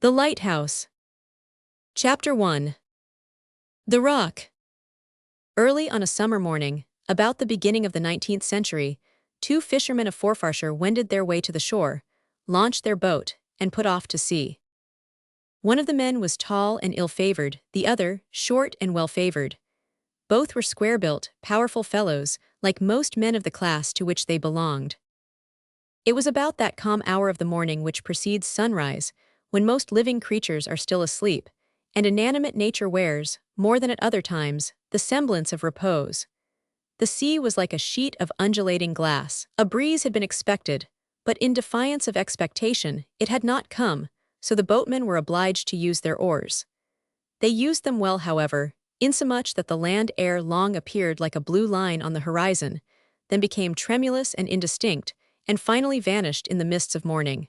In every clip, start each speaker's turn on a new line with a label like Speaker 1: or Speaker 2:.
Speaker 1: The Lighthouse. Chapter 1. The Rock. Early on a summer morning, about the beginning of the 19th century, two fishermen of Forfarshire wended their way to the shore, launched their boat, and put off to sea. One of the men was tall and ill-favored, the other, short and well-favored. Both were square-built, powerful fellows, like most men of the class to which they belonged. It was about that calm hour of the morning which precedes sunrise, when most living creatures are still asleep, and inanimate nature wears, more than at other times, the semblance of repose. The sea was like a sheet of undulating glass. A breeze had been expected, but in defiance of expectation, it had not come, so the boatmen were obliged to use their oars. They used them well, however, insomuch that the land ere long appeared like a blue line on the horizon, then became tremulous and indistinct, and finally vanished in the mists of morning.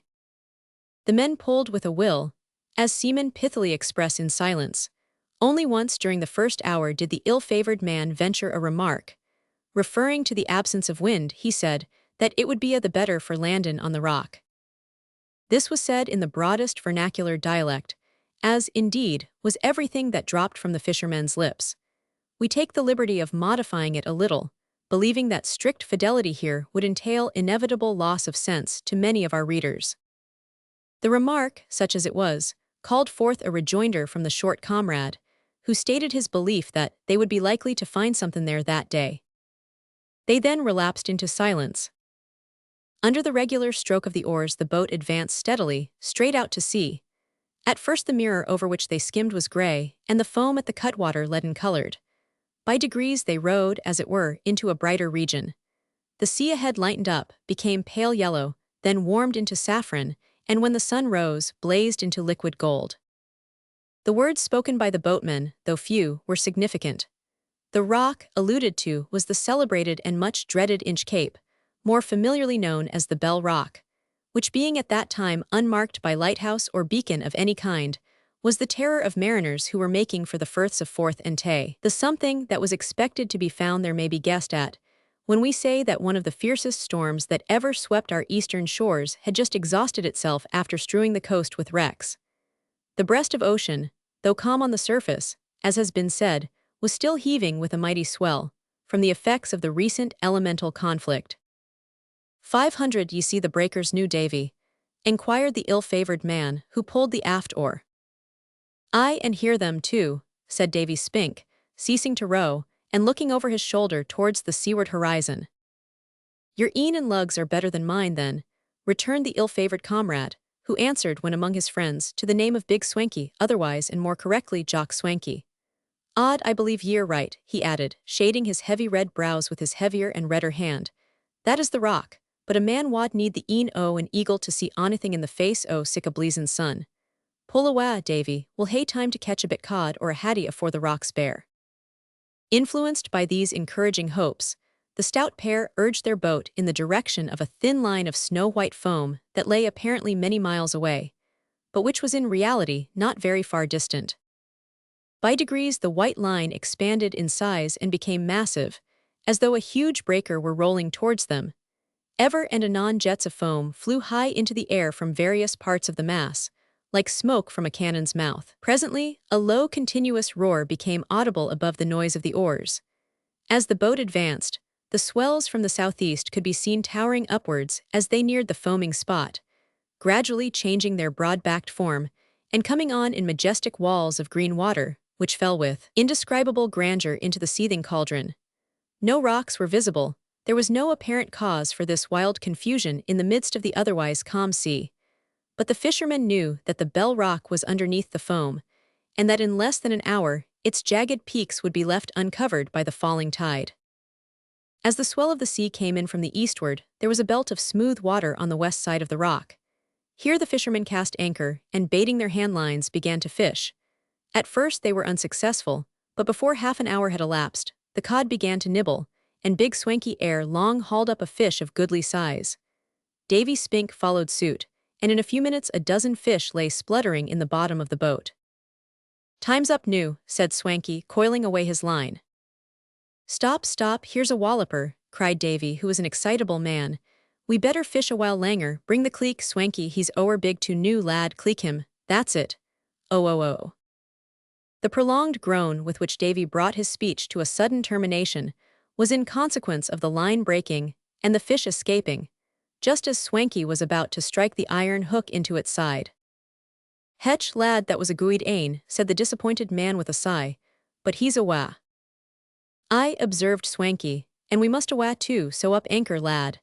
Speaker 1: The men pulled with a will, as seamen pithily express in silence. Only once during the first hour did the ill-favored man venture a remark. Referring to the absence of wind, he said that it would be the better for landin' on the rock. This was said in the broadest vernacular dialect, as, indeed, was everything that dropped from the fishermen's lips. We take the liberty of modifying it a little, believing that strict fidelity here would entail inevitable loss of sense to many of our readers. The remark, such as it was, called forth a rejoinder from the short comrade, who stated his belief that they would be likely to find something there that day. They then relapsed into silence. Under the regular stroke of the oars, the boat advanced steadily, straight out to sea. At first the mirror over which they skimmed was gray, and the foam at the cutwater leaden-colored. By degrees they rode, as it were, into a brighter region. The sea ahead lightened up, became pale yellow, then warmed into saffron, and when the sun rose, blazed into liquid gold. The words spoken by the boatmen, though few, were significant. The rock alluded to was the celebrated and much dreaded Inch Cape, more familiarly known as the Bell Rock, which being at that time unmarked by lighthouse or beacon of any kind, was the terror of mariners who were making for the firths of Forth and Tay. The something that was expected to be found there may be guessed at, when we say that one of the fiercest storms that ever swept our eastern shores had just exhausted itself after strewing the coast with wrecks. The breast of ocean, though calm on the surface, as has been said, was still heaving with a mighty swell, from the effects of the recent elemental conflict. 500 ye see the breakers new, Davy? Enquired the ill-favored man, who pulled the aft oar. Aye, and hear them too, said Davy Spink, ceasing to row, and looking over his shoulder towards the seaward horizon. Your een and lugs are better than mine, then, returned the ill-favored comrade, who answered when among his friends to the name of Big Swanky, otherwise and more correctly Jock Swanky. Odd, I believe ye're right, he added, shading his heavy red brows with his heavier and redder hand. That is the rock, but a man wad need the een o an eagle to see onything in the face o sick a bleezin' sun. Pull awa, Davy, we'll hae time to catch a bit cod or a haddie afore the rocks bare. Influenced by these encouraging hopes, the stout pair urged their boat in the direction of a thin line of snow-white foam that lay apparently many miles away, but which was in reality not very far distant. By degrees the white line expanded in size and became massive, as though a huge breaker were rolling towards them. Ever and anon jets of foam flew high into the air from various parts of the mass, like smoke from a cannon's mouth. Presently, a low continuous roar became audible above the noise of the oars. As the boat advanced, the swells from the southeast could be seen towering upwards as they neared the foaming spot, gradually changing their broad-backed form and coming on in majestic walls of green water, which fell with indescribable grandeur into the seething cauldron. No rocks were visible. There was no apparent cause for this wild confusion in the midst of the otherwise calm sea. But the fishermen knew that the Bell Rock was underneath the foam, and that in less than an hour its jagged peaks would be left uncovered by the falling tide. As the swell of the sea came in from the eastward, there was a belt of smooth water on the west side of the rock. Here the fishermen cast anchor and, baiting their hand lines, began to fish. At first they were unsuccessful, but before half an hour had elapsed, the cod began to nibble, and Big Swanky ere long hauled up a fish of goodly size. Davy Spink followed suit, and in a few minutes a dozen fish lay spluttering in the bottom of the boat. Time's up new, said Swanky, coiling away his line. Stop, stop, here's a walloper, cried Davy, who was an excitable man. We better fish a while langer, bring the cleek, Swanky, he's ower big to new, lad, cleek him, That's it. Oh, oh, oh. The prolonged groan with which Davy brought his speech to a sudden termination was in consequence of the line breaking and the fish escaping, just as Swanky was about to strike the iron hook into its side. "Hetch, lad, that was a gooid ane," said the disappointed man with a sigh, "but he's awa." "Aye," observed Swanky, "and we must awa too, so up anchor, lad.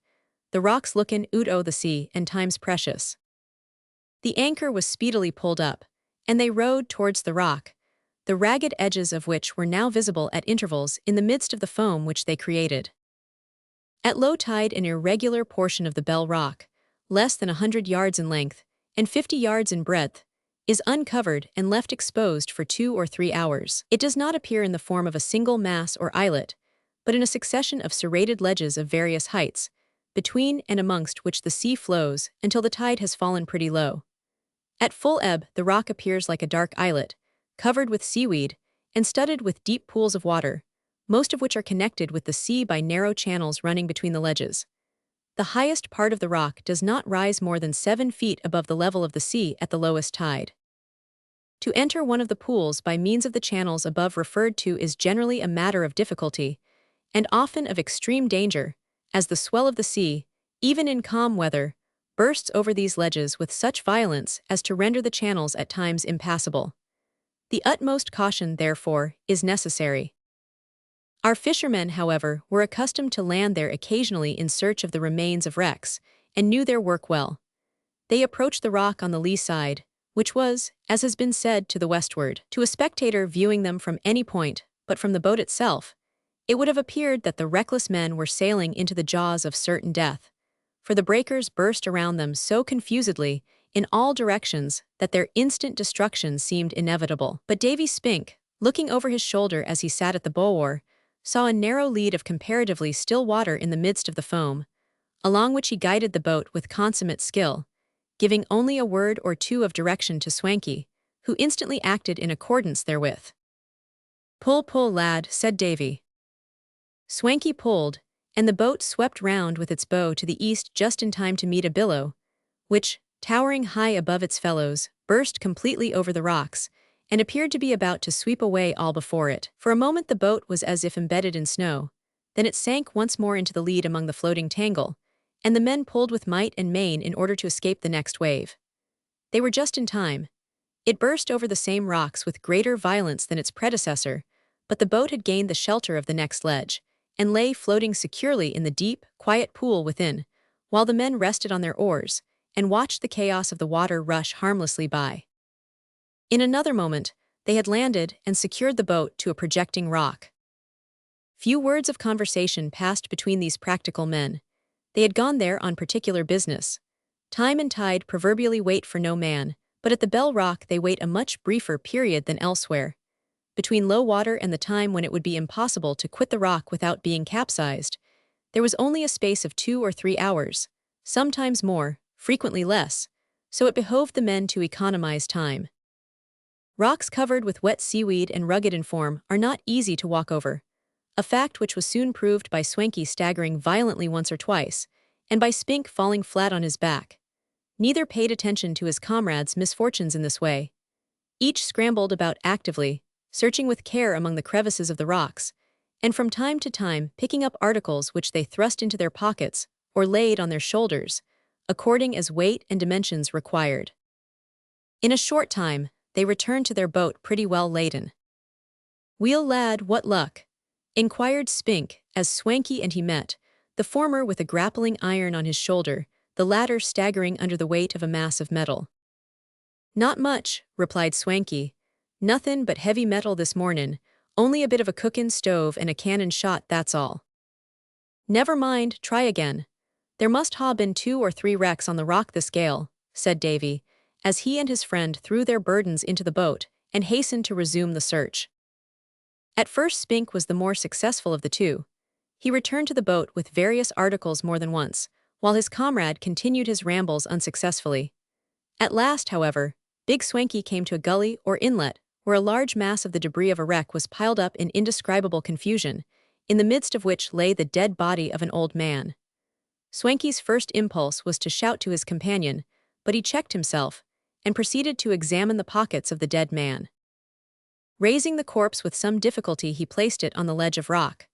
Speaker 1: The rock's lookin' oot o' the sea, and time's precious." The anchor was speedily pulled up, and they rowed towards the rock, the ragged edges of which were now visible at intervals in the midst of the foam which they created. At low tide an irregular portion of the Bell Rock, less than 100 yards in length and 50 yards in breadth, is uncovered and left exposed for 2 or 3 hours. It does not appear in the form of a single mass or islet, but in a succession of serrated ledges of various heights, between and amongst which the sea flows until the tide has fallen pretty low. At full ebb the rock appears like a dark islet, covered with seaweed, and studded with deep pools of water, most of which are connected with the sea by narrow channels running between the ledges. The highest part of the rock does not rise more than 7 feet above the level of the sea at the lowest tide. To enter one of the pools by means of the channels above referred to is generally a matter of difficulty, and often of extreme danger, as the swell of the sea, even in calm weather, bursts over these ledges with such violence as to render the channels at times impassable. The utmost caution, therefore, is necessary. Our fishermen, however, were accustomed to land there occasionally in search of the remains of wrecks, and knew their work well. They approached the rock on the lee side, which was, as has been said, to the westward. To a spectator viewing them from any point, but from the boat itself, it would have appeared that the reckless men were sailing into the jaws of certain death, for the breakers burst around them so confusedly in all directions that their instant destruction seemed inevitable. But Davy Spink, looking over his shoulder as he sat at the bulwark, saw a narrow lead of comparatively still water in the midst of the foam, along which he guided the boat with consummate skill, giving only a word or two of direction to Swanky, who instantly acted in accordance therewith. "Pull, pull, lad," said Davy. Swanky pulled, and the boat swept round with its bow to the east just in time to meet a billow, which, towering high above its fellows, burst completely over the rocks, and appeared to be about to sweep away all before it. For a moment the boat was as if embedded in snow, then it sank once more into the lead among the floating tangle, and the men pulled with might and main in order to escape the next wave. They were just in time. It burst over the same rocks with greater violence than its predecessor, but the boat had gained the shelter of the next ledge, and lay floating securely in the deep, quiet pool within, while the men rested on their oars, and watched the chaos of the water rush harmlessly by. In another moment, they had landed and secured the boat to a projecting rock. Few words of conversation passed between these practical men. They had gone there on particular business. Time and tide proverbially wait for no man, but at the Bell Rock they wait a much briefer period than elsewhere. Between low water and the time when it would be impossible to quit the rock without being capsized, there was only a space of 2 or 3 hours, sometimes more, frequently less, so it behoved the men to economize time. Rocks covered with wet seaweed and rugged in form are not easy to walk over, a fact which was soon proved by Swanky staggering violently once or twice, and by Spink falling flat on his back. Neither paid attention to his comrades' misfortunes in this way. Each scrambled about actively, searching with care among the crevices of the rocks, and from time to time picking up articles which they thrust into their pockets or laid on their shoulders, according as weight and dimensions required. In a short time, they returned to their boat pretty well laden. "Weel, lad, what luck?" inquired Spink as Swanky and he met, the former with a grappling iron on his shoulder, the latter staggering under the weight of a mass of metal. "Not much," replied Swanky. "Nothin' but heavy metal this mornin', only a bit of a cookin' stove and a cannon shot, that's all." "Never mind, try again. There must ha' been 2 or 3 wrecks on the rock this gale," said Davy, as he and his friend threw their burdens into the boat and hastened to resume the search. At first Spink was the more successful of the two. He returned to the boat with various articles more than once, while his comrade continued his rambles unsuccessfully. At last, however, Big Swanky came to a gully or inlet where a large mass of the debris of a wreck was piled up in indescribable confusion, in the midst of which lay the dead body of an old man. Swanky's first impulse was to shout to his companion, but he checked himself, and proceeded to examine the pockets of the dead man. Raising the corpse with some difficulty, he placed it on the ledge of rock.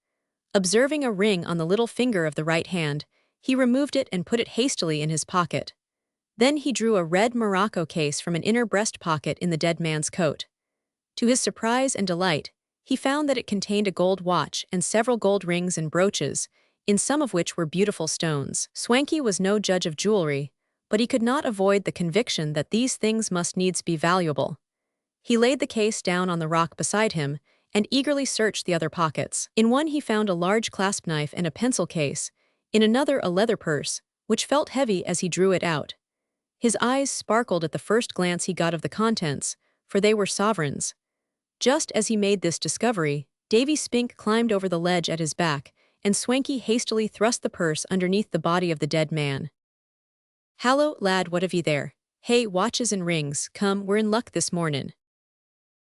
Speaker 1: Observing a ring on the little finger of the right hand, he removed it and put it hastily in his pocket. Then he drew a red morocco case from an inner breast pocket in the dead man's coat. To his surprise and delight, he found that it contained a gold watch and several gold rings and brooches, in some of which were beautiful stones. Swanky was no judge of jewelry, but he could not avoid the conviction that these things must needs be valuable. He laid the case down on the rock beside him and eagerly searched the other pockets. In one he found a large clasp knife and a pencil case, in another a leather purse, which felt heavy as he drew it out. His eyes sparkled at the first glance he got of the contents, for they were sovereigns. Just as he made this discovery, Davy Spink climbed over the ledge at his back, and Swanky hastily thrust the purse underneath the body of the dead man. "Hallo, lad, what have ye there? Hey, watches and rings, come, we're in luck this mornin'."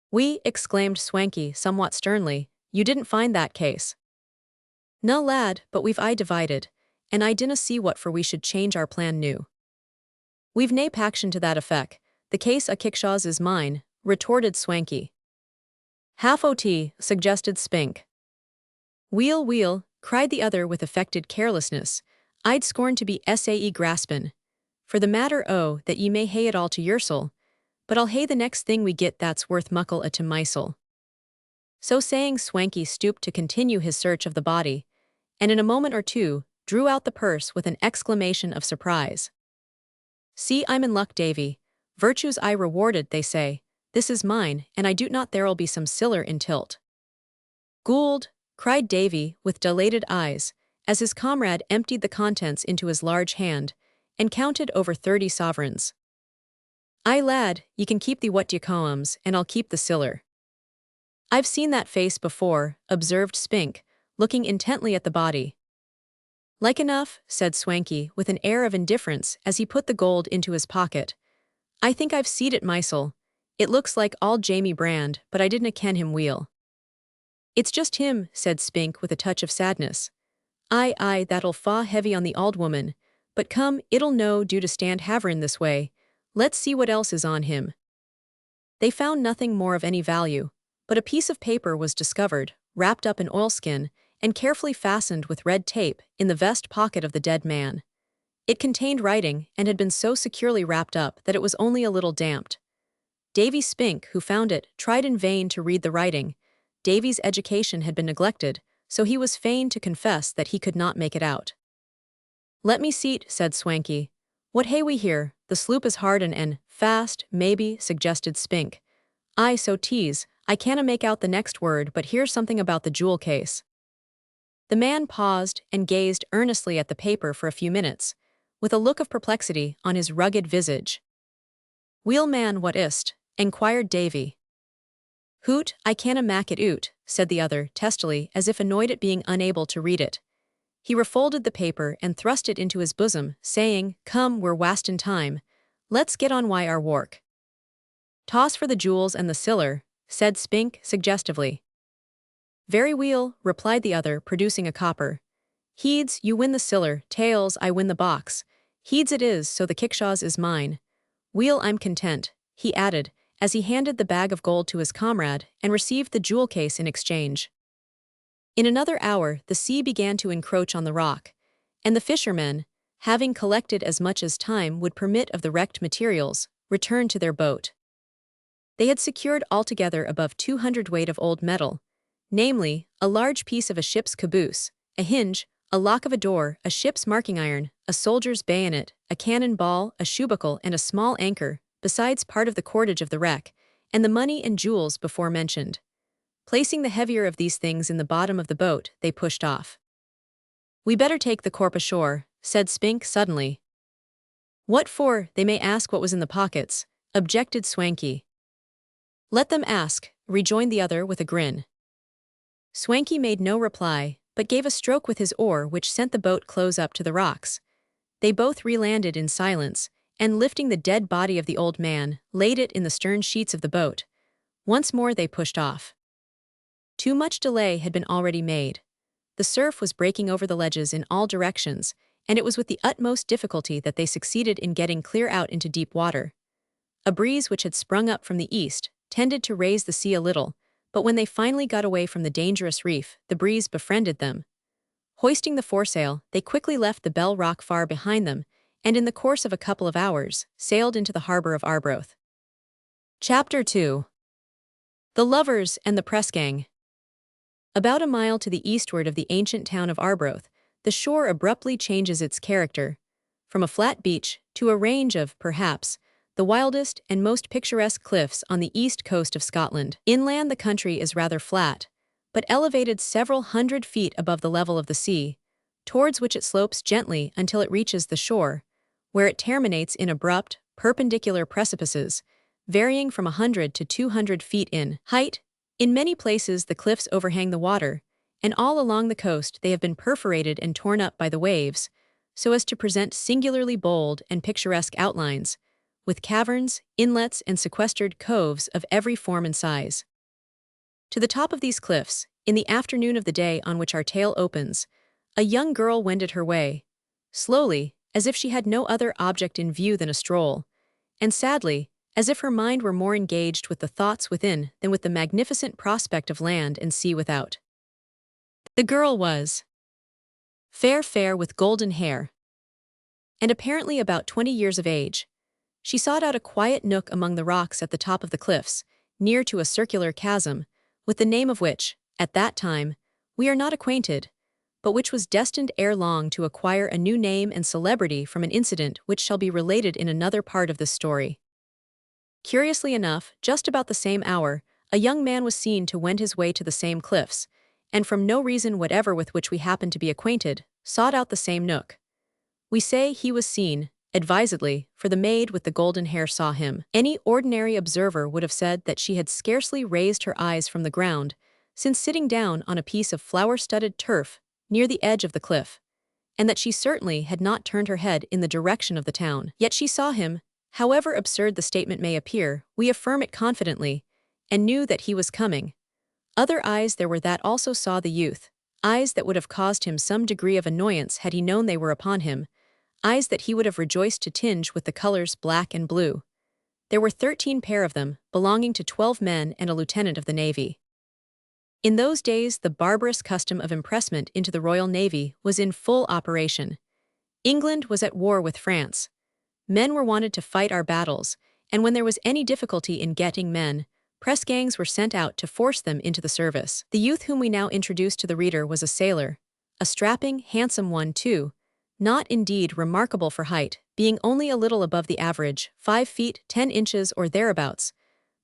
Speaker 1: "We," exclaimed Swanky somewhat sternly, "you didn't find that case." "No, lad, but we've divided, and I dinna see what for we should change our plan new." "We've nae paction to that effect, the case o' kickshaws is mine," retorted Swanky. "Half o' tea," suggested Spink. "Weel, weel," cried the other with affected carelessness, "I'd scorn to be sae graspin'. For the matter o' that ye may hae it all to yoursel, but I'll hae the next thing we get that's worth muckle a to mysel." So saying, Swanky stooped to continue his search of the body, and in a moment or two, drew out the purse with an exclamation of surprise. "See, I'm in luck, Davy. Virtue's aye rewarded, they say. This is mine, and I doot not there'll be some siller in tilt." "Goold," cried Davy, with dilated eyes, as his comrade emptied the contents into his large hand, and counted over 30 sovereigns. "Aye, lad, ye can keep the what ye coams, and I'll keep the siller." "I've seen that face before," observed Spink, looking intently at the body. "Like enough," said Swanky, with an air of indifference as he put the gold into his pocket. "I think I've seed it mysel. It looks like all Jamie Brand, but I didna ken him weel." "It's just him," said Spink with a touch of sadness. Aye, that'll fa heavy on the auld woman, but come, it'll no do to stand haverin' this way. Let's see what else is on him." They found nothing more of any value, but a piece of paper was discovered, wrapped up in oilskin, and carefully fastened with red tape in the vest pocket of the dead man. It contained writing and had been so securely wrapped up that it was only a little damped. Davy Spink, who found it, tried in vain to read the writing. Davy's education had been neglected, so he was fain to confess that he could not make it out. "Let me see't," said Swanky. "What hae we here? The sloop is hard and fast, maybe," suggested Spink. "Aye, so tease, I canna make out the next word, but here's something about the jewel case." The man paused and gazed earnestly at the paper for a few minutes, with a look of perplexity on his rugged visage. "Weel, man, what is't?" enquired Davy. "Hoot, I canna mak it oot," said the other, testily, as if annoyed at being unable to read it. He refolded the paper and thrust it into his bosom, saying, "Come, we're wastin' time. Let's get on wi' our work." "Toss for the jewels and the siller," said Spink suggestively. "Very weel," replied the other, producing a copper. "Heeds, you win the siller, tails, I win the box. Heeds it is, so the kickshaws is mine. Weel, I'm content," he added, as he handed the bag of gold to his comrade and received the jewel case in exchange. In another hour, the sea began to encroach on the rock, and the fishermen, having collected as much as time would permit of the wrecked materials, returned to their boat. They had secured altogether above 200 weight of old metal, namely, a large piece of a ship's caboose, a hinge, a lock of a door, a ship's marking iron, a soldier's bayonet, a cannon ball, a shoebuckle, and a small anchor, besides part of the cordage of the wreck, and the money and jewels before mentioned. Placing the heavier of these things in the bottom of the boat, they pushed off. "We better take the corp ashore," said Spink suddenly. "What for? They may ask what was in the pockets," objected Swanky. "Let them ask," rejoined the other with a grin. Swanky made no reply, but gave a stroke with his oar which sent the boat close up to the rocks. They both re-landed in silence, and lifting the dead body of the old man, laid it in the stern sheets of the boat. Once more they pushed off. Too much delay had been already made. The surf was breaking over the ledges in all directions, and it was with the utmost difficulty that they succeeded in getting clear out into deep water. A breeze which had sprung up from the east tended to raise the sea a little, but when they finally got away from the dangerous reef, the breeze befriended them. Hoisting the foresail, they quickly left the Bell Rock far behind them, and in the course of a couple of hours, sailed into the harbor of Arbroath. Chapter 2. The Lovers and the Press Gang. About a mile to the eastward of the ancient town of Arbroath, the shore abruptly changes its character, from a flat beach to a range of, perhaps, the wildest and most picturesque cliffs on the east coast of Scotland. Inland the country is rather flat, but elevated several hundred feet above the level of the sea, towards which it slopes gently until it reaches the shore, where it terminates in abrupt, perpendicular precipices, varying from 100 to 200 feet in height. In many places the cliffs overhang the water, and all along the coast they have been perforated and torn up by the waves, so as to present singularly bold and picturesque outlines, with caverns, inlets, and sequestered coves of every form and size. To the top of these cliffs, in the afternoon of the day on which our tale opens, a young girl wended her way, slowly, as if she had no other object in view than a stroll, and sadly, as if her mind were more engaged with the thoughts within than with the magnificent prospect of land and sea without. The girl was fair with golden hair, and apparently about 20 years of age. She sought out a quiet nook among the rocks at the top of the cliffs, near to a circular chasm, with the name of which, at that time, we are not acquainted, but which was destined ere long to acquire a new name and celebrity from an incident which shall be related in another part of this story. Curiously enough, just about the same hour, a young man was seen to wend his way to the same cliffs, and from no reason whatever with which we happen to be acquainted, sought out the same nook. We say he was seen, advisedly, for the maid with the golden hair saw him. Any ordinary observer would have said that she had scarcely raised her eyes from the ground, since sitting down on a piece of flower-studded turf near the edge of the cliff, and that she certainly had not turned her head in the direction of the town. Yet she saw him. However absurd the statement may appear, we affirm it confidently, and knew that he was coming. Other eyes there were that also saw the youth, eyes that would have caused him some degree of annoyance had he known they were upon him, eyes that he would have rejoiced to tinge with the colors black and blue. There were 13 pair of them, belonging to 12 men and a lieutenant of the navy. In those days the barbarous custom of impressment into the Royal Navy was in full operation. England was at war with France. Men were wanted to fight our battles, and when there was any difficulty in getting men, press gangs were sent out to force them into the service. The youth whom we now introduce to the reader was a sailor, a strapping, handsome one too, not indeed remarkable for height, being only a little above the average, 5 feet 10 inches or thereabouts,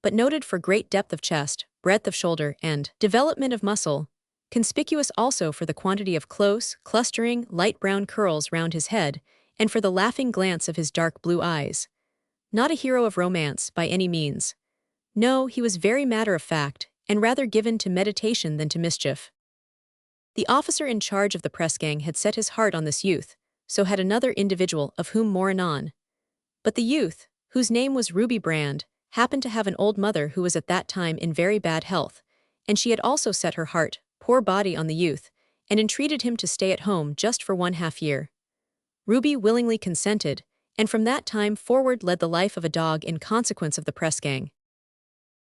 Speaker 1: but noted for great depth of chest, breadth of shoulder, and development of muscle, conspicuous also for the quantity of close, clustering, light brown curls round his head, and for the laughing glance of his dark blue eyes. Not a hero of romance, by any means. No, he was very matter-of-fact, and rather given to meditation than to mischief. The officer in charge of the press gang had set his heart on this youth, so had another individual of whom more anon. But the youth, whose name was Ruby Brand, happened to have an old mother who was at that time in very bad health, and she had also set her heart, poor body, on the youth, and entreated him to stay at home just for 1/2 year. Ruby willingly consented, and from that time forward led the life of a dog in consequence of the press gang.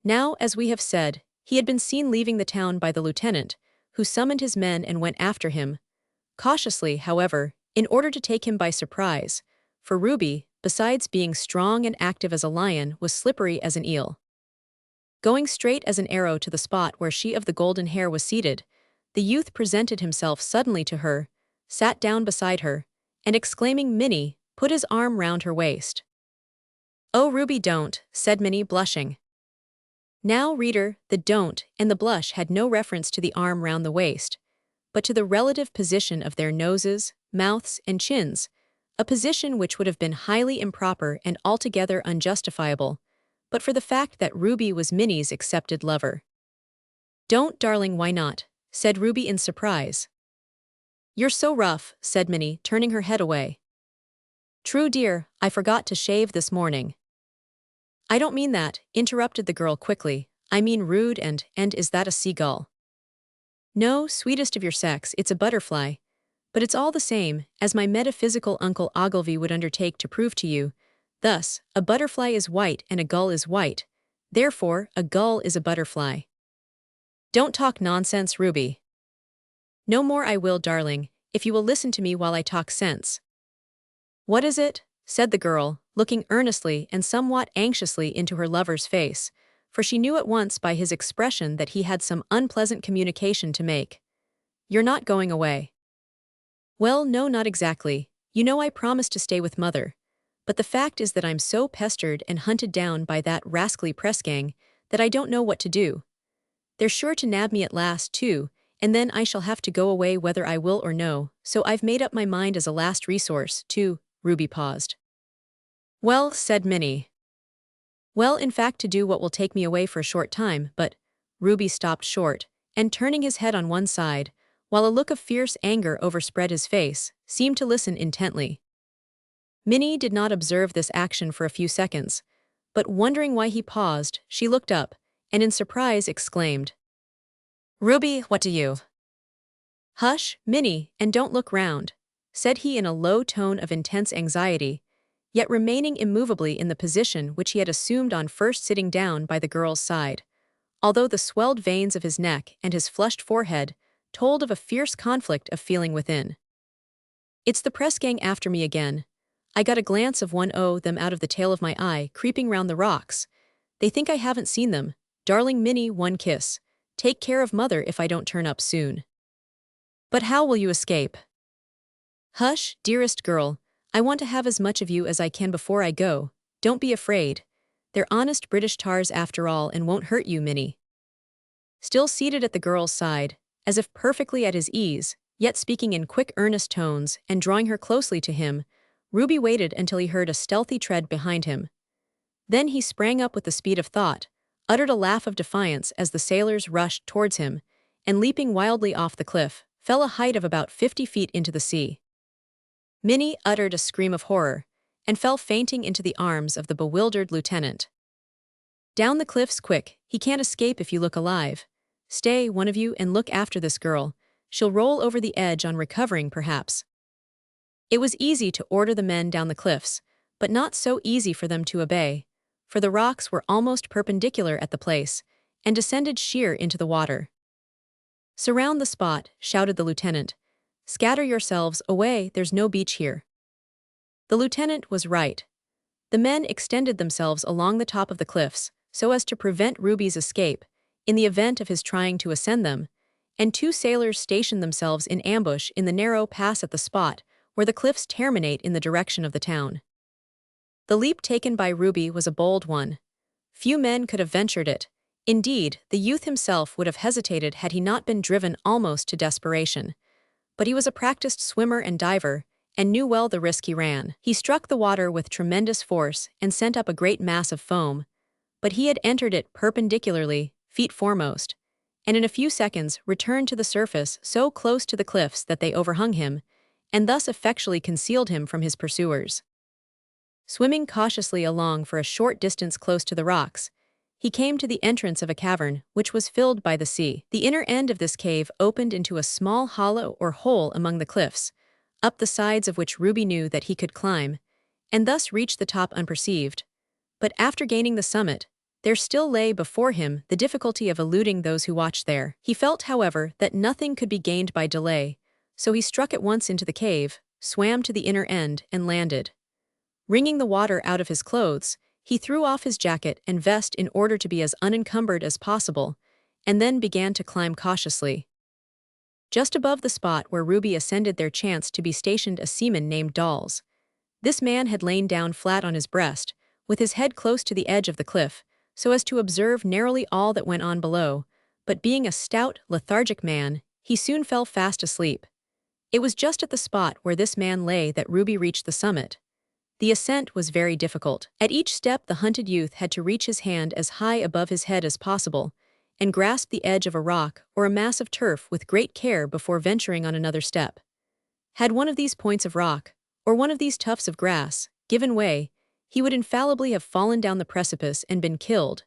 Speaker 1: Now, as we have said, he had been seen leaving the town by the lieutenant, who summoned his men and went after him, cautiously, however, in order to take him by surprise, for Ruby, besides being strong and active as a lion, was slippery as an eel. Going straight as an arrow to the spot where she of the golden hair was seated, the youth presented himself suddenly to her, sat down beside her, and exclaiming "Minnie," put his arm round her waist. "Oh, Ruby, don't," said Minnie, blushing. Now, reader, the don't and the blush had no reference to the arm round the waist, but to the relative position of their noses, mouths, and chins, a position which would have been highly improper and altogether unjustifiable, but for the fact that Ruby was Minnie's accepted lover. "Don't, darling, why not?" said Ruby in surprise. "You're so rough," said Minnie, turning her head away. "True, dear, I forgot to shave this morning." "I don't mean that," interrupted the girl quickly. "I mean rude and is that a seagull?" "No, sweetest of your sex, it's a butterfly. But it's all the same, as my metaphysical Uncle Ogilvy would undertake to prove to you, Thus, a butterfly is white and a gull is white. Therefore, a gull is a butterfly. Don't talk nonsense, Ruby. No more I will, darling, if you will listen to me while I talk sense. What is it? Said the girl, looking earnestly and somewhat anxiously into her lover's face, for she knew at once by his expression that he had some unpleasant communication to make. You're not going away. Well, no, not exactly. You know I promised to stay with Mother. But the fact is that I'm so pestered and hunted down by that rascally press gang that I don't know what to do. They're sure to nab me at last, too, and then I shall have to go away whether I will or no, so I've made up my mind as a last resource, to— Ruby paused. Well, said Minnie. Well, in fact, to do what will take me away for a short time, but— Ruby stopped short, and turning his head on one side, while a look of fierce anger overspread his face, seemed to listen intently. Minnie did not observe this action for a few seconds, but wondering why he paused, she looked up, and in surprise exclaimed, Ruby, what do you— Hush, Minnie, and don't look round, said he in a low tone of intense anxiety, yet remaining immovably in the position which he had assumed on first sitting down by the girl's side, although the swelled veins of his neck and his flushed forehead told of a fierce conflict of feeling within. It's the press gang after me again. I got a glance of one o' them out of the tail of my eye, creeping round the rocks. They think I haven't seen them. Darling Minnie, one kiss. Take care of Mother if I don't turn up soon. But how will you escape? Hush, dearest girl. I want to have as much of you as I can before I go. Don't be afraid. They're honest British tars after all and won't hurt you, Minnie. Still seated at the girl's side, as if perfectly at his ease, yet speaking in quick earnest tones and drawing her closely to him, Ruby waited until he heard a stealthy tread behind him. Then he sprang up with the speed of thought, uttered a laugh of defiance as the sailors rushed towards him, and leaping wildly off the cliff, fell a height of about 50 feet into the sea. Minnie uttered a scream of horror, and fell fainting into the arms of the bewildered lieutenant. Down the cliffs quick, he can't escape if you look alive. Stay, one of you, and look after this girl. She'll roll over the edge on recovering, perhaps. It was easy to order the men down the cliffs, but not so easy for them to obey, for the rocks were almost perpendicular at the place, and descended sheer into the water. Surround the spot, shouted the lieutenant. Scatter yourselves away, there's no beach here. The lieutenant was right. The men extended themselves along the top of the cliffs, so as to prevent Ruby's escape, in the event of his trying to ascend them, and two sailors stationed themselves in ambush in the narrow pass at the spot where the cliffs terminate in the direction of the town. The leap taken by Ruby was a bold one. Few men could have ventured it. Indeed, the youth himself would have hesitated had he not been driven almost to desperation. But he was a practiced swimmer and diver, and knew well the risk he ran. He struck the water with tremendous force and sent up a great mass of foam, but he had entered it perpendicularly, feet foremost, and in a few seconds returned to the surface so close to the cliffs that they overhung him, and thus effectually concealed him from his pursuers. Swimming cautiously along for a short distance close to the rocks, he came to the entrance of a cavern which was filled by the sea. The inner end of this cave opened into a small hollow or hole among the cliffs, up the sides of which Ruby knew that he could climb, and thus reach the top unperceived. But after gaining the summit, there still lay before him the difficulty of eluding those who watched there. He felt, however, that nothing could be gained by delay, so he struck at once into the cave, swam to the inner end, and landed. Wringing the water out of his clothes, he threw off his jacket and vest in order to be as unencumbered as possible, and then began to climb cautiously. Just above the spot where Ruby ascended there chanced to be stationed a seaman named Dawes. This man had lain down flat on his breast, with his head close to the edge of the cliff, so as to observe narrowly all that went on below, but being a stout, lethargic man, he soon fell fast asleep. It was just at the spot where this man lay that Ruby reached the summit. The ascent was very difficult. At each step the hunted youth had to reach his hand as high above his head as possible, and grasp the edge of a rock or a mass of turf with great care before venturing on another step. Had one of these points of rock, or one of these tufts of grass, given way, he would infallibly have fallen down the precipice and been killed.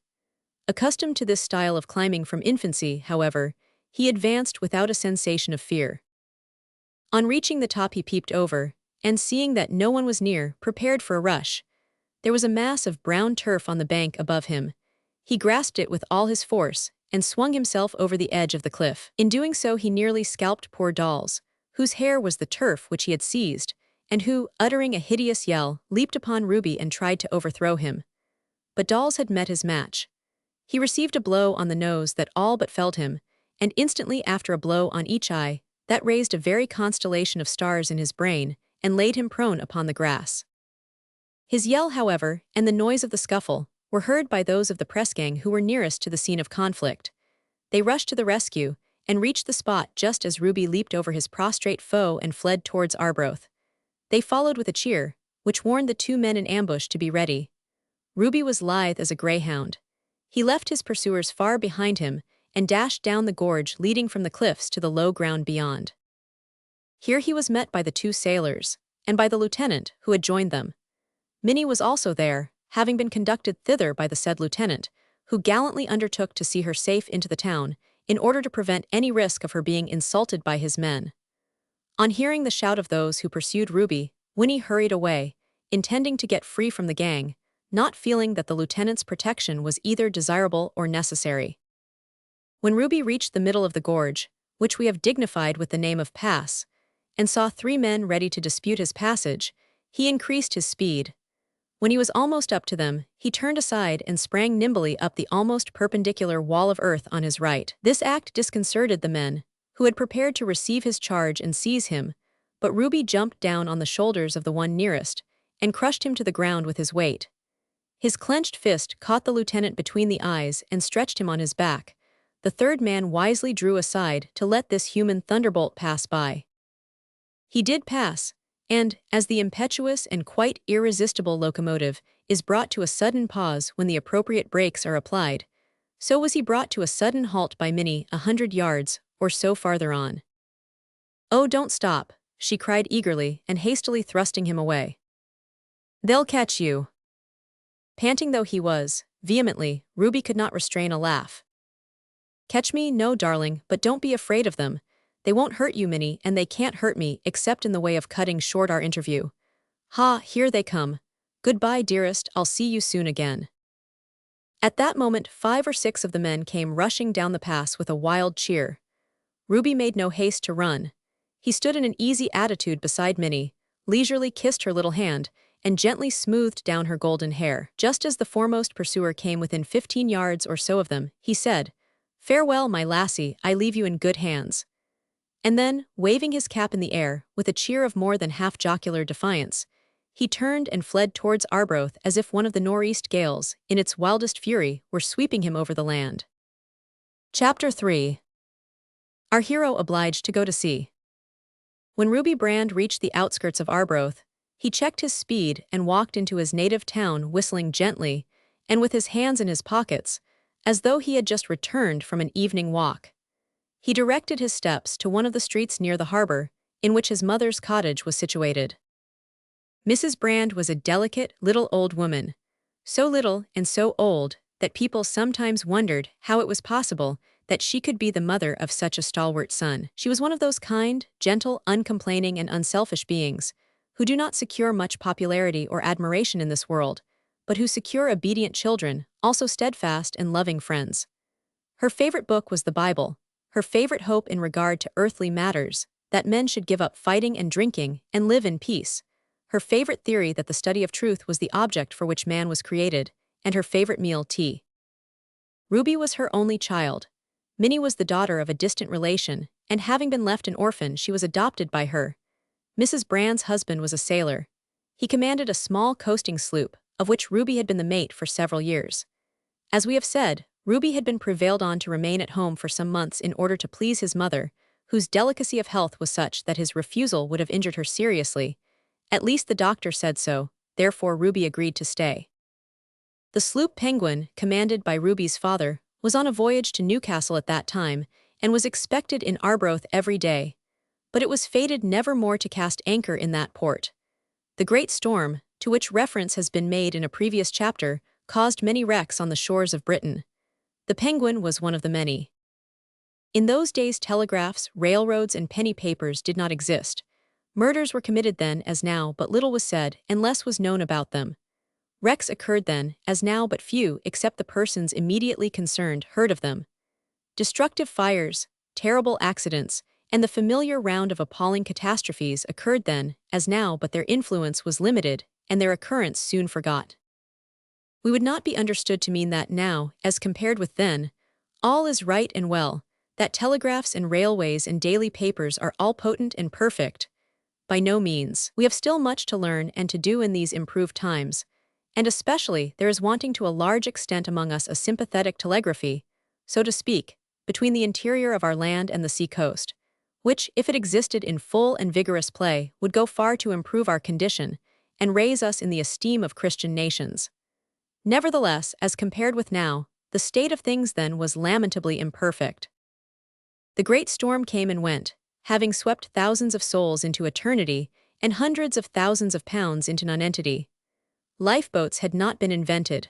Speaker 1: Accustomed to this style of climbing from infancy, however, he advanced without a sensation of fear. On reaching the top he peeped over, and seeing that no one was near, prepared for a rush. There was a mass of brown turf on the bank above him. He grasped it with all his force and swung himself over the edge of the cliff. In doing so, he nearly scalped poor Dolls, whose hair was the turf which he had seized, and who, uttering a hideous yell, leaped upon Ruby and tried to overthrow him. But Dolls had met his match. He received a blow on the nose that all but felled him, and instantly after a blow on each eye, that raised a very constellation of stars in his brain and laid him prone upon the grass. His yell, however, and the noise of the scuffle, were heard by those of the press gang who were nearest to the scene of conflict. They rushed to the rescue and reached the spot just as Ruby leaped over his prostrate foe and fled towards Arbroath. They followed with a cheer, which warned the two men in ambush to be ready. Ruby was lithe as a greyhound. He left his pursuers far behind him and dashed down the gorge leading from the cliffs to the low ground beyond. Here he was met by the two sailors, and by the lieutenant who had joined them. Minnie was also there, having been conducted thither by the said lieutenant, who gallantly undertook to see her safe into the town, in order to prevent any risk of her being insulted by his men. On hearing the shout of those who pursued Ruby, Winnie hurried away, intending to get free from the gang, not feeling that the lieutenant's protection was either desirable or necessary. When Ruby reached the middle of the gorge, which we have dignified with the name of pass, and saw three men ready to dispute his passage, he increased his speed. When he was almost up to them, he turned aside and sprang nimbly up the almost perpendicular wall of earth on his right. This act disconcerted the men, who had prepared to receive his charge and seize him, but Ruby jumped down on the shoulders of the one nearest and crushed him to the ground with his weight. His clenched fist caught the lieutenant between the eyes and stretched him on his back. The third man wisely drew aside to let this human thunderbolt pass by. He did pass, and, as the impetuous and quite irresistible locomotive is brought to a sudden pause when the appropriate brakes are applied, so was he brought to a sudden halt by Minnie 100 yards or so farther on. "Oh, don't stop," she cried eagerly and hastily thrusting him away. "They'll catch you." Panting though he was, vehemently, Ruby could not restrain a laugh. "Catch me? No, darling, but don't be afraid of them. They won't hurt you, Minnie, and they can't hurt me except in the way of cutting short our interview. Ha, here they come. Goodbye, dearest, I'll see you soon again." At that moment 5 or 6 of the men came rushing down the pass with a wild cheer. Ruby made no haste to run. He stood in an easy attitude beside Minnie, leisurely kissed her little hand, and gently smoothed down her golden hair. Just as the foremost pursuer came within 15 yards or so of them, he said, "Farewell, my lassie, I leave you in good hands." And then, waving his cap in the air, with a cheer of more than half-jocular defiance, he turned and fled towards Arbroath as if one of the northeast gales, in its wildest fury, were sweeping him over the land. Chapter 3. Our hero obliged to go to sea. When Ruby Brand reached the outskirts of Arbroath, he checked his speed and walked into his native town whistling gently, and with his hands in his pockets, as though he had just returned from an evening walk. He directed his steps to one of the streets near the harbor, in which his mother's cottage was situated. Mrs. Brand was a delicate, little old woman, so little and so old that people sometimes wondered how it was possible that she could be the mother of such a stalwart son. She was one of those kind, gentle, uncomplaining, and unselfish beings who do not secure much popularity or admiration in this world, but who secure obedient children, also steadfast and loving friends. Her favorite book was the Bible. Her favorite hope in regard to earthly matters, that men should give up fighting and drinking and live in peace. Her favorite theory that the study of truth was the object for which man was created, and her favorite meal tea. Ruby was her only child. Minnie was the daughter of a distant relation, and having been left an orphan, she was adopted by her. Mrs. Brand's husband was a sailor. He commanded a small coasting sloop, of which Ruby had been the mate for several years. As we have said, Ruby had been prevailed on to remain at home for some months in order to please his mother, whose delicacy of health was such that his refusal would have injured her seriously. At least the doctor said so, therefore Ruby agreed to stay. The sloop Penguin, commanded by Ruby's father, was on a voyage to Newcastle at that time, and was expected in Arbroath every day. But it was fated never more to cast anchor in that port. The great storm, to which reference has been made in a previous chapter, caused many wrecks on the shores of Britain. The Penguin was one of the many. In those days telegraphs, railroads, and penny papers did not exist. Murders were committed then as now, but little was said and less was known about them. Wrecks occurred then, as now, but few, except the persons immediately concerned, heard of them. Destructive fires, terrible accidents, and the familiar round of appalling catastrophes occurred then, as now, but their influence was limited, and their occurrence soon forgot. We would not be understood to mean that now, as compared with then, all is right and well, that telegraphs and railways and daily papers are all potent and perfect. By no means. We have still much to learn and to do in these improved times, and especially there is wanting to a large extent among us a sympathetic telegraphy, so to speak, between the interior of our land and the sea coast, which, if it existed in full and vigorous play, would go far to improve our condition and raise us in the esteem of Christian nations. Nevertheless, as compared with now, the state of things then was lamentably imperfect. The great storm came and went, having swept thousands of souls into eternity and hundreds of thousands of pounds into nonentity. Lifeboats had not been invented.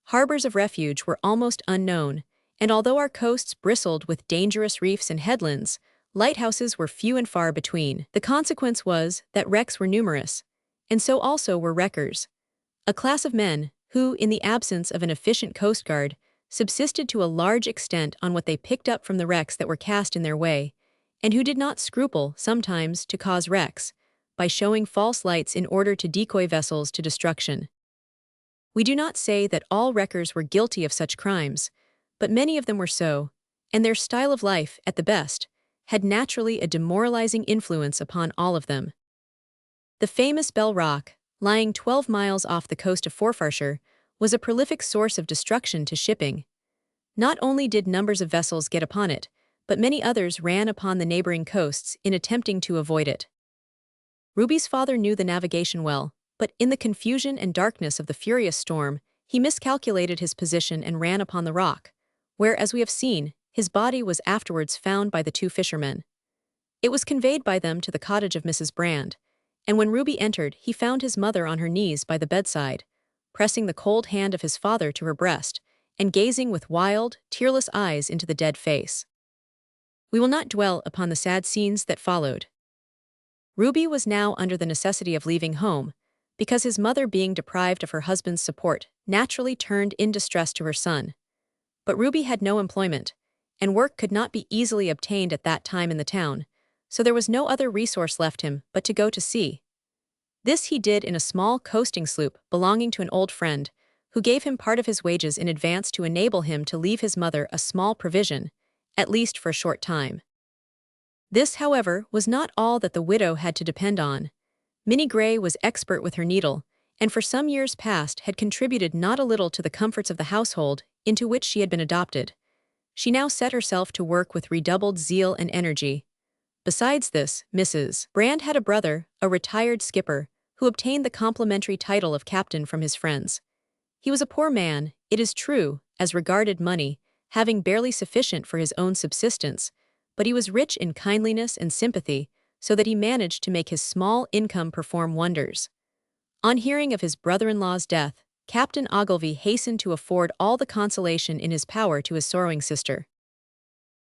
Speaker 1: Harbors of refuge were almost unknown, and although our coasts bristled with dangerous reefs and headlands, lighthouses were few and far between. The consequence was that wrecks were numerous, and so also were wreckers, a class of men who, in the absence of an efficient coast guard, subsisted to a large extent on what they picked up from the wrecks that were cast in their way, and who did not scruple, sometimes, to cause wrecks, by showing false lights in order to decoy vessels to destruction. We do not say that all wreckers were guilty of such crimes, but many of them were so, and their style of life, at the best, had naturally a demoralizing influence upon all of them. The famous Bell Rock, lying 12 miles off the coast of Forfarshire, was a prolific source of destruction to shipping. Not only did numbers of vessels get upon it, but many others ran upon the neighboring coasts in attempting to avoid it. Ruby's father knew the navigation well, but in the confusion and darkness of the furious storm, he miscalculated his position and ran upon the rock, where, as we have seen, his body was afterwards found by the two fishermen. It was conveyed by them to the cottage of Mrs. Brand, and when Ruby entered, he found his mother on her knees by the bedside, pressing the cold hand of his father to her breast, and gazing with wild, tearless eyes into the dead face. We will not dwell upon the sad scenes that followed. Ruby was now under the necessity of leaving home, because his mother, being deprived of her husband's support, naturally turned in distress to her son. But Ruby had no employment, and work could not be easily obtained at that time in the town, so there was no other resource left him but to go to sea. This he did in a small coasting sloop belonging to an old friend, who gave him part of his wages in advance to enable him to leave his mother a small provision, at least for a short time. This, however, was not all that the widow had to depend on. Minnie Gray was expert with her needle, and for some years past had contributed not a little to the comforts of the household into which she had been adopted. She now set herself to work with redoubled zeal and energy. Besides this, Mrs. Brand had a brother, a retired skipper, who obtained the complimentary title of captain from his friends. He was a poor man, it is true, as regarded money, having barely sufficient for his own subsistence, but he was rich in kindliness and sympathy, so that he managed to make his small income perform wonders. On hearing of his brother-in-law's death, Captain Ogilvy hastened to afford all the consolation in his power to his sorrowing sister.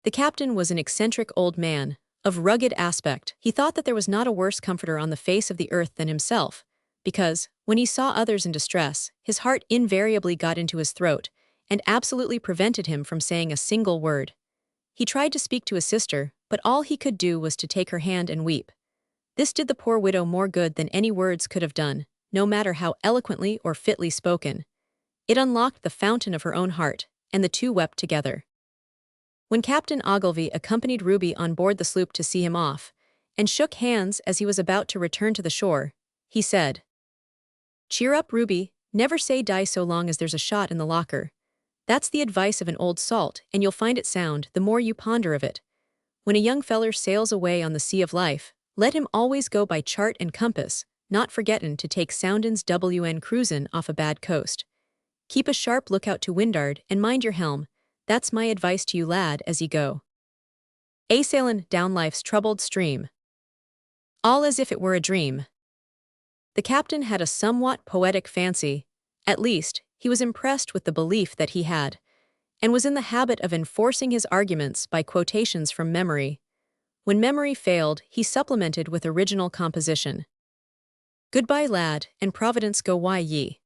Speaker 1: The captain was an eccentric old man, of rugged aspect. He thought that there was not a worse comforter on the face of the earth than himself, because, when he saw others in distress, his heart invariably got into his throat, and absolutely prevented him from saying a single word. He tried to speak to his sister, but all he could do was to take her hand and weep. This did the poor widow more good than any words could have done, no matter how eloquently or fitly spoken. It unlocked the fountain of her own heart, and the two wept together. When Captain Ogilvy accompanied Ruby on board the sloop to see him off, and shook hands as he was about to return to the shore, he said, "Cheer up, Ruby, never say die so long as there's a shot in the locker. That's the advice of an old salt, and you'll find it sound the more you ponder of it. When a young feller sails away on the sea of life, let him always go by chart and compass, not forgettin' to take soundin's WN cruisin' off a bad coast. Keep a sharp lookout to wind'ard and mind your helm. That's my advice to you, lad, as ye go. A sailin' down life's troubled stream. All as if it were a dream." The captain had a somewhat poetic fancy. At least, he was impressed with the belief that he had, and was in the habit of enforcing his arguments by quotations from memory. When memory failed, he supplemented with original composition. "Goodbye, lad, and Providence go wi' ye."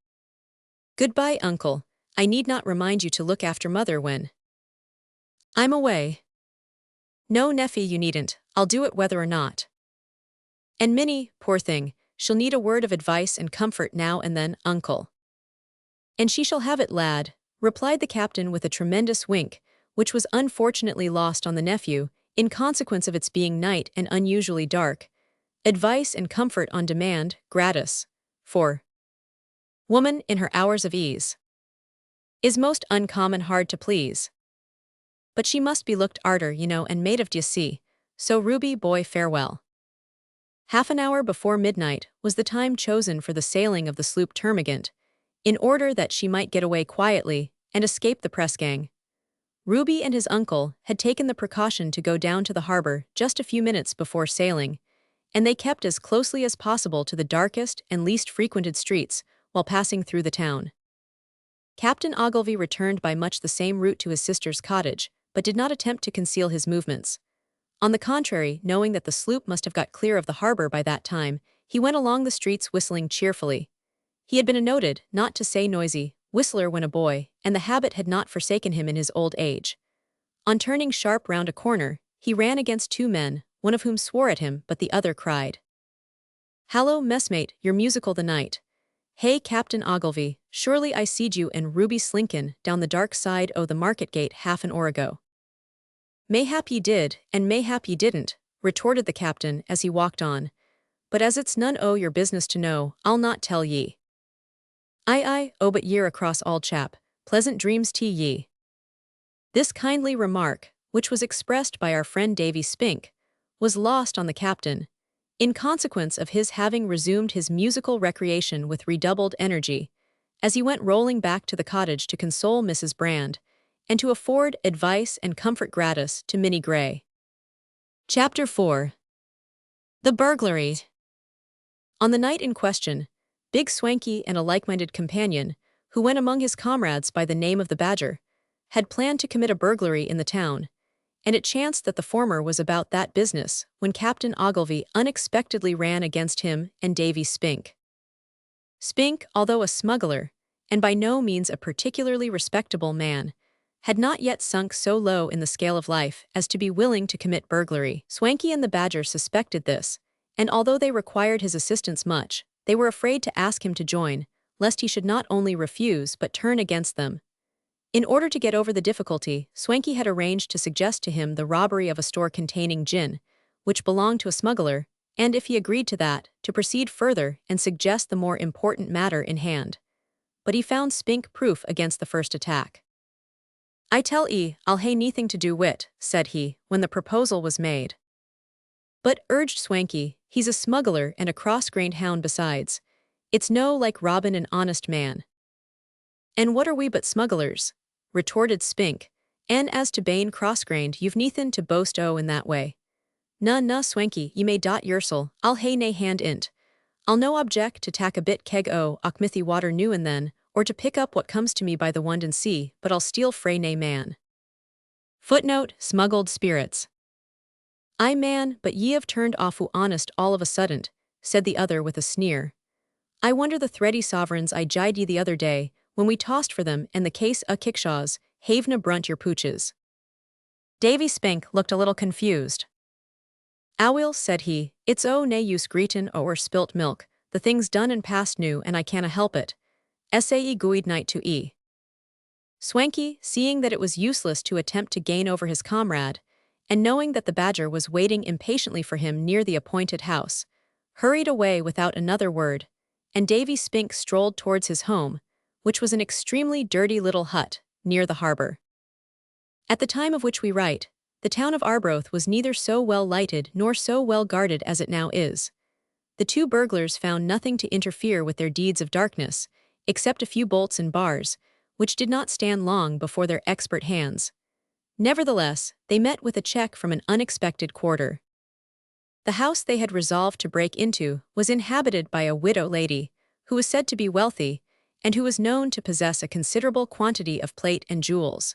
Speaker 1: Goodbye, uncle. I need not remind you to look after mother when I'm away. No, Neffy, you needn't. I'll do it whether or not. And Minnie, poor thing, she'll need a word of advice and comfort now and then, uncle. And she shall have it, lad, replied the captain with a tremendous wink, which was unfortunately lost on the nephew, in consequence of its being night and unusually dark. Advice and comfort on demand, gratis. For woman in her hours of ease is most uncommon hard to please. But she must be looked arter, you know, and made of d'ye see. So Ruby, boy, farewell. Half an hour before midnight was the time chosen for the sailing of the sloop Termagant, in order that she might get away quietly and escape the press gang. Ruby and his uncle had taken the precaution to go down to the harbor just a few minutes before sailing, and they kept as closely as possible to the darkest and least frequented streets while passing through the town. Captain Ogilvy returned by much the same route to his sister's cottage, but did not attempt to conceal his movements. On the contrary, knowing that the sloop must have got clear of the harbor by that time, he went along the streets whistling cheerfully. He had been a noted, not to say noisy, whistler when a boy, and the habit had not forsaken him in his old age. On turning sharp round a corner, he ran against two men, one of whom swore at him, but the other cried, "Hallo, messmate, you're musical the night. Hey, Captain Ogilvy, surely I seed you and Ruby slinkin' down the dark side o' the market gate half an hour ago." "Mayhap ye did, and mayhap ye didn't," retorted the captain as he walked on, "but as it's none o' your business to know, I'll not tell ye." "Aye, oh, but ye're across all chap, pleasant dreams to ye." This kindly remark, which was expressed by our friend Davy Spink, was lost on the captain, in consequence of his having resumed his musical recreation with redoubled energy, as he went rolling back to the cottage to console Mrs. Brand, and to afford advice and comfort gratis to Minnie Gray. Chapter 4. The Burglary. On the night in question, Big Swanky and a like-minded companion, who went among his comrades by the name of the Badger, had planned to commit a burglary in the town, and it chanced that the former was about that business when Captain Ogilvy unexpectedly ran against him and Davy Spink. Spink, although a smuggler, and by no means a particularly respectable man, had not yet sunk so low in the scale of life as to be willing to commit burglary. Swanky and the Badger suspected this, and although they required his assistance much, they were afraid to ask him to join, lest he should not only refuse but turn against them. In order to get over the difficulty, Swanky had arranged to suggest to him the robbery of a store containing gin, which belonged to a smuggler, and if he agreed to that, to proceed further and suggest the more important matter in hand. But he found Spink proof against the first attack. "I tell 'ee, I'll hae neething to do wit," said he, when the proposal was made. "But," urged Swanky, "he's a smuggler and a cross-grained hound besides. It's no like Robin an honest man." "And what are we but smugglers?" retorted Spink, "and as to bane cross-grained, you've neethin' to boast o' in that way. Na, Swanky, ye may dot yersel, I'll hae nae hand in't. I'll no object to tack a bit keg o' Auchmithy water new and then, or to pick up what comes to me by the wund and sea, but I'll steal frae nae man." Footnote: smuggled spirits. "Aye, man, but ye have turned awfu' honest all of a suddent," said the other with a sneer. "I wonder the thready sovereigns I jied ye the other day, when we tossed for them and the case o' kickshaws, havena brunt your pooches." Davy Spink looked a little confused. "Aweel," said he, "it's o' nae use greetin' o'er spilt milk, the thing's done and past new and I canna help it. Sae good night to 'ee." Swanky, seeing that it was useless to attempt to gain over his comrade, and knowing that the Badger was waiting impatiently for him near the appointed house, hurried away without another word, and Davy Spink strolled towards his home, which was an extremely dirty little hut, near the harbor. At the time of which we write, the town of Arbroath was neither so well lighted nor so well guarded as it now is. The two burglars found nothing to interfere with their deeds of darkness, except a few bolts and bars, which did not stand long before their expert hands. Nevertheless, they met with a check from an unexpected quarter. The house they had resolved to break into was inhabited by a widow lady, who was said to be wealthy, and who was known to possess a considerable quantity of plate and jewels.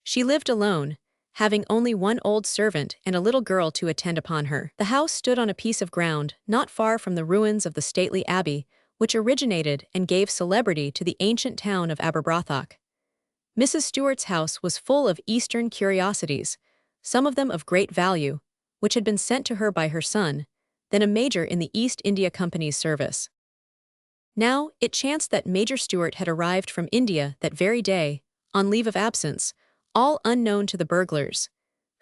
Speaker 1: She lived alone, having only one old servant and a little girl to attend upon her. The house stood on a piece of ground not far from the ruins of the stately abbey, which originated and gave celebrity to the ancient town of Aberbrothock. Mrs. Stewart's house was full of Eastern curiosities, some of them of great value, which had been sent to her by her son, then a major in the East India Company's service. Now, it chanced that Major Stewart had arrived from India that very day, on leave of absence, all unknown to the burglars,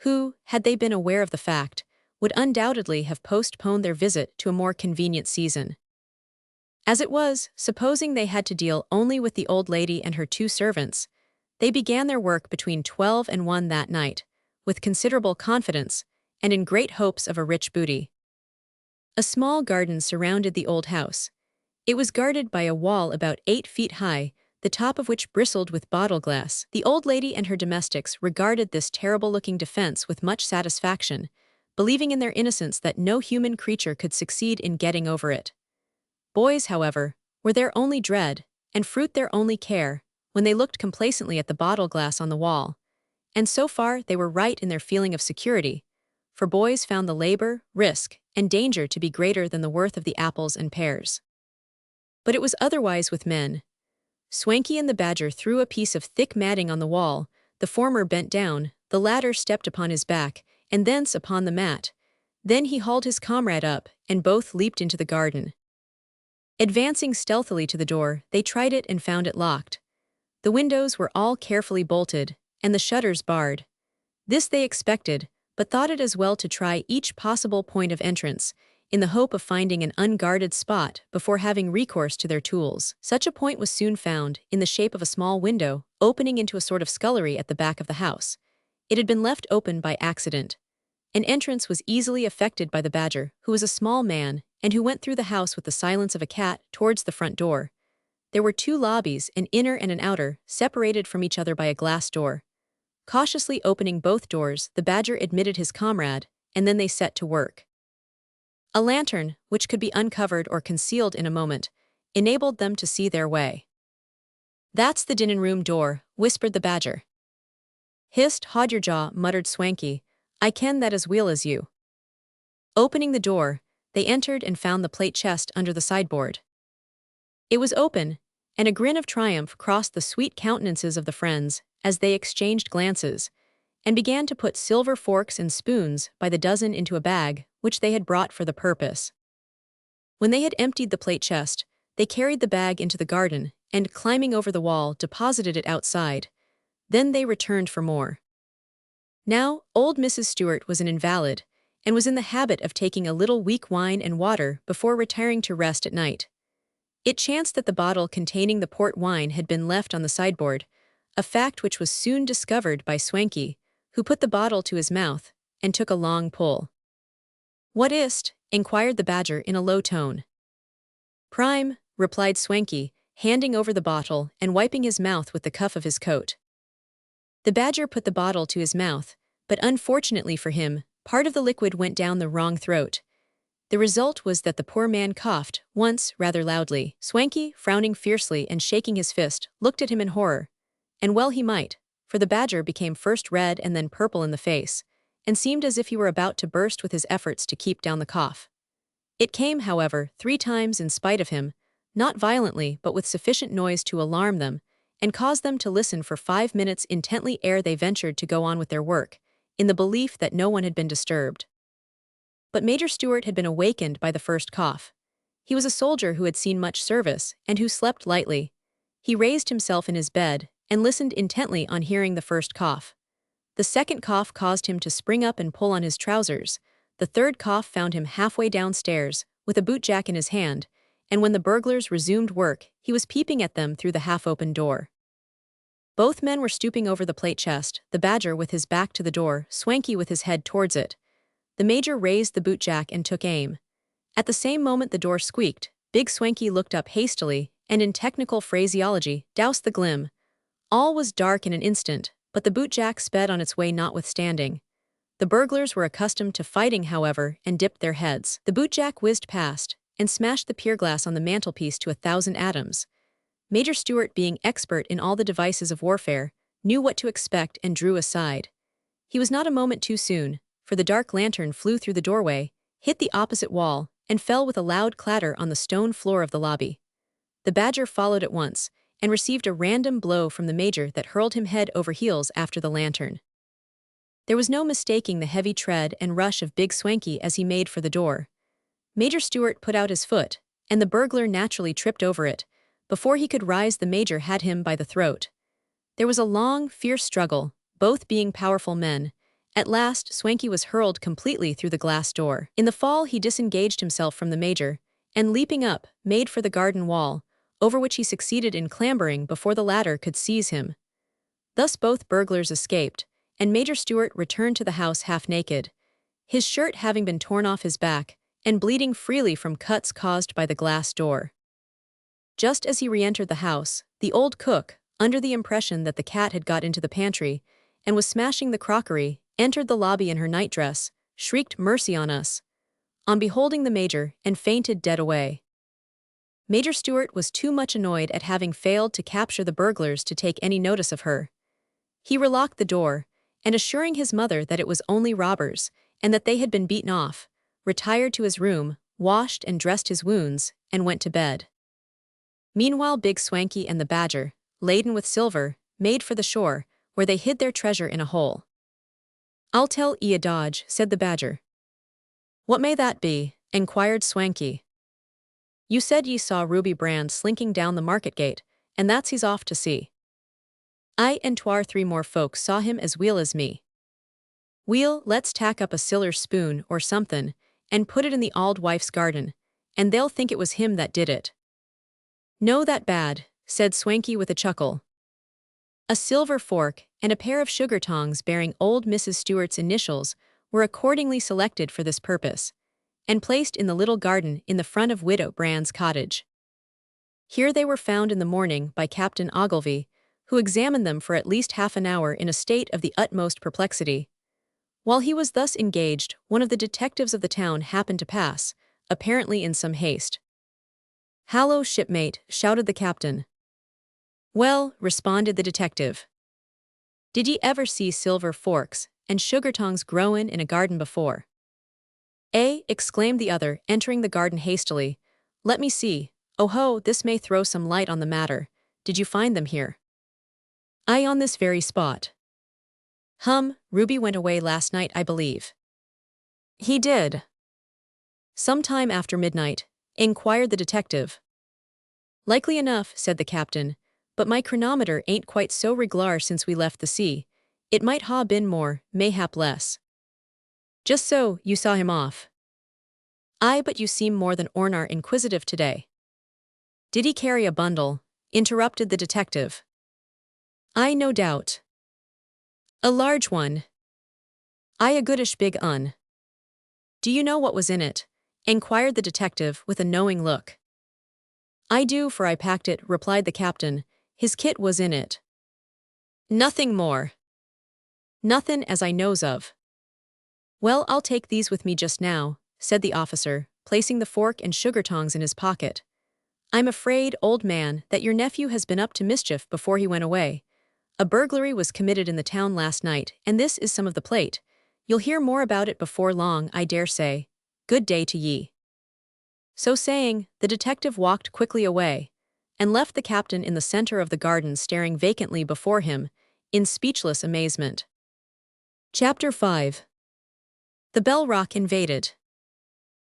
Speaker 1: who, had they been aware of the fact, would undoubtedly have postponed their visit to a more convenient season. As it was, supposing they had to deal only with the old lady and her 2 servants, they began their work between 12 and 1 that night, with considerable confidence, and in great hopes of a rich booty. A small garden surrounded the old house. It was guarded by a wall about 8 feet high, the top of which bristled with bottle glass. The old lady and her domestics regarded this terrible-looking defense with much satisfaction, believing in their innocence that no human creature could succeed in getting over it. Boys, however, were their only dread, and fruit their only care, when they looked complacently at the bottle glass on the wall. And so far they were right in their feeling of security, for boys found the labor, risk, and danger to be greater than the worth of the apples and pears. But it was otherwise with men. Swanky and the Badger threw a piece of thick matting on the wall, the former bent down, the latter stepped upon his back, and thence upon the mat. Then he hauled his comrade up, and both leaped into the garden. Advancing stealthily to the door, they tried it and found it locked. The windows were all carefully bolted, and the shutters barred. This they expected, but thought it as well to try each possible point of entrance, in the hope of finding an unguarded spot before having recourse to their tools. Such a point was soon found, in the shape of a small window, opening into a sort of scullery at the back of the house. It had been left open by accident. An entrance was easily effected by the Badger, who was a small man, and who went through the house with the silence of a cat towards the front door. There were 2 lobbies, an inner and an outer, separated from each other by a glass door. Cautiously opening both doors, the Badger admitted his comrade, and then they set to work. A lantern, which could be uncovered or concealed in a moment, enabled them to see their way. "That's the dinin' room door," whispered the Badger. "Hist, haud your jaw," muttered Swanky. "I ken that as weel as you." Opening the door, they entered and found the plate chest under the sideboard. It was open, and a grin of triumph crossed the sweet countenances of the friends as they exchanged glances, and began to put silver forks and spoons by the dozen into a bag which they had brought for the purpose. When they had emptied the plate chest, they carried the bag into the garden, and, climbing over the wall, deposited it outside. Then they returned for more. Now, old Mrs. Stewart was an invalid, and was in the habit of taking a little weak wine and water before retiring to rest at night. It chanced that the bottle containing the port wine had been left on the sideboard, a fact which was soon discovered by Swanky, who put the bottle to his mouth, and took a long pull. "What is't?" inquired the Badger in a low tone. "Prime," replied Swanky, handing over the bottle and wiping his mouth with the cuff of his coat. The Badger put the bottle to his mouth, but unfortunately for him, part of the liquid went down the wrong throat. The result was that the poor man coughed, once, rather loudly. Swanky, frowning fiercely and shaking his fist, looked at him in horror. And well he might, for the Badger became first red and then purple in the face, and seemed as if he were about to burst with his efforts to keep down the cough. It came, however, 3 times in spite of him, not violently but with sufficient noise to alarm them, and cause them to listen for 5 minutes intently ere they ventured to go on with their work, in the belief that no one had been disturbed. But Major Stewart had been awakened by the first cough. He was a soldier who had seen much service, and who slept lightly. He raised himself in his bed, and listened intently on hearing the first cough. The second cough caused him to spring up and pull on his trousers. The third cough found him halfway downstairs, with a bootjack in his hand, and when the burglars resumed work, he was peeping at them through the half-open door. Both men were stooping over the plate chest, the Badger with his back to the door, Swanky with his head towards it. The Major raised the bootjack and took aim. At the same moment the door squeaked. Big Swanky looked up hastily, and in technical phraseology, doused the glim. All was dark in an instant, but the bootjack sped on its way notwithstanding. The burglars were accustomed to fighting, however, and dipped their heads. The bootjack whizzed past, and smashed the pier glass on the mantelpiece to 1,000 atoms. Major Stewart, being expert in all the devices of warfare, knew what to expect and drew aside. He was not a moment too soon, for the dark lantern flew through the doorway, hit the opposite wall, and fell with a loud clatter on the stone floor of the lobby. the Badger followed at once, and received a random blow from the Major that hurled him head over heels after the lantern. There was no mistaking the heavy tread and rush of Big Swanky as he made for the door. Major Stuart put out his foot, and the burglar naturally tripped over it. Before he could rise, the Major had him by the throat. There was a long, fierce struggle, both being powerful men. At last, Swanky was hurled completely through the glass door. In the fall, he disengaged himself from the Major, and leaping up, made for the garden wall, over which he succeeded in clambering before the latter could seize him. Thus both burglars escaped, and Major Stuart returned to the house half-naked, his shirt having been torn off his back, and bleeding freely from cuts caused by the glass door. Just as he re-entered the house, the old cook, under the impression that the cat had got into the pantry, and was smashing the crockery, entered the lobby in her nightdress, shrieked "Mercy on us!" on beholding the Major, and fainted dead away. Major Stuart was too much annoyed at having failed to capture the burglars to take any notice of her. He relocked the door, and assuring his mother that it was only robbers, and that they had been beaten off, retired to his room, washed and dressed his wounds, and went to bed. Meanwhile Big Swanky and the Badger, laden with silver, made for the shore, where they hid their treasure in a hole. "I'll tell 'ee a dodge," said the Badger. "What may that be?" enquired Swanky. "You said ye saw Ruby Brand slinking down the market gate, and that's he's off to sea. I and 'twar 3 more folks saw him as weel as me. Weel, let's tack up a siller spoon or somethin', and put it in the auld wife's garden, and they'll think it was him that did it." "No that bad," said Swanky with a chuckle. A silver fork and a pair of sugar tongs bearing old Mrs. Stuart's initials were accordingly selected for this purpose, and placed in the little garden in the front of Widow Brand's cottage. Here they were found in the morning by Captain Ogilvy, who examined them for at least half an hour in a state of the utmost perplexity. While he was thus engaged, one of the detectives of the town happened to pass, apparently in some haste. "Hallo, shipmate," shouted the captain. "Well," responded the detective. "Did ye ever see silver forks and sugar tongs growin' in a garden before?" "Eh?" exclaimed the other, entering the garden hastily. "Let me see. Oh ho, this may throw some light on the matter. Did you find them here?" "Aye, on this very spot." Ruby went away last night, I believe." "He did." "Some time after midnight?" inquired the detective. "Likely enough," said the captain, "but my chronometer ain't quite so reglar since we left the sea. It might ha' been more, mayhap less." "Just so, you saw him off." "Aye, but you seem more than ornar inquisitive today." "Did he carry a bundle?" interrupted the detective. "Aye, no doubt." "A large one?" "Aye, a goodish big un." "Do you know what was in it?" inquired the detective with a knowing look. "I do, for I packed it," replied the captain. "His kit was in it." "Nothing more?" "Nothin' as I knows of." "Well, I'll take these with me just now," said the officer, placing the fork and sugar tongs in his pocket. "I'm afraid, old man, that your nephew has been up to mischief before he went away. A burglary was committed in the town last night, and this is some of the plate. You'll hear more about it before long, I dare say. Good day to ye." So saying, the detective walked quickly away, and left the captain in the center of the garden staring vacantly before him, in speechless amazement. Chapter 5. The Bell Rock Invaded.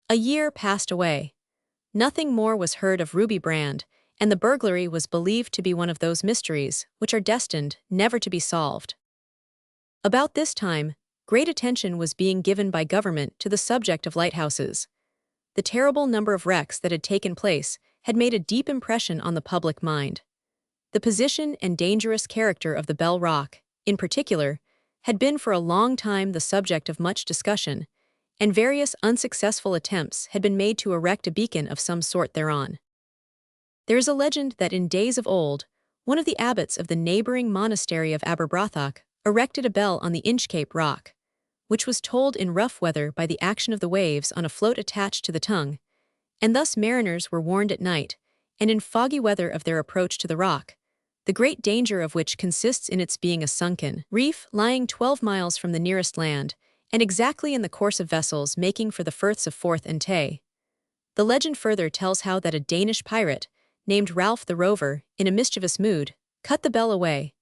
Speaker 1: A year passed away. Nothing more was heard of Ruby Brand, and the burglary was believed to be one of those mysteries which are destined never to be solved. About this time, great attention was being given by government to the subject of lighthouses. The terrible number of wrecks that had taken place had made a deep impression on the public mind. The position and dangerous character of the Bell Rock, in particular, had been for a long time the subject of much discussion, and various unsuccessful attempts had been made to erect a beacon of some sort thereon. There is a legend that in days of old, one of the abbots of the neighboring monastery of Aberbrothock erected a bell on the Inchcape Rock, which was tolled in rough weather by the action of the waves on a float attached to the tongue, and thus mariners were warned at night, and in foggy weather of their approach to the rock, the great danger of which consists in its being a sunken reef lying 12 miles from the nearest land, and exactly in the course of vessels making for the firths of Forth and Tay. The legend further tells how that a Danish pirate, named Ralph the Rover, in a mischievous mood, cut the bell away,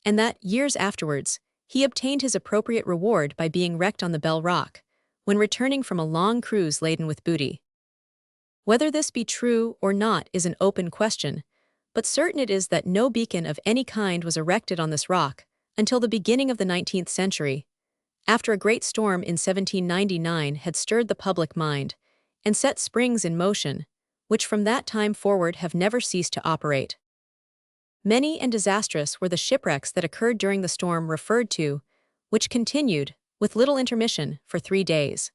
Speaker 1: and that, years afterwards, he obtained his appropriate reward by being wrecked on the Bell Rock, when returning from a long cruise laden with booty. Whether this be true or not is an open question, but certain it is that no beacon of any kind was erected on this rock until the beginning of the 19th century, after a great storm in 1799 had stirred the public mind and set springs in motion, which from that time forward have never ceased to operate. Many and disastrous were the shipwrecks that occurred during the storm referred to, which continued, with little intermission, for 3 days.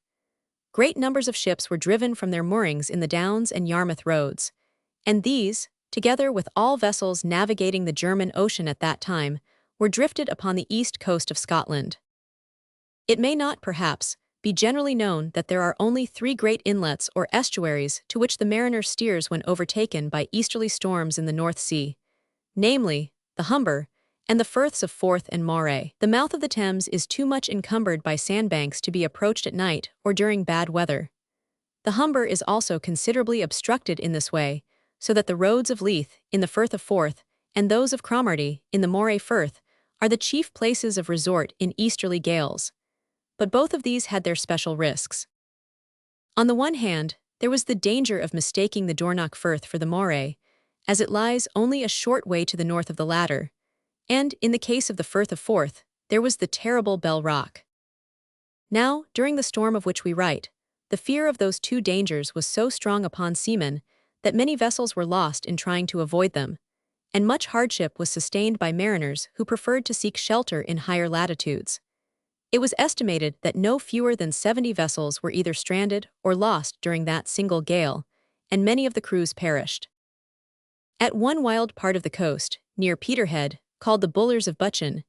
Speaker 1: Great numbers of ships were driven from their moorings in the Downs and Yarmouth roads, and these, together with all vessels navigating the German Ocean at that time, were drifted upon the east coast of Scotland. It may not, perhaps, be generally known that there are only 3 great inlets or estuaries to which the mariner steers when overtaken by easterly storms in the North Sea, namely, the Humber, and the Firths of Forth and Moray. The mouth of the Thames is too much encumbered by sandbanks to be approached at night or during bad weather. The Humber is also considerably obstructed in this way, so that the roads of Leith, in the Firth of Forth, and those of Cromarty, in the Moray Firth, are the chief places of resort in easterly gales. But both of these had their special risks. On the one hand, there was the danger of mistaking the Dornoch Firth for the Moray, as it lies only a short way to the north of the latter, and, in the case of the Firth of Forth, there was the terrible Bell Rock. Now, during the storm of which we write, the fear of those 2 dangers was so strong upon seamen that many vessels were lost in trying to avoid them, and much hardship was sustained by mariners who preferred to seek shelter in higher latitudes. It was estimated that no fewer than 70 vessels were either stranded or lost during that single gale, and many of the crews perished. At one wild part of the coast, near Peterhead, called the Bullers of Buchan,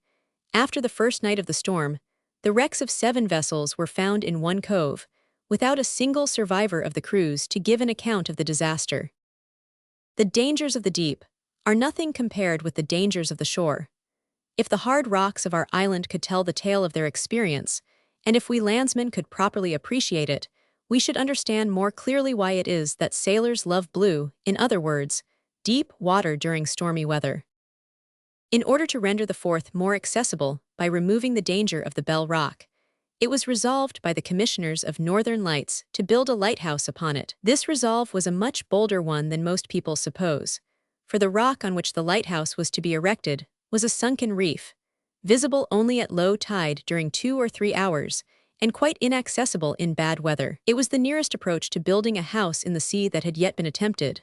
Speaker 1: after the first night of the storm, the wrecks of 7 vessels were found in one cove, without a single survivor of the crews to give an account of the disaster. The dangers of the deep are nothing compared with the dangers of the shore. If the hard rocks of our island could tell the tale of their experience, and if we landsmen could properly appreciate it, we should understand more clearly why it is that sailors love blue, in other words, deep water during stormy weather. In order to render the Forth more accessible by removing the danger of the Bell Rock, it was resolved by the commissioners of Northern Lights to build a lighthouse upon it. This resolve was a much bolder one than most people suppose, for the rock on which the lighthouse was to be erected was a sunken reef, visible only at low tide during 2 or 3 hours, and quite inaccessible in bad weather. It was the nearest approach to building a house in the sea that had yet been attempted.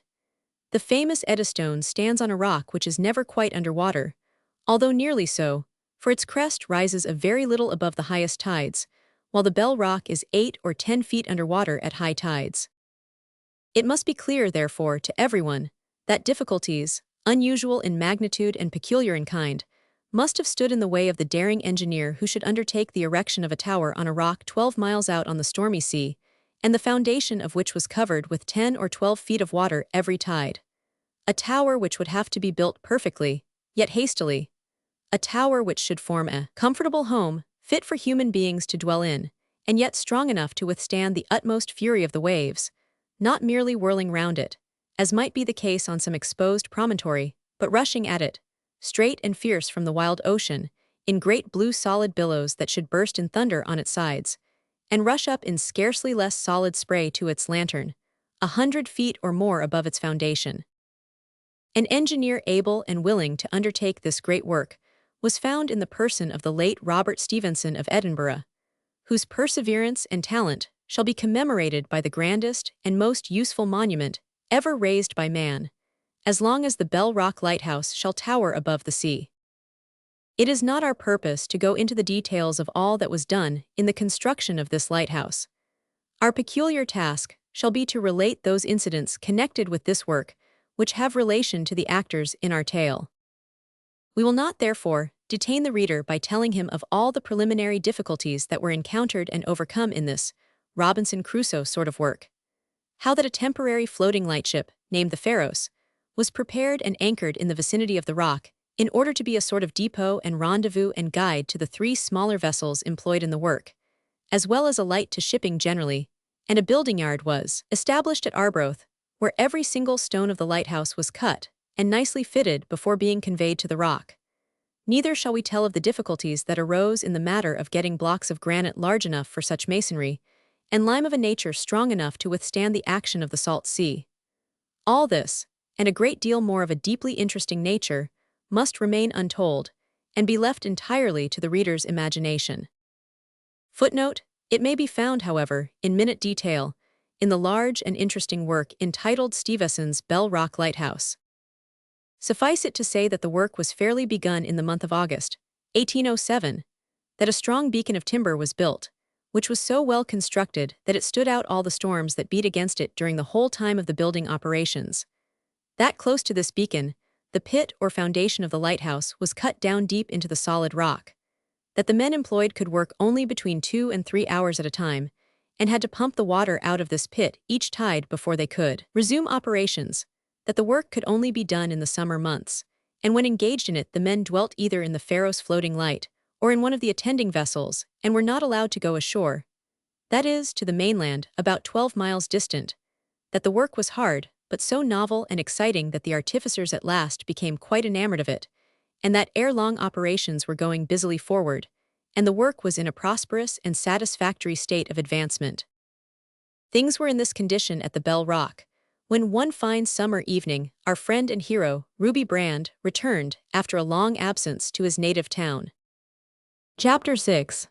Speaker 1: The famous Eddystone stands on a rock which is never quite under water, although nearly so, for its crest rises a very little above the highest tides, while the Bell Rock is 8 or 10 feet under water at high tides. It must be clear, therefore, to everyone, that difficulties, unusual in magnitude and peculiar in kind, must have stood in the way of the daring engineer who should undertake the erection of a tower on a rock 12 miles out on the stormy sea, and the foundation of which was covered with 10 or 12 feet of water every tide. A tower which would have to be built perfectly, yet hastily. A tower which should form a comfortable home, fit for human beings to dwell in, and yet strong enough to withstand the utmost fury of the waves, not merely whirling round it, as might be the case on some exposed promontory, but rushing at it, straight and fierce from the wild ocean, in great blue solid billows that should burst in thunder on its sides, and rush up in scarcely less solid spray to its lantern, 100 feet or more above its foundation. An engineer able and willing to undertake this great work was found in the person of the late Robert Stevenson of Edinburgh, whose perseverance and talent shall be commemorated by the grandest and most useful monument ever raised by man, as long as the Bell Rock Lighthouse shall tower above the sea. It is not our purpose to go into the details of all that was done in the construction of this lighthouse. Our peculiar task shall be to relate those incidents connected with this work which have relation to the actors in our tale. We will not, therefore, detain the reader by telling him of all the preliminary difficulties that were encountered and overcome in this Robinson Crusoe sort of work. How that a temporary floating lightship, named the Pharos, was prepared and anchored in the vicinity of the rock, in order to be a sort of depot and rendezvous and guide to the 3 smaller vessels employed in the work, as well as a light to shipping generally, and a building yard was established at Arbroath, where every single stone of the lighthouse was cut and nicely fitted before being conveyed to the rock. Neither shall we tell of the difficulties that arose in the matter of getting blocks of granite large enough for such masonry, and lime of a nature strong enough to withstand the action of the salt sea. All this, and a great deal more of a deeply interesting nature, must remain untold, and be left entirely to the reader's imagination. Footnote: it may be found, however, in minute detail, in the large and interesting work entitled Stevenson's Bell Rock Lighthouse. Suffice it to say that the work was fairly begun in the month of August, 1807, that a strong beacon of timber was built, which was so well constructed that it stood out all the storms that beat against it during the whole time of the building operations. That close to this beacon, the pit or foundation of the lighthouse was cut down deep into the solid rock, that the men employed could work only between 2 and 3 hours at a time, and had to pump the water out of this pit each tide before they could resume operations, that the work could only be done in the summer months, and when engaged in it the men dwelt either in the Pharos floating light or in one of the attending vessels, and were not allowed to go ashore, that is, to the mainland, about 12 miles distant, that the work was hard, but so novel and exciting that the artificers at last became quite enamored of it, and that ere long operations were going busily forward, and the work was in a prosperous and satisfactory state of advancement. Things were in this condition at the Bell Rock, when one fine summer evening our friend and hero, Ruby Brand, returned, after a long absence, to his native town. Chapter 6.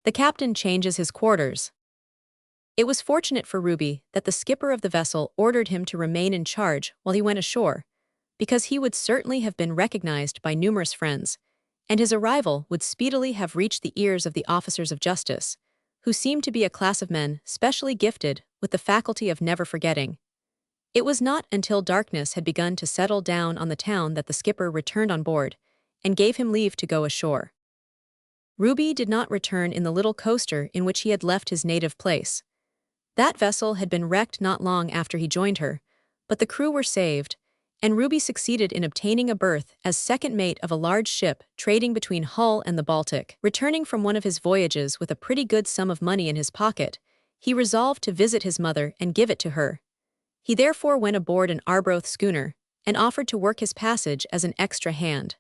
Speaker 1: The captain changes his quarters. It was fortunate for Ruby that the skipper of the vessel ordered him to remain in charge while he went ashore, because he would certainly have been recognized by numerous friends, and his arrival would speedily have reached the ears of the officers of justice, who seemed to be a class of men specially gifted with the faculty of never forgetting. It was not until darkness had begun to settle down on the town that the skipper returned on board, and gave him leave to go ashore. Ruby did not return in the little coaster in which he had left his native place. That vessel had been wrecked not long after he joined her, but the crew were saved, and Ruby succeeded in obtaining a berth as second mate of a large ship trading between Hull and the Baltic. Returning from one of his voyages with a pretty good sum of money in his pocket, he resolved to visit his mother and give it to her. He therefore went aboard an Arbroath schooner, and offered to work his passage as an extra hand.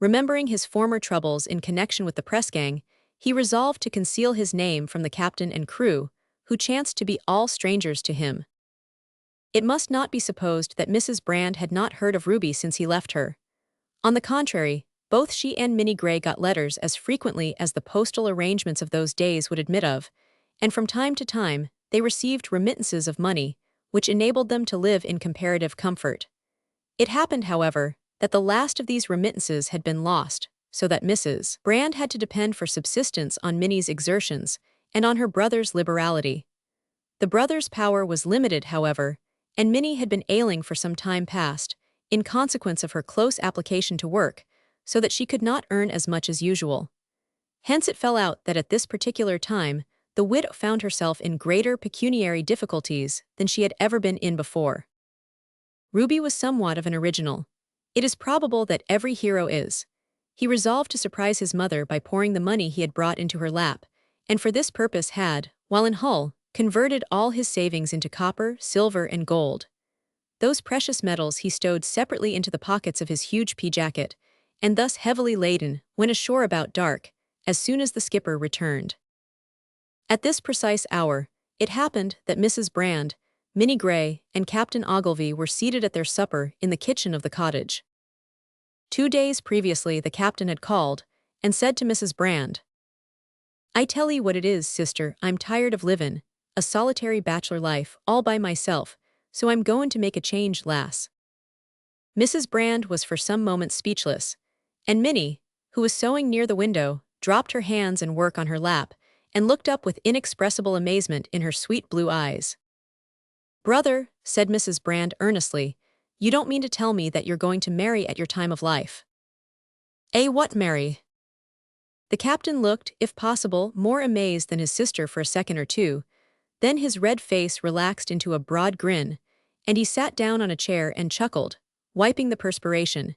Speaker 1: Remembering his former troubles in connection with the press gang, he resolved to conceal his name from the captain and crew, who chanced to be all strangers to him. It must not be supposed that Mrs. Brand had not heard of Ruby since he left her. On the contrary, both she and Minnie Gray got letters as frequently as the postal arrangements of those days would admit of, and from time to time they received remittances of money, which enabled them to live in comparative comfort. It happened, however, that the last of these remittances had been lost, so that Mrs. Brand had to depend for subsistence on Minnie's exertions and on her brother's liberality. The brother's power was limited, however, and Minnie had been ailing for some time past, in consequence of her close application to work, so that she could not earn as much as usual. Hence it fell out that at this particular time the widow found herself in greater pecuniary difficulties than she had ever been in before. Ruby was somewhat of an original. It is probable that every hero is. He resolved to surprise his mother by pouring the money he had brought into her lap, and for this purpose had, while in Hull, converted all his savings into copper, silver, and gold. Those precious metals he stowed separately into the pockets of his huge pea jacket, and thus heavily laden, went ashore about dark, as soon as the skipper returned. At this precise hour, it happened that Mrs. Brand, Minnie Gray, and Captain Ogilvy were seated at their supper in the kitchen of the cottage. 2 days previously the captain had called, and said to Mrs. Brand, "I tell 'ee what it is, sister, I'm tired of livin' a solitary bachelor life all by myself, so I'm goin' to make a change, lass." Mrs. Brand was for some moments speechless, and Minnie, who was sewing near the window, dropped her hands and work on her lap, and looked up with inexpressible amazement in her sweet blue eyes. "Brother," said Mrs. Brand earnestly, "you don't mean to tell me that you're going to marry at your time of life?" What marry?" The captain looked, if possible, more amazed than his sister for a second or two, then his red face relaxed into a broad grin, and he sat down on a chair and chuckled, wiping the perspiration.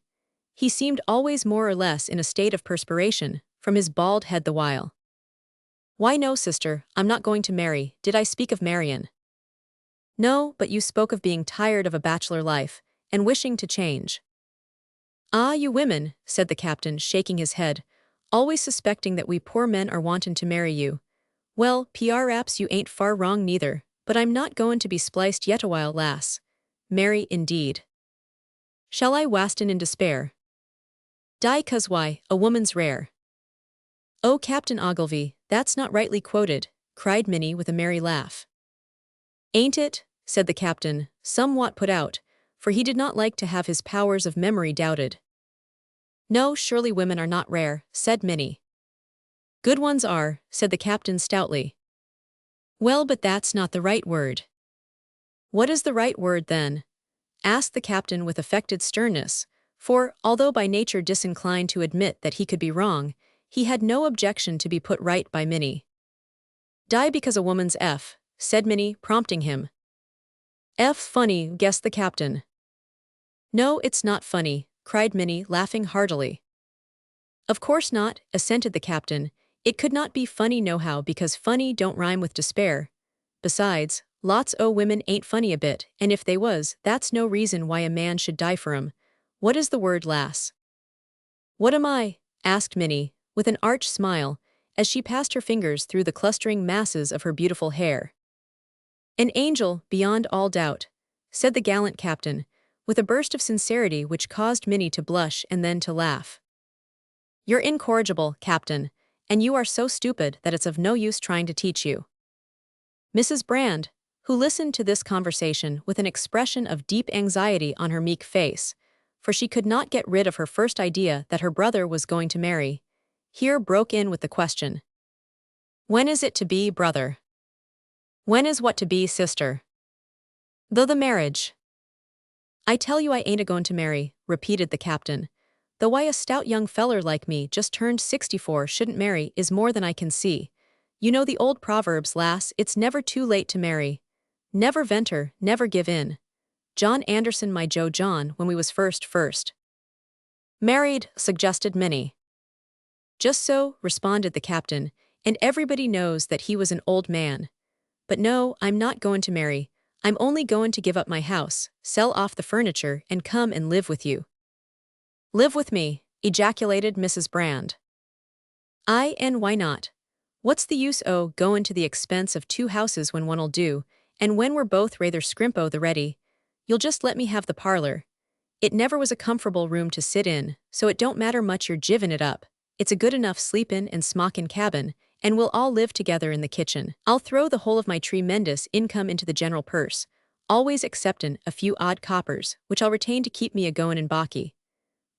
Speaker 1: He seemed always more or less in a state of perspiration, from his bald head the while. "Why no, sister, I'm not going to marry, did I speak of marryin'?" No, but you spoke of being tired of a bachelor life, and wishing to change. Ah, you women, said the captain, shaking his head, always suspecting that we poor men are wantin' to marry you. Well, p'raps you ain't far wrong neither, but I'm not goin' to be spliced yet awhile, lass. Marry, indeed. Shall I wastin' in despair? Die 'cause why, a woman's rare. Oh, Captain Ogilvy, that's not rightly quoted, cried Minnie with a merry laugh. Ain't it? Said the captain, somewhat put out, for he did not like to have his powers of memory doubted. No, surely women are not rare, said Minnie. Good ones are, said the captain stoutly. Well, but that's not the right word. What is the right word, then? Asked the captain with affected sternness, for, although by nature disinclined to admit that he could be wrong, he had no objection to be put right by Minnie. Die because a woman's F, said Minnie, prompting him. F funny, guessed the captain. No, it's not funny, cried Minnie, laughing heartily. Of course not, assented the captain. It could not be funny nohow because funny don't rhyme with despair. Besides, lots o' women ain't funny a bit, and if they was, that's no reason why a man should die for 'em. What is the word, lass? What am I? Asked Minnie, with an arch smile, as she passed her fingers through the clustering masses of her beautiful hair. An angel, beyond all doubt, said the gallant captain, with a burst of sincerity which caused Minnie to blush and then to laugh. You're incorrigible, Captain, and you are so stupid that it's of no use trying to teach you. Mrs. Brand, who listened to this conversation with an expression of deep anxiety on her meek face, for she could not get rid of her first idea that her brother was going to marry, here broke in with the question. When is it to be, brother? When is what to be, sister? Though the marriage. I tell you I ain't a-goin' to marry, repeated the captain. Though why a stout young feller like me just turned 64 shouldn't marry is more than I can see. You know the old proverbs, lass, it's never too late to marry. Never venture, never give in. John Anderson, my Joe John, when we was first. Married, suggested Minnie. Just so, responded the captain, and everybody knows that he was an old man. But no, I'm not goin' to marry. I'm only goin' to give up my house, sell off the furniture, and come and live with you. Live with me, ejaculated Mrs. Brand. Aye, and why not? What's the use o' goin' to the expense of 2 houses when one'll do, and when we're both rather scrimpo the ready? You'll just let me have the parlor. It never was a comfortable room to sit in, so it don't matter much you're jivin' it up. It's a good enough sleep-in and smock-in cabin, and we'll all live together in the kitchen. I'll throw the whole of my tremendous income into the general purse, always exceptin' a few odd coppers, which I'll retain to keep me a-goin' in baccy.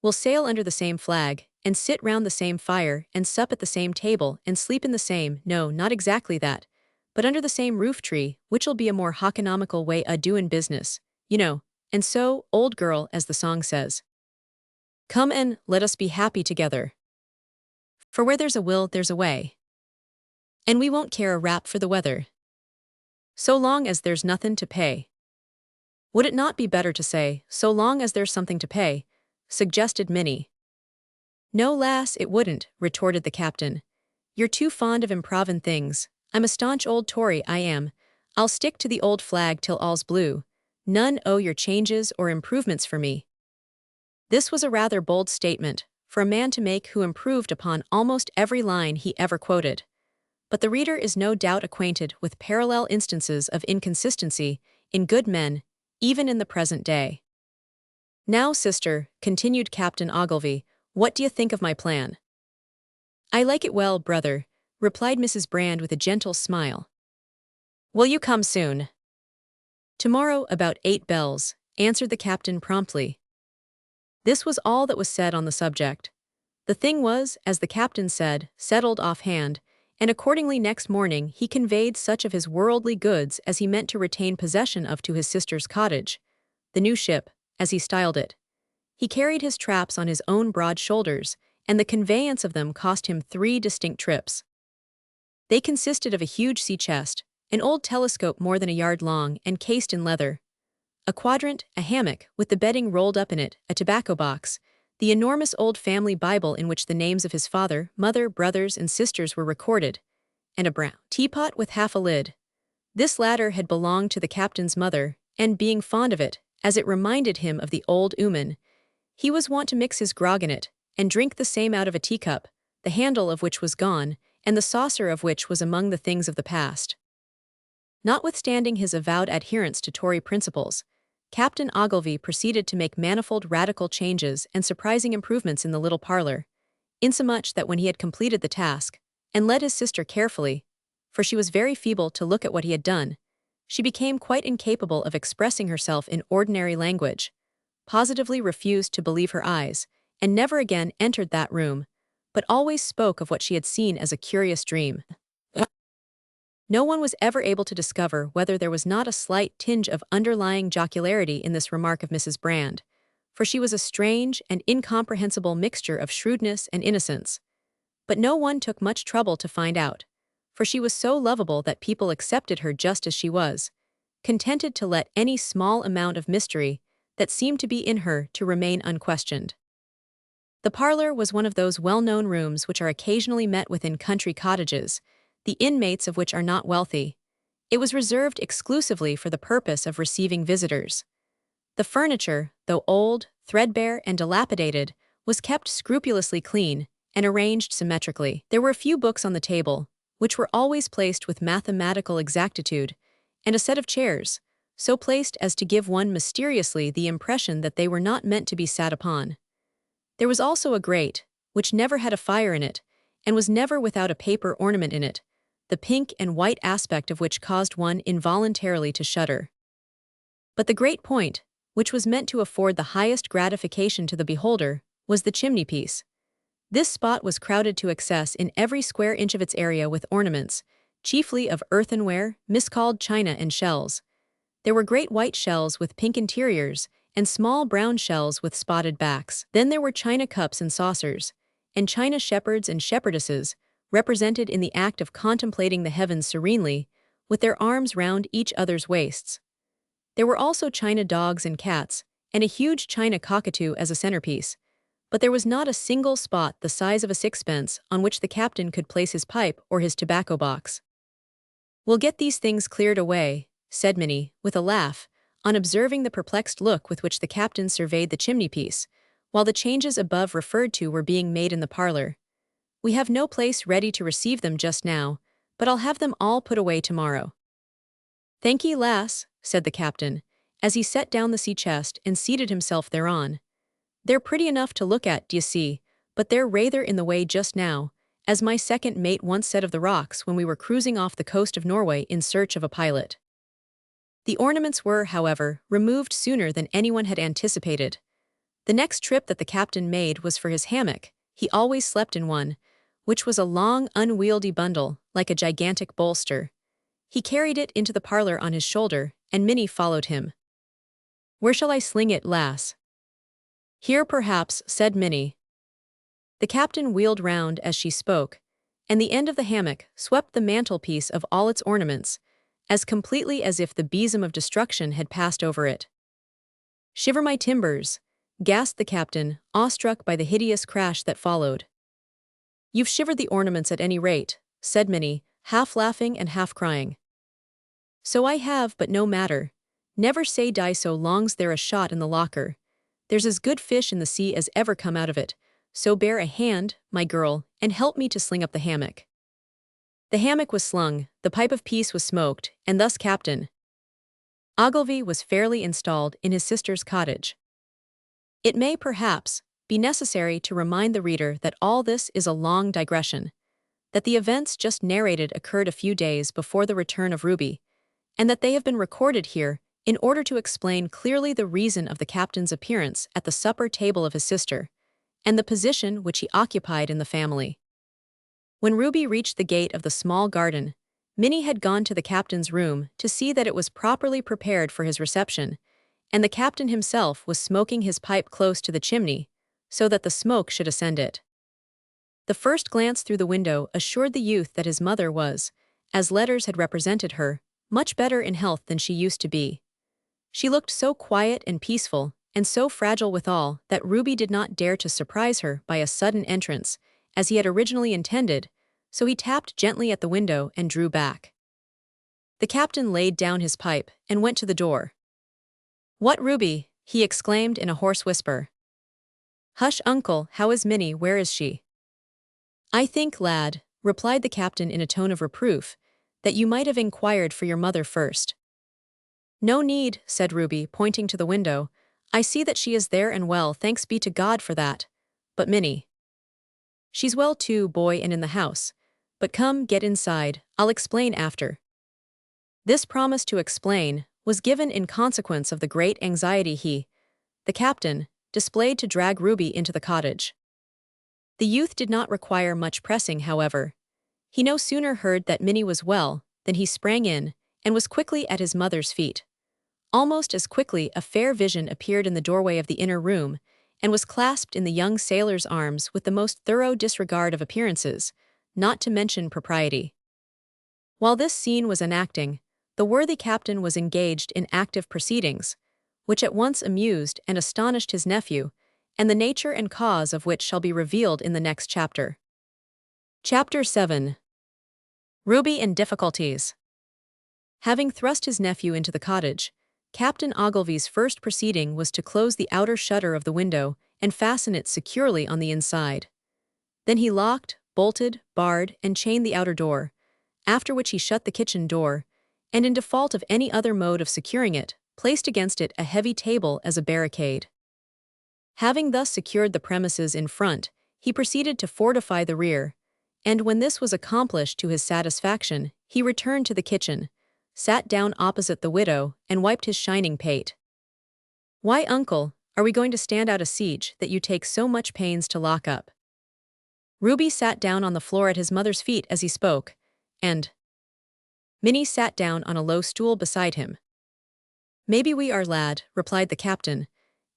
Speaker 1: We'll sail under the same flag, and sit round the same fire, and sup at the same table, and sleep in the same, no, not exactly that, but under the same roof-tree, which'll be a more hoconomical way a-doin' business, you know, and so, old girl, as the song says. Come and let us be happy together. For where there's a will, there's a way. And we won't care a rap for the weather. So long as there's nothin' to pay. Would it not be better to say, so long as there's something to pay, suggested Minnie. No, lass, it wouldn't, retorted the captain. You're too fond of improvin' things. I'm a staunch old Tory, I am. I'll stick to the old flag till all's blue. None o' your changes or improvements for me. This was a rather bold statement for a man to make who improved upon almost every line he ever quoted. But the reader is no doubt acquainted with parallel instances of inconsistency in good men, even in the present day. Now, sister, continued Captain Ogilvy, what do you think of my plan? I like it well, brother, replied Mrs. Brand with a gentle smile. Will you come soon? Tomorrow about 8 bells, answered the captain promptly. This was all that was said on the subject. The thing was, as the captain said, settled offhand, and accordingly next morning he conveyed such of his worldly goods as he meant to retain possession of to his sister's cottage, the new ship, as he styled it. He carried his traps on his own broad shoulders, and the conveyance of them cost him 3 distinct trips. They consisted of a huge sea chest, an old telescope more than a yard long and cased in leather, a quadrant, a hammock with the bedding rolled up in it, a tobacco box, the enormous old family Bible in which the names of his father, mother, brothers, and sisters were recorded, and a brown teapot with half a lid. This latter had belonged to the captain's mother, and being fond of it, as it reminded him of the old ooman, he was wont to mix his grog in it, and drink the same out of a teacup, the handle of which was gone, and the saucer of which was among the things of the past. Notwithstanding his avowed adherence to Tory principles, Captain Ogilvy proceeded to make manifold radical changes and surprising improvements in the little parlor, insomuch that when he had completed the task, and led his sister carefully, for she was very feeble to look at what he had done, she became quite incapable of expressing herself in ordinary language, positively refused to believe her eyes, and never again entered that room, but always spoke of what she had seen as a curious dream. No one was ever able to discover whether there was not a slight tinge of underlying jocularity in this remark of Mrs. Brand, for she was a strange and incomprehensible mixture of shrewdness and innocence. But no one took much trouble to find out, for she was so lovable that people accepted her just as she was, contented to let any small amount of mystery that seemed to be in her to remain unquestioned. The parlor was one of those well-known rooms which are occasionally met with in country cottages, the inmates of which are not wealthy. It was reserved exclusively for the purpose of receiving visitors. The furniture, though old, threadbare, and dilapidated, was kept scrupulously clean and arranged symmetrically. There were a few books on the table, which were always placed with mathematical exactitude, and a set of chairs, so placed as to give one mysteriously the impression that they were not meant to be sat upon. There was also a grate, which never had a fire in it, and was never without a paper ornament in it, the pink and white aspect of which caused one involuntarily to shudder. But the great point, which was meant to afford the highest gratification to the beholder, was the chimney-piece. This spot was crowded to excess in every square inch of its area with ornaments, chiefly of earthenware, miscalled china and shells. There were great white shells with pink interiors, and small brown shells with spotted backs. Then there were china cups and saucers, and china shepherds and shepherdesses, represented in the act of contemplating the heavens serenely, with their arms round each other's waists. There were also china dogs and cats, and a huge china cockatoo as a centerpiece, but there was not a single spot the size of a sixpence on which the captain could place his pipe or his tobacco box. "We'll get these things cleared away," said Minnie, with a laugh, on observing the perplexed look with which the captain surveyed the chimney-piece, while the changes above referred to were being made in the parlor. "We have no place ready to receive them just now, but I'll have them all put away tomorrow." "Thank ye, lass," said the captain, as he set down the sea-chest and seated himself thereon. "They're pretty enough to look at, d'ye see, but they're rather in the way just now, as my second mate once said of the rocks when we were cruising off the coast of Norway in search of a pilot." The ornaments were, however, removed sooner than anyone had anticipated. The next trip that the captain made was for his hammock. He always slept in one, which was a long, unwieldy bundle, like a gigantic bolster. He carried it into the parlor on his shoulder, and Minnie followed him. "Where shall I sling it, lass?" "Here, perhaps," said Minnie. The captain wheeled round as she spoke, and the end of the hammock swept the mantelpiece of all its ornaments, as completely as if the besom of destruction had passed over it. "Shiver my timbers," gasped the captain, awestruck by the hideous crash that followed. "You've shivered the ornaments at any rate," said Minnie, half laughing and half crying. "So I have, but no matter. Never say die so long's there a shot in the locker. There's as good fish in the sea as ever come out of it, so bear a hand, my girl, and help me to sling up the hammock." The hammock was slung, the pipe of peace was smoked, and thus Captain Ogilvy was fairly installed in his sister's cottage. It may, perhaps, be necessary to remind the reader that all this is a long digression, that the events just narrated occurred a few days before the return of Ruby, and that they have been recorded here in order to explain clearly the reason of the captain's appearance at the supper table of his sister, and the position which he occupied in the family. When Ruby reached the gate of the small garden, Minnie had gone to the captain's room to see that it was properly prepared for his reception, and the captain himself was smoking his pipe close to the chimney, so that the smoke should ascend it. The first glance through the window assured the youth that his mother was, as letters had represented her, much better in health than she used to be. She looked so quiet and peaceful, and so fragile withal, that Ruby did not dare to surprise her by a sudden entrance, as he had originally intended, so he tapped gently at the window and drew back. The captain laid down his pipe and went to the door. "What, Ruby?" he exclaimed in a hoarse whisper. "Hush, uncle, how is Minnie, where is she?" "I think, lad," replied the captain in a tone of reproof, "that you might have inquired for your mother first." "No need," said Ruby, pointing to the window. "I see that she is there and well, thanks be to God for that. But Minnie—" "She's well too, boy, and in the house. But come, get inside, I'll explain after." This promise to explain was given in consequence of the great anxiety he, the captain, displayed to drag Ruby into the cottage. The youth did not require much pressing, however. He no sooner heard that Minnie was well than he sprang in and was quickly at his mother's feet. Almost as quickly a fair vision appeared in the doorway of the inner room and was clasped in the young sailor's arms with the most thorough disregard of appearances, not to mention propriety. While this scene was enacting, the worthy captain was engaged in active proceedings, which at once amused and astonished his nephew, and the nature and cause of which shall be revealed in the next chapter. Chapter 7. Ruby in Difficulties. Having thrust his nephew into the cottage, Captain Ogilvy's first proceeding was to close the outer shutter of the window and fasten it securely on the inside. Then he locked, bolted, barred, and chained the outer door, after which he shut the kitchen door, and in default of any other mode of securing it, placed against it a heavy table as a barricade. Having thus secured the premises in front, he proceeded to fortify the rear, and when this was accomplished to his satisfaction, he returned to the kitchen, sat down opposite the widow, and wiped his shining pate. "Why, uncle, are we going to stand out a siege that you take so much pains to lock up?" Ruby sat down on the floor at his mother's feet as he spoke, and Minnie sat down on a low stool beside him. "Maybe we are, lad," replied the captain.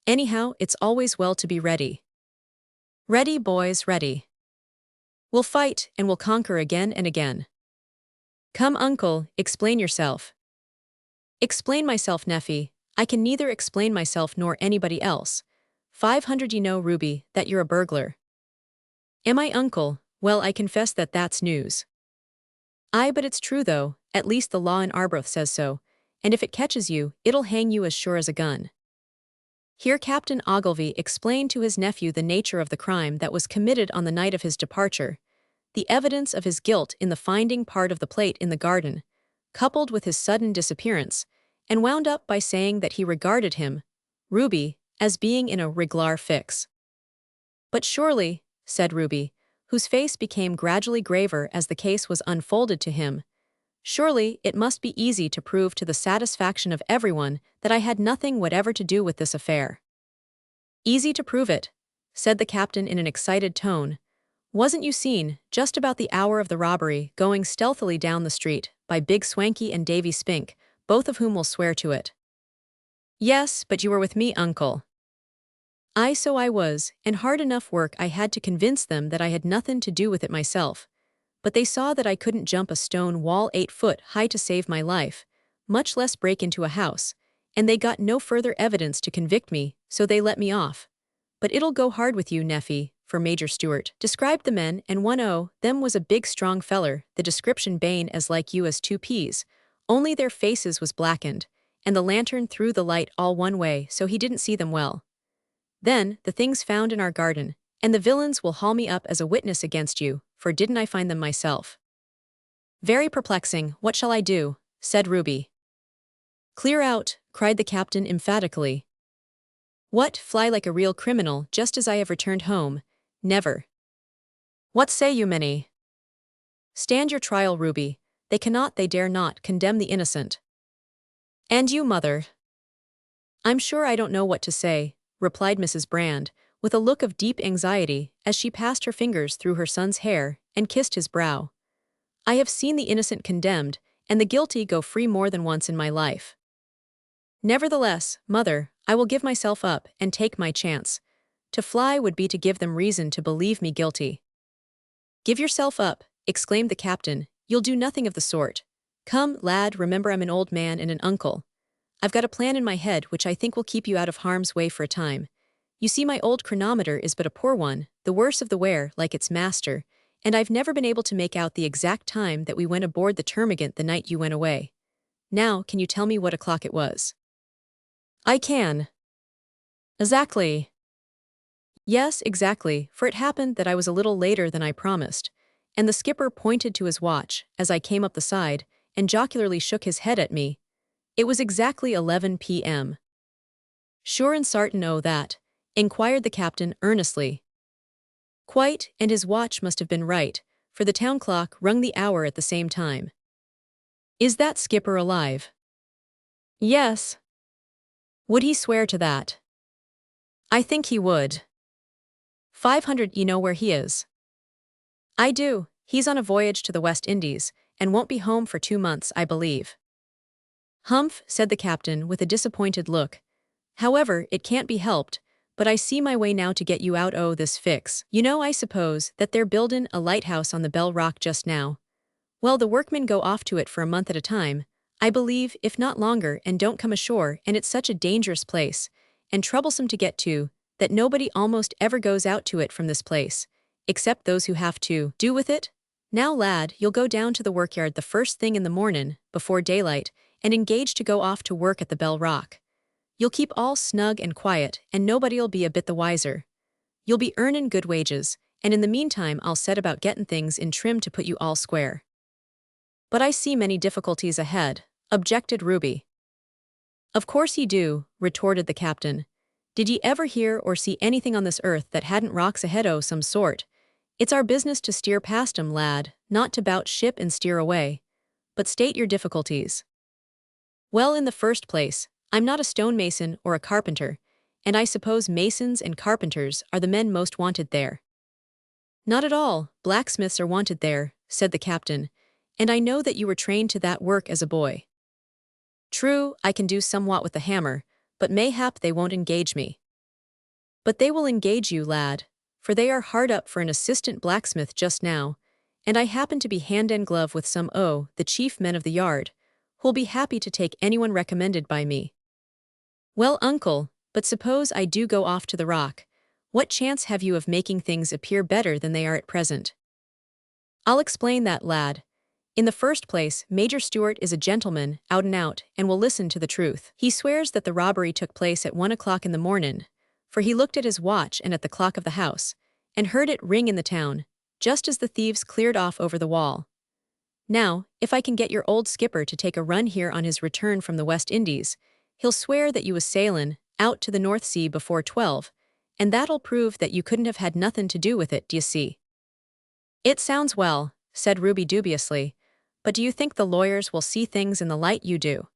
Speaker 1: "Anyhow, it's always well to be ready." "Ready, boys, ready. We'll fight, and we'll conquer again and again." "Come, uncle, explain yourself." "Explain myself, Neffy. I can neither explain myself nor anybody else. 500 you know, Ruby, that you're a burglar." "Am I, uncle? Well, I confess that that's news." "Aye, but it's true though, at least the law in Arbroath says so, and if it catches you, it'll hang you as sure as a gun." Here Captain Ogilvy explained to his nephew the nature of the crime that was committed on the night of his departure, the evidence of his guilt in the finding part of the plate in the garden, coupled with his sudden disappearance, and wound up by saying that he regarded him, Ruby, as being in a regular fix. "But surely," said Ruby, whose face became gradually graver as the case was unfolded to him, "surely it must be easy to prove to the satisfaction of everyone that I had nothing whatever to do with this affair." "Easy to prove it," said the captain in an excited tone. "Wasn't you seen, just about the hour of the robbery, going stealthily down the street, by Big Swanky and Davy Spink, both of whom will swear to it?" "Yes, but you were with me, uncle." "Aye, so I was, and hard enough work I had to convince them that I had nothing to do with it myself. But they saw that I couldn't jump a stone wall 8 foot high to save my life, much less break into a house, and they got no further evidence to convict me, so they let me off. But it'll go hard with you, Neffy, for Major Stewart described the men, and one o' them was a big strong feller, the description bane as like you as 2 peas, only their faces was blackened, and the lantern threw the light all one way so he didn't see them well. Then, the things found in our garden, and the villains will haul me up as a witness against you, for didn't I find them myself?" "Very perplexing, what shall I do?" said Ruby. "Clear out," cried the captain emphatically. "What, fly like a real criminal just as I have returned home? Never." "What say you, Minnie?" "Stand your trial, Ruby. They cannot, they dare not, condemn the innocent." "And you, mother?" "I'm sure I don't know what to say," replied Mrs. Brand, with a look of deep anxiety as she passed her fingers through her son's hair and kissed his brow. "I have seen the innocent condemned, and the guilty go free more than once in my life. Nevertheless, mother, I will give myself up and take my chance. To fly would be to give them reason to believe me guilty." "Give yourself up," exclaimed the captain. "You'll do nothing of the sort. Come, lad, remember I'm an old man and an uncle. I've got a plan in my head which I think will keep you out of harm's way for a time. You see, my old chronometer is but a poor one, the worse of the wear, like its master, and I've never been able to make out the exact time that we went aboard the Termagant the night you went away. Now, can you tell me what o'clock it was? I can. Exactly. Yes, exactly, for it happened that I was a little later than I promised, and the skipper pointed to his watch as I came up the side and jocularly shook his head at me. It was exactly 11 p.m. Sure and sartain o' that? Inquired the captain earnestly. Quite, and his watch must have been right, for the town clock rung the hour at the same time. Is that skipper alive? Yes. Would he swear to that? I think he would. 500. You know where he is? I do. He's on a voyage to the West Indies, and won't be home for 2 months, I believe. Humph, said the captain with a disappointed look. However, it can't be helped, but I see my way now to get you out o' this fix. You know, I suppose, that they're buildin' a lighthouse on the Bell Rock just now. Well, the workmen go off to it for a month at a time, I believe, if not longer, and don't come ashore, and it's such a dangerous place, and troublesome to get to, that nobody almost ever goes out to it from this place, except those who have to do with it. Now, lad, you'll go down to the workyard the first thing in the mornin', before daylight, and engage to go off to work at the Bell Rock. You'll keep all snug and quiet, and nobody'll be a bit the wiser. You'll be earnin' good wages, and in the meantime I'll set about gettin' things in trim to put you all square. But I see many difficulties ahead, objected Ruby. Of course ye do, retorted the captain. Did ye ever hear or see anything on this earth that hadn't rocks ahead o' some sort? It's our business to steer past 'em, lad, not to bout ship and steer away. But state your difficulties. Well, in the first place, I'm not a stonemason or a carpenter, and I suppose masons and carpenters are the men most wanted there. Not at all, blacksmiths are wanted there, said the captain, and I know that you were trained to that work as a boy. True, I can do somewhat with the hammer, but mayhap they won't engage me. But they will engage you, lad, for they are hard up for an assistant blacksmith just now, and I happen to be hand and glove with some o' the chief men of the yard, who'll be happy to take anyone recommended by me. Well, uncle, but suppose I do go off to the rock, what chance have you of making things appear better than they are at present? I'll explain that, lad. In the first place, Major Stewart is a gentleman, out and out, and will listen to the truth. He swears that the robbery took place at 1 o'clock in the mornin', for he looked at his watch and at the clock of the house, and heard it ring in the town, just as the thieves cleared off over the wall. Now, if I can get your old skipper to take a run here on his return from the West Indies, he'll swear that you was sailin' out to the North Sea before 12, and that'll prove that you couldn't have had nothin' to do with it, d'ye see? It sounds well, said Ruby dubiously, but do you think the lawyers will see things in the light you do?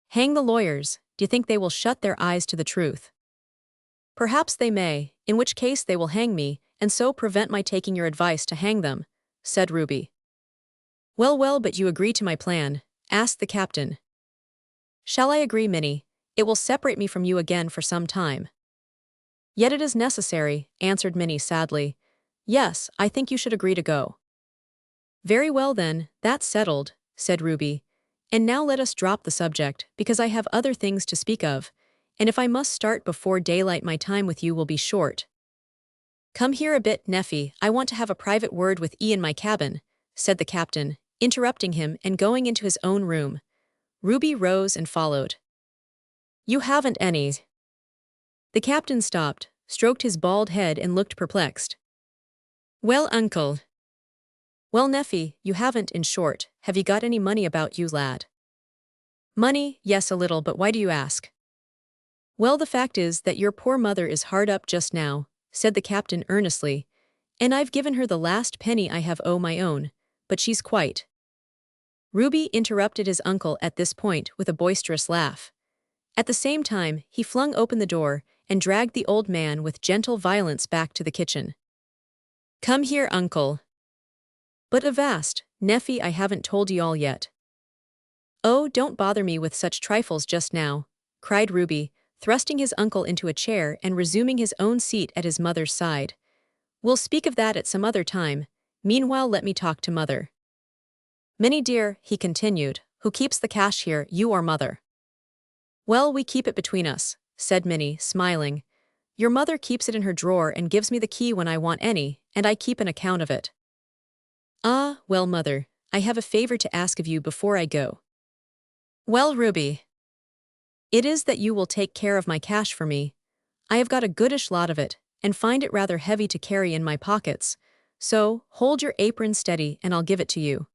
Speaker 1: Hang the lawyers, do you think they will shut their eyes to the truth? Perhaps they may, in which case they will hang me, and so prevent my taking your advice to hang them, said Ruby. Well, but you agree to my plan, asked the captain. Shall I agree, Minnie? It will separate me from you again for some time. Yet it is necessary, answered Minnie sadly. Yes, I think you should agree to go. Very well then, that's settled, said Ruby. And now let us drop the subject, because I have other things to speak of, and if I must start before daylight my time with you will be short. Come here a bit, Neffy, I want to have a private word with in my cabin, said the captain, interrupting him and going into his own room. Ruby rose and followed. You haven't any. The captain stopped, stroked his bald head and looked perplexed. Well, uncle. Well, Neffy, you haven't, in short, have you got any money about you, lad? Money, yes, a little, but why do you ask? Well, the fact is that your poor mother is hard up just now, said the captain earnestly, and I've given her the last penny I have o' my own, but she's quite. Ruby interrupted his uncle at this point with a boisterous laugh. At the same time, he flung open the door and dragged the old man with gentle violence back to the kitchen. Come here, uncle. But avast, Neffy, I haven't told you all yet. Oh, don't bother me with such trifles just now, cried Ruby, thrusting his uncle into a chair and resuming his own seat at his mother's side. We'll speak of that at some other time, meanwhile let me talk to mother. Minnie dear, he continued, who keeps the cash here, you or mother? Well, we keep it between us, said Minnie, smiling. Your mother keeps it in her drawer and gives me the key when I want any, and I keep an account of it. Ah, well, mother, I have a favor to ask of you before I go. Well, Ruby, it is that you will take care of my cash for me. I have got a goodish lot of it, and find it rather heavy to carry in my pockets. So, hold your apron steady and I'll give it to you.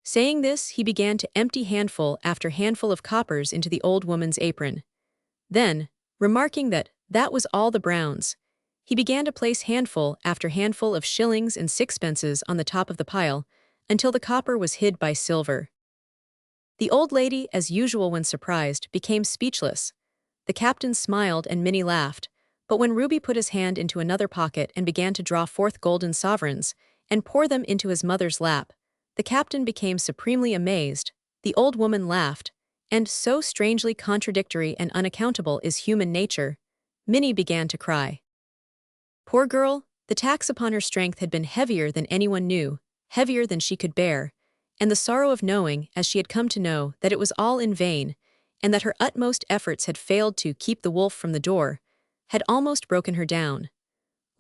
Speaker 1: Saying this, he began to empty handful after handful of coppers into the old woman's apron. Then, remarking that that was all the browns, he began to place handful after handful of shillings and sixpences on the top of the pile, until the copper was hid by silver. The old lady, as usual when surprised, became speechless. The captain smiled and Minnie laughed, but when Ruby put his hand into another pocket and began to draw forth golden sovereigns and pour them into his mother's lap, the captain became supremely amazed. The old woman laughed, and so strangely contradictory and unaccountable is human nature, Minnie began to cry. Poor girl, the tax upon her strength had been heavier than anyone knew, heavier than she could bear, and the sorrow of knowing, as she had come to know, that it was all in vain, and that her utmost efforts had failed to keep the wolf from the door, had almost broken her down.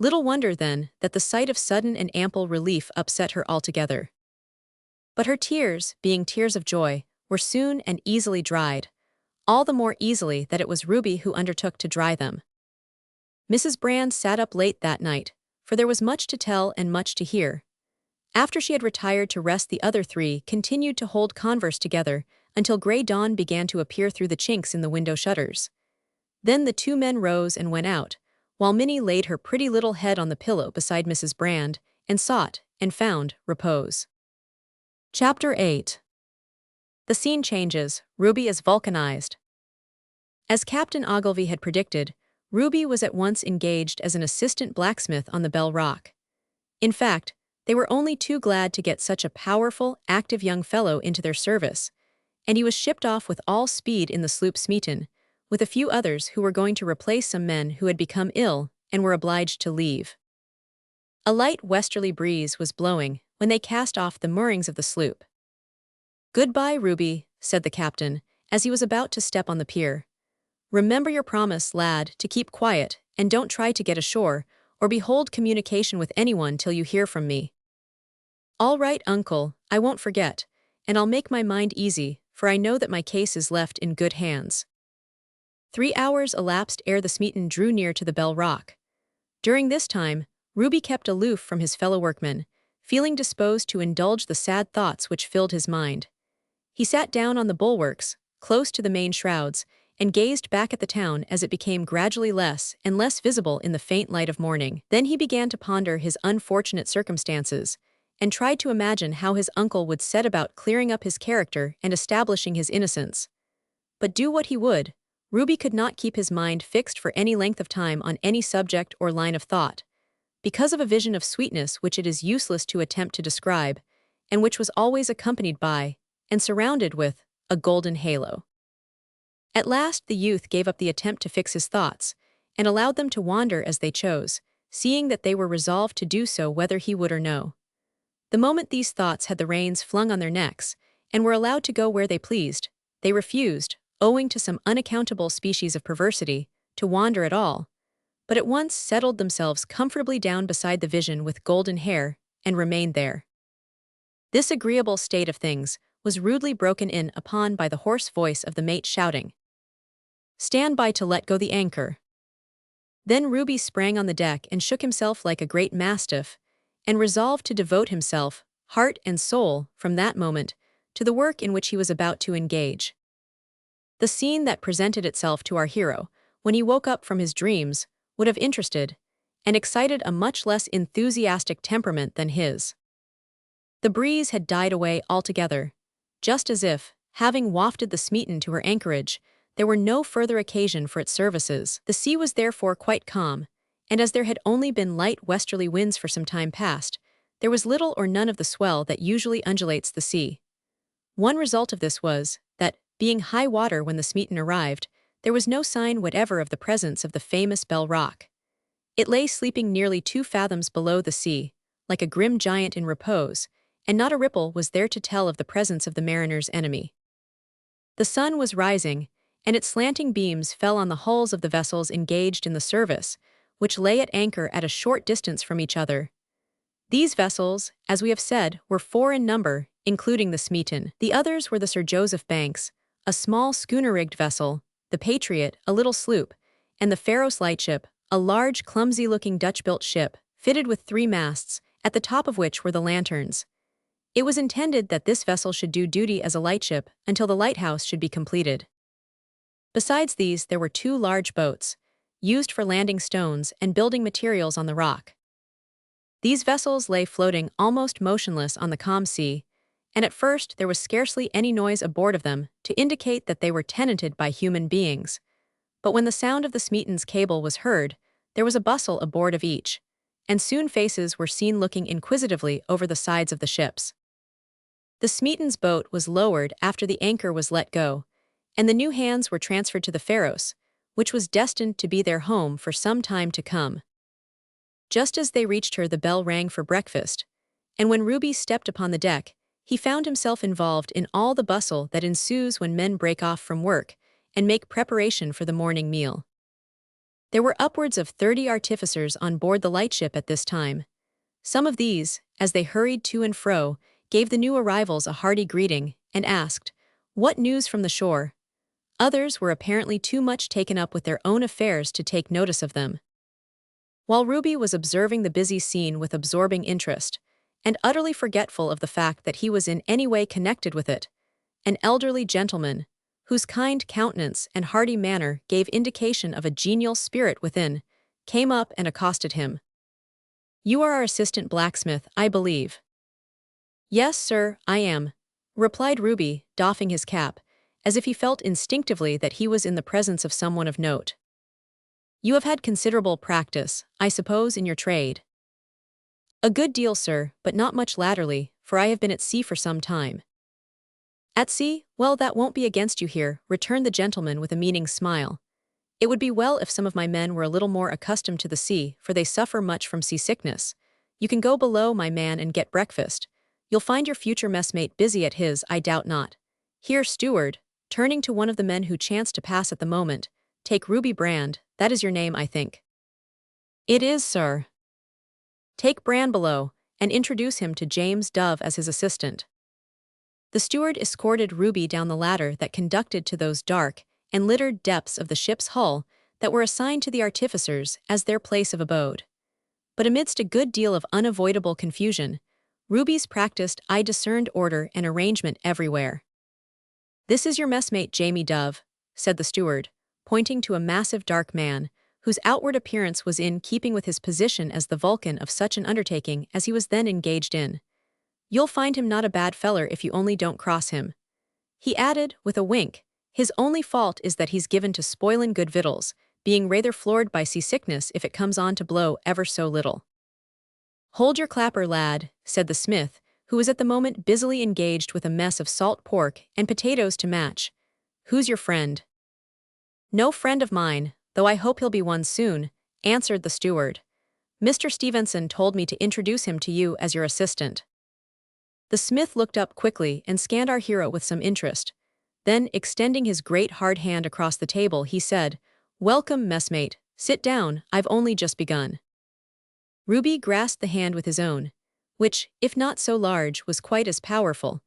Speaker 1: Little wonder, then, that the sight of sudden and ample relief upset her altogether. But her tears, being tears of joy, were soon and easily dried, all the more easily that it was Ruby who undertook to dry them. Mrs. Brand sat up late that night, for there was much to tell and much to hear. After she had retired to rest, the other three continued to hold converse together until gray dawn began to appear through the chinks in the window shutters. Then the two men rose and went out, while Minnie laid her pretty little head on the pillow beside Mrs. Brand and sought, and found, repose. Chapter 8. The scene changes. Ruby is vulcanized. As Captain Ogilvy had predicted, Ruby was at once engaged as an assistant blacksmith on the Bell Rock. In fact, they were only too glad to get such a powerful, active young fellow into their service, and he was shipped off with all speed in the sloop Smeaton, with a few others who were going to replace some men who had become ill and were obliged to leave. A light westerly breeze was blowing when they cast off the moorings of the sloop. "Goodbye, Ruby," said the captain, as he was about to step on the pier. "Remember your promise, lad, to keep quiet, and don't try to get ashore, or hold communication with anyone till you hear from me." "All right, uncle, I won't forget, and I'll make my mind easy, for I know that my case is left in good hands." 3 hours elapsed ere the Smeaton drew near to the Bell Rock. During this time, Ruby kept aloof from his fellow workmen, feeling disposed to indulge the sad thoughts which filled his mind. He sat down on the bulwarks, close to the main shrouds, and gazed back at the town as it became gradually less and less visible in the faint light of morning. Then he began to ponder his unfortunate circumstances, and tried to imagine how his uncle would set about clearing up his character and establishing his innocence. But do what he would, Ruby could not keep his mind fixed for any length of time on any subject or line of thought, because of a vision of sweetness which it is useless to attempt to describe, and which was always accompanied by, and surrounded with, a golden halo. At last the youth gave up the attempt to fix his thoughts, and allowed them to wander as they chose, seeing that they were resolved to do so whether he would or no. The moment these thoughts had the reins flung on their necks, and were allowed to go where they pleased, they refused, owing to some unaccountable species of perversity, to wander at all, but at once settled themselves comfortably down beside the vision with golden hair, and remained there. This agreeable state of things was rudely broken in upon by the hoarse voice of the mate shouting, "Stand by to let go the anchor." Then Ruby sprang on the deck and shook himself like a great mastiff, and resolved to devote himself, heart and soul, from that moment, to the work in which he was about to engage. The scene that presented itself to our hero, when he woke up from his dreams, would have interested and excited a much less enthusiastic temperament than his. The breeze had died away altogether, just as if, having wafted the Smeaton to her anchorage, there were no further occasion for its services. The sea was therefore quite calm, and as there had only been light westerly winds for some time past, there was little or none of the swell that usually undulates the sea. One result of this was, that, being high water when the Smeaton arrived, there was no sign whatever of the presence of the famous Bell Rock. It lay sleeping nearly 2 fathoms below the sea, like a grim giant in repose, and not a ripple was there to tell of the presence of the mariner's enemy. The sun was rising, and its slanting beams fell on the hulls of the vessels engaged in the service, which lay at anchor at a short distance from each other. These vessels, as we have said, were 4 in number, including the Smeaton. The others were the Sir Joseph Banks, a small schooner-rigged vessel, the Patriot, a little sloop, and the Pharos lightship, a large, clumsy-looking Dutch-built ship, fitted with 3 masts, at the top of which were the lanterns. It was intended that this vessel should do duty as a lightship until the lighthouse should be completed. Besides these, there were 2 large boats, used for landing stones and building materials on the rock. These vessels lay floating almost motionless on the calm sea, and at first there was scarcely any noise aboard of them to indicate that they were tenanted by human beings. But when the sound of the Smeaton's cable was heard, there was a bustle aboard of each, and soon faces were seen looking inquisitively over the sides of the ships. The Smeaton's boat was lowered after the anchor was let go, and the new hands were transferred to the Pharos, which was destined to be their home for some time to come. Just as they reached her, the bell rang for breakfast, and when Ruby stepped upon the deck, he found himself involved in all the bustle that ensues when men break off from work and make preparation for the morning meal. There were upwards of 30 artificers on board the lightship at this time. Some of these, as they hurried to and fro, gave the new arrivals a hearty greeting and asked, "What news from the shore?" Others were apparently too much taken up with their own affairs to take notice of them. While Ruby was observing the busy scene with absorbing interest, and utterly forgetful of the fact that he was in any way connected with it, an elderly gentleman, whose kind countenance and hearty manner gave indication of a genial spirit within, came up and accosted him. "You are our assistant blacksmith, I believe." "Yes, sir, I am," replied Ruby, doffing his cap, as if he felt instinctively that he was in the presence of someone of note. "You have had considerable practice, I suppose, in your trade." "A good deal, sir, but not much latterly, for I have been at sea for some time." "At sea? Well, that won't be against you here," returned the gentleman with a meaning smile. "It would be well if some of my men were a little more accustomed to the sea, for they suffer much from seasickness. You can go below, my man, and get breakfast. You'll find your future messmate busy at his, I doubt not. Here, steward," turning to one of the men who chanced to pass at the moment, "take Ruby Brand, that is your name, I think." "It is, sir." "Take Brand below, and introduce him to James Dove as his assistant." The steward escorted Ruby down the ladder that conducted to those dark and littered depths of the ship's hull that were assigned to the artificers as their place of abode. But amidst a good deal of unavoidable confusion, Ruby's practiced eye discerned order and arrangement everywhere. "This is your messmate, Jamie Dove," said the steward, pointing to a massive dark man, whose outward appearance was in keeping with his position as the Vulcan of such an undertaking as he was then engaged in. "You'll find him not a bad feller if you only don't cross him." He added, with a wink, "His only fault is that he's given to spoilin' good victuals, being rather floored by seasickness if it comes on to blow ever so little." "Hold your clapper, lad," said the smith, who was at the moment busily engaged with a mess of salt pork and potatoes to match. "Who's your friend?" "No friend of mine, though I hope he'll be one soon," answered the steward. "Mr. Stevenson told me to introduce him to you as your assistant." The smith looked up quickly and scanned our hero with some interest. Then, extending his great hard hand across the table, he said, "Welcome, messmate. Sit down, I've only just begun." Ruby grasped the hand with his own, which, if not so large, was quite as powerful,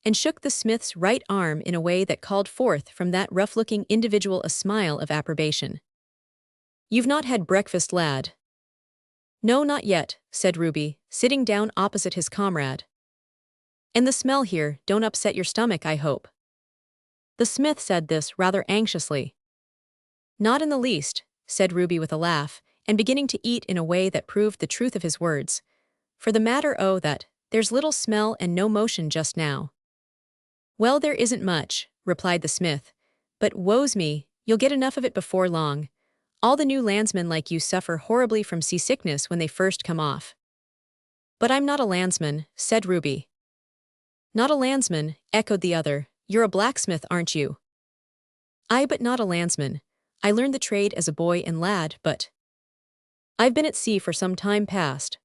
Speaker 1: and shook the smith's right arm in a way that called forth from that rough-looking individual a smile of approbation. "You've not had breakfast, lad?" "No, not yet," said Ruby, sitting down opposite his comrade. "And the smell here don't upset your stomach, I hope?" The smith said this rather anxiously. "Not in the least," said Ruby with a laugh, and beginning to eat in a way that proved the truth of his words. "For the matter o' that, there's little smell and no motion just now." "Well, there isn't much," replied the smith, "but woe's me, you'll get enough of it before long. All the new landsmen like you suffer horribly from seasickness when they first come off." "But I'm not a landsman," said Ruby. "Not a landsman," echoed the other. "You're a blacksmith, aren't you?" "Aye, but not a landsman. I learned the trade as a boy and lad, but I've been at sea for some time past."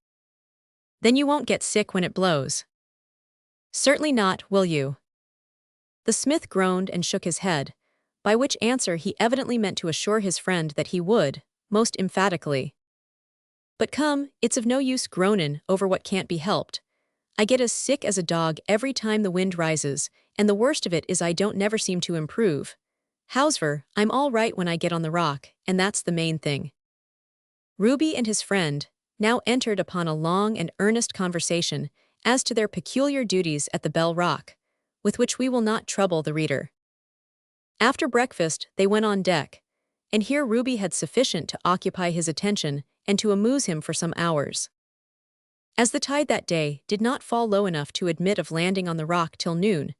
Speaker 1: "Then you won't get sick when it blows." "Certainly not, will you?" The smith groaned and shook his head, by which answer he evidently meant to assure his friend that he would, most emphatically. "But come, it's of no use groanin' over what can't be helped. I get as sick as a dog every time the wind rises, and the worst of it is I don't never seem to improve. However, I'm all right when I get on the rock, and that's the main thing." Ruby and his friend now entered upon a long and earnest conversation as to their peculiar duties at the Bell Rock, with which we will not trouble the reader. After breakfast, they went on deck, and here Ruby had sufficient to occupy his attention and to amuse him for some hours. As the tide that day did not fall low enough to admit of landing on the rock till noon,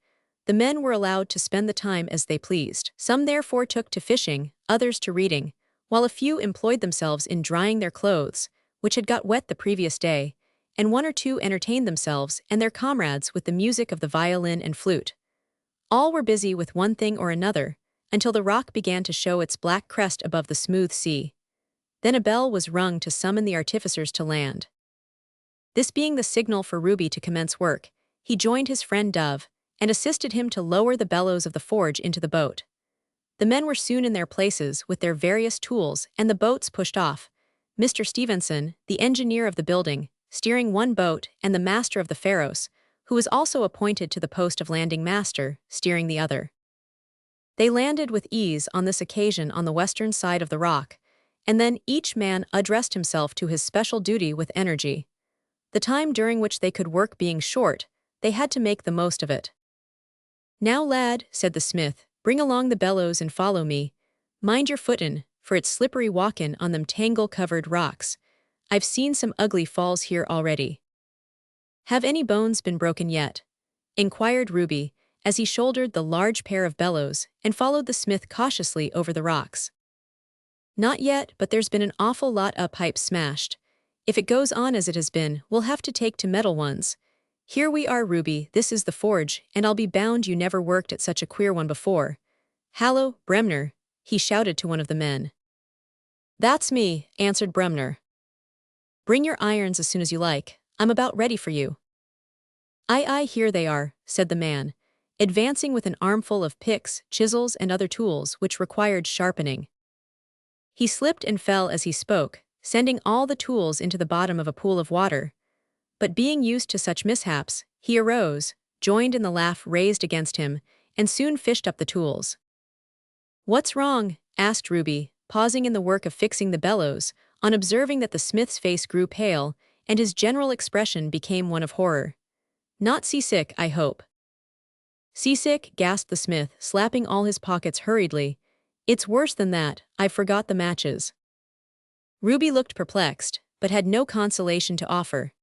Speaker 1: the men were allowed to spend the time as they pleased. Some therefore took to fishing, others to reading, while a few employed themselves in drying their clothes, which had got wet the previous day, and one or two entertained themselves and their comrades with the music of the violin and flute. All were busy with one thing or another, until the rock began to show its black crest above the smooth sea. Then a bell was rung to summon the artificers to land. This being the signal for Ruby to commence work, he joined his friend Dove, and assisted him to lower the bellows of the forge into the boat. The men were soon in their places with their various tools, and the boats pushed off, Mr. Stevenson, the engineer of the building, steering one boat, and the master of the Pharos, who was also appointed to the post of landing master, steering the other. They landed with ease on this occasion on the western side of the rock, and then each man addressed himself to his special duty with energy. The time during which they could work being short, they had to make the most of it. "Now, lad," said the smith, "bring along the bellows and follow me. Mind your footin', for it's slippery walkin' on them tangle-covered rocks. I've seen some ugly falls here already." "Have any bones been broken yet?" inquired Ruby, as he shouldered the large pair of bellows and followed the smith cautiously over the rocks. "Not yet, but there's been an awful lot of pipes smashed. If it goes on as it has been, we'll have to take to metal ones. Here we are, Ruby, this is the forge, and I'll be bound you never worked at such a queer one before. Hallo, Bremner," he shouted to one of the men. "That's me," answered Bremner. "Bring your irons as soon as you like. I'm about ready for you." Aye, here they are," said the man, advancing with an armful of picks, chisels, and other tools which required sharpening. He slipped and fell as he spoke, sending all the tools into the bottom of a pool of water. But being used to such mishaps, he arose, joined in the laugh raised against him, and soon fished up the tools. "What's wrong?" asked Ruby, pausing in the work of fixing the bellows, on observing that the smith's face grew pale, and his general expression became one of horror. "Not seasick, I hope." "Seasick?" gasped the smith, slapping all his pockets hurriedly. "It's worse than that, I've forgot the matches." Ruby looked perplexed, but had no consolation to offer.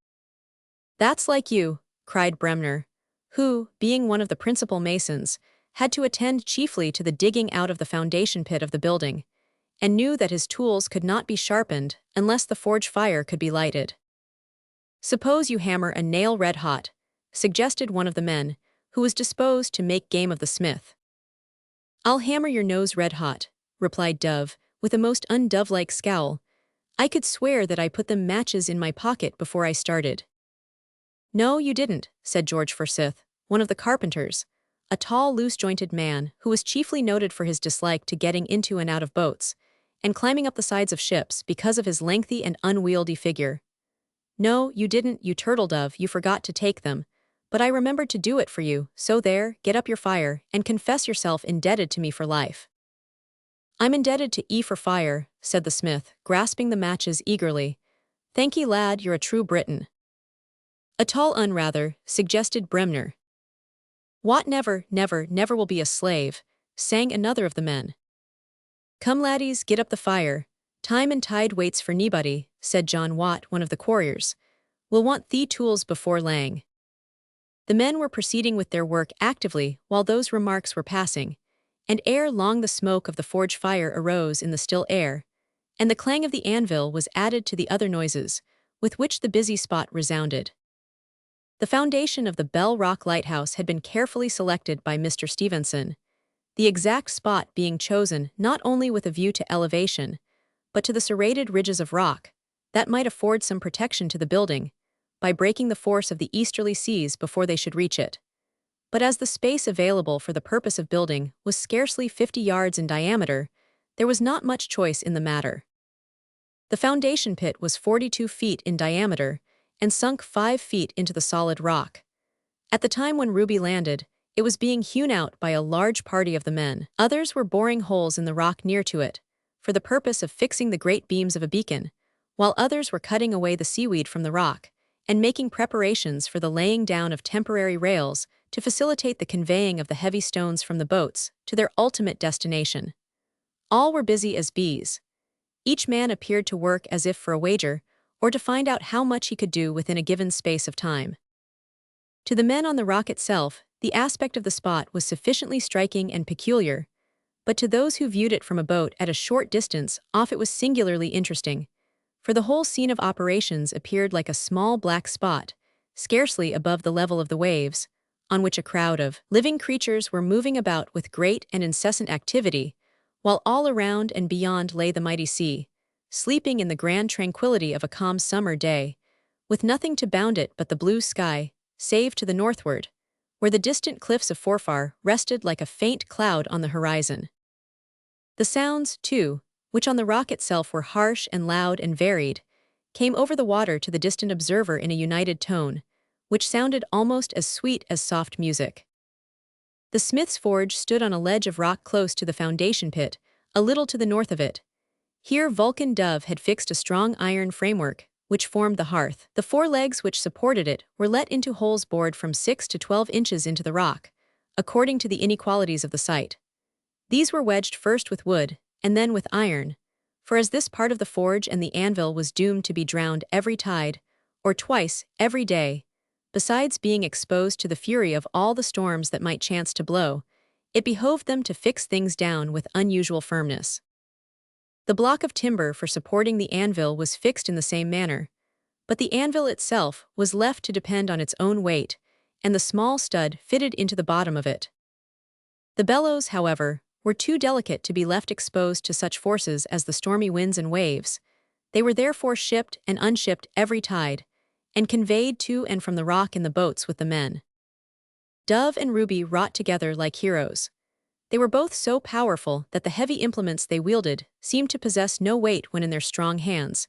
Speaker 1: "That's like you," cried Bremner, who, being one of the principal masons, had to attend chiefly to the digging out of the foundation pit of the building, and knew that his tools could not be sharpened unless the forge fire could be lighted. "Suppose you hammer a nail red hot," suggested one of the men, who was disposed to make game of the smith. "I'll hammer your nose red hot," replied Dove, with a most undove-like scowl. "I could swear that I put them matches in my pocket before I started." "No, you didn't," said George Forsyth, one of the carpenters, a tall, loose-jointed man who was chiefly noted for his dislike to getting into and out of boats, and climbing up the sides of ships because of his lengthy and unwieldy figure. "No, you didn't, you turtle dove, you forgot to take them, but I remembered to do it for you, so there, get up your fire, and confess yourself indebted to me for life." "I'm indebted to E for fire," said the smith, grasping the matches eagerly. "Thank ye, lad, you're a true Briton." "A tall un rather," suggested Bremner. "Wat never will be a slave," sang another of the men. "Come laddies, get up the fire. Time and tide waits for nobody," said John Watt, one of the quarriers. "We'll want thee tools before lang." The men were proceeding with their work actively while those remarks were passing, and ere long the smoke of the forge fire arose in the still air, and the clang of the anvil was added to the other noises, with which the busy spot resounded. The foundation of the Bell Rock Lighthouse had been carefully selected by Mr. Stevenson, the exact spot being chosen not only with a view to elevation, but to the serrated ridges of rock, that might afford some protection to the building, by breaking the force of the easterly seas before they should reach it. But as the space available for the purpose of building was scarcely 50 yards in diameter, there was not much choice in the matter. The foundation pit was 42 feet in diameter, and sunk 5 feet into the solid rock. At the time when Ruby landed, it was being hewn out by a large party of the men. Others were boring holes in the rock near to it, for the purpose of fixing the great beams of a beacon, while others were cutting away the seaweed from the rock and making preparations for the laying down of temporary rails to facilitate the conveying of the heavy stones from the boats to their ultimate destination. All were busy as bees. Each man appeared to work as if for a wager, or to find out how much he could do within a given space of time. To the men on the rock itself, the aspect of the spot was sufficiently striking and peculiar, but to those who viewed it from a boat at a short distance off it was singularly interesting, for the whole scene of operations appeared like a small black spot, scarcely above the level of the waves, on which a crowd of living creatures were moving about with great and incessant activity, while all around and beyond lay the mighty sea, sleeping in the grand tranquility of a calm summer day, with nothing to bound it but the blue sky, save to the northward, where the distant cliffs of Forfar rested like a faint cloud on the horizon. The sounds, too, which on the rock itself were harsh and loud and varied, came over the water to the distant observer in a united tone, which sounded almost as sweet as soft music. The smith's forge stood on a ledge of rock close to the foundation pit, a little to the north of it. Here Vulcan Dove had fixed a strong iron framework, which formed the hearth. The 4 legs which supported it were let into holes bored from 6 to 12 inches into the rock, according to the inequalities of the site. These were wedged first with wood, and then with iron, for as this part of the forge and the anvil was doomed to be drowned every tide, or twice every day, besides being exposed to the fury of all the storms that might chance to blow, it behoved them to fix things down with unusual firmness. The block of timber for supporting the anvil was fixed in the same manner, but the anvil itself was left to depend on its own weight, and the small stud fitted into the bottom of it. The bellows, however, were too delicate to be left exposed to such forces as the stormy winds and waves. They were therefore shipped and unshipped every tide, and conveyed to and from the rock in the boats with the men. Dove and Ruby wrought together like heroes. They were both so powerful that the heavy implements they wielded seemed to possess no weight when in their strong hands,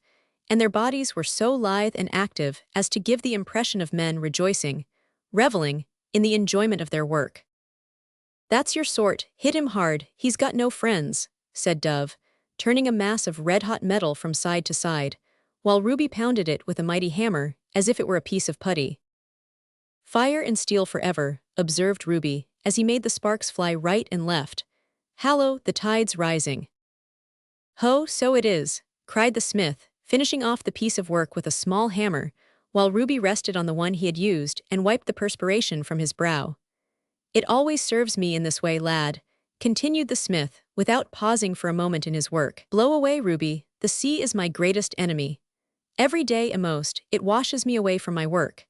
Speaker 1: and their bodies were so lithe and active as to give the impression of men rejoicing, reveling, in the enjoyment of their work. "That's your sort, hit him hard, he's got no friends," said Dove, turning a mass of red-hot metal from side to side, while Ruby pounded it with a mighty hammer, as if it were a piece of putty. "Fire and steel forever," observed Ruby, as he made the sparks fly right and left. "Hallo, the tide's rising." "Ho, so it is," cried the smith, finishing off the piece of work with a small hammer, while Ruby rested on the one he had used and wiped the perspiration from his brow. "It always serves me in this way, lad," continued the smith, without pausing for a moment in his work. "Blow away, Ruby, the sea is my greatest enemy. Every day a'most, it washes me away from my work.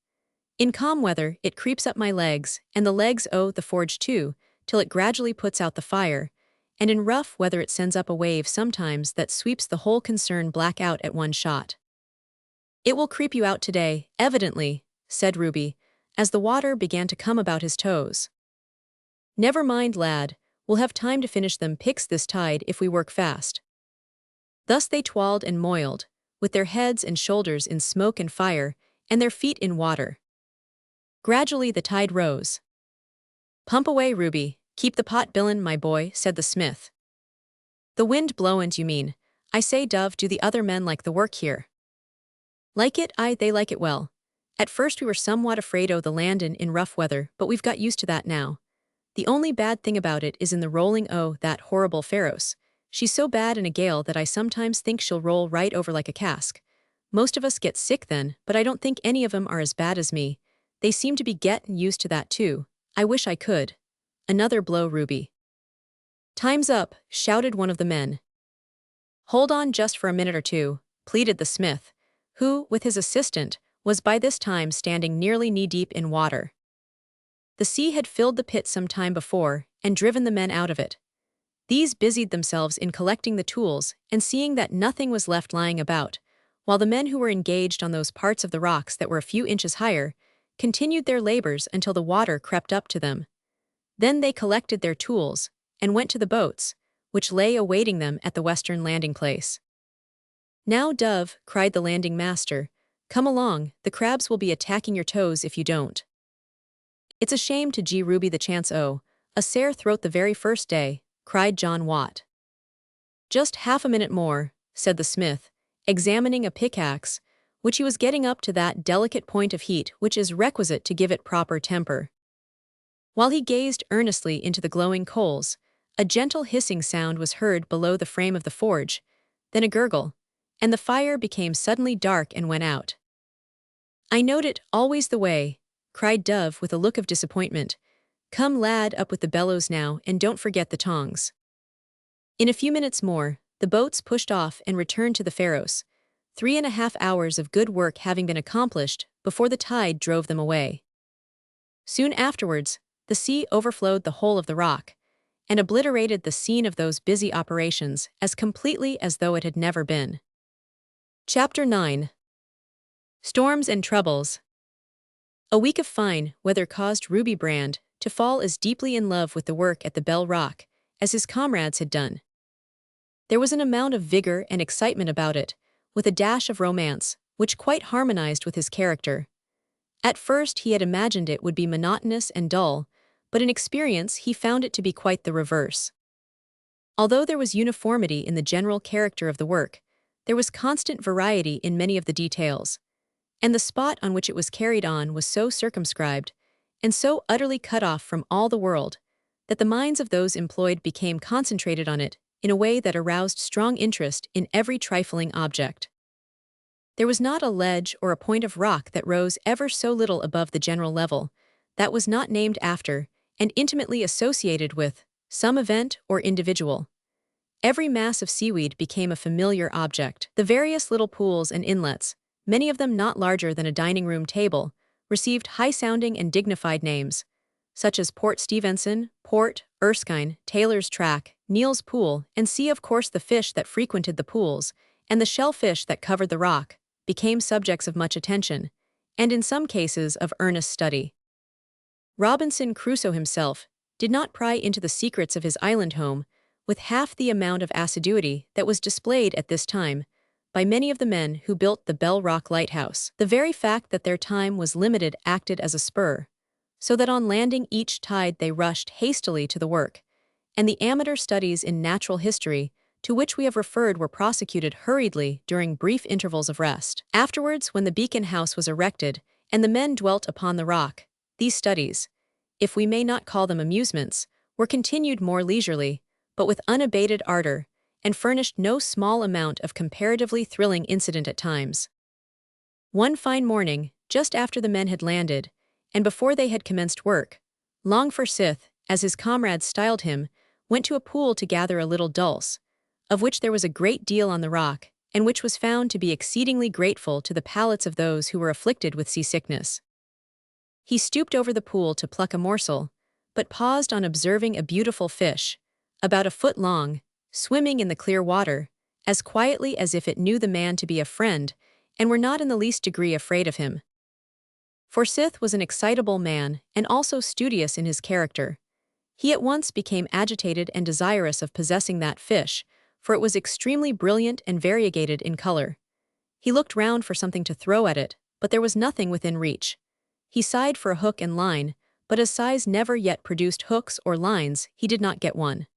Speaker 1: In calm weather, it creeps up my legs, and the legs o' the forge too, till it gradually puts out the fire, and in rough weather it sends up a wave sometimes that sweeps the whole concern black out at one shot." "It will creep you out today, evidently," said Ruby, as the water began to come about his toes. "Never mind, lad, we'll have time to finish them picks this tide if we work fast." Thus they toiled and moiled, with their heads and shoulders in smoke and fire, and their feet in water. Gradually the tide rose. "Pump away, Ruby, keep the pot billin', my boy," said the smith. "The wind blowin', you mean. I say, Dove, do the other men like the work here?" "Like it? Aye, they like it well. At first we were somewhat afraid o' the landin' in rough weather, but we've got used to that now. The only bad thing about it is in the rolling o' that horrible Pharos. She's so bad in a gale that I sometimes think she'll roll right over like a cask. Most of us get sick then, but I don't think any of 'em are as bad as me. They seem to be gettin' used to that too. I wish I could." Another blow, Ruby. "Time's up," shouted one of the men. "Hold on just for a minute or two," pleaded the smith, who, with his assistant, was by this time standing nearly knee-deep in water. The sea had filled the pit some time before and driven the men out of it. These busied themselves in collecting the tools and seeing that nothing was left lying about, while the men who were engaged on those parts of the rocks that were a few inches higher continued their labors until the water crept up to them. Then they collected their tools and went to the boats, which lay awaiting them at the western landing place. "Now, Dove," cried the landing master, Come along, the crabs will be attacking your toes if you don't. It's a shame to G. Ruby the chance a sare throat the very first day, cried John Watt. Just half a minute more, said the smith, examining a pickaxe, which he was getting up to that delicate point of heat which is requisite to give it proper temper. While he gazed earnestly into the glowing coals, a gentle hissing sound was heard below the frame of the forge, then a gurgle, and the fire became suddenly dark and went out. I knowed it always the way, cried Dove with a look of disappointment. Come lad, up with the bellows now, and don't forget the tongs. In a few minutes more, the boats pushed off and returned to the Pharos, 3.5 hours of good work having been accomplished before the tide drove them away. Soon afterwards, the sea overflowed the whole of the rock, and obliterated the scene of those busy operations as completely as though it had never been. Chapter 9. Storms and Troubles. A week of fine weather caused Ruby Brand to fall as deeply in love with the work at the Bell Rock as his comrades had done. There was an amount of vigor and excitement about it, with a dash of romance, which quite harmonized with his character. At first he had imagined it would be monotonous and dull, but in experience he found it to be quite the reverse. Although there was uniformity in the general character of the work, there was constant variety in many of the details, and the spot on which it was carried on was so circumscribed, and so utterly cut off from all the world, that the minds of those employed became concentrated on it in a way that aroused strong interest in every trifling object. There was not a ledge or a point of rock that rose ever so little above the general level, that was not named after, and intimately associated with, some event or individual. Every mass of seaweed became a familiar object. The various little pools and inlets, many of them not larger than a dining room table, received high-sounding and dignified names, such as Port Stevenson, Port, Erskine, Taylor's Track, Neal's Pool, and sea. Of course the fish that frequented the pools, and the shellfish that covered the rock, became subjects of much attention, and in some cases of earnest study. Robinson Crusoe himself did not pry into the secrets of his island home with half the amount of assiduity that was displayed at this time by many of the men who built the Bell Rock Lighthouse. The very fact that their time was limited acted as a spur, so that on landing each tide they rushed hastily to the work, and the amateur studies in natural history to which we have referred were prosecuted hurriedly during brief intervals of rest. Afterwards, when the beacon house was erected and the men dwelt upon the rock, these studies, if we may not call them amusements, were continued more leisurely, but with unabated ardor, and furnished no small amount of comparatively thrilling incident at times. One fine morning, just after the men had landed, and before they had commenced work, Long Forsyth, as his comrades styled him, went to a pool to gather a little dulse, of which there was a great deal on the rock, and which was found to be exceedingly grateful to the palates of those who were afflicted with seasickness. He stooped over the pool to pluck a morsel, but paused on observing a beautiful fish, about a foot long, swimming in the clear water, as quietly as if it knew the man to be a friend, and were not in the least degree afraid of him. Forsyth was an excitable man, and also studious in his character. He at once became agitated and desirous of possessing that fish, for it was extremely brilliant and variegated in color. He looked round for something to throw at it, but there was nothing within reach. He sighed for a hook and line, but as sighs never yet produced hooks or lines, he did not get one.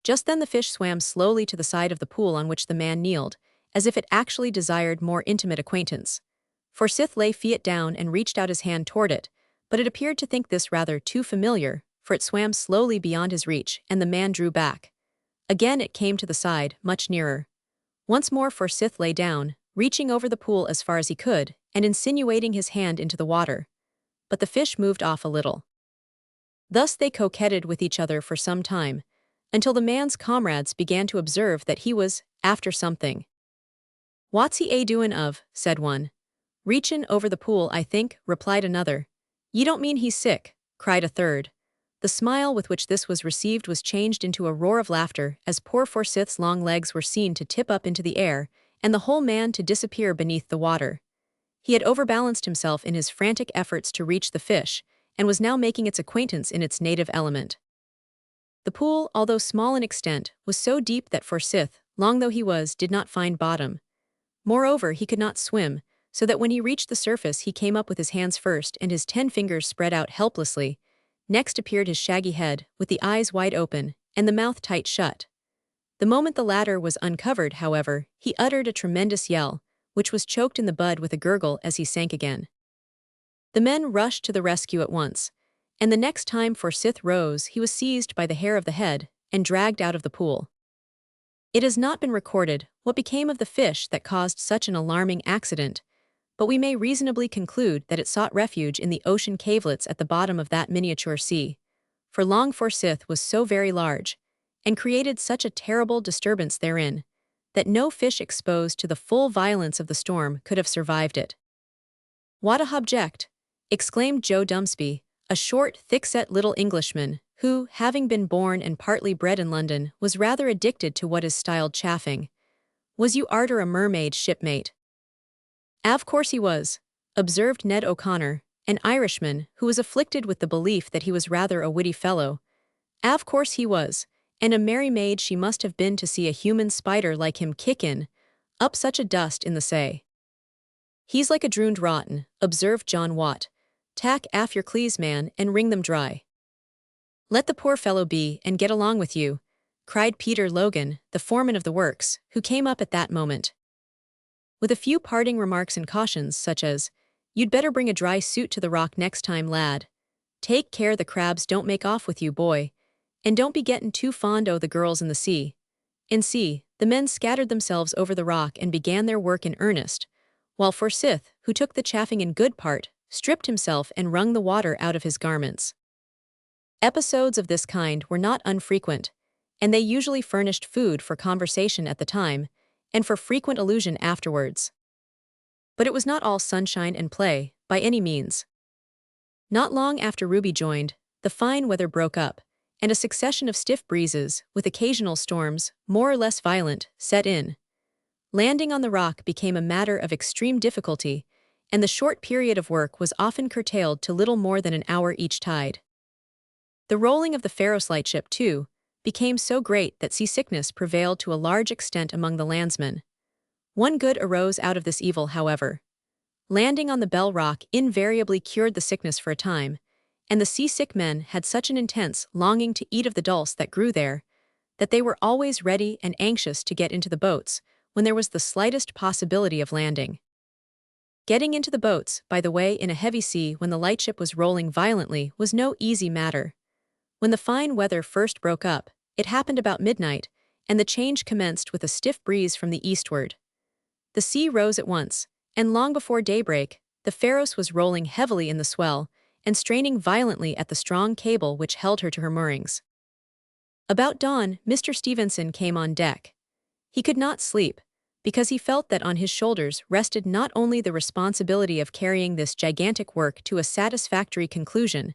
Speaker 1: Just then the fish swam slowly to the side of the pool on which the man kneeled, as if it actually desired more intimate acquaintance. Forsyth lay feet down and reached out his hand toward it, but it appeared to think this rather too familiar, for it swam slowly beyond his reach, and the man drew back. Again it came to the side, much nearer. Once more Forsyth lay down, reaching over the pool as far as he could, and insinuating his hand into the water. But the fish moved off a little. Thus they coquetted with each other for some time, until the man's comrades began to observe that he was after something. "What's he doin' of?" said one. "Reachin' over the pool, I think," replied another. "Ye don't mean he's sick," cried a third. The smile with which this was received was changed into a roar of laughter as poor Forsyth's long legs were seen to tip up into the air, and the whole man to disappear beneath the water. He had overbalanced himself in his frantic efforts to reach the fish, and was now making its acquaintance in its native element. The pool, although small in extent, was so deep that Forsyth, long though he was, did not find bottom. Moreover, he could not swim, so that when he reached the surface he came up with his hands first and his 10 fingers spread out helplessly. Next appeared his shaggy head, with the eyes wide open, and the mouth tight shut. The moment the latter was uncovered, however, he uttered a tremendous yell, which was choked in the bud with a gurgle as he sank again. The men rushed to the rescue at once, and the next time Forsyth rose he was seized by the hair of the head and dragged out of the pool. It has not been recorded what became of the fish that caused such an alarming accident, but we may reasonably conclude that it sought refuge in the ocean cavelets at the bottom of that miniature sea, for Long Forsyth was so very large, and created such a terrible disturbance therein, that no fish exposed to the full violence of the storm could have survived it. "What a hobject!" exclaimed Joe Dumsby, a short, thick-set little Englishman, who, having been born and partly bred in London, was rather addicted to what is styled chaffing. "Was you arter a mermaid, shipmate?" "Av course he was," observed Ned O'Connor, an Irishman who was afflicted with the belief that he was rather a witty fellow. "Av course he was, and a merry maid she must have been to see a human spider like him kick in, up such a dust in the say." "He's like a drooned rotten," observed John Watt. "Tak aff your clees, man, and wring them dry." "Let the poor fellow be, and get along with you," cried Peter Logan, the foreman of the works, who came up at that moment. With a few parting remarks and cautions such as, "You'd better bring a dry suit to the rock next time, lad. Take care the crabs don't make off with you, boy. And don't be gettin' too fond o' the girls in the sea." The men scattered themselves over the rock and began their work in earnest, while Forsyth, who took the chaffing in good part, stripped himself and wrung the water out of his garments. Episodes of this kind were not unfrequent, and they usually furnished food for conversation at the time, and for frequent allusion afterwards. But it was not all sunshine and play, by any means. Not long after Ruby joined, the fine weather broke up, and a succession of stiff breezes, with occasional storms, more or less violent, set in. Landing on the rock became a matter of extreme difficulty, and the short period of work was often curtailed to little more than an hour each tide. The rolling of the Pharos lightship, too, became so great that seasickness prevailed to a large extent among the landsmen. One good arose out of this evil, however. Landing on the Bell Rock invariably cured the sickness for a time, and the seasick men had such an intense longing to eat of the dulse that grew there, that they were always ready and anxious to get into the boats when there was the slightest possibility of landing. Getting into the boats, by the way, in a heavy sea when the lightship was rolling violently was no easy matter. When the fine weather first broke up, it happened about midnight, and the change commenced with a stiff breeze from the eastward. The sea rose at once, and long before daybreak, the Pharos was rolling heavily in the swell and straining violently at the strong cable which held her to her moorings. About dawn, Mr. Stevenson came on deck. He could not sleep, because he felt that on his shoulders rested not only the responsibility of carrying this gigantic work to a satisfactory conclusion,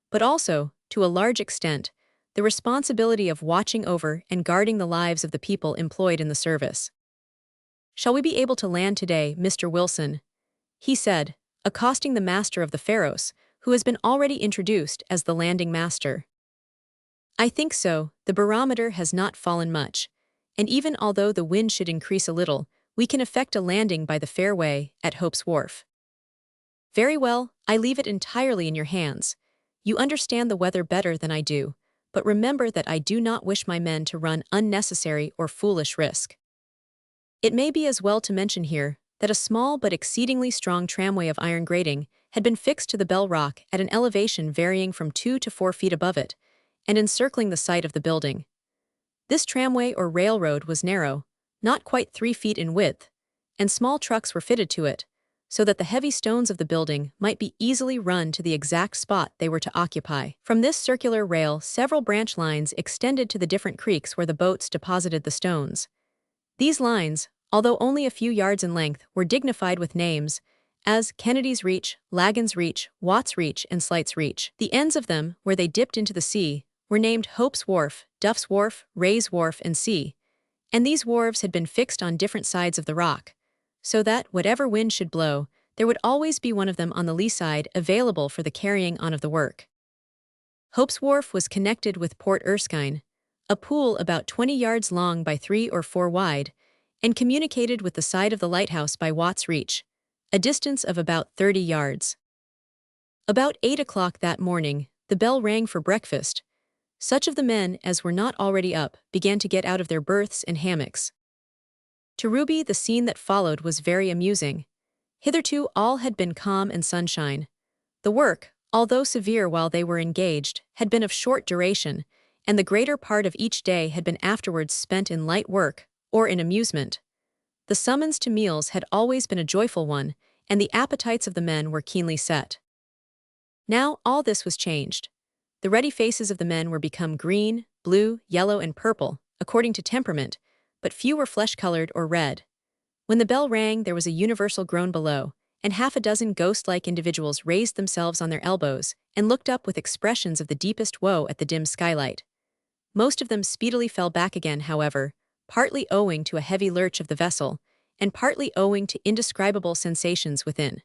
Speaker 1: but also, to a large extent, the responsibility of watching over and guarding the lives of the people employed in the service. "Shall we be able to land today, Mr. Wilson?" he said, accosting the master of the Pharos, who has been already introduced as the landing master. "I think so. The barometer has not fallen much, and even although the wind should increase a little, we can effect a landing by the fairway at Hope's Wharf." "Very well, I leave it entirely in your hands. You understand the weather better than I do, but remember that I do not wish my men to run unnecessary or foolish risk." It may be as well to mention here that a small but exceedingly strong tramway of iron grating had been fixed to the Bell Rock at an elevation varying from 2 to 4 feet above it, and encircling the site of the building. This tramway or railroad was narrow, not quite 3 feet in width, and small trucks were fitted to it, so that the heavy stones of the building might be easily run to the exact spot they were to occupy. From this circular rail several branch lines extended to the different creeks where the boats deposited the stones. These lines, although only a few yards in length, were dignified with names as Kennedy's Reach, Lagan's Reach, Watt's Reach, and Slight's Reach. The ends of them, where they dipped into the sea, were named Hope's Wharf, Duff's Wharf, Ray's Wharf, and C, and these wharves had been fixed on different sides of the rock, so that, whatever wind should blow, there would always be one of them on the lee side available for the carrying on of the work. Hope's Wharf was connected with Port Erskine, a pool about 20 yards long by 3 or 4 wide, and communicated with the side of the lighthouse by Watt's Reach, a distance of about 30 yards. About 8 o'clock that morning, the bell rang for breakfast. Such of the men as were not already up began to get out of their berths and hammocks. To Ruby, the scene that followed was very amusing. Hitherto all had been calm and sunshine. The work, although severe while they were engaged, had been of short duration, and the greater part of each day had been afterwards spent in light work, or in amusement. The summons to meals had always been a joyful one, and the appetites of the men were keenly set. Now all this was changed. The ruddy faces of the men were become green, blue, yellow, and purple, according to temperament, but few were flesh-colored or red. When the bell rang, there was a universal groan below, and half a dozen ghost-like individuals raised themselves on their elbows and looked up with expressions of the deepest woe at the dim skylight. Most of them speedily fell back again, however, partly owing to a heavy lurch of the vessel, and partly owing to indescribable sensations within.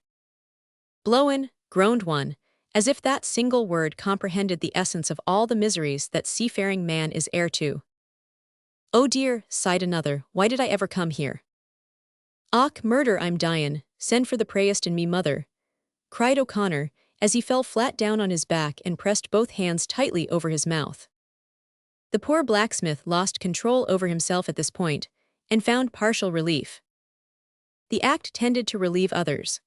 Speaker 1: "Blowin'," groaned one, as if that single word comprehended the essence of all the miseries that seafaring man is heir to. "Oh dear," sighed another, "why did I ever come here?" "Och, murder, I'm dyin', send for the prayest in me mother," cried O'Connor, as he fell flat down on his back and pressed both hands tightly over his mouth. The poor blacksmith lost control over himself at this point, and found partial relief. The act tended to relieve others.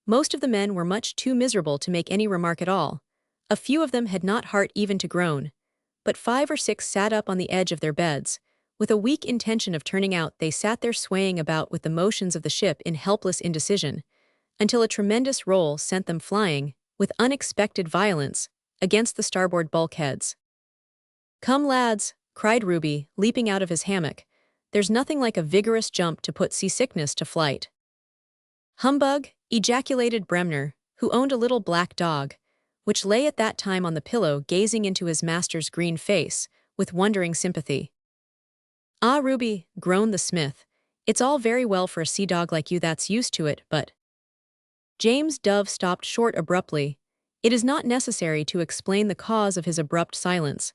Speaker 1: Most of the men were much too miserable to make any remark at all. A few of them had not heart even to groan, but 5 or 6 sat up on the edge of their beds. With a weak intention of turning out, they sat there swaying about with the motions of the ship in helpless indecision, until a tremendous roll sent them flying, with unexpected violence, against the starboard bulkheads. "Come, lads," cried Ruby, leaping out of his hammock. "There's nothing like a vigorous jump to put seasickness to flight." "Humbug," ejaculated Bremner, who owned a little black dog, which lay at that time on the pillow gazing into his master's green face, with wondering sympathy. "Ah, Ruby," groaned the smith, "it's all very well for a sea dog like you that's used to it, but—" James Dove stopped short abruptly. It is not necessary to explain the cause of his abrupt silence.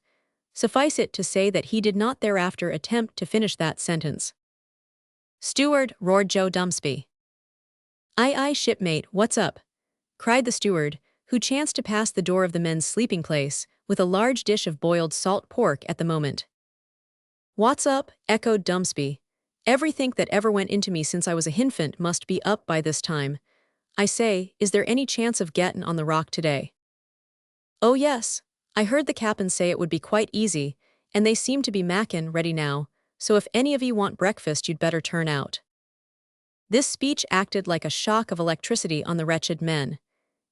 Speaker 1: Suffice it to say that he did not thereafter attempt to finish that sentence. "Steward," roared Joe Dumpsby. "Aye, aye, shipmate, what's up?" cried the steward, who chanced to pass the door of the men's sleeping place, with a large dish of boiled salt pork at the moment. "What's up?" echoed Dumpsby. "Everythink that ever went into me since I was a hinfant must be up by this time. I say, is there any chance of gettin' on the rock today?" "Oh yes, I heard the cap'n say it would be quite easy, and they seem to be mackin' ready now, so if any of ye want breakfast you'd better turn out." This speech acted like a shock of electricity on the wretched men.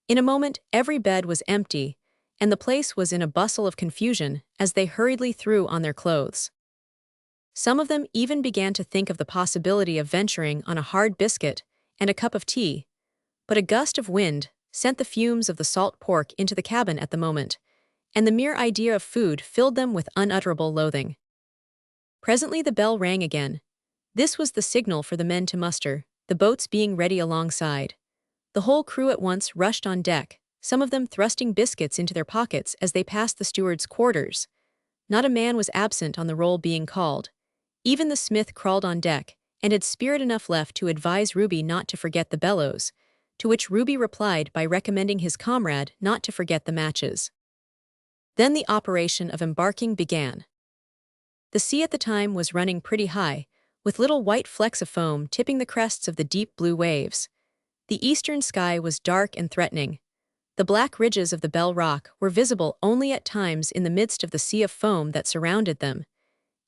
Speaker 1: In a moment every bed was empty, and the place was in a bustle of confusion as they hurriedly threw on their clothes. Some of them even began to think of the possibility of venturing on a hard biscuit and a cup of tea, but a gust of wind sent the fumes of the salt pork into the cabin at the moment, and the mere idea of food filled them with unutterable loathing. Presently the bell rang again. This was the signal for the men to muster, the boats being ready alongside. The whole crew at once rushed on deck, some of them thrusting biscuits into their pockets as they passed the steward's quarters. Not a man was absent on the roll being called. Even the smith crawled on deck, and had spirit enough left to advise Ruby not to forget the bellows, to which Ruby replied by recommending his comrade not to forget the matches. Then the operation of embarking began. The sea at the time was running pretty high, with little white flecks of foam tipping the crests of the deep blue waves. The eastern sky was dark and threatening. The black ridges of the Bell Rock were visible only at times in the midst of the sea of foam that surrounded them.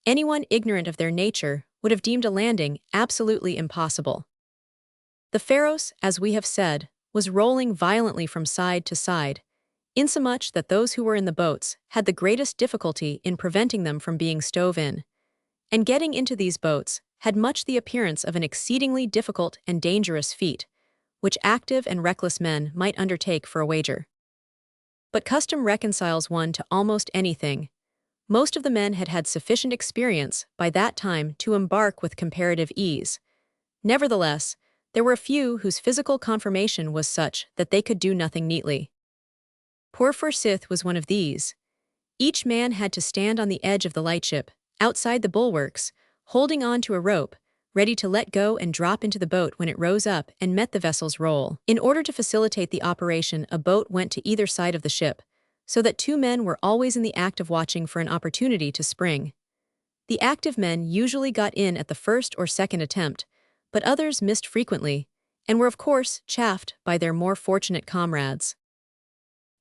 Speaker 1: Anyone ignorant of their nature would have deemed a landing absolutely impossible. The Pharos, as we have said, was rolling violently from side to side, insomuch that those who were in the boats had the greatest difficulty in preventing them from being stove in. And getting into these boats had much the appearance of an exceedingly difficult and dangerous feat, which active and reckless men might undertake for a wager. But custom reconciles one to almost anything. Most of the men had had sufficient experience by that time to embark with comparative ease. Nevertheless, there were a few whose physical conformation was such that they could do nothing neatly. Poor Forsyth was one of these. Each man had to stand on the edge of the lightship, outside the bulwarks, holding on to a rope, ready to let go and drop into the boat when it rose up and met the vessel's roll. In order to facilitate the operation, a boat went to either side of the ship, so that two men were always in the act of watching for an opportunity to spring. The active men usually got in at the first or second attempt, but others missed frequently, and were of course chaffed by their more fortunate comrades.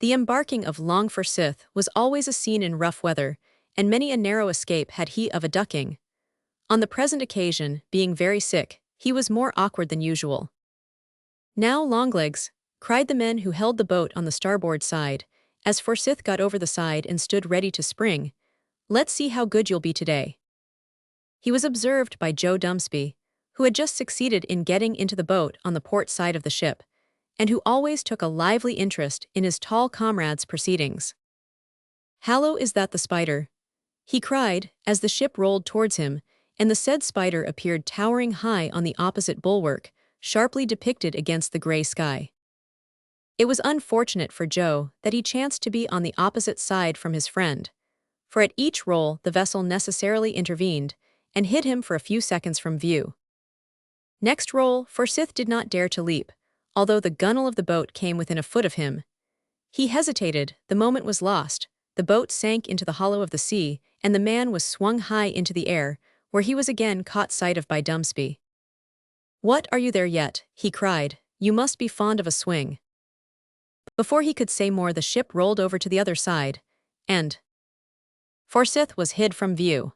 Speaker 1: The embarking of Long Forsyth was always a scene in rough weather, and many a narrow escape had he of a ducking. On the present occasion, being very sick, he was more awkward than usual. "Now, Longlegs," cried the men who held the boat on the starboard side, as Forsyth got over the side and stood ready to spring, "let's see how good you'll be today." He was observed by Joe Dumsby, who had just succeeded in getting into the boat on the port side of the ship, and who always took a lively interest in his tall comrade's proceedings. "Hallo, is that the spider?" he cried, as the ship rolled towards him, and the said spider appeared towering high on the opposite bulwark, sharply depicted against the gray sky. It was unfortunate for Joe that he chanced to be on the opposite side from his friend, for at each roll the vessel necessarily intervened and hid him for a few seconds from view. Next roll, Forsyth did not dare to leap, although the gunwale of the boat came within a foot of him. He hesitated, the moment was lost, the boat sank into the hollow of the sea, and the man was swung high into the air, where he was again caught sight of by Dumsby. "What, are you there yet?" he cried. "You must be fond of a swing." Before he could say more, the ship rolled over to the other side, and Forsyth was hid from view.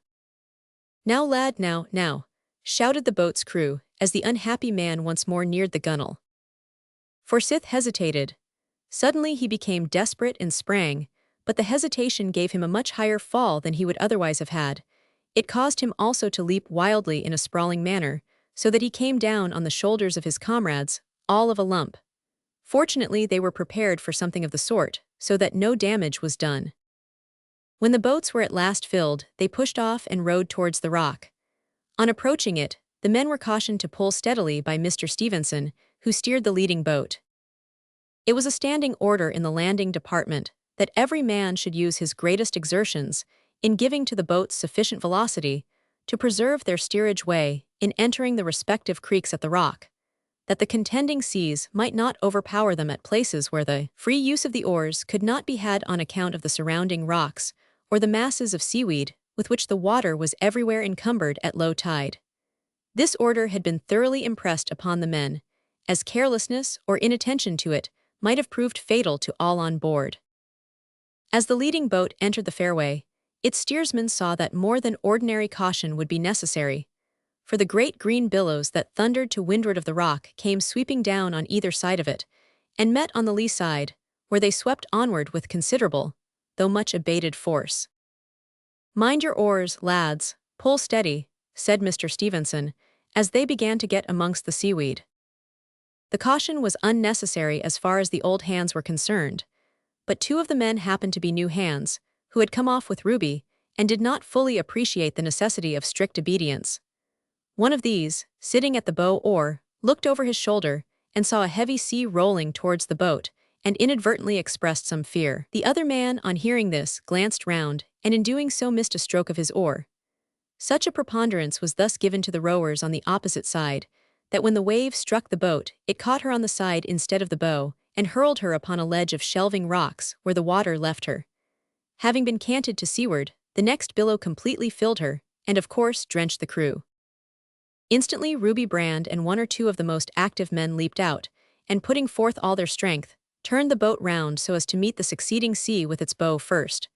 Speaker 1: "Now, lad, now," shouted the boat's crew, as the unhappy man once more neared the gunwale. Forsyth hesitated. Suddenly he became desperate and sprang, but the hesitation gave him a much higher fall than he would otherwise have had. It caused him also to leap wildly in a sprawling manner, so that he came down on the shoulders of his comrades, all of a lump. Fortunately, they were prepared for something of the sort, so that no damage was done. When the boats were at last filled, they pushed off and rowed towards the rock. On approaching it, the men were cautioned to pull steadily by Mr. Stevenson, who steered the leading boat. It was a standing order in the landing department that every man should use his greatest exertions in giving to the boats sufficient velocity to preserve their steerage way in entering the respective creeks at the rock, that the contending seas might not overpower them at places where the free use of the oars could not be had on account of the surrounding rocks or the masses of seaweed with which the water was everywhere encumbered at low tide. This order had been thoroughly impressed upon the men, as carelessness or inattention to it might have proved fatal to all on board. As the leading boat entered the fairway, its steersman saw that more than ordinary caution would be necessary, for the great green billows that thundered to windward of the rock came sweeping down on either side of it, and met on the lee side, where they swept onward with considerable, though much abated force. "Mind your oars, lads, pull steady," said Mr. Stevenson, as they began to get amongst the seaweed. The caution was unnecessary as far as the old hands were concerned, but two of the men happened to be new hands, who had come off with Ruby, and did not fully appreciate the necessity of strict obedience. One of these, sitting at the bow oar, looked over his shoulder and saw a heavy sea rolling towards the boat, and inadvertently expressed some fear. The other man, on hearing this, glanced round, and in doing so missed a stroke of his oar. Such a preponderance was thus given to the rowers on the opposite side, that when the wave struck the boat, it caught her on the side instead of the bow, and hurled her upon a ledge of shelving rocks where the water left her. Having been canted to seaward, the next billow completely filled her, and of course drenched the crew. Instantly Ruby Brand and one or two of the most active men leaped out, and putting forth all their strength, turned the boat round so as to meet the succeeding sea with its bow first.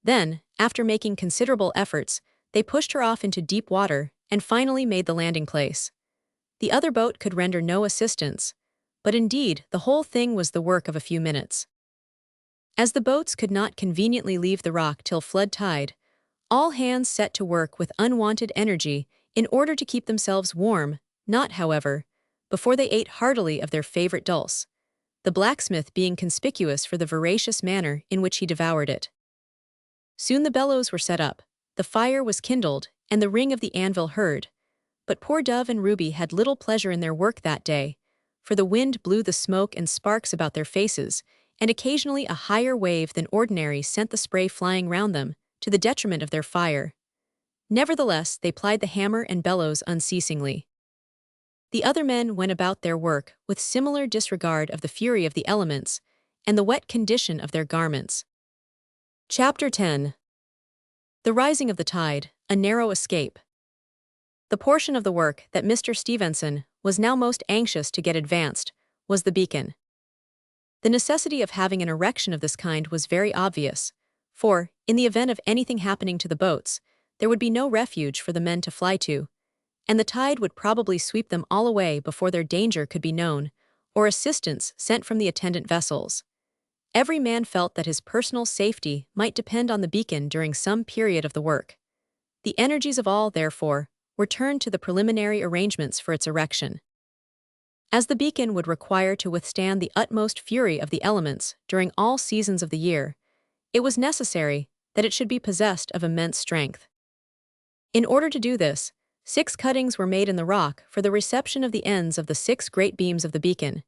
Speaker 1: Then, after making considerable efforts, they pushed her off into deep water, and finally made the landing place. The other boat could render no assistance, but indeed the whole thing was the work of a few minutes. As the boats could not conveniently leave the rock till flood tide, all hands set to work with unwonted energy in order to keep themselves warm, not, however, before they ate heartily of their favorite dulce, the blacksmith being conspicuous for the voracious manner in which he devoured it. Soon the bellows were set up, the fire was kindled, and the ring of the anvil heard, but poor Dove and Ruby had little pleasure in their work that day, for the wind blew the smoke and sparks about their faces, and occasionally a higher wave than ordinary sent the spray flying round them, to the detriment of their fire. Nevertheless, they plied the hammer and bellows unceasingly. The other men went about their work with similar disregard of the fury of the elements and the wet condition of their garments. Chapter 10. The Rising of the Tide, a Narrow Escape. The portion of the work that Mr. Stevenson was now most anxious to get advanced was the beacon. The necessity of having an erection of this kind was very obvious, for, in the event of anything happening to the boats, there would be no refuge for the men to fly to, and the tide would probably sweep them all away before their danger could be known, or assistance sent from the attendant vessels. Every man felt that his personal safety might depend on the beacon during some period of the work. The energies of all, therefore, were turned to the preliminary arrangements for its erection. As the beacon would require to withstand the utmost fury of the elements during all seasons of the year, it was necessary that it should be possessed of immense strength. In order to do this, 6 cuttings were made in the rock for the reception of the ends of the 6 great beams of the beacon.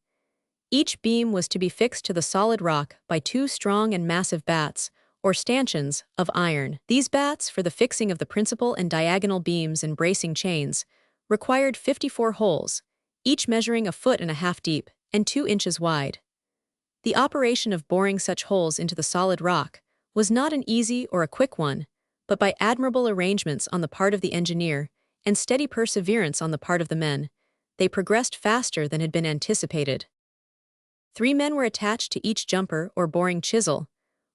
Speaker 1: Each beam was to be fixed to the solid rock by 2 strong and massive bats, or stanchions, of iron. These bats, for the fixing of the principal and diagonal beams and bracing chains, required 54 holes, each measuring 1.5 feet deep and 2 inches wide. The operation of boring such holes into the solid rock was not an easy or a quick one, but by admirable arrangements on the part of the engineer and steady perseverance on the part of the men, they progressed faster than had been anticipated. 3 men were attached to each jumper or boring chisel.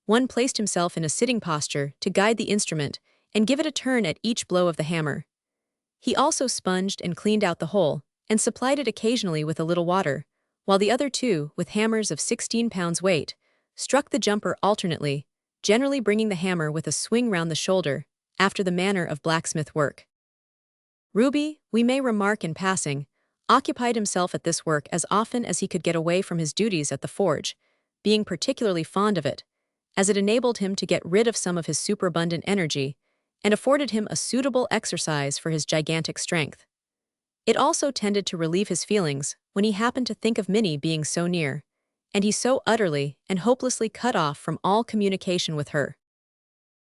Speaker 1: One placed himself in a sitting posture to guide the instrument and give it a turn at each blow of the hammer. He also sponged and cleaned out the hole, and supplied it occasionally with a little water, while the other 2, with hammers of 16 pounds weight, struck the jumper alternately, generally bringing the hammer with a swing round the shoulder, after the manner of blacksmith work. Ruby, we may remark in passing, occupied himself at this work as often as he could get away from his duties at the forge, being particularly fond of it, as it enabled him to get rid of some of his superabundant energy, and afforded him a suitable exercise for his gigantic strength. It also tended to relieve his feelings when he happened to think of Minnie being so near, and he so utterly and hopelessly cut off from all communication with her.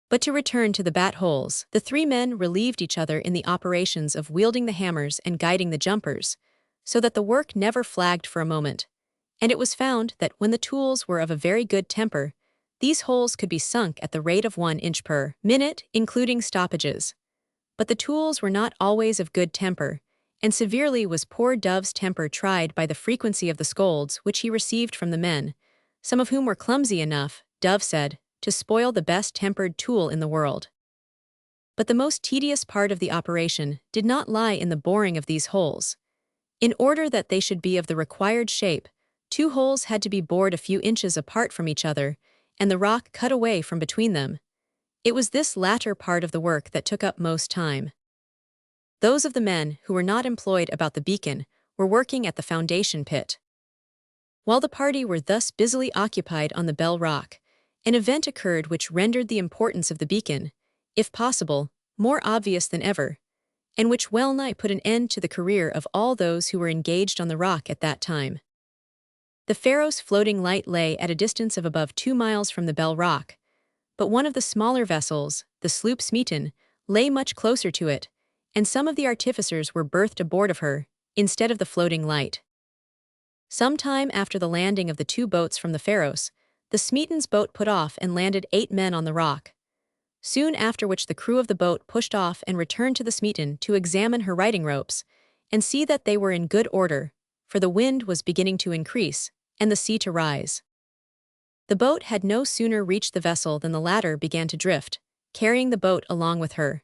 Speaker 1: But to return to the bat holes, the 3 men relieved each other in the operations of wielding the hammers and guiding the jumpers, so that the work never flagged for a moment, and it was found that when the tools were of a very good temper, these holes could be sunk at the rate of 1 inch per minute, including stoppages. But the tools were not always of good temper, and severely was poor Dove's temper tried by the frequency of the scolds which he received from the men, some of whom were clumsy enough, Dove said, to spoil the best-tempered tool in the world. But the most tedious part of the operation did not lie in the boring of these holes. In order that they should be of the required shape, 2 holes had to be bored a few inches apart from each other, and the rock cut away from between them. It was this latter part of the work that took up most time. Those of the men who were not employed about the beacon were working at the foundation pit. While the party were thus busily occupied on the Bell Rock, an event occurred which rendered the importance of the beacon, if possible, more obvious than ever, and which well-nigh put an end to the career of all those who were engaged on the rock at that time. The Pharos floating light lay at a distance of above 2 miles from the Bell Rock, but one of the smaller vessels, the sloop Smeaton, lay much closer to it, and some of the artificers were berthed aboard of her, instead of the floating light. Some time after the landing of the 2 boats from the Pharos, the Smeaton's boat put off and landed 8 men on the rock. Soon after which the crew of the boat pushed off and returned to the Smeaton to examine her riding ropes, and see that they were in good order, for the wind was beginning to increase, and the sea to rise. The boat had no sooner reached the vessel than the latter began to drift, carrying the boat along with her.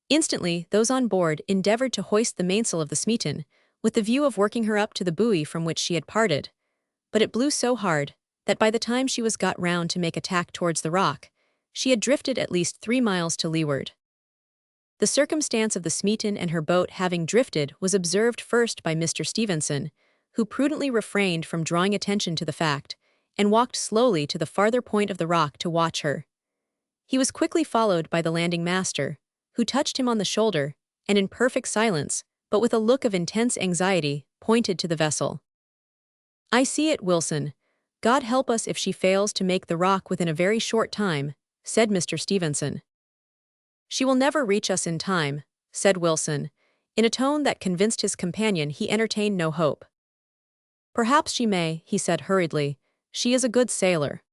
Speaker 1: Instantly, those on board endeavored to hoist the mainsail of the Smeaton, with the view of working her up to the buoy from which she had parted. But it blew so hard that by the time she was got round to make a tack towards the rock, she had drifted at least 3 miles to leeward. The circumstance of the Smeaton and her boat having drifted was observed first by Mr. Stevenson, who prudently refrained from drawing attention to the fact, and walked slowly to the farther point of the rock to watch her. He was quickly followed by the landing master, who touched him on the shoulder, and in perfect silence, but with a look of intense anxiety, pointed to the vessel. "I see it, Wilson. God help us if she fails to make the rock within a very short time," said Mr. Stevenson. "She will never reach us in time," said Wilson, in a tone that convinced his companion he entertained no hope. "Perhaps she may," he said hurriedly. "She is a good sailor."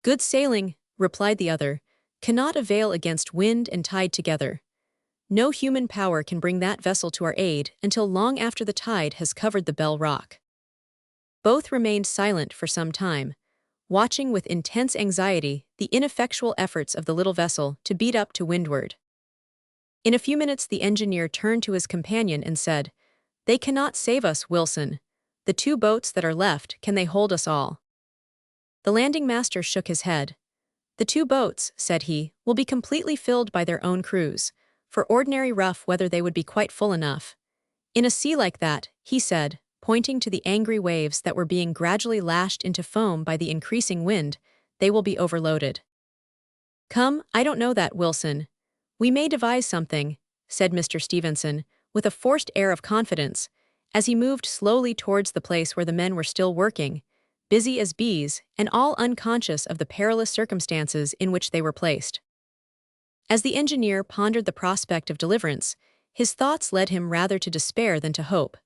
Speaker 1: "Good sailing," replied the other, "cannot avail against wind and tide together. No human power can bring that vessel to our aid until long after the tide has covered the Bell Rock." Both remained silent for some time, watching with intense anxiety the ineffectual efforts of the little vessel to beat up to windward. In a few minutes the engineer turned to his companion and said, "They cannot save us, Wilson. The 2 boats that are left, can they hold us all?" The landing master shook his head. "The 2 boats," said he, "will be completely filled by their own crews. For ordinary rough weather they would be quite full enough. In a sea like that," he said, pointing to the angry waves that were being gradually lashed into foam by the increasing wind, "they will be overloaded." "Come, I don't know that, Wilson. We may devise something," said Mr. Stevenson, with a forced air of confidence, as he moved slowly towards the place where the men were still working, busy as bees and all unconscious of the perilous circumstances in which they were placed. As the engineer pondered the prospect of deliverance, his thoughts led him rather to despair than to hope.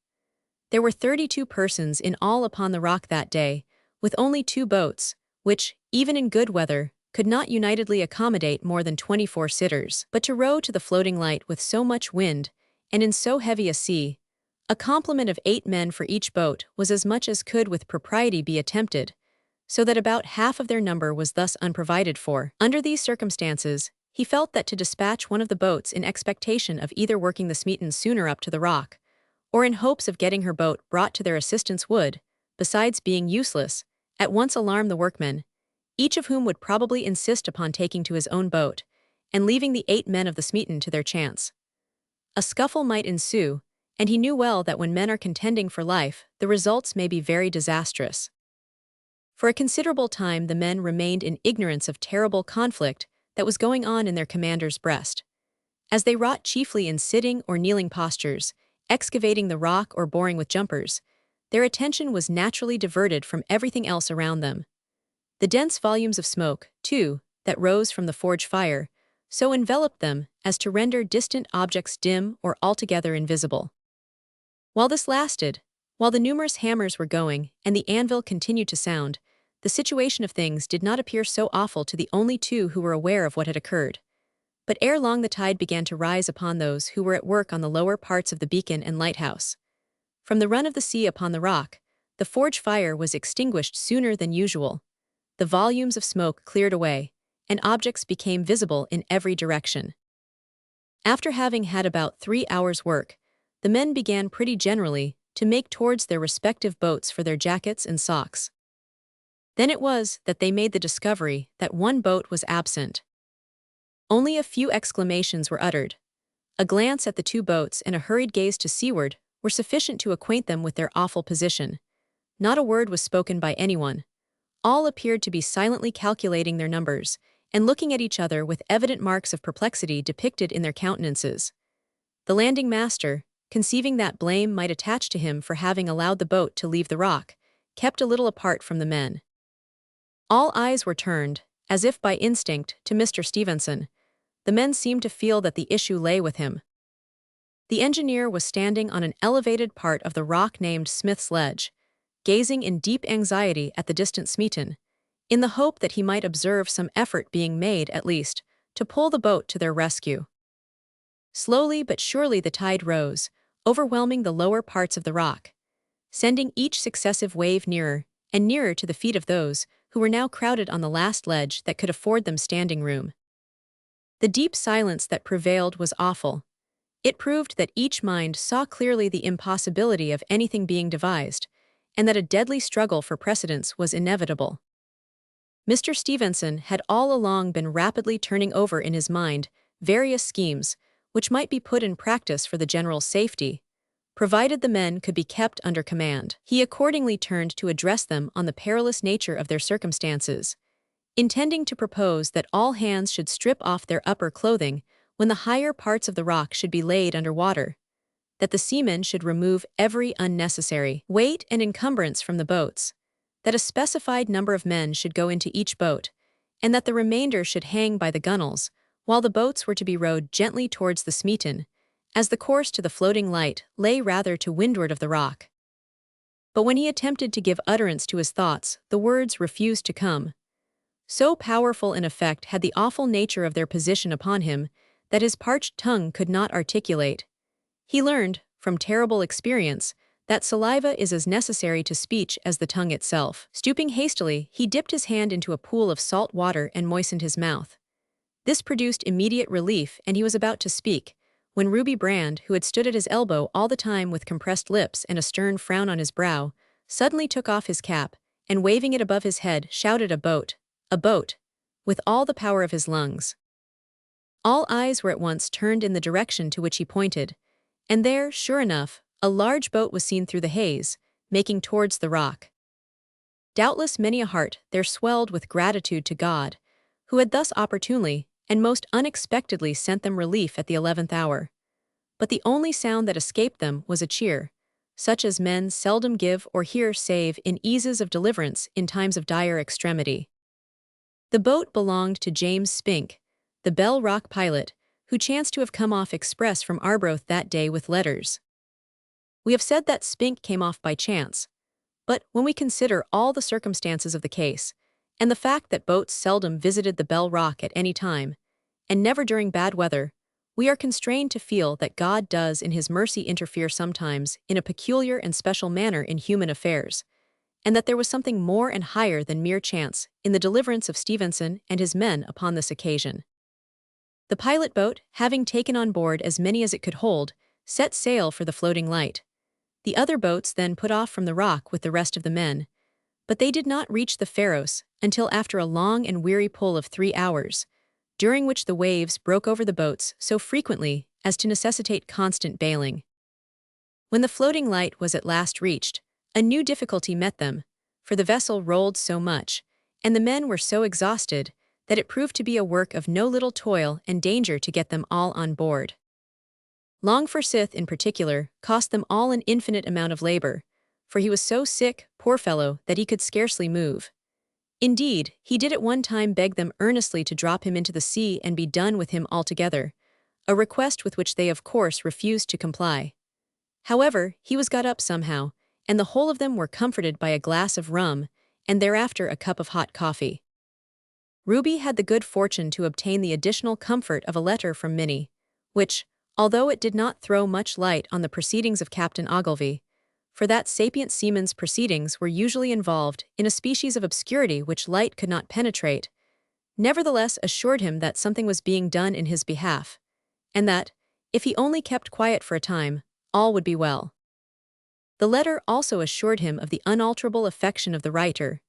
Speaker 1: There were 32 persons in all upon the rock that day, with only 2 boats, which, even in good weather, could not unitedly accommodate more than 24 sitters. But to row to the floating light with so much wind, and in so heavy a sea, a complement of 8 men for each boat was as much as could with propriety be attempted, so that about half of their number was thus unprovided for. Under these circumstances, he felt that to dispatch one of the boats in expectation of either working the Smeaton sooner up to the rock, or in hopes of getting her boat brought to their assistance would, besides being useless, at once alarm the workmen, each of whom would probably insist upon taking to his own boat, and leaving the 8 men of the Smeaton to their chance. A scuffle might ensue, and he knew well that when men are contending for life, the results may be very disastrous. For a considerable time the men remained in ignorance of terrible conflict that was going on in their commander's breast. As they wrought chiefly in sitting or kneeling postures, excavating the rock or boring with jumpers, their attention was naturally diverted from everything else around them. The dense volumes of smoke, too, that rose from the forge fire, so enveloped them as to render distant objects dim or altogether invisible. While this lasted, while the numerous hammers were going and the anvil continued to sound, the situation of things did not appear so awful to the only 2 who were aware of what had occurred. But ere long the tide began to rise upon those who were at work on the lower parts of the beacon and lighthouse. From the run of the sea upon the rock, the forge fire was extinguished sooner than usual. The volumes of smoke cleared away, and objects became visible in every direction. After having had about 3 hours' work, the men began pretty generally to make towards their respective boats for their jackets and socks. Then it was that they made the discovery that one boat was absent. Only a few exclamations were uttered. A glance at the 2 boats and a hurried gaze to seaward were sufficient to acquaint them with their awful position. Not a word was spoken by anyone. All appeared to be silently calculating their numbers, and looking at each other with evident marks of perplexity depicted in their countenances. The landing master, conceiving that blame might attach to him for having allowed the boat to leave the rock, kept a little apart from the men. All eyes were turned, as if by instinct, to Mr. Stevenson. The men seemed to feel that the issue lay with him. The engineer was standing on an elevated part of the rock named Smith's Ledge, gazing in deep anxiety at the distant Smeaton, in the hope that he might observe some effort being made, at least, to pull the boat to their rescue. Slowly but surely the tide rose, overwhelming the lower parts of the rock, sending each successive wave nearer and nearer to the feet of those who were now crowded on the last ledge that could afford them standing room. The deep silence that prevailed was awful. It proved that each mind saw clearly the impossibility of anything being devised, and that a deadly struggle for precedence was inevitable. Mr. Stevenson had all along been rapidly turning over in his mind various schemes which might be put in practice for the general safety, provided the men could be kept under command. He accordingly turned to address them on the perilous nature of their circumstances, intending to propose that all hands should strip off their upper clothing when the higher parts of the rock should be laid under water, that the seamen should remove every unnecessary weight and encumbrance from the boats, that a specified number of men should go into each boat, and that the remainder should hang by the gunwales, while the boats were to be rowed gently towards the Smeaton, as the course to the floating light lay rather to windward of the rock. But when he attempted to give utterance to his thoughts, the words refused to come. So powerful an effect had the awful nature of their position upon him that his parched tongue could not articulate. He learned, from terrible experience, that saliva is as necessary to speech as the tongue itself. Stooping hastily, he dipped his hand into a pool of salt water and moistened his mouth. This produced immediate relief, and he was about to speak, when Ruby Brand, who had stood at his elbow all the time with compressed lips and a stern frown on his brow, suddenly took off his cap, and waving it above his head, shouted, "A boat! A boat!" with all the power of his lungs. All eyes were at once turned in the direction to which he pointed, and there, sure enough, a large boat was seen through the haze, making towards the rock. Doubtless many a heart there swelled with gratitude to God, who had thus opportunely and most unexpectedly sent them relief at the 11th hour. But the only sound that escaped them was a cheer, such as men seldom give or hear save in eases of deliverance in times of dire extremity. The boat belonged to James Spink, the Bell Rock pilot, who chanced to have come off express from Arbroath that day with letters. We have said that Spink came off by chance, but when we consider all the circumstances of the case, and the fact that boats seldom visited the Bell Rock at any time, and never during bad weather, we are constrained to feel that God does in His mercy interfere sometimes in a peculiar and special manner in human affairs, and that there was something more and higher than mere chance in the deliverance of Stevenson and his men upon this occasion. The pilot boat, having taken on board as many as it could hold, set sail for the floating light. The other boats then put off from the rock with the rest of the men, but they did not reach the Pharos until after a long and weary pull of 3 hours, during which the waves broke over the boats so frequently as to necessitate constant bailing. When the floating light was at last reached, a new difficulty met them, for the vessel rolled so much, and the men were so exhausted, that it proved to be a work of no little toil and danger to get them all on board. Long Forsyth, in particular, cost them all an infinite amount of labor, for he was so sick, poor fellow, that he could scarcely move. Indeed, he did at one time beg them earnestly to drop him into the sea and be done with him altogether, a request with which they of course refused to comply. However, he was got up somehow, and the whole of them were comforted by a glass of rum, and thereafter a cup of hot coffee. Ruby had the good fortune to obtain the additional comfort of a letter from Minnie, which, although it did not throw much light on the proceedings of Captain Ogilvy, for that sapient seaman's proceedings were usually involved in a species of obscurity which light could not penetrate, nevertheless assured him that something was being done in his behalf, and that, if he only kept quiet for a time, all would be well. The letter also assured him of the unalterable affection of the writer,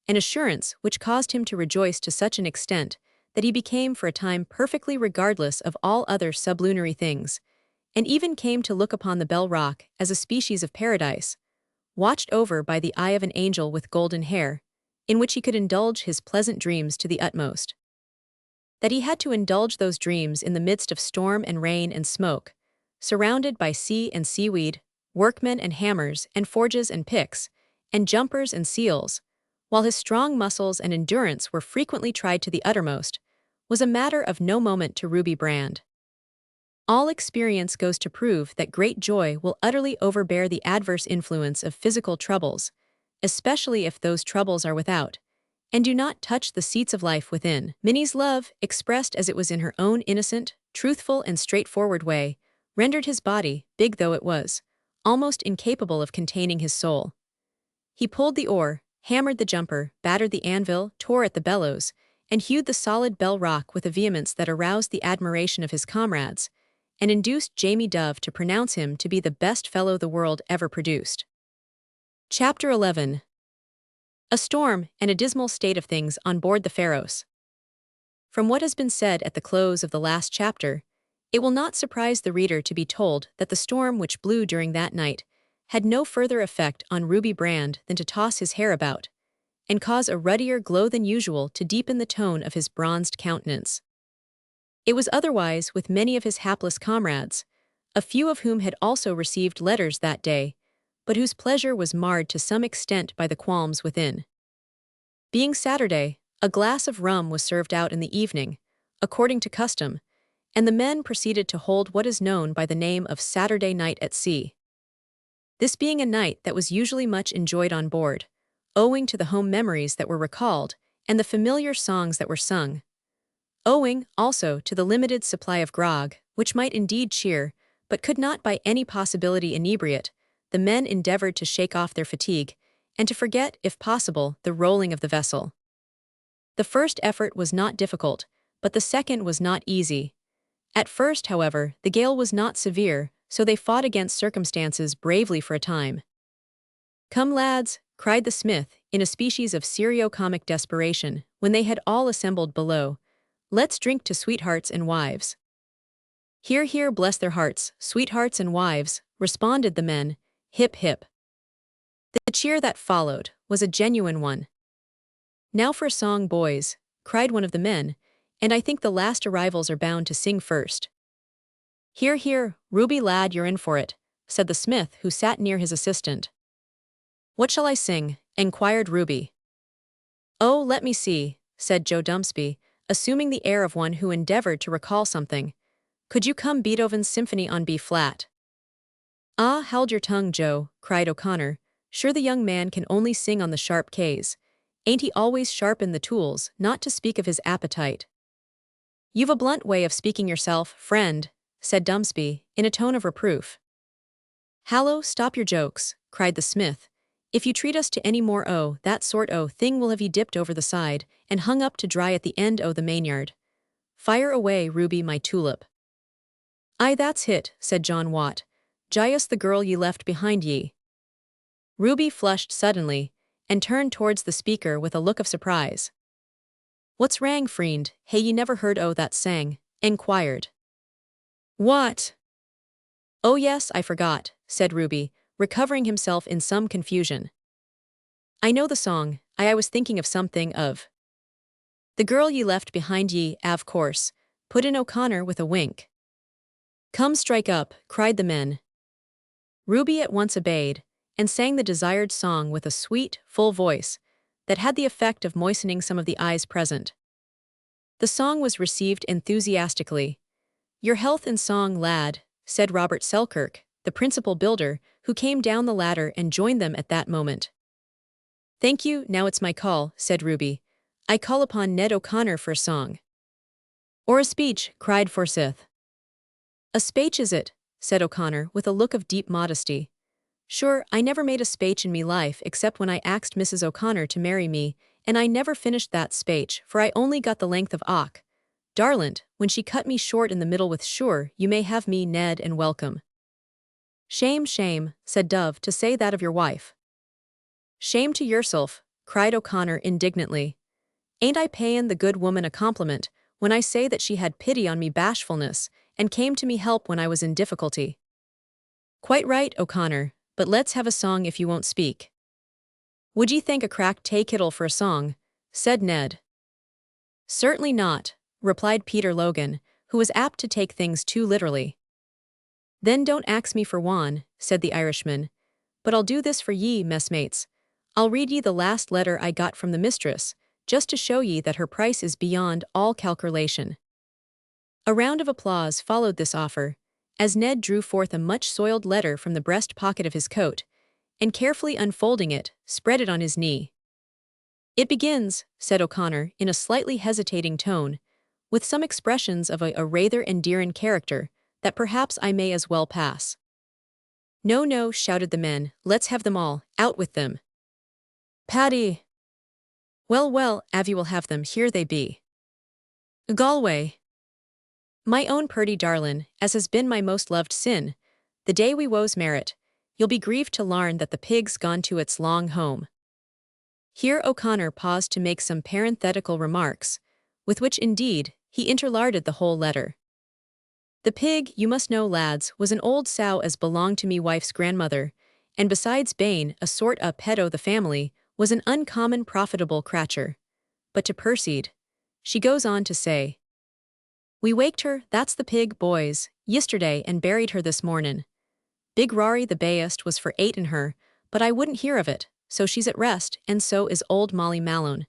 Speaker 1: an assurance which caused him to rejoice to such an extent that he became for a time perfectly regardless of all other sublunary things, and even came to look upon the Bell Rock as a species of paradise, watched over by the eye of an angel with golden hair, in which he could indulge his pleasant dreams to the utmost. That he had to indulge those dreams in the midst of storm and rain and smoke, surrounded by sea and seaweed, workmen and hammers and forges and picks, and jumpers and seals, while his strong muscles and endurance were frequently tried to the uttermost, was a matter of no moment to Ruby Brand. All experience goes to prove that great joy will utterly overbear the adverse influence of physical troubles, especially if those troubles are without, and do not touch the seats of life within. Minnie's love, expressed as it was in her own innocent, truthful, and straightforward way, rendered his body, big though it was, almost incapable of containing his soul. He pulled the oar, hammered the jumper, battered the anvil, tore at the bellows, and hewed the solid Bell Rock with a vehemence that aroused the admiration of his comrades, and induced Jamie Dove to pronounce him to be the best fellow the world ever produced. Chapter 11. A storm and a dismal state of things on board the Pharos. From what has been said at the close of the last chapter, it will not surprise the reader to be told that the storm which blew during that night had no further effect on Ruby Brand than to toss his hair about, and cause a ruddier glow than usual to deepen the tone of his bronzed countenance. It was otherwise with many of his hapless comrades, a few of whom had also received letters that day, but whose pleasure was marred to some extent by the qualms within. Being Saturday, a glass of rum was served out in the evening, according to custom, and the men proceeded to hold what is known by the name of Saturday night at sea. This being a night that was usually much enjoyed on board, owing to the home memories that were recalled and the familiar songs that were sung. Owing, also, to the limited supply of grog, which might indeed cheer, but could not by any possibility inebriate, the men endeavored to shake off their fatigue, and to forget, if possible, the rolling of the vessel. The first effort was not difficult, but the second was not easy. At first, however, the gale was not severe, so they fought against circumstances bravely for a time. "Come, lads," cried the smith, in a species of serio-comic desperation, when they had all assembled below, "let's drink to sweethearts and wives." "Hear, hear, bless their hearts, sweethearts and wives," responded the men, hip hip. The cheer that followed was a genuine one. "Now for a song, boys," cried one of the men, "and I think the last arrivals are bound to sing first." "Hear, hear, Ruby lad, you're in for it," said the smith who sat near his assistant. "What shall I sing?" enquired Ruby. "Oh, let me see," said Joe Dumpsby, assuming the air of one who endeavored to recall something. "Could you come Beethoven's Symphony on B flat?" "Ah, hold your tongue, Joe," cried O'Connor. "Sure the young man can only sing on the sharp Ks. Ain't he always sharp in the tools, not to speak of his appetite?" "You've a blunt way of speaking yourself, friend," said Dumpsby, in a tone of reproof. "Hallo, stop your jokes," cried the smith. "If you treat us to any more that sort thing we'll have ye dipped over the side, and hung up to dry at the end o' the mainyard. Fire away, Ruby, my tulip." "Aye, that's hit," said John Watt. "Jye us the girl ye left behind ye." Ruby flushed suddenly, and turned towards the speaker with a look of surprise. "What's rang, friend, hey ye never heard that sang?" enquired. "What?" "Oh yes, I forgot," said Ruby, recovering himself in some confusion. "I know the song, I was thinking of something of." "The girl ye left behind ye, av course," put in O'Connor with a wink. "Come strike up," cried the men. Ruby at once obeyed, and sang the desired song with a sweet, full voice, that had the effect of moistening some of the eyes present. The song was received enthusiastically. "Your health in song, lad," said Robert Selkirk, the principal builder, who came down the ladder and joined them at that moment. "Thank you, now it's my call," said Ruby. "I call upon Ned O'Connor for a song." "Or a speech," cried Forsyth. "A speech is it?" said O'Connor with a look of deep modesty. "Sure, I never made a speech in me life except when I axed Mrs. O'Connor to marry me, and I never finished that speech, for I only got the length of och. Darlint, when she cut me short in the middle with sure, you may have me, Ned, and welcome." "Shame, shame," said Dove, "to say that of your wife." "Shame to yourself," cried O'Connor indignantly. "Ain't I payin' the good woman a compliment when I say that she had pity on me bashfulness and came to me help when I was in difficulty?" "Quite right, O'Connor, but let's have a song if you won't speak." "Would ye thank a cracked tay-kittle for a song?" said Ned. "Certainly not," replied Peter Logan, who was apt to take things too literally. "Then don't ax me for one," said the Irishman. "But I'll do this for ye, messmates. I'll read ye the last letter I got from the mistress, just to show ye that her price is beyond all calculation." A round of applause followed this offer, as Ned drew forth a much-soiled letter from the breast pocket of his coat, and carefully unfolding it, spread it on his knee. "It begins," said O'Connor, in a slightly hesitating tone, "with some expressions of a rather endearin' character, that perhaps I may as well pass." "No, no," shouted the men, "let's have them all, out with them." "Paddy!" "Well, well, av you will have them, here they be. Galway. My own purty darlin', as has been my most loved sin, the day we woes merit, you'll be grieved to larn that the pig's gone to its long home." Here O'Connor paused to make some parenthetical remarks, with which indeed he interlarded the whole letter. "The pig, you must know, lads, was an old sow as belonged to me wife's grandmother, and besides Bane, a sort o' pet o' the family, was an uncommon profitable cratcher. But to proceed, she goes on to say, we waked her, that's the pig, boys, yisterday and buried her this mornin'. Big Rory the bayest was for atin' her, but I wouldn't hear of it, so she's at rest, and so is old Molly Malone.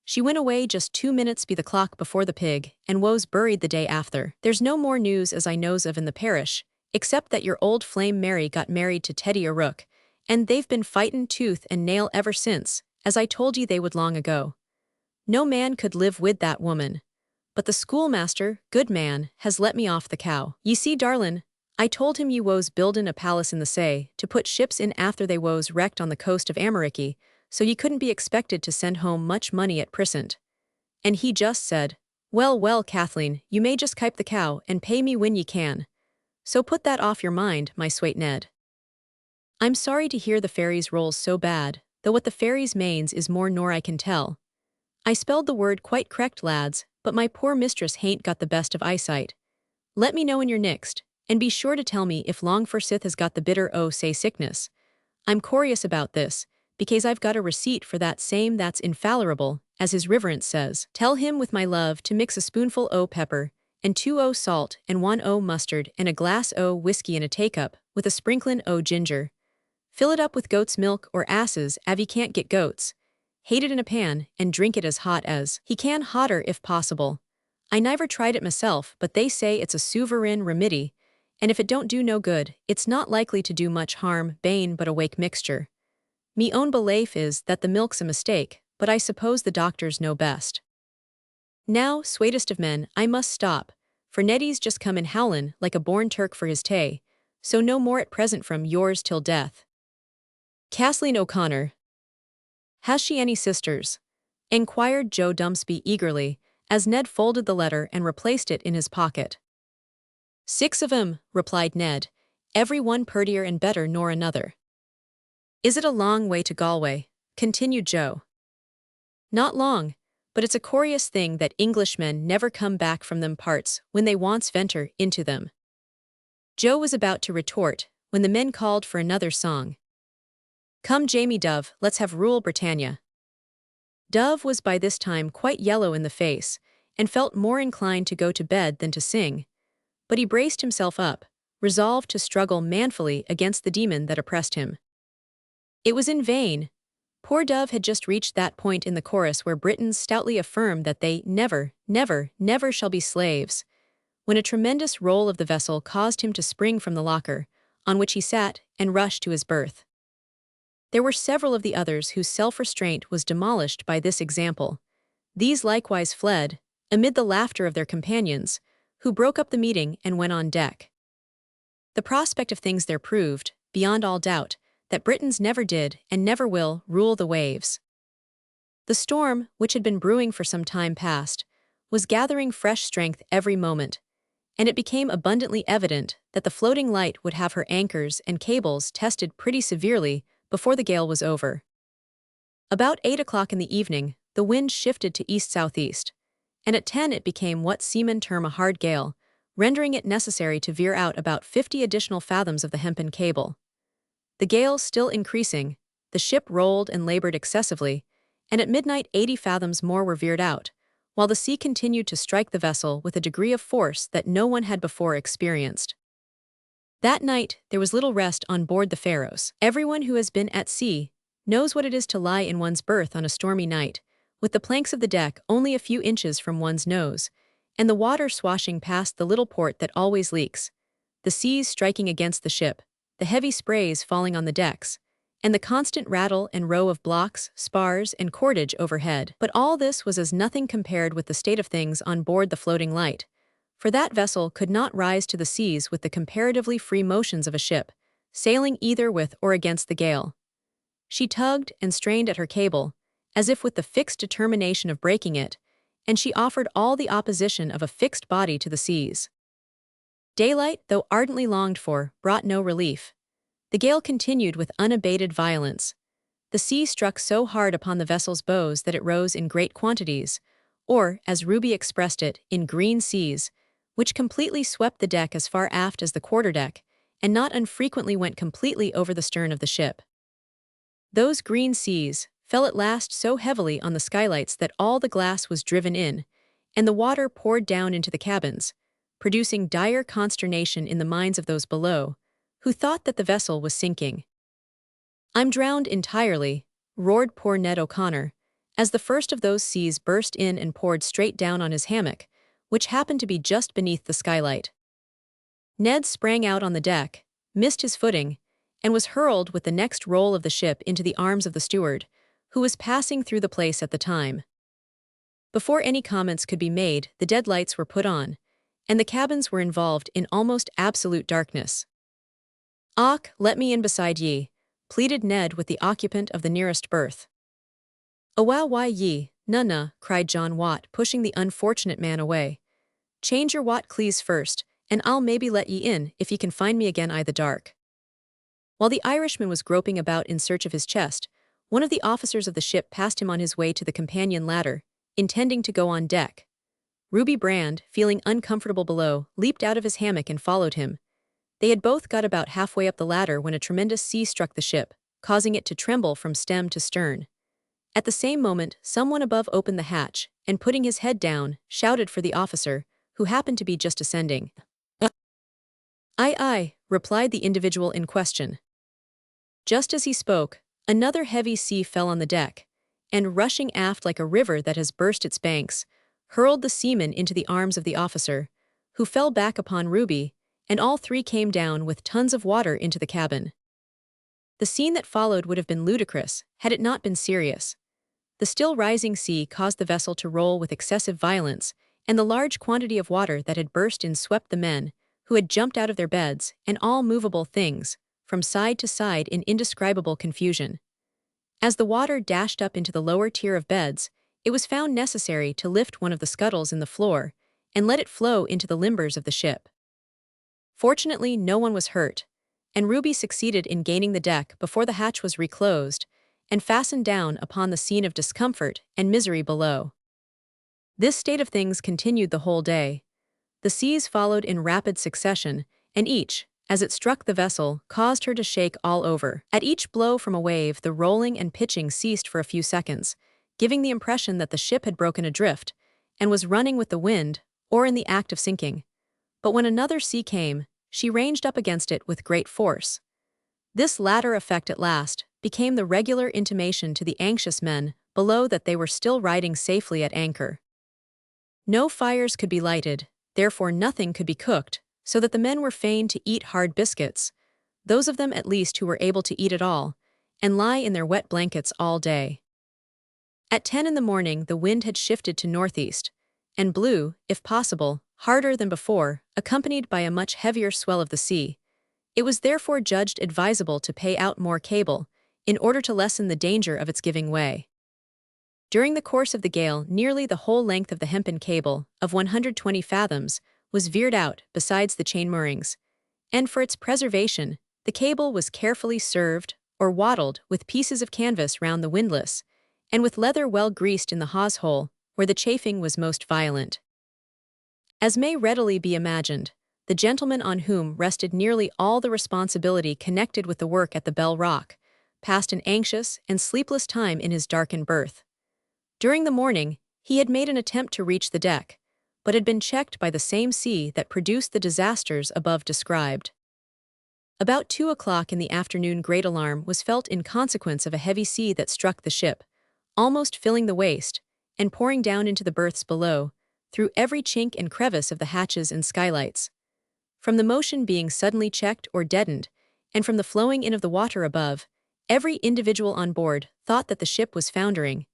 Speaker 1: She went away just 2 minutes be the clock before the pig, and woes buried the day after. There's no more news as I knows of in the parish, except that your old flame Mary got married to Teddy O'Rourke, and they've been fightin' tooth and nail ever since, as I told ye they would long ago. No man could live with that woman. But the schoolmaster, good man, has let me off the cow. Ye see, darlin', I told him ye woes buildin' a palace in the say, to put ships in after they woes wrecked on the coast of Americky, so ye couldn't be expected to send home much money at present. And he just said, well, well, Kathleen, you may just kipe the cow and pay me when ye can. So put that off your mind, my swate Ned. I'm sorry to hear the fairies rolls so bad, though what the fairies manes is more nor I can tell. I spelled the word quite correct, lads, but my poor mistress hain't got the best of eyesight. Let me know when you're next, and be sure to tell me if long forsith has got the bitter say sickness. I'm curious about this, because I've got a receipt for that same that's infallible, as his reverence says. Tell him with my love to mix a spoonful pepper, and 2 salt, and 1 mustard, and a glass whiskey in a take-up, with a sprinklin' ginger. Fill it up with goat's milk or asses, av ye can't get goats. Hate it in a pan, and drink it as hot as he can, hotter if possible. I never tried it myself, but they say it's a sovereign remedy, and if it don't do no good, it's not likely to do much harm, bane but a wake mixture. Me own belief is that the milk's a mistake, but I suppose the doctors know best. Now, sweetest of men, I must stop, for Neddy's just come in howlin' like a born Turk for his tay, so no more at present from yours till death. Kathleen O'Connor. Has she any sisters? Enquired Joe Dumsby eagerly, as Ned folded the letter and replaced it in his pocket. 6 of 'em, replied Ned, every one purtier and better nor another. Is it a long way to Galway? Continued Joe. Not long, but it's a curious thing that Englishmen never come back from them parts when they once venture into them. Joe was about to retort, when the men called for another song. Come Jamie Dove, let's have Rule Britannia. Dove was by this time quite yellow in the face, and felt more inclined to go to bed than to sing, but he braced himself up, resolved to struggle manfully against the demon that oppressed him. It was in vain. Poor Dove had just reached that point in the chorus where Britons stoutly affirm that they never, never, never shall be slaves, when a tremendous roll of the vessel caused him to spring from the locker, on which he sat, and rush to his berth. There were several of the others whose self-restraint was demolished by this example. These likewise fled, amid the laughter of their companions, who broke up the meeting and went on deck. The prospect of things there proved, beyond all doubt, that Britons never did, and never will, rule the waves. The storm, which had been brewing for some time past, was gathering fresh strength every moment, and it became abundantly evident that the floating light would have her anchors and cables tested pretty severely before the gale was over. About 8 o'clock in the evening, the wind shifted to east-southeast, and at 10 it became what seamen term a hard gale, rendering it necessary to veer out about 50 additional fathoms of the hempen cable. The gale still increasing, the ship rolled and labored excessively, and at midnight 80 fathoms more were veered out, while the sea continued to strike the vessel with a degree of force that no one had before experienced. That night, there was little rest on board the Pharos. Everyone who has been at sea knows what it is to lie in one's berth on a stormy night, with the planks of the deck only a few inches from one's nose, and the water swashing past the little port that always leaks, the seas striking against the ship, the heavy sprays falling on the decks, and the constant rattle and row of blocks, spars, and cordage overhead. But all this was as nothing compared with the state of things on board the Floating Light, for that vessel could not rise to the seas with the comparatively free motions of a ship, sailing either with or against the gale. She tugged and strained at her cable, as if with the fixed determination of breaking it, and she offered all the opposition of a fixed body to the seas. Daylight, though ardently longed for, brought no relief. The gale continued with unabated violence. The sea struck so hard upon the vessel's bows that it rose in great quantities, or, as Ruby expressed it, in green seas, which completely swept the deck as far aft as the quarterdeck, and not unfrequently went completely over the stern of the ship. Those green seas fell at last so heavily on the skylights that all the glass was driven in, and the water poured down into the cabins, producing dire consternation in the minds of those below, who thought that the vessel was sinking. "I'm drowned entirely," roared poor Ned O'Connor, as the first of those seas burst in and poured straight down on his hammock, which happened to be just beneath the skylight. Ned sprang out on the deck, missed his footing, and was hurled with the next roll of the ship into the arms of the steward, who was passing through the place at the time. Before any comments could be made, the dead lights were put on, and the cabins were involved in almost absolute darkness. "Och, let me in beside ye," pleaded Ned with the occupant of the nearest berth. "Owow, why ye, nunna," cried John Watt, pushing the unfortunate man away. "Change your Watt clees first, and I'll maybe let ye in if ye can find me again the dark." While the Irishman was groping about in search of his chest, one of the officers of the ship passed him on his way to the companion ladder, intending to go on deck. Ruby Brand, feeling uncomfortable below, leaped out of his hammock and followed him. They had both got about halfway up the ladder when a tremendous sea struck the ship, causing it to tremble from stem to stern. At the same moment, someone above opened the hatch, and putting his head down, shouted for the officer, who happened to be just ascending. "Aye, aye," replied the individual in question. Just as he spoke, another heavy sea fell on the deck, and rushing aft like a river that has burst its banks, hurled the seaman into the arms of the officer, who fell back upon Ruby, and all three came down with tons of water into the cabin. The scene that followed would have been ludicrous, had it not been serious. The still rising sea caused the vessel to roll with excessive violence, and the large quantity of water that had burst in swept the men, who had jumped out of their beds, and all movable things, from side to side in indescribable confusion. As the water dashed up into the lower tier of beds, it was found necessary to lift one of the scuttles in the floor, and let it flow into the limbers of the ship. Fortunately, no one was hurt, and Ruby succeeded in gaining the deck before the hatch was reclosed, and fastened down upon the scene of discomfort and misery below. This state of things continued the whole day. The seas followed in rapid succession, and each, as it struck the vessel, caused her to shake all over. At each blow from a wave, the rolling and pitching ceased for a few seconds, giving the impression that the ship had broken adrift, and was running with the wind, or in the act of sinking. But when another sea came, she ranged up against it with great force. This latter effect at last became the regular intimation to the anxious men below that they were still riding safely at anchor. No fires could be lighted, therefore nothing could be cooked, so that the men were fain to eat hard biscuits, those of them at least who were able to eat at all, and lie in their wet blankets all day. At 10 in the morning the wind had shifted to northeast, and blew, if possible, harder than before, accompanied by a much heavier swell of the sea. It was therefore judged advisable to pay out more cable, in order to lessen the danger of its giving way. During the course of the gale, nearly the whole length of the hempen cable, of 120 fathoms, was veered out, besides the chain moorings, and for its preservation, the cable was carefully served, or waddled, with pieces of canvas round the windlass, and with leather well greased in the hawse hole, where the chafing was most violent. As may readily be imagined, the gentleman on whom rested nearly all the responsibility connected with the work at the Bell Rock passed an anxious and sleepless time in his darkened berth. During the morning, he had made an attempt to reach the deck, but had been checked by the same sea that produced the disasters above described. About 2 o'clock in the afternoon, great alarm was felt in consequence of a heavy sea that struck the ship, almost filling the waist, and pouring down into the berths below, through every chink and crevice of the hatches and skylights. From the motion being suddenly checked or deadened, and from the flowing in of the water above, every individual on board thought that the ship was foundering.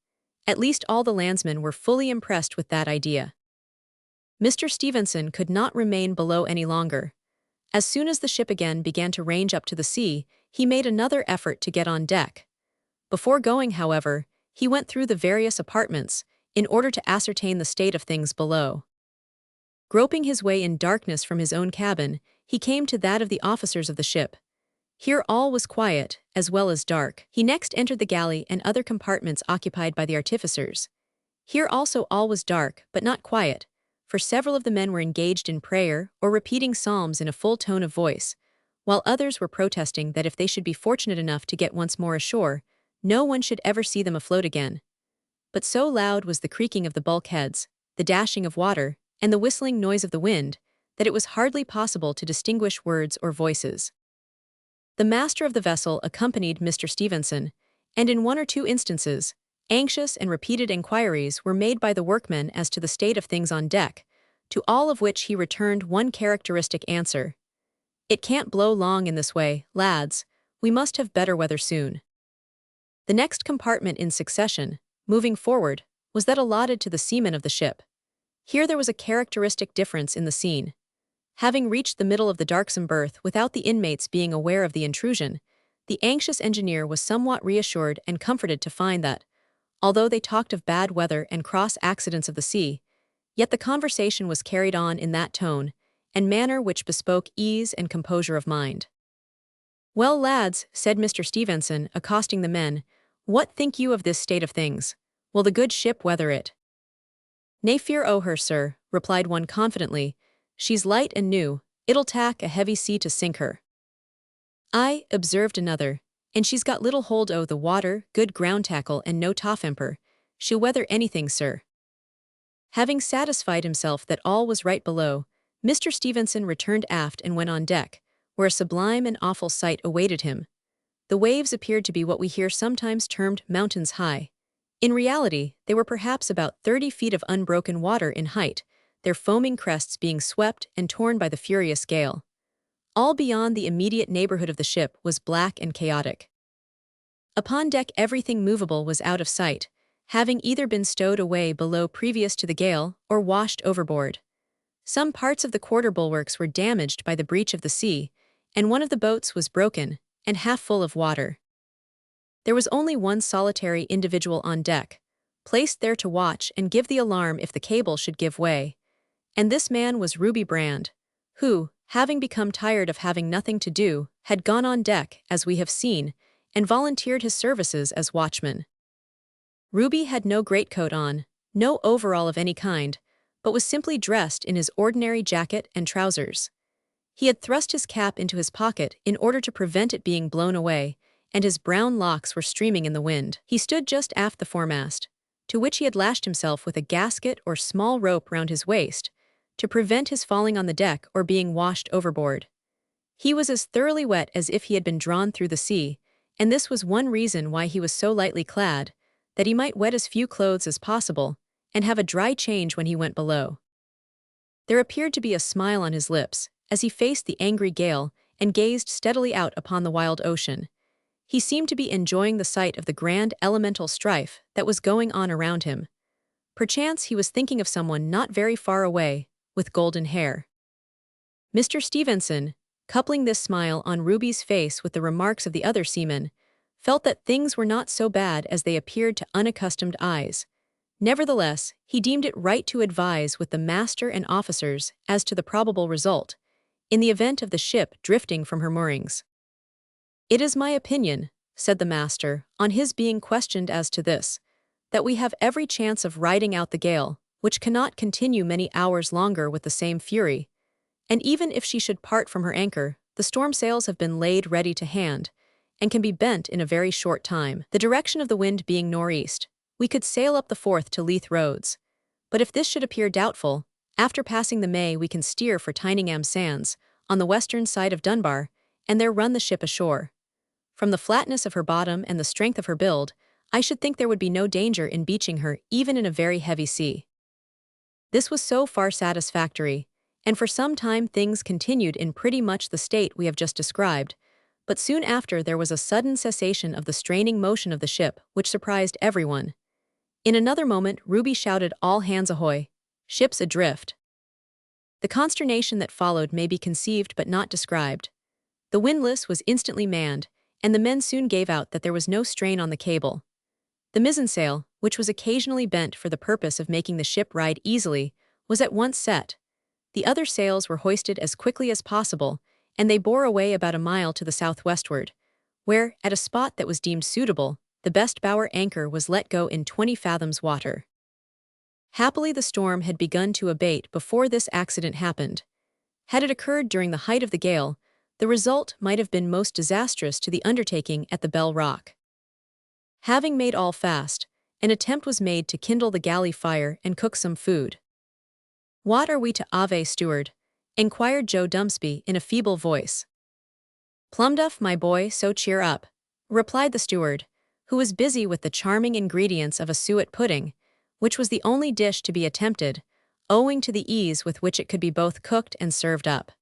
Speaker 1: At least all the landsmen were fully impressed with that idea. Mr. Stevenson could not remain below any longer. As soon as the ship again began to range up to the sea, he made another effort to get on deck. Before going, however, he went through the various apartments, in order to ascertain the state of things below. Groping his way in darkness from his own cabin, he came to that of the officers of the ship. Here all was quiet, as well as dark. He next entered the galley and other compartments occupied by the artificers. Here also all was dark, but not quiet, for several of the men were engaged in prayer or repeating psalms in a full tone of voice, while others were protesting that if they should be fortunate enough to get once more ashore, no one should ever see them afloat again. But so loud was the creaking of the bulkheads, the dashing of water, and the whistling noise of the wind, that it was hardly possible to distinguish words or voices. The master of the vessel accompanied Mr. Stevenson, and in one or two instances, Anxious and repeated inquiries were made by the workmen as to the state of things on deck, to all of which he returned one characteristic answer. "It can't blow long in this way, lads. We must have better weather soon." The next compartment in succession, moving forward, was that allotted to the seamen of the ship. Here there was a characteristic difference in the scene. Having reached the middle of the darksome berth without the inmates being aware of the intrusion, the anxious engineer was somewhat reassured and comforted to find that, although they talked of bad weather and cross accidents of the sea, yet the conversation was carried on in that tone and manner which bespoke ease and composure of mind. "Well, lads," said Mr. Stevenson, accosting the men, "what think you of this state of things? Will the good ship weather it?" "Nay fear o' her, sir," replied one confidently. "She's light and new, it'll tack a heavy sea to sink her." "Aye," observed another, "and she's got little hold o' the water, good ground tackle and no toff-emper. She'll weather anything, sir." Having satisfied himself that all was right below, Mr. Stevenson returned aft and went on deck, where a sublime and awful sight awaited him. The waves appeared to be what we hear sometimes termed mountains high. In reality, they were perhaps about 30 feet of unbroken water in height, their foaming crests being swept and torn by the furious gale. All beyond the immediate neighborhood of the ship was black and chaotic. Upon deck everything movable was out of sight, having either been stowed away below previous to the gale or washed overboard. Some parts of the quarter bulwarks were damaged by the breach of the sea, and one of the boats was broken and half full of water. There was only one solitary individual on deck, placed there to watch and give the alarm if the cable should give way, and this man was Ruby Brand, who, having become tired of having nothing to do, had gone on deck, as we have seen, and volunteered his services as watchman. Ruby had no greatcoat on, no overall of any kind, but was simply dressed in his ordinary jacket and trousers. He had thrust his cap into his pocket in order to prevent it being blown away, and his brown locks were streaming in the wind. He stood just aft the foremast, to which he had lashed himself with a gasket or small rope round his waist, to prevent his falling on the deck or being washed overboard. He was as thoroughly wet as if he had been drawn through the sea, and this was one reason why he was so lightly clad, that he might wet as few clothes as possible, and have a dry change when he went below. There appeared to be a smile on his lips, as he faced the angry gale and gazed steadily out upon the wild ocean. He seemed to be enjoying the sight of the grand elemental strife that was going on around him. Perchance he was thinking of someone not very far away, with golden hair. Mr. Stevenson, coupling this smile on Ruby's face with the remarks of the other seamen, felt that things were not so bad as they appeared to unaccustomed eyes. Nevertheless, he deemed it right to advise with the master and officers as to the probable result, in the event of the ship drifting from her moorings. "It is my opinion," said the master, on his being questioned as to this, "that we have every chance of riding out the gale, which cannot continue many hours longer with the same fury. And even if she should part from her anchor, the storm sails have been laid ready to hand, and can be bent in a very short time. The direction of the wind being northeast, we could sail up the Forth to Leith Roads. But if this should appear doubtful, after passing the May we can steer for Tyningham Sands, on the western side of Dunbar, and there run the ship ashore. From the flatness of her bottom and the strength of her build, I should think there would be no danger in beaching her even in a very heavy sea." This was so far satisfactory, and for some time things continued in pretty much the state we have just described, but soon after there was a sudden cessation of the straining motion of the ship which surprised everyone. In another moment Ruby shouted, "All hands ahoy! Ship's adrift!" The consternation that followed may be conceived but not described. The windlass was instantly manned, and the men soon gave out that there was no strain on the cable. The mizzensail, which was occasionally bent for the purpose of making the ship ride easily, was at once set. The other sails were hoisted as quickly as possible, and they bore away about a mile to the southwestward, where, at a spot that was deemed suitable, the best bower anchor was let go in 20 fathoms water. Happily the storm had begun to abate before this accident happened. Had it occurred during the height of the gale, the result might have been most disastrous to the undertaking at the Bell Rock. Having made all fast, an attempt was made to kindle the galley fire and cook some food. "What are we to ave, steward?" inquired Joe Dumpsby in a feeble voice. "Plumduff, my boy, so cheer up," replied the steward. who was busy with the charming ingredients of a suet pudding, which was the only dish to be attempted, owing to the ease with which it could be both cooked and served up.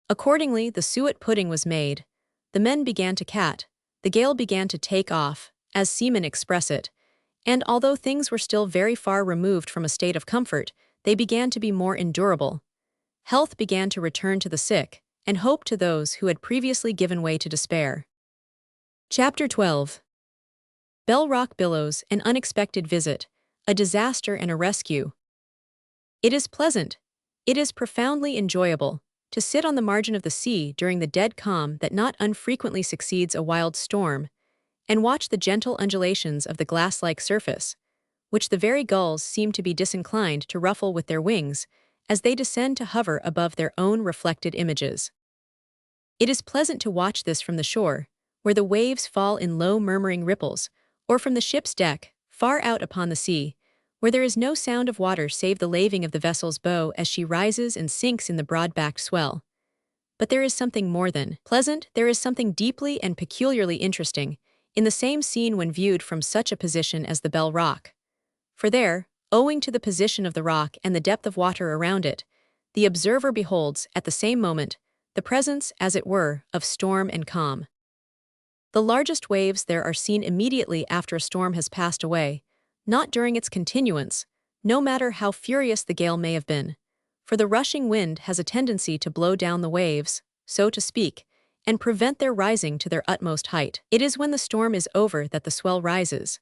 Speaker 1: Accordingly, the suet pudding was made. The men began to cat, the gale began to take off, as seamen express it, and although things were still very far removed from a state of comfort, they began to be more endurable. Health began to return to the sick, and hope to those who had previously given way to despair. Chapter 12. Bell Rock Billows, an unexpected visit, a disaster and a rescue. It is pleasant, it is profoundly enjoyable, to sit on the margin of the sea during the dead calm that not unfrequently succeeds a wild storm, and watch the gentle undulations of the glass-like surface, which the very gulls seem to be disinclined to ruffle with their wings, as they descend to hover above their own reflected images. It is pleasant to watch this from the shore, where the waves fall in low murmuring ripples, or from the ship's deck, far out upon the sea, where there is no sound of water save the laving of the vessel's bow as she rises and sinks in the broad-backed swell. But there is something more than pleasant, there is something deeply and peculiarly interesting in the same scene when viewed from such a position as the Bell Rock. For there, owing to the position of the rock and the depth of water around it, the observer beholds, at the same moment, the presence, as it were, of storm and calm. The largest waves there are seen immediately after a storm has passed away, not during its continuance, no matter how furious the gale may have been, for the rushing wind has a tendency to blow down the waves, so to speak, and prevent their rising to their utmost height. It is when the storm is over that the swell rises.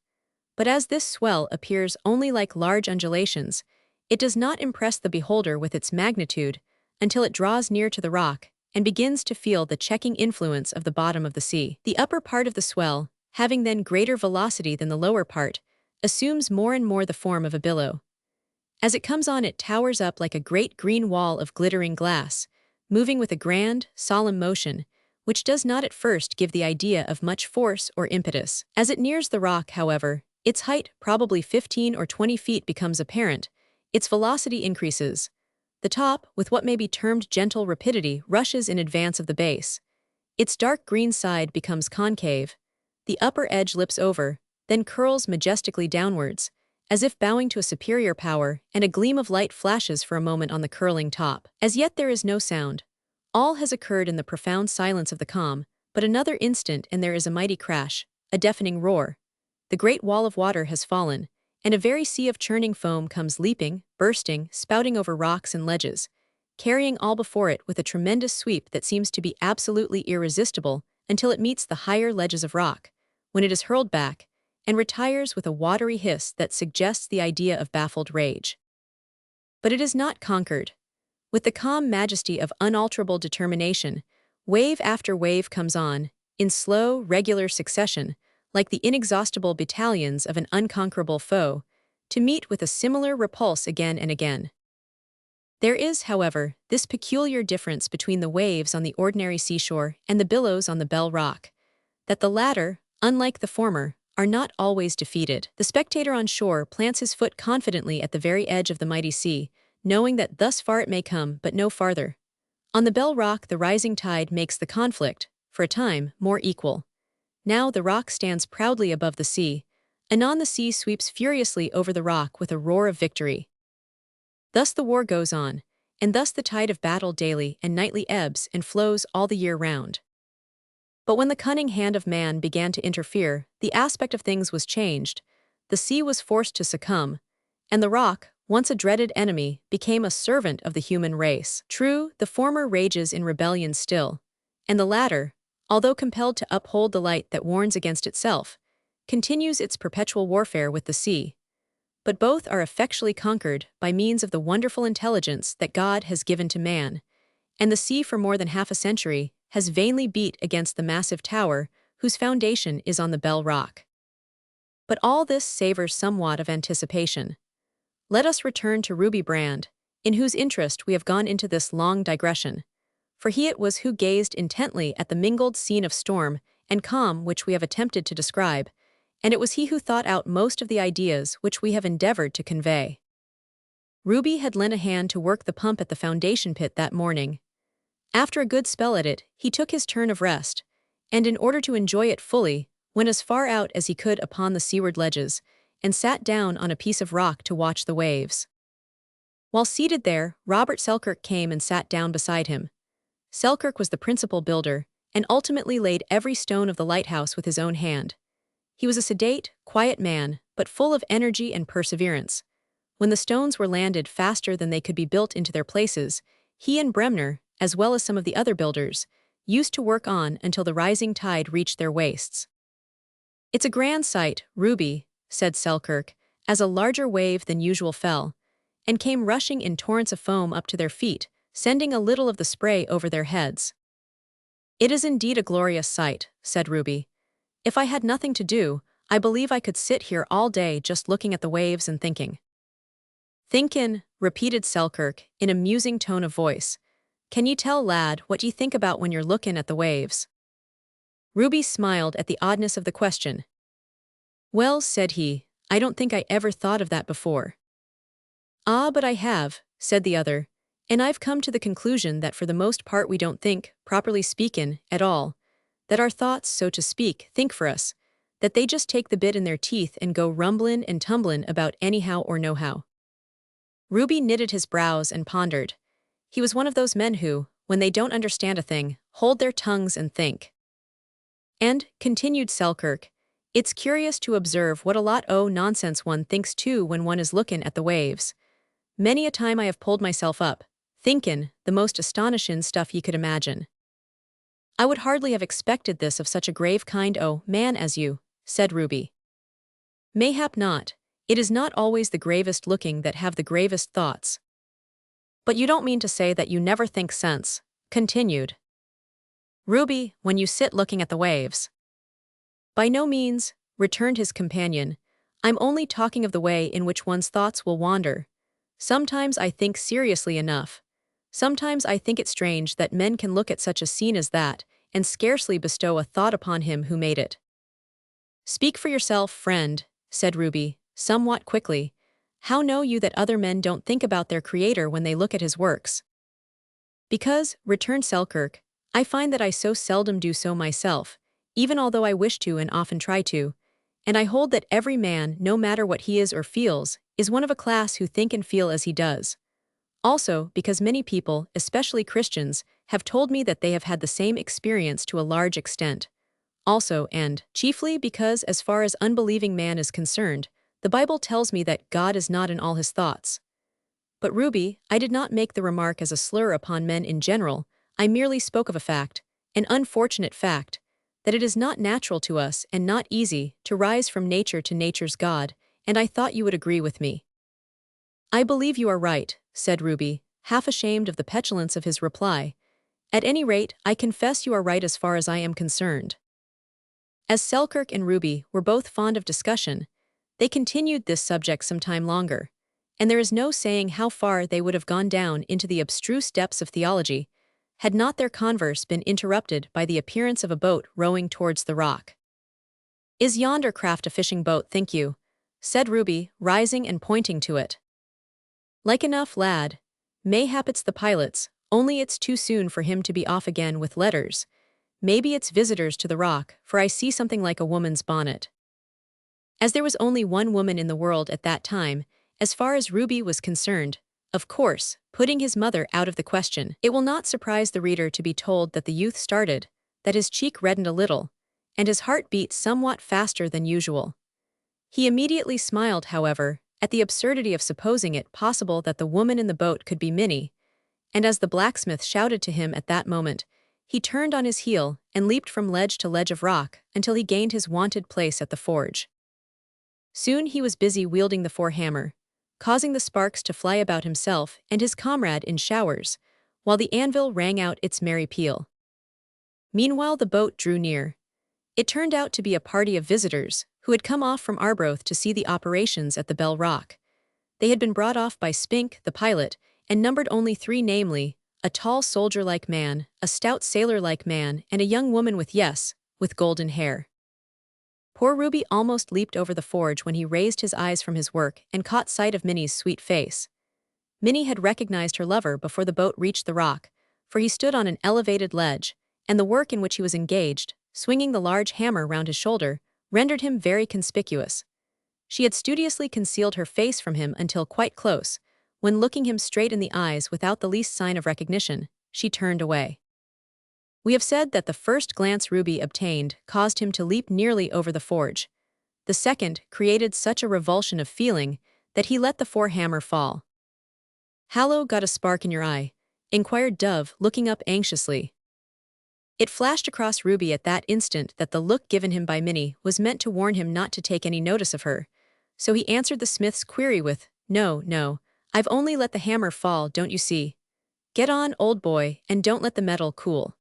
Speaker 1: But as this swell appears only like large undulations, it does not impress the beholder with its magnitude until it draws near to the rock and begins to feel the checking influence of the bottom of the sea. The upper part of the swell, having then greater velocity than the lower part, assumes more and more the form of a billow. As it comes on, it towers up like a great green wall of glittering glass, moving with a grand, solemn motion, which does not at first give the idea of much force or impetus. As it nears the rock, however, its height, probably 15 or 20 feet, becomes apparent, its velocity increases. The top, with what may be termed gentle rapidity, rushes in advance of the base. Its dark green side becomes concave, the upper edge lips over, then curls majestically downwards, as if bowing to a superior power, and a gleam of light flashes for a moment on the curling top. As yet there is no sound. All has occurred in the profound silence of the calm, but another instant and there is a mighty crash, a deafening roar. The great wall of water has fallen, and a very sea of churning foam comes leaping, bursting, spouting over rocks and ledges, carrying all before it with a tremendous sweep that seems to be absolutely irresistible until it meets the higher ledges of rock, when it is hurled back, and retires with a watery hiss that suggests the idea of baffled rage. But it is not conquered. With the calm majesty of unalterable determination, wave after wave comes on, in slow, regular succession, like the inexhaustible battalions of an unconquerable foe, to meet with a similar repulse again and again. There is, however, this peculiar difference between the waves on the ordinary seashore and the billows on the Bell Rock, that the latter, unlike the former, are not always defeated. The spectator on shore plants his foot confidently at the very edge of the mighty sea, knowing that thus far it may come, but no farther. On the Bell Rock the rising tide makes the conflict, for a time, more equal. Now the rock stands proudly above the sea, anon the sea sweeps furiously over the rock with a roar of victory. Thus the war goes on, and thus the tide of battle daily and nightly ebbs and flows all the year round. But when the cunning hand of man began to interfere, the aspect of things was changed, the sea was forced to succumb, and the rock, once a dreaded enemy, became a servant of the human race. True, the former rages in rebellion still, and the latter, although compelled to uphold the light that warns against itself, continues its perpetual warfare with the sea. But both are effectually conquered by means of the wonderful intelligence that God has given to man, and the sea for more than half a century has vainly beat against the massive tower whose foundation is on the Bell Rock. But all this savors somewhat of anticipation. Let us return to Ruby Brand, in whose interest we have gone into this long digression, for he it was who gazed intently at the mingled scene of storm and calm which we have attempted to describe, and it was he who thought out most of the ideas which we have endeavored to convey. Ruby had lent a hand to work the pump at the foundation pit that morning. After a good spell at it, he took his turn of rest, and in order to enjoy it fully, went as far out as he could upon the seaward ledges, and sat down on a piece of rock to watch the waves. While seated there, Robert Selkirk came and sat down beside him. Selkirk was the principal builder, and ultimately laid every stone of the lighthouse with his own hand. He was a sedate, quiet man, but full of energy and perseverance. When the stones were landed faster than they could be built into their places, he and Bremner, as well as some of the other builders, used to work on until the rising tide reached their waists. "It's a grand sight, Ruby," said Selkirk, as a larger wave than usual fell, and came rushing in torrents of foam up to their feet, sending a little of the spray over their heads. "It is indeed a glorious sight," said Ruby. "If I had nothing to do, I believe I could sit here all day just looking at the waves and thinking." "Thinkin'," repeated Selkirk, in a musing tone of voice. "Can ye tell, lad, what ye think about when you're lookin' at the waves?" Ruby smiled at the oddness of the question. "Well," said he, "I don't think I ever thought of that before." "Ah, but I have," said the other, "and I've come to the conclusion that for the most part we don't think, properly speakin', at all, that our thoughts, so to speak, think for us, that they just take the bit in their teeth and go rumblin' and tumblin' about anyhow or nohow." Ruby knitted his brows and pondered. He was one of those men who, when they don't understand a thing, hold their tongues and think. "And," continued Selkirk, "it's curious to observe what a lot o' nonsense one thinks too when one is lookin' at the waves. Many a time I have pulled myself up, thinkin' the most astonishin' stuff ye could imagine." "I would hardly have expected this of such a grave kind o' man as you," said Ruby. "Mayhap not. It is not always the gravest looking that have the gravest thoughts." "But you don't mean to say that you never think sense," continued Ruby, "when you sit looking at the waves?" "By no means," returned his companion. "I'm only talking of the way in which one's thoughts will wander. Sometimes I think seriously enough. Sometimes I think it strange that men can look at such a scene as that, and scarcely bestow a thought upon him who made it." "Speak for yourself, friend," said Ruby, somewhat quickly. "How know you that other men don't think about their Creator when they look at his works?" "Because," returned Selkirk, "I find that I so seldom do so myself, even although I wish to and often try to, and I hold that every man, no matter what he is or feels, is one of a class who think and feel as he does. Also, because many people, especially Christians, have told me that they have had the same experience to a large extent. Also, and chiefly because, as far as unbelieving man is concerned, the Bible tells me that God is not in all his thoughts. But Ruby, I did not make the remark as a slur upon men in general, I merely spoke of a fact, an unfortunate fact, that it is not natural to us and not easy to rise from nature to nature's God, and I thought you would agree with me." "I believe you are right," said Ruby, half ashamed of the petulance of his reply. "At any rate, I confess you are right as far as I am concerned." As Selkirk and Ruby were both fond of discussion, they continued this subject some time longer, and there is no saying how far they would have gone down into the abstruse depths of theology, had not their converse been interrupted by the appearance of a boat rowing towards the rock. "Is yonder craft a fishing boat, think you?" said Ruby, rising and pointing to it. "Like enough, lad. Mayhap it's the pilot's, only it's too soon for him to be off again with letters. Maybe it's visitors to the rock, for I see something like a woman's bonnet." As there was only one woman in the world at that time, as far as Ruby was concerned, of course, putting his mother out of the question, it will not surprise the reader to be told that the youth started, that his cheek reddened a little, and his heart beat somewhat faster than usual. He immediately smiled, however, at the absurdity of supposing it possible that the woman in the boat could be Minnie, and as the blacksmith shouted to him at that moment, he turned on his heel and leaped from ledge to ledge of rock until he gained his wonted place at the forge. Soon he was busy wielding the forehammer, causing the sparks to fly about himself and his comrade in showers, while the anvil rang out its merry peal. Meanwhile the boat drew near. It turned out to be a party of visitors, who had come off from Arbroath to see the operations at the Bell Rock. They had been brought off by Spink, the pilot, and numbered only 3, namely, a tall soldier-like man, a stout sailor-like man, and a young woman with golden hair. Poor Ruby almost leaped over the forge when he raised his eyes from his work and caught sight of Minnie's sweet face. Minnie had recognized her lover before the boat reached the rock, for he stood on an elevated ledge, and the work in which he was engaged, swinging the large hammer round his shoulder, rendered him very conspicuous. She had studiously concealed her face from him until quite close, when looking him straight in the eyes without the least sign of recognition, she turned away. We have said that the first glance Ruby obtained caused him to leap nearly over the forge. The second created such a revulsion of feeling that he let the forehammer fall. "Hallo, got a spark in your eye?" inquired Dove, looking up anxiously. It flashed across Ruby at that instant that the look given him by Minnie was meant to warn him not to take any notice of her, so he answered the smith's query with, "No, no, I've only let the hammer fall, don't you see? Get on, old boy, and don't let the metal cool."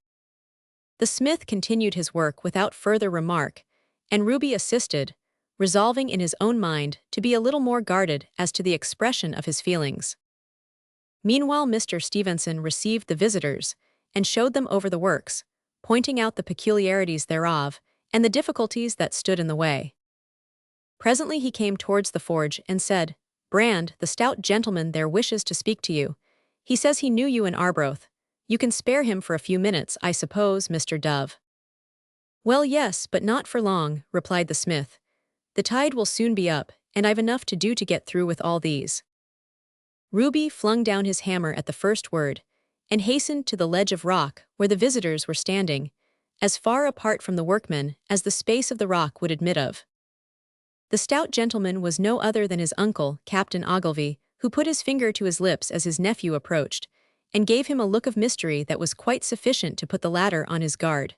Speaker 1: The smith continued his work without further remark, and Ruby assisted, resolving in his own mind to be a little more guarded as to the expression of his feelings. Meanwhile, Mr. Stevenson received the visitors and showed them over the works, pointing out the peculiarities thereof and the difficulties that stood in the way. Presently he came towards the forge and said, "Brand, the stout gentleman there wishes to speak to you. He says he knew you in Arbroath. You can spare him for a few minutes, I suppose, Mr. Dove." "Well, yes, but not for long," replied the smith. "The tide will soon be up, and I've enough to do to get through with all these." Ruby flung down his hammer at the first word, and hastened to the ledge of rock where the visitors were standing, as far apart from the workmen as the space of the rock would admit of. The stout gentleman was no other than his uncle, Captain Ogilvy, who put his finger to his lips as his nephew approached, and gave him a look of mystery that was quite sufficient to put the latter on his guard.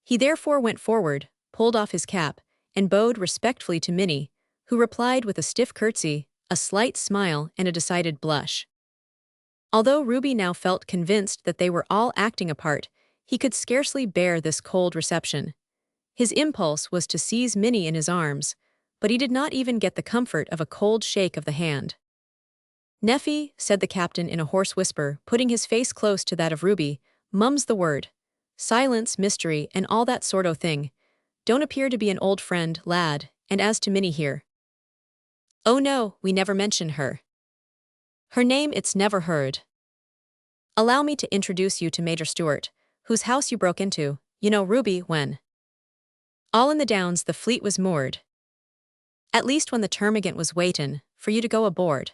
Speaker 1: He therefore went forward, pulled off his cap, and bowed respectfully to Minnie, who replied with a stiff curtsy, a slight smile, and a decided blush. Although Ruby now felt convinced that they were all acting a part, he could scarcely bear this cold reception. His impulse was to seize Minnie in his arms, but he did not even get the comfort of a cold shake of the hand. "Neffy," said the captain in a hoarse whisper, putting his face close to that of Ruby, "mum's the word. Silence, mystery, and all that sort o' thing. Don't appear to be an old friend, lad, and as to Minnie here." "Oh no, we never mention her. Her name it's never heard. Allow me to introduce you to Major Stewart, whose house you broke into, you know, Ruby, when all in the Downs the fleet was moored. At least when the termagant was waitin' for you to go aboard."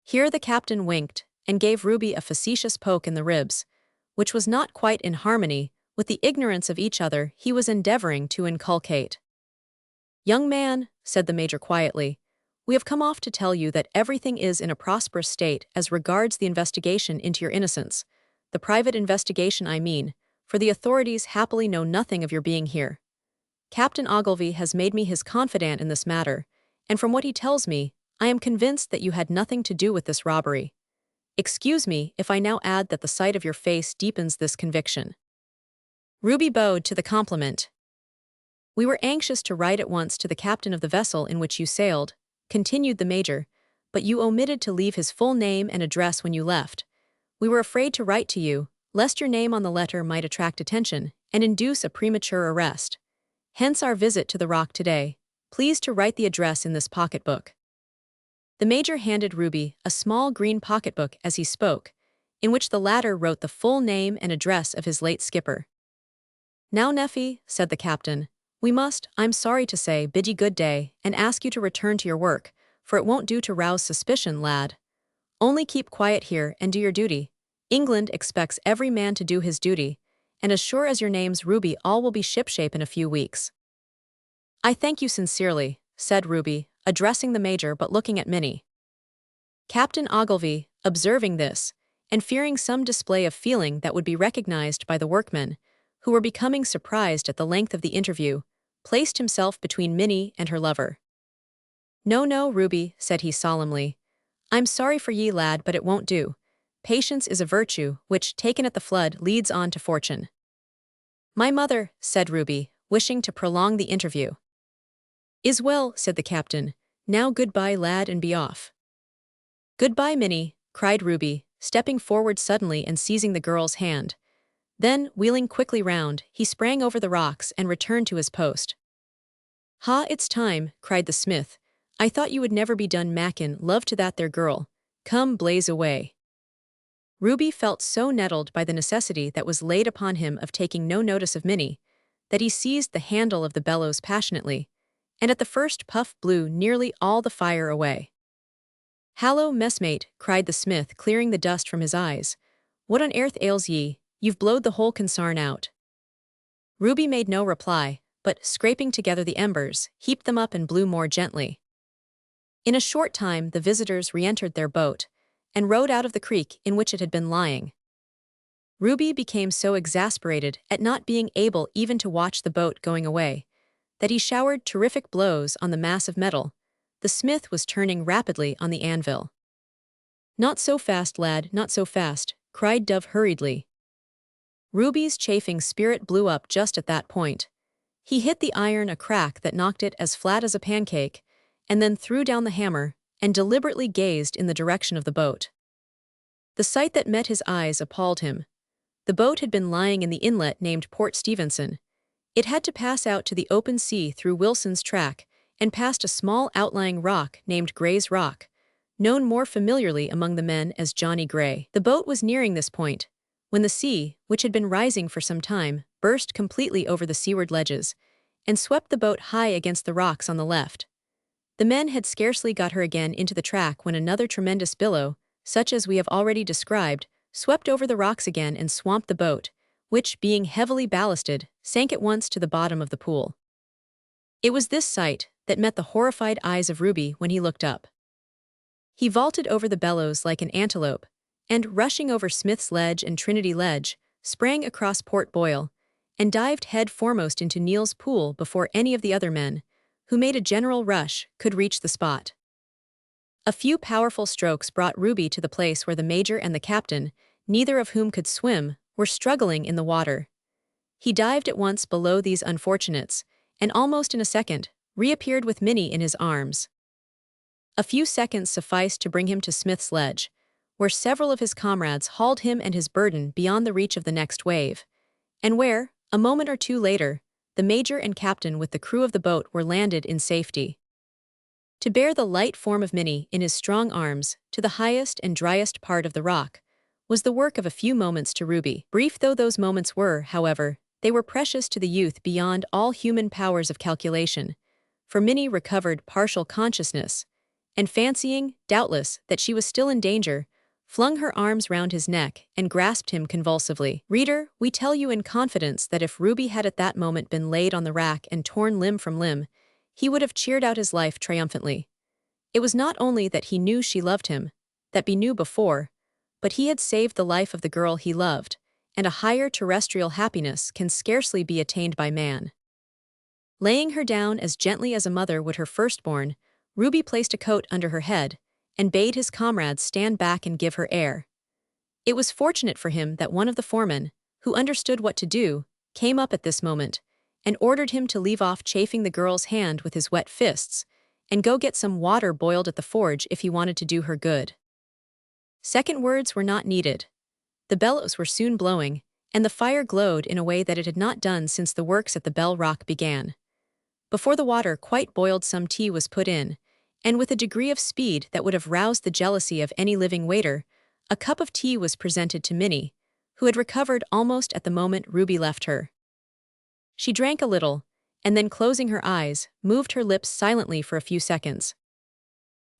Speaker 1: Here the captain winked and gave Ruby a facetious poke in the ribs, which was not quite in harmony with the ignorance of each other he was endeavoring to inculcate. "Young man," said the major quietly, "we have come off to tell you that everything is in a prosperous state as regards the investigation into your innocence, the private investigation I mean, for the authorities happily know nothing of your being here. Captain Ogilvy has made me his confidant in this matter, and from what he tells me, I am convinced that you had nothing to do with this robbery. Excuse me if I now add that the sight of your face deepens this conviction." Ruby bowed to the compliment. "We were anxious to write at once to the captain of the vessel in which you sailed," continued the major, "but you omitted to leave his full name and address when you left. We were afraid to write to you, lest your name on the letter might attract attention and induce a premature arrest. Hence our visit to the Rock today. Please to write the address in this pocketbook." The major handed Ruby a small green pocketbook as he spoke, in which the latter wrote the full name and address of his late skipper. "Now, Neffy," said the captain, "we must, I'm sorry to say, bid ye good day and ask you to return to your work, for it won't do to rouse suspicion, lad. Only keep quiet here and do your duty. England expects every man to do his duty, and as sure as your name's Ruby, all will be shipshape in a few weeks." "I thank you sincerely," said Ruby, addressing the major but looking at Minnie. Captain Ogilvy, observing this, and fearing some display of feeling that would be recognized by the workmen, who were becoming surprised at the length of the interview, placed himself between Minnie and her lover. "No, no, Ruby," said he solemnly. "I'm sorry for ye, lad, but it won't do. Patience is a virtue which, taken at the flood, leads on to fortune." "My mother," said Ruby, wishing to prolong the interview. "Is well," said the captain. "Now goodbye, lad, and be off." "Goodbye, Minnie," cried Ruby, stepping forward suddenly and seizing the girl's hand. Then, wheeling quickly round, he sprang over the rocks and returned to his post. "Ha, it's time," cried the smith. "I thought you would never be done mackin' love to that there girl. Come, blaze away." Ruby felt so nettled by the necessity that was laid upon him of taking no notice of Minnie, that he seized the handle of the bellows passionately, and at the first puff blew nearly all the fire away. "Hallo, messmate," cried the smith, clearing the dust from his eyes. "What on earth ails ye? You've blowed the whole consarn out." Ruby made no reply, but, scraping together the embers, heaped them up and blew more gently. In a short time the visitors re-entered their boat, and rowed out of the creek in which it had been lying. Ruby became so exasperated at not being able even to watch the boat going away, that he showered terrific blows on the mass of metal. The smith was turning rapidly on the anvil. "Not so fast, lad, not so fast," cried Dove hurriedly. Ruby's chafing spirit blew up just at that point. He hit the iron a crack that knocked it as flat as a pancake, and then threw down the hammer and deliberately gazed in the direction of the boat. The sight that met his eyes appalled him. The boat had been lying in the inlet named Port Stevenson. It had to pass out to the open sea through Wilson's Track and past a small outlying rock named Gray's Rock, known more familiarly among the men as Johnny Gray. The boat was nearing this point, when the sea, which had been rising for some time, burst completely over the seaward ledges, and swept the boat high against the rocks on the left. The men had scarcely got her again into the track when another tremendous billow, such as we have already described, swept over the rocks again and swamped the boat, which, being heavily ballasted, sank at once to the bottom of the pool. It was this sight that met the horrified eyes of Ruby when he looked up. He vaulted over the bellows like an antelope, and, rushing over Smith's Ledge and Trinity Ledge, sprang across Port Boyle, and dived head foremost into Neal's Pool before any of the other men, who made a general rush, could reach the spot. A few powerful strokes brought Ruby to the place where the major and the captain, neither of whom could swim, were struggling in the water. He dived at once below these unfortunates, and almost in a second, reappeared with Minnie in his arms. A few seconds sufficed to bring him to Smith's Ledge, where several of his comrades hauled him and his burden beyond the reach of the next wave, and where, a moment or two later, the major and captain with the crew of the boat were landed in safety. To bear the light form of Minnie in his strong arms to the highest and driest part of the rock was the work of a few moments to Ruby. Brief though those moments were, however, they were precious to the youth beyond all human powers of calculation, for Minnie recovered partial consciousness, and fancying, doubtless, that she was still in danger, flung her arms round his neck and grasped him convulsively. Reader, we tell you in confidence that if Ruby had at that moment been laid on the rack and torn limb from limb, he would have cheered out his life triumphantly. It was not only that he knew she loved him, that he knew before, but he had saved the life of the girl he loved, and a higher terrestrial happiness can scarcely be attained by man. Laying her down as gently as a mother would her firstborn, Ruby placed a coat under her head, and bade his comrades stand back and give her air. It was fortunate for him that one of the foremen, who understood what to do, came up at this moment, and ordered him to leave off chafing the girl's hand with his wet fists, and go get some water boiled at the forge if he wanted to do her good. Second words were not needed. The bellows were soon blowing, and the fire glowed in a way that it had not done since the works at the Bell Rock began. Before the water quite boiled, some tea was put in, and with a degree of speed that would have roused the jealousy of any living waiter, a cup of tea was presented to Minnie, who had recovered almost at the moment Ruby left her. She drank a little, and then closing her eyes, moved her lips silently for a few seconds.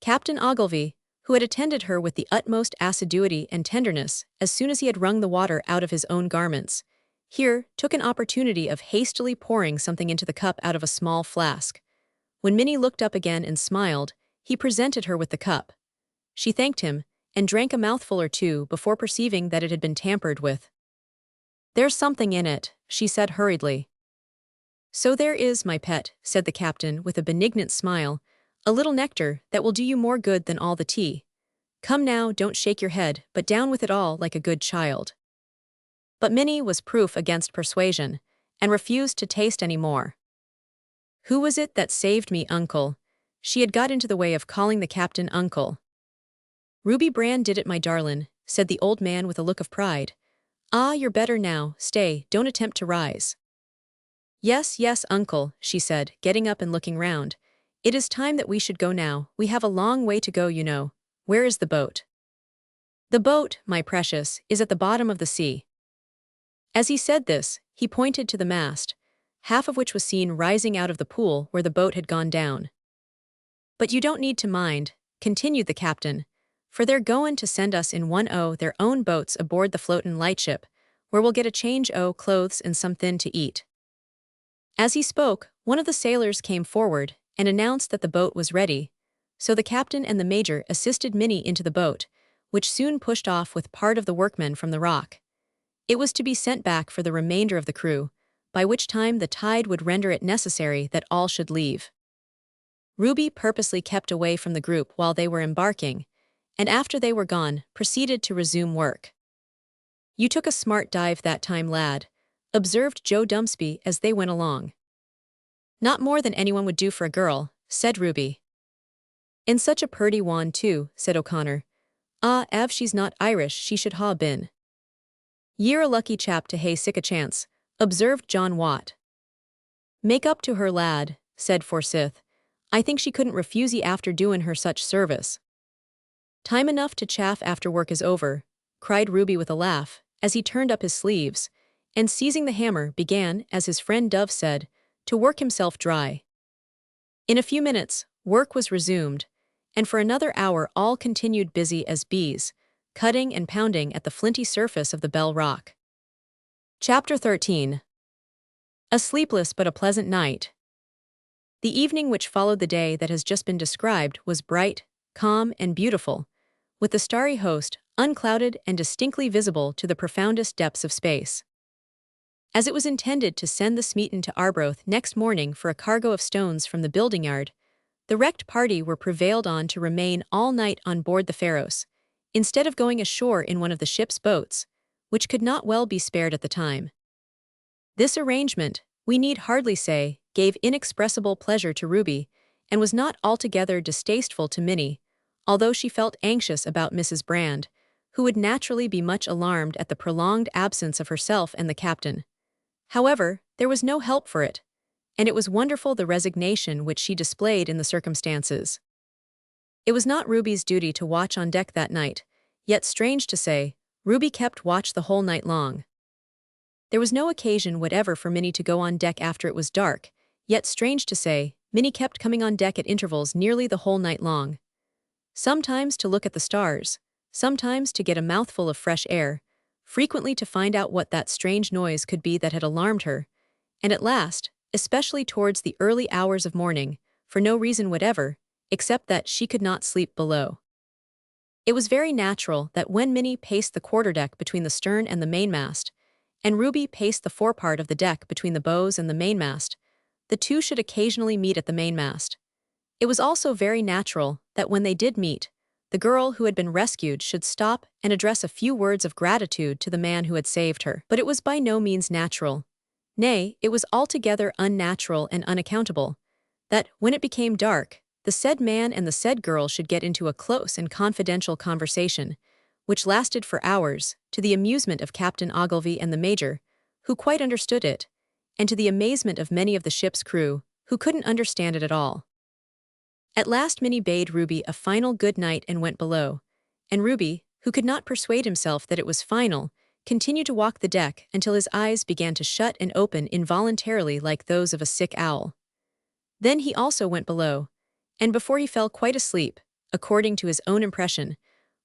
Speaker 1: Captain Ogilvy, who had attended her with the utmost assiduity and tenderness as soon as he had wrung the water out of his own garments, here took an opportunity of hastily pouring something into the cup out of a small flask. When Minnie looked up again and smiled, he presented her with the cup. She thanked him, and drank a mouthful or two before perceiving that it had been tampered with. "There's something in it," she said hurriedly. "So there is, my pet," said the captain with a benignant smile, "a little nectar that will do you more good than all the tea. Come now, don't shake your head, but down with it all like a good child." But Minnie was proof against persuasion, and refused to taste any more. "Who was it that saved me, uncle?" She had got into the way of calling the captain uncle. "Ruby Brand did it, my darlin'," said the old man with a look of pride. "Ah, you're better now, stay, don't attempt to rise." "Yes, yes, uncle," she said, getting up and looking round. "It is time that we should go now, we have a long way to go, you know. Where is the boat?" "The boat, my precious, is at the bottom of the sea." As he said this, he pointed to the mast, half of which was seen rising out of the pool where the boat had gone down. "But you don't need to mind," continued the captain, "for they're goin' to send us in one o' their own boats aboard the floatin' lightship, where we'll get a change o' clothes and somethin' to eat." As he spoke, one of the sailors came forward and announced that the boat was ready, so the captain and the major assisted Minnie into the boat, which soon pushed off with part of the workmen from the rock. It was to be sent back for the remainder of the crew, by which time the tide would render it necessary that all should leave. Ruby purposely kept away from the group while they were embarking, and after they were gone, proceeded to resume work. "You took a smart dive that time, lad," observed Joe Dumpsby as they went along. "Not more than anyone would do for a girl," said Ruby. "And such a purty one too," said O'Connor. "Ah, av she's not Irish she should ha' been." "Ye're a lucky chap to hae sic a chance," observed John Watt. "Make up to her, lad," said Forsyth. "I think she couldn't refuse ye after doin' her such service." "Time enough to chaff after work is over," cried Ruby with a laugh, as he turned up his sleeves, and seizing the hammer began, as his friend Dove said, to work himself dry. In a few minutes, work was resumed, and for another hour all continued busy as bees, cutting and pounding at the flinty surface of the Bell Rock. Chapter 13. A sleepless but a pleasant night. The evening which followed the day that has just been described was bright, calm, and beautiful, with the starry host unclouded and distinctly visible to the profoundest depths of space. As it was intended to send the Smeaton to Arbroath next morning for a cargo of stones from the building yard, the wrecked party were prevailed on to remain all night on board the Pharos, instead of going ashore in one of the ship's boats, which could not well be spared at the time. This arrangement, we need hardly say, gave inexpressible pleasure to Ruby, and was not altogether distasteful to Minnie, although she felt anxious about Mrs. Brand, who would naturally be much alarmed at the prolonged absence of herself and the captain. However, there was no help for it, and it was wonderful the resignation which she displayed in the circumstances. It was not Ruby's duty to watch on deck that night, yet strange to say, Ruby kept watch the whole night long. There was no occasion whatever for Minnie to go on deck after it was dark, yet strange to say, Minnie kept coming on deck at intervals nearly the whole night long. Sometimes to look at the stars, sometimes to get a mouthful of fresh air, frequently to find out what that strange noise could be that had alarmed her, and at last, especially towards the early hours of morning, for no reason whatever, except that she could not sleep below. It was very natural that when Minnie paced the quarterdeck between the stern and the mainmast, and Ruby paced the forepart of the deck between the bows and the mainmast, the two should occasionally meet at the mainmast. It was also very natural that when they did meet, the girl who had been rescued should stop and address a few words of gratitude to the man who had saved her. But it was by no means natural. Nay, it was altogether unnatural and unaccountable, that, when it became dark, the said man and the said girl should get into a close and confidential conversation, which lasted for hours, to the amusement of Captain Ogilvy and the Major, who quite understood it, and to the amazement of many of the ship's crew, who couldn't understand it at all. At last Minnie bade Ruby a final good night and went below, and Ruby, who could not persuade himself that it was final, continued to walk the deck until his eyes began to shut and open involuntarily like those of a sick owl. Then he also went below, and before he fell quite asleep, according to his own impression,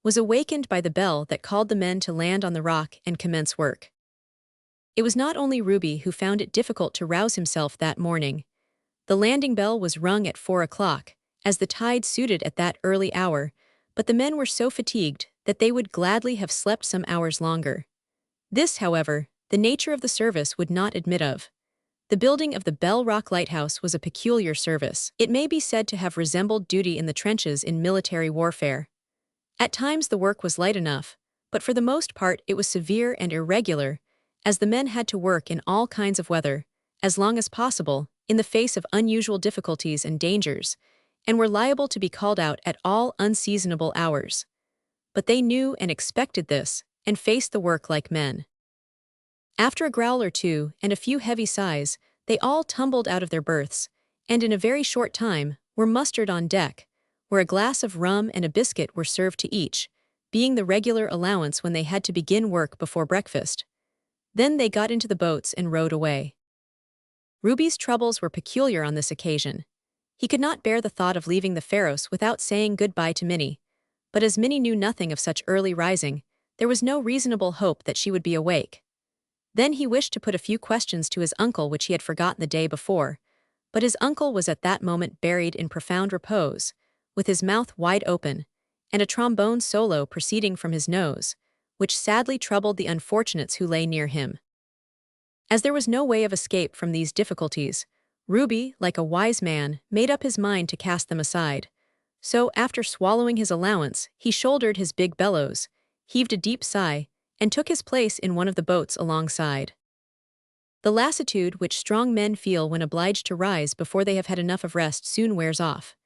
Speaker 1: was awakened by the bell that called the men to land on the rock and commence work. It was not only Ruby who found it difficult to rouse himself that morning. The landing bell was rung at 4 o'clock, as the tide suited at that early hour, but the men were so fatigued that they would gladly have slept some hours longer. This, however, the nature of the service would not admit of. The building of the Bell Rock Lighthouse was a peculiar service. It may be said to have resembled duty in the trenches in military warfare. At times the work was light enough, but for the most part it was severe and irregular, as the men had to work in all kinds of weather, as long as possible, in the face of unusual difficulties and dangers, and were liable to be called out at all unseasonable hours. But they knew and expected this, and faced the work like men. After a growl or two and a few heavy sighs, they all tumbled out of their berths, and in a very short time were mustered on deck, where a glass of rum and a biscuit were served to each, being the regular allowance when they had to begin work before breakfast. Then they got into the boats and rowed away. Ruby's troubles were peculiar on this occasion. He could not bear the thought of leaving the Pharos without saying goodbye to Minnie, but as Minnie knew nothing of such early rising, there was no reasonable hope that she would be awake. Then he wished to put a few questions to his uncle which he had forgotten the day before, but his uncle was at that moment buried in profound repose, with his mouth wide open, and a trombone solo proceeding from his nose, which sadly troubled the unfortunates who lay near him. As there was no way of escape from these difficulties, Ruby, like a wise man, made up his mind to cast them aside. So, after swallowing his allowance, he shouldered his big bellows, heaved a deep sigh, and took his place in one of the boats alongside. The lassitude which strong men feel when obliged to rise before they have had enough of rest soon wears off.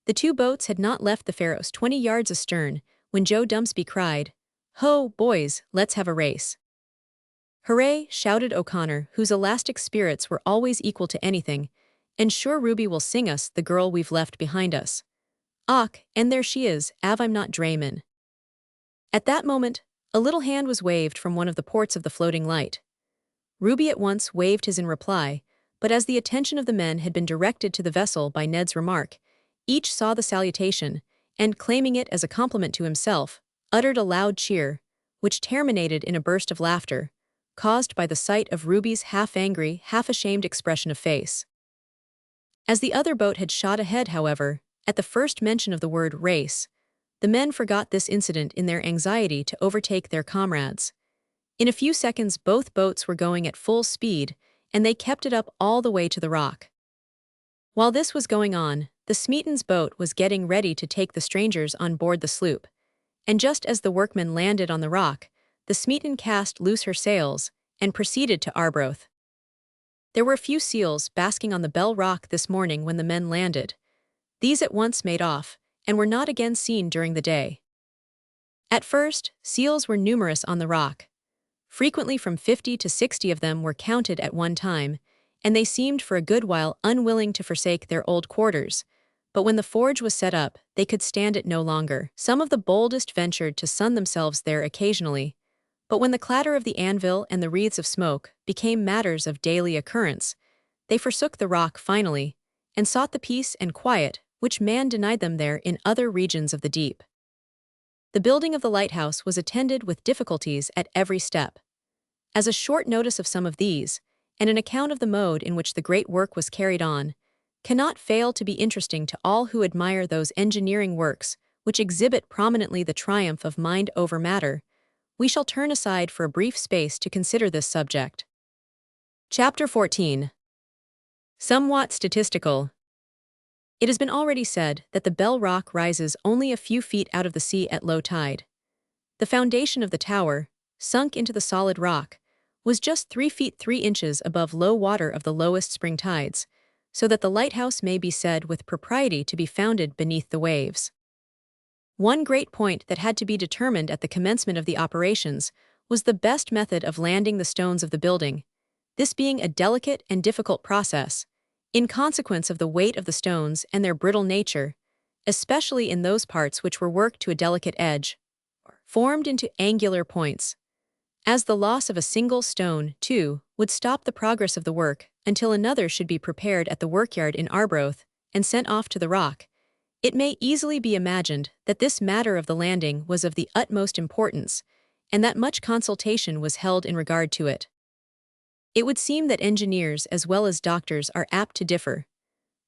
Speaker 1: The two boats had not left the Pharos 20 yards astern when Joe Dumpsby cried, "Ho, boys, let's have a race." "Hooray," shouted O'Connor, whose elastic spirits were always equal to anything, "and sure Ruby will sing us the girl we've left behind us. Och, and there she is, I'm not drayman." At that moment, a little hand was waved from one of the ports of the floating light. Ruby at once waved his in reply, but as the attention of the men had been directed to the vessel by Ned's remark, each saw the salutation, and, claiming it as a compliment to himself, uttered a loud cheer, which terminated in a burst of laughter, caused by the sight of Ruby's half-angry, half-ashamed expression of face. As the other boat had shot ahead, however, at the first mention of the word race, the men forgot this incident in their anxiety to overtake their comrades. In a few seconds both boats were going at full speed, and they kept it up all the way to the rock. While this was going on, the Smeaton's boat was getting ready to take the strangers on board the sloop, and just as the workmen landed on the rock, the Smeaton cast loose her sails and proceeded to Arbroath. There were a few seals basking on the Bell Rock this morning when the men landed. These at once made off, and were not again seen during the day. At first, seals were numerous on the rock. Frequently from 50 to 60 of them were counted at one time, and they seemed for a good while unwilling to forsake their old quarters, but when the forge was set up, they could stand it no longer. Some of the boldest ventured to sun themselves there occasionally, but when the clatter of the anvil and the wreaths of smoke became matters of daily occurrence, they forsook the rock finally, and sought the peace and quiet which man denied them there in other regions of the deep. The building of the lighthouse was attended with difficulties at every step. As a short notice of some of these, and an account of the mode in which the great work was carried on, cannot fail to be interesting to all who admire those engineering works which exhibit prominently the triumph of mind over matter, we shall turn aside for a brief space to consider this subject. Chapter 14. Somewhat statistical. It has been already said that the Bell Rock rises only a few feet out of the sea at low tide. The foundation of the tower, sunk into the solid rock, was just 3 feet 3 inches above low water of the lowest spring tides, so that the lighthouse may be said with propriety to be founded beneath the waves. One great point that had to be determined at the commencement of the operations was the best method of landing the stones of the building, this being a delicate and difficult process, in consequence of the weight of the stones and their brittle nature, especially in those parts which were worked to a delicate edge, formed into angular points. As the loss of a single stone, too, would stop the progress of the work until another should be prepared at the workyard in Arbroath and sent off to the rock, it may easily be imagined that this matter of the landing was of the utmost importance, and that much consultation was held in regard to it. It would seem that engineers as well as doctors are apt to differ.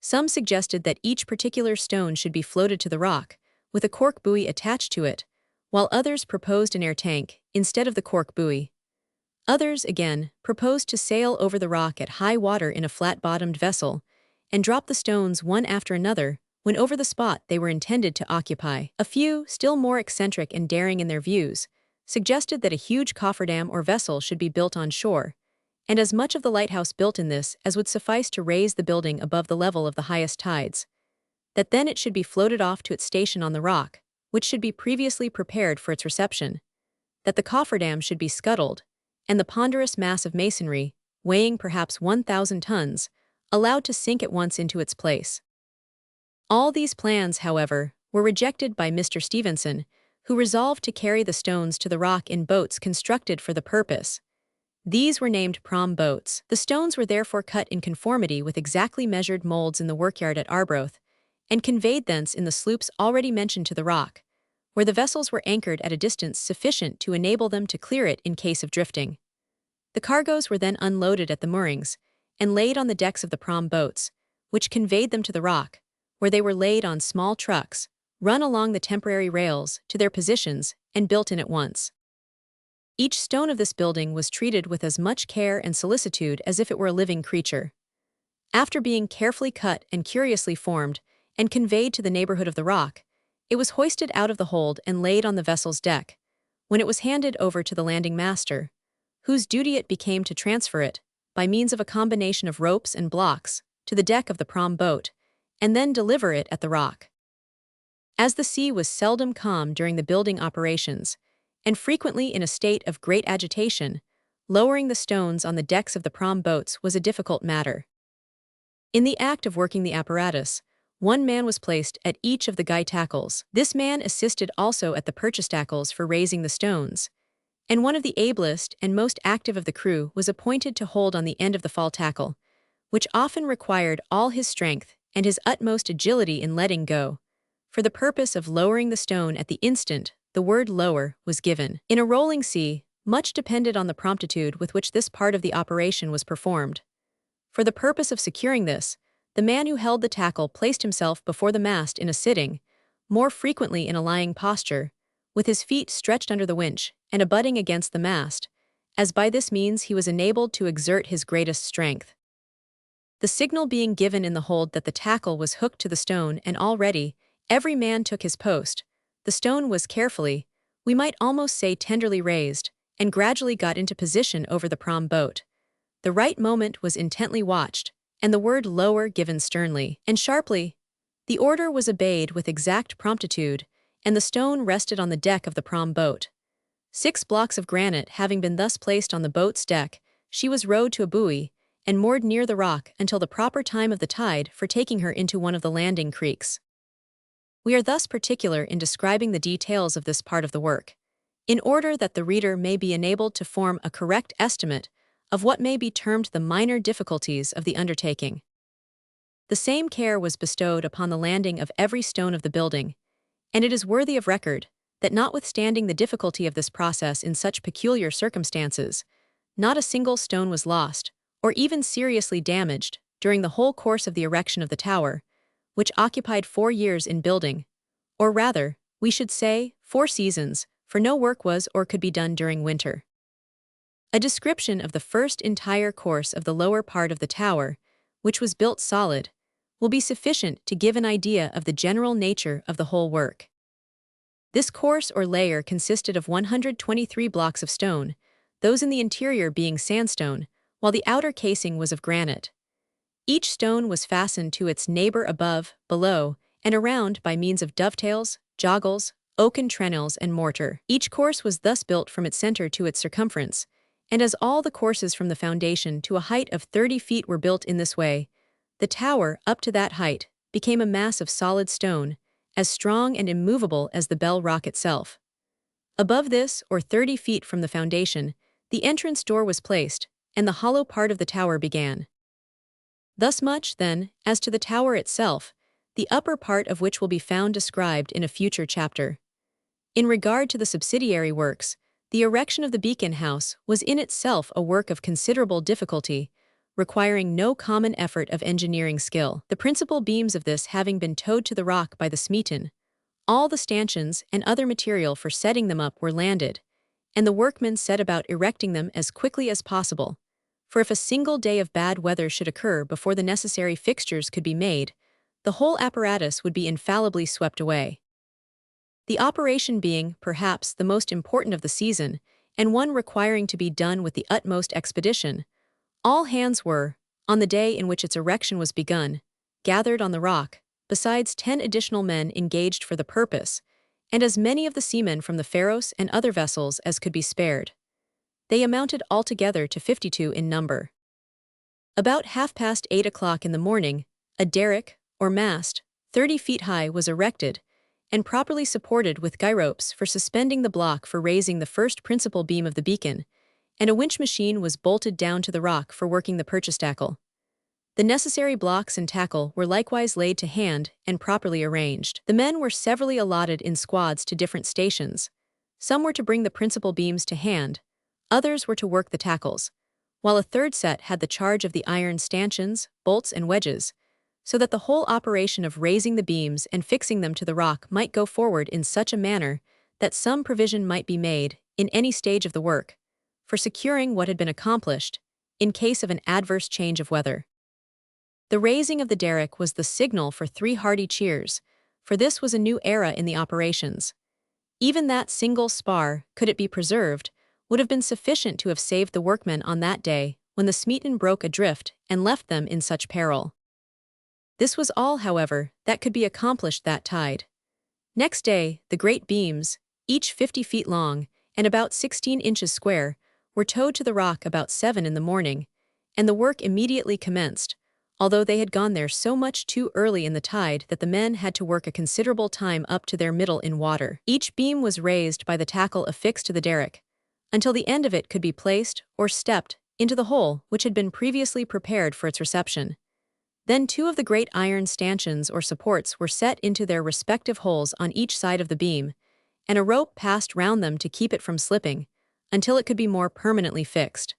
Speaker 1: Some suggested that each particular stone should be floated to the rock, with a cork buoy attached to it, while others proposed an air tank instead of the cork buoy. Others, again, proposed to sail over the rock at high water in a flat-bottomed vessel, and drop the stones one after another when over the spot they were intended to occupy. A few, still more eccentric and daring in their views, suggested that a huge cofferdam or vessel should be built on shore, and as much of the lighthouse built in this as would suffice to raise the building above the level of the highest tides, that then it should be floated off to its station on the rock, which should be previously prepared for its reception, that the cofferdam should be scuttled, and the ponderous mass of masonry, weighing perhaps 1,000 tons, allowed to sink at once into its place. All these plans, however, were rejected by Mr. Stevenson, who resolved to carry the stones to the rock in boats constructed for the purpose. These were named prom boats. The stones were therefore cut in conformity with exactly measured molds in the workyard at Arbroath, and conveyed thence in the sloops already mentioned to the rock, where the vessels were anchored at a distance sufficient to enable them to clear it in case of drifting. The cargoes were then unloaded at the moorings, and laid on the decks of the prom boats, which conveyed them to the rock, where they were laid on small trucks, run along the temporary rails to their positions, and built in at once. Each stone of this building was treated with as much care and solicitude as if it were a living creature. After being carefully cut and curiously formed, and conveyed to the neighborhood of the rock, it was hoisted out of the hold and laid on the vessel's deck, when it was handed over to the landing master, whose duty it became to transfer it, by means of a combination of ropes and blocks, to the deck of the prom boat, and then deliver it at the rock. As the sea was seldom calm during the building operations, and frequently in a state of great agitation, lowering the stones on the decks of the prom boats was a difficult matter. In the act of working the apparatus, one man was placed at each of the guy tackles. This man assisted also at the purchase tackles for raising the stones, and one of the ablest and most active of the crew was appointed to hold on the end of the fall tackle, which often required all his strength and his utmost agility in letting go, for the purpose of lowering the stone at the instant the word lower was given. In a rolling sea, much depended on the promptitude with which this part of the operation was performed. For the purpose of securing this, the man who held the tackle placed himself before the mast in a sitting, more frequently in a lying posture, with his feet stretched under the winch and abutting against the mast, as by this means he was enabled to exert his greatest strength. The signal being given in the hold that the tackle was hooked to the stone and all ready, every man took his post. The stone was carefully, we might almost say tenderly raised, and gradually got into position over the prom boat. The right moment was intently watched, and the word lower given sternly and sharply. The order was obeyed with exact promptitude, and the stone rested on the deck of the prom boat. 6 blocks of granite having been thus placed on the boat's deck, she was rowed to a buoy, and moored near the rock until the proper time of the tide for taking her into one of the landing creeks. We are thus particular in describing the details of this part of the work, in order that the reader may be enabled to form a correct estimate of what may be termed the minor difficulties of the undertaking. The same care was bestowed upon the landing of every stone of the building, and it is worthy of record that notwithstanding the difficulty of this process in such peculiar circumstances, not a single stone was lost, or even seriously damaged, during the whole course of the erection of the tower, which occupied 4 years in building, or rather, we should say, 4 seasons, for no work was or could be done during winter. A description of the first entire course of the lower part of the tower, which was built solid, will be sufficient to give an idea of the general nature of the whole work. This course or layer consisted of 123 blocks of stone, those in the interior being sandstone, while the outer casing was of granite. Each stone was fastened to its neighbor above, below, and around by means of dovetails, joggles, oaken trennils, and mortar. Each course was thus built from its center to its circumference, and as all the courses from the foundation to a height of 30 feet were built in this way, the tower, up to that height, became a mass of solid stone, as strong and immovable as the bell rock itself. Above this, or 30 feet from the foundation, the entrance door was placed, and the hollow part of the tower began. Thus much, then, as to the tower itself, the upper part of which will be found described in a future chapter. In regard to the subsidiary works, the erection of the beacon house was in itself a work of considerable difficulty, requiring no common effort of engineering skill. The principal beams of this having been towed to the rock by the Smeaton, all the stanchions and other material for setting them up were landed, and the workmen set about erecting them as quickly as possible, for if a single day of bad weather should occur before the necessary fixtures could be made, the whole apparatus would be infallibly swept away. The operation being, perhaps, the most important of the season, and one requiring to be done with the utmost expedition, all hands were, on the day in which its erection was begun, gathered on the rock, besides 10 additional men engaged for the purpose, and as many of the seamen from the Pharos and other vessels as could be spared. They amounted altogether to 52 in number. About 8:30 in the morning, a derrick, or mast, 30 feet high was erected, and properly supported with guy ropes for suspending the block for raising the first principal beam of the beacon, and a winch machine was bolted down to the rock for working the purchase tackle. The necessary blocks and tackle were likewise laid to hand and properly arranged. The men were severally allotted in squads to different stations. Some were to bring the principal beams to hand, others were to work the tackles, while a third set had the charge of the iron stanchions, bolts, and wedges, so that the whole operation of raising the beams and fixing them to the rock might go forward in such a manner that some provision might be made, in any stage of the work, for securing what had been accomplished, in case of an adverse change of weather. The raising of the derrick was the signal for 3 hearty cheers, for this was a new era in the operations. Even that single spar, could it be preserved, would have been sufficient to have saved the workmen on that day when the Smeaton broke adrift and left them in such peril. This was all, however, that could be accomplished that tide. Next day, the great beams, each 50 feet long and about 16 inches square, were towed to the rock about 7 in the morning, and the work immediately commenced, although they had gone there so much too early in the tide that the men had to work a considerable time up to their middle in water. Each beam was raised by the tackle affixed to the derrick, until the end of it could be placed, or stepped, into the hole which had been previously prepared for its reception. Then 2 of the great iron stanchions or supports were set into their respective holes on each side of the beam, and a rope passed round them to keep it from slipping, until it could be more permanently fixed.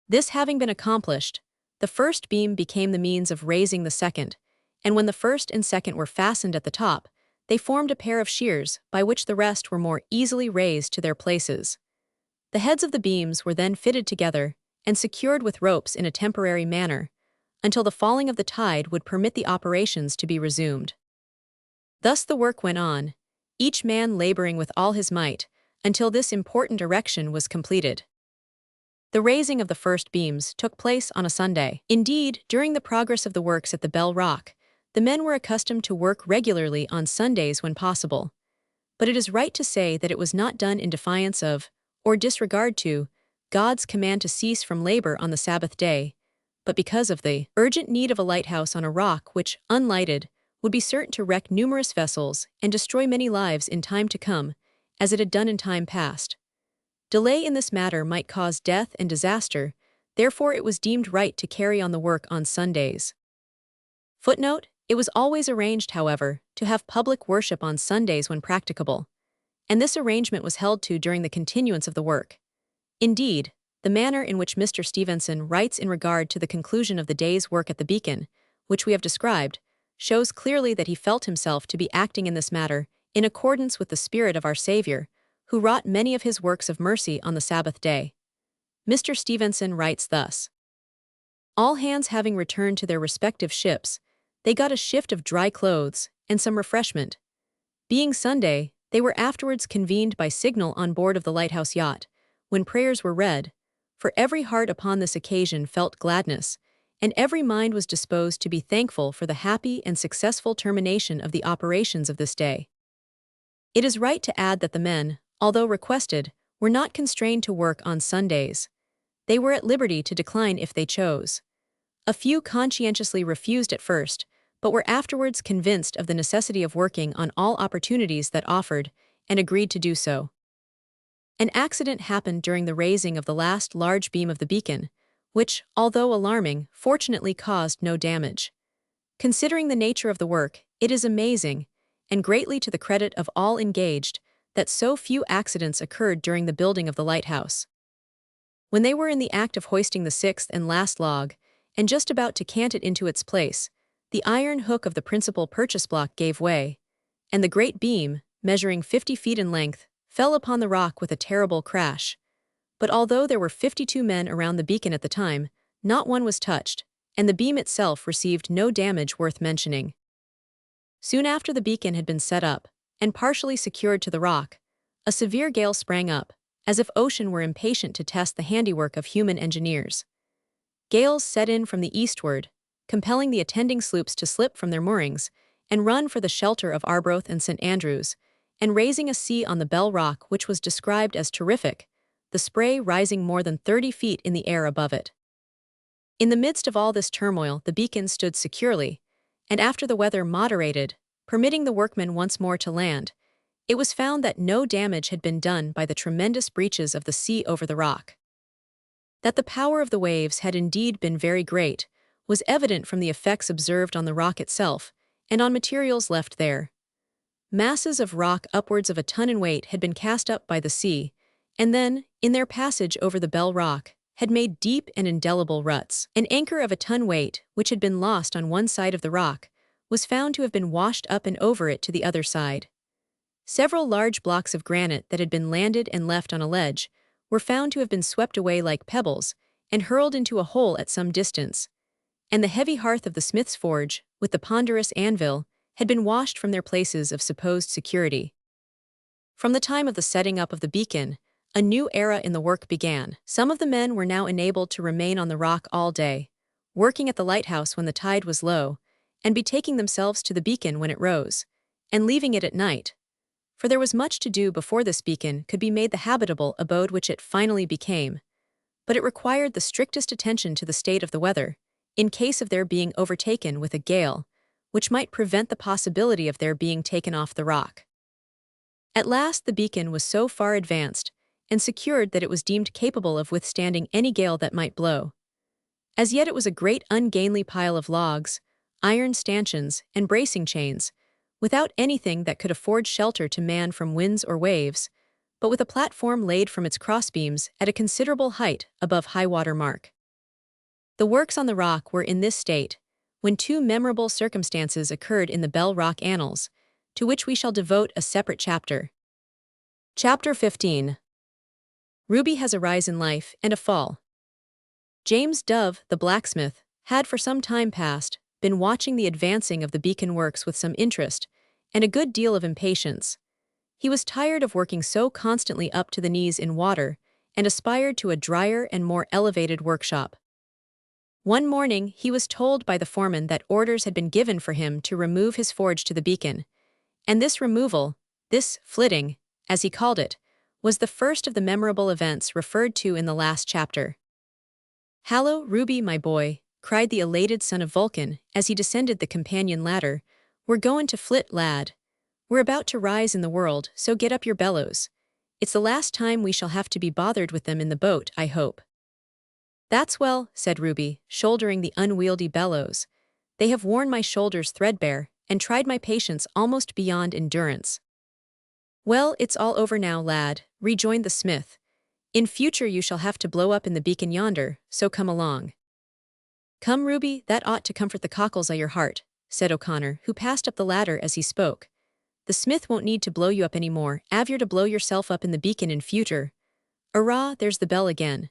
Speaker 1: This having been accomplished, the first beam became the means of raising the second, and when the first and second were fastened at the top, they formed a pair of shears by which the rest were more easily raised to their places. The heads of the beams were then fitted together and secured with ropes in a temporary manner, until the falling of the tide would permit the operations to be resumed. Thus the work went on, each man laboring with all his might, until this important erection was completed. The raising of the first beams took place on a Sunday. Indeed, during the progress of the works at the Bell Rock, the men were accustomed to work regularly on Sundays when possible. But it is right to say that it was not done in defiance of, or disregard to, God's command to cease from labor on the Sabbath day, but because of the urgent need of a lighthouse on a rock which, unlighted, would be certain to wreck numerous vessels and destroy many lives in time to come, as it had done in time past. Delay in this matter might cause death and disaster, therefore it was deemed right to carry on the work on Sundays. Footnote: It was always arranged, however, to have public worship on Sundays when practicable, and this arrangement was held to during the continuance of the work. Indeed, the manner in which Mr. Stevenson writes in regard to the conclusion of the day's work at the Beacon, which we have described, shows clearly that he felt himself to be acting in this matter in accordance with the spirit of our Savior, who wrought many of his works of mercy on the Sabbath day. Mr. Stevenson writes thus: All hands having returned to their respective ships, they got a shift of dry clothes and some refreshment. Being Sunday, they were afterwards convened by signal on board of the Lighthouse yacht, when prayers were read, for every heart upon this occasion felt gladness, and every mind was disposed to be thankful for the happy and successful termination of the operations of this day. It is right to add that the men, although requested, were not constrained to work on Sundays. They were at liberty to decline if they chose. A few conscientiously refused at first, but were afterwards convinced of the necessity of working on all opportunities that offered, and agreed to do so. An accident happened during the raising of the last large beam of the Beacon, which, although alarming, fortunately caused no damage. Considering the nature of the work, it is amazing, and greatly to the credit of all engaged, that so few accidents occurred during the building of the lighthouse. When they were in the act of hoisting the 6th and last log, and just about to cant it into its place, the iron hook of the principal purchase block gave way, and the great beam, measuring 50 feet in length, fell upon the rock with a terrible crash. But although there were 52 men around the Beacon at the time, not one was touched, and the beam itself received no damage worth mentioning. Soon after the Beacon had been set up, and partially secured to the rock, a severe gale sprang up, as if ocean were impatient to test the handiwork of human engineers. Gales set in from the eastward, compelling the attending sloops to slip from their moorings and run for the shelter of Arbroath and St. Andrews, and raising a sea on the Bell Rock which was described as terrific, the spray rising more than 30 feet in the air above it. In the midst of all this turmoil, the Beacon stood securely, and after the weather moderated, permitting the workmen once more to land, it was found that no damage had been done by the tremendous breaches of the sea over the rock. That the power of the waves had indeed been very great was evident from the effects observed on the rock itself and on materials left there. Masses of rock upwards of a ton in weight had been cast up by the sea, and then, in their passage over the Bell Rock, had made deep and indelible ruts. An anchor of a ton weight, which had been lost on one side of the rock, was found to have been washed up and over it to the other side. Several large blocks of granite that had been landed and left on a ledge were found to have been swept away like pebbles and hurled into a hole at some distance, and the heavy hearth of the smith's forge, with the ponderous anvil, had been washed from their places of supposed security. From the time of the setting up of the beacon, a new era in the work began. Some of the men were now enabled to remain on the rock all day, working at the lighthouse when the tide was low, and betaking themselves to the beacon when it rose, and leaving it at night, for there was much to do before this beacon could be made the habitable abode which it finally became. But it required the strictest attention to the state of the weather, in case of their being overtaken with a gale, which might prevent the possibility of their being taken off the rock. At last the beacon was so far advanced and secured that it was deemed capable of withstanding any gale that might blow. As yet it was a great ungainly pile of logs, iron stanchions, and bracing chains, without anything that could afford shelter to man from winds or waves, but with a platform laid from its crossbeams at a considerable height above high-water mark. The works on the rock were in this state when two memorable circumstances occurred in the Bell Rock annals, to which we shall devote a separate chapter. Chapter 15. Ruby has a rise in life and a fall. James Dove, the blacksmith, had for some time past been watching the advancing of the beacon works with some interest and a good deal of impatience. He was tired of working so constantly up to the knees in water and aspired to a drier and more elevated workshop. One morning he was told by the foreman that orders had been given for him to remove his forge to the beacon, and this removal, this flitting, as he called it, was the first of the memorable events referred to in the last chapter. "Hallo, Ruby, my boy," cried the elated son of Vulcan as he descended the companion ladder. "We're goin' to flit, lad. We're about to rise in the world, so get up your bellows. It's the last time we shall have to be bothered with them in the boat, I hope." "That's well," said Ruby, shouldering the unwieldy bellows. "They have worn my shoulders threadbare and tried my patience almost beyond endurance." "Well, it's all over now, lad," rejoined the smith. "In future you shall have to blow up in the beacon yonder, so come along." "Come, Ruby, that ought to comfort the cockles o' your heart," said O'Connor, who passed up the ladder as he spoke. "The smith won't need to blow you up any more, av'yer to blow yourself up in the beacon in future. Arrah, there's the bell again.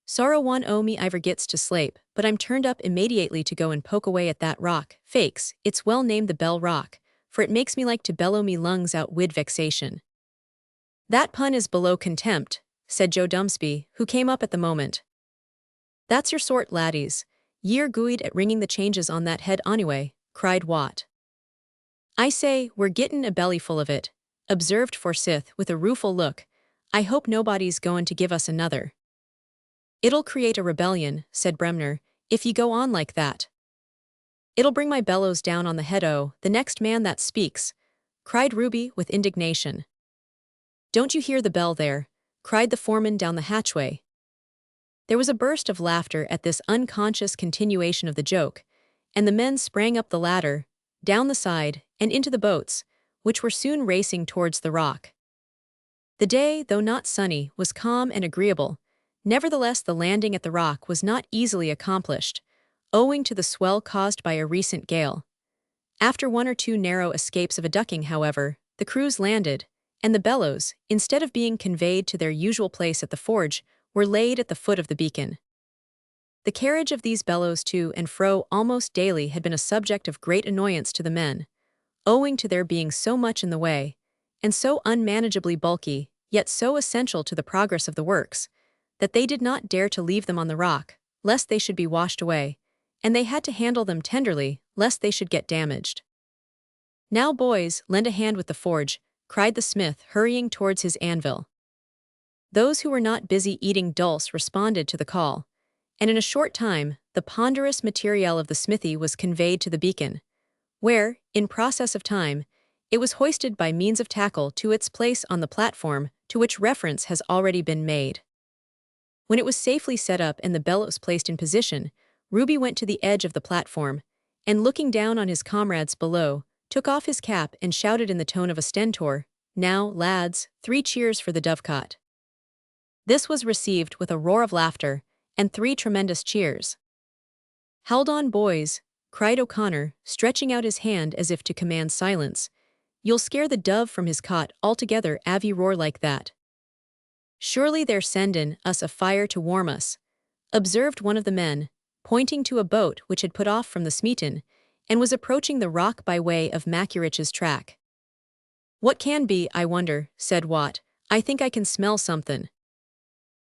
Speaker 1: Sorrow one o' me iver gets to slape, but I'm turned up immediately to go and poke away at that rock. Fakes, it's well named the Bell Rock, for it makes me like to bellow me lungs out wid vexation." "That pun is below contempt," said Joe Dumsby, who came up at the moment. "That's your sort, laddies. Ye're gooid at ringing the changes on that head anyway," cried Watt. "I say, we're gittin' a bellyful of it," observed Forsyth with a rueful look. "I hope nobody's goin' to give us another." "It'll create a rebellion," said Bremner, "if ye go on like that." "It'll bring my bellows down on the head o' the next man that speaks," cried Ruby with indignation. "Don't you hear the bell there?" cried the foreman down the hatchway. There was a burst of laughter at this unconscious continuation of the joke, and the men sprang up the ladder, down the side, and into the boats, which were soon racing towards the rock. The day, though not sunny, was calm and agreeable. Nevertheless, the landing at the rock was not easily accomplished, owing to the swell caused by a recent gale. After one or two narrow escapes of a ducking, however, the crews landed, and the bellows, instead of being conveyed to their usual place at the forge, were laid at the foot of the beacon. The carriage of these bellows to and fro almost daily had been a subject of great annoyance to the men, owing to their being so much in the way, and so unmanageably bulky, yet so essential to the progress of the works, that they did not dare to leave them on the rock, lest they should be washed away, and they had to handle them tenderly, lest they should get damaged. "Now, boys, lend a hand with the forge," cried the smith, hurrying towards his anvil. Those who were not busy eating dulse responded to the call, and in a short time, the ponderous material of the smithy was conveyed to the beacon, where, in process of time, it was hoisted by means of tackle to its place on the platform to which reference has already been made. When it was safely set up and the bellows placed in position, Ruby went to the edge of the platform, and looking down on his comrades below, took off his cap and shouted in the tone of a stentor, "Now, lads, 3 cheers for the dovecot." This was received with a roar of laughter, and 3 tremendous cheers. "Hold on, boys," cried O'Connor, stretching out his hand as if to command silence. "You'll scare the dove from his cot altogether av ye roar like that." "Surely they're sendin' us a fire to warm us," observed one of the men, pointing to a boat which had put off from the Smeaton, and was approaching the rock by way of Mackerach's track. "What can be, I wonder," said Watt. "I think I can smell somethin'."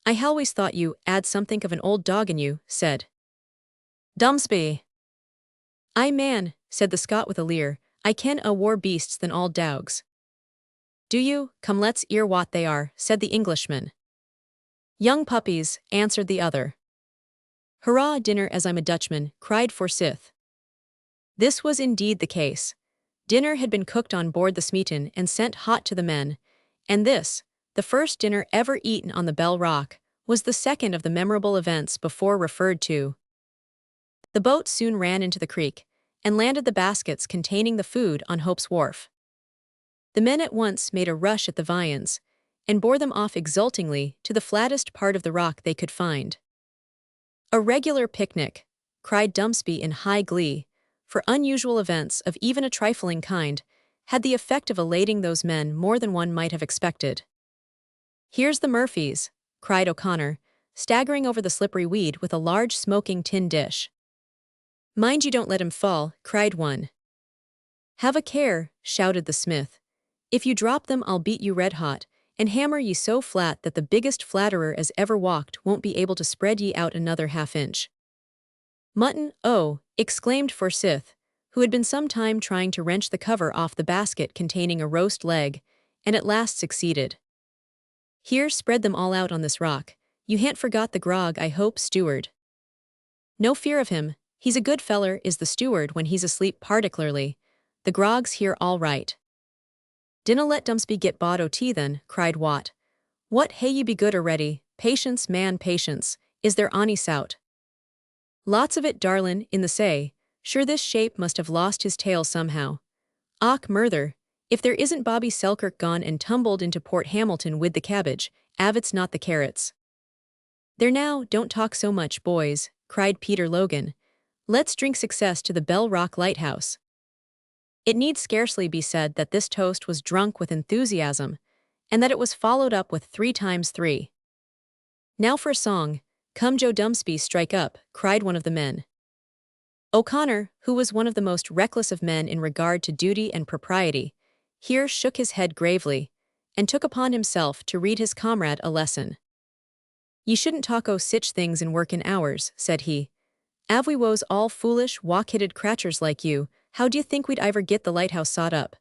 Speaker 1: "I halways thought you 'ad somethink of an old dog in you," said Dumsby. "Aye, man," said the Scot with a leer, "I ken a war beasts than all dogs." "Do you? Come, let's 'ear what they are," said the Englishman. "Young puppies," answered the other. "Hurrah, dinner as I'm a Dutchman," cried Forsyth. This was indeed the case. Dinner had been cooked on board the Smeaton and sent hot to the men, and this, the first dinner ever eaten on the Bell Rock, was the second of the memorable events before referred to. The boat soon ran into the creek, and landed the baskets containing the food on Hope's Wharf. The men at once made a rush at the viands, and bore them off exultingly to the flattest part of the rock they could find. "A regular picnic," cried Dumsby in high glee, for unusual events of even a trifling kind had the effect of elating those men more than one might have expected. "Here's the Murphys," cried O'Connor, staggering over the slippery weed with a large smoking tin dish. "Mind you don't let him fall," cried one. "Have a care," shouted the smith. "If you drop them I'll beat you red hot, and hammer ye so flat that the biggest flatterer as ever walked won't be able to spread ye out another half-inch." "Mutton, oh!" exclaimed Forsyth, who had been some time trying to wrench the cover off the basket containing a roast leg, and at last succeeded. "Here, spread them all out on this rock. You han't forgot the grog, I hope, steward." "No fear of him, he's a good feller is the steward when he's asleep particularly. The grog's here all right." "Dinna let Dumsby get bawd o' tea then," cried Watt. "What hay ye be good already, patience man patience, is there ony sout?" "Lots of it, darlin', in the say. Sure this shape must have lost his tail somehow. Och, murther, if there isn't Bobby Selkirk gone and tumbled into Port Hamilton wid the cabbage, av it's not the carrots." "There now, don't talk so much, boys," cried Peter Logan. "Let's drink success to the Bell Rock Lighthouse." It need scarcely be said that this toast was drunk with enthusiasm, and that it was followed up with 3 times 3. "Now for a song. Come, Joe Dumsby, strike up," cried one of the men. O'Connor, who was one of the most reckless of men in regard to duty and propriety, here shook his head gravely, and took upon himself to read his comrade a lesson. "Ye shouldn't talk o' sich things in workin' hours," said he. "Av we woes all foolish, walk-hitted cratchers like you, how d'ye think we'd iver git the lighthouse sot up?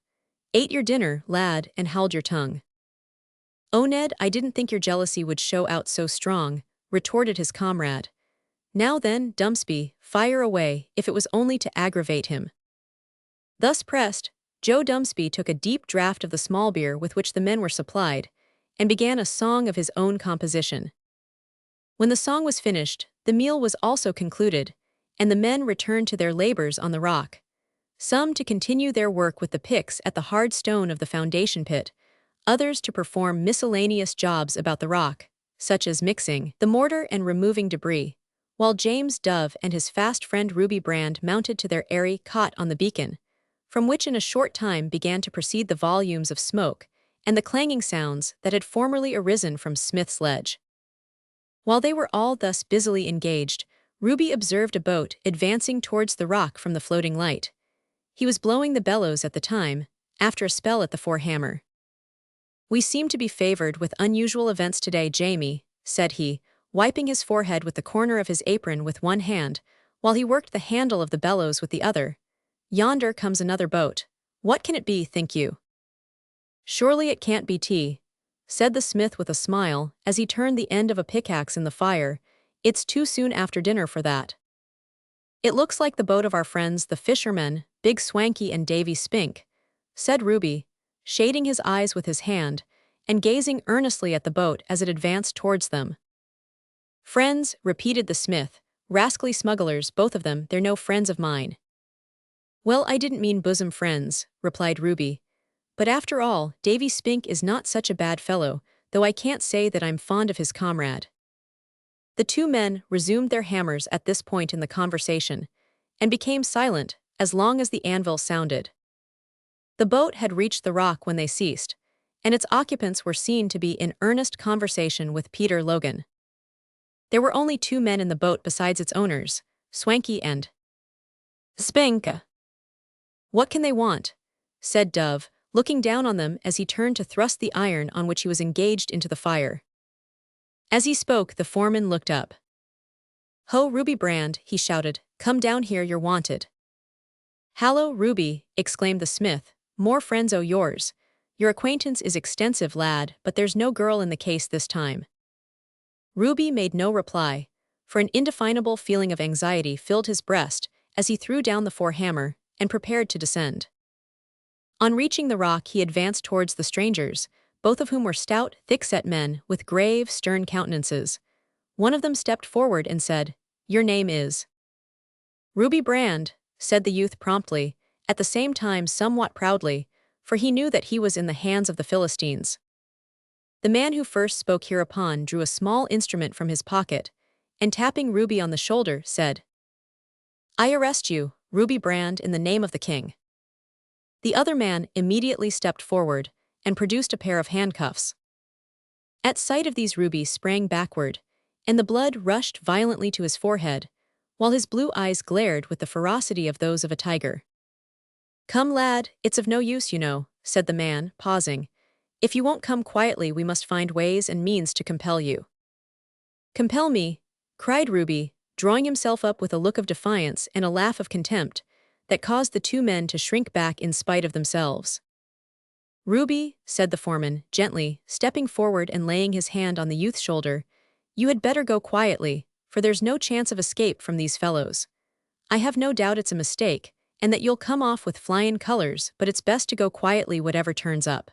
Speaker 1: Ate your dinner, lad, and held your tongue." "Oh, Ned, I didn't think your jealousy would show out so strong," retorted his comrade. "Now then, Dumsby, fire away, if it was only to aggravate him." Thus pressed, Joe Dumsby took a deep draught of the small beer with which the men were supplied, and began a song of his own composition. When the song was finished, the meal was also concluded, and the men returned to their labors on the rock. Some to continue their work with the picks at the hard stone of the foundation pit, others to perform miscellaneous jobs about the rock, such as mixing the mortar and removing debris, while James Dove and his fast friend Ruby Brand mounted to their airy cot on the beacon, from which in a short time began to proceed the volumes of smoke and the clanging sounds that had formerly arisen from Smith's ledge. While they were all thus busily engaged, Ruby observed a boat advancing towards the rock from the floating light. He was blowing the bellows at the time, after a spell at the forehammer. "We seem to be favored with unusual events today, Jamie," said he, wiping his forehead with the corner of his apron with one hand, while he worked the handle of the bellows with the other. "Yonder comes another boat. What can it be, think you?" "Surely it can't be tea," said the smith with a smile, as he turned the end of a pickaxe in the fire. "It's too soon after dinner for that." "It looks like the boat of our friends the fishermen, Big Swanky and Davy Spink," said Ruby, shading his eyes with his hand, and gazing earnestly at the boat as it advanced towards them. Friends, repeated the smith. Rascally smugglers, both of them, they're no friends of mine. Well, I didn't mean bosom friends, replied Ruby. But after all, Davy Spink is not such a bad fellow, though I can't say that I'm fond of his comrade. The two men resumed their hammers at this point in the conversation, and became silent as long as the anvil sounded. The boat had reached the rock when they ceased, and its occupants were seen to be in earnest conversation with Peter Logan. There were only two men in the boat besides its owners, Swanky and Spink. What can they want? Said Dove, looking down on them as he turned to thrust the iron on which he was engaged into the fire. As he spoke, the foreman looked up. Ho, Ruby Brand, he shouted, come down here, you're wanted. Hallo, Ruby, exclaimed the smith, more friends o' yours. Your acquaintance is extensive, lad, but there's no girl in the case this time. Ruby made no reply, for an indefinable feeling of anxiety filled his breast as he threw down the forehammer and prepared to descend. On reaching the rock, he advanced towards the strangers, both of whom were stout, thick-set men with grave, stern countenances. One of them stepped forward and said, Your name is Ruby Brand, said the youth promptly, at the same time somewhat proudly, for he knew that he was in the hands of the Philistines. The man who first spoke hereupon drew a small instrument from his pocket, and tapping Ruby on the shoulder, said, I arrest you, Ruby Brand, in the name of the king. The other man immediately stepped forward and produced a pair of handcuffs. At sight of these, Ruby sprang backward, and the blood rushed violently to his forehead, while his blue eyes glared with the ferocity of those of a tiger. Come, lad, it's of no use, you know, said the man, pausing. If you won't come quietly, we must find ways and means to compel you. Compel me, cried Ruby, drawing himself up with a look of defiance and a laugh of contempt that caused the two men to shrink back in spite of themselves. Ruby, said the foreman, gently, stepping forward and laying his hand on the youth's shoulder, you had better go quietly, for there's no chance of escape from these fellows. I have no doubt it's a mistake, and that you'll come off with flying colors, but it's best to go quietly whatever turns up.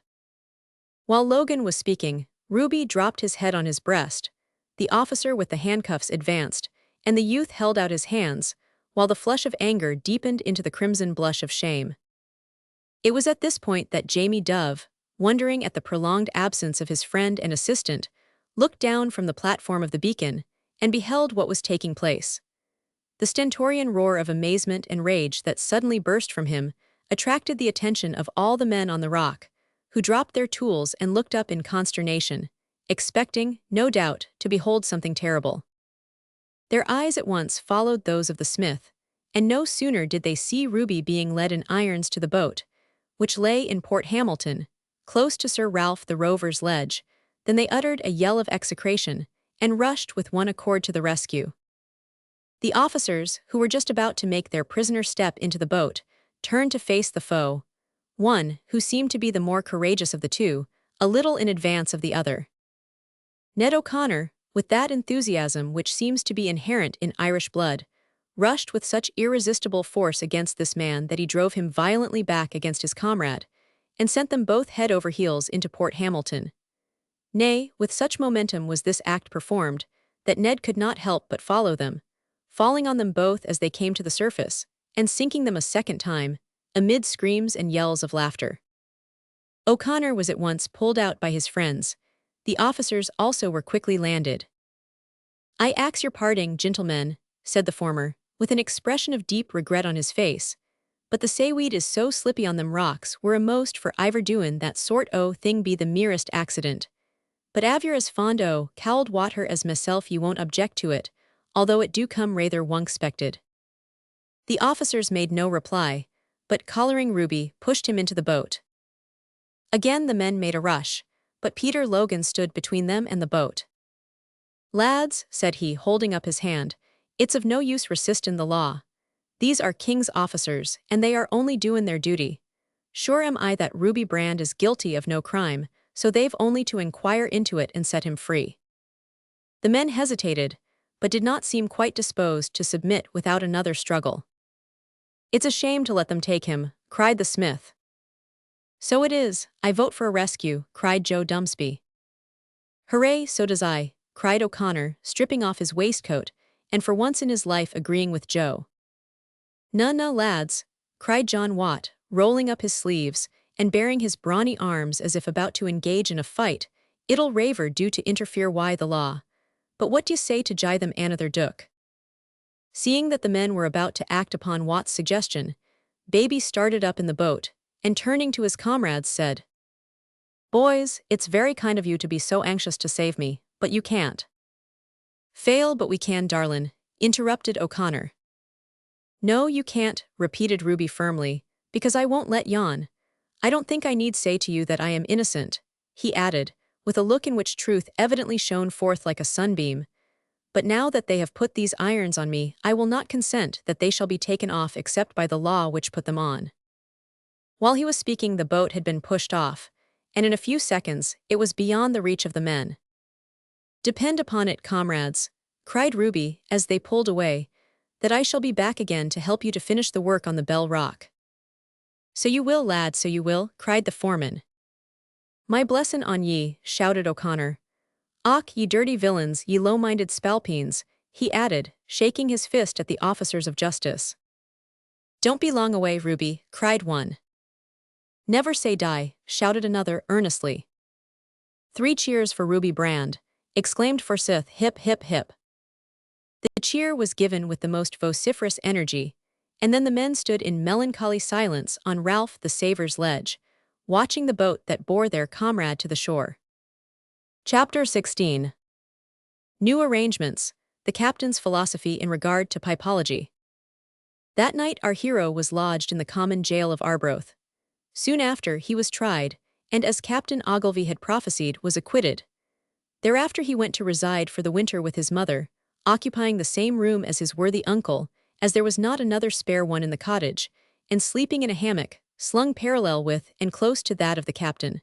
Speaker 1: While Logan was speaking, Ruby dropped his head on his breast. The officer with the handcuffs advanced, and the youth held out his hands, while the flush of anger deepened into the crimson blush of shame. It was at this point that Jamie Dove, wondering at the prolonged absence of his friend and assistant, looked down from the platform of the beacon and beheld what was taking place. The stentorian roar of amazement and rage that suddenly burst from him attracted the attention of all the men on the rock, who dropped their tools and looked up in consternation, expecting, no doubt, to behold something terrible. Their eyes at once followed those of the smith, and no sooner did they see Ruby being led in irons to the boat, which lay in Port Hamilton, close to Sir Ralph the Rover's ledge, than they uttered a yell of execration and rushed with one accord to the rescue. The officers, who were just about to make their prisoner step into the boat, turned to face the foe, one, who seemed to be the more courageous of the two, a little in advance of the other. Ned O'Connor, with that enthusiasm which seems to be inherent in Irish blood, rushed with such irresistible force against this man that he drove him violently back against his comrade, and sent them both head over heels into Port Hamilton. Nay, with such momentum was this act performed, that Ned could not help but follow them, falling on them both as they came to the surface, and sinking them a second time, amid screams and yells of laughter. O'Connor was at once pulled out by his friends. The officers also were quickly landed. I ax your parding, gentlemen, said the former, with an expression of deep regret on his face, but the sayweed is so slippy on them rocks we're a'most for iver doin' that sort o' thing be the merest accident. But av you're as fond o' cowld water as myself you won't object to it, although it do come rather wunxpected. The officers made no reply, but collaring Ruby, pushed him into the boat. Again the men made a rush, but Peter Logan stood between them and the boat. Lads, said he, holding up his hand, it's of no use resistin' the law. These are King's officers, and they are only doin' their duty. Sure am I that Ruby Brand is guilty of no crime, so they've only to inquire into it and set him free. The men hesitated, but did not seem quite disposed to submit without another struggle. It's a shame to let them take him, cried the smith. So it is, I vote for a rescue, cried Joe Dumsby. Hooray, so does I, cried O'Connor, stripping off his waistcoat, and for once in his life agreeing with Joe. "Nah, lads," cried John Watt, rolling up his sleeves and baring his brawny arms as if about to engage in a fight. "It'll raver do to interfere wy the law. But what d'ye say to gie them another dook?" Seeing that the men were about to act upon Watt's suggestion, Baby started up in the boat, and turning to his comrades said, "Boys, it's very kind of you to be so anxious to save me, but you can't." "Fail, but we can, darlin'," interrupted O'Connor. "No, you can't," repeated Ruby firmly, "because I won't let yon. I don't think I need say to you that I am innocent," he added, with a look in which truth evidently shone forth like a sunbeam. "But now that they have put these irons on me, I will not consent that they shall be taken off except by the law which put them on." While he was speaking, the boat had been pushed off, and in a few seconds it was beyond the reach of the men. "Depend upon it, comrades," cried Ruby as they pulled away, "that I shall be back again to help you to finish the work on the Bell Rock." "So you will, lad, so you will," cried the foreman. "My blessin' on ye," shouted O'Connor. "Och, ye dirty villains, ye low-minded spalpeens," he added, shaking his fist at the officers of justice. "Don't be long away, Ruby," cried one. "Never say die," shouted another earnestly. "Three cheers for Ruby Brand," exclaimed Forsyth, "hip, hip, hip." The cheer was given with the most vociferous energy, and then the men stood in melancholy silence on Ralph the Savor's ledge, watching the boat that bore their comrade to the shore. Chapter 16. New Arrangements, the Captain's Philosophy in Regard to Pipology. That night our hero was lodged in the common jail of Arbroath. Soon after, he was tried, and as Captain Ogilvy had prophesied, was acquitted. Thereafter he went to reside for the winter with his mother, occupying the same room as his worthy uncle, as there was not another spare one in the cottage, and sleeping in a hammock, slung parallel with and close to that of the captain.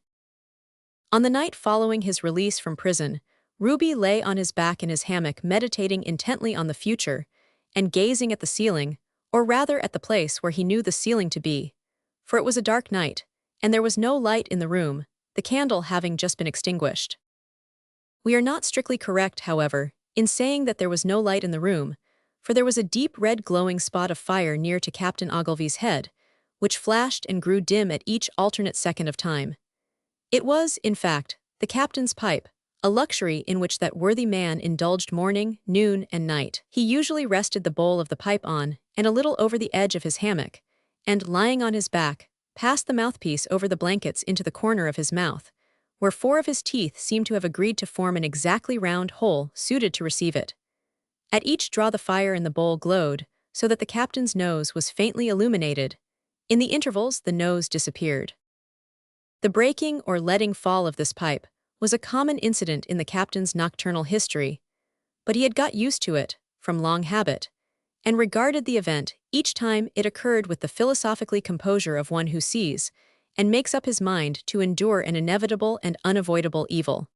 Speaker 1: On the night following his release from prison, Ruby lay on his back in his hammock meditating intently on the future, and gazing at the ceiling, or rather at the place where he knew the ceiling to be, for it was a dark night, and there was no light in the room, the candle having just been extinguished. We are not strictly correct, however, in saying that there was no light in the room, for there was a deep red glowing spot of fire near to Captain Ogilvy's head, which flashed and grew dim at each alternate second of time. It was, in fact, the captain's pipe, a luxury in which that worthy man indulged morning, noon, and night. He usually rested the bowl of the pipe on and a little over the edge of his hammock, and, lying on his back, passed the mouthpiece over the blankets into the corner of his mouth, where four of his teeth seemed to have agreed to form an exactly round hole suited to receive it. At each draw the fire in the bowl glowed, so that the captain's nose was faintly illuminated. In the intervals the nose disappeared. The breaking or letting fall of this pipe was a common incident in the captain's nocturnal history, but he had got used to it, from long habit, and regarded the event each time it occurred with the philosophically composure of one who sees and makes up his mind to endure an inevitable and unavoidable evil.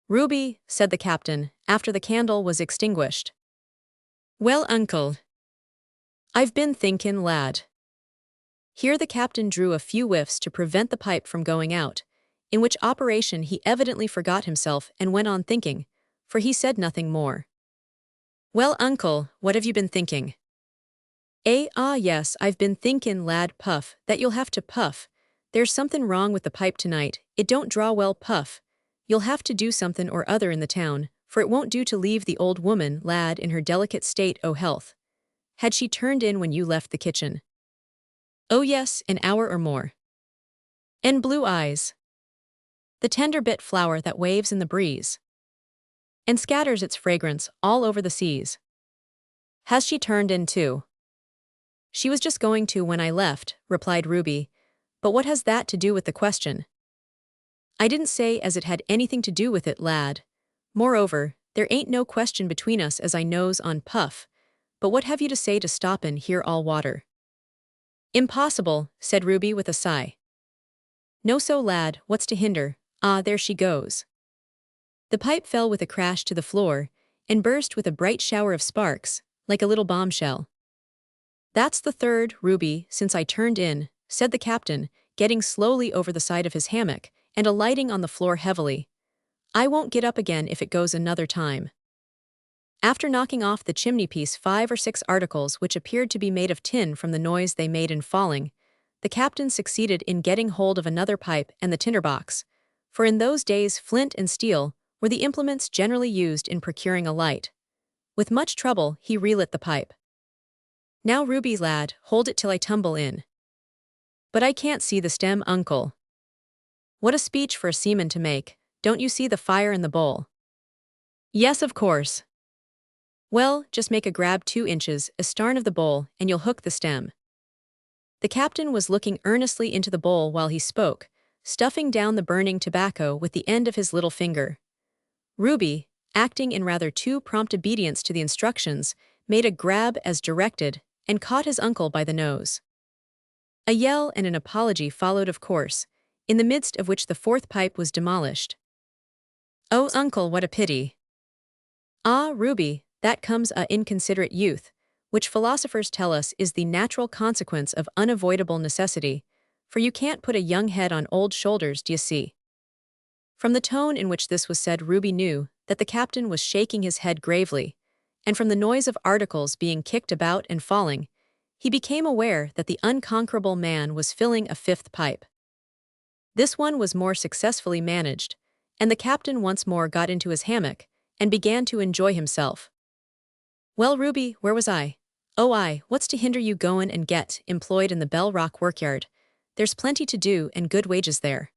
Speaker 1: "Ruby," said the captain, after the candle was extinguished. "Well, uncle, I've been thinkin', lad." Here the captain drew a few whiffs to prevent the pipe from going out, in which operation he evidently forgot himself and went on thinking, for he said nothing more. "Well, uncle, what have you been thinking?" Yes, I've been thinkin', lad, puff, that you'll have to puff. There's somethin' wrong with the pipe tonight, it don't draw well, puff. You'll have to do somethin' or other in the town, for it won't do to leave the old woman, lad, in her delicate state o' health. Had she turned in when you left the kitchen? "Oh yes, an hour or more." "And blue eyes. The tender bit flower that waves in the breeze, and scatters its fragrance all over the seas. Has she turned in too?" "She was just going to when I left," replied Ruby, "but what has that to do with the question?" "I didn't say as it had anything to do with it, lad. Moreover, there ain't no question between us as I knows on, puff, but what have you to say to stoppin' here all water?" "Impossible," said Ruby with a sigh. "No so, lad, what's to hinder? Ah, there she goes." The pipe fell with a crash to the floor, and burst with a bright shower of sparks, like a little bombshell. "That's the third, Ruby, since I turned in," said the captain, getting slowly over the side of his hammock, and alighting on the floor heavily. I won't get up again if it goes another time." After knocking off the chimney-piece 5 or 6 articles which appeared to be made of tin from the noise they made in falling, the captain succeeded in getting hold of another pipe and the tinderbox, for in those days flint and steel were the implements generally used in procuring a light. With much trouble, he relit the pipe. "Now, Ruby, lad, hold it till I tumble in." "But I can't see the stem, uncle." "What a speech for a seaman to make. Don't you see the fire in the bowl?" "Yes, of course." "Well, just make a grab 2 inches astarn of the bowl and you'll hook the stem." The captain was looking earnestly into the bowl while he spoke, stuffing down the burning tobacco with the end of his little finger. Ruby, acting in rather too prompt obedience to the instructions, made a grab as directed and caught his uncle by the nose. A yell and an apology followed, of course, in the midst of which the 4th pipe was demolished. "Oh, uncle, what a pity." "Ah, Ruby, that comes a inconsiderate youth, which philosophers tell us is the natural consequence of unavoidable necessity, for you can't put a young head on old shoulders, d'ye see." From the tone in which this was said, Ruby knew that the captain was shaking his head gravely, and from the noise of articles being kicked about and falling, he became aware that the unconquerable man was filling a 5th pipe. This one was more successfully managed, and the captain once more got into his hammock and began to enjoy himself. "Well, Ruby, where was I? Oh, what's to hinder you goin' and get employed in the Bell Rock workyard? There's plenty to do and good wages there."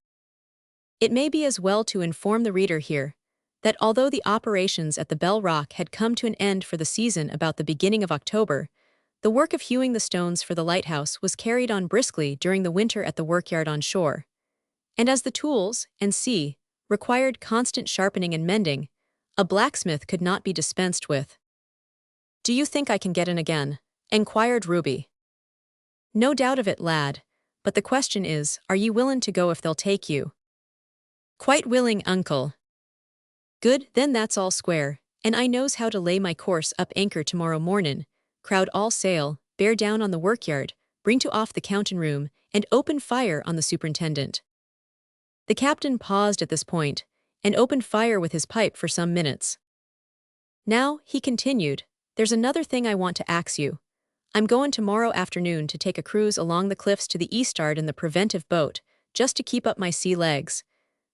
Speaker 1: It may be as well to inform the reader here that although the operations at the Bell Rock had come to an end for the season about the beginning of October, the work of hewing the stones for the lighthouse was carried on briskly during the winter at the workyard on shore. And as the tools, and sea, required constant sharpening and mending, a blacksmith could not be dispensed with. "Do you think I can get in again?" enquired Ruby. "No doubt of it, lad, but the question is, are you willin' to go if they'll take you?" "Quite willing, uncle." "Good, then that's all square, and I knows how to lay my course up anchor tomorrow mornin', crowd all sail, bear down on the workyard, bring to off the countin' room, and open fire on the superintendent." The captain paused at this point, and opened fire with his pipe for some minutes. "Now," he continued, "there's another thing I want to ax you. I'm goin' tomorrow afternoon to take a cruise along the cliffs to the east'ard in the preventive boat, just to keep up my sea legs.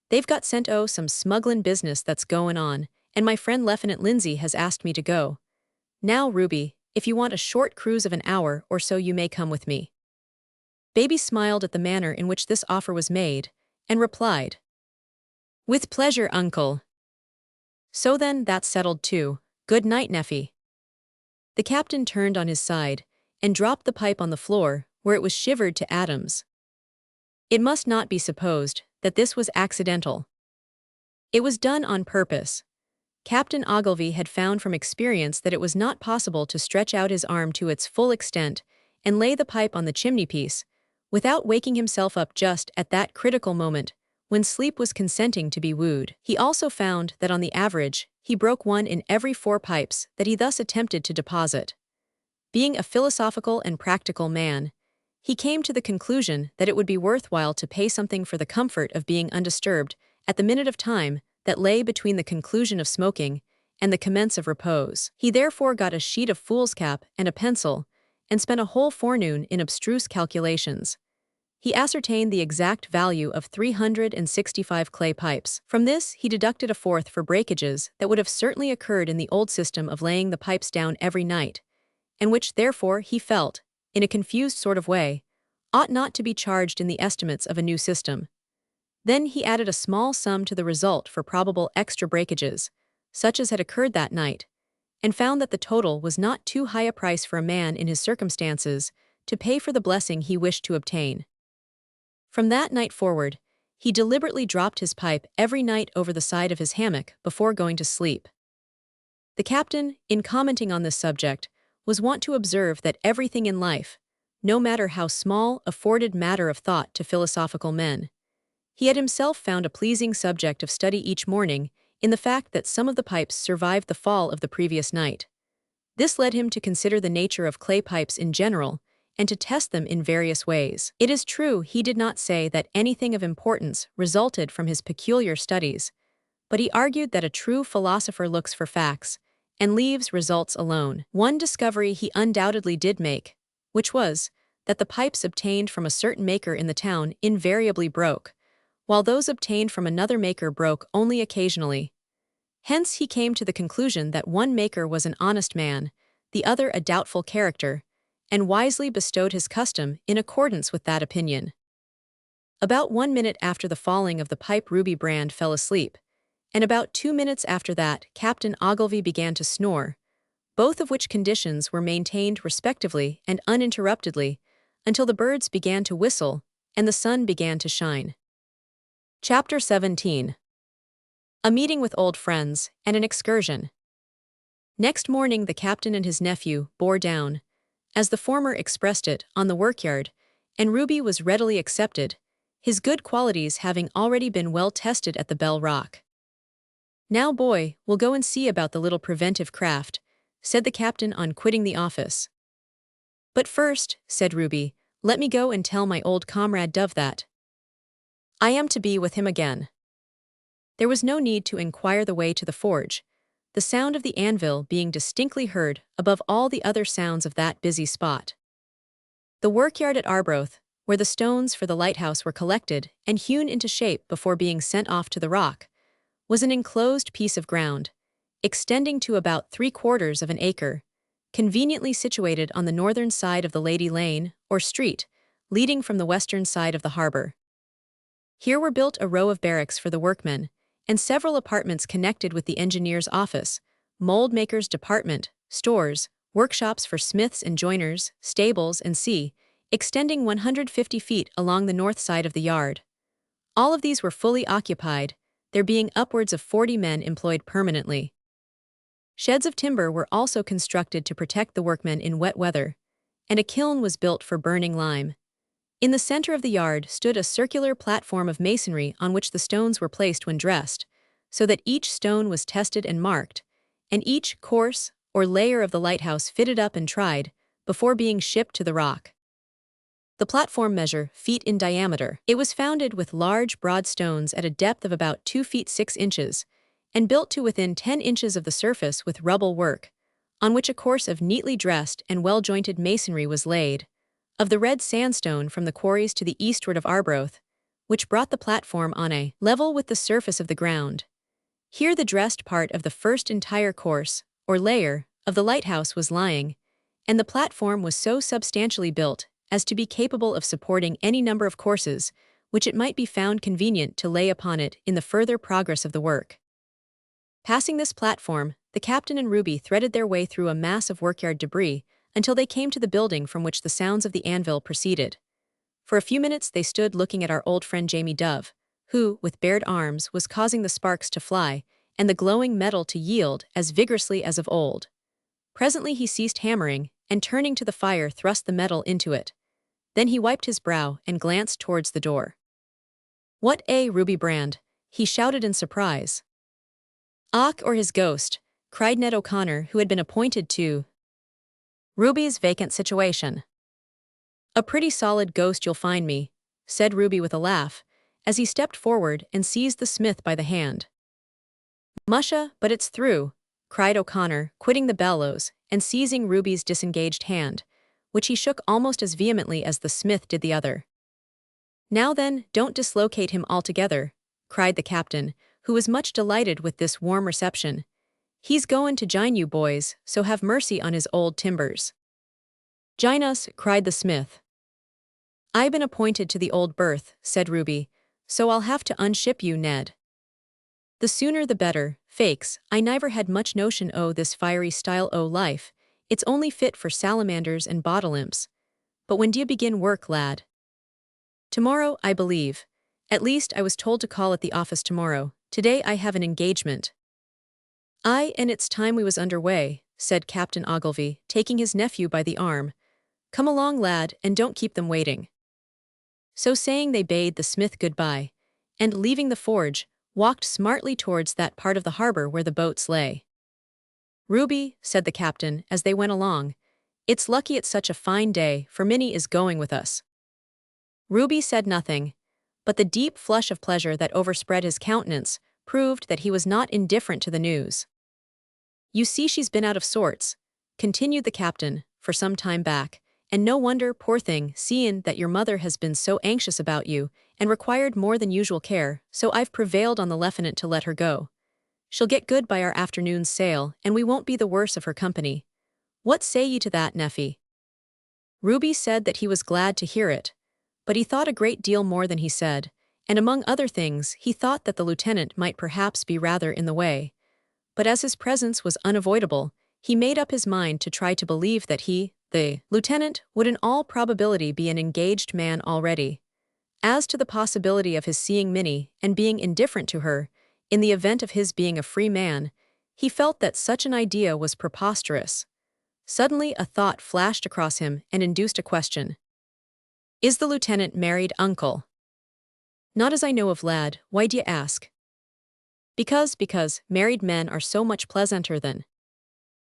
Speaker 1: They've got sent some smugglin' business that's goin' on, and my friend Lieutenant Lindsay has asked me to go. Now, Ruby, if you want a short cruise of an hour or so you may come with me." Baby smiled at the manner in which this offer was made, and replied, "With pleasure, uncle." "So then, that's settled too. Good night, Neffy." The captain turned on his side, and dropped the pipe on the floor, where it was shivered to atoms. It must not be supposed that this was accidental. It was done on purpose. Captain Ogilvy had found from experience that it was not possible to stretch out his arm to its full extent and lay the pipe on the chimney-piece, without waking himself up just at that critical moment, when sleep was consenting to be wooed. He also found that on the average, he broke 1 in every 4 pipes that he thus attempted to deposit. Being a philosophical and practical man, he came to the conclusion that it would be worthwhile to pay something for the comfort of being undisturbed at the minute of time that lay between the conclusion of smoking and the commence of repose. He therefore got a sheet of foolscap and a pencil, and spent a whole forenoon in abstruse calculations. He ascertained the exact value of 365 clay pipes. From this, he deducted a fourth for breakages that would have certainly occurred in the old system of laying the pipes down every night, and which, therefore, he felt, in a confused sort of way, ought not to be charged in the estimates of a new system. Then he added a small sum to the result for probable extra breakages, such as had occurred that night, and found that the total was not too high a price for a man in his circumstances to pay for the blessing he wished to obtain. From that night forward, he deliberately dropped his pipe every night over the side of his hammock before going to sleep. The captain, in commenting on this subject, was wont to observe that everything in life, no matter how small, afforded matter of thought to philosophical men. He had himself found a pleasing subject of study each morning in the fact that some of the pipes survived the fall of the previous night. This led him to consider the nature of clay pipes in general and to test them in various ways. It is true he did not say that anything of importance resulted from his peculiar studies, but he argued that a true philosopher looks for facts and leaves results alone. One discovery he undoubtedly did make, which was that the pipes obtained from a certain maker in the town invariably broke, while those obtained from another maker broke only occasionally. Hence he came to the conclusion that one maker was an honest man, the other a doubtful character, and wisely bestowed his custom in accordance with that opinion. About 1 minute after the falling of the pipe Ruby Brand fell asleep, and about 2 minutes after that Captain Ogilvy began to snore, both of which conditions were maintained respectively and uninterruptedly until the birds began to whistle and the sun began to shine. Chapter 17. A meeting with old friends and an excursion. Next morning the captain and his nephew bore down, as the former expressed it, on the workyard, and Ruby was readily accepted, his good qualities having already been well tested at the Bell Rock. "Now, boy, we'll go and see about the little preventive craft," said the captain on quitting the office. "But first," said Ruby, "let me go and tell my old comrade Dove that I am to be with him again." There was no need to inquire the way to the forge, the sound of the anvil being distinctly heard above all the other sounds of that busy spot. The workyard at Arbroath, where the stones for the lighthouse were collected and hewn into shape before being sent off to the rock, was an enclosed piece of ground, extending to about 3/4 of an acre, conveniently situated on the northern side of the Lady Lane, or street, leading from the western side of the harbour. Here were built a row of barracks for the workmen, and several apartments connected with the engineer's office, mold maker's department, stores, workshops for smiths and joiners, stables and extending 150 feet along the north side of the yard. All of these were fully occupied, there being upwards of 40 men employed permanently. Sheds of timber were also constructed to protect the workmen in wet weather, and a kiln was built for burning lime. In the center of the yard stood a circular platform of masonry on which the stones were placed when dressed, so that each stone was tested and marked, and each course or layer of the lighthouse fitted up and tried, before being shipped to the rock. The platform measured feet in diameter. It was founded with large, broad stones at a depth of about 2 feet 6 inches, and built to within 10 inches of the surface with rubble work, on which a course of neatly dressed and well-jointed masonry was laid, of the red sandstone from the quarries to the eastward of Arbroath, which brought the platform on a level with the surface of the ground. Here the dressed part of the first entire course, or layer, of the lighthouse was lying, and the platform was so substantially built as to be capable of supporting any number of courses which it might be found convenient to lay upon it in the further progress of the work. Passing this platform, the captain and Ruby threaded their way through a mass of workyard debris until they came to the building from which the sounds of the anvil proceeded. For a few minutes they stood looking at our old friend Jamie Dove, who, with bared arms, was causing the sparks to fly and the glowing metal to yield as vigorously as of old. Presently he ceased hammering, and turning to the fire thrust the metal into it. Then he wiped his brow and glanced towards the door. "What Ruby Brand?" he shouted in surprise. "Och, or his ghost," cried Ned O'Connor, who had been appointed to Ruby's vacant situation. "A pretty solid ghost you'll find me," said Ruby with a laugh, as he stepped forward and seized the smith by the hand. "Musha, but it's through," cried O'Connor, quitting the bellows and seizing Ruby's disengaged hand, which he shook almost as vehemently as the smith did the other. "Now then, don't dislocate him altogether," cried the captain, who was much delighted with this warm reception. "He's goin' to jine you boys, so have mercy on his old timbers." "Jine us," cried the smith. "I been appointed to the old berth," said Ruby, "so I'll have to unship you, Ned." "The sooner the better, fakes, I never had much notion o' this fiery style o' life, it's only fit for salamanders and bottle imps. But when d'ye begin work, lad?" "Tomorrow, I believe. At least I was told to call at the office tomorrow. Today I have an engagement." "Aye, and it's time we was under way," said Captain Ogilvy, taking his nephew by the arm. "Come along, lad, and don't keep them waiting." So saying they bade the smith goodbye, and leaving the forge, walked smartly towards that part of the harbour where the boats lay. "Ruby," said the captain as they went along, "it's lucky it's such a fine day, for Minnie is going with us." Ruby said nothing, but the deep flush of pleasure that overspread his countenance proved that he was not indifferent to the news. "You see she's been out of sorts," continued the captain, "for some time back, and no wonder, poor thing, seeing that your mother has been so anxious about you and required more than usual care, so I've prevailed on the lieutenant to let her go. She'll get good by our afternoon's sail, and we won't be the worse of her company. What say ye to that, Neffy?" Ruby said that he was glad to hear it, but he thought a great deal more than he said, and among other things he thought that the lieutenant might perhaps be rather in the way. But as his presence was unavoidable, he made up his mind to try to believe that he, the lieutenant, would in all probability be an engaged man already. As to the possibility of his seeing Minnie and being indifferent to her, in the event of his being a free man, he felt that such an idea was preposterous. Suddenly a thought flashed across him and induced a question. "Is the lieutenant married, uncle?" "Not as I know of, lad. Why d'ye ask?" Because married men are so much pleasanter than—"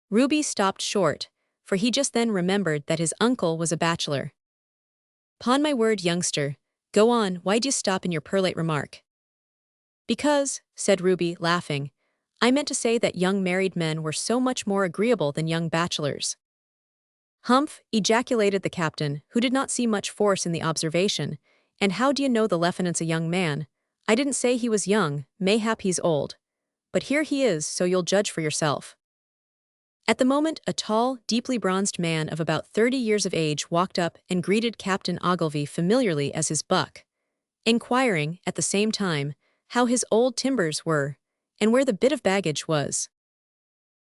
Speaker 1: Ruby stopped short, for he just then remembered that his uncle was a bachelor. "'Pon my word, youngster, go on, why d'ye stop in your perlite remark?" "Because," said Ruby, laughing, "I meant to say that young married men were so much more agreeable than young bachelors." "Humph," ejaculated the captain, who did not see much force in the observation, "and how d'ye know the lieutenant's a young man? I didn't say he was young, mayhap he's old. But here he is, so you'll judge for yourself." At the moment a tall, deeply bronzed man of about 30 years of age walked up and greeted Captain Ogilvy familiarly as his buck, inquiring, at the same time, how his old timbers were, and where the bit of baggage was.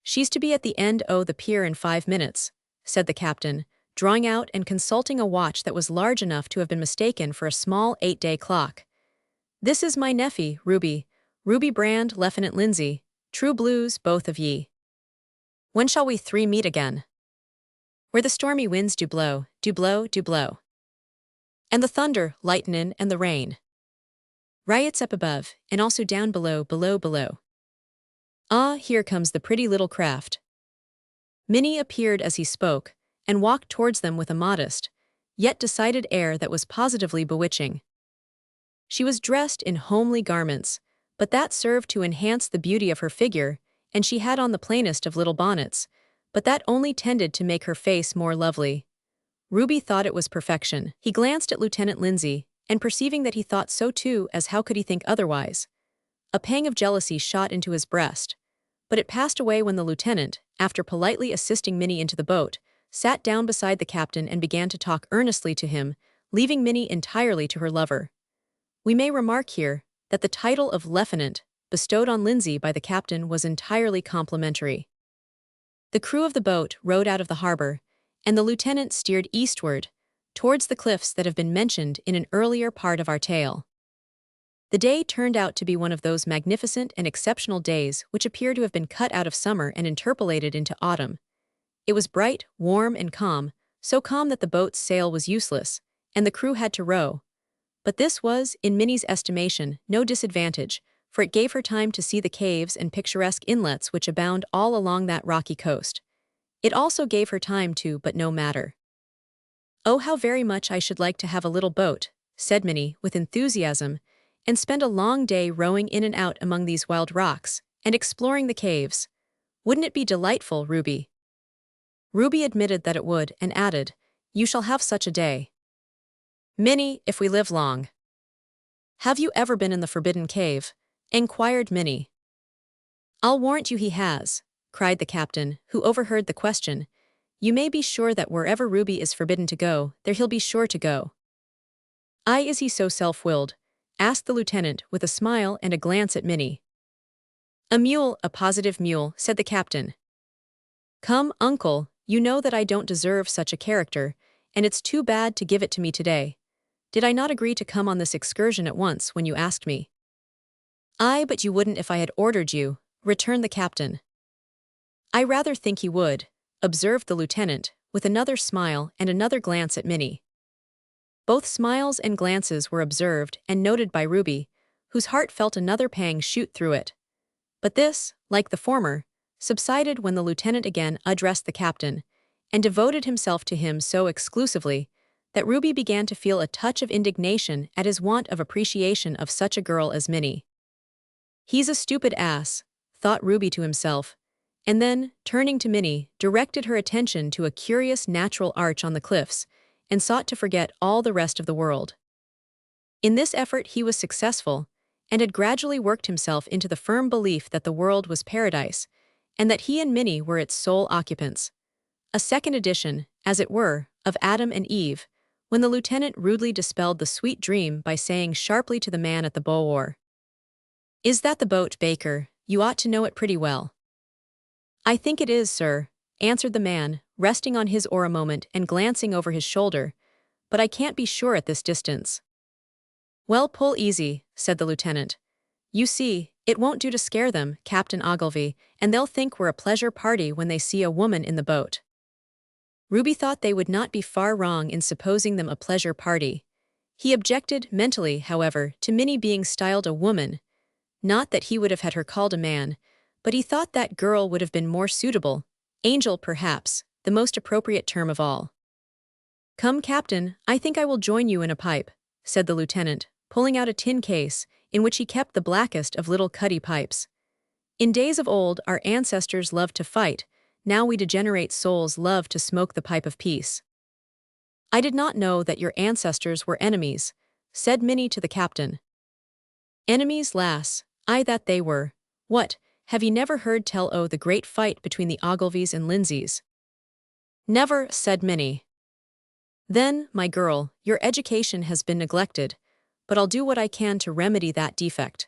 Speaker 1: "She's to be at the end o' the pier in 5 minutes, said the captain, drawing out and consulting a watch that was large enough to have been mistaken for a small 8-day clock. "This is my nephy, Ruby Brand, Lieutenant Lindsay, true blues, both of ye. When shall we 3 meet again? Where the stormy winds do blow, and the thunder, lightnin' and the rain. Riots up above, and also down below. Ah, here comes the pretty little craft." Minnie appeared as he spoke, and walked towards them with a modest, yet decided air that was positively bewitching. She was dressed in homely garments, but that served to enhance the beauty of her figure, and she had on the plainest of little bonnets, but that only tended to make her face more lovely. Ruby thought it was perfection. He glanced at Lieutenant Lindsay, and perceiving that he thought so too, as how could he think otherwise? A pang of jealousy shot into his breast, but it passed away when the lieutenant, after politely assisting Minnie into the boat, sat down beside the captain and began to talk earnestly to him, leaving Minnie entirely to her lover. We may remark here that the title of lieutenant, bestowed on Lindsay by the captain, was entirely complimentary. The crew of the boat rowed out of the harbor, and the lieutenant steered eastward, towards the cliffs that have been mentioned in an earlier part of our tale. The day turned out to be one of those magnificent and exceptional days which appear to have been cut out of summer and interpolated into autumn. It was bright, warm, and calm, so calm that the boat's sail was useless, and the crew had to row. But this was, in Minnie's estimation, no disadvantage, for it gave her time to see the caves and picturesque inlets which abound all along that rocky coast. It also gave her time to, but no matter. "Oh, how very much I should like to have a little boat," said Minnie, with enthusiasm, "and spend a long day rowing in and out among these wild rocks, and exploring the caves. Wouldn't it be delightful, Ruby?" Ruby admitted that it would, and added, "You shall have such a day, Minnie, if we live long." "Have you ever been in the Forbidden Cave?" inquired Minnie. "I'll warrant you he has," cried the captain, who overheard the question. "You may be sure that wherever Ruby is forbidden to go, there he'll be sure to go." "Aye, is he so self-willed?" asked the lieutenant with a smile and a glance at Minnie. "A mule, a positive mule," said the captain. "Come, uncle, you know that I don't deserve such a character, and it's too bad to give it to me today. Did I not agree to come on this excursion at once when you asked me?" "Aye, but you wouldn't if I had ordered you," returned the captain. "I rather think he would," observed the lieutenant, with another smile and another glance at Minnie. Both smiles and glances were observed and noted by Ruby, whose heart felt another pang shoot through it. But this, like the former, subsided when the lieutenant again addressed the captain, and devoted himself to him so exclusively that Ruby began to feel a touch of indignation at his want of appreciation of such a girl as Minnie. He's a stupid ass, thought Ruby to himself, and then, turning to Minnie, directed her attention to a curious natural arch on the cliffs, and sought to forget all the rest of the world. In this effort he was successful, and had gradually worked himself into the firm belief that the world was paradise, and that he and Minnie were its sole occupants. A second edition, as it were, of Adam and Eve, when the lieutenant rudely dispelled the sweet dream by saying sharply to the man at the bow-oar, "Is that the boat, Baker? You ought to know it pretty well." "I think it is, sir," answered the man, resting on his oar a moment and glancing over his shoulder, "but I can't be sure at this distance." "Well, pull easy," said the lieutenant. "You see, it won't do to scare them, Captain Ogilvy, and they'll think we're a pleasure party when they see a woman in the boat." Ruby thought they would not be far wrong in supposing them a pleasure party. He objected, mentally, however, to Minnie being styled a woman. Not that he would have had her called a man, but he thought that girl would have been more suitable. Angel, perhaps, the most appropriate term of all. "Come, Captain, I think I will join you in a pipe," said the lieutenant, pulling out a tin case, in which he kept the blackest of little cuddy pipes. "In days of old our ancestors loved to fight, now we degenerate souls love to smoke the pipe of peace." "I did not know that your ancestors were enemies," said Minnie to the captain. "Enemies, lass, aye that they were. What, have ye never heard tell o' the great fight between the Ogilvies and Lindsays?" "Never," said Minnie. "Then, my girl, your education has been neglected, but I'll do what I can to remedy that defect."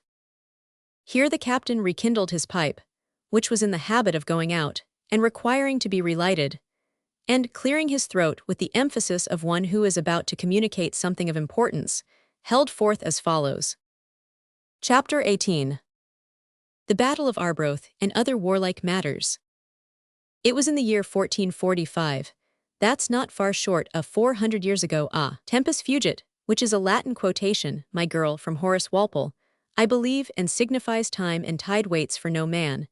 Speaker 1: Here the captain rekindled his pipe, which was in the habit of going out, and requiring to be relighted, and, clearing his throat with the emphasis of one who is about to communicate something of importance, held forth as follows. Chapter 18. The Battle of Arbroath and Other Warlike Matters. It was in the year 1445. That's not far short of 400 years ago. Tempus fugit, which is a Latin quotation, my girl, from Horace Walpole, I believe, and signifies time and tide waits for no man.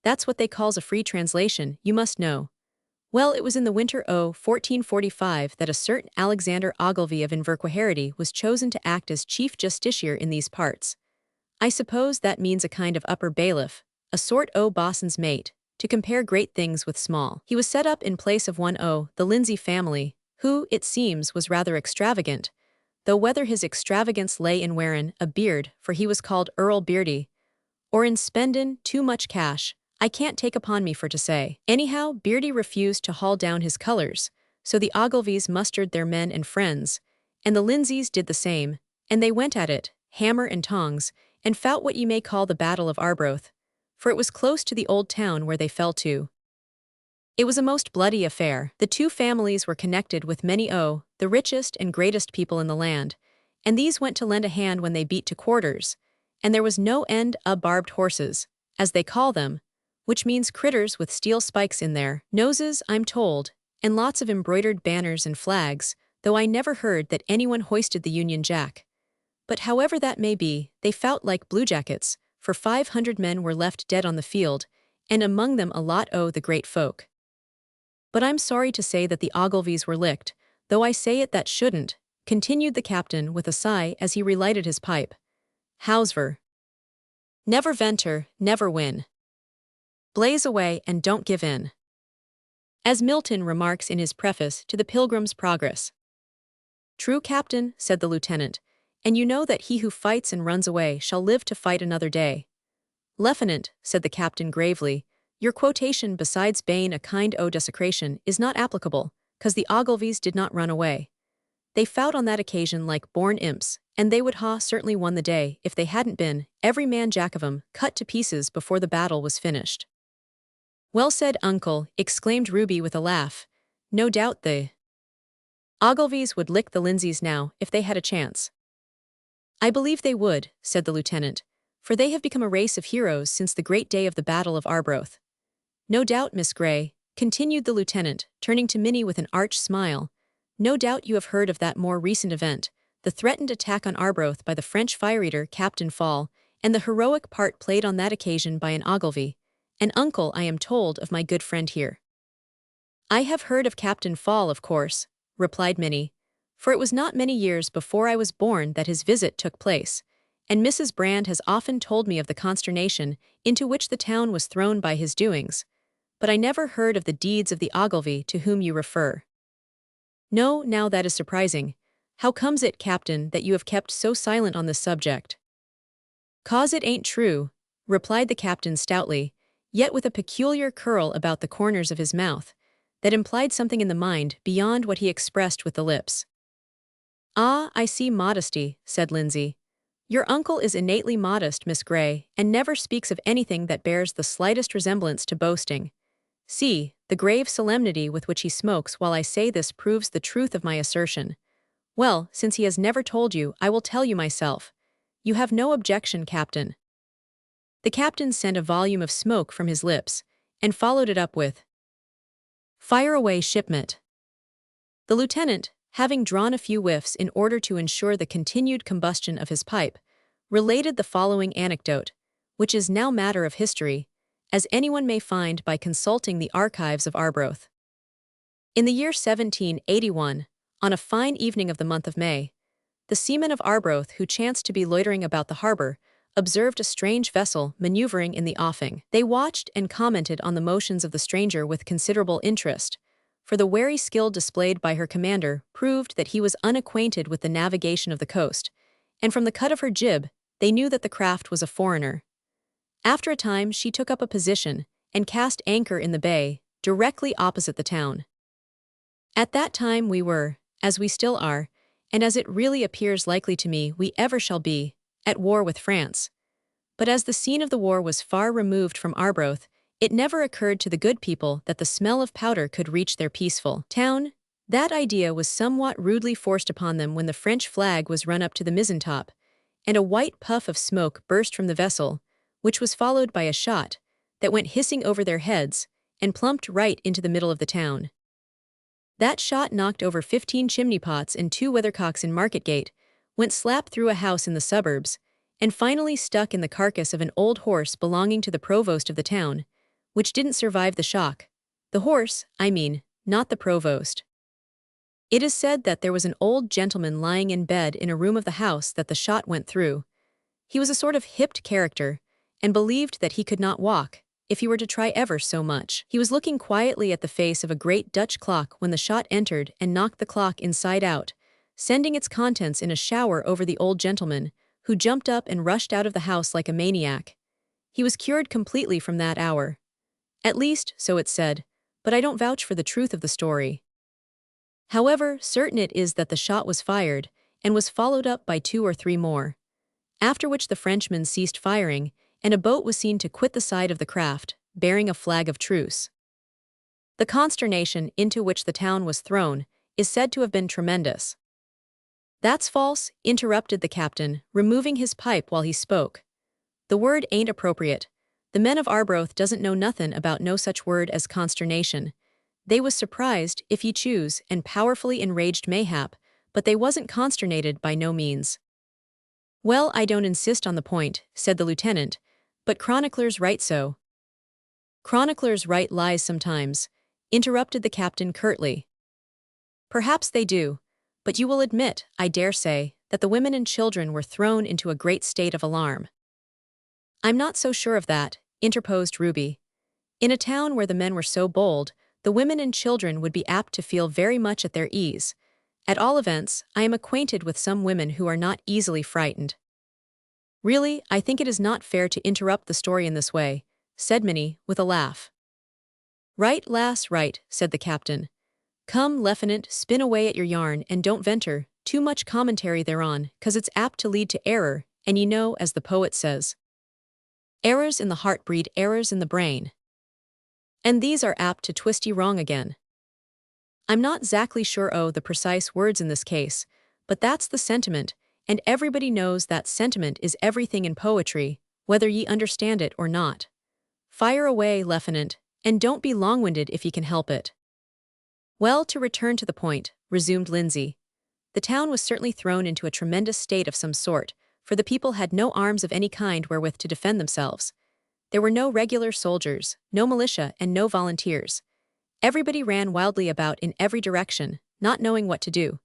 Speaker 1: That's what they calls a free translation, you must know. Well, it was in the winter o' 1445 that a certain Alexander Ogilvy of Inverquharity was chosen to act as chief justiciar in these parts. I suppose that means a kind of upper bailiff, a sort o' boss'n's mate, to compare great things with small. He was set up in place of one o' the Lindsay family, who, it seems, was rather extravagant, though whether his extravagance lay in wearin' a beard, for he was called Earl Beardy, or in spendin' too much cash, I can't take upon me for to say. Anyhow, Beardy refused to haul down his colours, so the Ogilvies mustered their men and friends, and the Lindsays did the same, and they went at it, hammer and tongs, and fought what ye may call the Battle of Arbroath, for it was close to the old town where they fell to. It was a most bloody affair. The two families were connected with many o' the richest and greatest people in the land, and these went to lend a hand when they beat to quarters, and there was no end o' barbed horses, as they call them, which means critters with steel spikes in their noses, I'm told, and lots of embroidered banners and flags, though I never heard that anyone hoisted the Union Jack. But however that may be, they fought like bluejackets, for 500 men were left dead on the field, and among them a lot o' the great folk. But I'm sorry to say that the Ogilvies were licked, though I say it that shouldn't, continued the captain with a sigh as he relighted his pipe. However, never venture, never win. Blaze away and don't give in. As Milton remarks in his preface to the Pilgrim's Progress. True, Captain, said the lieutenant, and you know that he who fights and runs away shall live to fight another day. Lieutenant, said the captain gravely, your quotation besides bane a kind o' desecration is not applicable, 'cause the Ogilvies did not run away. They fought on that occasion like born imps, and they would ha certainly won the day if they hadn't been, every man jack of 'em, cut to pieces before the battle was finished. Well said, uncle, exclaimed Ruby with a laugh. No doubt the Ogilvies would lick the Lindsays now if they had a chance. I believe they would, said the lieutenant, for they have become a race of heroes since the great day of the Battle of Arbroath. No doubt, Miss Grey, continued the lieutenant, turning to Minnie with an arch smile, no doubt you have heard of that more recent event, the threatened attack on Arbroath by the French fire-eater Captain Fall, and the heroic part played on that occasion by an Ogilvy, an uncle, I am told, of my good friend here. I have heard of Captain Fall, of course, replied Minnie, for it was not many years before I was born that his visit took place, and Mrs. Brand has often told me of the consternation into which the town was thrown by his doings, but I never heard of the deeds of the Ogilvy to whom you refer. No, now that is surprising. How comes it, Captain, that you have kept so silent on this subject? "'Cause it ain't true," replied the captain stoutly, yet with a peculiar curl about the corners of his mouth, that implied something in the mind beyond what he expressed with the lips. "Ah, I see modesty," said Lindsay. "Your uncle is innately modest, Miss Grey, and never speaks of anything that bears the slightest resemblance to boasting. See, the grave solemnity with which he smokes while I say this proves the truth of my assertion. Well, since he has never told you, I will tell you myself. You have no objection, Captain." The captain sent a volume of smoke from his lips, and followed it up with, "Fire away, shipmate." The lieutenant, having drawn a few whiffs in order to ensure the continued combustion of his pipe, related the following anecdote, which is now matter of history, as anyone may find by consulting the archives of Arbroath. In the year 1781, on a fine evening of the month of May, the seamen of Arbroath who chanced to be loitering about the harbour observed a strange vessel manoeuvring in the offing. They watched and commented on the motions of the stranger with considerable interest, for the wary skill displayed by her commander proved that he was unacquainted with the navigation of the coast, and from the cut of her jib, they knew that the craft was a foreigner. After a time she took up a position and cast anchor in the bay, directly opposite the town. At that time we were, as we still are, and as it really appears likely to me we ever shall be, at war with France. But as the scene of the war was far removed from Arbroath, it never occurred to the good people that the smell of powder could reach their peaceful town. That idea was somewhat rudely forced upon them when the French flag was run up to the mizzen-top, and a white puff of smoke burst from the vessel, which was followed by a shot that went hissing over their heads and plumped right into the middle of the town. That shot knocked over 15 chimney pots and 2 weathercocks in Marketgate, went slap through a house in the suburbs, and finally stuck in the carcass of an old horse belonging to the provost of the town, which didn't survive the shock. The horse, I mean, not the provost. It is said that there was an old gentleman lying in bed in a room of the house that the shot went through. He was a sort of hipped character, and believed that he could not walk, if he were to try ever so much. He was looking quietly at the face of a great Dutch clock when the shot entered and knocked the clock inside out, sending its contents in a shower over the old gentleman, who jumped up and rushed out of the house like a maniac. He was cured completely from that hour. At least, so it's said, but I don't vouch for the truth of the story. However, certain it is that the shot was fired, and was followed up by 2 or 3 more. After which the Frenchmen ceased firing, and a boat was seen to quit the side of the craft, bearing a flag of truce. The consternation into which the town was thrown is said to have been tremendous. "That's false," interrupted the captain, removing his pipe while he spoke. "The word ain't appropriate. The men of Arbroath doesn't know nothin' about no such word as consternation. They was surprised, if ye choose, and powerfully enraged mayhap, but they wasn't consternated by no means." "Well, I don't insist on the point," said the lieutenant, "but chroniclers write so." "Chroniclers write lies sometimes," interrupted the captain curtly. "Perhaps they do, but you will admit, I dare say, that the women and children were thrown into a great state of alarm." "I'm not so sure of that," interposed Ruby. "In a town where the men were so bold, the women and children would be apt to feel very much at their ease. At all events, I am acquainted with some women who are not easily frightened." "Really, I think it is not fair to interrupt the story in this way," said Minnie, with a laugh. "Right, lass, right," said the captain. "Come, Lieutenant, spin away at your yarn and don't venture too much commentary thereon, 'cause it's apt to lead to error, and ye know, as the poet says, errors in the heart breed errors in the brain. And these are apt to twist ye wrong again." I'm not exactly sure o' the precise words in this case, but that's the sentiment, and everybody knows that sentiment is everything in poetry, whether ye understand it or not. Fire away, Lieutenant, and don't be long-winded if ye can help it. "Well, to return to the point," resumed Lindsay, "the town was certainly thrown into a tremendous state of some sort, for the people had no arms of any kind wherewith to defend themselves. There were no regular soldiers, no militia, and no volunteers. Everybody ran wildly about in every direction, not knowing what to do.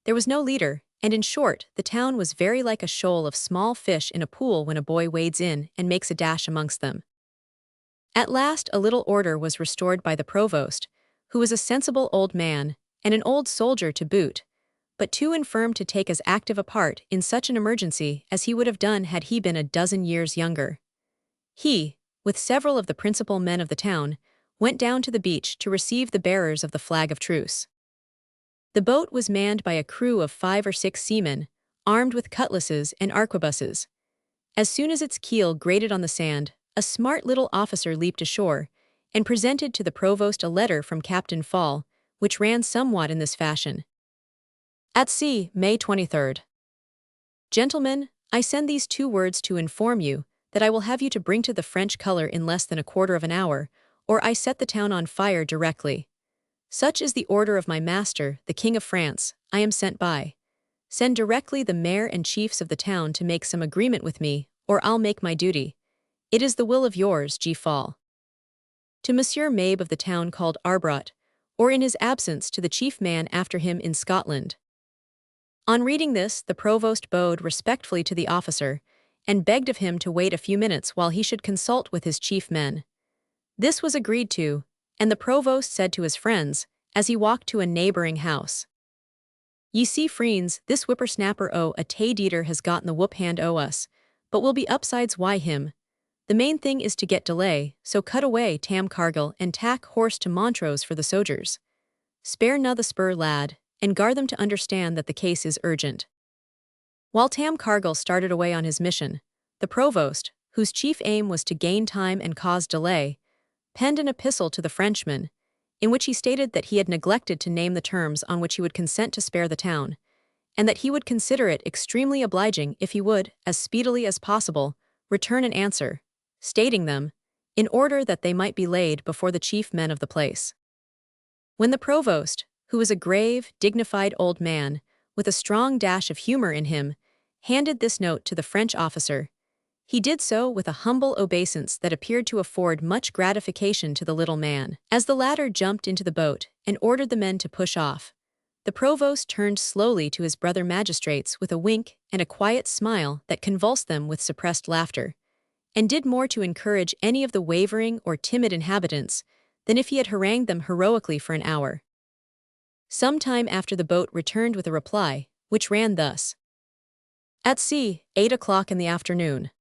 Speaker 1: There was no leader, and in short, the town was very like a shoal of small fish in a pool when a boy wades in and makes a dash amongst them. At last a little order was restored by the provost, who was a sensible old man, and an old soldier to boot, but too infirm to take as active a part in such an emergency as he would have done had he been a dozen years younger. He, with several of the principal men of the town, went down to the beach to receive the bearers of the flag of truce. The boat was manned by a crew of 5 or 6 seamen, armed with cutlasses and arquebuses. As soon as its keel grated on the sand, a smart little officer leaped ashore and presented to the provost a letter from Captain Fall, which ran somewhat in this fashion. At sea, May 23rd. Gentlemen, I send these 2 words to inform you that I will have you to bring to the French color in less than a quarter of an hour, or I set the town on fire directly. Such is the order of my master, the King of France. I am sent by. Send directly the mayor and chiefs of the town to make some agreement with me, or I'll make my duty. It is the will of yours, G. Fall. To Monsieur Mabe of the town called Arbroath, or in his absence to the chief man after him in Scotland. On reading this, the provost bowed respectfully to the officer, and begged of him to wait a few minutes while he should consult with his chief men. This was agreed to, and the provost said to his friends, as he walked to a neighboring house, "Ye see, friends, this whippersnapper a tay-deater has gotten the whoop hand o' us, but we'll be upsides why him. The main thing is to get delay, so cut away Tam Cargill and tack horse to Montrose for the sojers. Spare na the spur, lad, and gar them to understand that the case is urgent." While Tam Cargill started away on his mission, the provost, whose chief aim was to gain time and cause delay, penned an epistle to the Frenchman, in which he stated that he had neglected to name the terms on which he would consent to spare the town, and that he would consider it extremely obliging if he would, as speedily as possible, return an answer, stating them, in order that they might be laid before the chief men of the place. When the provost, who was a grave, dignified old man, with a strong dash of humor in him, handed this note to the French officer, he did so with a humble obeisance that appeared to afford much gratification to the little man. As the latter jumped into the boat and ordered the men to push off, the provost turned slowly to his brother magistrates with a wink and a quiet smile that convulsed them with suppressed laughter, and did more to encourage any of the wavering or timid inhabitants than if he had harangued them heroically for an hour. Some time after the boat returned with a reply, which ran thus: At sea, 8 o'clock in the afternoon.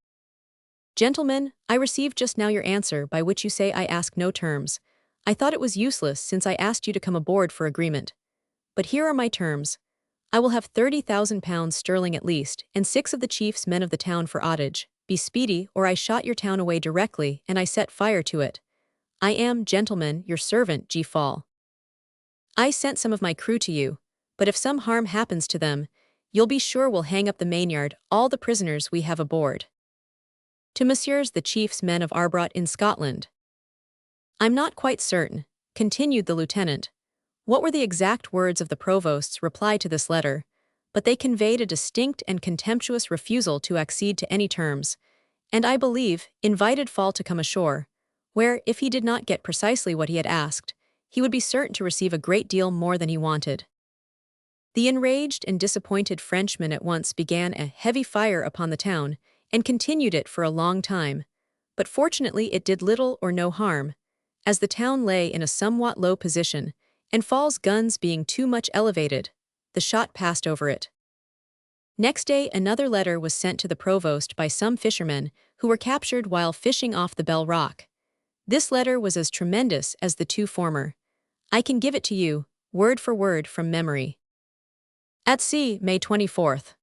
Speaker 1: Gentlemen, I received just now your answer by which you say I ask no terms. I thought it was useless since I asked you to come aboard for agreement. But here are my terms. I will have 30,000 pounds sterling at least, and 6 of the chiefs men of the town for otage. Be speedy, or I shot your town away directly, and I set fire to it. I am, gentlemen, your servant, G. Fall. I sent some of my crew to you, but if some harm happens to them, you'll be sure we'll hang up the mainyard all the prisoners we have aboard. To Messieurs the chiefs men of Arbroath in Scotland. I'm not quite certain, continued the lieutenant, what were the exact words of the provost's reply to this letter, but they conveyed a distinct and contemptuous refusal to accede to any terms, and I believe invited Fall to come ashore, where, if he did not get precisely what he had asked, he would be certain to receive a great deal more than he wanted. The enraged and disappointed Frenchman at once began a heavy fire upon the town, and continued it for a long time, but fortunately it did little or no harm, as the town lay in a somewhat low position, and Fall's guns being too much elevated, the shot passed over it. Next day another letter was sent to the provost by some fishermen who were captured while fishing off the Bell Rock. This letter was as tremendous as the 2 former. I can give it to you, word for word from memory. At sea, May 24th.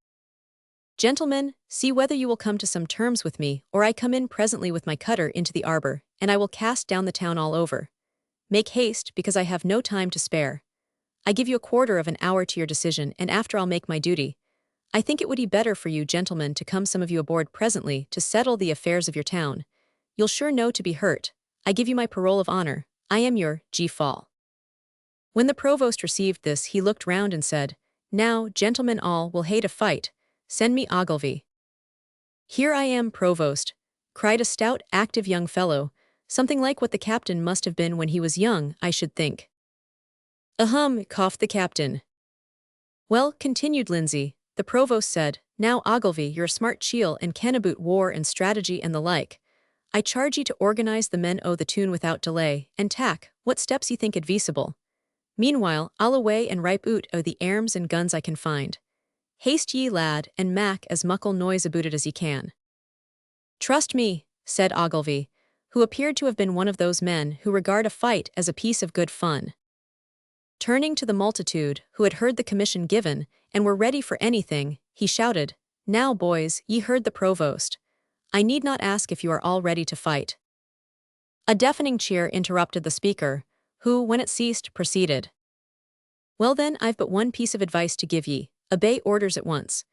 Speaker 1: Gentlemen, see whether you will come to some terms with me, or I come in presently with my cutter into the arbor, and I will cast down the town all over. Make haste, because I have no time to spare. I give you a quarter of an hour to your decision, and after I'll make my duty. I think it would be better for you, gentlemen, to come some of you aboard presently to settle the affairs of your town. You'll sure know to be hurt. I give you my parole of honor. I am your G. Fall. When the provost received this, he looked round and said, Now, gentlemen all will hate a fight. Send me Ogilvy. Here I am, provost, cried a stout, active young fellow, something like what the captain must have been when he was young, I should think. Ahem, coughed the captain. Well, continued Lindsay, the provost said, "Now, Ogilvy, you're a smart cheel and can aboot war and strategy and the like. I charge ye to organize the men o' the tune without delay, and tack, what steps ye think advisable. Meanwhile, I'll away and ripe oot o' the arms and guns I can find. Haste ye, lad, and mak as muckle noise aboot it as ye can." "Trust me," said Ogilvy, who appeared to have been one of those men who regard a fight as a piece of good fun. Turning to the multitude, who had heard the commission given, and were ready for anything, he shouted, "Now, boys, ye heard the provost. I need not ask if you are all ready to fight." A deafening cheer interrupted the speaker, who, when it ceased, proceeded. "Well then, I've but one piece of advice to give ye. Obey orders at once.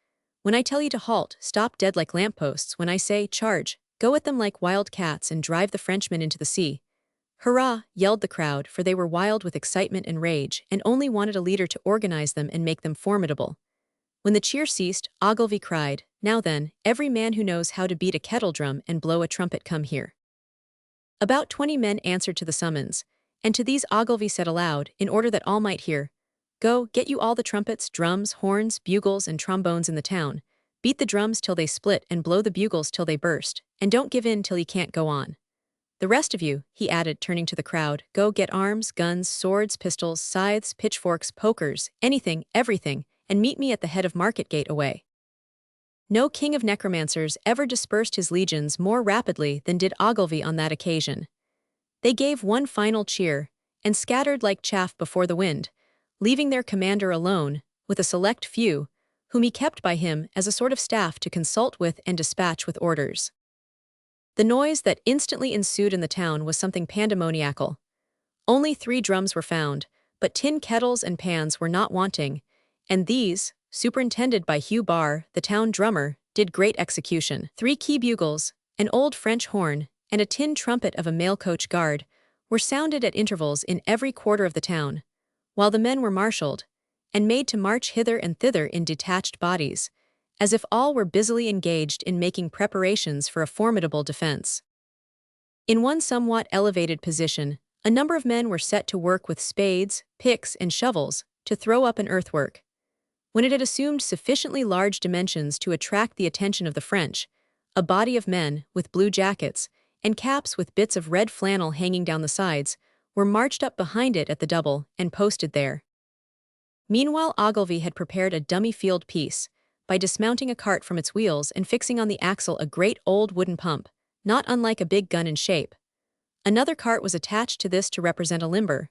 Speaker 1: When I tell you to halt, stop dead like lampposts. When I say, charge, go at them like wild cats and drive the Frenchmen into the sea." "Hurrah!" yelled the crowd, for they were wild with excitement and rage, and only wanted a leader to organize them and make them formidable. When the cheer ceased, Ogilvy cried, "Now then, every man who knows how to beat a kettle drum and blow a trumpet come here." About 20 men answered to the summons, and to these Ogilvy said aloud, in order that all might hear, "Go, get you all the trumpets, drums, horns, bugles, and trombones in the town. Beat the drums till they split and blow the bugles till they burst, and don't give in till you can't go on. The rest of you," he added, turning to the crowd, "go get arms, guns, swords, pistols, scythes, pitchforks, pokers, anything, everything, and meet me at the head of Market Gate away." No king of necromancers ever dispersed his legions more rapidly than did Ogilvy on that occasion. They gave one final cheer, and scattered like chaff before the wind, leaving their commander alone, with a select few, whom he kept by him as a sort of staff to consult with and dispatch with orders. The noise that instantly ensued in the town was something pandemoniacal. Only 3 drums were found, but tin kettles and pans were not wanting, and these, superintended by Hugh Barr, the town drummer, did great execution. 3 key bugles, an old French horn, and a tin trumpet of a mail coach guard were sounded at intervals in every quarter of the town, while the men were marshalled, and made to march hither and thither in detached bodies, as if all were busily engaged in making preparations for a formidable defense. In one somewhat elevated position, a number of men were set to work with spades, picks, and shovels to throw up an earthwork. When it had assumed sufficiently large dimensions to attract the attention of the French, a body of men, with blue jackets, and caps with bits of red flannel hanging down the sides, were marched up behind it at the double, and posted there. Meanwhile, Ogilvy had prepared a dummy field piece, by dismounting a cart from its wheels and fixing on the axle a great old wooden pump, not unlike a big gun in shape. Another cart was attached to this to represent a limber.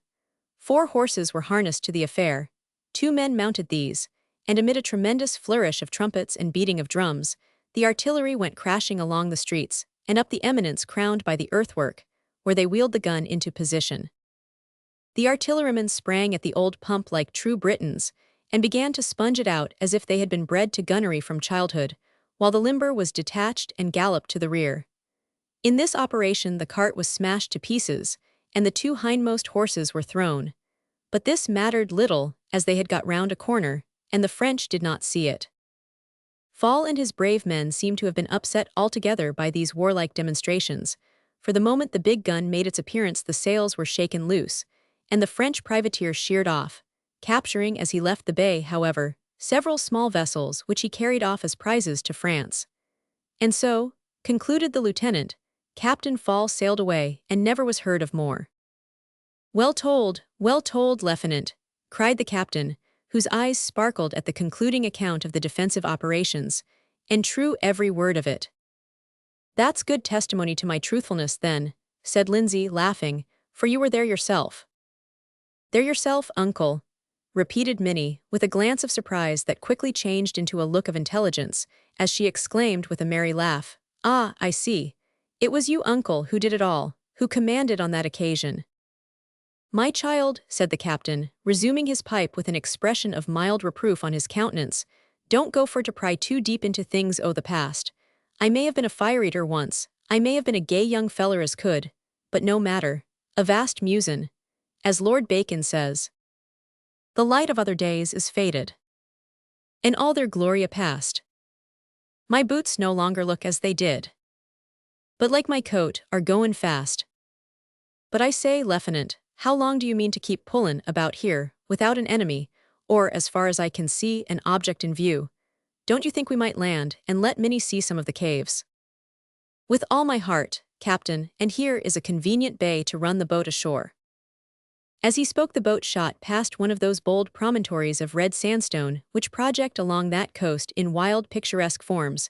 Speaker 1: 4 horses were harnessed to the affair. 2 men mounted these, and amid a tremendous flourish of trumpets and beating of drums, the artillery went crashing along the streets and up the eminence crowned by the earthwork, where they wheeled the gun into position. The artillerymen sprang at the old pump like true Britons, and began to sponge it out as if they had been bred to gunnery from childhood, while the limber was detached and galloped to the rear. In this operation the cart was smashed to pieces, and the 2 hindmost horses were thrown. But this mattered little, as they had got round a corner, and the French did not see it. Fall and his brave men seemed to have been upset altogether by these warlike demonstrations, for the moment the big gun made its appearance the sails were shaken loose, and the French privateer sheered off, capturing as he left the bay, however, several small vessels which he carried off as prizes to France. And so, concluded the lieutenant, Captain Fall sailed away and never was heard of more. Well told, Lieutenant," cried the captain, whose eyes sparkled at the concluding account of the defensive operations, "and true every word of it." "That's good testimony to my truthfulness, then," said Lindsay, laughing, "for you were there yourself." "There yourself, uncle," repeated Minnie, with a glance of surprise that quickly changed into a look of intelligence, as she exclaimed with a merry laugh, "Ah, I see. It was you, uncle, who did it all, who commanded on that occasion." "My child," said the captain, resuming his pipe with an expression of mild reproof on his countenance, "don't go for to pry too deep into things o' the past. I may have been a fire-eater once, I may have been a gay young feller as could, but no matter, avast musin', as Lord Bacon says. The light of other days is faded, and all their glory past. My boots no longer look as they did, but like my coat, are goin' fast. But I say, Lieutenant, how long do you mean to keep pullin' about here, without an enemy, or, as far as I can see, an object in view? don't you think we might land and let Minnie see some of the caves?" "With all my heart, Captain, and here is a convenient bay to run the boat ashore." As he spoke, the boat shot past one of those bold promontories of red sandstone which project along that coast in wild picturesque forms,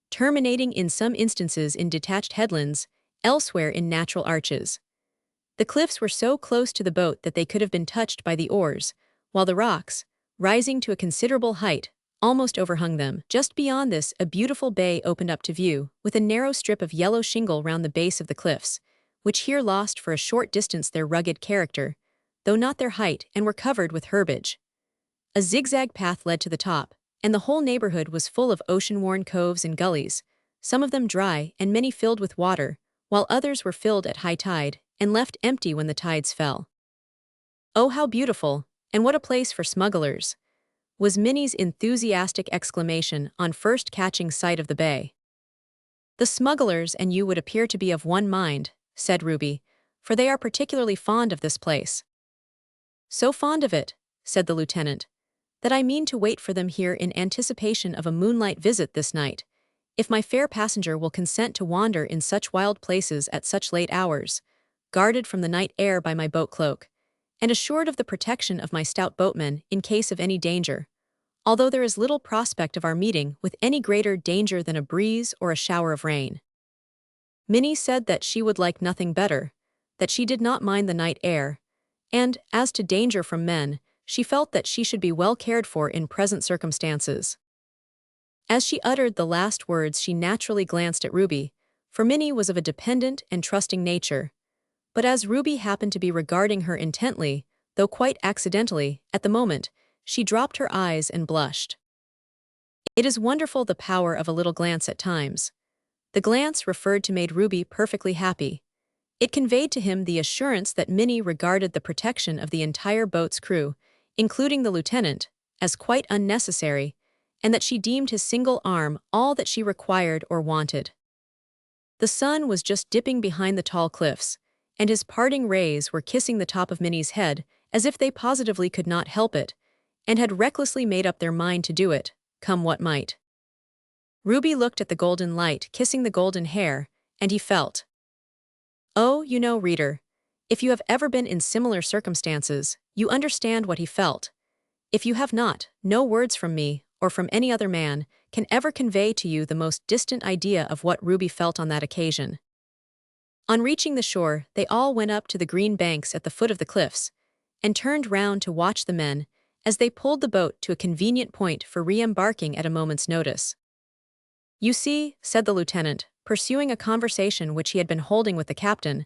Speaker 1: terminating in some instances in detached headlands, elsewhere in natural arches. The cliffs were so close to the boat that they could have been touched by the oars, while the rocks, rising to a considerable height, almost overhung them. Just beyond this, a beautiful bay opened up to view, with a narrow strip of yellow shingle round the base of the cliffs, which here lost for a short distance their rugged character, though not their height, and were covered with herbage. A zigzag path led to the top, and the whole neighborhood was full of ocean-worn coves and gullies, some of them dry and many filled with water, while others were filled at high tide and left empty when the tides fell. "Oh, how beautiful, and what a place for smugglers!" was Minnie's enthusiastic exclamation on first catching sight of the bay. "The smugglers and you would appear to be of one mind," said Ruby, "for they are particularly fond of this place." "So fond of it," said the lieutenant, "that I mean to wait for them here in anticipation of a moonlight visit this night, if my fair passenger will consent to wander in such wild places at such late hours, guarded from the night air by my boat cloak, and assured of the protection of my stout boatmen in case of any danger, although there is little prospect of our meeting with any greater danger than a breeze or a shower of rain." Minnie said that she would like nothing better, that she did not mind the night air, and, as to danger from men, she felt that she should be well cared for in present circumstances. As she uttered the last words, she naturally glanced at Ruby, for Minnie was of a dependent and trusting nature. But as Ruby happened to be regarding her intently, though quite accidentally, at the moment, she dropped her eyes and blushed. It is wonderful the power of a little glance at times. The glance referred to made Ruby perfectly happy. It conveyed to him the assurance that Minnie regarded the protection of the entire boat's crew, including the lieutenant, as quite unnecessary, and that she deemed his single arm all that she required or wanted. The sun was just dipping behind the tall cliffs, and his parting rays were kissing the top of Minnie's head as if they positively could not help it, and had recklessly made up their mind to do it, come what might. Ruby looked at the golden light kissing the golden hair, and he felt. Oh, you know, reader, if you have ever been in similar circumstances, you understand what he felt. If you have not, no words from me, or from any other man, can ever convey to you the most distant idea of what Ruby felt on that occasion. On reaching the shore, they all went up to the green banks at the foot of the cliffs, and turned round to watch the men, as they pulled the boat to a convenient point for re-embarking at a moment's notice. "You see," said the lieutenant, pursuing a conversation which he had been holding with the captain,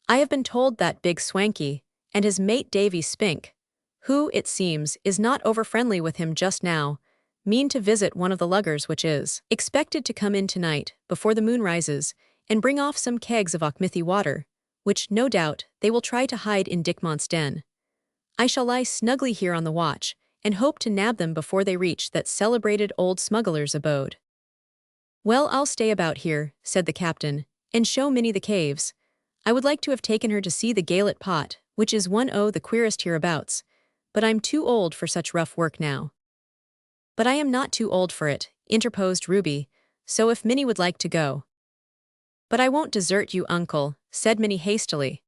Speaker 1: "I have been told that big Swanky, and his mate Davy Spink, who, it seems, is not over-friendly with him just now, mean to visit one of the luggers which is expected to come in tonight, before the moon rises, and bring off some kegs of Auchmithy water, which, no doubt, they will try to hide in Dickmont's den. I shall lie snugly here on the watch, and hope to nab them before they reach that celebrated old smuggler's abode." "Well, I'll stay about here," said the captain, "and show Minnie the caves. I would like to have taken her to see the Galet pot, which is one o' the queerest hereabouts, but I'm too old for such rough work now." "But I am not too old for it," interposed Ruby, "so if Minnie would like to go—" "But I won't desert you, uncle," said Minnie hastily.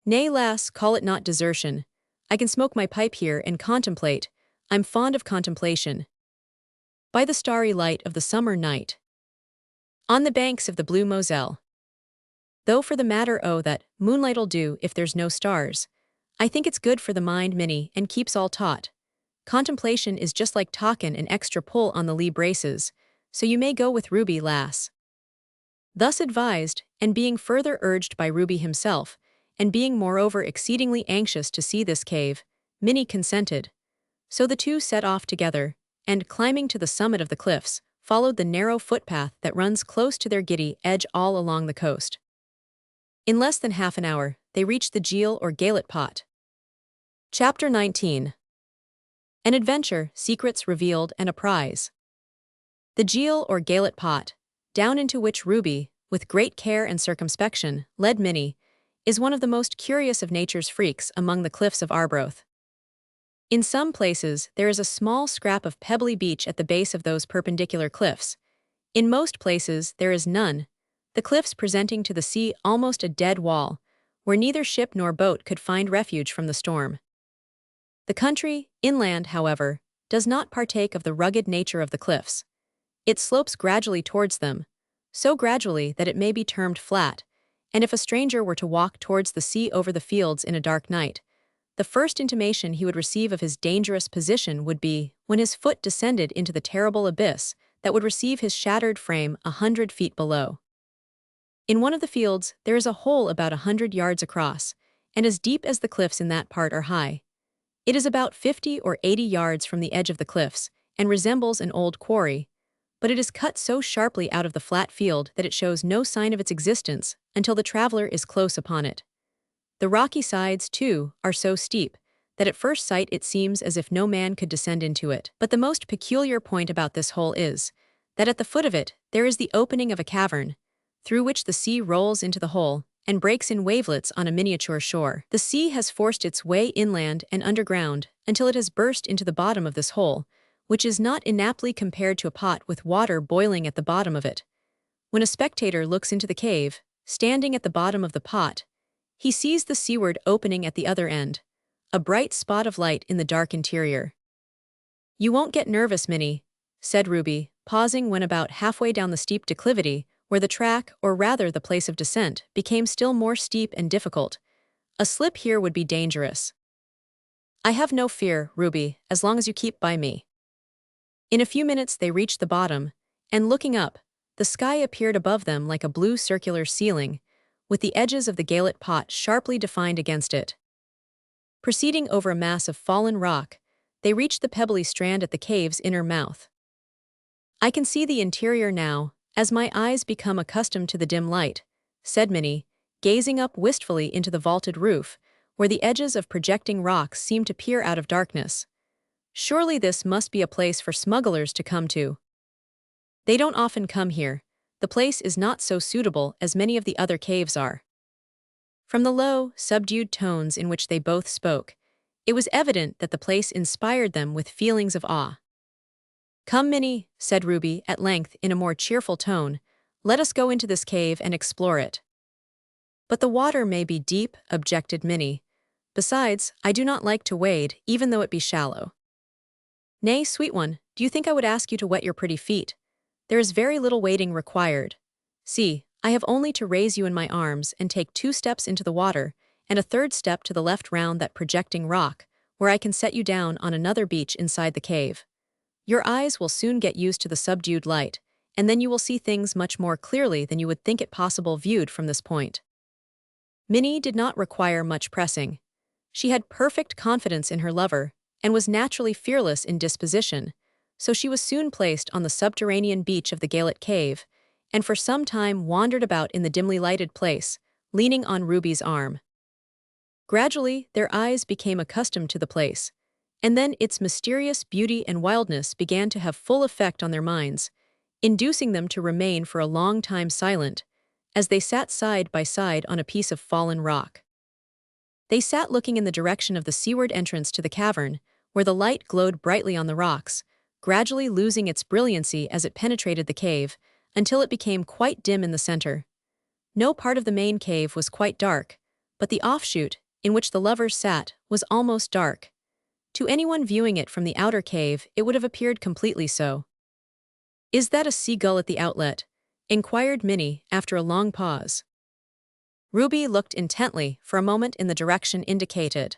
Speaker 1: "Nay, lass, call it not desertion. I can smoke my pipe here and contemplate. I'm fond of contemplation. By the starry light of the summer night, on the banks of the blue Moselle. Though for the matter o' that, moonlight'll do if there's no stars. I think it's good for the mind, Minnie, and keeps all taut. Contemplation is just like talkin' an extra pull on the lee braces, so you may go with Ruby, lass." Thus advised, and being further urged by Ruby himself, and being moreover exceedingly anxious to see this cave, Minnie consented. So the two set off together, and, climbing to the summit of the cliffs, followed the narrow footpath that runs close to their giddy edge all along the coast. In less than half an hour, they reached the Geel or Galet pot. Chapter 19. An adventure, secrets revealed, and a prize. The Geel or Galet pot, down into which Ruby, with great care and circumspection, led Minnie, is one of the most curious of nature's freaks among the cliffs of Arbroath. In some places, there is a small scrap of pebbly beach at the base of those perpendicular cliffs. In most places, there is none, the cliffs presenting to the sea almost a dead wall, where neither ship nor boat could find refuge from the storm. The country, inland, however, does not partake of the rugged nature of the cliffs. It slopes gradually towards them, so gradually that it may be termed flat, and if a stranger were to walk towards the sea over the fields in a dark night, the first intimation he would receive of his dangerous position would be when his foot descended into the terrible abyss that would receive his shattered frame 100 feet below. In one of the fields, there is a hole about 100 yards across, and as deep as the cliffs in that part are high. It is about 50 or 80 yards from the edge of the cliffs, and resembles an old quarry, but it is cut so sharply out of the flat field that it shows no sign of its existence until the traveler is close upon it. The rocky sides, too, are so steep that at first sight it seems as if no man could descend into it. But the most peculiar point about this hole is that at the foot of it there is the opening of a cavern, through which the sea rolls into the hole and breaks in wavelets on a miniature shore. The sea has forced its way inland and underground until it has burst into the bottom of this hole, which is not inaptly compared to a pot with water boiling at the bottom of it. When a spectator looks into the cave, standing at the bottom of the pot, he sees the seaward opening at the other end, a bright spot of light in the dark interior. "You won't get nervous, Minnie," said Ruby, pausing when about halfway down the steep declivity, where the track, or rather the place of descent, became still more steep and difficult. "A slip here would be dangerous." "I have no fear, Ruby, as long as you keep by me." In a few minutes they reached the bottom, and looking up, the sky appeared above them like a blue circular ceiling, with the edges of the Gaelic pot sharply defined against it. Proceeding over a mass of fallen rock, they reached the pebbly strand at the cave's inner mouth. "I can see the interior now, as my eyes become accustomed to the dim light," said Minnie, gazing up wistfully into the vaulted roof, where the edges of projecting rocks seemed to peer out of darkness. "Surely this must be a place for smugglers to come to." "They don't often come here. The place is not so suitable as many of the other caves are." From the low, subdued tones in which they both spoke, it was evident that the place inspired them with feelings of awe. "Come, Minnie," said Ruby at length in a more cheerful tone, "let us go into this cave and explore it." "But the water may be deep," objected Minnie. "Besides, I do not like to wade, even though it be shallow." "Nay, sweet one, do you think I would ask you to wet your pretty feet? There is very little wading required. See, I have only to raise you in my arms and take 2 steps into the water, and a 3rd step to the left round that projecting rock, where I can set you down on another beach inside the cave. Your eyes will soon get used to the subdued light, and then you will see things much more clearly than you would think it possible viewed from this point." Minnie did not require much pressing. She had perfect confidence in her lover, and was naturally fearless in disposition, so she was soon placed on the subterranean beach of the Gaelic cave, and for some time wandered about in the dimly lighted place, leaning on Ruby's arm. Gradually, their eyes became accustomed to the place, and then its mysterious beauty and wildness began to have full effect on their minds, inducing them to remain for a long time silent, as they sat side by side on a piece of fallen rock. They sat looking in the direction of the seaward entrance to the cavern, where the light glowed brightly on the rocks, gradually losing its brilliancy as it penetrated the cave, until it became quite dim in the center. No part of the main cave was quite dark, but the offshoot, in which the lovers sat, was almost dark. To anyone viewing it from the outer cave, it would have appeared completely so. "Is that a seagull at the outlet?" inquired Minnie after a long pause. Ruby looked intently for a moment in the direction indicated.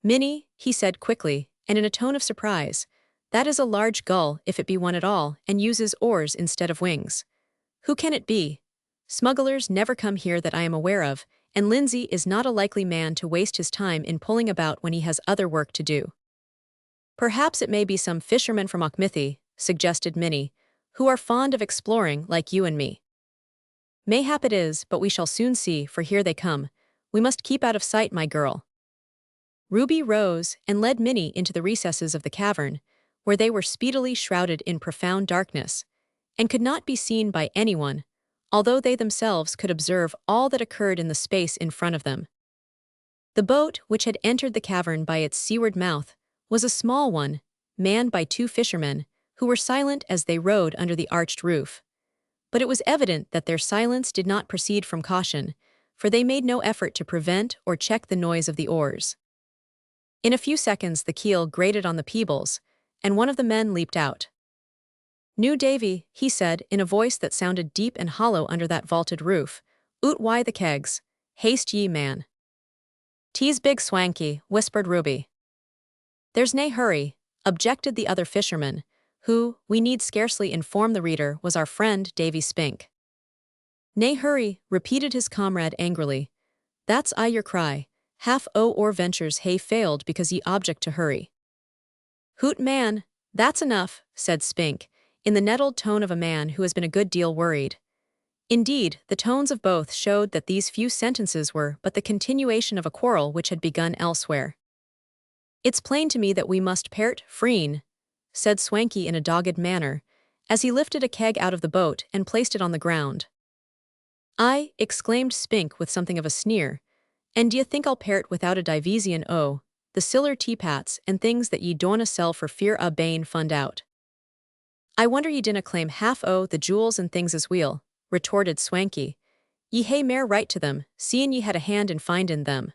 Speaker 1: "Minnie," he said quickly, and in a tone of surprise, "that is a large gull, if it be one at all, and uses oars instead of wings. Who can it be? Smugglers never come here that I am aware of, and Lindsay is not a likely man to waste his time in pulling about when he has other work to do." "Perhaps it may be some fishermen from Auchmithi," suggested Minnie, "who are fond of exploring like you and me." "Mayhap it is, but we shall soon see, for here they come. We must keep out of sight, my girl." Ruby rose and led Minnie into the recesses of the cavern, where they were speedily shrouded in profound darkness, and could not be seen by anyone, although they themselves could observe all that occurred in the space in front of them. The boat, which had entered the cavern by its seaward mouth, was a small one, manned by two fishermen, who were silent as they rowed under the arched roof. But it was evident that their silence did not proceed from caution, for they made no effort to prevent or check the noise of the oars. In a few seconds the keel grated on the peebles, and one of the men leaped out. "New Davy," he said, in a voice that sounded deep and hollow under that vaulted roof, "oot why the kegs. Haste ye, man." "'Tees big swanky," whispered Ruby. "There's nae hurry," objected the other fisherman, who, we need scarcely inform the reader, was our friend Davy Spink. "Nae hurry," repeated his comrade angrily. "That's I your cry. Half o' our ventures hae failed because ye object to hurry." "Hoot, man, that's enough," said Spink, in the nettled tone of a man who has been a good deal worried. Indeed, the tones of both showed that these few sentences were but the continuation of a quarrel which had begun elsewhere. "It's plain to me that we must part freen," said Swanky in a dogged manner, as he lifted a keg out of the boat and placed it on the ground. "Aye," exclaimed Spink with something of a sneer, "and d'ye think I'll part without a divesian o' the siller teapats and things that ye donna sell for fear a bane fund out?" "I wonder ye dinna claim half o' the jewels and things as weel," retorted Swanky. "Ye hae mair right to them, seein' ye had a hand in findin' them."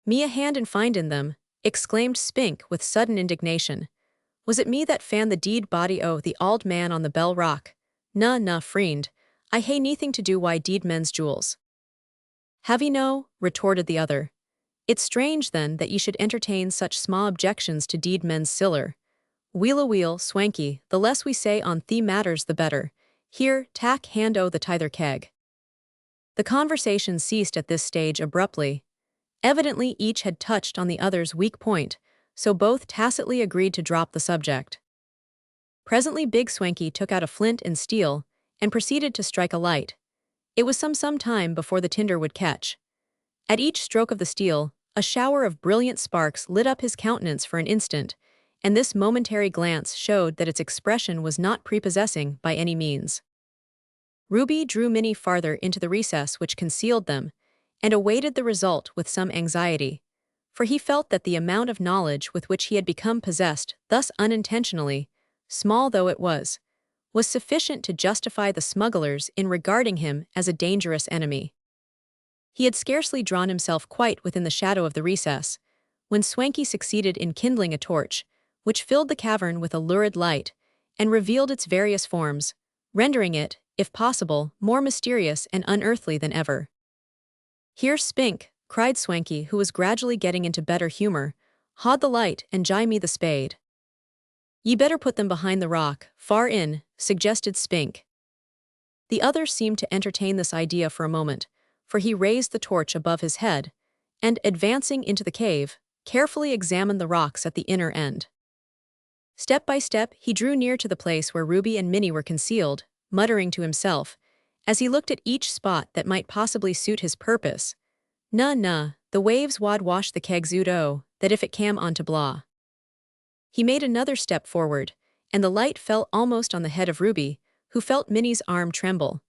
Speaker 1: "Me a hand in findin' them?" exclaimed Spink with sudden indignation. "Was it me that fand the deed body o' the auld man on the Bell Rock? Na, friend, I hae neething to do wi' deed men's jewels." "Have ye no?" retorted the other. "It's strange, then, that ye should entertain such sma' objections to deed men's siller. Weel, Swanky, the less we say on thee matters the better. Here, tak hand o' the tither keg." The conversation ceased at this stage abruptly. Evidently each had touched on the other's weak point, so both tacitly agreed to drop the subject. Presently Big Swanky took out a flint and steel, and proceeded to strike a light. It was some time before the tinder would catch. At each stroke of the steel, a shower of brilliant sparks lit up his countenance for an instant, and this momentary glance showed that its expression was not prepossessing by any means. Ruby drew Minnie farther into the recess which concealed them, and awaited the result with some anxiety, for he felt that the amount of knowledge with which he had become possessed thus unintentionally, small though it was sufficient to justify the smugglers in regarding him as a dangerous enemy. He had scarcely drawn himself quite within the shadow of the recess, when Swanky succeeded in kindling a torch, which filled the cavern with a lurid light, and revealed its various forms, rendering it, if possible, more mysterious and unearthly than ever. "Here, Spink," cried Swanky, who was gradually getting into better humor, "haud the light and gie me the spade." "Ye better put them behind the rock, far in," suggested Spink. The other seemed to entertain this idea for a moment, for he raised the torch above his head, and, advancing into the cave, carefully examined the rocks at the inner end. Step by step he drew near to the place where Ruby and Minnie were concealed, muttering to himself, as he looked at each spot that might possibly suit his purpose, "Na, the waves wad wash the kegs oot o' that if it cam on to blaw." He made another step forward, and the light fell almost on the head of Ruby, who felt Minnie's arm tremble.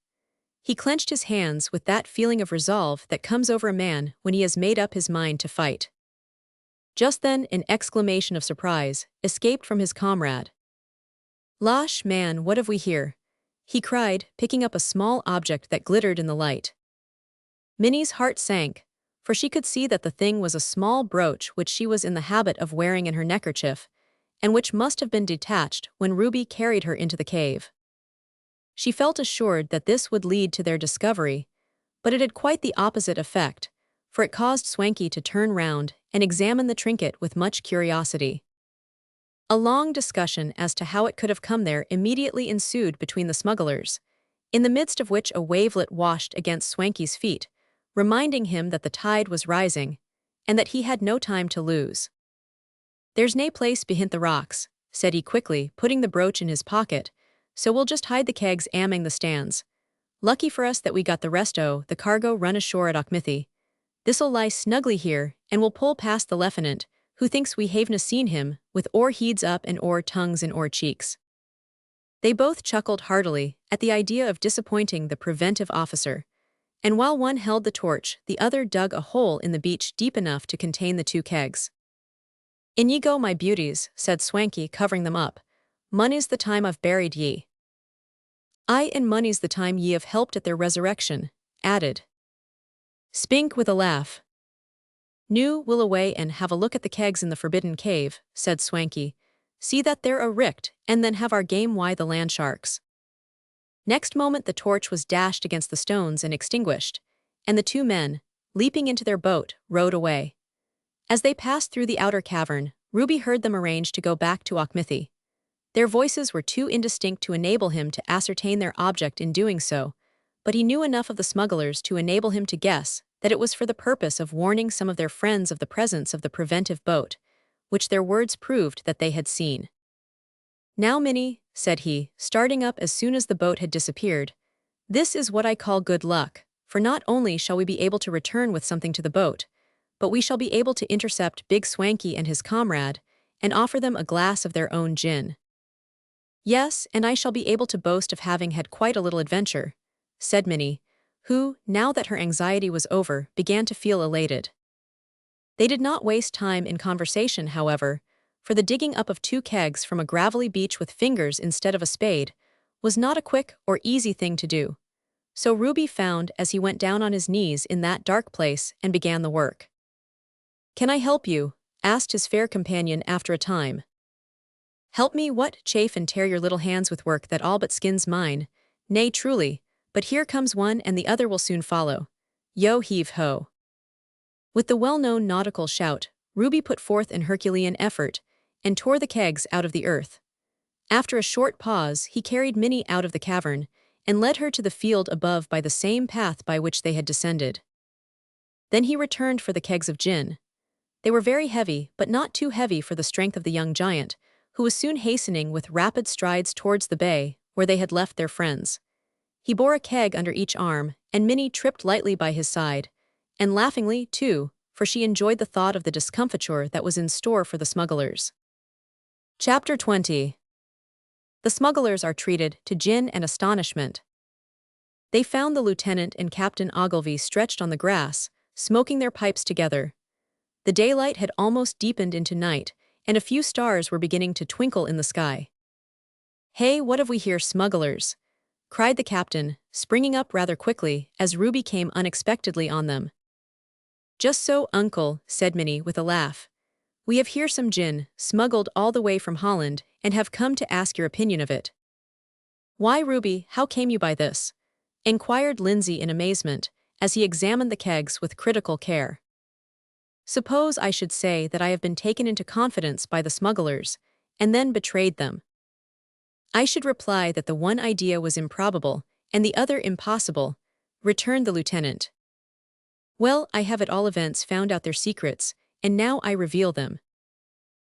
Speaker 1: He clenched his hands with that feeling of resolve that comes over a man when he has made up his mind to fight. Just then an exclamation of surprise escaped from his comrade. "Losh, man, what have we here?" he cried, picking up a small object that glittered in the light. Minnie's heart sank, for she could see that the thing was a small brooch which she was in the habit of wearing in her neckerchief, and which must have been detached when Ruby carried her into the cave. She felt assured that this would lead to their discovery, but it had quite the opposite effect, for it caused Swanky to turn round and examine the trinket with much curiosity. A long discussion as to how it could have come there immediately ensued between the smugglers, in the midst of which a wavelet washed against Swanky's feet, reminding him that the tide was rising, and that he had no time to lose. "There's nae place behint the rocks," said he quickly, putting the brooch in his pocket, "so we'll just hide the kegs amang the stands. Lucky for us that we got the rest o' the cargo run ashore at Auchmithy. This'll lie snugly here, and we'll pull past the lieutenant, who thinks we have'na seen him, with oar heeds up and oar tongues in oar cheeks." They both chuckled heartily at the idea of disappointing the preventive officer, and while one held the torch, the other dug a hole in the beach deep enough to contain the 2 kegs. "In ye go, my beauties," said Swanky, covering them up. "Money's the time I've buried ye." "Aye, and money's the time ye have helped at their resurrection," added Spink with a laugh. "New, we'll away and have a look at the kegs in the forbidden cave," said Swanky. "See that they're a-richt, and then have our game why the land sharks." Next moment the torch was dashed against the stones and extinguished, and the 2 men, leaping into their boat, rowed away. As they passed through the outer cavern, Ruby heard them arrange to go back to Auchmithi. Their voices were too indistinct to enable him to ascertain their object in doing so, but he knew enough of the smugglers to enable him to guess that it was for the purpose of warning some of their friends of the presence of the preventive boat, which their words proved that they had seen. "Now, Minnie," said he, starting up as soon as the boat had disappeared, "this is what I call good luck, for not only shall we be able to return with something to the boat, but we shall be able to intercept Big Swanky and his comrade and offer them a glass of their own gin." "Yes, and I shall be able to boast of having had quite a little adventure," said Minnie, who, now that her anxiety was over, began to feel elated. They did not waste time in conversation, however, for the digging up of 2 kegs from a gravelly beach with fingers instead of a spade was not a quick or easy thing to do. So Ruby found as he went down on his knees in that dark place and began the work. "Can I help you?" asked his fair companion after a time. "Help me what? Chafe and tear your little hands with work that all but skins mine. Nay, truly, but here comes one and the other will soon follow. Yo heave ho." With the well-known nautical shout, Ruby put forth an Herculean effort and tore the kegs out of the earth. After a short pause, he carried Minnie out of the cavern and led her to the field above by the same path by which they had descended. Then he returned for the kegs of gin. They were very heavy, but not too heavy for the strength of the young giant, who was soon hastening with rapid strides towards the bay, where they had left their friends. He bore a keg under each arm, and Minnie tripped lightly by his side, and laughingly, too, for she enjoyed the thought of the discomfiture that was in store for the smugglers. Chapter 20. The smugglers are treated to gin and astonishment. They found the lieutenant and Captain Ogilvy stretched on the grass, smoking their pipes together. The daylight had almost deepened into night, and a few stars were beginning to twinkle in the sky. "Hey, what have we here, smugglers?" cried the captain, springing up rather quickly as Ruby came unexpectedly on them. "Just so, uncle," said Minnie with a laugh. "We have here some gin, smuggled all the way from Holland, and have come to ask your opinion of it." "Why, Ruby, how came you by this?" inquired Lindsay in amazement, as he examined the kegs with critical care. "Suppose I should say that I have been taken into confidence by the smugglers, and then betrayed them. I should reply that the one idea was improbable, and the other impossible," returned the lieutenant. "Well, I have at all events found out their secrets, and now I reveal them."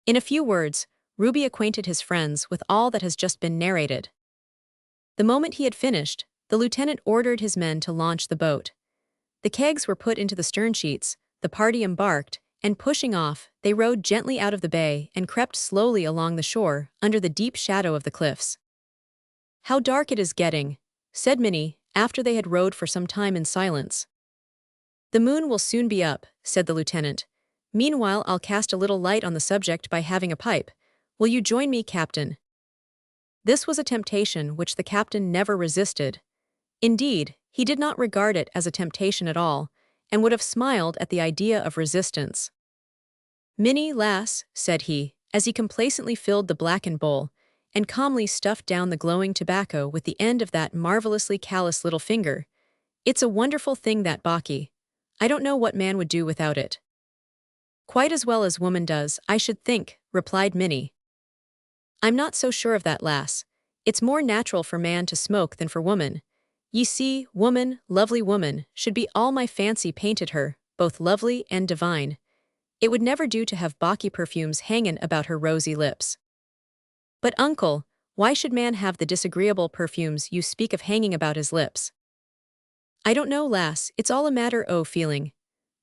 Speaker 1: In a few words, Ruby acquainted his friends with all that has just been narrated. The moment he had finished, the lieutenant ordered his men to launch the boat. The kegs were put into the stern sheets, the party embarked, and pushing off, they rowed gently out of the bay and crept slowly along the shore under the deep shadow of the cliffs. "How dark it is getting," said Minnie, after they had rowed for some time in silence. "The moon will soon be up," said the lieutenant. "Meanwhile, I'll cast a little light on the subject by having a pipe. Will you join me, Captain?" This was a temptation which the captain never resisted. Indeed, he did not regard it as a temptation at all, and would have smiled at the idea of resistance. "Minnie, lass," said he, as he complacently filled the blackened bowl, and calmly stuffed down the glowing tobacco with the end of that marvelously callous little finger, "it's a wonderful thing, that baccy. I don't know what man would do without it." "Quite as well as woman does, I should think," replied Minnie. "I'm not so sure of that, lass. It's more natural for man to smoke than for woman. Ye see, woman, lovely woman, should be all my fancy painted her, both lovely and divine. It would never do to have baccy perfumes hangin' about her rosy lips." "But uncle, why should man have the disagreeable perfumes you speak of hanging about his lips?" "I don't know, lass, it's all a matter o' feeling.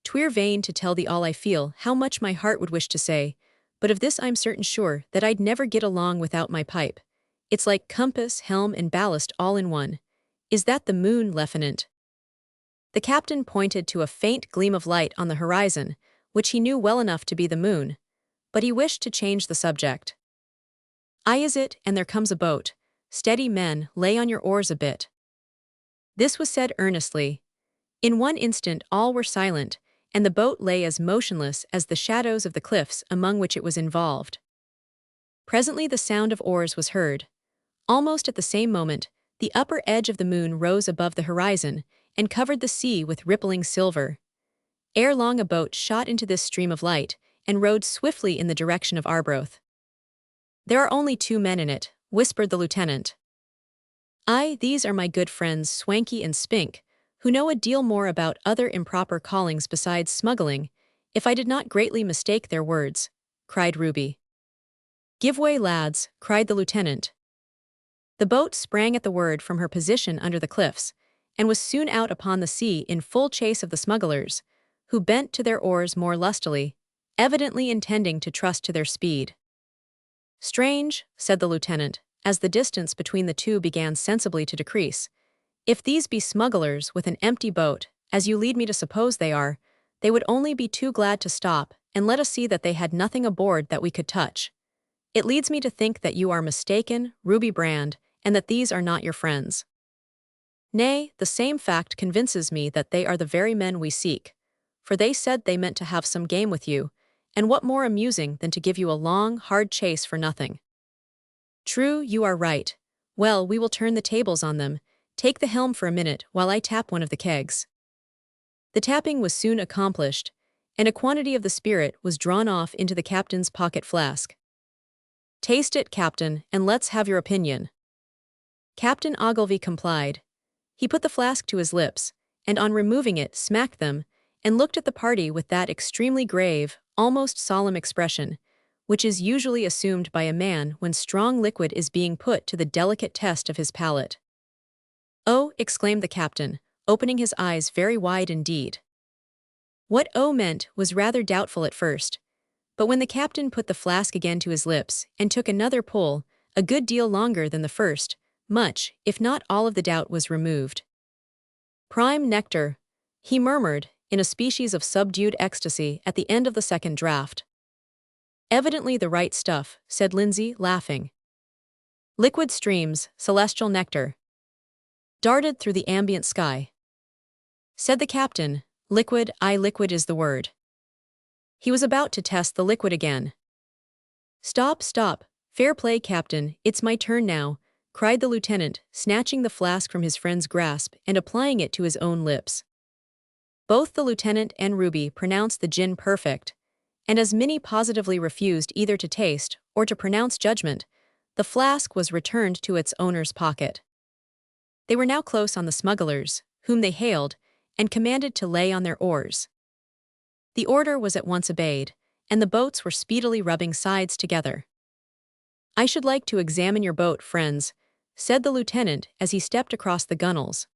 Speaker 1: 'Twere vain to tell thee all I feel, how much my heart would wish to say, but of this I'm certain sure, that I'd never get along without my pipe. It's like compass, helm, and ballast all in one. Is that the moon, Lieutenant?" The captain pointed to a faint gleam of light on the horizon, which he knew well enough to be the moon, but he wished to change the subject. "Aye is it, and there comes a boat. Steady, men, lay on your oars a bit." This was said earnestly. In one instant all were silent, and the boat lay as motionless as the shadows of the cliffs among which it was involved. Presently the sound of oars was heard. Almost at the same moment, the upper edge of the moon rose above the horizon and covered the sea with rippling silver. Ere long a boat shot into this stream of light and rowed swiftly in the direction of Arbroath. "There are only 2 men in it," whispered the lieutenant. "Aye, these are my good friends Swanky and Spink, who know a deal more about other improper callings besides smuggling, if I did not greatly mistake their words," cried Ruby. "Give way, lads," cried the lieutenant. The boat sprang at the word from her position under the cliffs, and was soon out upon the sea in full chase of the smugglers, who bent to their oars more lustily, evidently intending to trust to their speed. "Strange," said the lieutenant, as the distance between the two began sensibly to decrease. "If these be smugglers with an empty boat, as you lead me to suppose they are, they would only be too glad to stop and let us see that they had nothing aboard that we could touch. It leads me to think that you are mistaken, Ruby Brand, and that these are not your friends. Nay, the same fact convinces me that they are the very men we seek, for they said they meant to have some game with you, and what more amusing than to give you a long, hard chase for nothing?" "True, you are right. Well, we will turn the tables on them. Take the helm for a minute while I tap one of the kegs." The tapping was soon accomplished, and a quantity of the spirit was drawn off into the captain's pocket flask. "Taste it, Captain, and let's have your opinion." Captain Ogilvy complied. He put the flask to his lips, and on removing it smacked them, and looked at the party with that extremely grave, almost solemn expression, which is usually assumed by a man when strong liquid is being put to the delicate test of his palate. "Oh," exclaimed the captain, opening his eyes very wide indeed. What "oh" meant was rather doubtful at first, but when the captain put the flask again to his lips and took another pull, a good deal longer than the first, much, if not all of the doubt was removed. "Prime nectar," he murmured, in a species of subdued ecstasy at the end of the second draught. "Evidently the right stuff," said Lindsay, laughing. "Liquid streams, celestial nectar. Darted through the ambient sky." Said the captain, "Liquid, aye, liquid is the word." He was about to test the liquid again. "Stop, stop, fair play, Captain, it's my turn now," cried the lieutenant, snatching the flask from his friend's grasp and applying it to his own lips. Both the lieutenant and Ruby pronounced the gin perfect, and as Minnie positively refused either to taste or to pronounce judgment, the flask was returned to its owner's pocket. They were now close on the smugglers, whom they hailed, and commanded to lay on their oars. The order was at once obeyed, and the boats were speedily rubbing sides together. "I should like to examine your boat, friends," said the lieutenant as he stepped across the gunwales.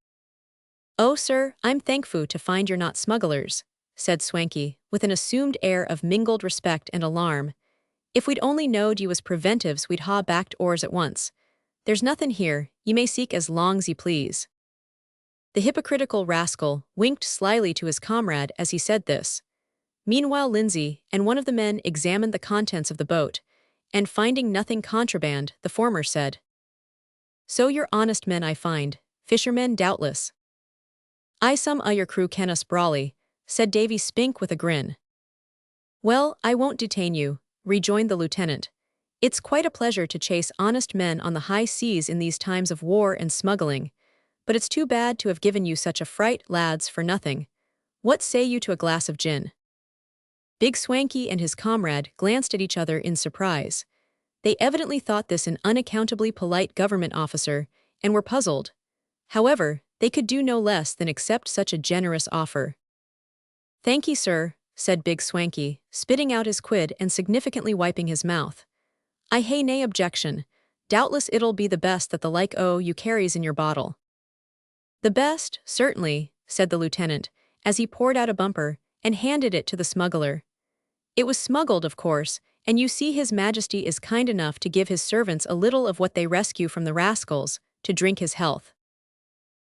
Speaker 1: "Oh, sir, I'm thankful to find you're not smugglers," said Swanky, with an assumed air of mingled respect and alarm. "If we'd only knowed you was preventives, we'd ha' backed oars at once. There's nothing here, you may seek as long's ye please." The hypocritical rascal winked slyly to his comrade as he said this. Meanwhile Lindsay and one of the men examined the contents of the boat, and finding nothing contraband, the former said, "So you're honest men, I find, fishermen doubtless." "Aye, some o' your crew ken us brawly," said Davy Spink with a grin. "Well, I won't detain you," rejoined the lieutenant. "It's quite a pleasure to chase honest men on the high seas in these times of war and smuggling, but it's too bad to have given you such a fright, lads, for nothing. What say you to a glass of gin?" Big Swanky and his comrade glanced at each other in surprise. They evidently thought this an unaccountably polite government officer, and were puzzled. However, they could do no less than accept such a generous offer. "Thank ye, sir," said Big Swanky, spitting out his quid and significantly wiping his mouth. "I hae nae objection. Doubtless it'll be the best that the like o' you carries in your bottle." "The best, certainly," said the lieutenant, as he poured out a bumper and handed it to the smuggler. "It was smuggled, of course, and you see His Majesty is kind enough to give his servants a little of what they rescue from the rascals, to drink his health."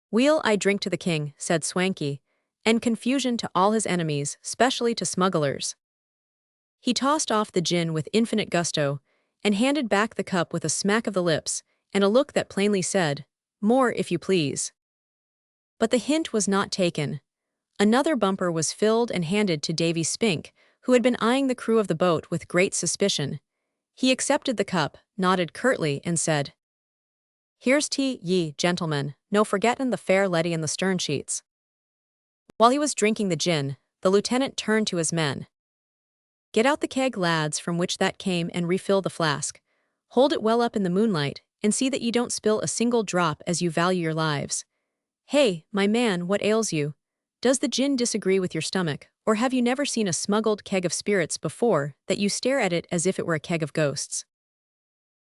Speaker 1: "Weel, I drink to the king," said Swanky, and confusion to all his enemies, especially to smugglers. He tossed off the gin with infinite gusto, and handed back the cup with a smack of the lips, and a look that plainly said, "More if you please." But the hint was not taken. Another bumper was filled and handed to Davy Spink, who had been eyeing the crew of the boat with great suspicion. He accepted the cup, nodded curtly, and said, "Here's tea, ye gentlemen, no forgettin' the fair leddy and the stern sheets." While he was drinking the gin, the lieutenant turned to his men. "Get out the keg, lads, from which that came, and refill the flask. Hold it well up in the moonlight, and see that you don't spill a single drop as you value your lives. Hey, my man, what ails you? Does the gin disagree with your stomach, or have you never seen a smuggled keg of spirits before that you stare at it as if it were a keg of ghosts?"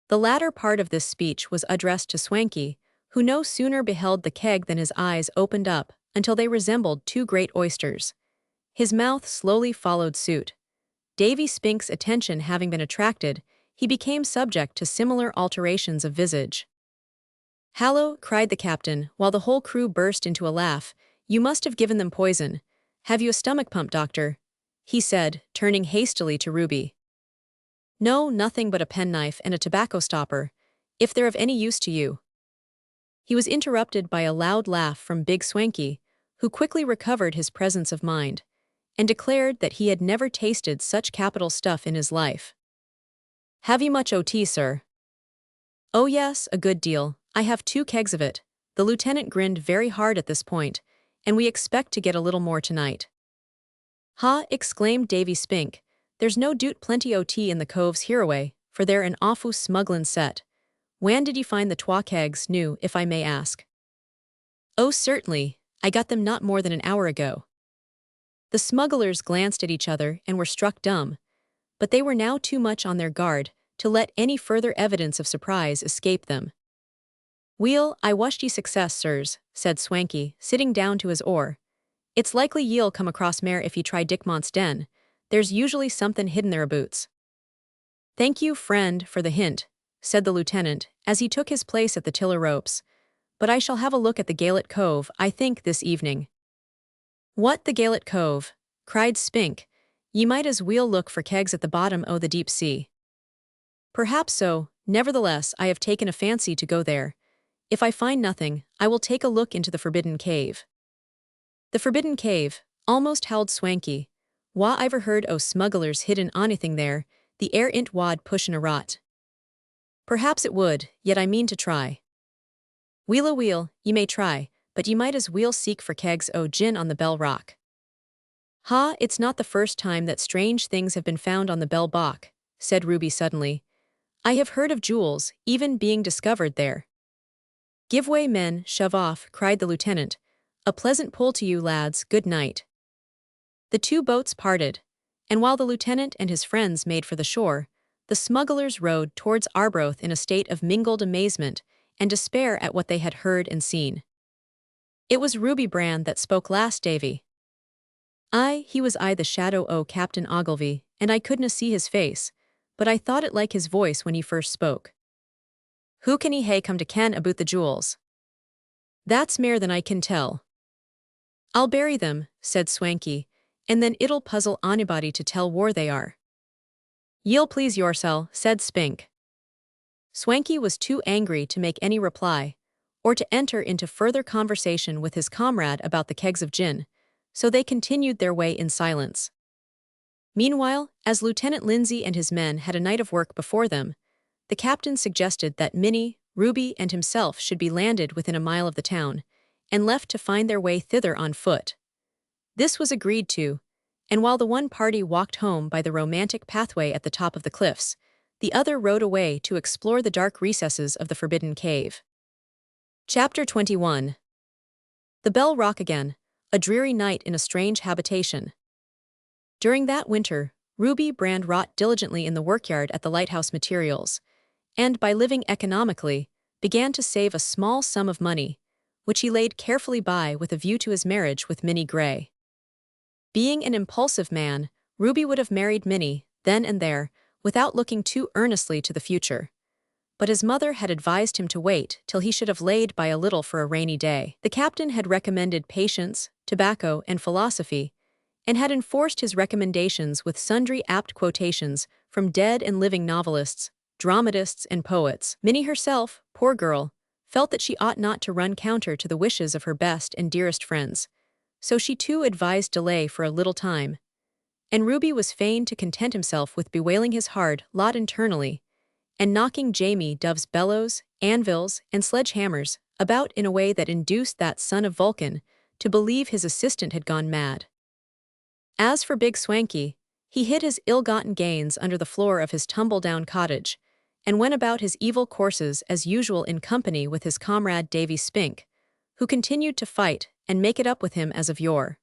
Speaker 1: The latter part of this speech was addressed to Swanky, who no sooner beheld the keg than his eyes opened up until they resembled two great oysters. His mouth slowly followed suit. Davy Spink's attention having been attracted, he became subject to similar alterations of visage. "Hallo," cried the captain, while the whole crew burst into a laugh, "you must have given them poison. Have you a stomach pump, doctor?" he said, turning hastily to Ruby. "No, nothing but a penknife and a tobacco stopper, if they're of any use to you." He was interrupted by a loud laugh from Big Swanky, who quickly recovered his presence of mind, and declared that he had never tasted such capital stuff in his life. "Have you much OT, sir?" "Oh yes, a good deal. I have 2 kegs of it." The lieutenant grinned very hard at this point, "and we expect to get a little more tonight." "Ha!" exclaimed Davy Spink, "there's no doot plenty OT in the coves hereaway, for they're an awful smugglin' set. When did you find the 2 kegs new, if I may ask?" "Oh certainly, I got them not more than an hour ago." The smugglers glanced at each other and were struck dumb, but they were now too much on their guard to let any further evidence of surprise escape them. "Weel, I wish ye success, sirs," said Swanky, sitting down to his oar. "It's likely ye'll come across mair if ye try Dickmont's den. There's usually somethin' hidden thereabouts." "Thank you, friend, for the hint," said the lieutenant, as he took his place at the tiller ropes. "But I shall have a look at the Galet Cove, I think, this evening." "What, the Galet Cove?" cried Spink. "Ye might as weel look for kegs at the bottom o' the deep sea." "Perhaps so, nevertheless I have taken a fancy to go there. If I find nothing, I will take a look into the Forbidden Cave." "The Forbidden Cave," almost howled Swanky. "Wha iver heard o' smugglers hidden onything there, the air int wad pushin' a rot." "Perhaps it would, yet I mean to try." "Weel a weel, ye may try, but ye might as weel seek for kegs o' gin on the Bell Rock." "Ha, it's not the first time that strange things have been found on the Bell Rock," said Ruby suddenly. "I have heard of jewels even being discovered there." "Give way, men, shove off," cried the lieutenant. "A pleasant pull to you, lads, good night." The 2 boats parted, and while the lieutenant and his friends made for the shore, the smugglers rowed towards Arbroath in a state of mingled amazement and despair at what they had heard and seen. It was Ruby Brand that spoke last, Davy. "Aye, he was the shadow o' Captain Ogilvy, and I couldna see his face, but I thought it like his voice when he first spoke." "Who can he hae come to ken aboot the jewels?" "That's mair than I can tell." "I'll bury them," said Swanky, "and then it'll puzzle onybody to tell where they are." "Ye'll please yoursel," said Spink. Swanky was too angry to make any reply, or to enter into further conversation with his comrade about the kegs of gin, so they continued their way in silence. Meanwhile, as Lieutenant Lindsay and his men had a night of work before them, the captain suggested that Minnie, Ruby, and himself should be landed within a mile of the town, and left to find their way thither on foot. This was agreed to, and while the one party walked home by the romantic pathway at the top of the cliffs, the other rode away to explore the dark recesses of the Forbidden Cave. Chapter 21. The Bell Rock again, a dreary night in a strange habitation. During that winter, Ruby Brand wrought diligently in the workyard at the Lighthouse materials, and by living economically, began to save a small sum of money, which he laid carefully by with a view to his marriage with Minnie Gray. Being an impulsive man, Ruby would have married Minnie, then and there, without looking too earnestly to the future. But his mother had advised him to wait till he should have laid by a little for a rainy day. The captain had recommended patience, tobacco, and philosophy, and had enforced his recommendations with sundry apt quotations from dead and living novelists, dramatists, and poets. Minnie herself, poor girl, felt that she ought not to run counter to the wishes of her best and dearest friends, so she too advised delay for a little time. And Ruby was fain to content himself with bewailing his hard lot internally, and knocking Jamie Dove's bellows, anvils, and sledgehammers about in a way that induced that son of Vulcan to believe his assistant had gone mad. As for Big Swanky, he hid his ill-gotten gains under the floor of his tumble-down cottage, and went about his evil courses as usual in company with his comrade Davy Spink, who continued to fight and make it up with him as of yore.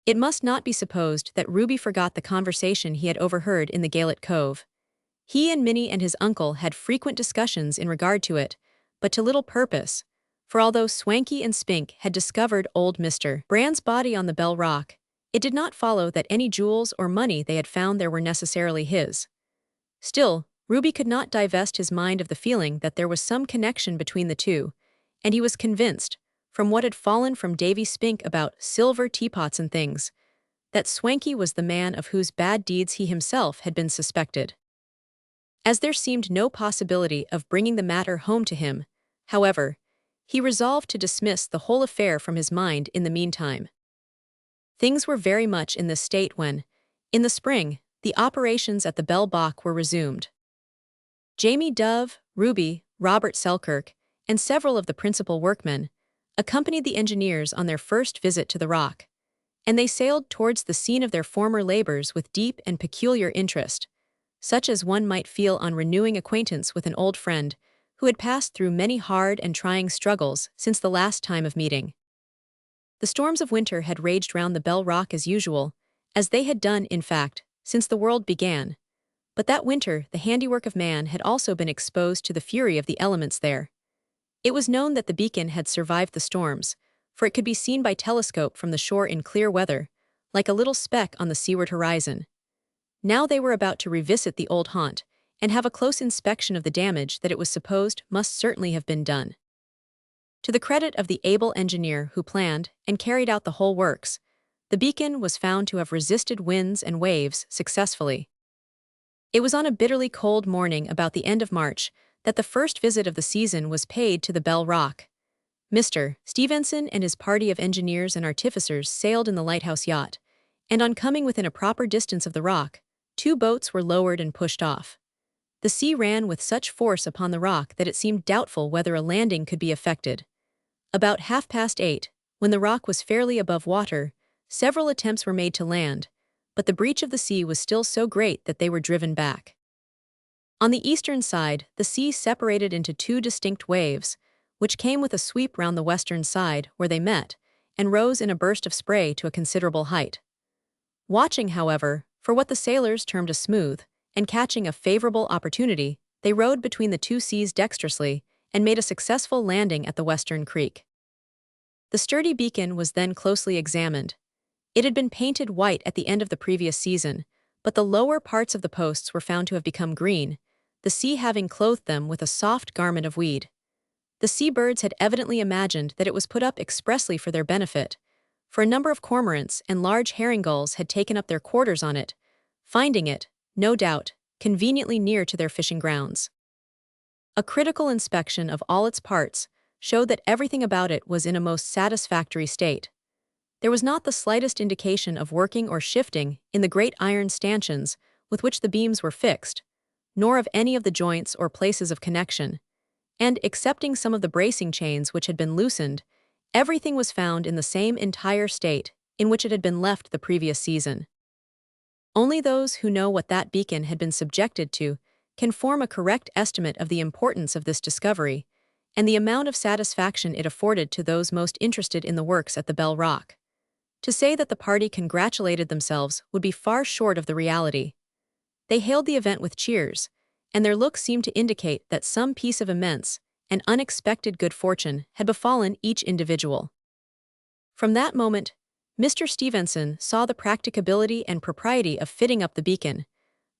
Speaker 1: It must not be supposed that Ruby forgot the conversation he had overheard in the Gaelic Cove. He and Minnie and his uncle had frequent discussions in regard to it, but to little purpose, for although Swanky and Spink had discovered old Mr. Brand's body on the Bell Rock, it did not follow that any jewels or money they had found there were necessarily his. Still, Ruby could not divest his mind of the feeling that there was some connection between the two, and he was convinced, from what had fallen from Davy Spink about silver teapots and things, that Swanky was the man of whose bad deeds he himself had been suspected. As there seemed no possibility of bringing the matter home to him, however, he resolved to dismiss the whole affair from his mind in the meantime. Things were very much in this state when, in the spring, the operations at the Bell Bach were resumed. Jamie Dove, Ruby, Robert Selkirk, and several of the principal workmen accompanied the engineers on their first visit to the rock, and they sailed towards the scene of their former labors with deep and peculiar interest, such as one might feel on renewing acquaintance with an old friend who had passed through many hard and trying struggles since the last time of meeting. The storms of winter had raged round the Bell Rock as usual, as they had done, in fact, since the world began, but that winter the handiwork of man had also been exposed to the fury of the elements there. It was known that the beacon had survived the storms, for it could be seen by telescope from the shore in clear weather, like a little speck on the seaward horizon. Now they were about to revisit the old haunt, and have a close inspection of the damage that it was supposed must certainly have been done. To the credit of the able engineer who planned and carried out the whole works, the beacon was found to have resisted winds and waves successfully. It was on a bitterly cold morning about the end of March that the first visit of the season was paid to the Bell Rock. Mr. Stevenson and his party of engineers and artificers sailed in the Lighthouse yacht, and on coming within a proper distance of the rock, 2 boats were lowered and pushed off. The sea ran with such force upon the rock that it seemed doubtful whether a landing could be effected. About 8:30, when the rock was fairly above water, several attempts were made to land, but the breach of the sea was still so great that they were driven back. On the eastern side, the sea separated into 2 distinct waves, which came with a sweep round the western side where they met, and rose in a burst of spray to a considerable height. Watching, however, for what the sailors termed a smooth, and catching a favorable opportunity, they rowed between the 2 seas dexterously and made a successful landing at the western creek. The sturdy beacon was then closely examined. It had been painted white at the end of the previous season, but the lower parts of the posts were found to have become green, the sea having clothed them with a soft garment of weed. The seabirds had evidently imagined that it was put up expressly for their benefit, for a number of cormorants and large herring gulls had taken up their quarters on it, finding it, no doubt, conveniently near to their fishing grounds. A critical inspection of all its parts showed that everything about it was in a most satisfactory state. There was not the slightest indication of working or shifting in the great iron stanchions with which the beams were fixed, nor of any of the joints or places of connection, and, excepting some of the bracing chains which had been loosened, everything was found in the same entire state in which it had been left the previous season. Only those who know what that beacon had been subjected to can form a correct estimate of the importance of this discovery and the amount of satisfaction it afforded to those most interested in the works at the Bell Rock. To say that the party congratulated themselves would be far short of the reality. They hailed the event with cheers, and their looks seemed to indicate that some piece of immense and unexpected good fortune had befallen each individual. From that moment, Mr. Stevenson saw the practicability and propriety of fitting up the beacon,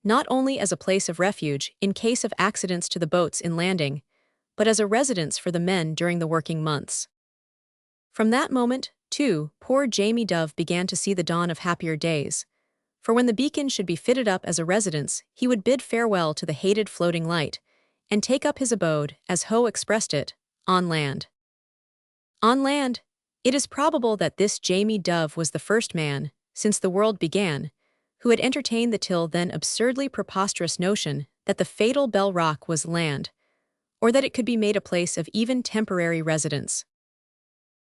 Speaker 1: not only as a place of refuge in case of accidents to the boats in landing, but as a residence for the men during the working months. From that moment, 2. Poor Jamie Dove began to see the dawn of happier days. For when the beacon should be fitted up as a residence, he would bid farewell to the hated floating light, and take up his abode, as Ho expressed it, on land. On land, it is probable that this Jamie Dove was the first man, since the world began, who had entertained the till then absurdly preposterous notion that the fatal Bell Rock was land, or that it could be made a place of even temporary residence.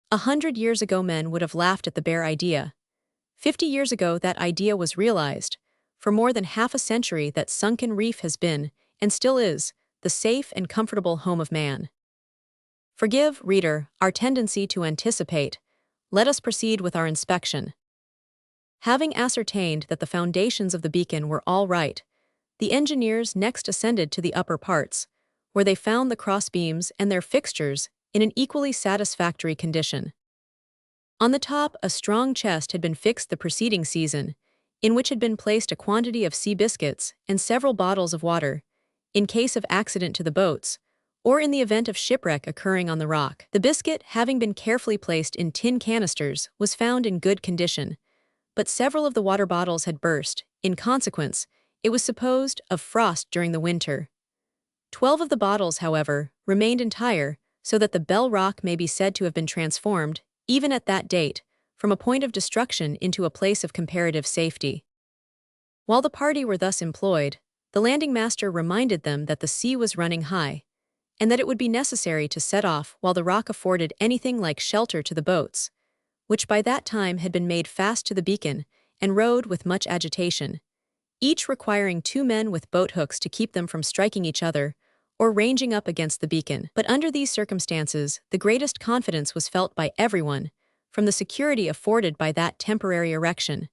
Speaker 1: 100 years ago men would have laughed at the bare idea. 50 years ago that idea was realized. For more than half a century that sunken reef has been, and still is, the safe and comfortable home of man. Forgive, reader, our tendency to anticipate. Let us proceed with our inspection. Having ascertained that the foundations of the beacon were all right, the engineers next ascended to the upper parts, where they found the crossbeams and their fixtures in an equally satisfactory condition. On the top, a strong chest had been fixed the preceding season, in which had been placed a quantity of sea biscuits and several bottles of water, in case of accident to the boats, or in the event of shipwreck occurring on the rock. The biscuit, having been carefully placed in tin canisters, was found in good condition, but several of the water bottles had burst. In consequence, it was supposed, of frost during the winter. 12 of the bottles, however, remained entire, so that the Bell Rock may be said to have been transformed, even at that date, from a point of destruction into a place of comparative safety. While the party were thus employed, the landing master reminded them that the sea was running high, and that it would be necessary to set off while the rock afforded anything like shelter to the boats, which by that time had been made fast to the beacon and rowed with much agitation, each requiring 2 men with boat hooks to keep them from striking each other or ranging up against the beacon. But under these circumstances, the greatest confidence was felt by everyone, from the security afforded by that temporary erection.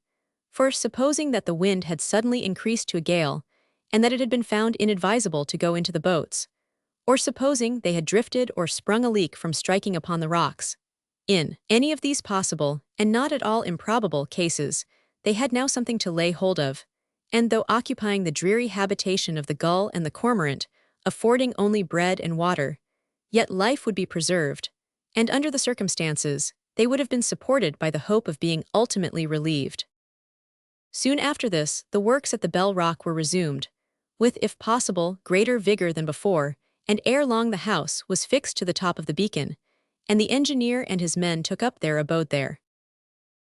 Speaker 1: For supposing that the wind had suddenly increased to a gale, and that it had been found inadvisable to go into the boats, or supposing they had drifted or sprung a leak from striking upon the rocks, in any of these possible, and not at all improbable, cases, they had now something to lay hold of, and though occupying the dreary habitation of the gull and the cormorant, affording only bread and water, yet life would be preserved, and under the circumstances, they would have been supported by the hope of being ultimately relieved. Soon after this, the works at the Bell Rock were resumed, with, if possible, greater vigor than before, and ere long the house was fixed to the top of the beacon, and the engineer and his men took up their abode there.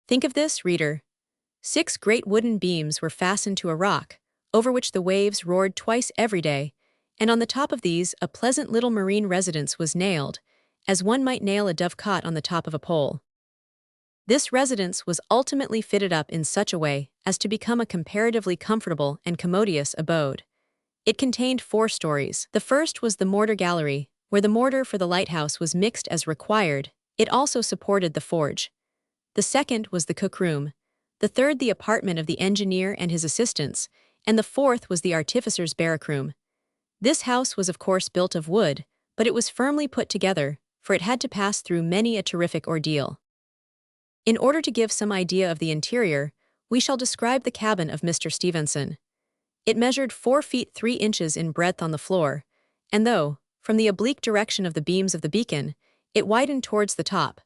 Speaker 1: Think of this, reader. 6 great wooden beams were fastened to a rock, over which the waves roared twice every day, and on the top of these a pleasant little marine residence was nailed, as one might nail a dovecot on the top of a pole. This residence was ultimately fitted up in such a way as to become a comparatively comfortable and commodious abode. It contained 4 stories. The first was the mortar gallery, where the mortar for the lighthouse was mixed as required. It also supported the forge. The second was the cook room, the third the apartment of the engineer and his assistants, and the fourth was the artificer's barrack room. This house was of course built of wood, but it was firmly put together, for it had to pass through many a terrific ordeal. In order to give some idea of the interior, we shall describe the cabin of Mr. Stevenson. It measured 4 feet 3 inches in breadth on the floor, and though, from the oblique direction of the beams of the beacon, it widened towards the top,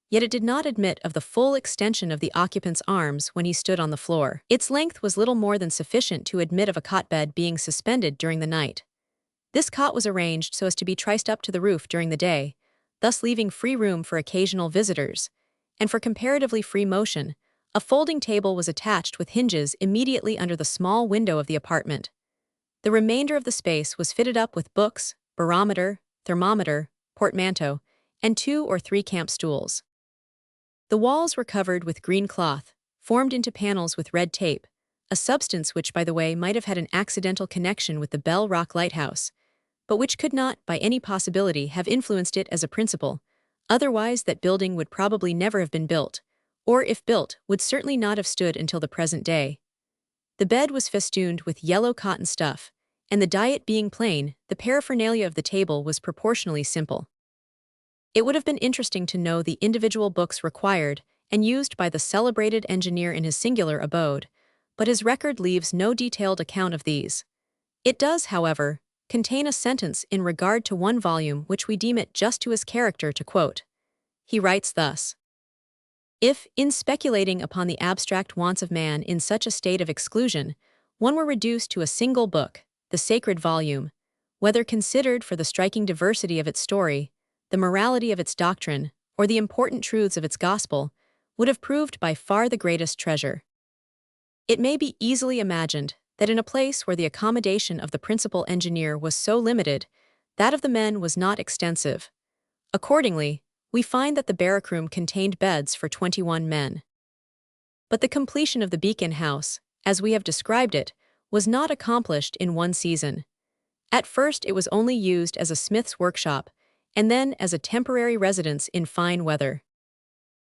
Speaker 1: yet it did not admit of the full extension of the occupant's arms when he stood on the floor. Its length was little more than sufficient to admit of a cot-bed being suspended during the night. This cot was arranged so as to be triced up to the roof during the day, thus leaving free room for occasional visitors, and for comparatively free motion, a folding table was attached with hinges immediately under the small window of the apartment. The remainder of the space was fitted up with books, barometer, thermometer, portmanteau, and 2 or 3 camp stools. The walls were covered with green cloth, formed into panels with red tape, a substance which, by the way, might have had an accidental connection with the Bell Rock Lighthouse, but which could not, by any possibility, have influenced it as a principle. Otherwise that building would probably never have been built, or if built, would certainly not have stood until the present day. The bed was festooned with yellow cotton stuff, and the diet being plain, the paraphernalia of the table was proportionally simple. It would have been interesting to know the individual books required and used by the celebrated engineer in his singular abode, but his record leaves no detailed account of these. It does, however, contain a sentence in regard to one volume which we deem it just to his character to quote. He writes thus: If, in speculating upon the abstract wants of man in such a state of exclusion, one were reduced to a single book, the sacred volume, whether considered for the striking diversity of its story, the morality of its doctrine, or the important truths of its gospel, would have proved by far the greatest treasure. It may be easily imagined that in a place where the accommodation of the principal engineer was so limited, that of the men was not extensive. Accordingly, we find that the barrack room contained beds for 21 men. But the completion of the beacon house, as we have described it, was not accomplished in one season. At first it was only used as a smith's workshop, and then as a temporary residence in fine weather.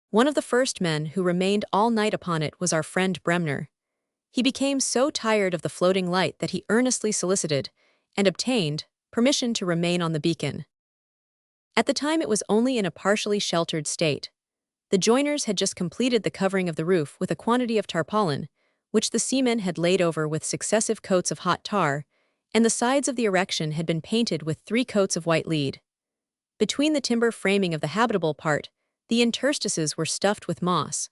Speaker 1: One of the first men who remained all night upon it was our friend Bremner. He became so tired of the floating light that he earnestly solicited, and obtained, permission to remain on the beacon. At the time it was only in a partially sheltered state. The joiners had just completed the covering of the roof with a quantity of tarpaulin, which the seamen had laid over with successive coats of hot tar, and the sides of the erection had been painted with 3 coats of white lead. Between the timber framing of the habitable part, the interstices were stuffed with moss,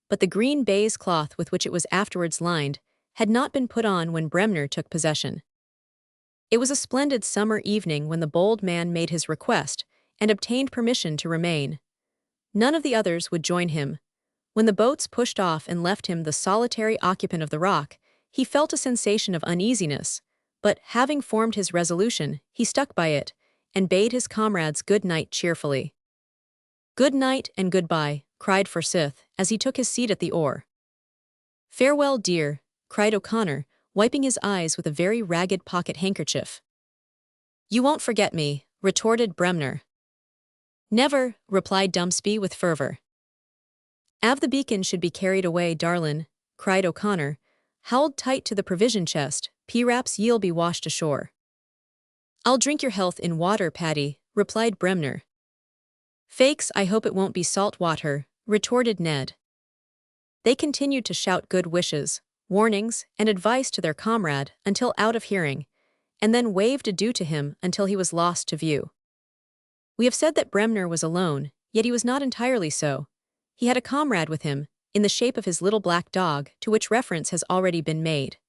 Speaker 1: but the green baize cloth with which it was afterwards lined had not been put on when Bremner took possession. It was a splendid summer evening when the bold man made his request and obtained permission to remain. None of the others would join him. When the boats pushed off and left him the solitary occupant of the rock, he felt a sensation of uneasiness, but having formed his resolution, he stuck by it, and bade his comrades good night cheerfully. "Good night and goodbye," cried Forsyth, as he took his seat at the oar. "Farewell, dear," cried O'Connor, wiping his eyes with a very ragged pocket handkerchief. "You won't forget me," retorted Bremner. "Never," replied Dumsby with fervor. "Av the beacon should be carried away, darlin'," cried O'Connor, "howled tight to the provision chest, p'raps ye'll be washed ashore." "I'll drink your health in water, Paddy," replied Bremner. "Faix, I hope it won't be salt water," retorted Ned. They continued to shout good wishes, warnings, and advice to their comrade until out of hearing, and then waved adieu to him until he was lost to view. We have said that Bremner was alone, yet he was not entirely so. He had a comrade with him, in the shape of his little black dog, to which reference has already been made.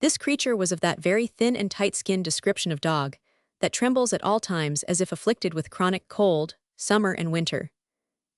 Speaker 1: This creature was of that very thin and tight-skinned description of dog that trembles at all times as if afflicted with chronic cold, summer and winter.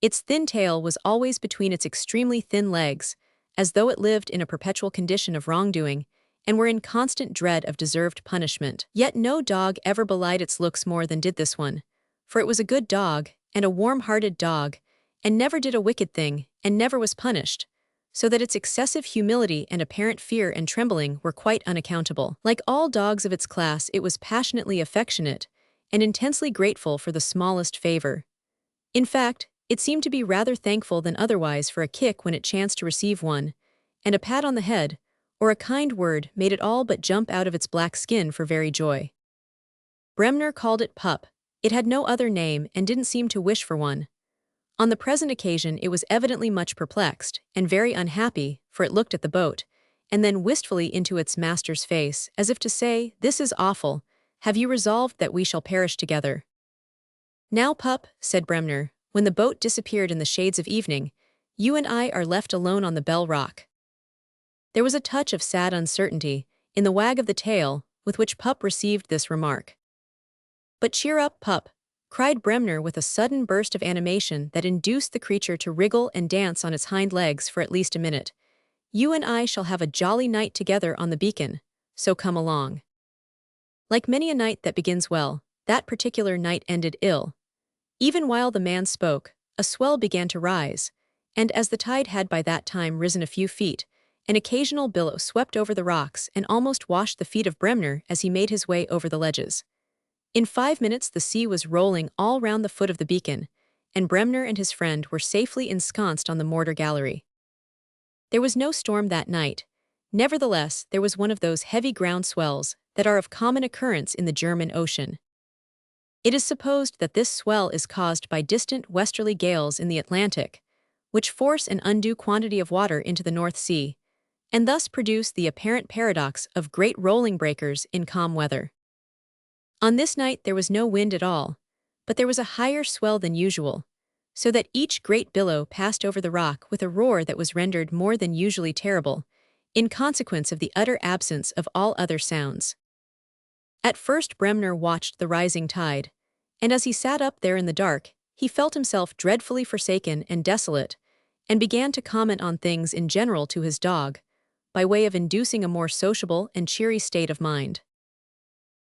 Speaker 1: Its thin tail was always between its extremely thin legs, as though it lived in a perpetual condition of wrongdoing, and were in constant dread of deserved punishment. Yet no dog ever belied its looks more than did this one, for it was a good dog, and a warm-hearted dog, and never did a wicked thing, and never was punished, so that its excessive humility and apparent fear and trembling were quite unaccountable. Like all dogs of its class, it was passionately affectionate, and intensely grateful for the smallest favor. In fact, it seemed to be rather thankful than otherwise for a kick when it chanced to receive one, and a pat on the head, or a kind word made it all but jump out of its black skin for very joy. Bremner called it Pup. It had no other name and didn't seem to wish for one. On the present occasion it was evidently much perplexed, and very unhappy, for it looked at the boat, and then wistfully into its master's face, as if to say, "This is awful. Have you resolved that we shall perish together?" "Now, Pup," said Bremner, when the boat disappeared in the shades of evening, "you and I are left alone on the Bell Rock." There was a touch of sad uncertainty in the wag of the tail with which Pup received this remark. "But cheer up, Pup," cried Bremner with a sudden burst of animation that induced the creature to wriggle and dance on its hind legs for at least a minute. "You and I shall have a jolly night together on the beacon, so come along." Like many a night that begins well, that particular night ended ill. Even while the man spoke, a swell began to rise, and as the tide had by that time risen a few feet, an occasional billow swept over the rocks and almost washed the feet of Bremner as he made his way over the ledges. In 5 minutes the sea was rolling all round the foot of the beacon, and Bremner and his friend were safely ensconced on the mortar gallery. There was no storm that night. Nevertheless, there was one of those heavy ground swells that are of common occurrence in the German Ocean. It is supposed that this swell is caused by distant westerly gales in the Atlantic, which force an undue quantity of water into the North Sea, and thus produce the apparent paradox of great rolling breakers in calm weather. On this night there was no wind at all, but there was a higher swell than usual, so that each great billow passed over the rock with a roar that was rendered more than usually terrible, in consequence of the utter absence of all other sounds. At first Bremner watched the rising tide, and as he sat up there in the dark, he felt himself dreadfully forsaken and desolate, and began to comment on things in general to his dog, by way of inducing a more sociable and cheery state of mind.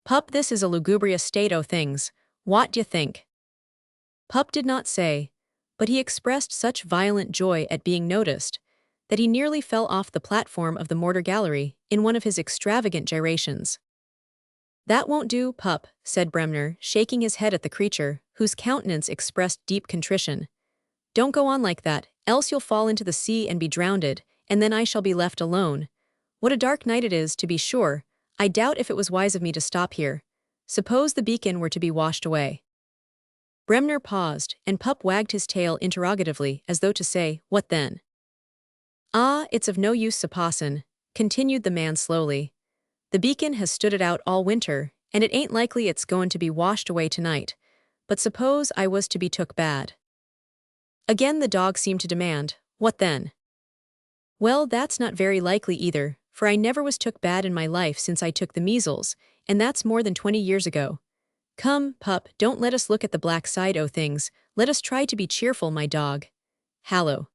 Speaker 1: "Pup, this is a lugubrious state o' things, what d'ye think?" Pup did not say, but he expressed such violent joy at being noticed, that he nearly fell off the platform of the mortar gallery in one of his extravagant gyrations. "That won't do, Pup," said Bremner, shaking his head at the creature, whose countenance expressed deep contrition. "Don't go on like that, else you'll fall into the sea and be drowned, and then I shall be left alone. What a dark night it is, to be sure. I doubt if it was wise of me to stop here. Suppose the beacon were to be washed away." Bremner paused, and Pup wagged his tail interrogatively, as though to say, "What then?" "Ah, it's of no use supposin'," continued the man slowly. "The beacon has stood it out all winter, and it ain't likely it's goin' to be washed away tonight. But suppose I was to be took bad." Again the dog seemed to demand, "What then?" "Well, that's not very likely either, for I never was took bad in my life since I took the measles, and that's more than 20 years ago. Come, Pup, don't let us look at the black side o' things, let us try to be cheerful, my dog. Hallo."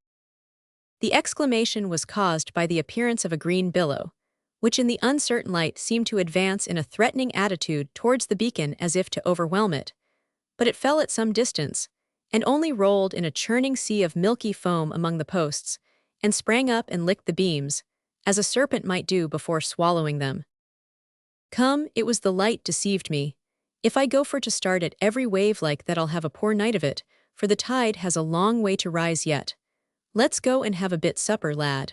Speaker 1: The exclamation was caused by the appearance of a green billow, which in the uncertain light seemed to advance in a threatening attitude towards the beacon as if to overwhelm it. But it fell at some distance, and only rolled in a churning sea of milky foam among the posts, and sprang up and licked the beams, as a serpent might do before swallowing them. "Come, it was the light deceived me. If I go for to start at every wave like that I'll have a poor night of it, for the tide has a long way to rise yet. Let's go and have a bit supper, lad."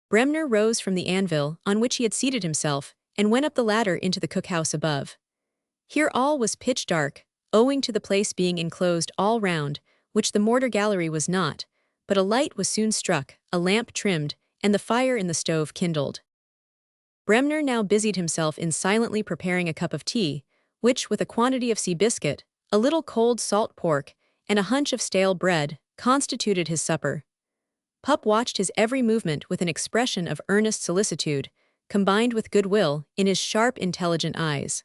Speaker 1: Bremner rose from the anvil on which he had seated himself, and went up the ladder into the cookhouse above. Here all was pitch dark, owing to the place being enclosed all round, which the mortar gallery was not, but a light was soon struck, a lamp trimmed, and the fire in the stove kindled. Bremner now busied himself in silently preparing a cup of tea, which, with a quantity of sea biscuit, a little cold salt pork, and a hunch of stale bread, constituted his supper. Pup watched his every movement with an expression of earnest solicitude, combined with goodwill, in his sharp, intelligent eyes.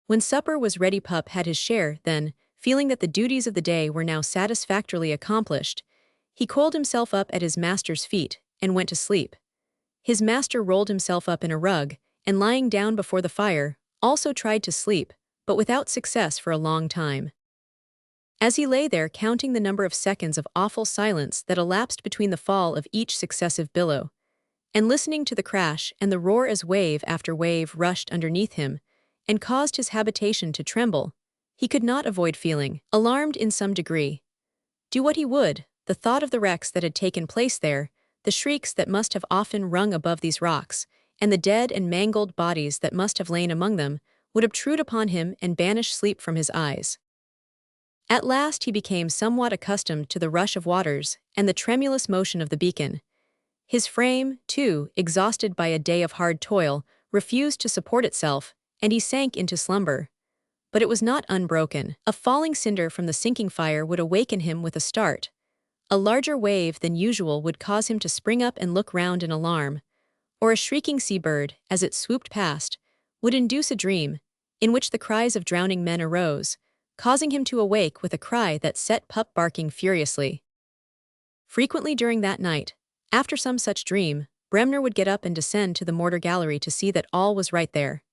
Speaker 1: When supper was ready, Pup had his share, then, feeling that the duties of the day were now satisfactorily accomplished, he coiled himself up at his master's feet, and went to sleep. His master rolled himself up in a rug, and lying down before the fire, also tried to sleep, but without success for a long time. As he lay there counting the number of seconds of awful silence that elapsed between the fall of each successive billow, and listening to the crash and the roar as wave after wave rushed underneath him, and caused his habitation to tremble, he could not avoid feeling alarmed in some degree. Do what he would, the thought of the wrecks that had taken place there, the shrieks that must have often rung above these rocks, and the dead and mangled bodies that must have lain among them, would obtrude upon him and banish sleep from his eyes. At last he became somewhat accustomed to the rush of waters and the tremulous motion of the beacon. His frame, too, exhausted by a day of hard toil, refused to support itself, and he sank into slumber. But it was not unbroken. A falling cinder from the sinking fire would awaken him with a start. A larger wave than usual would cause him to spring up and look round in alarm, or a shrieking seabird, as it swooped past, would induce a dream, in which the cries of drowning men arose, causing him to awake with a cry that set Pup barking furiously. Frequently during that night, after some such dream, Bremner would get up and descend to the mortar gallery to see that all was right there.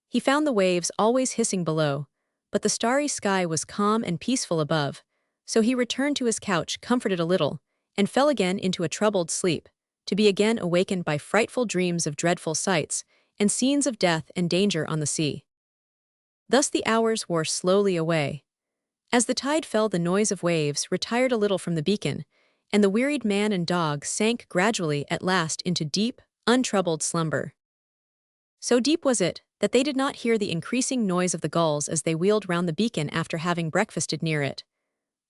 Speaker 1: He found the waves always hissing below, but the starry sky was calm and peaceful above, so he returned to his couch comforted a little, and fell again into a troubled sleep, to be again awakened by frightful dreams of dreadful sights, and scenes of death and danger on the sea. Thus the hours wore slowly away. As the tide fell, the noise of waves retired a little from the beacon, and the wearied man and dog sank gradually at last into deep, untroubled slumber. So deep was it, that they did not hear the increasing noise of the gulls as they wheeled round the beacon after having breakfasted near it.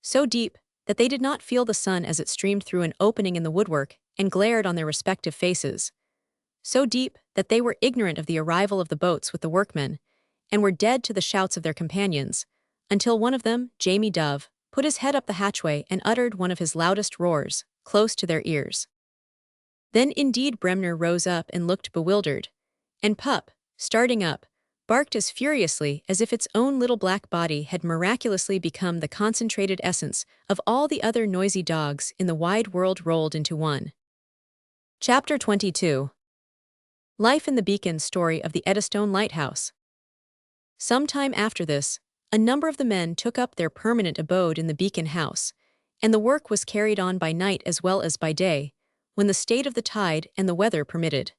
Speaker 1: So deep, that they did not feel the sun as it streamed through an opening in the woodwork and glared on their respective faces. So deep, that they were ignorant of the arrival of the boats with the workmen, and were dead to the shouts of their companions, until one of them, Jamie Dove, put his head up the hatchway and uttered one of his loudest roars, close to their ears. Then indeed Bremner rose up and looked bewildered, and Pup, starting up, barked as furiously as if its own little black body had miraculously become the concentrated essence of all the other noisy dogs in the wide world rolled into one. Chapter 22. Life in the Beacon Story of the Eddystone Lighthouse. Some time after this, a number of the men took up their permanent abode in the Beacon House, and the work was carried on by night as well as by day, when the state of the tide and the weather permitted.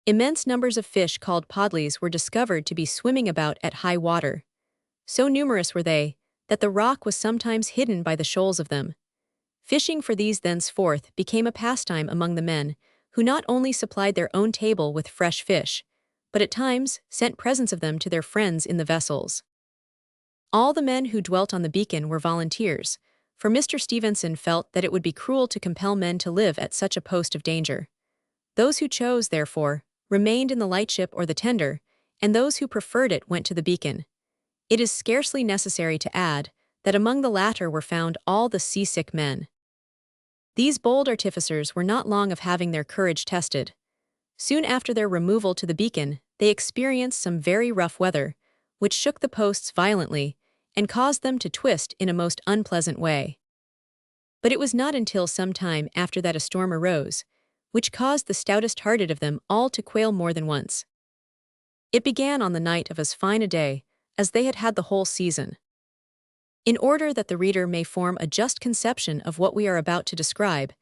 Speaker 1: Immense numbers of fish called podleys were discovered to be swimming about at high water. So numerous were they, that the rock was sometimes hidden by the shoals of them. Fishing for these thenceforth became a pastime among the men, who not only supplied their own table with fresh fish, but at times sent presents of them to their friends in the vessels. All the men who dwelt on the Beacon were volunteers, for Mr. Stevenson felt that it would be cruel to compel men to live at such a post of danger. Those who chose, therefore, remained in the lightship or the tender, and those who preferred it went to the Beacon. It is scarcely necessary to add that among the latter were found all the seasick men. These bold artificers were not long of having their courage tested. Soon after their removal to the Beacon, they experienced some very rough weather, which shook the posts violently and caused them to twist in a most unpleasant way. But it was not until some time after that a storm arose, which caused the stoutest-hearted of them all to quail more than once. It began on the night of as fine a day as they had had the whole season. In order that the reader may form a just conception of what we are about to describe,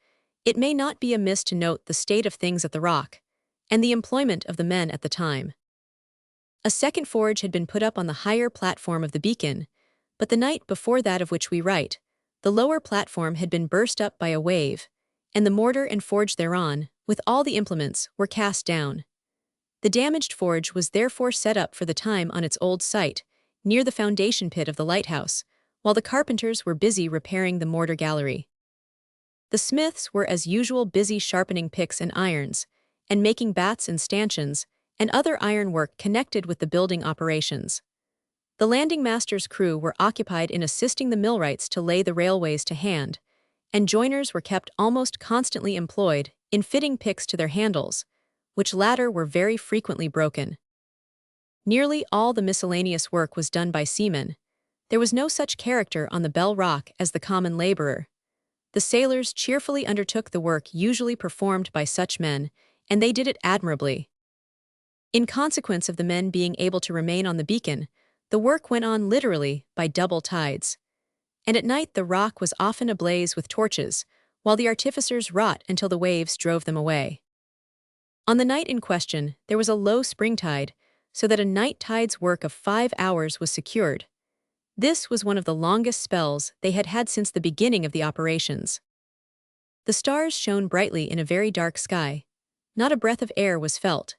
Speaker 1: it may not be amiss to note the state of things at the Rock, and the employment of the men at the time. A second forge had been put up on the higher platform of the Beacon, but the night before that of which we write, the lower platform had been burst up by a wave, and the mortar and forge thereon, with all the implements, were cast down. The damaged forge was therefore set up for the time on its old site, near the foundation pit of the lighthouse, while the carpenters were busy repairing the mortar gallery. The smiths were as usual busy sharpening picks and irons, and making bats and stanchions, and other ironwork connected with the building operations. The landing master's crew were occupied in assisting the millwrights to lay the railways to hand, and joiners were kept almost constantly employed in fitting picks to their handles, which latter were very frequently broken. Nearly all the miscellaneous work was done by seamen. There was no such character on the Bell Rock as the common laborer. The sailors cheerfully undertook the work usually performed by such men, and they did it admirably. In consequence of the men being able to remain on the Beacon, the work went on literally by double tides. And at night the Rock was often ablaze with torches, while the artificers wrought until the waves drove them away. On the night in question, there was a low spring tide, so that a night tide's work of 5 hours was secured. This was one of the longest spells they had had since the beginning of the operations. The stars shone brightly in a very dark sky. Not a breath of air was felt.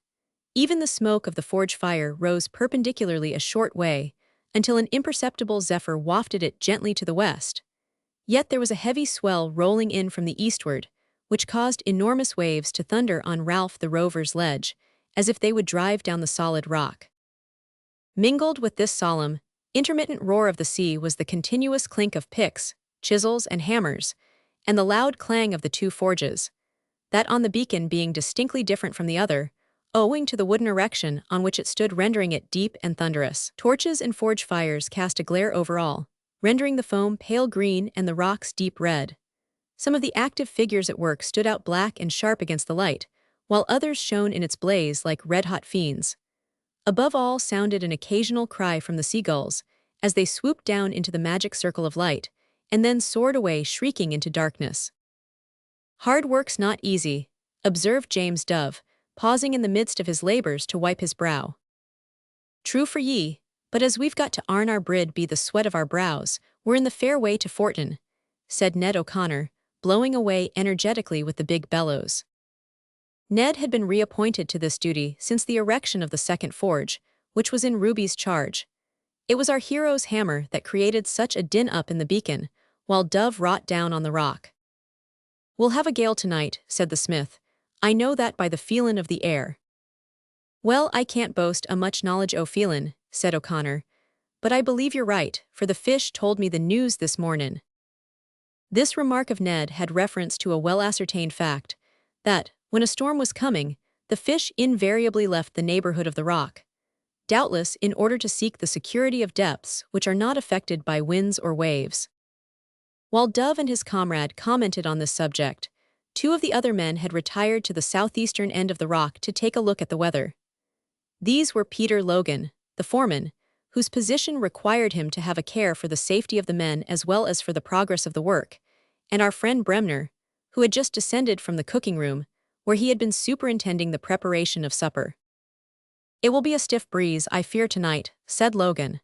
Speaker 1: Even the smoke of the forge fire rose perpendicularly a short way, until an imperceptible zephyr wafted it gently to the west. Yet there was a heavy swell rolling in from the eastward, which caused enormous waves to thunder on Ralph the Rover's ledge, as if they would drive down the solid rock. Mingled with this solemn, intermittent roar of the sea was the continuous clink of picks, chisels, and hammers, and the loud clang of the two forges, that on the Beacon being distinctly different from the other, owing to the wooden erection on which it stood rendering it deep and thunderous. Torches and forge fires cast a glare over all, rendering the foam pale green and the rocks deep red. Some of the active figures at work stood out black and sharp against the light, while others shone in its blaze like red-hot fiends. Above all sounded an occasional cry from the seagulls, as they swooped down into the magic circle of light, and then soared away shrieking into darkness. "Hard work's not easy," observed James Dove, pausing in the midst of his labors to wipe his brow. "True for ye, but as we've got to arn our brid be the sweat of our brows, we're in the fair way to fortin," said Ned O'Connor, blowing away energetically with the big bellows. Ned had been reappointed to this duty since the erection of the second forge, which was in Ruby's charge. It was our hero's hammer that created such a din up in the Beacon, while Dove wrought down on the Rock. "We'll have a gale tonight," said the smith. "I know that by the feelin' of the air." "Well, I can't boast a much knowledge o' feelin'," said O'Connor, but I believe you're right, for the fish told me the news this mornin'." This remark of Ned had reference to a well-ascertained fact, that, when a storm was coming, the fish invariably left the neighborhood of the rock, doubtless in order to seek the security of depths which are not affected by winds or waves. While Dove and his comrade commented on this subject, two of the other men had retired to the southeastern end of the rock to take a look at the weather. These were Peter Logan, the foreman, whose position required him to have a care for the safety of the men as well as for the progress of the work, and our friend Bremner, who had just descended from the cooking room, where he had been superintending the preparation of supper. "It will be a stiff breeze, I fear, tonight," said Logan.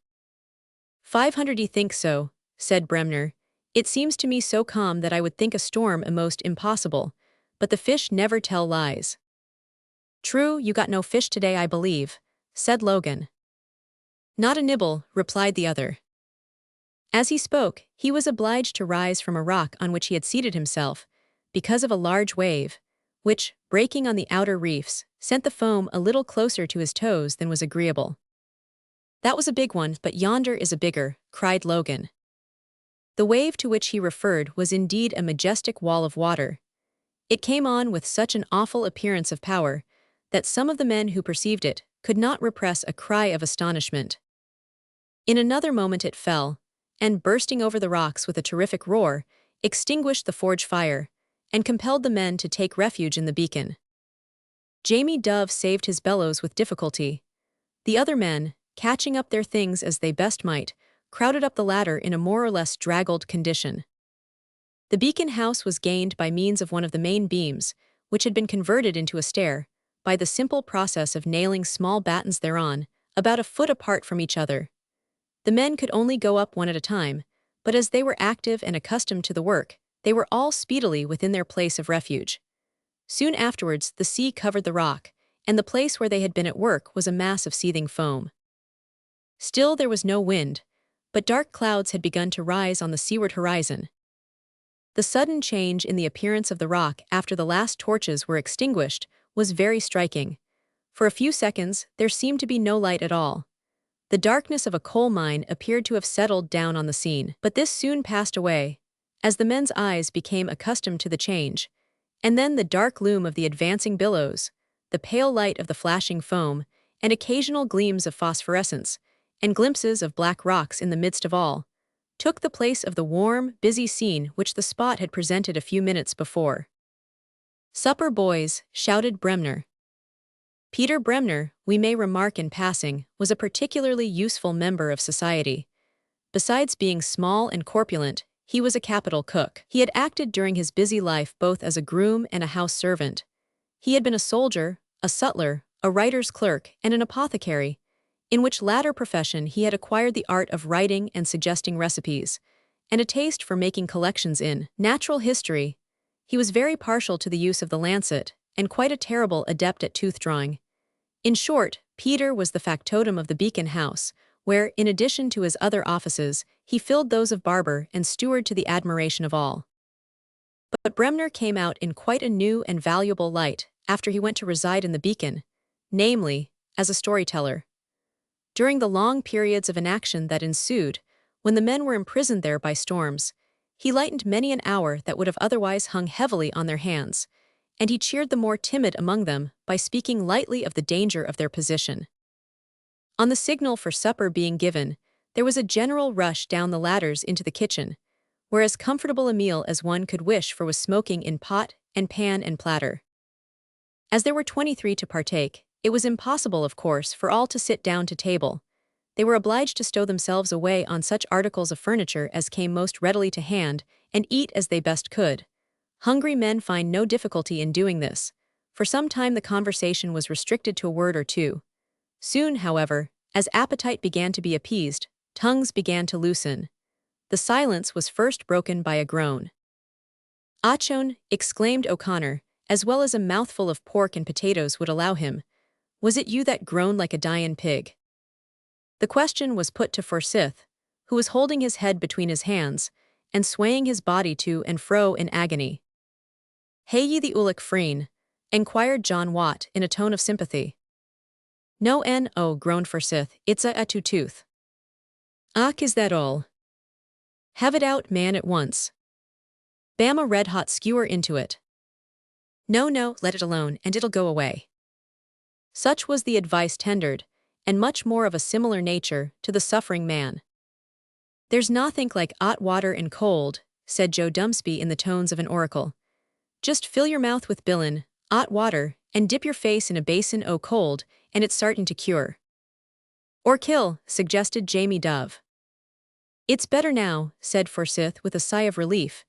Speaker 1: 500 "You think so," said Bremner. "It seems to me so calm that I would think a storm a'most impossible, but the fish never tell lies." "True, you got no fish today, I believe," said Logan. "Not a nibble," replied the other. As he spoke, he was obliged to rise from a rock on which he had seated himself, because of a large wave, which, breaking on the outer reefs, sent the foam a little closer to his toes than was agreeable. "That was a big one, but yonder is a bigger," cried Logan. The wave to which he referred was indeed a majestic wall of water. It came on with such an awful appearance of power, that some of the men who perceived it could not repress a cry of astonishment. In another moment it fell, and bursting over the rocks with a terrific roar, extinguished the forge fire, and compelled the men to take refuge in the beacon. Jamie Dove saved his bellows with difficulty. The other men, catching up their things as they best might, crowded up the ladder in a more or less draggled condition. The beacon house was gained by means of one of the main beams, which had been converted into a stair, by the simple process of nailing small battens thereon, about a foot apart from each other. The men could only go up one at a time, but as they were active and accustomed to the work, they were all speedily within their place of refuge. Soon afterwards the sea covered the rock, and the place where they had been at work was a mass of seething foam. Still there was no wind, but dark clouds had begun to rise on the seaward horizon. The sudden change in the appearance of the rock after the last torches were extinguished was very striking. For a few seconds there seemed to be no light at all. The darkness of a coal mine appeared to have settled down on the scene, but this soon passed away, as the men's eyes became accustomed to the change, and then the dark loom of the advancing billows, the pale light of the flashing foam, and occasional gleams of phosphorescence, and glimpses of black rocks in the midst of all, took the place of the warm, busy scene which the spot had presented a few minutes before. "Supper, boys," shouted Bremner. Peter Bremner, we may remark in passing, was a particularly useful member of society. Besides being small and corpulent, he was a capital cook. He had acted during his busy life both as a groom and a house servant. He had been a soldier, a sutler, a writer's clerk, and an apothecary, in which latter profession he had acquired the art of writing and suggesting recipes, and a taste for making collections in natural history. He was very partial to the use of the lancet, and quite a terrible adept at tooth-drawing. In short, Peter was the factotum of the Beacon House, where, in addition to his other offices, he filled those of barber and steward to the admiration of all. But Bremner came out in quite a new and valuable light after he went to reside in the Beacon, namely, as a storyteller. During the long periods of inaction that ensued, when the men were imprisoned there by storms, he lightened many an hour that would have otherwise hung heavily on their hands, and he cheered the more timid among them by speaking lightly of the danger of their position. On the signal for supper being given, there was a general rush down the ladders into the kitchen, where as comfortable a meal as one could wish for was smoking in pot and pan and platter. As there were 23 to partake, it was impossible, of course, for all to sit down to table. They were obliged to stow themselves away on such articles of furniture as came most readily to hand, and eat as they best could. Hungry men find no difficulty in doing this. For some time the conversation was restricted to a word or two. Soon, however, as appetite began to be appeased, tongues began to loosen. The silence was first broken by a groan. "Achone," exclaimed O'Connor, as well as a mouthful of pork and potatoes would allow him. "Was it you that groaned like a dyin' pig?" The question was put to Forsyth, who was holding his head between his hands, and swaying his body to and fro in agony. "Hae ye the ulick freen?" enquired John Watt in a tone of sympathy. "No, N.O., groaned Forsyth, it's a tooth." "Ach, is that all? Have it out, man, at once. Bam a red-hot skewer into it. No, no, let it alone, and it'll go away." Such was the advice tendered, and much more of a similar nature, to the suffering man. "There's nothink like 'ot water and cold," said Joe Dumsby in the tones of an oracle. "Just fill your mouth with billin', 'ot water, and dip your face in a basin o' cold, and it's sartin to cure." "Or kill," suggested Jamie Dove. "It's better now," said Forsyth with a sigh of relief.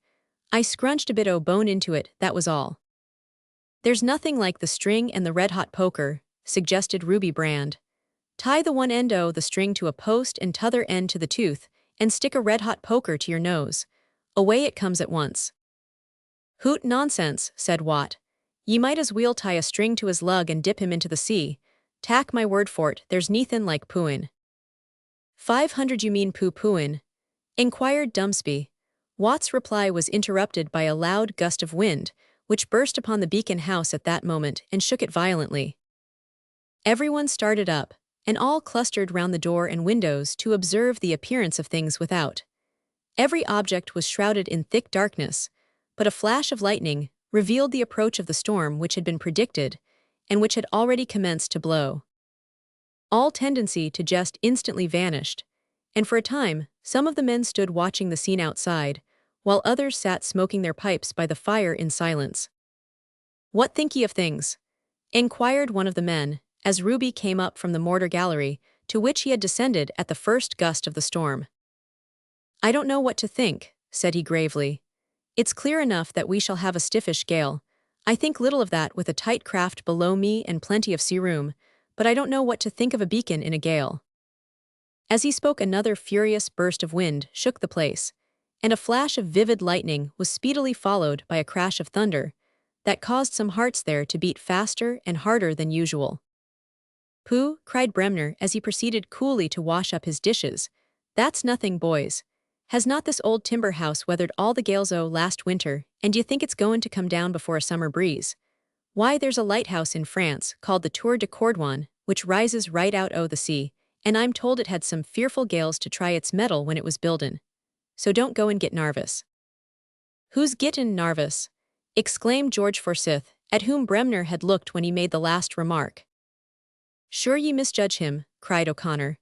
Speaker 1: "I scrunched a bit o' bone into it, that was all." "There's nothing like the string and the red-hot poker," suggested Ruby Brand. "Tie the one end o' the string to a post and t'other end to the tooth, and stick a red-hot poker to your nose. Away it comes at once." "Hoot nonsense," said Watt. "Ye might as weel tie a string to his lug and dip him into the sea. Tak my word for't, there's neathin' like pooin'." "500 you mean poo-pooin'?" inquired Dumsby. Watt's reply was interrupted by a loud gust of wind, which burst upon the beacon house at that moment and shook it violently. Everyone started up, and all clustered round the door and windows to observe the appearance of things without. Every object was shrouded in thick darkness, but a flash of lightning revealed the approach of the storm which had been predicted, and which had already commenced to blow. All tendency to jest instantly vanished, and for a time some of the men stood watching the scene outside, while others sat smoking their pipes by the fire in silence. "What think ye of things?" inquired one of the men, as Ruby came up from the mortar gallery, to which he had descended at the first gust of the storm. "I don't know what to think," said he gravely. "It's clear enough that we shall have a stiffish gale. I think little of that with a tight craft below me and plenty of sea room, but I don't know what to think of a beacon in a gale." As he spoke, another furious burst of wind shook the place, and a flash of vivid lightning was speedily followed by a crash of thunder that caused some hearts there to beat faster and harder than usual. "Pooh," cried Bremner as he proceeded coolly to wash up his dishes. "That's nothing, boys. Has not this old timber house weathered all the gales o' last winter, and d'ye think it's goin' to come down before a summer breeze? Why, there's a lighthouse in France called the Tour de Cordouan, which rises right out o' the sea, and I'm told it had some fearful gales to try its mettle when it was buildin'. So don't go and get narvous." "Who's gittin' narvous?" exclaimed George Forsyth, at whom Bremner had looked when he made the last remark. "Sure ye misjudge him," cried O'Connor.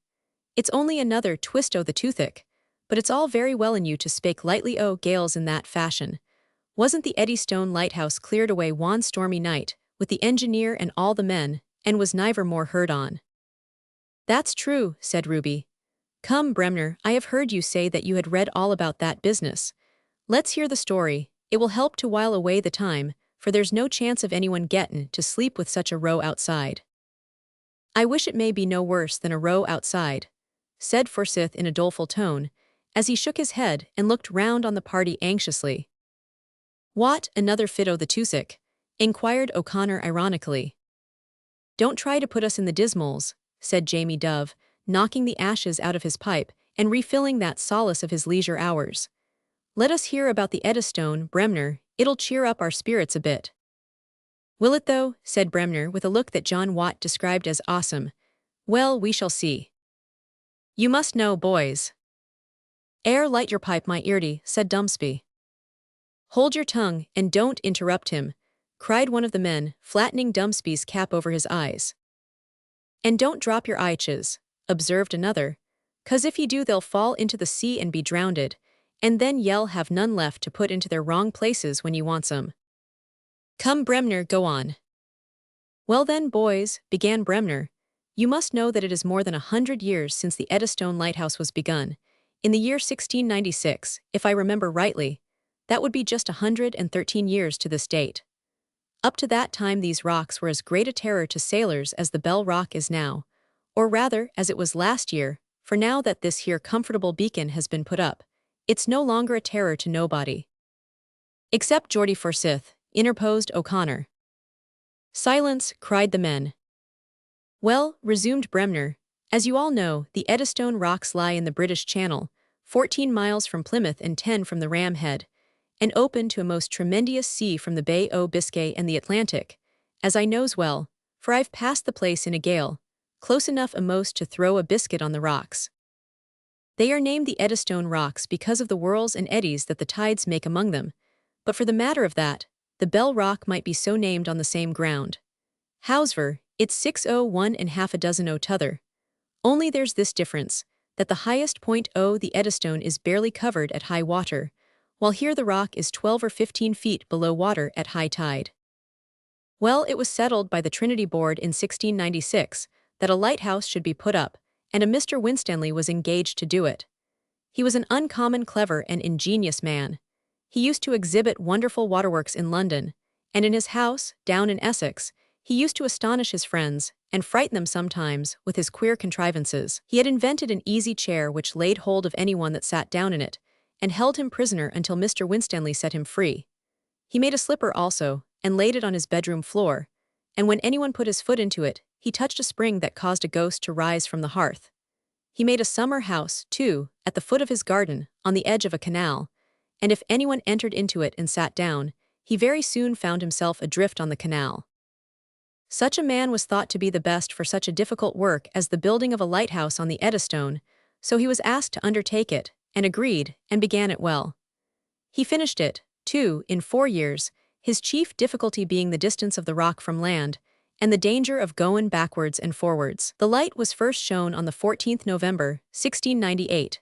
Speaker 1: "It's only another twist o' the toothache, but it's all very well in you to spake lightly o' gales in that fashion. Wasn't the Eddystone lighthouse cleared away one stormy night, with the engineer and all the men, and was never more heard on?" "That's true," said Ruby. "Come, Bremner, I have heard you say that you had read all about that business. Let's hear the story. It will help to while away the time, for there's no chance of anyone gettin' to sleep with such a row outside." "I wish it may be no worse than a row outside," said Forsyth in a doleful tone, as he shook his head and looked round on the party anxiously. "What, another fit o' the toothache?" inquired O'Connor ironically. "Don't try to put us in the dismals," said Jamie Dove, knocking the ashes out of his pipe and refilling that solace of his leisure hours. "Let us hear about the Eddystone, Bremner, it'll cheer up our spirits a bit." "Will it though?" said Bremner with a look that John Watt described as awesome. "Well, we shall see. You must know, boys." Light your pipe, my earty," said Dumsby. "Hold your tongue, and don't interrupt him," cried one of the men, flattening Dumsby's cap over his eyes. "And don't drop your eyes," observed another, "'cause if ye do they'll fall into the sea and be drownded, and then ye'll have none left to put into their wrong places when ye wants 'em." "Come, Bremner, go on." "Well then, boys," began Bremner, "you must know that it is more than 100 years since the Eddystone Lighthouse was begun, in the year 1696, if I remember rightly. That would be just 113 years to this date. Up to that time these rocks were as great a terror to sailors as the Bell Rock is now, or rather as it was last year, for now that this here comfortable beacon has been put up, it's no longer a terror to nobody." "Except Geordie Forsyth," interposed O'Connor. "Silence," cried the men. "Well," resumed Bremner, "as you all know, the Eddystone rocks lie in the British Channel, 14 miles from Plymouth and 10 from the Ram Head, and open to a most tremendous sea from the Bay o' Biscay and the Atlantic, as I knows well, for I've passed the place in a gale, close enough a'most to throw a biscuit on the rocks. They are named the Eddystone Rocks because of the whirls and eddies that the tides make among them, but for the matter of that, the Bell Rock might be so named on the same ground. However, it's 601 and half a dozen o t'other. Only there's this difference, that the highest point o the Eddystone is barely covered at high water, while here the rock is 12 or 15 feet below water at high tide. Well, it was settled by the Trinity Board in 1696 that a lighthouse should be put up, and a Mr. Winstanley was engaged to do it. He was an uncommon clever and ingenious man. He used to exhibit wonderful waterworks in London, and in his house, down in Essex, he used to astonish his friends and frighten them sometimes with his queer contrivances. He had invented an easy chair which laid hold of anyone that sat down in it, and held him prisoner until Mr. Winstanley set him free. He made a slipper also, and laid it on his bedroom floor, and when anyone put his foot into it, he touched a spring that caused a ghost to rise from the hearth. He made a summer house, too, at the foot of his garden, on the edge of a canal, and if anyone entered into it and sat down, he very soon found himself adrift on the canal. Such a man was thought to be the best for such a difficult work as the building of a lighthouse on the Eddystone, so he was asked to undertake it, and agreed, and began it well. He finished it, too, in 4 years, his chief difficulty being the distance of the rock from land, and the danger of goin' backwards and forwards. The light was first shown on the 14th November, 1698.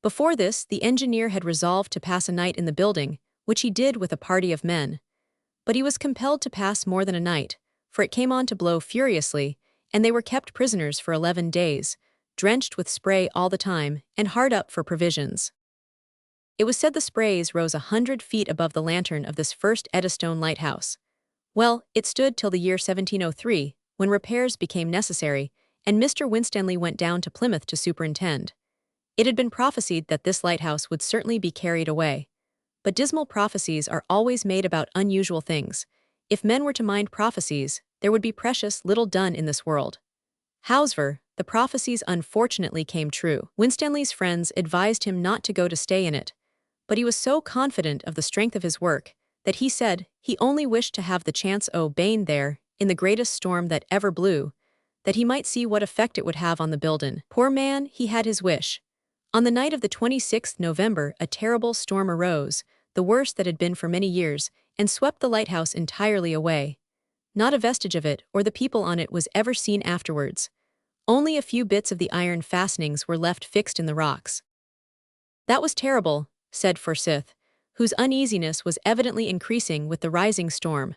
Speaker 1: Before this, the engineer had resolved to pass a night in the building, which he did with a party of men. But he was compelled to pass more than a night, for it came on to blow furiously, and they were kept prisoners for 11 days, drenched with spray all the time, and hard up for provisions. It was said the sprays rose 100 feet above the lantern of this first Eddystone lighthouse. Well, it stood till the year 1703, when repairs became necessary, and Mr. Winstanley went down to Plymouth to superintend. It had been prophesied that this lighthouse would certainly be carried away. But dismal prophecies are always made about unusual things. If men were to mind prophecies, there would be precious little done in this world. However, the prophecies unfortunately came true. Winstanley's friends advised him not to go to stay in it, but he was so confident of the strength of his work that he said he only wished to have the chance o' being there in the greatest storm that ever blew, that he might see what effect it would have on the buildin'. Poor man, he had his wish. On the night of the 26th November, a terrible storm arose, the worst that had been for many years, and swept the lighthouse entirely away. Not a vestige of it or the people on it was ever seen afterwards. Only a few bits of the iron fastenings were left fixed in the rocks. That was terrible, said Forsyth, whose uneasiness was evidently increasing with the rising storm.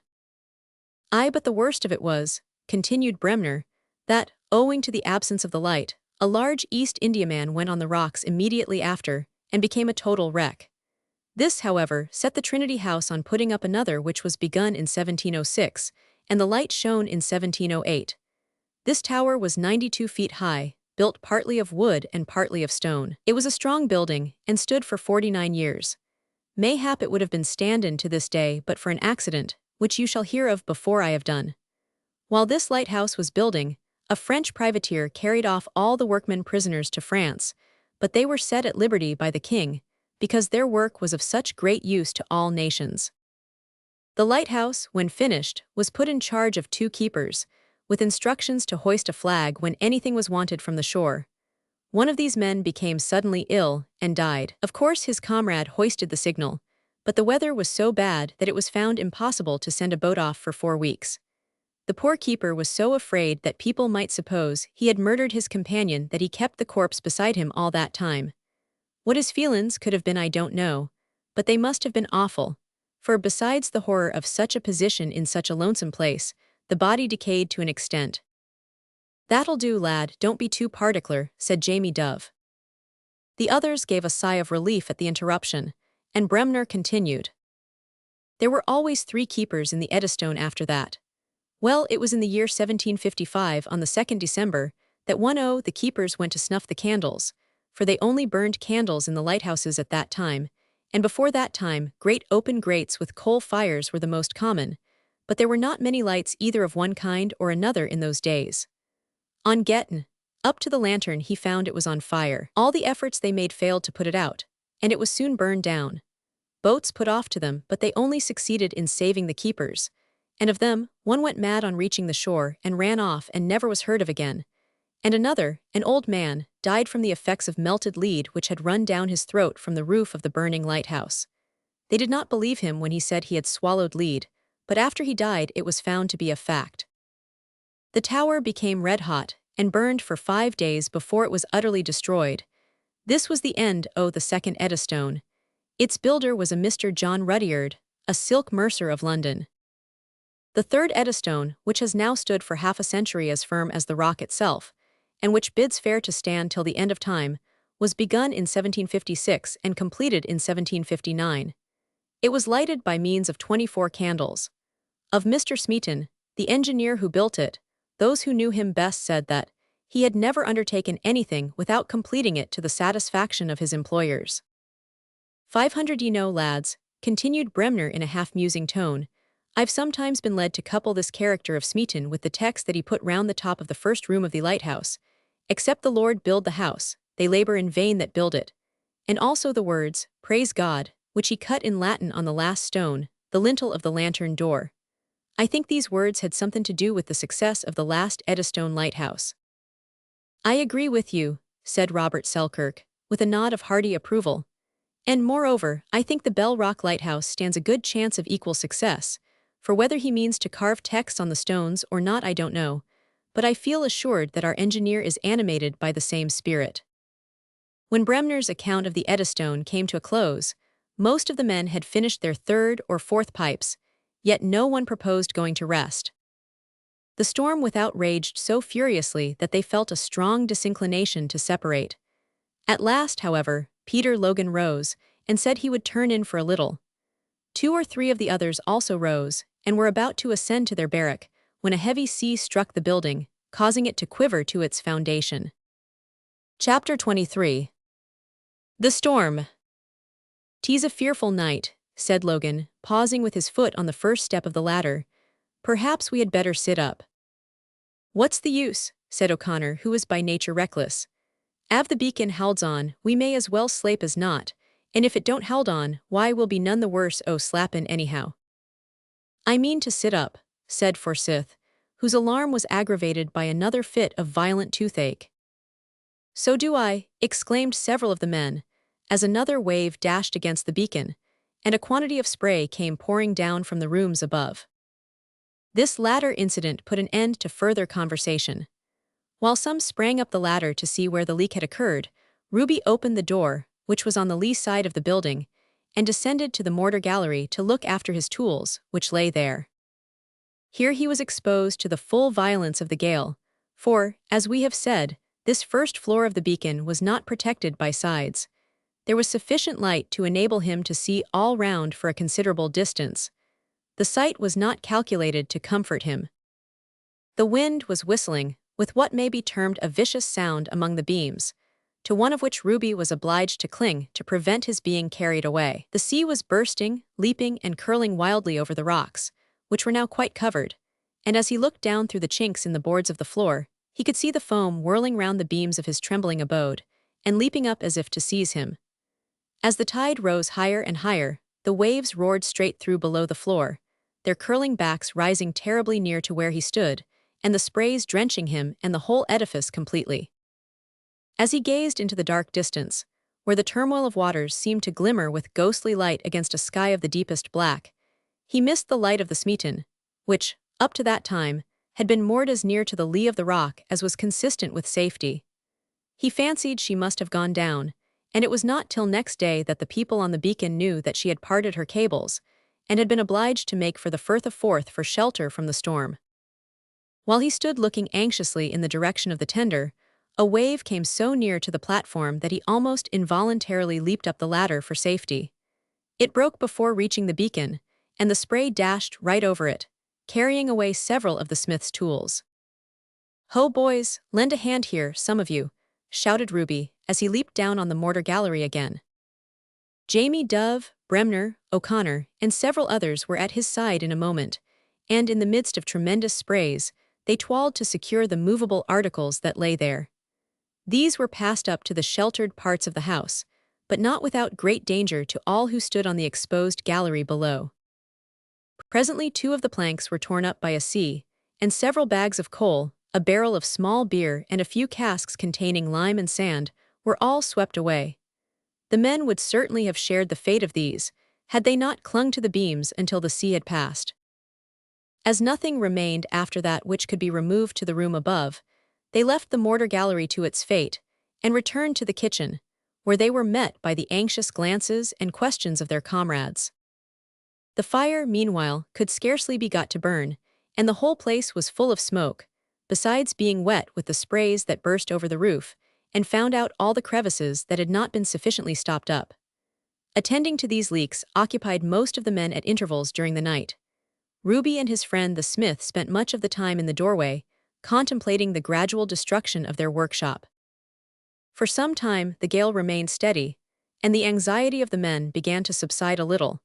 Speaker 1: Aye, but the worst of it was, continued Bremner, that, owing to the absence of the light, a large East Indiaman went on the rocks immediately after, and became a total wreck. This, however, set the Trinity House on putting up another which was begun in 1706, and the light shone in 1708. This tower was 92 feet high, built partly of wood and partly of stone. It was a strong building, and stood for 49 years. Mayhap it would have been standin' to this day but for an accident, which you shall hear of before I have done. While this lighthouse was building, a French privateer carried off all the workmen prisoners to France, but they were set at liberty by the king, because their work was of such great use to all nations. The lighthouse, when finished, was put in charge of 2 keepers, with instructions to hoist a flag when anything was wanted from the shore. One of these men became suddenly ill and died. Of course his comrade hoisted the signal, but the weather was so bad that it was found impossible to send a boat off for 4 weeks. The poor keeper was so afraid that people might suppose he had murdered his companion that he kept the corpse beside him all that time. What his feelings could have been I don't know, but they must have been awful, for besides the horror of such a position in such a lonesome place, the body decayed to an extent. "That'll do, lad, don't be too particular," said Jamie Dove. The others gave a sigh of relief at the interruption, and Bremner continued. There were always 3 keepers in the Eddystone after that. Well, it was in the year 1755, on the 2nd December, that one o' the keepers went to snuff the candles, for they only burned candles in the lighthouses at that time, and before that time great open grates with coal fires were the most common, but there were not many lights either of one kind or another in those days. On gettin' up to the lantern he found it was on fire. All the efforts they made failed to put it out, and it was soon burned down. Boats put off to them, but they only succeeded in saving the keepers, and of them, one went mad on reaching the shore and ran off and never was heard of again, and another, an old man, died from the effects of melted lead which had run down his throat from the roof of the burning lighthouse. They did not believe him when he said he had swallowed lead, but after he died it was found to be a fact. The tower became red-hot and burned for 5 days before it was utterly destroyed. This was the end of the second Eddystone. Its builder was a Mr. John Rudyard, a silk mercer of London. The third Eddystone, which has now stood for half a century as firm as the rock itself, and which bids fair to stand till the end of time, was begun in 1756 and completed in 1759. It was lighted by means of 24 candles. Of Mr. Smeaton, the engineer who built it, those who knew him best said that he had never undertaken anything without completing it to the satisfaction of his employers. 500 ye know, lads, continued Bremner in a half-musing tone, I've sometimes been led to couple this character of Smeaton with the text that he put round the top of the first room of the lighthouse, except the Lord build the house, they labour in vain that build it, and also the words, praise God, which he cut in Latin on the last stone, the lintel of the lantern door. I think these words had something to do with the success of the last Eddystone lighthouse. I agree with you, said Robert Selkirk, with a nod of hearty approval. And moreover, I think the Bell Rock Lighthouse stands a good chance of equal success, for whether he means to carve text on the stones or not I don't know, but I feel assured that our engineer is animated by the same spirit. When Bremner's account of the Eddystone came to a close, most of the men had finished their third or fourth pipes, yet no one proposed going to rest. The storm without raged so furiously that they felt a strong disinclination to separate. At last, however, Peter Logan rose and said he would turn in for a little. 2 or 3 of the others also rose and were about to ascend to their barrack when a heavy sea struck the building, causing it to quiver to its foundation. Chapter 23. The Storm. "'Tis a fearful night," said Logan, pausing with his foot on the first step of the ladder. "Perhaps we had better sit up." "What's the use?" said O'Connor, who was by nature reckless. "Av the beacon halds on, we may as well slape as not, and if it don't held on, why we'll be none the worse o' slappin' anyhow." "I mean to sit up," said Forsyth, whose alarm was aggravated by another fit of violent toothache. "So do I," exclaimed several of the men, as another wave dashed against the beacon, and a quantity of spray came pouring down from the rooms above. This latter incident put an end to further conversation. While some sprang up the ladder to see where the leak had occurred, Ruby opened the door, which was on the lee side of the building, and descended to the mortar gallery to look after his tools, which lay there. Here he was exposed to the full violence of the gale, for, as we have said, this first floor of the beacon was not protected by sides. There was sufficient light to enable him to see all round for a considerable distance. The sight was not calculated to comfort him. The wind was whistling, with what may be termed a vicious sound among the beams, to one of which Ruby was obliged to cling to prevent his being carried away. The sea was bursting, leaping, and curling wildly over the rocks, which were now quite covered, and as he looked down through the chinks in the boards of the floor, he could see the foam whirling round the beams of his trembling abode, and leaping up as if to seize him. As the tide rose higher and higher, the waves roared straight through below the floor, their curling backs rising terribly near to where he stood, and the sprays drenching him and the whole edifice completely. As he gazed into the dark distance, where the turmoil of waters seemed to glimmer with ghostly light against a sky of the deepest black, he missed the light of the Smeaton, which, up to that time, had been moored as near to the lee of the rock as was consistent with safety. He fancied she must have gone down, and it was not till next day that the people on the beacon knew that she had parted her cables, and had been obliged to make for the Firth of Forth for shelter from the storm. While he stood looking anxiously in the direction of the tender, a wave came so near to the platform that he almost involuntarily leaped up the ladder for safety. It broke before reaching the beacon, and the spray dashed right over it, carrying away several of the smith's tools. "Ho, boys, lend a hand here, some of you," shouted Ruby, as he leaped down on the mortar gallery again. Jamie Dove, Bremner, O'Connor, and several others were at his side in a moment, and in the midst of tremendous sprays, they toiled to secure the movable articles that lay there. These were passed up to the sheltered parts of the house, but not without great danger to all who stood on the exposed gallery below. Presently 2 of the planks were torn up by a sea, and several bags of coal, a barrel of small beer, and a few casks containing lime and sand were all swept away. The men would certainly have shared the fate of these, had they not clung to the beams until the sea had passed. As nothing remained after that which could be removed to the room above, they left the mortar gallery to its fate, and returned to the kitchen, where they were met by the anxious glances and questions of their comrades. The fire, meanwhile, could scarcely be got to burn, and the whole place was full of smoke, besides being wet with the sprays that burst over the roof, and found out all the crevices that had not been sufficiently stopped up. Attending to these leaks occupied most of the men at intervals during the night. Ruby and his friend the smith spent much of the time in the doorway, contemplating the gradual destruction of their workshop. For some time the gale remained steady, and the anxiety of the men began to subside a little,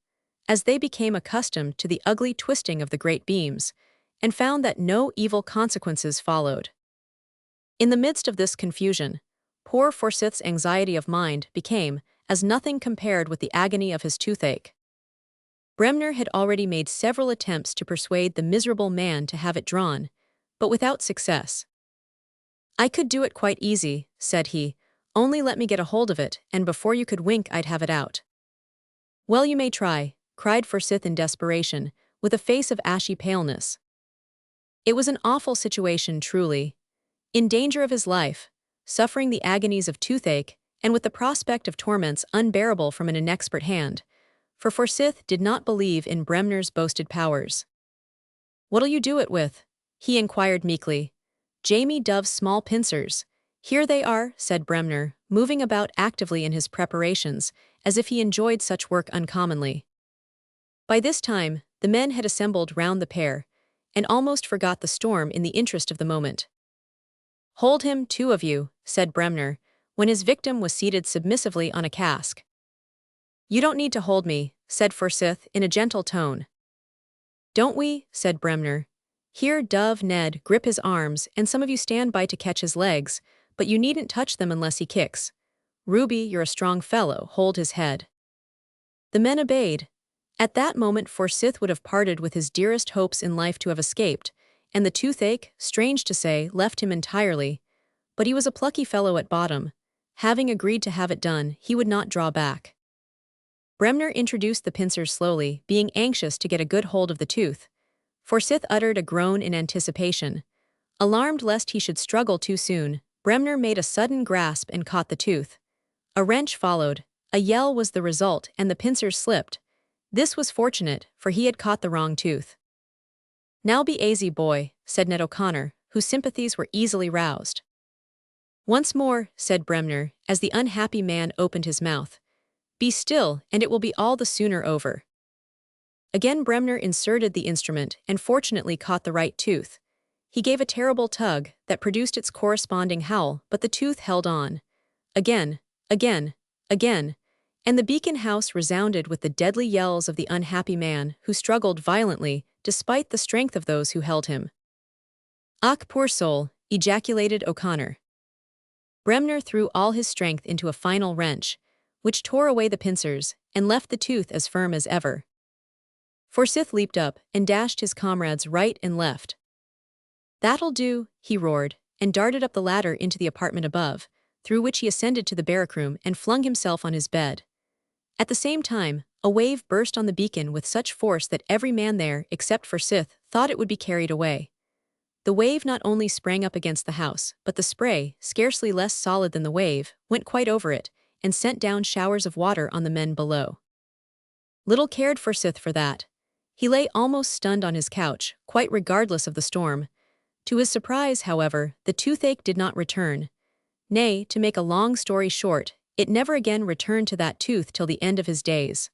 Speaker 1: as they became accustomed to the ugly twisting of the great beams, and found that no evil consequences followed. In the midst of this confusion, poor Forsyth's anxiety of mind became as nothing compared with the agony of his toothache. Bremner had already made several attempts to persuade the miserable man to have it drawn, but without success. "I could do it quite easy," said he, "only let me get a hold of it, and before you could wink I'd have it out." "Well, you may try," cried Forsyth in desperation, with a face of ashy paleness. It was an awful situation, truly. In danger of his life, suffering the agonies of toothache, and with the prospect of torments unbearable from an inexpert hand, for Forsyth did not believe in Bremner's boasted powers. "What'll you do it with?" he inquired meekly. "Jamie Dove's small pincers. Here they are," said Bremner, moving about actively in his preparations, as if he enjoyed such work uncommonly. By this time, the men had assembled round the pair, and almost forgot the storm in the interest of the moment. "Hold him, two of you," said Bremner, when his victim was seated submissively on a cask. "You don't need to hold me," said Forsyth in a gentle tone. "Don't we?" said Bremner. "Here, Dove, Ned, grip his arms, and some of you stand by to catch his legs, but you needn't touch them unless he kicks. Ruby, you're a strong fellow, hold his head." The men obeyed. At that moment Forsyth would have parted with his dearest hopes in life to have escaped, and the toothache, strange to say, left him entirely. But he was a plucky fellow at bottom. Having agreed to have it done, he would not draw back. Bremner introduced the pincers slowly, being anxious to get a good hold of the tooth. Forsyth uttered a groan in anticipation. Alarmed lest he should struggle too soon, Bremner made a sudden grasp and caught the tooth. A wrench followed, a yell was the result, and the pincers slipped. This was fortunate, for he had caught the wrong tooth. "Now be aisy, boy," said Ned O'Connor, whose sympathies were easily roused. "Once more," said Bremner, as the unhappy man opened his mouth. "Be still, and it will be all the sooner over." Again Bremner inserted the instrument and fortunately caught the right tooth. He gave a terrible tug that produced its corresponding howl, but the tooth held on. Again, again, again, and the beacon house resounded with the deadly yells of the unhappy man, who struggled violently, despite the strength of those who held him. "Och, poor soul," ejaculated O'Connor. Bremner threw all his strength into a final wrench, which tore away the pincers, and left the tooth as firm as ever. Forsyth leaped up, and dashed his comrades right and left. "That'll do," he roared, and darted up the ladder into the apartment above, through which he ascended to the barrack room and flung himself on his bed. At the same time, a wave burst on the beacon with such force that every man there, except Forsyth, thought it would be carried away. The wave not only sprang up against the house, but the spray, scarcely less solid than the wave, went quite over it, and sent down showers of water on the men below. Little cared Forsyth for that. He lay almost stunned on his couch, quite regardless of the storm. To his surprise, however, the toothache did not return. Nay, to make a long story short, it never again returned to that tooth till the end of his days.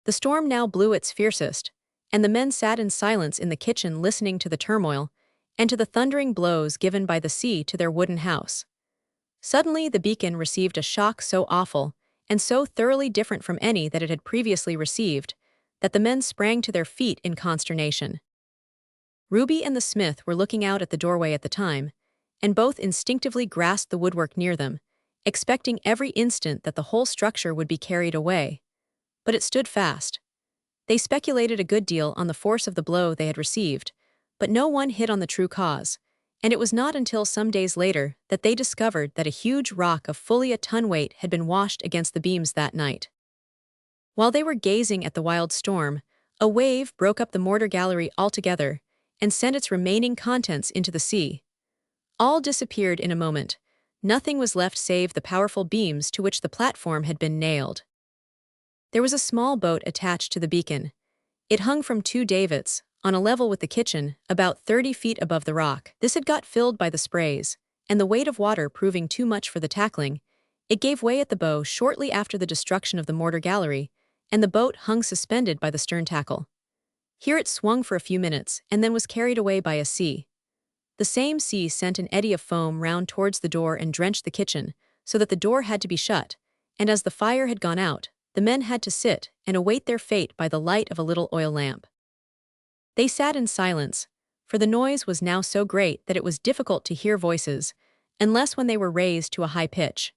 Speaker 1: The storm now blew its fiercest, and the men sat in silence in the kitchen listening to the turmoil, and to the thundering blows given by the sea to their wooden house. Suddenly the beacon received a shock so awful, and so thoroughly different from any that it had previously received, that the men sprang to their feet in consternation. Ruby and the smith were looking out at the doorway at the time, and both instinctively grasped the woodwork near them, expecting every instant that the whole structure would be carried away. But it stood fast. They speculated a good deal on the force of the blow they had received, but no one hit on the true cause, and it was not until some days later that they discovered that a huge rock of fully a ton weight had been washed against the beams that night. While they were gazing at the wild storm, a wave broke up the mortar gallery altogether and sent its remaining contents into the sea. All disappeared in a moment. Nothing was left save the powerful beams to which the platform had been nailed. There was a small boat attached to the beacon. It hung from two davits, on a level with the kitchen, about 30 feet above the rock. This had got filled by the sprays, and the weight of water proving too much for the tackling, it gave way at the bow shortly after the destruction of the mortar gallery, and the boat hung suspended by the stern tackle. Here it swung for a few minutes, and then was carried away by a sea. The same sea sent an eddy of foam round towards the door and drenched the kitchen, so that the door had to be shut, and as the fire had gone out, the men had to sit and await their fate by the light of a little oil lamp. They sat in silence, for the noise was now so great that it was difficult to hear voices, unless when they were raised to a high pitch.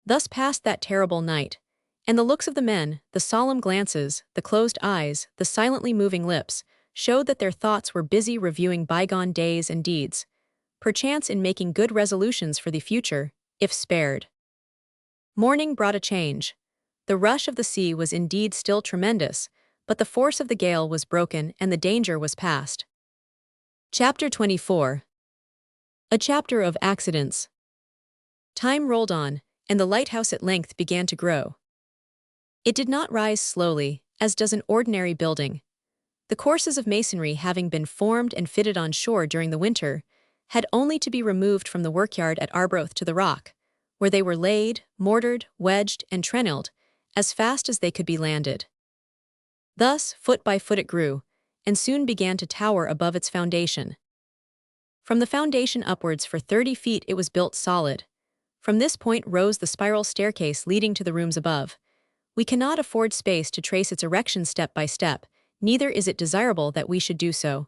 Speaker 1: Thus passed that terrible night, and the looks of the men, the solemn glances, the closed eyes, the silently moving lips, showed that their thoughts were busy reviewing bygone days and deeds, perchance in making good resolutions for the future, if spared. Morning brought a change. The rush of the sea was indeed still tremendous, but the force of the gale was broken and the danger was past. Chapter 24. A chapter of accidents. Time rolled on, and the lighthouse at length began to grow. It did not rise slowly, as does an ordinary building. The courses of masonry having been formed and fitted on shore during the winter, had only to be removed from the workyard at Arbroath to the rock, where they were laid, mortared, wedged, and trennelled, as fast as they could be landed. Thus, foot by foot it grew, and soon began to tower above its foundation. From the foundation upwards for 30 feet it was built solid. From this point rose the spiral staircase leading to the rooms above. We cannot afford space to trace its erection step by step, neither is it desirable that we should do so.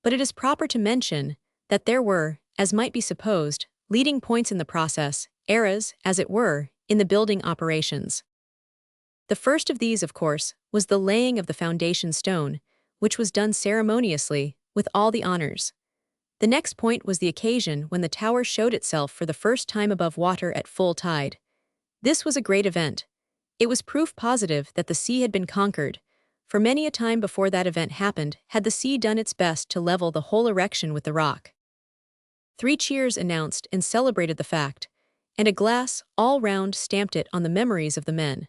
Speaker 1: But it is proper to mention that there were, as might be supposed, leading points in the process, eras, as it were, in the building operations. The first of these, of course, was the laying of the foundation stone, which was done ceremoniously, with all the honors. The next point was the occasion when the tower showed itself for the first time above water at full tide. This was a great event. It was proof positive that the sea had been conquered, for many a time before that event happened had the sea done its best to level the whole erection with the rock. 3 cheers announced and celebrated the fact, and a glass, all round, stamped it on the memories of the men.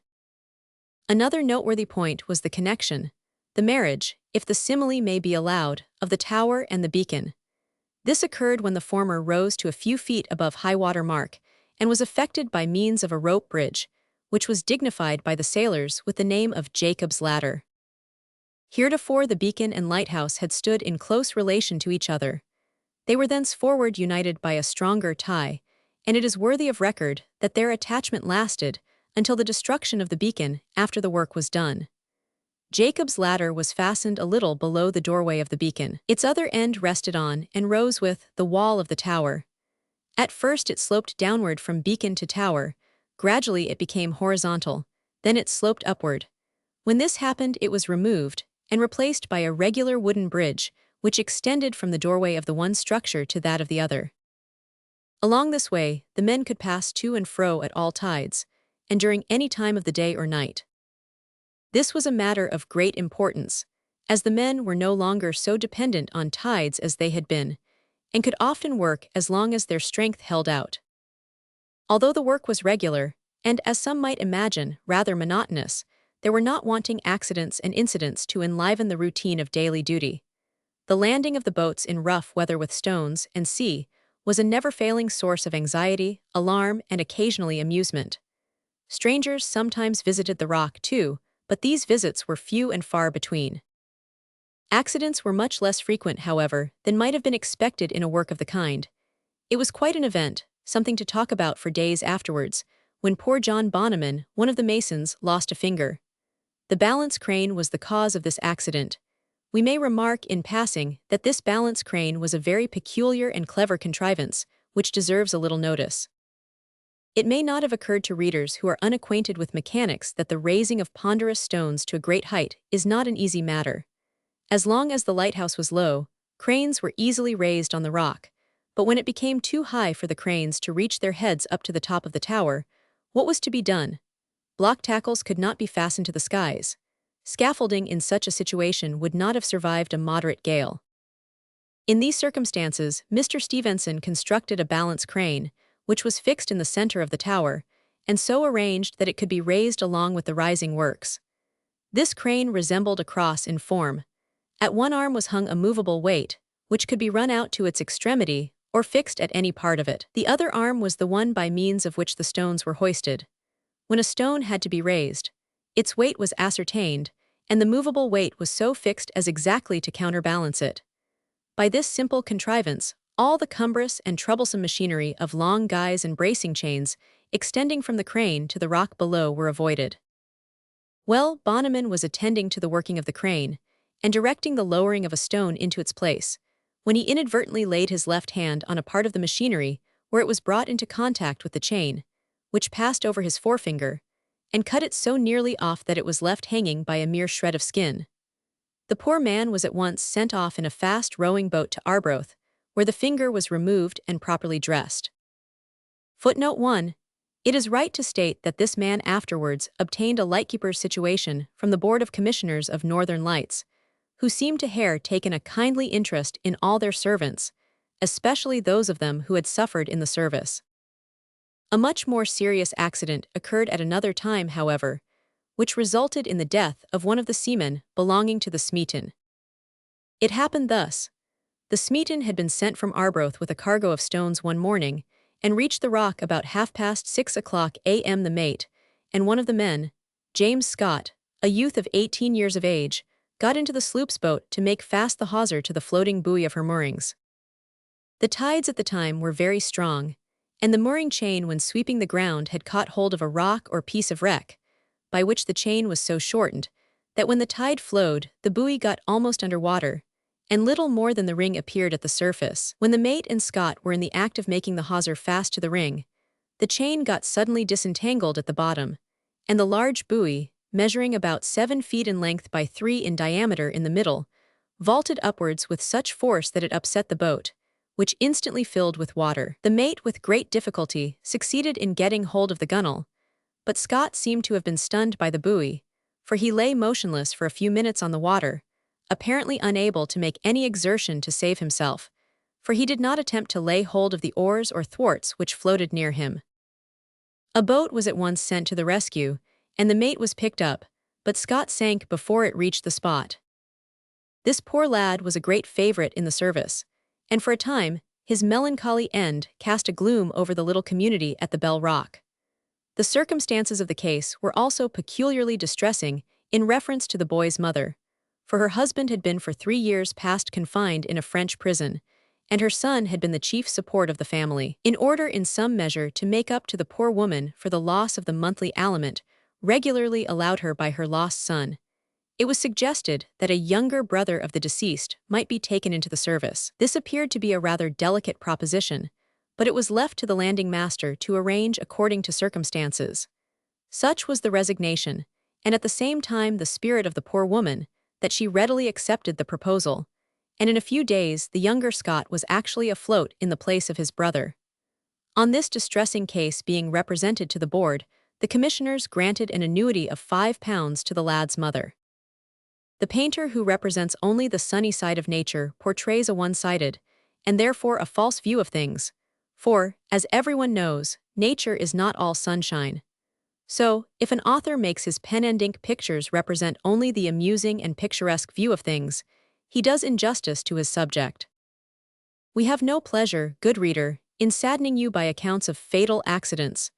Speaker 1: Another noteworthy point was the connection, the marriage, if the simile may be allowed, of the tower and the beacon. This occurred when the former rose to a few feet above high-water mark, and was effected by means of a rope bridge, which was dignified by the sailors with the name of Jacob's Ladder. Heretofore the beacon and lighthouse had stood in close relation to each other. They were thenceforward united by a stronger tie, and it is worthy of record that their attachment lasted until the destruction of the beacon after the work was done. Jacob's ladder was fastened a little below the doorway of the beacon. Its other end rested on and rose with the wall of the tower. At first it sloped downward from beacon to tower, gradually it became horizontal, then it sloped upward. When this happened it was removed and replaced by a regular wooden bridge, which extended from the doorway of the one structure to that of the other. Along this way, the men could pass to and fro at all tides, and during any time of the day or night. This was a matter of great importance, as the men were no longer so dependent on tides as they had been, and could often work as long as their strength held out. Although the work was regular, and as some might imagine, rather monotonous, there were not wanting accidents and incidents to enliven the routine of daily duty. The landing of the boats in rough weather with stones and sea was a never-failing source of anxiety, alarm, and occasionally amusement. Strangers sometimes visited the rock, too, but these visits were few and far between. Accidents were much less frequent, however, than might have been expected in a work of the kind. It was quite an event, something to talk about for days afterwards, when poor John Bonneman, one of the masons, lost a finger. The balance crane was the cause of this accident. We may remark in passing that this balance crane was a very peculiar and clever contrivance, which deserves a little notice. It may not have occurred to readers who are unacquainted with mechanics that the raising of ponderous stones to a great height is not an easy matter. As long as the lighthouse was low, cranes were easily raised on the rock, But when it became too high for the cranes to reach their heads up to the top of the tower, what was to be done? Block tackles could not be fastened to the skies. Scaffolding in such a situation would not have survived a moderate gale. In these circumstances, Mr. Stevenson constructed a balance crane, which was fixed in the center of the tower, and so arranged that it could be raised along with the rising works. This crane resembled a cross in form. At one arm was hung a movable weight, which could be run out to its extremity or fixed at any part of it. The other arm was the one by means of which the stones were hoisted. When a stone had to be raised, its weight was ascertained, and the movable weight was so fixed as exactly to counterbalance it. By this simple contrivance, all the cumbrous and troublesome machinery of long guys and bracing chains extending from the crane to the rock below were avoided. Well, Bonneman was attending to the working of the crane and directing the lowering of a stone into its place, when he inadvertently laid his left hand on a part of the machinery where it was brought into contact with the chain, which passed over his forefinger, and cut it so nearly off that it was left hanging by a mere shred of skin. The poor man was at once sent off in a fast rowing boat to Arbroath, where the finger was removed and properly dressed. Footnote 1. It is right to state that this man afterwards obtained a lightkeeper's situation from the Board of Commissioners of Northern Lights, who seemed to have taken a kindly interest in all their servants, especially those of them who had suffered in the service. A much more serious accident occurred at another time, however, which resulted in the death of one of the seamen belonging to the Smeaton. It happened thus. The Smeaton had been sent from Arbroath with a cargo of stones one morning, and reached the rock about 6:30 a.m. The mate, and one of the men, James Scott, a youth of 18 years of age, got into the sloop's boat to make fast the hawser to the floating buoy of her moorings. The tides at the time were very strong, and the mooring chain when sweeping the ground had caught hold of a rock or piece of wreck, by which the chain was so shortened that when the tide flowed, the buoy got almost under water, and little more than the ring appeared at the surface. When the mate and Scott were in the act of making the hawser fast to the ring, the chain got suddenly disentangled at the bottom, and the large buoy, measuring about 7 feet in length by 3 in diameter in the middle, vaulted upwards with such force that it upset the boat, which instantly filled with water. The mate with great difficulty succeeded in getting hold of the gunwale, but Scott seemed to have been stunned by the buoy, for he lay motionless for a few minutes on the water, apparently unable to make any exertion to save himself, for he did not attempt to lay hold of the oars or thwarts which floated near him. A boat was at once sent to the rescue, and the mate was picked up, but Scott sank before it reached the spot. This poor lad was a great favorite in the service, and for a time, his melancholy end cast a gloom over the little community at the Bell Rock. The circumstances of the case were also peculiarly distressing in reference to the boy's mother, for her husband had been for 3 years past confined in a French prison, and her son had been the chief support of the family. In order in some measure to make up to the poor woman for the loss of the monthly aliment regularly allowed her by her lost son, it was suggested that a younger brother of the deceased might be taken into the service. This appeared to be a rather delicate proposition, but it was left to the landing master to arrange according to circumstances. Such was the resignation, and at the same time the spirit of the poor woman, that she readily accepted the proposal, and in a few days the younger Scott was actually afloat in the place of his brother. On this distressing case being represented to the board, the commissioners granted an annuity of £5 to the lad's mother. The painter who represents only the sunny side of nature portrays a one-sided, and therefore a false view of things, for, as everyone knows, nature is not all sunshine. So, if an author makes his pen and ink pictures represent only the amusing and picturesque view of things, he does injustice to his subject. We have no pleasure, good reader, in saddening you by accounts of fatal accidents,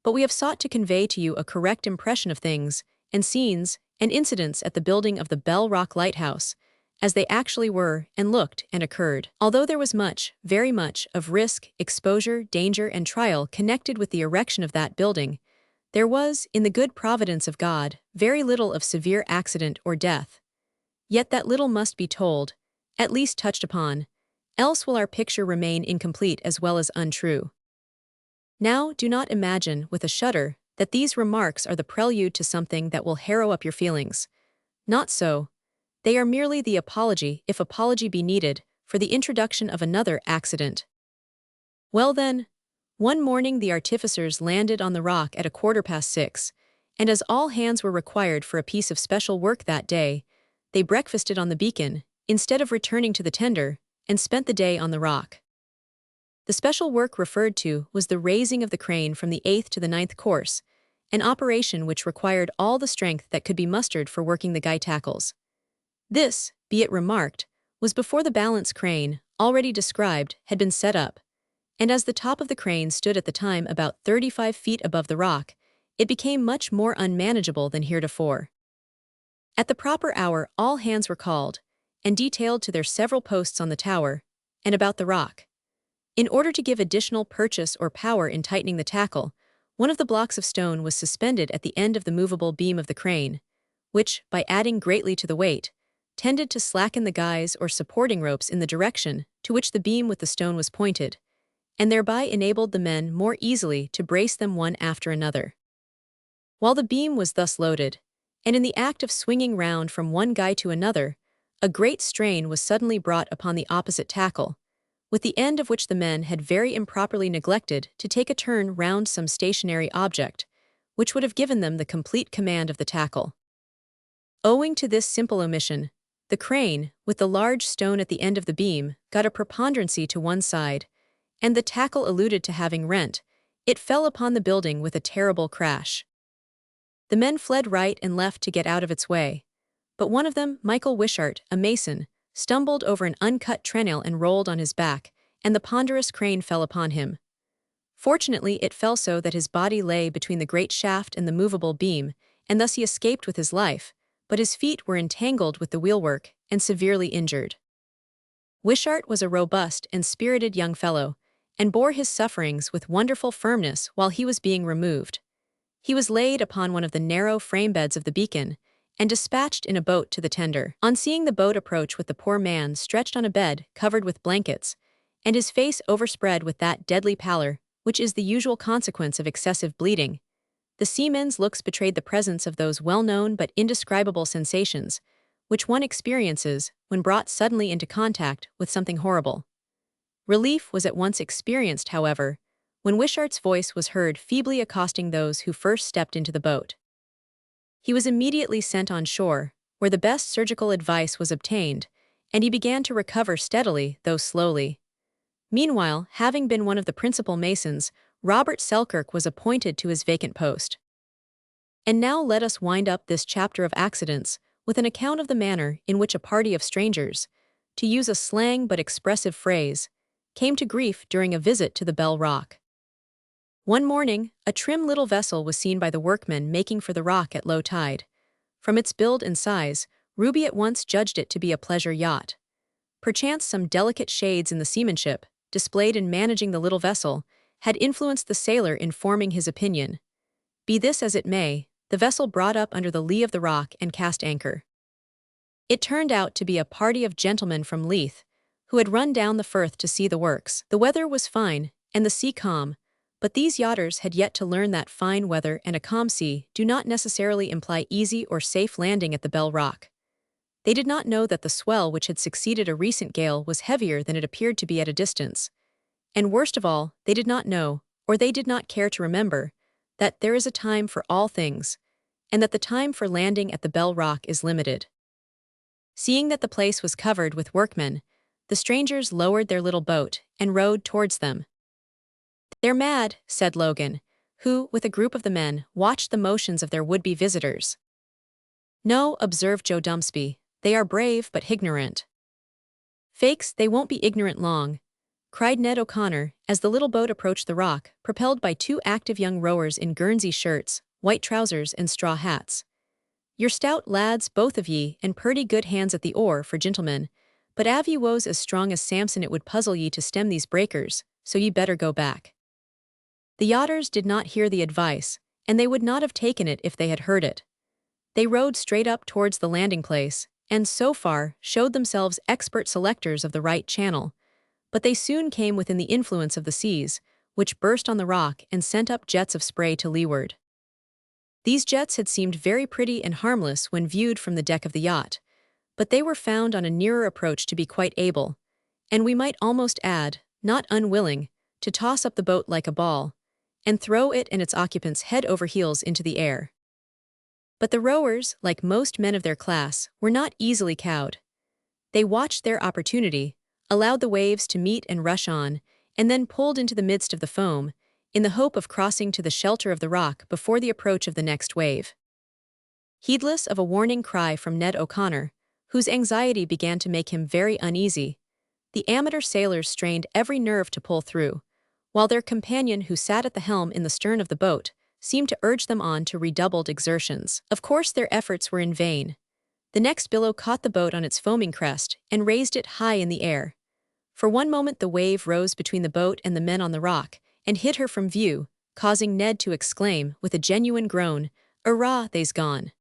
Speaker 1: but we have sought to convey to you a correct impression of things, and scenes, and incidents at the building of the Bell Rock Lighthouse, as they actually were, and looked, and occurred. Although there was much, very much, of risk, exposure, danger, and trial connected with the erection of that building, there was, in the good providence of God, very little of severe accident or death. Yet that little must be told, at least touched upon, else will our picture remain incomplete as well as untrue. Now, do not imagine, with a shudder, that these remarks are the prelude to something that will harrow up your feelings. Not so. They are merely the apology, if apology be needed, for the introduction of another accident. Well then, one morning the artificers landed on the rock at 6:15, and as all hands were required for a piece of special work that day, they breakfasted on the beacon, instead of returning to the tender, and spent the day on the rock. The special work referred to was the raising of the crane from the 8th to the 9th course, an operation which required all the strength that could be mustered for working the guy tackles. This, be it remarked, was before the balance crane, already described, had been set up, and as the top of the crane stood at the time about 35 feet above the rock, it became much more unmanageable than heretofore. At the proper hour all hands were called, and detailed to their several posts on the tower, and about the rock. In order to give additional purchase or power in tightening the tackle, one of the blocks of stone was suspended at the end of the movable beam of the crane, which, by adding greatly to the weight, tended to slacken the guys or supporting ropes in the direction to which the beam with the stone was pointed, and thereby enabled the men more easily to brace them one after another. While the beam was thus loaded, and in the act of swinging round from one guy to another, a great strain was suddenly brought upon the opposite tackle, with the end of which the men had very improperly neglected to take a turn round some stationary object, which would have given them the complete command of the tackle. Owing to this simple omission, the crane, with the large stone at the end of the beam, got a preponderancy to one side, and the tackle alluded to having rent, it fell upon the building with a terrible crash. The men fled right and left to get out of its way, but one of them, Michael Wishart, a mason, stumbled over an uncut trenail and rolled on his back, and the ponderous crane fell upon him. Fortunately it fell so that his body lay between the great shaft and the movable beam, and thus he escaped with his life, but his feet were entangled with the wheelwork and severely injured. Wishart was a robust and spirited young fellow, and bore his sufferings with wonderful firmness while he was being removed. He was laid upon one of the narrow frame beds of the beacon, and dispatched in a boat to the tender. On seeing the boat approach with the poor man stretched on a bed covered with blankets, and his face overspread with that deadly pallor which is the usual consequence of excessive bleeding, the seaman's looks betrayed the presence of those well-known but indescribable sensations which one experiences when brought suddenly into contact with something horrible. Relief was at once experienced, however, when Wishart's voice was heard feebly accosting those who first stepped into the boat. He was immediately sent on shore, where the best surgical advice was obtained, and he began to recover steadily, though slowly. Meanwhile, having been one of the principal masons, Robert Selkirk was appointed to his vacant post. And now let us wind up this chapter of accidents with an account of the manner in which a party of strangers, to use a slang but expressive phrase, came to grief during a visit to the Bell Rock. One morning, a trim little vessel was seen by the workmen making for the rock at low tide. From its build and size, Ruby at once judged it to be a pleasure yacht. Perchance some delicate shades in the seamanship, displayed in managing the little vessel, had influenced the sailor in forming his opinion. Be this as it may, the vessel brought up under the lee of the rock and cast anchor. It turned out to be a party of gentlemen from Leith, who had run down the Firth to see the works. The weather was fine, and the sea calm, but these yachters had yet to learn that fine weather and a calm sea do not necessarily imply easy or safe landing at the Bell Rock. They did not know that the swell which had succeeded a recent gale was heavier than it appeared to be at a distance. And worst of all, they did not know, or they did not care to remember, that there is a time for all things, and that the time for landing at the Bell Rock is limited. Seeing that the place was covered with workmen, the strangers lowered their little boat and rowed towards them. "They're mad," said Logan, who, with a group of the men, watched the motions of their would-be visitors. "No," observed Joe Dumpsby, "they are brave but ignorant." "Fakes, they won't be ignorant long," cried Ned O'Connor, as the little boat approached the rock, propelled by two active young rowers in Guernsey shirts, white trousers and straw hats. "You're stout lads, both of ye, and purty good hands at the oar for gentlemen, but av ye was as strong as Samson it would puzzle ye to stem these breakers, so ye better go back." The yachters did not hear the advice, and they would not have taken it if they had heard it. They rowed straight up towards the landing place, and so far showed themselves expert selectors of the right channel, but they soon came within the influence of the seas, which burst on the rock and sent up jets of spray to leeward. These jets had seemed very pretty and harmless when viewed from the deck of the yacht, but they were found on a nearer approach to be quite able, and we might almost add, not unwilling, to toss up the boat like a ball, and throw it and its occupants head over heels into the air. But the rowers, like most men of their class, were not easily cowed. They watched their opportunity, allowed the waves to meet and rush on, and then pulled into the midst of the foam, in the hope of crossing to the shelter of the rock before the approach of the next wave. Heedless of a warning cry from Ned O'Connor, whose anxiety began to make him very uneasy, the amateur sailors strained every nerve to pull through, while their companion who sat at the helm in the stern of the boat seemed to urge them on to redoubled exertions. Of course their efforts were in vain. The next billow caught the boat on its foaming crest and raised it high in the air. For one moment the wave rose between the boat and the men on the rock and hid her from view, causing Ned to exclaim, with a genuine groan, "Hurrah, they's gone."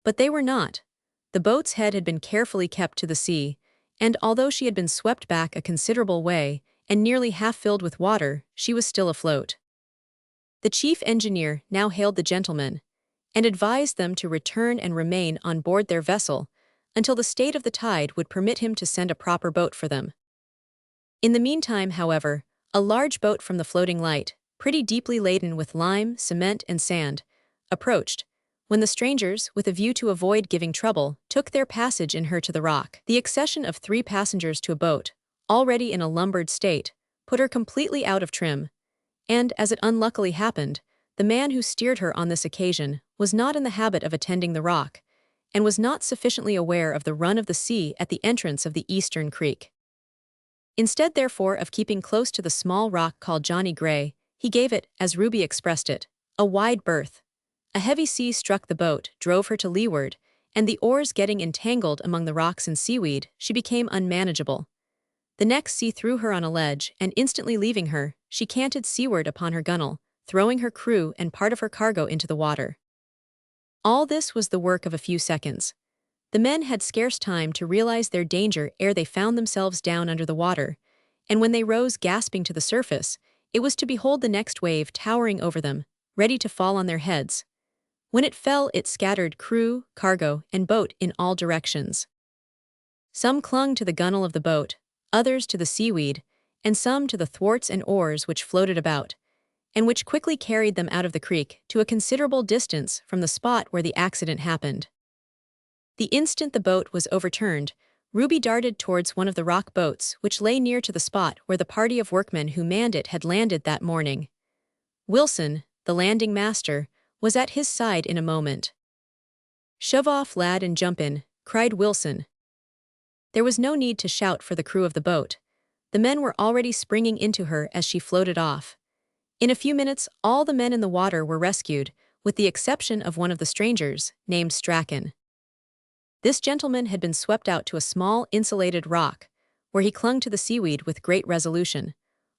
Speaker 1: But they were not. The boat's head had been carefully kept to the sea, and although she had been swept back a considerable way and nearly half filled with water, she was still afloat. The chief engineer now hailed the gentlemen and advised them to return and remain on board their vessel until the state of the tide would permit him to send a proper boat for them. In the meantime, however, a large boat from the Floating Light, pretty deeply laden with lime, cement, and sand, approached, when the strangers, with a view to avoid giving trouble, took their passage in her to the rock. The accession of 3 passengers to a boat, already in a lumbered state, put her completely out of trim, and, as it unluckily happened, the man who steered her on this occasion was not in the habit of attending the rock, and was not sufficiently aware of the run of the sea at the entrance of the eastern creek. Instead, therefore, of keeping close to the small rock called Johnny Gray, he gave it, as Ruby expressed it, a wide berth. A heavy sea struck the boat, drove her to leeward, and the oars getting entangled among the rocks and seaweed, she became unmanageable. The next sea threw her on a ledge, and instantly leaving her, she canted seaward upon her gunwale, throwing her crew and part of her cargo into the water. All this was the work of a few seconds. The men had scarce time to realize their danger ere they found themselves down under the water, and when they rose gasping to the surface, it was to behold the next wave towering over them, ready to fall on their heads. When it fell, it scattered crew, cargo, and boat in all directions. Some clung to the gunwale of the boat, others to the seaweed, and some to the thwarts and oars which floated about, and which quickly carried them out of the creek to a considerable distance from the spot where the accident happened. The instant the boat was overturned, Ruby darted towards one of the rock boats which lay near to the spot where the party of workmen who manned it had landed that morning. Wilson, the landing master, was at his side in a moment. "Shove off, lad, and jump in," cried Wilson. There was no need to shout for the crew of the boat. The men were already springing into her as she floated off. In a few minutes, all the men in the water were rescued, with the exception of one of the strangers, named Strachan. This gentleman had been swept out to a small, insulated rock, where he clung to the seaweed with great resolution,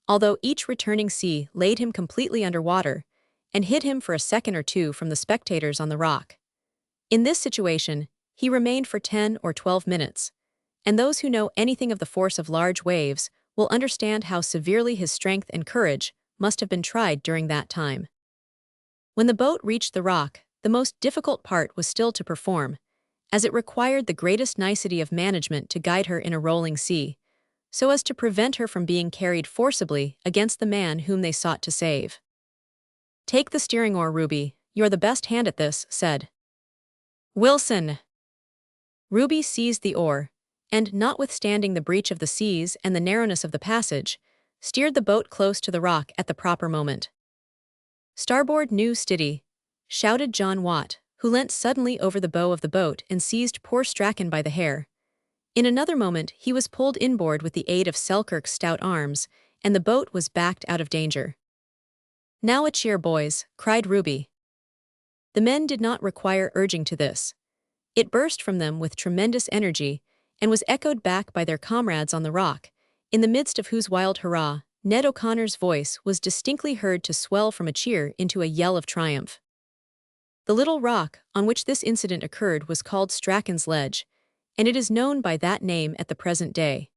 Speaker 1: although each returning sea laid him completely under water and hid him for a second or two from the spectators on the rock. In this situation, he remained for 10 or 12 minutes, and those who know anything of the force of large waves will understand how severely his strength and courage must have been tried during that time. When the boat reached the rock, the most difficult part was still to perform, as it required the greatest nicety of management to guide her in a rolling sea, so as to prevent her from being carried forcibly against the man whom they sought to save. "Take the steering oar, Ruby, you're the best hand at this," said Wilson. Ruby seized the oar, and, notwithstanding the breach of the seas and the narrowness of the passage, steered the boat close to the rock at the proper moment. "Starboard new stiddy," shouted John Watt, who leant suddenly over the bow of the boat and seized poor Strachan by the hair. In another moment he was pulled inboard with the aid of Selkirk's stout arms, and the boat was backed out of danger. "Now a cheer, boys," cried Ruby. The men did not require urging to this. It burst from them with tremendous energy, and was echoed back by their comrades on the rock, in the midst of whose wild hurrah, Ned O'Connor's voice was distinctly heard to swell from a cheer into a yell of triumph. The little rock on which this incident occurred was called Strachan's Ledge, and it is known by that name at the present day.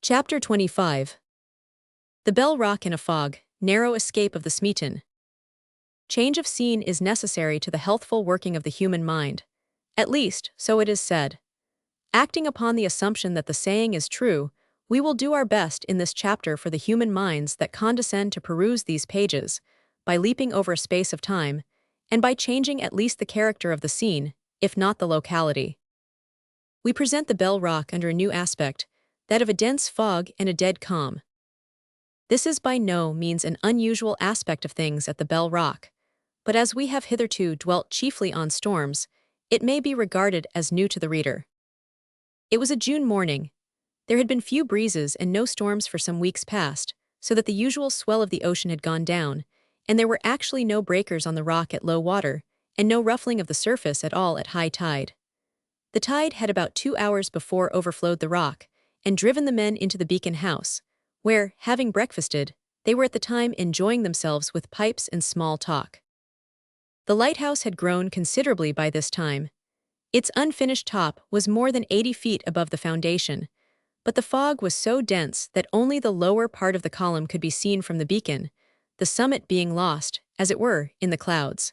Speaker 1: Chapter 25. The Bell Rock in a Fog, Narrow Escape of the Smeaton. Change of scene is necessary to the healthful working of the human mind. At least, so it is said. Acting upon the assumption that the saying is true, We will do our best in this chapter for the human minds that condescend to peruse these pages, by leaping over a space of time, and by changing at least the character of the scene, if not the locality. We present the Bell Rock under a new aspect, that of a dense fog and a dead calm. This is by no means an unusual aspect of things at the Bell Rock, but as we have hitherto dwelt chiefly on storms, it may be regarded as new to the reader. It was a June morning. There had been few breezes and no storms for some weeks past, so that the usual swell of the ocean had gone down, and there were actually no breakers on the rock at low water, and no ruffling of the surface at all at high tide. The tide had about 2 hours before overflowed the rock, and driven the men into the beacon house, where, having breakfasted, they were at the time enjoying themselves with pipes and small talk. The lighthouse had grown considerably by this time. Its unfinished top was more than 80 feet above the foundation, but the fog was so dense that only the lower part of the column could be seen from the beacon, the summit being lost, as it were, in the clouds.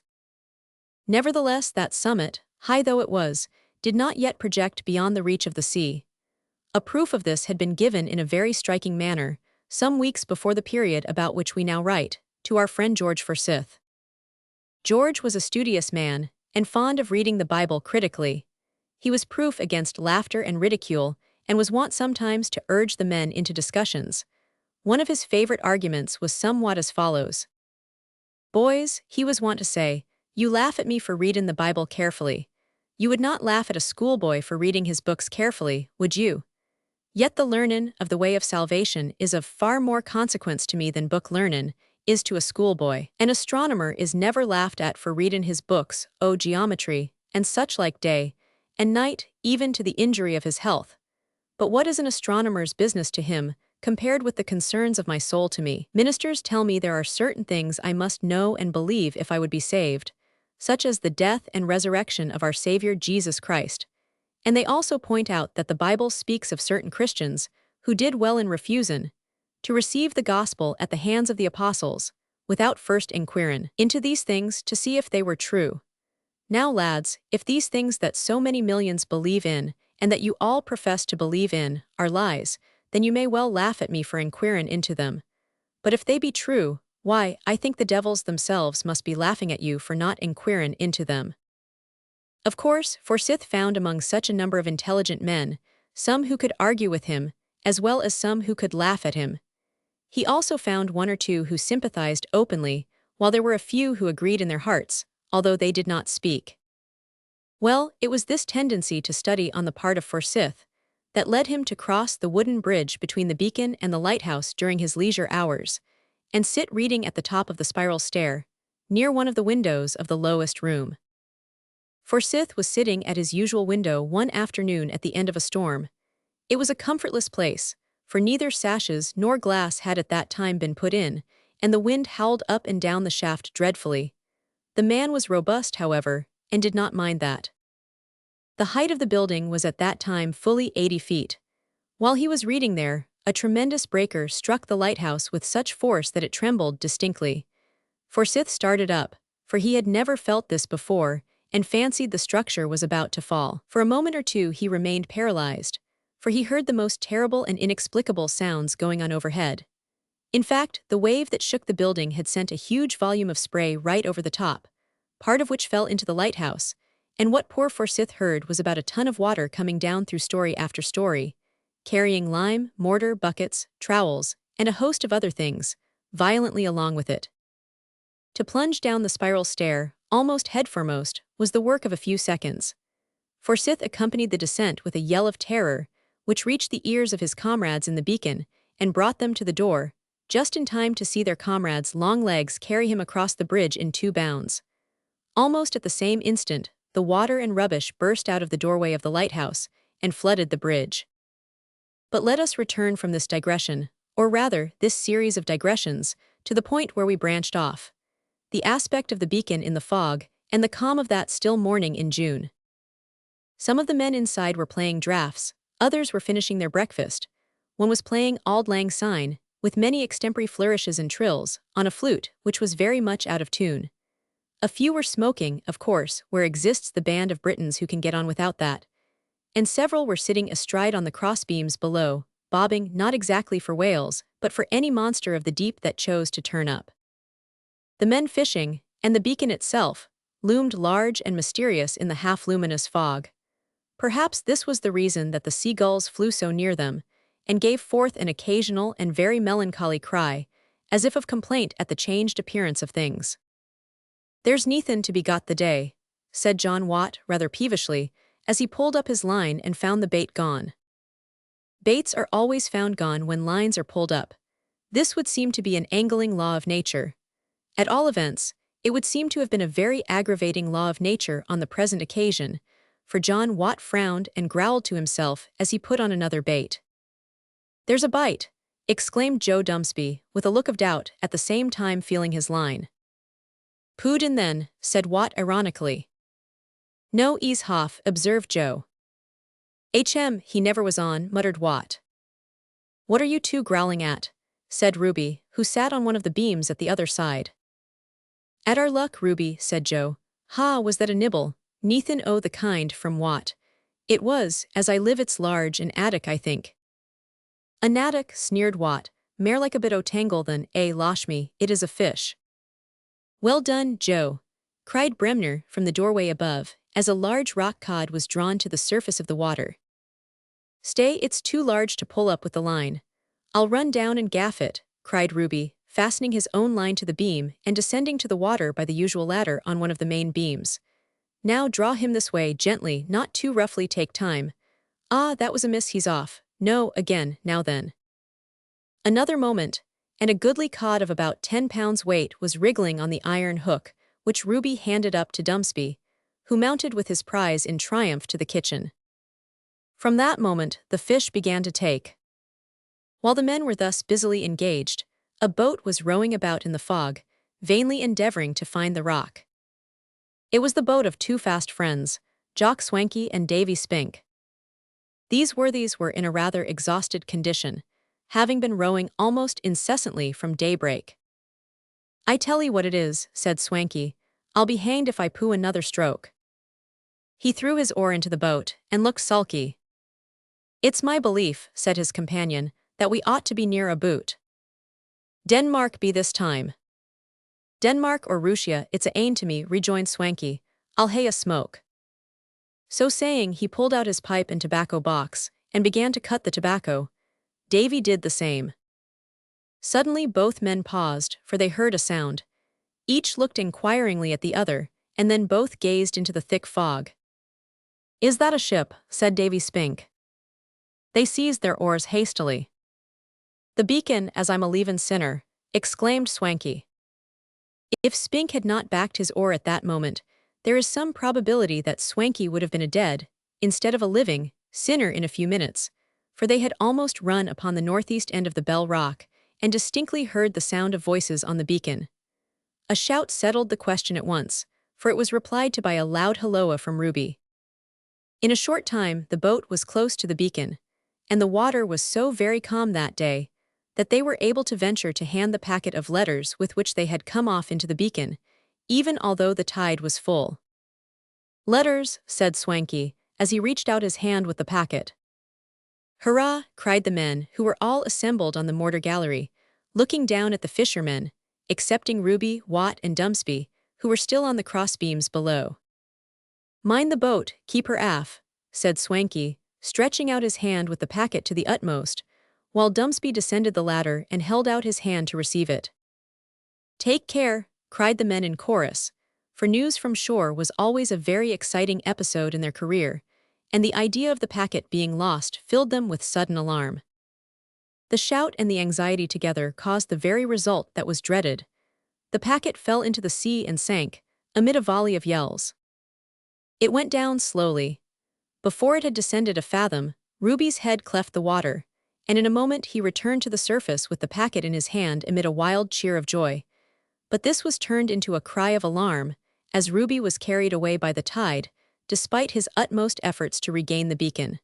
Speaker 1: Nevertheless, that summit, high though it was, did not yet project beyond the reach of the sea. A proof of this had been given in a very striking manner, some weeks before the period about which we now write, to our friend George Forsyth. George was a studious man, and fond of reading the Bible critically. He was proof against laughter and ridicule, and was wont sometimes to urge the men into discussions. One of his favorite arguments was somewhat as follows. "Boys," he was wont to say, "you laugh at me for readin' the Bible carefully. You would not laugh at a schoolboy for reading his books carefully, would you? Yet the learnin' of the way of salvation is of far more consequence to me than book learnin' is to a schoolboy. An astronomer is never laughed at for readin' his books, o geometry, and such like day and night, even to the injury of his health. But what is an astronomer's business to him, compared with the concerns of my soul to me? Ministers tell me there are certain things I must know and believe if I would be saved, such as the death and resurrection of our Savior Jesus Christ. And they also point out that the Bible speaks of certain Christians, who did well in refusin' to receive the gospel at the hands of the apostles, without first inquirin' into these things to see if they were true. Now, lads, if these things that so many millions believe in, and that you all profess to believe in, are lies, then you may well laugh at me for inquirin' into them. But if they be true, why, I think the devils themselves must be laughing at you for not inquirin' into them." Of course, Forsyth found among such a number of intelligent men, some who could argue with him, as well as some who could laugh at him. He also found one or two who sympathized openly, while there were a few who agreed in their hearts, although they did not speak. Well, it was this tendency to study on the part of Forsyth that led him to cross the wooden bridge between the beacon and the lighthouse during his leisure hours, and sit reading at the top of the spiral stair, near one of the windows of the lowest room. Forsyth was sitting at his usual window one afternoon at the end of a storm. It was a comfortless place, for neither sashes nor glass had at that time been put in, and the wind howled up and down the shaft dreadfully. The man was robust, however, and did not mind that. The height of the building was at that time fully 80 feet. While he was reading there, a tremendous breaker struck the lighthouse with such force that it trembled distinctly. Forsyth started up, for he had never felt this before, and fancied the structure was about to fall. For a moment or two he remained paralyzed, for he heard the most terrible and inexplicable sounds going on overhead. In fact, the wave that shook the building had sent a huge volume of spray right over the top, part of which fell into the lighthouse, and what poor Forsyth heard was about a ton of water coming down through story after story, carrying lime, mortar, buckets, trowels, and a host of other things, violently along with it. To plunge down the spiral stair, almost headforemost, was the work of a few seconds. Forsyth accompanied the descent with a yell of terror, which reached the ears of his comrades in the beacon, and brought them to the door, just in time to see their comrades' long legs carry him across the bridge in 2 bounds. Almost at the same instant, the water and rubbish burst out of the doorway of the lighthouse and flooded the bridge. But let us return from this digression, or rather, this series of digressions, to the point where we branched off: the aspect of the beacon in the fog, and the calm of that still morning in June. Some of the men inside were playing draughts, others were finishing their breakfast. One was playing Auld Lang Syne, with many extempore flourishes and trills, on a flute which was very much out of tune. A few were smoking, of course, where exists the band of Britons who can get on without that, and several were sitting astride on the crossbeams below, bobbing not exactly for whales, but for any monster of the deep that chose to turn up. The men fishing, and the beacon itself, loomed large and mysterious in the half-luminous fog. Perhaps this was the reason that the seagulls flew so near them, and gave forth an occasional and very melancholy cry, as if of complaint at the changed appearance of things. "There's neithin' to be got the day," said John Watt rather peevishly, as he pulled up his line and found the bait gone. Baits are always found gone when lines are pulled up. This would seem to be an angling law of nature. At all events, it would seem to have been a very aggravating law of nature on the present occasion, for John Watt frowned and growled to himself as he put on another bait. "There's a bite," exclaimed Joe Dumsby, with a look of doubt, at the same time feeling his line. "Pooed in then," said Watt ironically. "No ease hoff," observed Joe. He never was on," muttered Watt. "What are you two growling at?" said Ruby, who sat on one of the beams at the other side. "At our luck, Ruby," said Joe. "Ha, was that a nibble? Neithin' o' the kind," from Watt. "It was, as I live it's large an attic, I think." "A nattic," sneered Watt, "mair like a bit o' tangle than, losh me, it is a fish." "Well done, Joe," cried Bremner from the doorway above, as a large rock cod was drawn to the surface of the water. "Stay, it's too large to pull up with the line. I'll run down and gaff it," cried Ruby, fastening his own line to the beam and descending to the water by the usual ladder on one of the main beams. "Now draw him this way, gently, not too roughly, take time. Ah, that was a miss, he's off. No, again, now then." Another moment, and a goodly cod of about 10 pounds weight was wriggling on the iron hook, which Ruby handed up to Dumsby, who mounted with his prize in triumph to the kitchen. From that moment, the fish began to take. While the men were thus busily engaged, a boat was rowing about in the fog, vainly endeavoring to find the rock. It was the boat of two fast friends, Jock Swanky and Davy Spink. These worthies were in a rather exhausted condition, having been rowing almost incessantly from daybreak. "I tell 'ee what it is," said Swanky, "I'll be hanged if I poo another stroke." He threw his oar into the boat, and looked sulky. "It's my belief," said his companion, "that we ought to be near a boot. Denmark be this time." "Denmark or Russia, it's a ain to me," rejoined Swanky. "I'll hae a smoke." So saying, he pulled out his pipe and tobacco box, and began to cut the tobacco. Davy did the same. Suddenly both men paused, for they heard a sound. Each looked inquiringly at the other, and then both gazed into the thick fog. "Is that a ship?" said Davy Spink. They seized their oars hastily. "The beacon, as I'm a leavin' sinner," exclaimed Swanky. If Spink had not backed his oar at that moment, there is some probability that Swanky would have been a dead, instead of a living, sinner in a few minutes, for they had almost run upon the northeast end of the Bell Rock, and distinctly heard the sound of voices on the beacon. A shout settled the question at once, for it was replied to by a loud halloa from Ruby. In a short time the boat was close to the beacon, and the water was so very calm that day, that they were able to venture to hand the packet of letters with which they had come off into the beacon, even although the tide was full. "Letters," said Swanky, as he reached out his hand with the packet. "Hurrah!" cried the men, who were all assembled on the mortar gallery, looking down at the fishermen, excepting Ruby, Watt, and Dumsby, who were still on the crossbeams below. "Mind the boat, keep her aft," said Swanky, stretching out his hand with the packet to the utmost, while Dumsby descended the ladder and held out his hand to receive it. "Take care," cried the men in chorus, for news from shore was always a very exciting episode in their career, and the idea of the packet being lost filled them with sudden alarm. The shout and the anxiety together caused the very result that was dreaded. The packet fell into the sea and sank, amid a volley of yells. It went down slowly. Before it had descended a fathom, Ruby's head cleft the water, and in a moment he returned to the surface with the packet in his hand amid a wild cheer of joy. But this was turned into a cry of alarm, as Ruby was carried away by the tide, despite his utmost efforts to regain the beacon.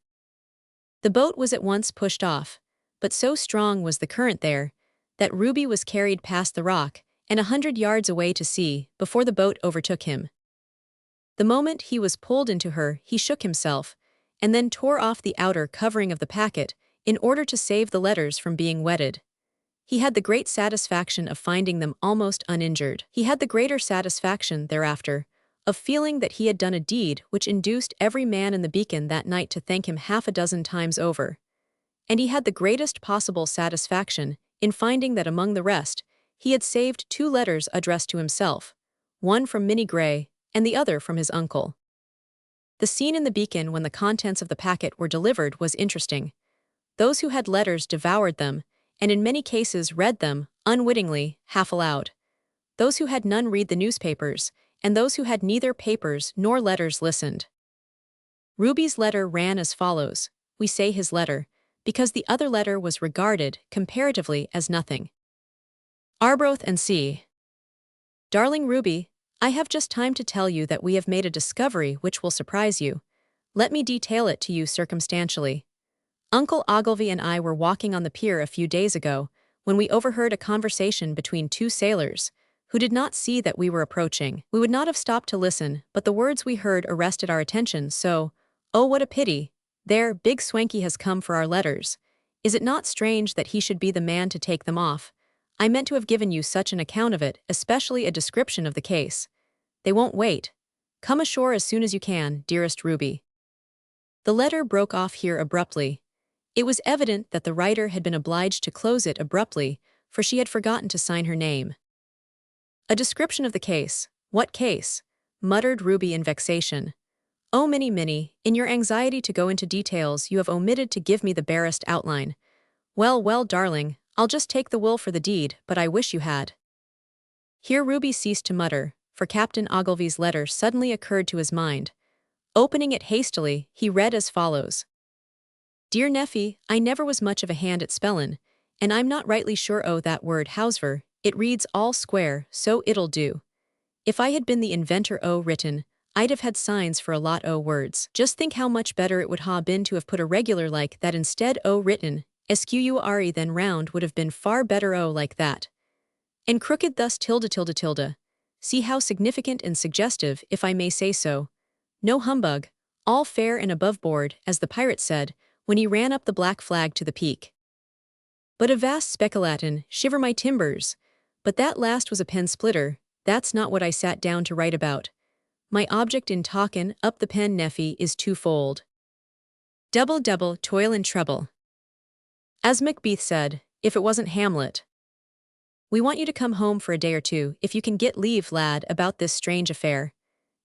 Speaker 1: The boat was at once pushed off, but so strong was the current there, that Ruby was carried past the rock and 100 yards away to sea before the boat overtook him. The moment he was pulled into her, he shook himself, and then tore off the outer covering of the packet, in order to save the letters from being wetted. He had the great satisfaction of finding them almost uninjured. He had the greater satisfaction, thereafter, of feeling that he had done a deed which induced every man in the beacon that night to thank him half a dozen times over. And he had the greatest possible satisfaction in finding that among the rest, he had saved 2 letters addressed to himself, one from Minnie Gray and the other from his uncle. The scene in the beacon when the contents of the packet were delivered was interesting. Those who had letters devoured them, and in many cases read them, unwittingly, half aloud. Those who had none read the newspapers, and those who had neither papers nor letters listened. Ruby's letter ran as follows. We say his letter, because the other letter was regarded, comparatively, as nothing. Arbroath and C. Darling Ruby, I have just time to tell you that we have made a discovery which will surprise you. Let me detail it to you circumstantially. Uncle Ogilvy and I were walking on the pier a few days ago, when we overheard a conversation between 2 sailors, who did not see that we were approaching. We would not have stopped to listen, but the words we heard arrested our attention, so, oh what a pity, there, Big Swanky has come for our letters. Is it not strange that he should be the man to take them off? I meant to have given you such an account of it, especially a description of the case. They won't wait. Come ashore as soon as you can, dearest Ruby. The letter broke off here abruptly. It was evident that the writer had been obliged to close it abruptly, for she had forgotten to sign her name. A description of the case. What case? Muttered Ruby in vexation. Oh, Minnie, in your anxiety to go into details, you have omitted to give me the barest outline. Well, darling, I'll just take the will for the deed, but I wish you had. Here Ruby ceased to mutter, for Captain Ogilvy's letter suddenly occurred to his mind. Opening it hastily, he read as follows. Dear Neffy, I never was much of a hand at spellin', and I'm not rightly sure o' that word housver, it reads all square, so it'll do. If I had been the inventor o' written, I'd have had signs for a lot o' words. Just think how much better it would ha' been to have put a regular like that instead o' written, squre then round would have been far better o' like that. And crooked thus tilde. See how significant and suggestive, if I may say so. No humbug, all fair and above board, as the pirate said, when he ran up the black flag to the peak. But a vast speculatin, shiver my timbers. But that last was a pen splitter, that's not what I sat down to write about. My object in talkin' up the pen, Neffy, is twofold. Double, toil and trouble. As Macbeth said, if it wasn't Hamlet. We want you to come home for a day or 2, if you can get leave, lad, about this strange affair.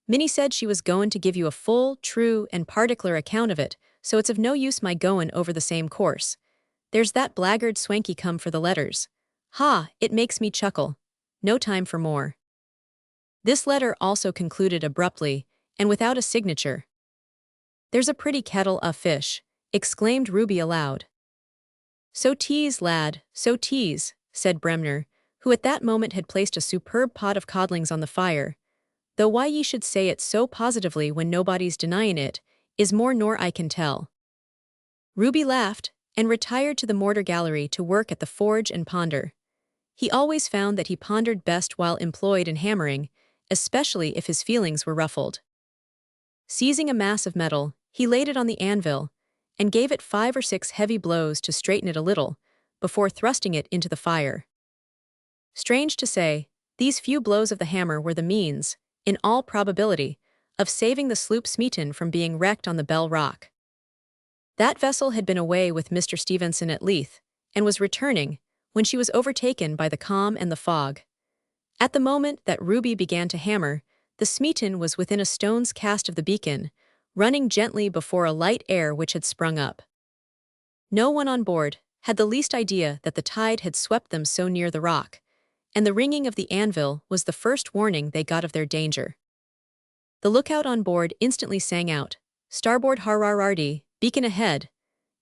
Speaker 1: Minnie said she was goin' to give you a full, true, and particular account of it, so it's of no use my goin' over the same course. There's that blackguard Swanky come for the letters. Ha, it makes me chuckle. No time for more. This letter also concluded abruptly, and without a signature. There's a pretty kettle of fish, exclaimed Ruby aloud. So tease, lad, so tease, said Bremner, who at that moment had placed a superb pot of codlings on the fire. Though why ye should say it so positively when nobody's denyin' it, is more nor I can tell. Ruby laughed, and retired to the mortar gallery to work at the forge and ponder. He always found that he pondered best while employed in hammering, especially if his feelings were ruffled. Seizing a mass of metal, he laid it on the anvil, and gave it 5 or 6 heavy blows to straighten it a little, before thrusting it into the fire. Strange to say, these few blows of the hammer were the means, in all probability, of saving the sloop Smeaton from being wrecked on the Bell Rock. That vessel had been away with Mr. Stevenson at Leith, and was returning, when she was overtaken by the calm and the fog. At the moment that Ruby began to hammer, the Smeaton was within a stone's cast of the beacon, running gently before a light air which had sprung up. No one on board had the least idea that the tide had swept them so near the rock, and the ringing of the anvil was the first warning they got of their danger. The lookout on board instantly sang out, "Starboard harrarardy, beacon ahead,"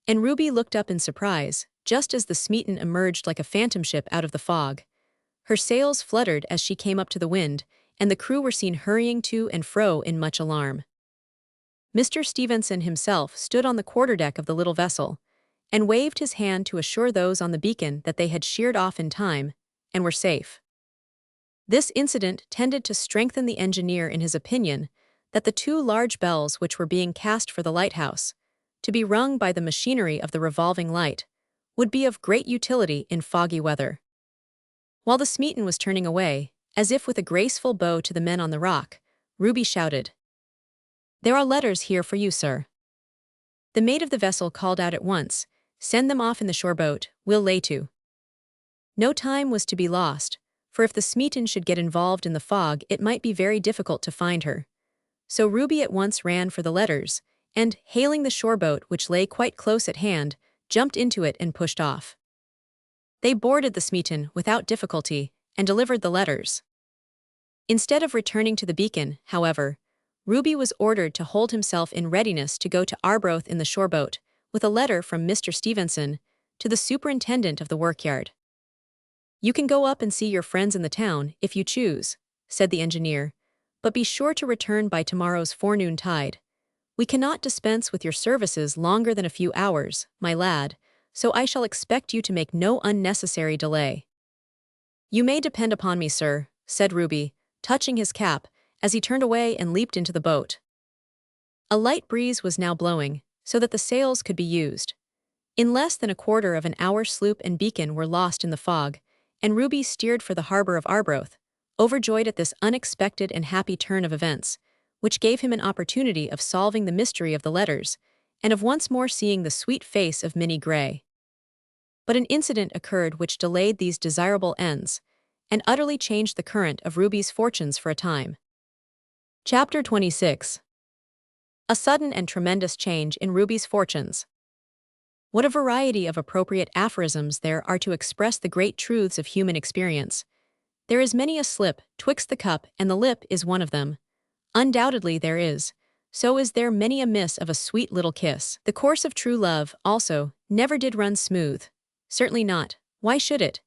Speaker 1: and Ruby looked up in surprise, just as the Smeaton emerged like a phantom ship out of the fog. Her sails fluttered as she came up to the wind, and the crew were seen hurrying to and fro in much alarm. Mr. Stevenson himself stood on the quarterdeck of the little vessel, and waved his hand to assure those on the beacon that they had sheered off in time, and were safe. This incident tended to strengthen the engineer in his opinion that the 2 large bells which were being cast for the lighthouse, to be rung by the machinery of the revolving light, would be of great utility in foggy weather. While the Smeaton was turning away, as if with a graceful bow to the men on the rock, Ruby shouted, "There are letters here for you, sir." The mate of the vessel called out at once, "Send them off in the shore boat, we'll lay to." No time was to be lost, for if the Smeaton should get involved in the fog it might be very difficult to find her. So Ruby at once ran for the letters, and, hailing the shore boat which lay quite close at hand, jumped into it and pushed off. They boarded the Smeaton without difficulty and delivered the letters. Instead of returning to the beacon, however, Ruby was ordered to hold himself in readiness to go to Arbroath in the shore boat, with a letter from Mr. Stevenson to the superintendent of the workyard. "You can go up and see your friends in the town, if you choose," said the engineer, "but be sure to return by tomorrow's forenoon tide. We cannot dispense with your services longer than a few hours, my lad, so I shall expect you to make no unnecessary delay." "You may depend upon me, sir," said Ruby, touching his cap, as he turned away and leaped into the boat. A light breeze was now blowing, so that the sails could be used. In less than a quarter of an hour sloop and beacon were lost in the fog, and Ruby steered for the harbor of Arbroath, overjoyed at this unexpected and happy turn of events, which gave him an opportunity of solving the mystery of the letters, and of once more seeing the sweet face of Minnie Gray. But an incident occurred which delayed these desirable ends, and utterly changed the current of Ruby's fortunes for a time. Chapter 26. A sudden and tremendous change in Ruby's fortunes. What a variety of appropriate aphorisms there are to express the great truths of human experience. There is many a slip twixt the cup and the lip is one of them. Undoubtedly there is. So is there many a miss of a sweet little kiss. The course of true love, also, never did run smooth. Certainly not. Why should it?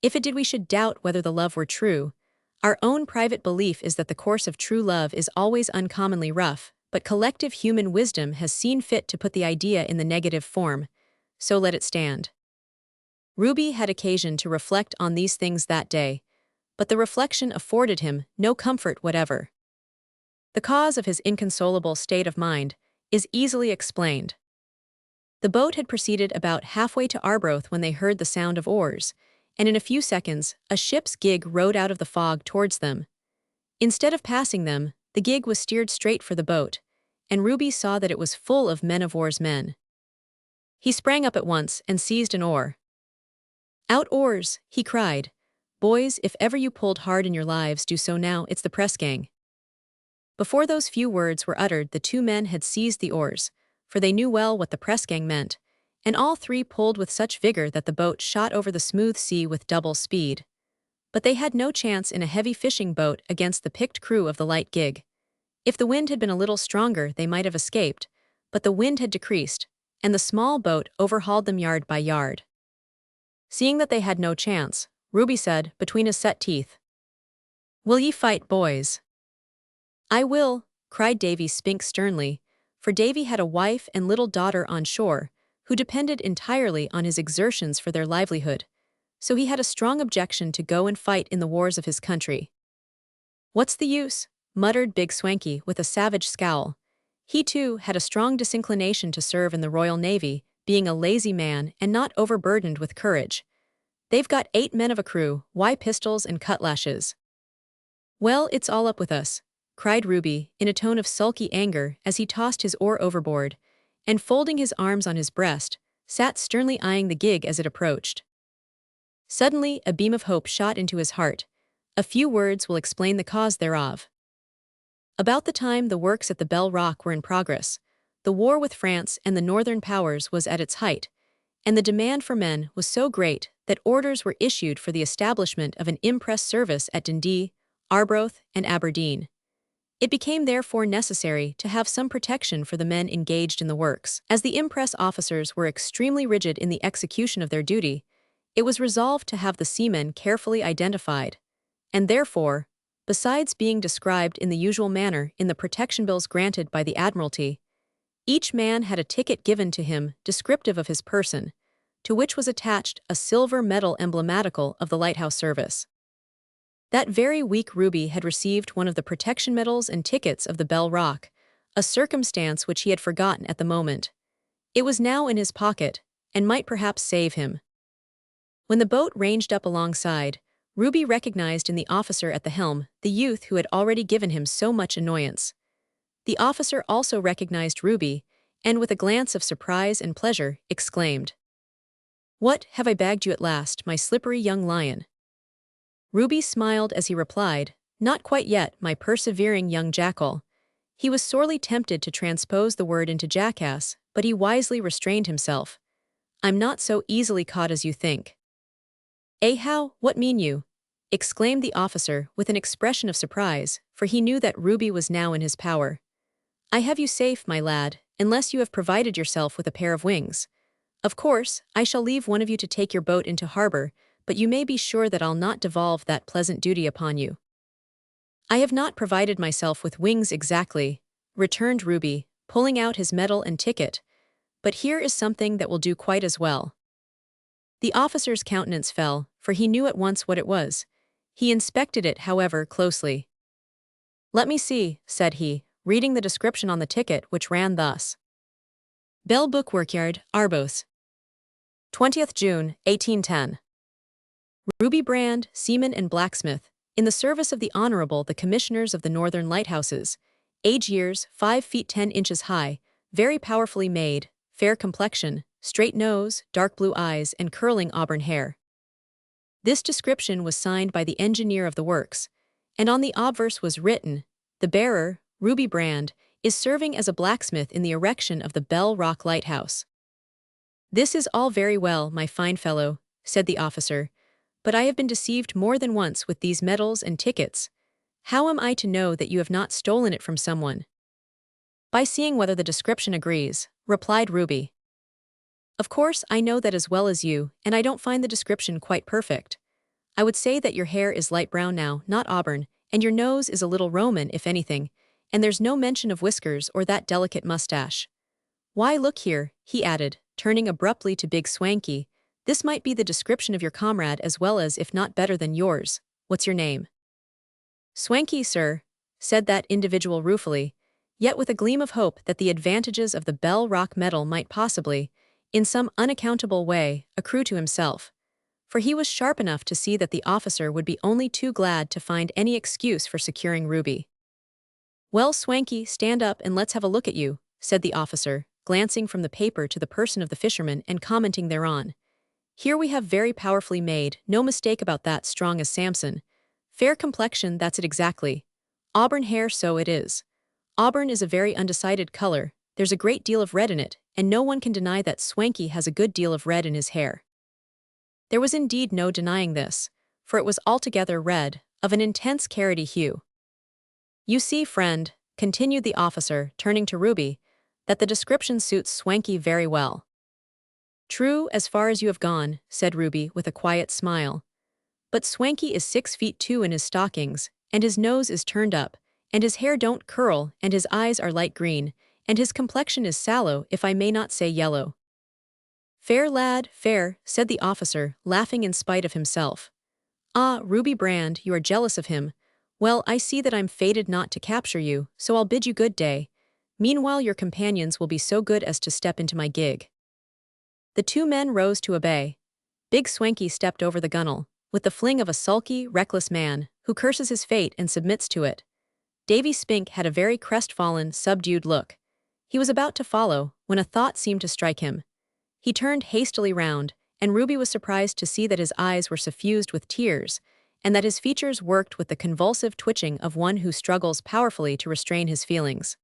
Speaker 1: If it did, we should doubt whether the love were true. Our own private belief is that the course of true love is always uncommonly rough, but collective human wisdom has seen fit to put the idea in the negative form. So let it stand. Ruby had occasion to reflect on these things that day, but the reflection afforded him no comfort whatever. The cause of his inconsolable state of mind is easily explained. The boat had proceeded about halfway to Arbroath when they heard the sound of oars, and in a few seconds a ship's gig rowed out of the fog towards them. Instead of passing them, the gig was steered straight for the boat, and Ruby saw that it was full of men-of-war's men. He sprang up at once and seized an oar. "Out oars!" he cried. "Boys, if ever you pulled hard in your lives, do so now, it's the press-gang." Before those few words were uttered, the two men had seized the oars, for they knew well what the press-gang meant, and all three pulled with such vigor that the boat shot over the smooth sea with double speed. But they had no chance in a heavy fishing boat against the picked crew of the light gig. If the wind had been a little stronger, they might have escaped, but the wind had decreased, and the small boat overhauled them yard by yard. Seeing that they had no chance, Ruby said, between his set teeth, "Will ye fight, boys?" "I will," cried Davy Spink sternly, for Davy had a wife and little daughter on shore, who depended entirely on his exertions for their livelihood, so he had a strong objection to go and fight in the wars of his country. "What's the use?" muttered Big Swanky with a savage scowl. He too had a strong disinclination to serve in the Royal Navy, being a lazy man and not overburdened with courage. "They've got 8 men of a crew, why pistols and cutlashes?" "Well, it's all up with us," cried Ruby, in a tone of sulky anger as he tossed his oar overboard, and folding his arms on his breast, sat sternly eyeing the gig as it approached. Suddenly a beam of hope shot into his heart. A few words will explain the cause thereof. About the time the works at the Belle Rock were in progress, the war with France and the northern powers was at its height, and the demand for men was so great that orders were issued for the establishment of an impress service at Dundee, Arbroath, and Aberdeen. It became therefore necessary to have some protection for the men engaged in the works. As the impress officers were extremely rigid in the execution of their duty, it was resolved to have the seamen carefully identified, and therefore, besides being described in the usual manner in the protection bills granted by the Admiralty, each man had a ticket given to him descriptive of his person, to which was attached a silver medal emblematical of the Lighthouse service. That very week Ruby had received one of the protection medals and tickets of the Belle Rock, a circumstance which he had forgotten at the moment. It was now in his pocket, and might perhaps save him. When the boat ranged up alongside, Ruby recognized in the officer at the helm the youth who had already given him so much annoyance. The officer also recognized Ruby, and with a glance of surprise and pleasure, exclaimed, "What, have I bagged you at last, my slippery young lion?" Ruby smiled as he replied, "Not quite yet, my persevering young jackal." He was sorely tempted to transpose the word into jackass, but he wisely restrained himself. "I'm not so easily caught as you think." "Eh, how, what mean you?" exclaimed the officer with an expression of surprise, for he knew that Ruby was now in his power. "I have you safe, my lad, unless you have provided yourself with a pair of wings. Of course, I shall leave one of you to take your boat into harbor, but you may be sure that I'll not devolve that pleasant duty upon you." "I have not provided myself with wings exactly," returned Ruby, pulling out his medal and ticket, "but here is something that will do quite as well." The officer's countenance fell, for he knew at once what it was. He inspected it, however, closely. "Let me see," said he, reading the description on the ticket, which ran thus: Bell Book Workyard, Arbos. 20th June, 1810. Ruby Brand, seaman and blacksmith, in the service of the Honorable the Commissioners of the Northern Lighthouses. Age years, 5 feet 10 inches high, very powerfully made, fair complexion, straight nose, dark blue eyes, and curling auburn hair. This description was signed by the engineer of the works, and on the obverse was written, "The bearer, Ruby Brand, is serving as a blacksmith in the erection of the Bell Rock Lighthouse." "This is all very well, my fine fellow," said the officer, "but I have been deceived more than once with these medals and tickets. How am I to know that you have not stolen it from someone?" "By seeing whether the description agrees," replied Ruby. "Of course, I know that as well as you, and I don't find the description quite perfect. I would say that your hair is light brown now, not auburn, and your nose is a little Roman, if anything, and there's no mention of whiskers or that delicate mustache. Why, look here," he added, turning abruptly to Big Swanky, "this might be the description of your comrade as well as, if not better than yours. What's your name?" "Swanky, sir," said that individual ruefully, yet with a gleam of hope that the advantages of the Bell Rock medal might possibly, in some unaccountable way, accrue to himself. For he was sharp enough to see that the officer would be only too glad to find any excuse for securing Ruby. "Well, Swanky, stand up and let's have a look at you," said the officer, glancing from the paper to the person of the fisherman and commenting thereon. "Here we have very powerfully made, no mistake about that, strong as Samson. Fair complexion, that's it exactly. Auburn hair, so it is. Auburn is a very undecided color, there's a great deal of red in it, and no one can deny that Swanky has a good deal of red in his hair." There was indeed no denying this, for it was altogether red, of an intense carroty hue. "You see, friend," continued the officer, turning to Ruby, "that the description suits Swanky very well." "True, as far as you have gone," said Ruby with a quiet smile. "But Swanky is 6 feet 2 in his stockings, and his nose is turned up, and his hair don't curl, and his eyes are light green, and his complexion is sallow, if I may not say yellow." "Fair lad, fair," said the officer, laughing in spite of himself. "Ah, Ruby Brand, you are jealous of him. Well, I see that I'm fated not to capture you, so I'll bid you good day. Meanwhile your companions will be so good as to step into my gig." The two men rose to obey. Big Swanky stepped over the gunwale, with the fling of a sulky, reckless man, who curses his fate and submits to it. Davy Spink had a very crestfallen, subdued look. He was about to follow, when a thought seemed to strike him. He turned hastily round, and Ruby was surprised to see that his eyes were suffused with tears, and that his features worked with the convulsive twitching of one who struggles powerfully to restrain his feelings.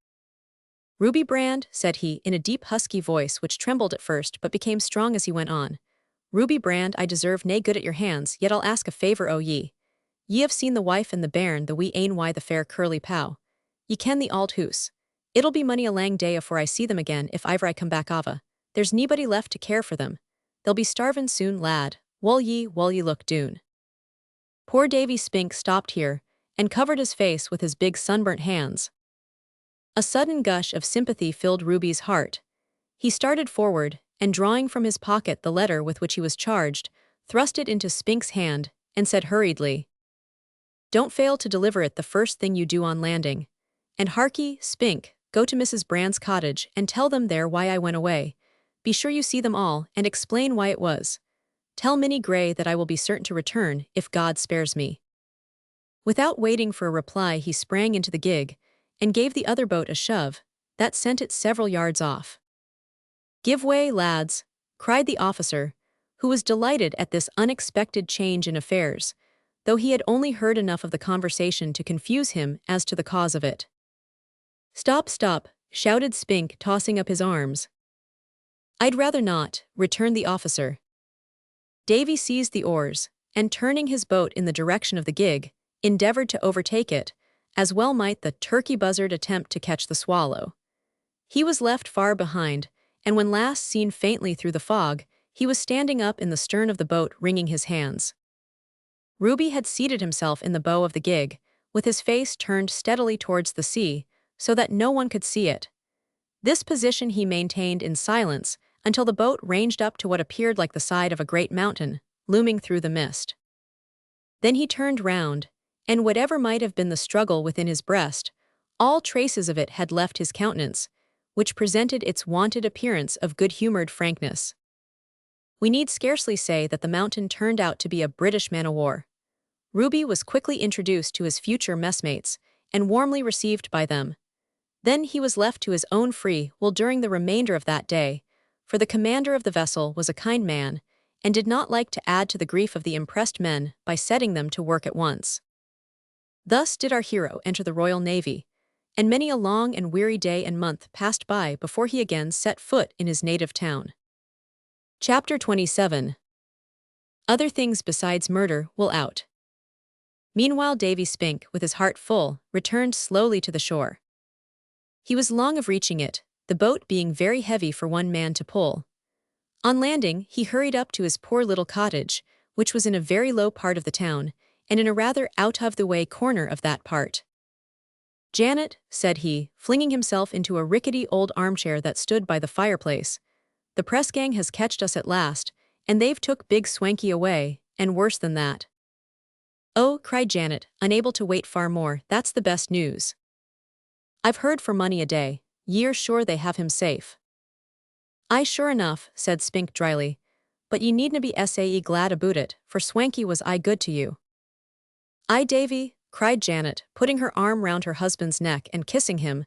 Speaker 1: "Ruby Brand," said he, in a deep husky voice which trembled at first but became strong as he went on. "Ruby Brand, I deserve nae good at your hands, yet I'll ask a favour o' ye. Ye have seen the wife and the bairn, the wee ain wy the fair curly pow. Ye ken the auld hoose. It'll be mony a lang day afore I see them again if iver I come back ava. There's naebody left to care for them. They'll be starvin' soon, lad, wull ye look doon." Poor Davy Spink stopped here, and covered his face with his big sunburnt hands. A sudden gush of sympathy filled Ruby's heart. He started forward, and drawing from his pocket the letter with which he was charged, thrust it into Spink's hand, and said hurriedly, "Don't fail to deliver it the first thing you do on landing. And harkee, Spink, go to Mrs. Brand's cottage and tell them there why I went away. Be sure you see them all and explain why it was. Tell Minnie Gray that I will be certain to return if God spares me." Without waiting for a reply, he sprang into the gig and gave the other boat a shove that sent it several yards off. "Give way, lads," cried the officer, who was delighted at this unexpected change in affairs, though he had only heard enough of the conversation to confuse him as to the cause of it. "Stop, stop," shouted Spink, tossing up his arms. "I'd rather not," returned the officer. Davy seized the oars, and turning his boat in the direction of the gig, endeavored to overtake it, as well might the turkey buzzard attempt to catch the swallow. He was left far behind, and when last seen faintly through the fog, he was standing up in the stern of the boat wringing his hands. Ruby had seated himself in the bow of the gig, with his face turned steadily towards the sea, so that no one could see it. This position he maintained in silence until the boat ranged up to what appeared like the side of a great mountain, looming through the mist. Then he turned round, and whatever might have been the struggle within his breast, all traces of it had left his countenance, which presented its wonted appearance of good-humored frankness. We need scarcely say that the mountain turned out to be a British man-o'-war. Ruby was quickly introduced to his future messmates and warmly received by them. Then he was left to his own free will during the remainder of that day, for the commander of the vessel was a kind man and did not like to add to the grief of the impressed men by setting them to work at once. Thus did our hero enter the Royal Navy, and many a long and weary day and month passed by before he again set foot in his native town. Chapter 27. Other things besides murder will out. Meanwhile Davy Spink, with his heart full, returned slowly to the shore. He was long of reaching it, the boat being very heavy for one man to pull. On landing, he hurried up to his poor little cottage, which was in a very low part of the town, and in a rather out-of-the-way corner of that part. "Janet," said he, flinging himself into a rickety old armchair that stood by the fireplace, "the press gang has catched us at last, and they've took Big Swanky away, and worse than that." "Oh," cried Janet, unable to wait far more, "that's the best news. I've heard for money a day, ye're sure they have him safe." "Aye, sure enough," said Spink dryly, "but ye needna be sae glad aboot it, for Swanky was aye good to you." "Aye, Davy," cried Janet, putting her arm round her husband's neck and kissing him,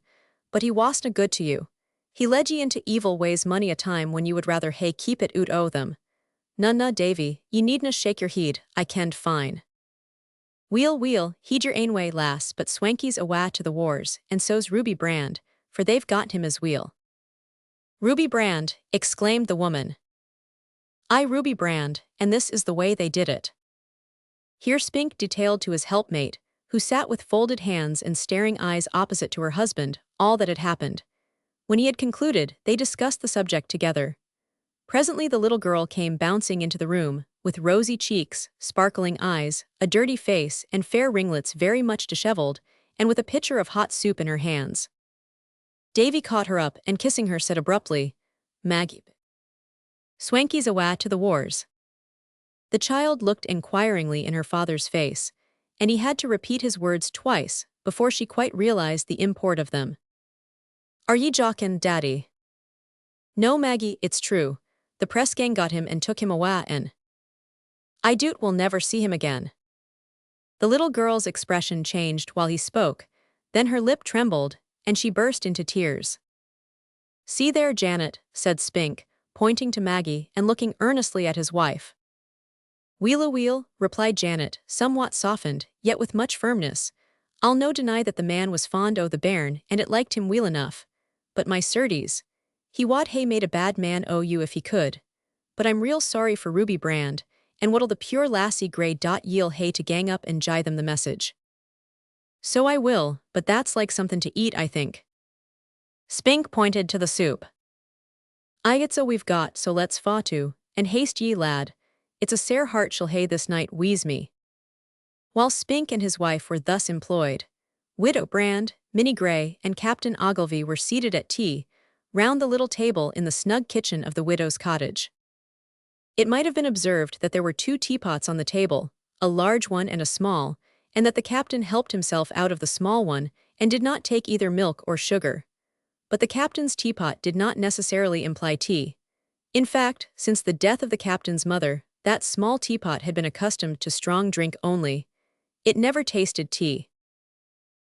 Speaker 1: "but he wasna good to you. He led ye into evil ways mony a time when you would rather hae keep it oot o' them. Na, Davy, ye needna shake your heed, I kenned fine." Weel, heed your ain way, lass, but Swanky's awa' to the wars, and so's Ruby Brand, for they've got him as weel." "Ruby Brand," exclaimed the woman. "Aye, Ruby Brand, and this is the way they did it." Here Spink detailed to his helpmate, who sat with folded hands and staring eyes opposite to her husband, all that had happened. When he had concluded, they discussed the subject together. Presently the little girl came bouncing into the room, with rosy cheeks, sparkling eyes, a dirty face, and fair ringlets very much disheveled, and with a pitcher of hot soup in her hands. Davy caught her up and kissing her said abruptly, "Maggie, Swanky's awa' to the wars." The child looked inquiringly in her father's face, and he had to repeat his words twice before she quite realized the import of them. "Are ye jockin', Daddy?" "No, Maggie, it's true. The press gang got him and took him awa' and I doot we'll never see him again." The little girl's expression changed while he spoke, then her lip trembled, and she burst into tears. "See there, Janet," said Spink, pointing to Maggie and looking earnestly at his wife. "Weel," replied Janet, somewhat softened, yet with much firmness. "I'll no deny that the man was fond o' the bairn, and it liked him weel enough. But my certies, he wad hae made a bad man o' you if he could. But I'm real sorry for Ruby Brand, and what'll the pure lassie Grey ye'll hae to gang up and gie them the message?" "So I will, but that's like something to eat, I think." Spink pointed to the soup. "Aye, it's a we've got, so let's fa to, and haste ye, lad. It's a sair heart she'll hae this night, wheeze me." While Spink and his wife were thus employed, Widow Brand, Minnie Gray, and Captain Ogilvy were seated at tea, round the little table in the snug kitchen of the widow's cottage. It might have been observed that there were 2 teapots on the table, a large one and a small, and that the captain helped himself out of the small one and did not take either milk or sugar. But the captain's teapot did not necessarily imply tea. In fact, since the death of the captain's mother, that small teapot had been accustomed to strong drink only. It never tasted tea.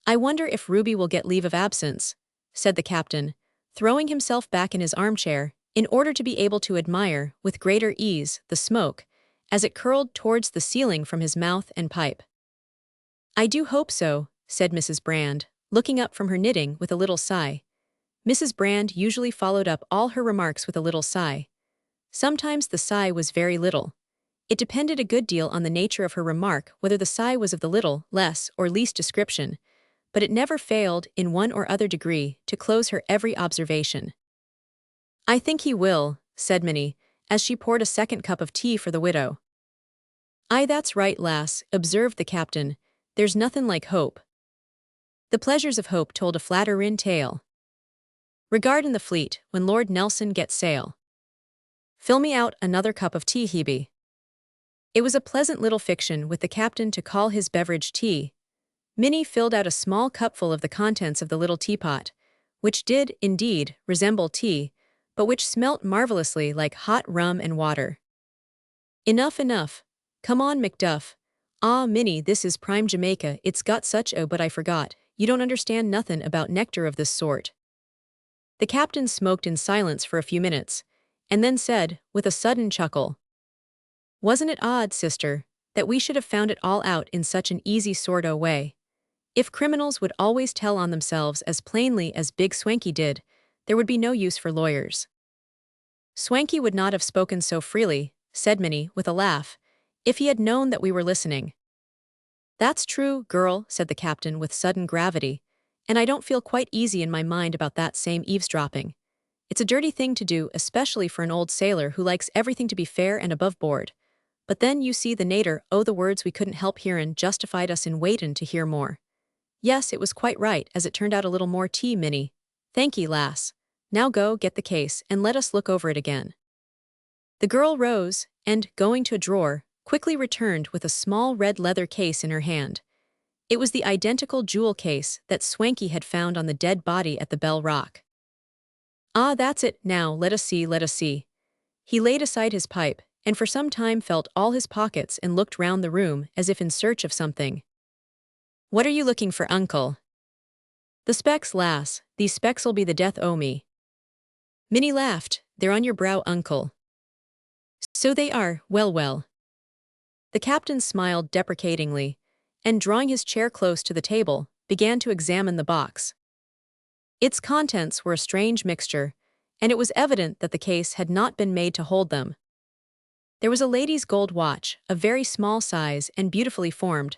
Speaker 1: "I wonder if Ruby will get leave of absence," said the captain, throwing himself back in his armchair, in order to be able to admire, with greater ease, the smoke, as it curled towards the ceiling from his mouth and pipe. "I do hope so," said Mrs. Brand, looking up from her knitting with a little sigh. Mrs. Brand usually followed up all her remarks with a little sigh. Sometimes the sigh was very little. It depended a good deal on the nature of her remark whether the sigh was of the little, less, or least description, but it never failed, in one or other degree, to close her every observation. "I think he will," said Minnie, as she poured a second cup of tea for the widow. "Aye, that's right, lass," observed the captain. "There's nothin' like hope." The pleasures of hope told a flatterin' tale. "Regardin' the fleet, when Lord Nelson gets sail. Fill me out another cup of tea, Hebe." It was a pleasant little fiction with the captain to call his beverage tea. Minnie filled out a small cupful of the contents of the little teapot, which did, indeed, resemble tea, but which smelt marvelously like hot rum and water. "Enough, enough. Come on, Macduff. Ah, Minnie, this is prime Jamaica, it's got such a but I forgot, you don't understand nothin' about nectar of this sort." The captain smoked in silence for a few minutes, and then said, with a sudden chuckle, "Wasn't it odd, sister, that we should have found it all out in such an easy sort o' way? If criminals would always tell on themselves as plainly as Big Swanky did, there would be no use for lawyers." "Swanky would not have spoken so freely," said Minnie, with a laugh, "if he had known that we were listening." "That's true, girl," said the captain with sudden gravity, "and I don't feel quite easy in my mind about that same eavesdropping. It's a dirty thing to do, especially for an old sailor who likes everything to be fair and above board. But then you see the nater the words we couldn't help hearin' justified us in waitin' to hear more. Yes, it was quite right, as it turned out a little more tea, Minnie. Thank ye, lass. Now go get the case and let us look over it again." The girl rose, and, going to a drawer, quickly returned with a small red leather case in her hand. It was the identical jewel case that Swanky had found on the dead body at the Bell Rock. "Ah, that's it, now, let us see, let us see." He laid aside his pipe, and for some time felt all his pockets and looked round the room as if in search of something. "What are you looking for, uncle?" "The specs, lass, these specs'll be the death o' me." Minnie laughed. "They're on your brow, uncle." "So they are, well, well." The captain smiled deprecatingly, and drawing his chair close to the table, began to examine the box. Its contents were a strange mixture, and it was evident that the case had not been made to hold them. There was a lady's gold watch, of very small size and beautifully formed,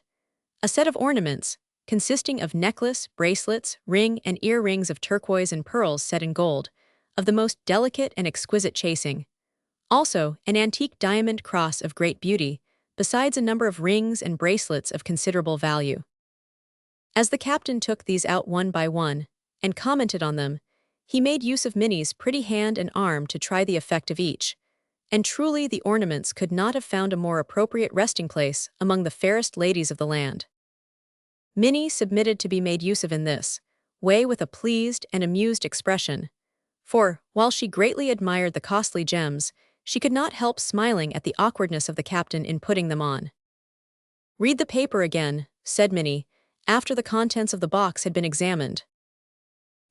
Speaker 1: a set of ornaments, consisting of necklace, bracelets, ring, and earrings of turquoise and pearls set in gold, of the most delicate and exquisite chasing. Also, an antique diamond cross of great beauty, besides a number of rings and bracelets of considerable value. As the captain took these out one by one, and commented on them, he made use of Minnie's pretty hand and arm to try the effect of each, and truly the ornaments could not have found a more appropriate resting place among the fairest ladies of the land. Minnie submitted to be made use of in this way with a pleased and amused expression, for, while she greatly admired the costly gems, she could not help smiling at the awkwardness of the captain in putting them on. "Read the paper again," said Minnie, after the contents of the box had been examined.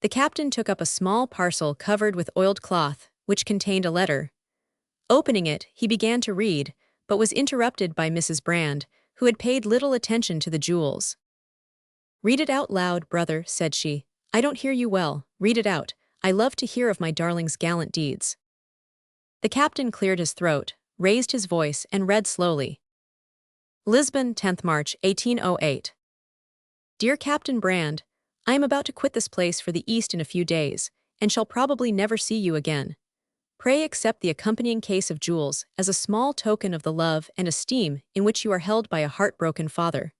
Speaker 1: The captain took up a small parcel covered with oiled cloth, which contained a letter. Opening it, he began to read, but was interrupted by Mrs. Brand, who had paid little attention to the jewels. "Read it out loud, brother," said she. "I don't hear you well. Read it out. I love to hear of my darling's gallant deeds." The captain cleared his throat, raised his voice, and read slowly. "Lisbon, 10th March, 1808. Dear Captain Brand, I am about to quit this place for the East in a few days, and shall probably never see you again. Pray accept the accompanying case of jewels as a small token of the love and esteem in which you are held by a heartbroken father.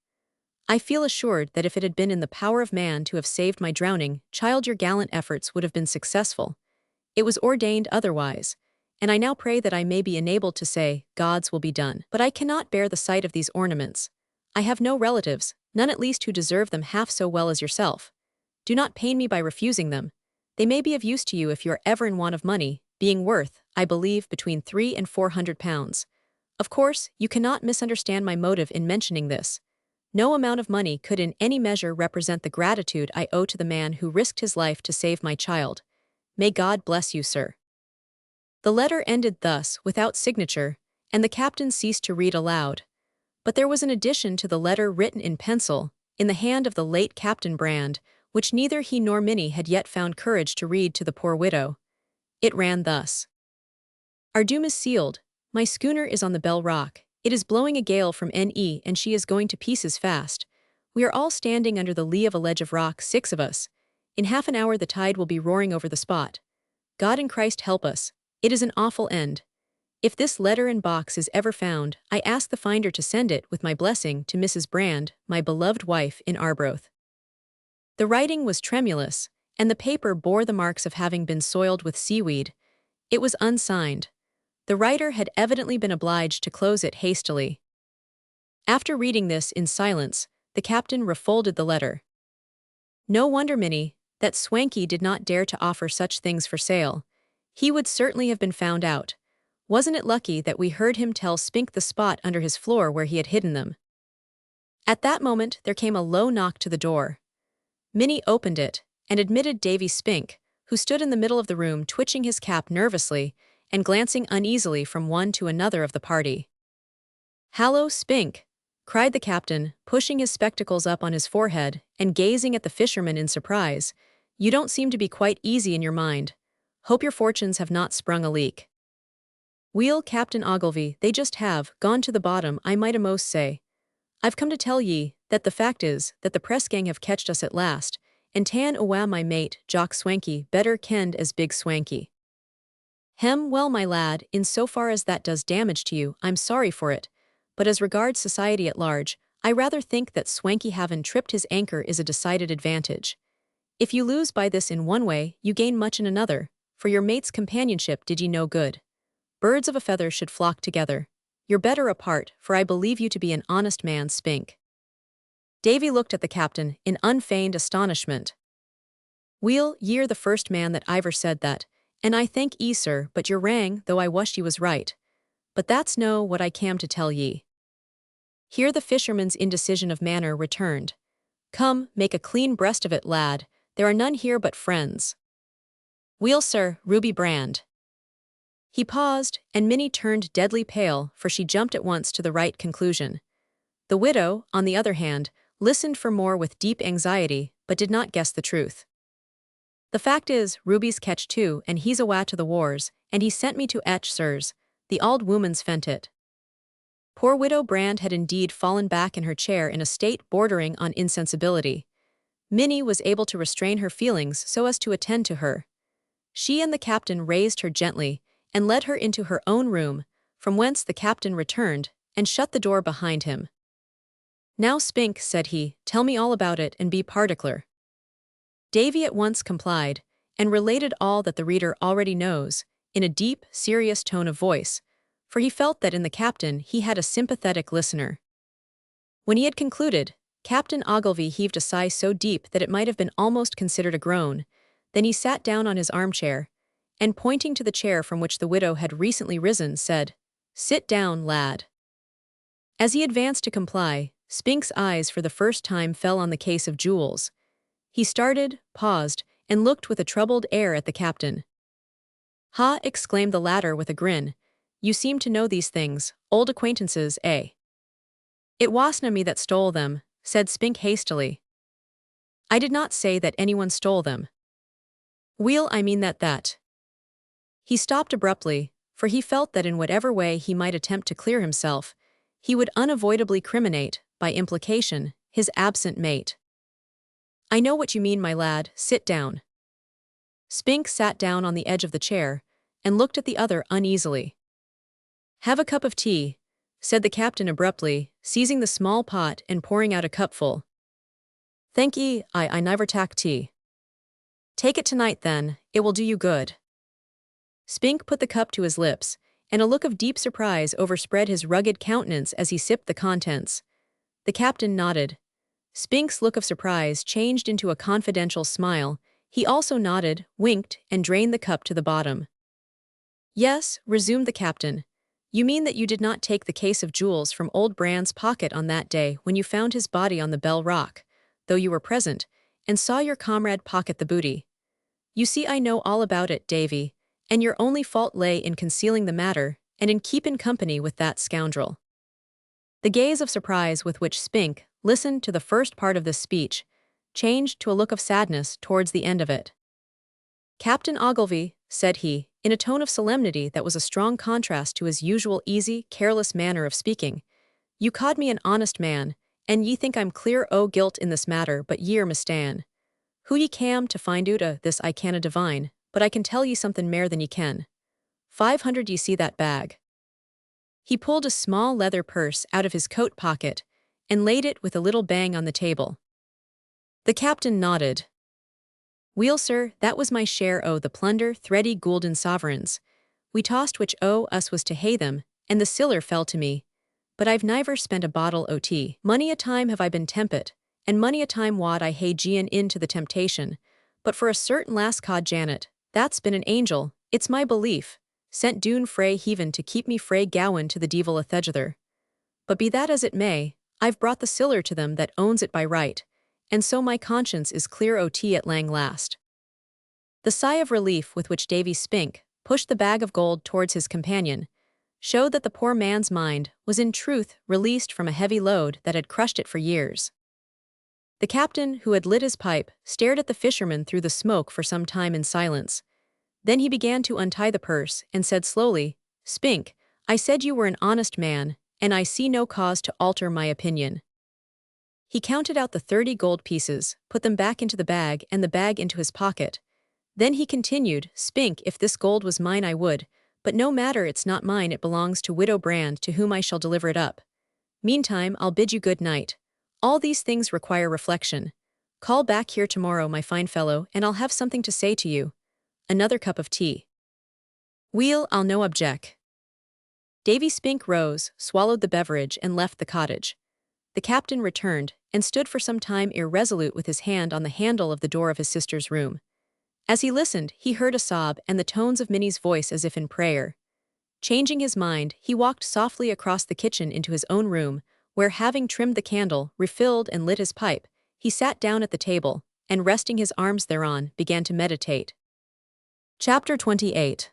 Speaker 1: I feel assured that if it had been in the power of man to have saved my drowning child, your gallant efforts would have been successful. It was ordained otherwise, and I now pray that I may be enabled to say, God's will be done. But I cannot bear the sight of these ornaments. I have no relatives, none at least who deserve them half so well as yourself. Do not pain me by refusing them. They may be of use to you if you are ever in want of money, being worth, I believe, between 3 and 400 pounds. Of course, you cannot misunderstand my motive in mentioning this. No amount of money could in any measure represent the gratitude I owe to the man who risked his life to save my child. May God bless you, sir. The letter ended thus, without signature, and the captain ceased to read aloud. But there was an addition to the letter written in pencil, in the hand of the late Captain Brand, which neither he nor Minnie had yet found courage to read to the poor widow. It ran thus. Our doom is sealed. My schooner is on the Bell Rock. It is blowing a gale from NE and she is going to pieces fast. We are all standing under the lee of a ledge of rock, 6 of us. In half an hour the tide will be roaring over the spot. God in Christ help us. It is an awful end. If this letter and box is ever found, I ask the finder to send it with my blessing to Mrs. Brand, my beloved wife, in Arbroath. The writing was tremulous, and the paper bore the marks of having been soiled with seaweed. It was unsigned. The writer had evidently been obliged to close it hastily. After reading this in silence, the captain refolded the letter. No wonder, Minnie, that Swanky did not dare to offer such things for sale. He would certainly have been found out. Wasn't it lucky that we heard him tell Spink the spot under his floor where he had hidden them? At that moment there came a low knock to the door. Minnie opened it, and admitted Davy Spink, who stood in the middle of the room twitching his cap nervously and glancing uneasily from one to another of the party. "Hallo, Spink!" cried the captain, pushing his spectacles up on his forehead and gazing at the fisherman in surprise. "You don't seem to be quite easy in your mind. Hope your fortunes have not sprung a leak." "Weel, Captain Ogilvy, they just have gone to the bottom, I might a'most say. I've come to tell ye that the fact is that the press gang have catched us at last, and tan awa my mate, Jock Swanky, better kenned as Big Swanky. Well, my lad, in so far as that does damage to you, I'm sorry for it, but as regards society at large, I rather think that Swanky having tripped his anchor is a decided advantage. If you lose by this in one way, you gain much in another, for your mate's companionship did ye no good. Birds of a feather should flock together. You're better apart, for I believe you to be an honest man, Spink." Davy looked at the captain in unfeigned astonishment. "Weel, ye're the first man that iver said that, and I thank ye, sir, but you're wrang, though I wush ye was right. But that's no what I cam to tell ye." Here the fisherman's indecision of manner returned. "Come, make a clean breast of it, lad. There are none here but friends." "Weel, sir, Ruby Brand." He paused, and Minnie turned deadly pale, for she jumped at once to the right conclusion. The widow, on the other hand, listened for more with deep anxiety, but did not guess the truth. "The fact is, Ruby's catch too, and he's awa to the wars, and he sent me to etch, sirs. The auld woman's fent it." Poor Widow Brand had indeed fallen back in her chair in a state bordering on insensibility. Minnie was able to restrain her feelings so as to attend to her. She and the captain raised her gently, and led her into her own room, from whence the captain returned, and shut the door behind him. "Now, Spink," said he, "tell me all about it and be particular." Davy at once complied, and related all that the reader already knows, in a deep, serious tone of voice, for he felt that in the captain he had a sympathetic listener. When he had concluded, Captain Ogilvy heaved a sigh so deep that it might have been almost considered a groan. Then he sat down on his armchair, and pointing to the chair from which the widow had recently risen, said, "Sit down, lad." As he advanced to comply, Spink's eyes for the first time fell on the case of jewels. He started, paused, and looked with a troubled air at the captain. "Ha!" exclaimed the latter with a grin. "You seem to know these things, old acquaintances, eh?" "It wasna me that stole them," said Spink hastily. "I did not say that anyone stole them." "Weel, I mean that. He stopped abruptly, for he felt that in whatever way he might attempt to clear himself, he would unavoidably criminate, by implication, his absent mate. "I know what you mean, my lad, sit down." Spink sat down on the edge of the chair, and looked at the other uneasily. "Have a cup of tea," said the captain abruptly, seizing the small pot and pouring out a cupful. "Thank ye, I never tak tea." "Take it tonight then, it will do you good." Spink put the cup to his lips, and a look of deep surprise overspread his rugged countenance as he sipped the contents. The captain nodded. Spink's look of surprise changed into a confidential smile. He also nodded, winked, and drained the cup to the bottom. Yes, resumed the captain. You mean that you did not take the case of jewels from old Brand's pocket on that day when you found his body on the Bell Rock, though you were present, and saw your comrade pocket the booty. You see, I know all about it, Davy, and your only fault lay in concealing the matter and in keeping company with that scoundrel. The gaze of surprise with which Spink listened to the first part of this speech changed to a look of sadness towards the end of it. Captain Ogilvy, said he, in a tone of solemnity that was a strong contrast to his usual easy, careless manner of speaking, you called me an honest man, and ye think I'm clear o' guilt in this matter, but ye are mistan. Who ye cam to find out this I canna divine, but I can tell ye something mair than ye ken. 500 ye see that bag. He pulled a small leather purse out of his coat pocket and laid it with a little bang on the table. The captain nodded. Weel, sir, that was my share o' the plunder, thready golden sovereigns. We tossed which o' us was to hae them, and the siller fell to me. But I've niver spent a bottle o' tea. Mony a time have I been tempit, and mony a time wad I hae gien into the temptation. But for a certain lass ca'd Janet, that's been an angel, it's my belief, sent doon frae heaven to keep me frae gowan to the devil athegither. But be that as it may, I've brought the siller to them that owns it by right, and so my conscience is clear o' tea at lang last. The sigh of relief with which Davy Spink pushed the bag of gold towards his companion showed that the poor man's mind was in truth released from a heavy load that had crushed it for years. The captain, who had lit his pipe, stared at the fisherman through the smoke for some time in silence. Then he began to untie the purse and said slowly, Spink, I said you were an honest man, and I see no cause to alter my opinion. He counted out the 30 gold pieces, put them back into the bag and the bag into his pocket. Then he continued, Spink, if this gold was mine I would, but no matter, it's not mine, it belongs to Widow Brand, to whom I shall deliver it up. Meantime, I'll bid you good night. All these things require reflection. Call back here tomorrow, my fine fellow, and I'll have something to say to you. Another cup of tea. Weel, I'll no object. Davy Spink rose, swallowed the beverage, and left the cottage. The captain returned, and stood for some time irresolute with his hand on the handle of the door of his sister's room. As he listened, he heard a sob and the tones of Minnie's voice as if in prayer. Changing his mind, he walked softly across the kitchen into his own room, where, having trimmed the candle, refilled and lit his pipe, he sat down at the table, and resting his arms thereon, began to meditate. Chapter 28.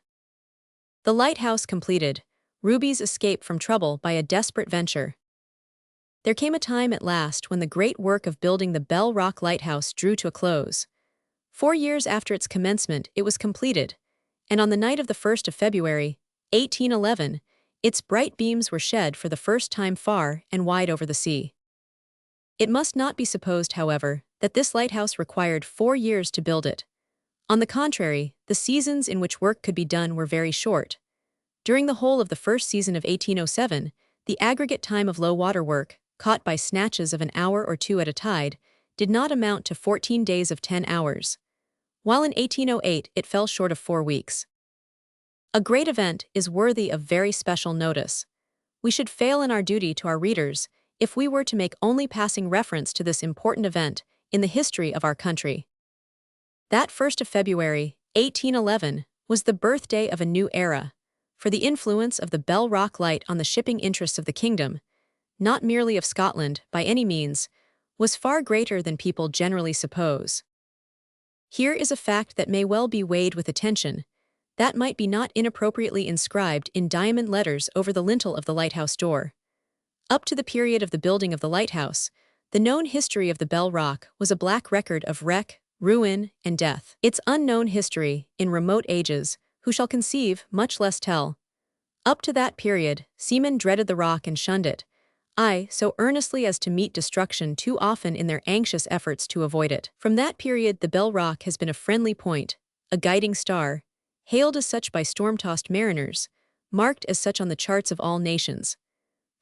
Speaker 1: The Lighthouse completed, Ruby's escape from trouble by a desperate venture. There came a time at last when the great work of building the Bell Rock Lighthouse drew to a close. 4 years after its commencement, it was completed, and on the night of the 1st of February, 1811, its bright beams were shed for the first time far and wide over the sea. It must not be supposed, however, that this lighthouse required 4 years to build it. On the contrary, the seasons in which work could be done were very short. During the whole of the first season of 1807, the aggregate time of low water work, caught by snatches of an hour or two at a tide, did not amount to 14 days of 10 hours, while in 1808 it fell short of 4 weeks. A great event is worthy of very special notice. We should fail in our duty to our readers if we were to make only passing reference to this important event in the history of our country. That 1st of February, 1811, was the birthday of a new era, for the influence of the Bell Rock Light on the shipping interests of the kingdom, not merely of Scotland, by any means, was far greater than people generally suppose. Here is a fact that may well be weighed with attention, that might be not inappropriately inscribed in diamond letters over the lintel of the lighthouse door. Up to the period of the building of the lighthouse, the known history of the Bell Rock was a black record of wreck, ruin, and death. Its unknown history, in remote ages, who shall conceive, much less tell. Up to that period, seamen dreaded the rock and shunned it, aye, so earnestly as to meet destruction too often in their anxious efforts to avoid it. From that period the Bell Rock has been a friendly point, a guiding star, hailed as such by storm-tossed mariners, marked as such on the charts of all nations.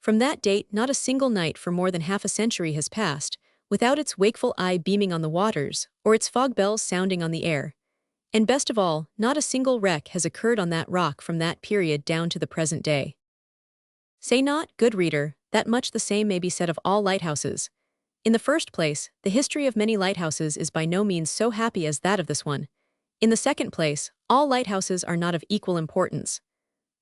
Speaker 1: From that date not a single night for more than half a century has passed, without its wakeful eye beaming on the waters, or its fog bells sounding on the air. And best of all, not a single wreck has occurred on that rock from that period down to the present day. Say not, good reader, that much the same may be said of all lighthouses. In the first place, the history of many lighthouses is by no means so happy as that of this one. In the second place, all lighthouses are not of equal importance.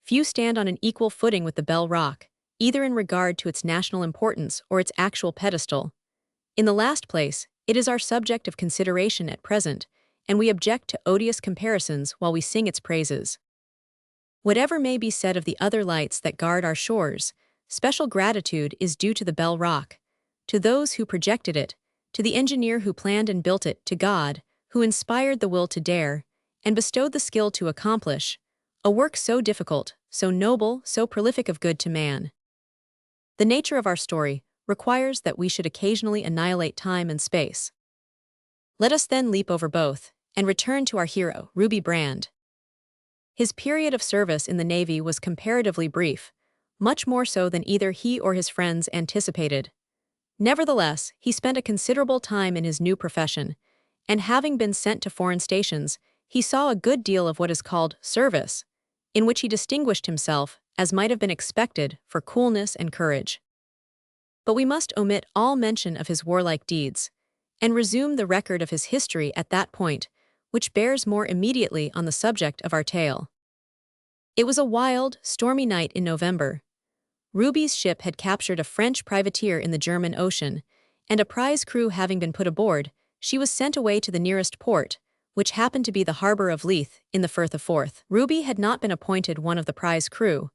Speaker 1: few stand on an equal footing with the Bell Rock, either in regard to its national importance or its actual pedestal. In the last place, it is our subject of consideration at present, and we object to odious comparisons while we sing its praises. Whatever may be said of the other lights that guard our shores, special gratitude is due to the Bell Rock, to those who projected it, to the engineer who planned and built it, to God, who inspired the will to dare, and bestowed the skill to accomplish, a work so difficult, so noble, so prolific of good to man. The nature of our story requires that we should occasionally annihilate time and space. Let us then leap over both, and return to our hero, Ruby Brand. His period of service in the Navy was comparatively brief, much more so than either he or his friends anticipated. Nevertheless, he spent a considerable time in his new profession, and having been sent to foreign stations, he saw a good deal of what is called service, in which he distinguished himself, as might have been expected, for coolness and courage. But we must omit all mention of his warlike deeds, and resume the record of his history at that point, which bears more immediately on the subject of our tale. It was a wild, stormy night in November. Ruby's ship had captured a French privateer in the German Ocean, and a prize crew having been put aboard, she was sent away to the nearest port, which happened to be the harbor of Leith, in the Firth of Forth. Ruby had not been appointed one of the prize crew,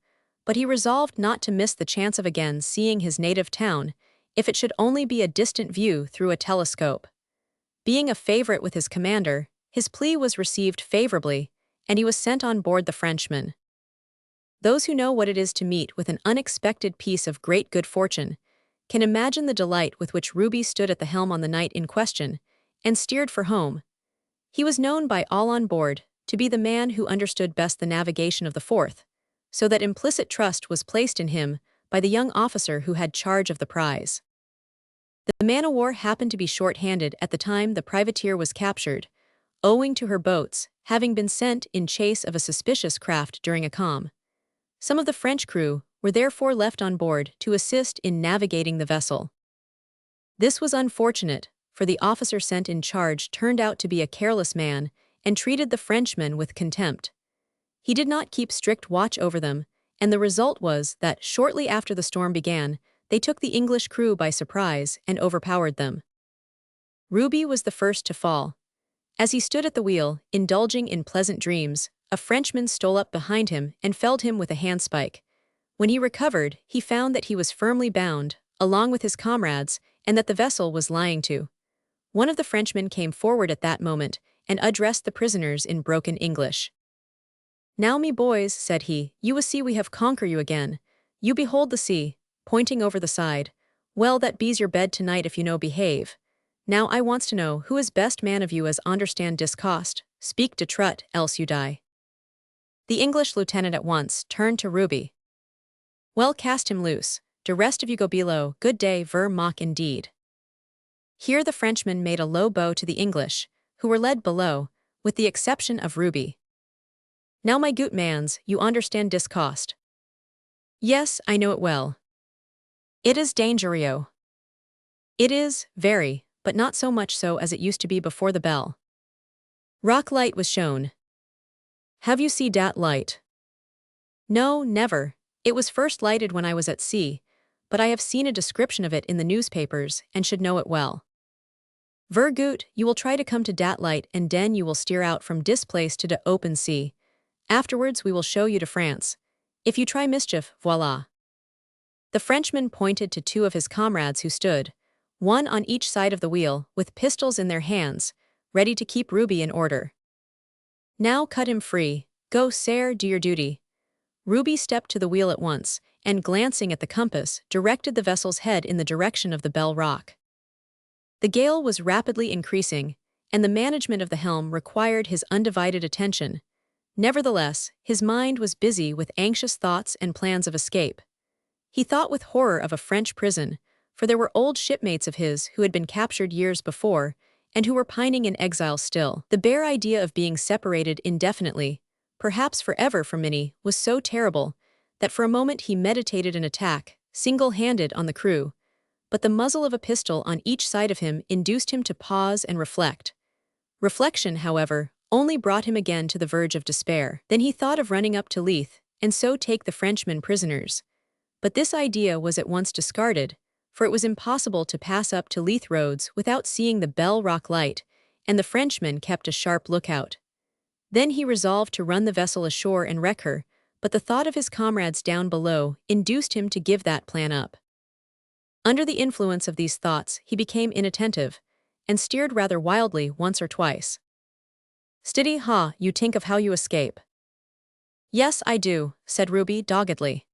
Speaker 1: but he resolved not to miss the chance of again seeing his native town, if it should only be a distant view through a telescope. Being a favorite with his commander, his plea was received favorably, and he was sent on board the Frenchman. Those who know what it is to meet with an unexpected piece of great good fortune can imagine the delight with which Ruby stood at the helm on the night in question, and steered for home. He was known by all on board to be the man who understood best the navigation of the Forth, so that implicit trust was placed in him by the young officer who had charge of the prize. The man-o'-war happened to be short-handed at the time the privateer was captured, owing to her boats having been sent in chase of a suspicious craft during a calm. Some of the French crew were therefore left on board to assist in navigating the vessel. This was unfortunate, for the officer sent in charge turned out to be a careless man and treated the Frenchmen with contempt. He did not keep strict watch over them, and the result was that shortly after the storm began, they took the English crew by surprise and overpowered them. Ruby was the first to fall. As he stood at the wheel, indulging in pleasant dreams, a Frenchman stole up behind him and felled him with a handspike. When he recovered, he found that he was firmly bound, along with his comrades, and that the vessel was lying to. One of the Frenchmen came forward at that moment and addressed the prisoners in broken English. "Now, me boys," said he, "you will see we have conquer you again. You behold the sea," pointing over the side. "Well, that be's your bed tonight if you no behave. Now I wants to know who is best man of you as understand dis cost. Speak de trut, else you die." The English lieutenant at once turned to Ruby. "Well, cast him loose. De rest of you go below. Good day, ver mock indeed." Here the Frenchman made a low bow to the English, who were led below, with the exception of Ruby. "Now, my goot mans, you understand dis cost." "Yes, I know it well." "It is dangerio." "It is, very, but not so much so as it used to be before the Bell Rock light was shown." "Have you see dat light?" "No, never. It was first lighted when I was at sea, but I have seen a description of it in the newspapers and should know it well." "Ver goot, you will try to come to dat light and den you will steer out from dis place to de open sea. Afterwards we will show you to France. If you try mischief, voila." The Frenchman pointed to two of his comrades who stood, one on each side of the wheel, with pistols in their hands, ready to keep Ruby in order. "Now cut him free. Go, sare, do your duty." Ruby stepped to the wheel at once, and glancing at the compass, directed the vessel's head in the direction of the Bell Rock. The gale was rapidly increasing, and the management of the helm required his undivided attention. Nevertheless, his mind was busy with anxious thoughts and plans of escape. He thought with horror of a French prison, for there were old shipmates of his who had been captured years before, and who were pining in exile still. The bare idea of being separated indefinitely, perhaps forever from Minnie, was so terrible that for a moment he meditated an attack, single-handed on the crew, but the muzzle of a pistol on each side of him induced him to pause and reflect. Reflection, however, only brought him again to the verge of despair. Then he thought of running up to Leith and so take the Frenchmen prisoners. But this idea was at once discarded, for it was impossible to pass up to Leith Roads without seeing the Bell Rock light, and the Frenchman kept a sharp lookout. Then he resolved to run the vessel ashore and wreck her, but the thought of his comrades down below induced him to give that plan up. Under the influence of these thoughts, he became inattentive, and steered rather wildly once or twice. "Steady, ha, you think of how you escape." "Yes, I do," said Ruby doggedly.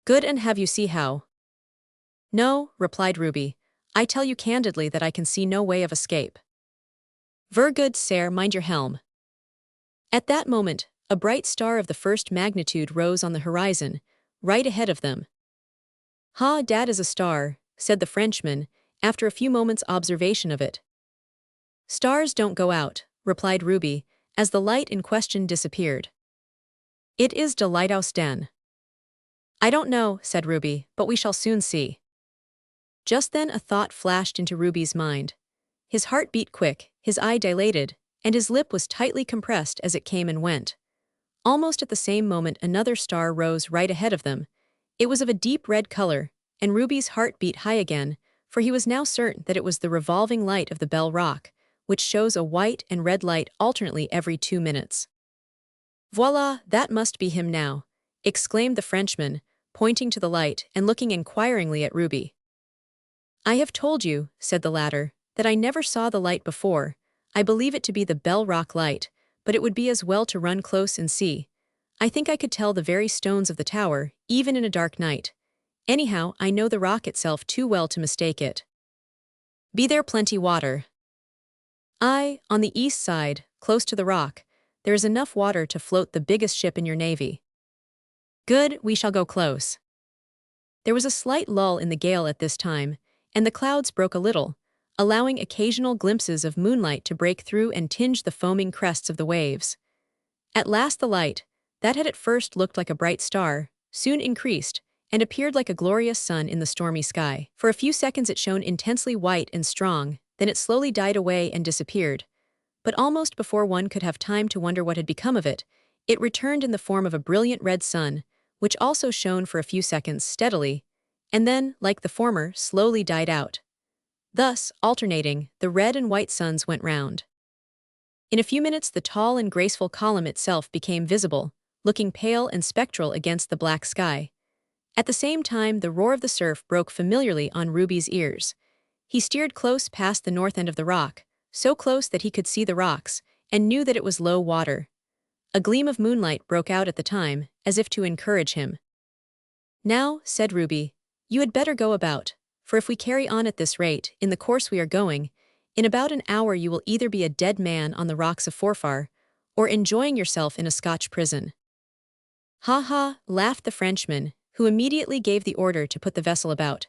Speaker 1: "Good, and have you see how?" "No," replied Ruby, "I tell you candidly that I can see no way of escape." "Ver good, sir, mind your helm." At that moment, a bright star of the first magnitude rose on the horizon, right ahead of them. "Ha, dat is a star," said the Frenchman, after a few moments' observation of it. "Stars don't go out," replied Ruby, as the light in question disappeared. "It is de Lighthouse den." "I don't know," said Ruby, "but we shall soon see." Just then a thought flashed into Ruby's mind. His heart beat quick, his eye dilated, and his lip was tightly compressed as it came and went. Almost at the same moment another star rose right ahead of them. It was of a deep red color, and Ruby's heart beat high again, for he was now certain that it was the revolving light of the Bell Rock, which shows a white and red light alternately every 2 minutes. "Voila, that must be him now," exclaimed the Frenchman, pointing to the light and looking inquiringly at Ruby. "I have told you," said the latter, "that I never saw the light before. I believe it to be the Bell Rock light, but it would be as well to run close and see. I think I could tell the very stones of the tower, even in a dark night. Anyhow, I know the rock itself too well to mistake it." "Be there plenty water?" "Aye, on the east side, close to the rock, there is enough water to float the biggest ship in your navy." "Good, we shall go close." There was a slight lull in the gale at this time, and the clouds broke a little, allowing occasional glimpses of moonlight to break through and tinge the foaming crests of the waves. At last the light, that had at first looked like a bright star, soon increased, and appeared like a glorious sun in the stormy sky. For a few seconds it shone intensely white and strong, then it slowly died away and disappeared. But almost before one could have time to wonder what had become of it, it returned in the form of a brilliant red sun, which also shone for a few seconds steadily, and then, like the former, slowly died out. Thus, alternating, the red and white suns went round. In a few minutes the tall and graceful column itself became visible, looking pale and spectral against the black sky. At the same time the roar of the surf broke familiarly on Ruby's ears. He steered close past the north end of the rock, so close that he could see the rocks, and knew that it was low water. A gleam of moonlight broke out at the time, as if to encourage him. "Now," said Ruby, "you had better go about, for if we carry on at this rate, in the course we are going, in about an hour you will either be a dead man on the rocks of Forfar, or enjoying yourself in a Scotch prison." "Ha ha," laughed the Frenchman, who immediately gave the order to put the vessel about.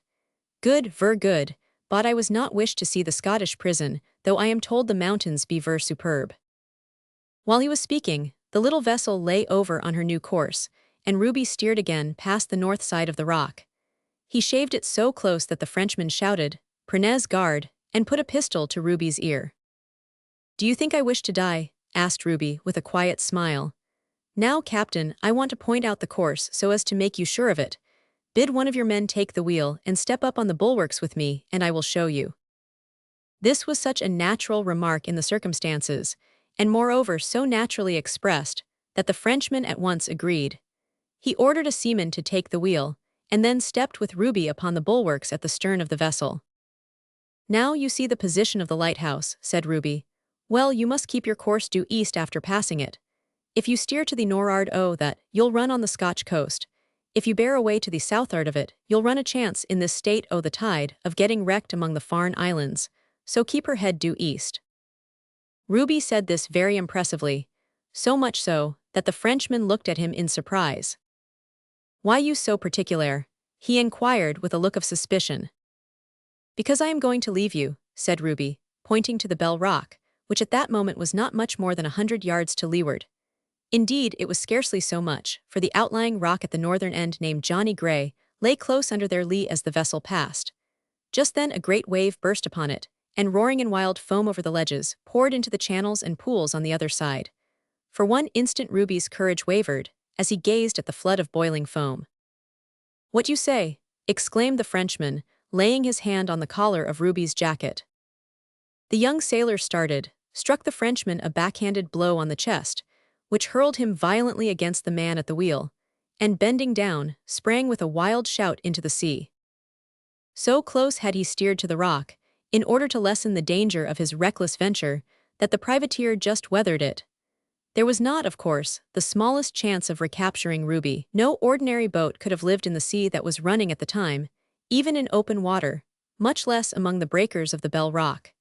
Speaker 1: "Good, ver good, but I was not wished to see the Scottish prison, though I am told the mountains be ver superb." While he was speaking, the little vessel lay over on her new course, and Ruby steered again past the north side of the rock. He shaved it so close that the Frenchman shouted, "Prenez garde," and put a pistol to Ruby's ear. "Do you think I wish to die?" asked Ruby with a quiet smile. "Now, Captain, I want to point out the course so as to make you sure of it. Bid one of your men take the wheel and step up on the bulwarks with me, and I will show you." This was such a natural remark in the circumstances, and moreover so naturally expressed, that the Frenchman at once agreed. He ordered a seaman to take the wheel, and then stepped with Ruby upon the bulwarks at the stern of the vessel. "Now you see the position of the lighthouse," said Ruby. "Well, you must keep your course due east after passing it. If you steer to the nor'ard o' that, you'll run on the Scotch coast. If you bear away to the south'ard of it, you'll run a chance in this state o' the tide of getting wrecked among the Farne Islands, so keep her head due east." Ruby said this very impressively, so much so, that the Frenchman looked at him in surprise. "Why you so particular?" he inquired with a look of suspicion. "Because I am going to leave you," said Ruby, pointing to the Bell Rock, which at that moment was not much more than 100 yards to leeward. Indeed, it was scarcely so much, for the outlying rock at the northern end named Johnny Grey lay close under their lee as the vessel passed. Just then a great wave burst upon it, and roaring in wild foam over the ledges, poured into the channels and pools on the other side. For one instant Ruby's courage wavered, as he gazed at the flood of boiling foam. "What you say?" exclaimed the Frenchman, laying his hand on the collar of Ruby's jacket. The young sailor started, struck the Frenchman a backhanded blow on the chest, which hurled him violently against the man at the wheel, and bending down, sprang with a wild shout into the sea. So close had he steered to the rock, in order to lessen the danger of his reckless venture, that the privateer just weathered it. There was not, of course, the smallest chance of recapturing Ruby. No ordinary boat could have lived in the sea that was running at the time, even in open water, much less among the breakers of the Bell Rock.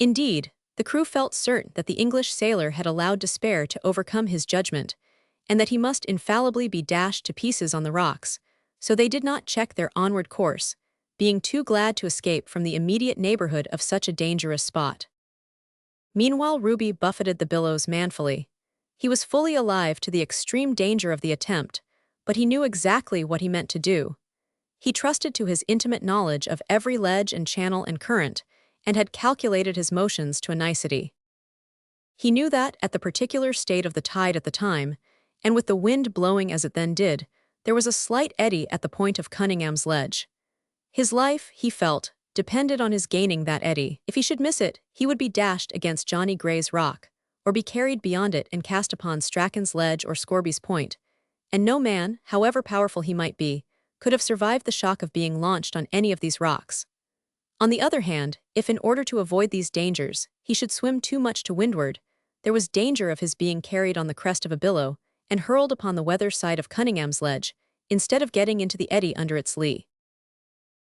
Speaker 1: Indeed, the crew felt certain that the English sailor had allowed despair to overcome his judgment, and that he must infallibly be dashed to pieces on the rocks, so they did not check their onward course, being too glad to escape from the immediate neighborhood of such a dangerous spot. Meanwhile Ruby buffeted the billows manfully. He was fully alive to the extreme danger of the attempt, but he knew exactly what he meant to do. He trusted to his intimate knowledge of every ledge and channel and current, and had calculated his motions to a nicety. He knew that, at the particular state of the tide at the time, and with the wind blowing as it then did, there was a slight eddy at the point of Cunningham's Ledge. His life, he felt, depended on his gaining that eddy. If he should miss it, he would be dashed against Johnny Gray's Rock, or be carried beyond it and cast upon Strachan's Ledge or Scorby's Point, and no man, however powerful he might be, could have survived the shock of being launched on any of these rocks. On the other hand, if in order to avoid these dangers, he should swim too much to windward, there was danger of his being carried on the crest of a billow and hurled upon the weather side of Cunningham's Ledge, instead of getting into the eddy under its lee.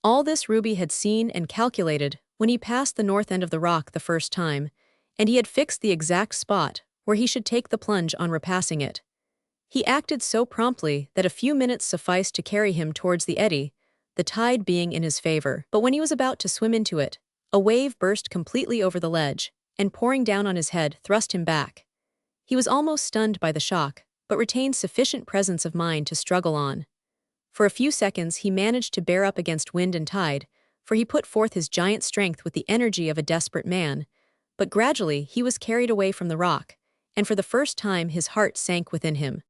Speaker 1: All this Ruby had seen and calculated when he passed the north end of the rock the first time, and he had fixed the exact spot where he should take the plunge on repassing it. He acted so promptly that a few minutes sufficed to carry him towards the eddy, the tide being in his favor. But when he was about to swim into it, a wave burst completely over the ledge, and pouring down on his head thrust him back. He was almost stunned by the shock, but retained sufficient presence of mind to struggle on. For a few seconds he managed to bear up against wind and tide, for he put forth his giant strength with the energy of a desperate man, but gradually he was carried away from the rock, and for the first time his heart sank within him.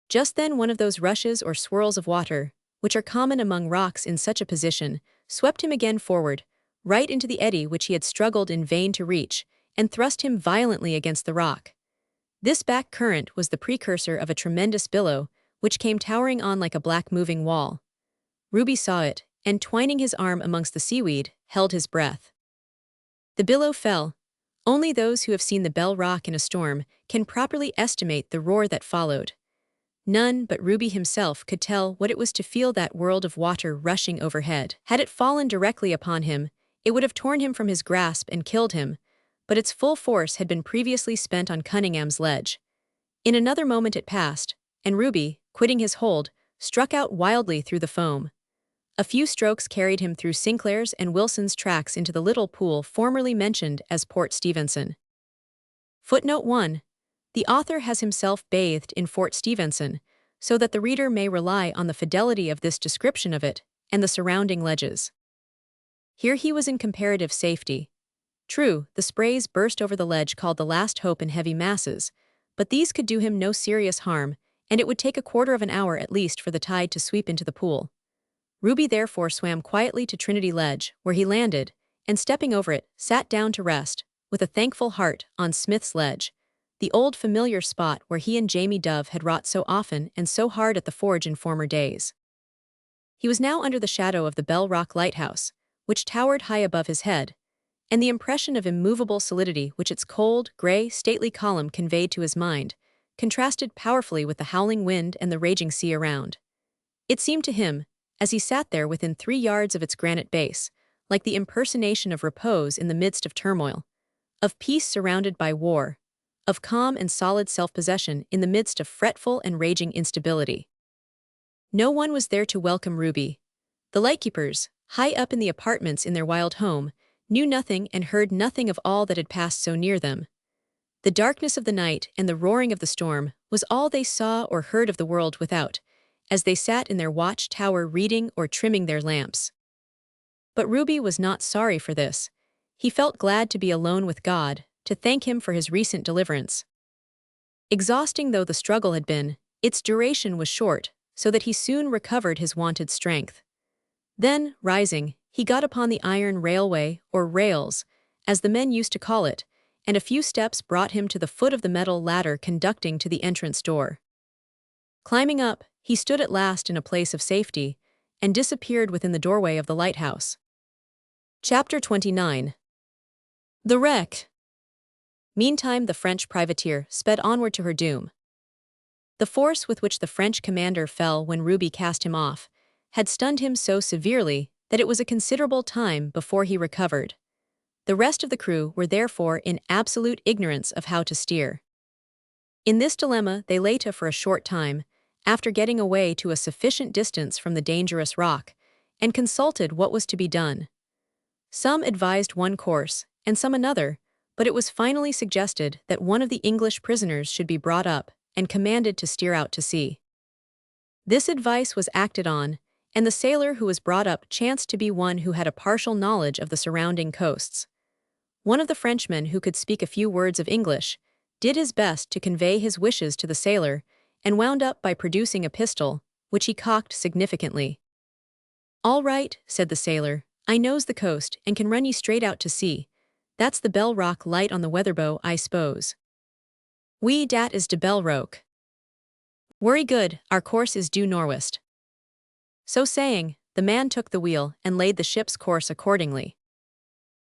Speaker 1: Just then one of those rushes or swirls of water, which are common among rocks in such a position, swept him again forward, right into the eddy which he had struggled in vain to reach, and thrust him violently against the rock. This back current was the precursor of a tremendous billow, which came towering on like a black moving wall. Ruby saw it, and twining his arm amongst the seaweed, held his breath. The billow fell. Only those who have seen the Bell Rock in a storm can properly estimate the roar that followed. None but Ruby himself could tell what it was to feel that world of water rushing overhead. Had it fallen directly upon him, it would have torn him from his grasp and killed him, but its full force had been previously spent on Cunningham's Ledge. In another moment it passed, and Ruby, quitting his hold, struck out wildly through the foam. A few strokes carried him through Sinclair's and Wilson's tracks into the little pool formerly mentioned as Port Stevenson. Footnote 1. The author has himself bathed in Fort Stevenson, so that the reader may rely on the fidelity of this description of it and the surrounding ledges. Here he was in comparative safety. True, the sprays burst over the ledge called the Last Hope in heavy masses, but these could do him no serious harm, and it would take a quarter of an hour at least for the tide to sweep into the pool. Ruby therefore swam quietly to Trinity Ledge, where he landed, and stepping over it, sat down to rest, with a thankful heart, on Smith's Ledge, the old familiar spot where he and Jamie Dove had wrought so often and so hard at the forge in former days. He was now under the shadow of the Bell Rock Lighthouse, which towered high above his head, and the impression of immovable solidity which its cold, gray, stately column conveyed to his mind contrasted powerfully with the howling wind and the raging sea around. It seemed to him, as he sat there within 3 yards of its granite base, like the impersonation of repose in the midst of turmoil, of peace surrounded by war, of calm and solid self-possession in the midst of fretful and raging instability. No one was there to welcome Ruby. The lightkeepers, high up in the apartments in their wild home, knew nothing and heard nothing of all that had passed so near them. The darkness of the night and the roaring of the storm was all they saw or heard of the world without, as they sat in their watch tower reading or trimming their lamps. But Ruby was not sorry for this. He felt glad to be alone with God, to thank him for his recent deliverance. Exhausting though the struggle had been, Its duration was short, so that he soon recovered his wonted strength. Then, rising, he got upon the iron railway, or rails, as the men used to call it, and a few steps brought him to the foot of the metal ladder conducting to the entrance door. Climbing up, he stood at last in a place of safety, and disappeared within the doorway of the lighthouse. Chapter 29. The Wreck. Meantime the French privateer sped onward to her doom. The force with which the French commander fell when Ruby cast him off had stunned him so severely that it was a considerable time before he recovered. The rest of the crew were therefore in absolute ignorance of how to steer. In this dilemma they lay to for a short time, after getting away to a sufficient distance from the dangerous rock, and consulted what was to be done. Some advised one course, and some another, but it was finally suggested that one of the English prisoners should be brought up and commanded to steer out to sea. This advice was acted on, and the sailor who was brought up chanced to be one who had a partial knowledge of the surrounding coasts. One of the Frenchmen who could speak a few words of English did his best to convey his wishes to the sailor, and wound up by producing a pistol, which he cocked significantly. "All right," said the sailor, "I knows the coast and can run ye straight out to sea. That's the Bell Rock light on the weatherbow, I s'pose." "Oui, dat is de Bell Rock." "Worry good, our course is due nor'west." So saying, the man took the wheel and laid the ship's course accordingly.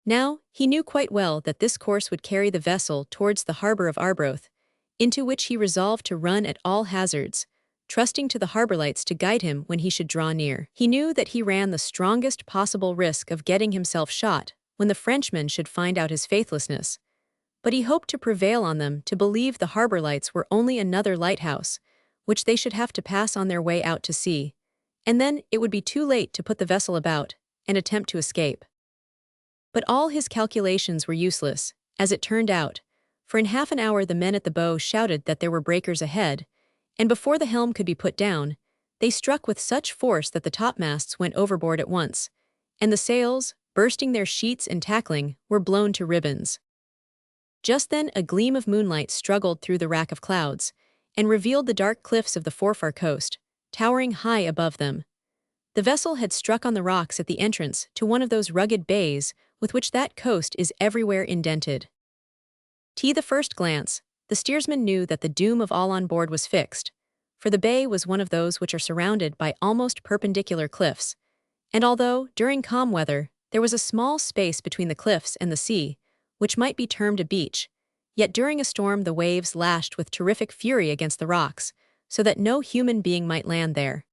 Speaker 1: Now, he knew quite well that this course would carry the vessel towards the harbor of Arbroath, into which he resolved to run at all hazards, trusting to the harbor lights to guide him when he should draw near. He knew that he ran the strongest possible risk of getting himself shot when the Frenchmen should find out his faithlessness, but he hoped to prevail on them to believe the harbor lights were only another lighthouse, which they should have to pass on their way out to sea, and then it would be too late to put the vessel about and attempt to escape. But all his calculations were useless, as it turned out, for in half an hour the men at the bow shouted that there were breakers ahead, and before the helm could be put down, they struck with such force that the topmasts went overboard at once, and the sails, bursting their sheets and tackling, were blown to ribbons. Just then a gleam of moonlight struggled through the rack of clouds, and revealed the dark cliffs of the Forfar coast, towering high above them. The vessel had struck on the rocks at the entrance to one of those rugged bays with which that coast is everywhere indented. To the first glance, the steersman knew that the doom of all on board was fixed, for the bay was one of those which are surrounded by almost perpendicular cliffs, and although, during calm weather, there was a small space between the cliffs and the sea, which might be termed a beach, yet during a storm the waves lashed with terrific fury against the rocks, so that no human being might land there.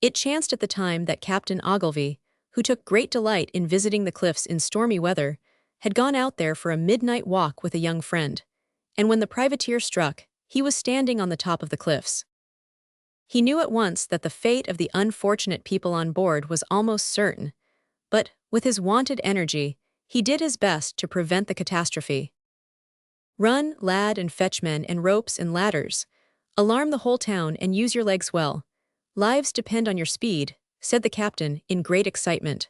Speaker 1: It chanced at the time that Captain Ogilvy, who took great delight in visiting the cliffs in stormy weather, had gone out there for a midnight walk with a young friend, and when the privateer struck, he was standing on the top of the cliffs. He knew at once that the fate of the unfortunate people on board was almost certain, but, with his wonted energy, he did his best to prevent the catastrophe. "Run, lad, and fetch men and ropes and ladders. Alarm the whole town and use your legs well. Lives depend on your speed," said the captain in great excitement.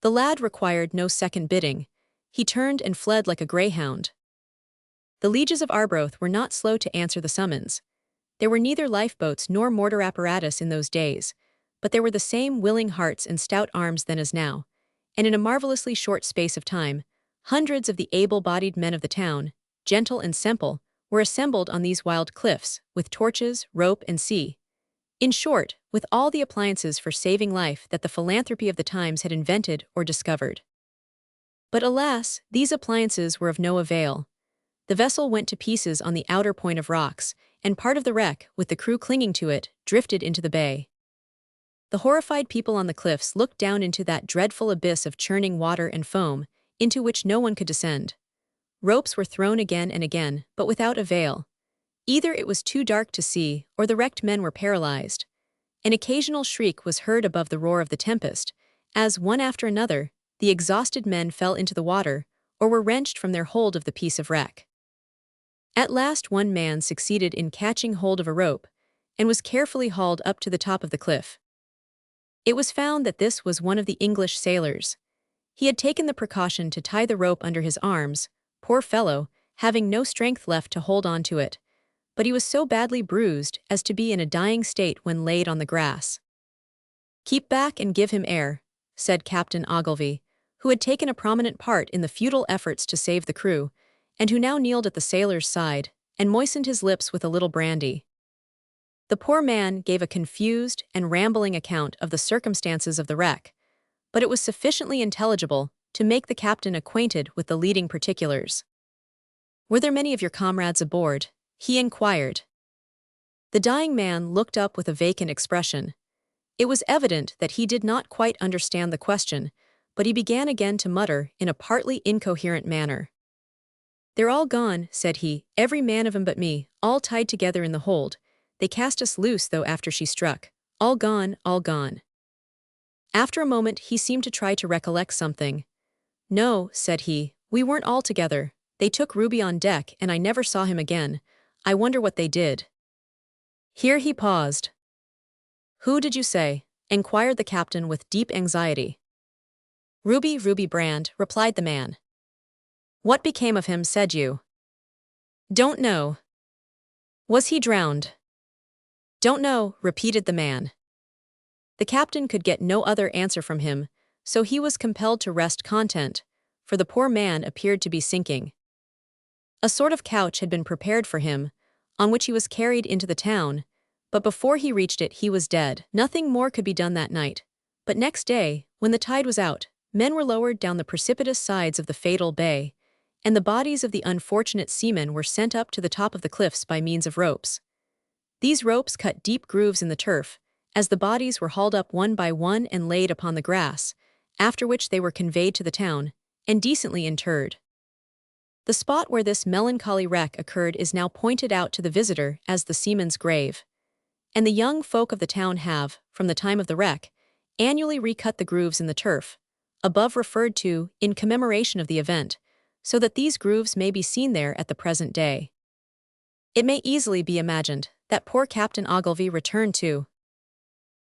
Speaker 1: The lad required no second bidding. He turned and fled like a greyhound. The lieges of Arbroath were not slow to answer the summons. There were neither lifeboats nor mortar apparatus in those days, but there were the same willing hearts and stout arms then as now, and in a marvelously short space of time, hundreds of the able-bodied men of the town, gentle and simple, were assembled on these wild cliffs, with torches, rope, and sea. In short, with all the appliances for saving life that the philanthropy of the times had invented or discovered. But alas, these appliances were of no avail. The vessel went to pieces on the outer point of rocks, and part of the wreck, with the crew clinging to it, drifted into the bay. The horrified people on the cliffs looked down into that dreadful abyss of churning water and foam, into which no one could descend. Ropes were thrown again and again, but without avail. Either it was too dark to see, or the wrecked men were paralyzed. An occasional shriek was heard above the roar of the tempest, as, one after another, the exhausted men fell into the water, or were wrenched from their hold of the piece of wreck. At last one man succeeded in catching hold of a rope, and was carefully hauled up to the top of the cliff. It was found that this was one of the English sailors. He had taken the precaution to tie the rope under his arms, poor fellow, having no strength left to hold on to it, but he was so badly bruised as to be in a dying state when laid on the grass. "Keep back and give him air," said Captain Ogilvy, who had taken a prominent part in the futile efforts to save the crew, and who now kneeled at the sailor's side and moistened his lips with a little brandy. The poor man gave a confused and rambling account of the circumstances of the wreck, but it was sufficiently intelligible to make the captain acquainted with the leading particulars. "Were there many of your comrades aboard?" he inquired. The dying man looked up with a vacant expression. It was evident that he did not quite understand the question, but he began again to mutter in a partly incoherent manner. "They're all gone," said he, "every man of 'em but me, all tied together in the hold. They cast us loose, though, after she struck. All gone, all gone." After a moment he seemed to try to recollect something. "No," said he, "we weren't all together. They took Ruby on deck and I never saw him again. I wonder what they did." Here he paused. "Who did you say?" inquired the captain with deep anxiety. Ruby Brand," replied the man. "What became of him, said you?" "Don't know." "Was he drowned?" "Don't know," repeated the man. The captain could get no other answer from him, so he was compelled to rest content, for the poor man appeared to be sinking. A sort of couch had been prepared for him, on which he was carried into the town, but before he reached it he was dead. Nothing more could be done that night, but next day, when the tide was out, men were lowered down the precipitous sides of the fatal bay, and the bodies of the unfortunate seamen were sent up to the top of the cliffs by means of ropes. These ropes cut deep grooves in the turf, as the bodies were hauled up one by one and laid upon the grass, after which they were conveyed to the town, and decently interred. The spot where this melancholy wreck occurred is now pointed out to the visitor as the seaman's grave, and the young folk of the town have, from the time of the wreck, annually recut the grooves in the turf, above referred to, in commemoration of the event, so that these grooves may be seen there at the present day. It may easily be imagined that poor Captain Ogilvy returned to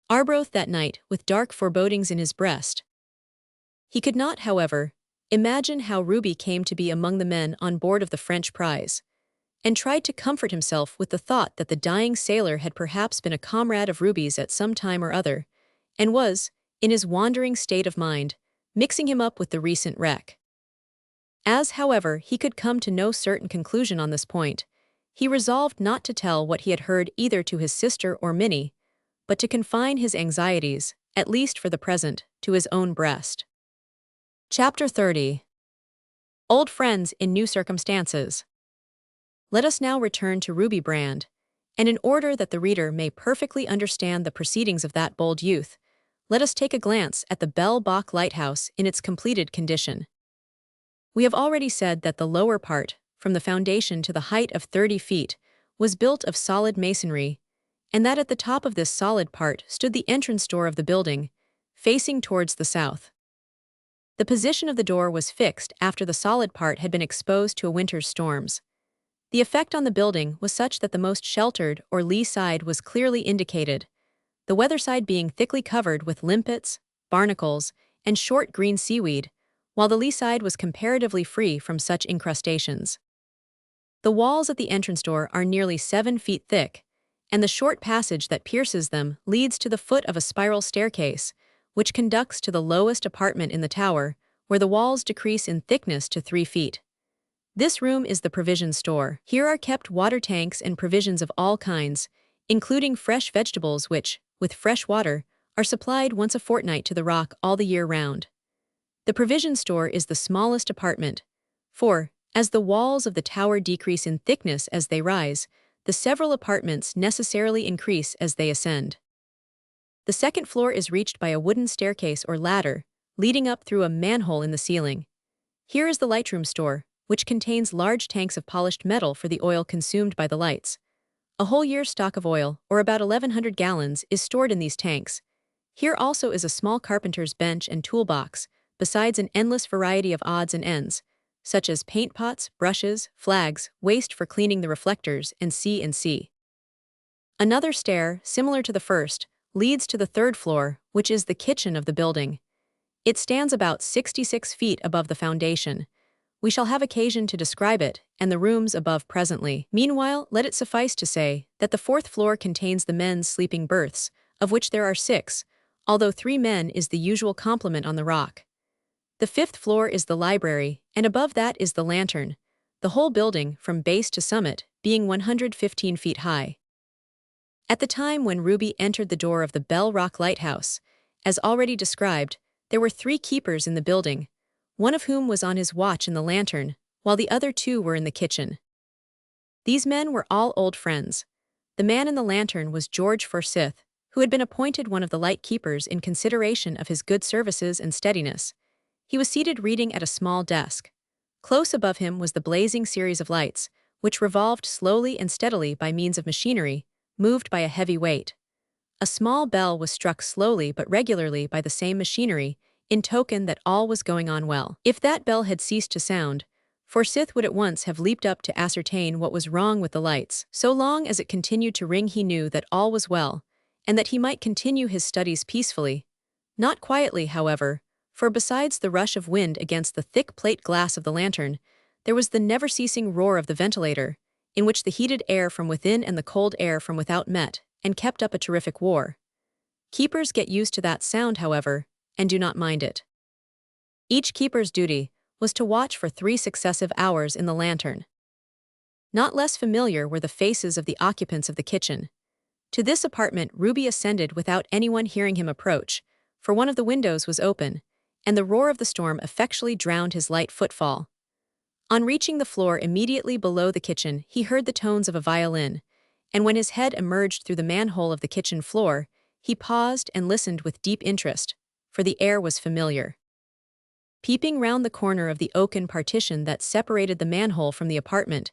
Speaker 1: Arbroath that night with dark forebodings in his breast. He could not, however, imagine how Ruby came to be among the men on board of the French prize, and tried to comfort himself with the thought that the dying sailor had perhaps been a comrade of Ruby's at some time or other, and was, in his wandering state of mind, mixing him up with the recent wreck. As, however, he could come to no certain conclusion on this point, he resolved not to tell what he had heard either to his sister or Minnie, but to confine his anxieties, at least for the present, to his own breast. Chapter 30. Old Friends in New Circumstances. Let us now return to Ruby Brand, and in order that the reader may perfectly understand the proceedings of that bold youth, let us take a glance at the Bell Bach Lighthouse in its completed condition. We have already said that the lower part, from the foundation to the height of 30 feet, was built of solid masonry, and that at the top of this solid part stood the entrance door of the building, facing towards the south. The position of the door was fixed after the solid part had been exposed to a winter's storms. The effect on the building was such that the most sheltered or lee side was clearly indicated, the weather side being thickly covered with limpets, barnacles, and short green seaweed, while the lee side was comparatively free from such incrustations. The walls at the entrance door are nearly 7 feet thick, and the short passage that pierces them leads to the foot of a spiral staircase, which conducts to the lowest apartment in the tower, where the walls decrease in thickness to 3 feet. This room is the provision store. Here are kept water tanks and provisions of all kinds, including fresh vegetables which, with fresh water, are supplied once a fortnight to the Rock all the year round. The provision store is the smallest apartment, for, as the walls of the tower decrease in thickness as they rise, the several apartments necessarily increase as they ascend. The second floor is reached by a wooden staircase or ladder, leading up through a manhole in the ceiling. Here is the lightroom store, which contains large tanks of polished metal for the oil consumed by the lights. A whole year's stock of oil, or about 1,100 gallons, is stored in these tanks. Here also is a small carpenter's bench and toolbox, besides an endless variety of odds and ends, such as paint pots, brushes, flags, waste for cleaning the reflectors, and C&C. Another stair, similar to the first, leads to the third floor, which is the kitchen of the building. It stands about 66 feet above the foundation, We shall have occasion to describe it, and the rooms above presently. Meanwhile, let it suffice to say that the fourth floor contains the men's sleeping berths, of which there are 6, although 3 men is the usual complement on the rock. The 5th floor is the library, and above that is the lantern, the whole building, from base to summit, being 115 feet high. At the time when Ruby entered the door of the Bell Rock Lighthouse, as already described, there were 3 keepers in the building, one of whom was on his watch in the lantern, while the other 2 were in the kitchen. These men were all old friends. The man in the lantern was George Forsyth, who had been appointed one of the light keepers in consideration of his good services and steadiness. He was seated reading at a small desk. Close above him was the blazing series of lights, which revolved slowly and steadily by means of machinery, moved by a heavy weight. A small bell was struck slowly but regularly by the same machinery, in token that all was going on well. If that bell had ceased to sound, Forsyth would at once have leaped up to ascertain what was wrong with the lights. So long as it continued to ring, he knew that all was well, and that he might continue his studies peacefully. Not quietly, however, for besides the rush of wind against the thick plate glass of the lantern, there was the never-ceasing roar of the ventilator, in which the heated air from within and the cold air from without met, and kept up a terrific war. Keepers get used to that sound, however, and do not mind it. Each keeper's duty was to watch for 3 successive hours in the lantern. Not less familiar were the faces of the occupants of the kitchen. To this apartment Ruby ascended without anyone hearing him approach, for one of the windows was open, and the roar of the storm effectually drowned his light footfall. On reaching the floor immediately below the kitchen, he heard the tones of a violin, and when his head emerged through the manhole of the kitchen floor, he paused and listened with deep interest, for the air was familiar. Peeping round the corner of the oaken partition that separated the manhole from the apartment,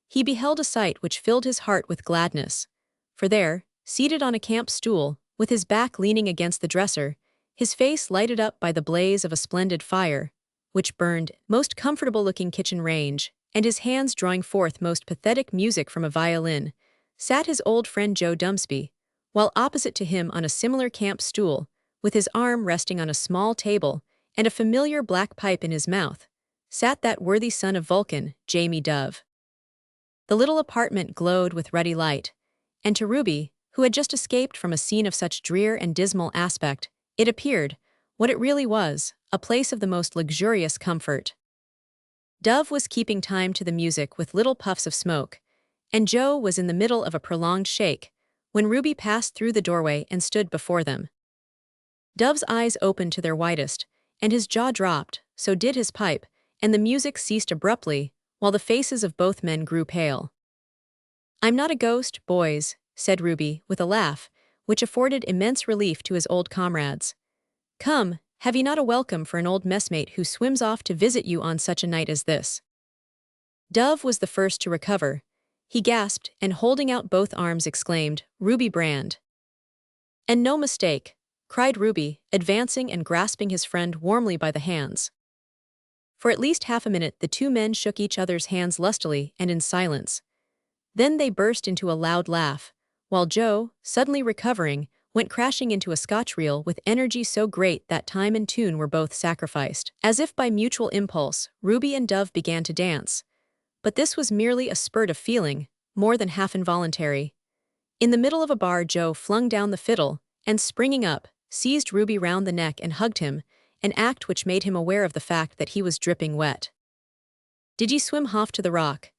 Speaker 1: he beheld a sight which filled his heart with gladness, for there, seated on a camp stool, with his back leaning against the dresser, his face lighted up by the blaze of a splendid fire, which burned most comfortable-looking kitchen range, and his hands drawing forth most pathetic music from a violin, sat his old friend Joe Dumsby, while opposite to him on a similar camp stool, with his arm resting on a small table and a familiar black pipe in his mouth, sat that worthy son of Vulcan, Jamie Dove. The little apartment glowed with ruddy light, and to Ruby, who had just escaped from a scene of such drear and dismal aspect, it appeared, what it really was, a place of the most luxurious comfort. Dove was keeping time to the music with little puffs of smoke, and Joe was in the middle of a prolonged shake, when Ruby passed through the doorway and stood before them. Dove's eyes opened to their widest, and his jaw dropped, so did his pipe, and the music ceased abruptly, while the faces of both men grew pale. "I'm not a ghost, boys," said Ruby, with a laugh, which afforded immense relief to his old comrades. "Come, have ye not a welcome for an old messmate who swims off to visit you on such a night as this?" Dove was the first to recover. He gasped, and holding out both arms exclaimed, "Ruby Brand." "And no mistake," cried Ruby, advancing and grasping his friend warmly by the hands. For at least half a minute the 2 men shook each other's hands lustily and in silence. Then they burst into a loud laugh, while Joe, suddenly recovering, went crashing into a Scotch reel with energy so great that time and tune were both sacrificed. As if by mutual impulse, Ruby and Dove began to dance. But this was merely a spurt of feeling, more than half involuntary. In the middle of a bar Joe flung down the fiddle, and springing up, seized Ruby round the neck and hugged him, an act which made him aware of the fact that he was dripping wet. "Did ye swim half to the rock?"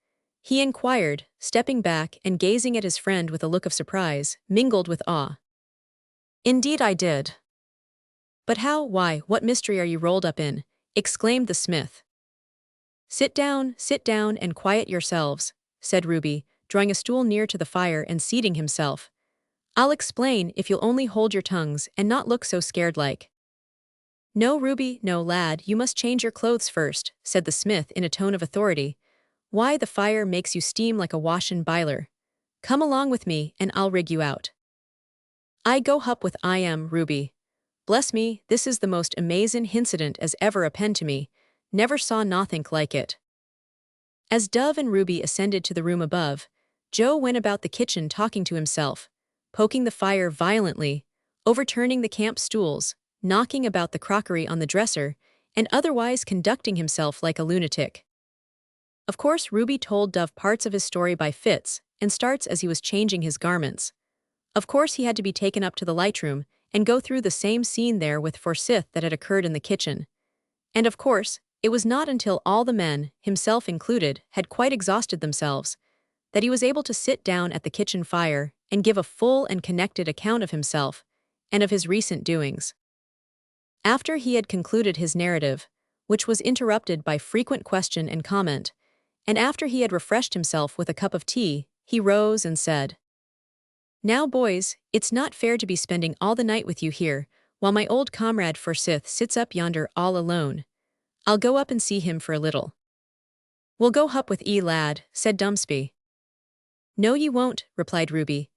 Speaker 1: he inquired, stepping back and gazing at his friend with a look of surprise, mingled with awe. "Indeed I did." "But how, why, what mystery are you rolled up in?" exclaimed the smith. Sit down, and quiet yourselves," said Ruby, drawing a stool near to the fire and seating himself. "I'll explain if you'll only hold your tongues and not look so scared-like." "No, Ruby, no, lad, you must change your clothes first," said the smith in a tone of authority. "Why, the fire makes you steam like a washin' biler. Come along with me, and I'll rig you out." "I go hup with I am, Ruby. Bless me, this is the most amazin' hincident as ever append to me. Never saw nothink like it." As Dove and Ruby ascended to the room above, Joe went about the kitchen talking to himself, poking the fire violently, overturning the camp stools, knocking about the crockery on the dresser, and otherwise conducting himself like a lunatic. Of course, Ruby told Dove parts of his story by fits, and starts as he was changing his garments. Of course, he had to be taken up to the lightroom and go through the same scene there with Forsyth that had occurred in the kitchen. And of course, it was not until all the men, himself included, had quite exhausted themselves, that he was able to sit down at the kitchen fire and give a full and connected account of himself and of his recent doings. After he had concluded his narrative, which was interrupted by frequent question and comment, and after he had refreshed himself with a cup of tea, he rose and said, "Now, boys, it's not fair to be spending all the night with you here, while my old comrade Forsyth sits up yonder all alone. I'll go up and see him for a little." "We'll go hup with lad," said Dumpsby. "No you won't," replied Ruby.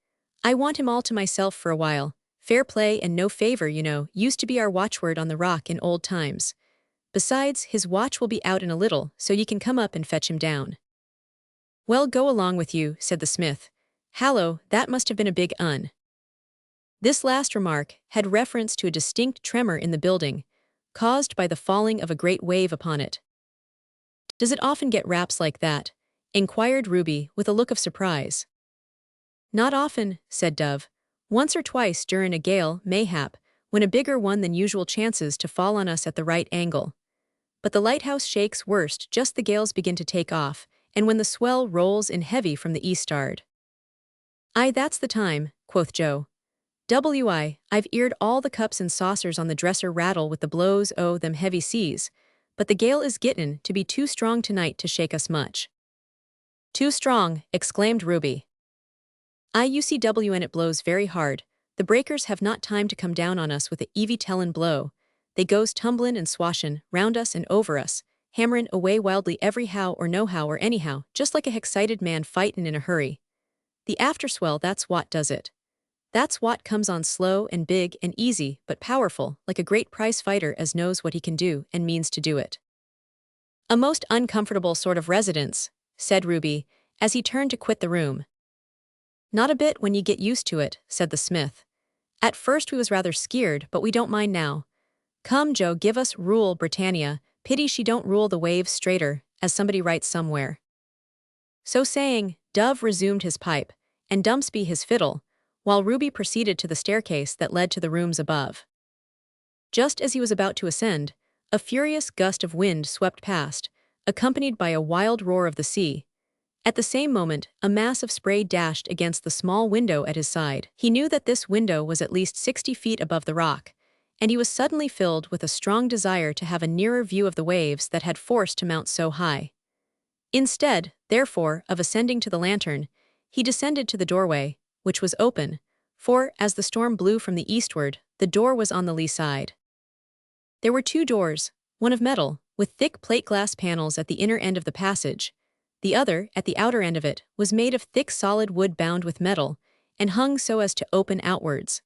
Speaker 1: "I want him all to myself for a while. Fair play and no favor, you know, used to be our watchword on the rock in old times. Besides, his watch will be out in a little, so ye can come up and fetch him down." "Well, go along with you," said the smith. "Hallo, that must have been a big un." This last remark had reference to a distinct tremor in the building, caused by the falling of a great wave upon it. "Does it often get raps like that?" inquired Ruby with a look of surprise. "Not often," said Dove. "Once or twice during a gale, mayhap, when a bigger one than usual chances to fall on us at the right angle. But the lighthouse shakes worst just the gales begin to take off, and when the swell rolls in heavy from the east'ard." "Aye, that's the time," quoth Joe. I've eared all the cups and saucers on the dresser rattle with the blows o' them heavy seas, but the gale is gittin' to be too strong tonight to shake us much." "Too strong," exclaimed Ruby. "Aye, you see and it blows very hard. The breakers have not time to come down on us with a evie-tellin' blow. They goes tumblin' and swashin' round us and over us, hammerin' away wildly every how or nohow or anyhow, just like a hexcited man fightin' in a hurry. The afterswell, that's what does it. That's what comes on slow and big and easy but powerful, like a great prize fighter as knows what he can do and means to do it." "A most uncomfortable sort of residence," said Ruby, as he turned to quit the room. "Not a bit when ye get used to it," said the smith. "At first we was rather skeered, but we don't mind now. Come, Joe, give us Rule Britannia, pity she don't rule the waves straighter, as somebody writes somewhere." So saying, Dove resumed his pipe, and Dumpsby his fiddle, while Ruby proceeded to the staircase that led to the rooms above. Just as he was about to ascend, a furious gust of wind swept past, accompanied by a wild roar of the sea. At the same moment, a mass of spray dashed against the small window at his side. He knew that this window was at least 60 feet above the rock, and he was suddenly filled with a strong desire to have a nearer view of the waves that had forced to mount so high. Instead, therefore, of ascending to the lantern, he descended to the doorway, which was open, for, as the storm blew from the eastward, the door was on the lee side. There were two doors, one of metal, with thick plate-glass panels at the inner end of the passage. The other, at the outer end of it, was made of thick solid wood bound with metal, and hung so as to open outwards.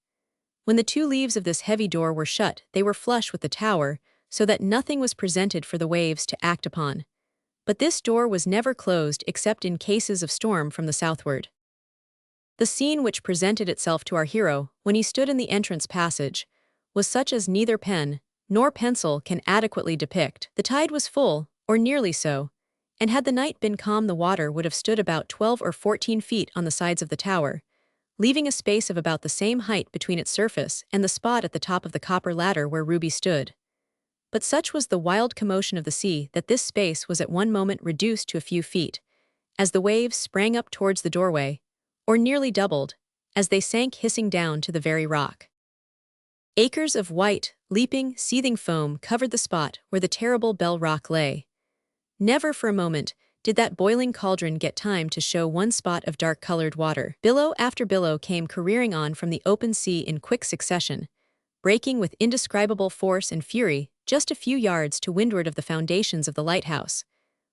Speaker 1: When the two leaves of this heavy door were shut, they were flush with the tower, so that nothing was presented for the waves to act upon. But this door was never closed except in cases of storm from the southward. The scene which presented itself to our hero, when he stood in the entrance passage, was such as neither pen nor pencil can adequately depict. The tide was full, or nearly so, and had the night been calm the water would have stood about 12 or 14 feet on the sides of the tower, leaving a space of about the same height between its surface and the spot at the top of the copper ladder where Ruby stood. But such was the wild commotion of the sea that this space was at one moment reduced to a few feet, as the waves sprang up towards the doorway, or nearly doubled, as they sank hissing down to the very rock. Acres of white, leaping, seething foam covered the spot where the terrible Bell Rock lay. Never for a moment did that boiling cauldron get time to show one spot of dark-colored water. Billow after billow came careering on from the open sea in quick succession, breaking with indescribable force and fury just a few yards to windward of the foundations of the lighthouse,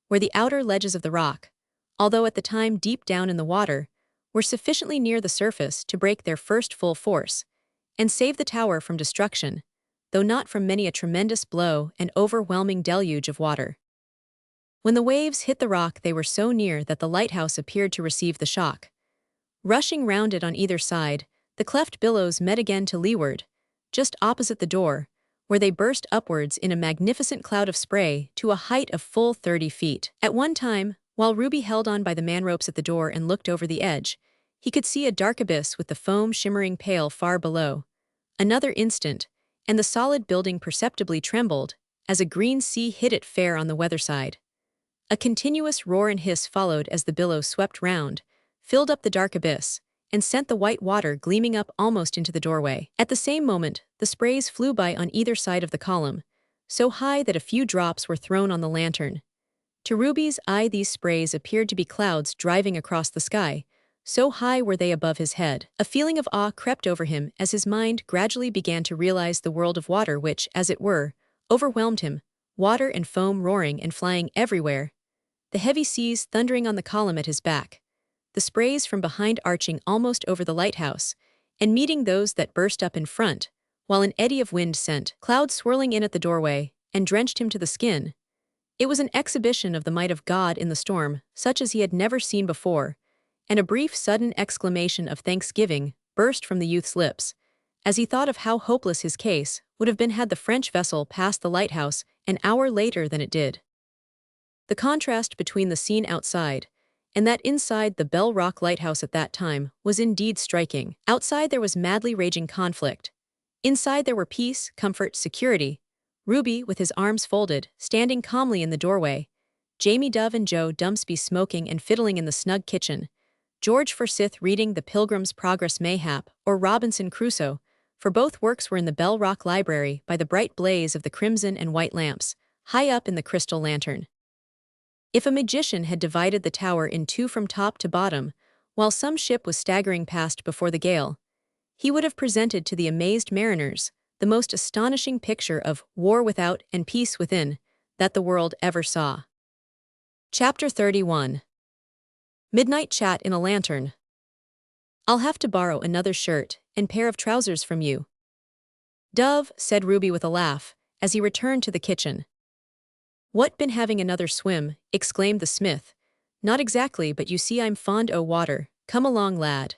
Speaker 1: where the outer ledges of the rock, although at the time deep down in the water, were sufficiently near the surface to break their first full force, and save the tower from destruction, though not from many a tremendous blow and overwhelming deluge of water. When the waves hit the rock, they were so near that the lighthouse appeared to receive the shock. Rushing round it on either side, the cleft billows met again to leeward, just opposite the door, where they burst upwards in a magnificent cloud of spray to a height of full 30 feet. At one time, while Ruby held on by the man-ropes at the door and looked over the edge, he could see a dark abyss with the foam shimmering pale far below. Another instant, and the solid building perceptibly trembled as a green sea hit it fair on the weather side. A continuous roar and hiss followed as the billow swept round, filled up the dark abyss, and sent the white water gleaming up almost into the doorway. At the same moment, the sprays flew by on either side of the column, so high that a few drops were thrown on the lantern. To Ruby's eye, these sprays appeared to be clouds driving across the sky, so high were they above his head. A feeling of awe crept over him as his mind gradually began to realize the world of water which, as it were, overwhelmed him, water and foam roaring and flying everywhere, the heavy seas thundering on the column at his back, the sprays from behind arching almost over the lighthouse, and meeting those that burst up in front, while an eddy of wind sent clouds swirling in at the doorway and drenched him to the skin. It was an exhibition of the might of God in the storm, such as he had never seen before, and a brief sudden exclamation of thanksgiving burst from the youth's lips, as he thought of how hopeless his case would have been had the French vessel passed the lighthouse an hour later than it did. The contrast between the scene outside and that inside the Bell Rock lighthouse at that time was indeed striking. Outside there was madly raging conflict. Inside there were peace, comfort, security. Ruby, with his arms folded, standing calmly in the doorway, Jamie Dove and Joe Dumpsby smoking and fiddling in the snug kitchen, George Forsyth reading The Pilgrim's Progress Mayhap or Robinson Crusoe, for both works were in the Bell Rock Library by the bright blaze of the crimson and white lamps, high up in the crystal lantern. If a magician had divided the tower in two from top to bottom, while some ship was staggering past before the gale, he would have presented to the amazed mariners the most astonishing picture of war without and peace within that the world ever saw. Chapter 31. Midnight Chat in a Lantern. I'll have to borrow another shirt and pair of trousers from you, Dove, said Ruby with a laugh, as he returned to the kitchen. What, been having another swim? Exclaimed the smith. Not exactly, but you see I'm fond o' water. Come along, lad.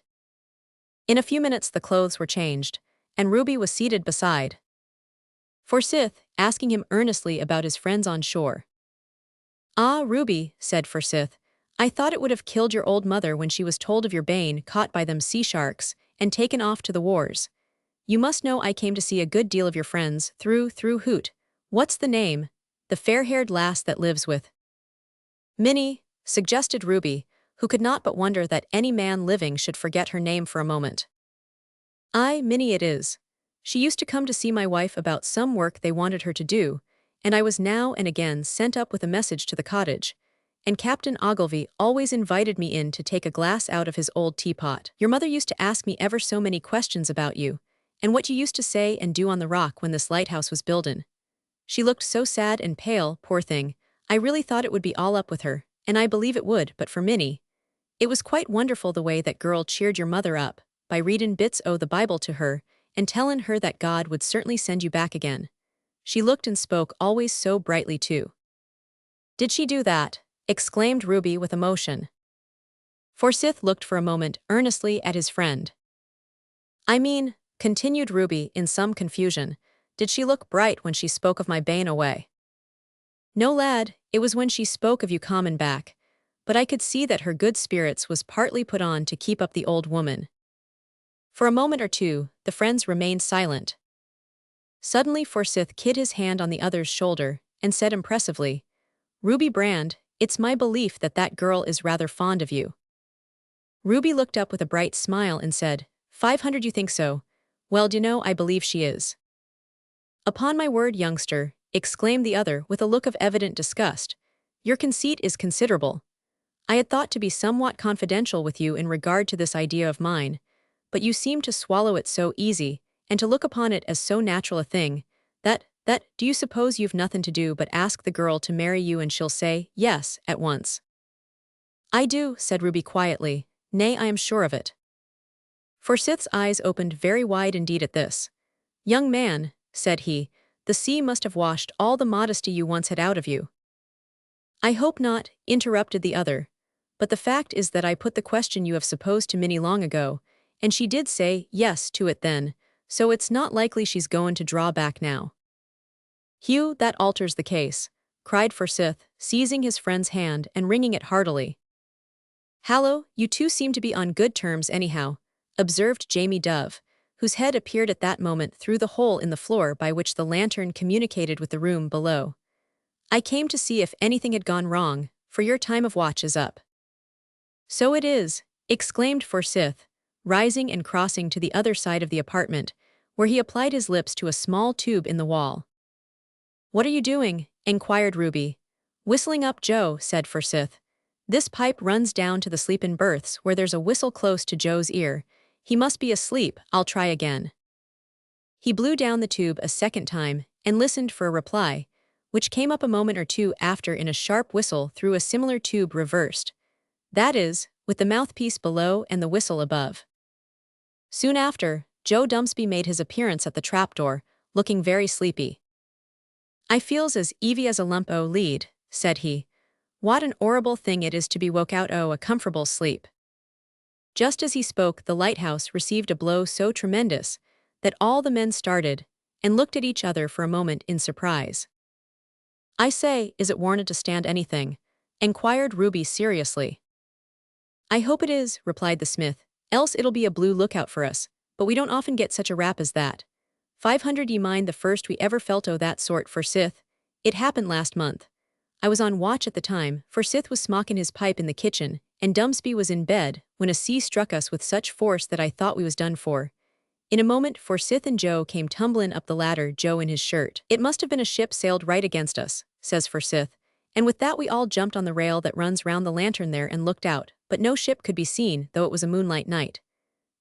Speaker 1: In a few minutes the clothes were changed, and Ruby was seated beside Forsyth, asking him earnestly about his friends on shore. Ah, Ruby, said Forsyth, I thought it would have killed your old mother when she was told of your bane caught by them sea sharks and taken off to the wars. You must know I came to see a good deal of your friends through Hoot. What's the name? The fair-haired lass that lives with Minnie, suggested Ruby, who could not but wonder that any man living should forget her name for a moment. Aye, Minnie it is. She used to come to see my wife about some work they wanted her to do, and I was now and again sent up with a message to the cottage, and Captain Ogilvy always invited me in to take a glass out of his old teapot. Your mother used to ask me ever so many questions about you, and what you used to say and do on the rock when this lighthouse was buildin'. She looked so sad and pale, poor thing, I really thought it would be all up with her, and I believe it would, but for Minnie. It was quite wonderful the way that girl cheered your mother up, by readin' bits o' the Bible to her, and tellin' her that God would certainly send you back again. She looked and spoke always so brightly too. Did she do that? Exclaimed Ruby with emotion. Forsyth looked for a moment earnestly at his friend. I mean, continued Ruby in some confusion, did she look bright when she spoke of my bane away? No, lad, it was when she spoke of you comin' back, but I could see that her good spirits was partly put on to keep up the old woman. For a moment or two, the friends remained silent. Suddenly Forsyth kid his hand on the other's shoulder and said impressively, Ruby Brand, it's my belief that that girl is rather fond of you. Ruby looked up with a bright smile and said, 500 you think so? Well, d'you know, I believe she is. Upon my word, youngster, exclaimed the other with a look of evident disgust, your conceit is considerable. I had thought to be somewhat confidential with you in regard to this idea of mine, but you seem to swallow it so easy, and to look upon it as so natural a thing, that, do you suppose you've nothing to do but ask the girl to marry you and she'll say, yes, at once? I do, said Ruby quietly, nay, I am sure of it. Forsyth's eyes opened very wide indeed at this. Young man, said he, the sea must have washed all the modesty you once had out of you. I hope not, interrupted the other, but the fact is that I put the question you have supposed to Minnie long ago, and she did say yes to it then, so it's not likely she's goin' to draw back now. "Hugh, that alters the case," cried Forsyth, seizing his friend's hand and wringing it heartily. "Hallo, you two seem to be on good terms anyhow," observed Jamie Dove, whose head appeared at that moment through the hole in the floor by which the lantern communicated with the room below. "I came to see if anything had gone wrong, for your time of watch is up." "So it is," exclaimed Forsyth, rising and crossing to the other side of the apartment, where he applied his lips to a small tube in the wall. "What are you doing?" inquired Ruby. "Whistling up Joe," said Forsyth. "This pipe runs down to the sleep-in berths where there's a whistle close to Joe's ear. He must be asleep, I'll try again." He blew down the tube a second time and listened for a reply, which came up a moment or two after in a sharp whistle through a similar tube reversed. That is, with the mouthpiece below and the whistle above. Soon after, Joe Dumpsby made his appearance at the trapdoor, looking very sleepy. "I feels as easy as a lump o' lead," said he. "What an 'orrible thing it is to be woke out o' a comfortable sleep." Just as he spoke, the lighthouse received a blow so tremendous that all the men started and looked at each other for a moment in surprise. "I say, is it warranted to stand anything?" inquired Ruby seriously. "I hope it is," replied the smith, "else it'll be a blue lookout for us, but we don't often get such a rap as that. 500 ye mind the first we ever felt o' that sort, Forsyth? It happened last month. I was on watch at the time, Forsyth was smoking his pipe in the kitchen, and Dumpsby was in bed, when a sea struck us with such force that I thought we was done for. In a moment Forsyth and Joe came tumbling up the ladder, Joe in his shirt. 'It must have been a ship sailed right against us,' says Forsyth, and with that we all jumped on the rail that runs round the lantern there and looked out, but no ship could be seen, though it was a moonlight night.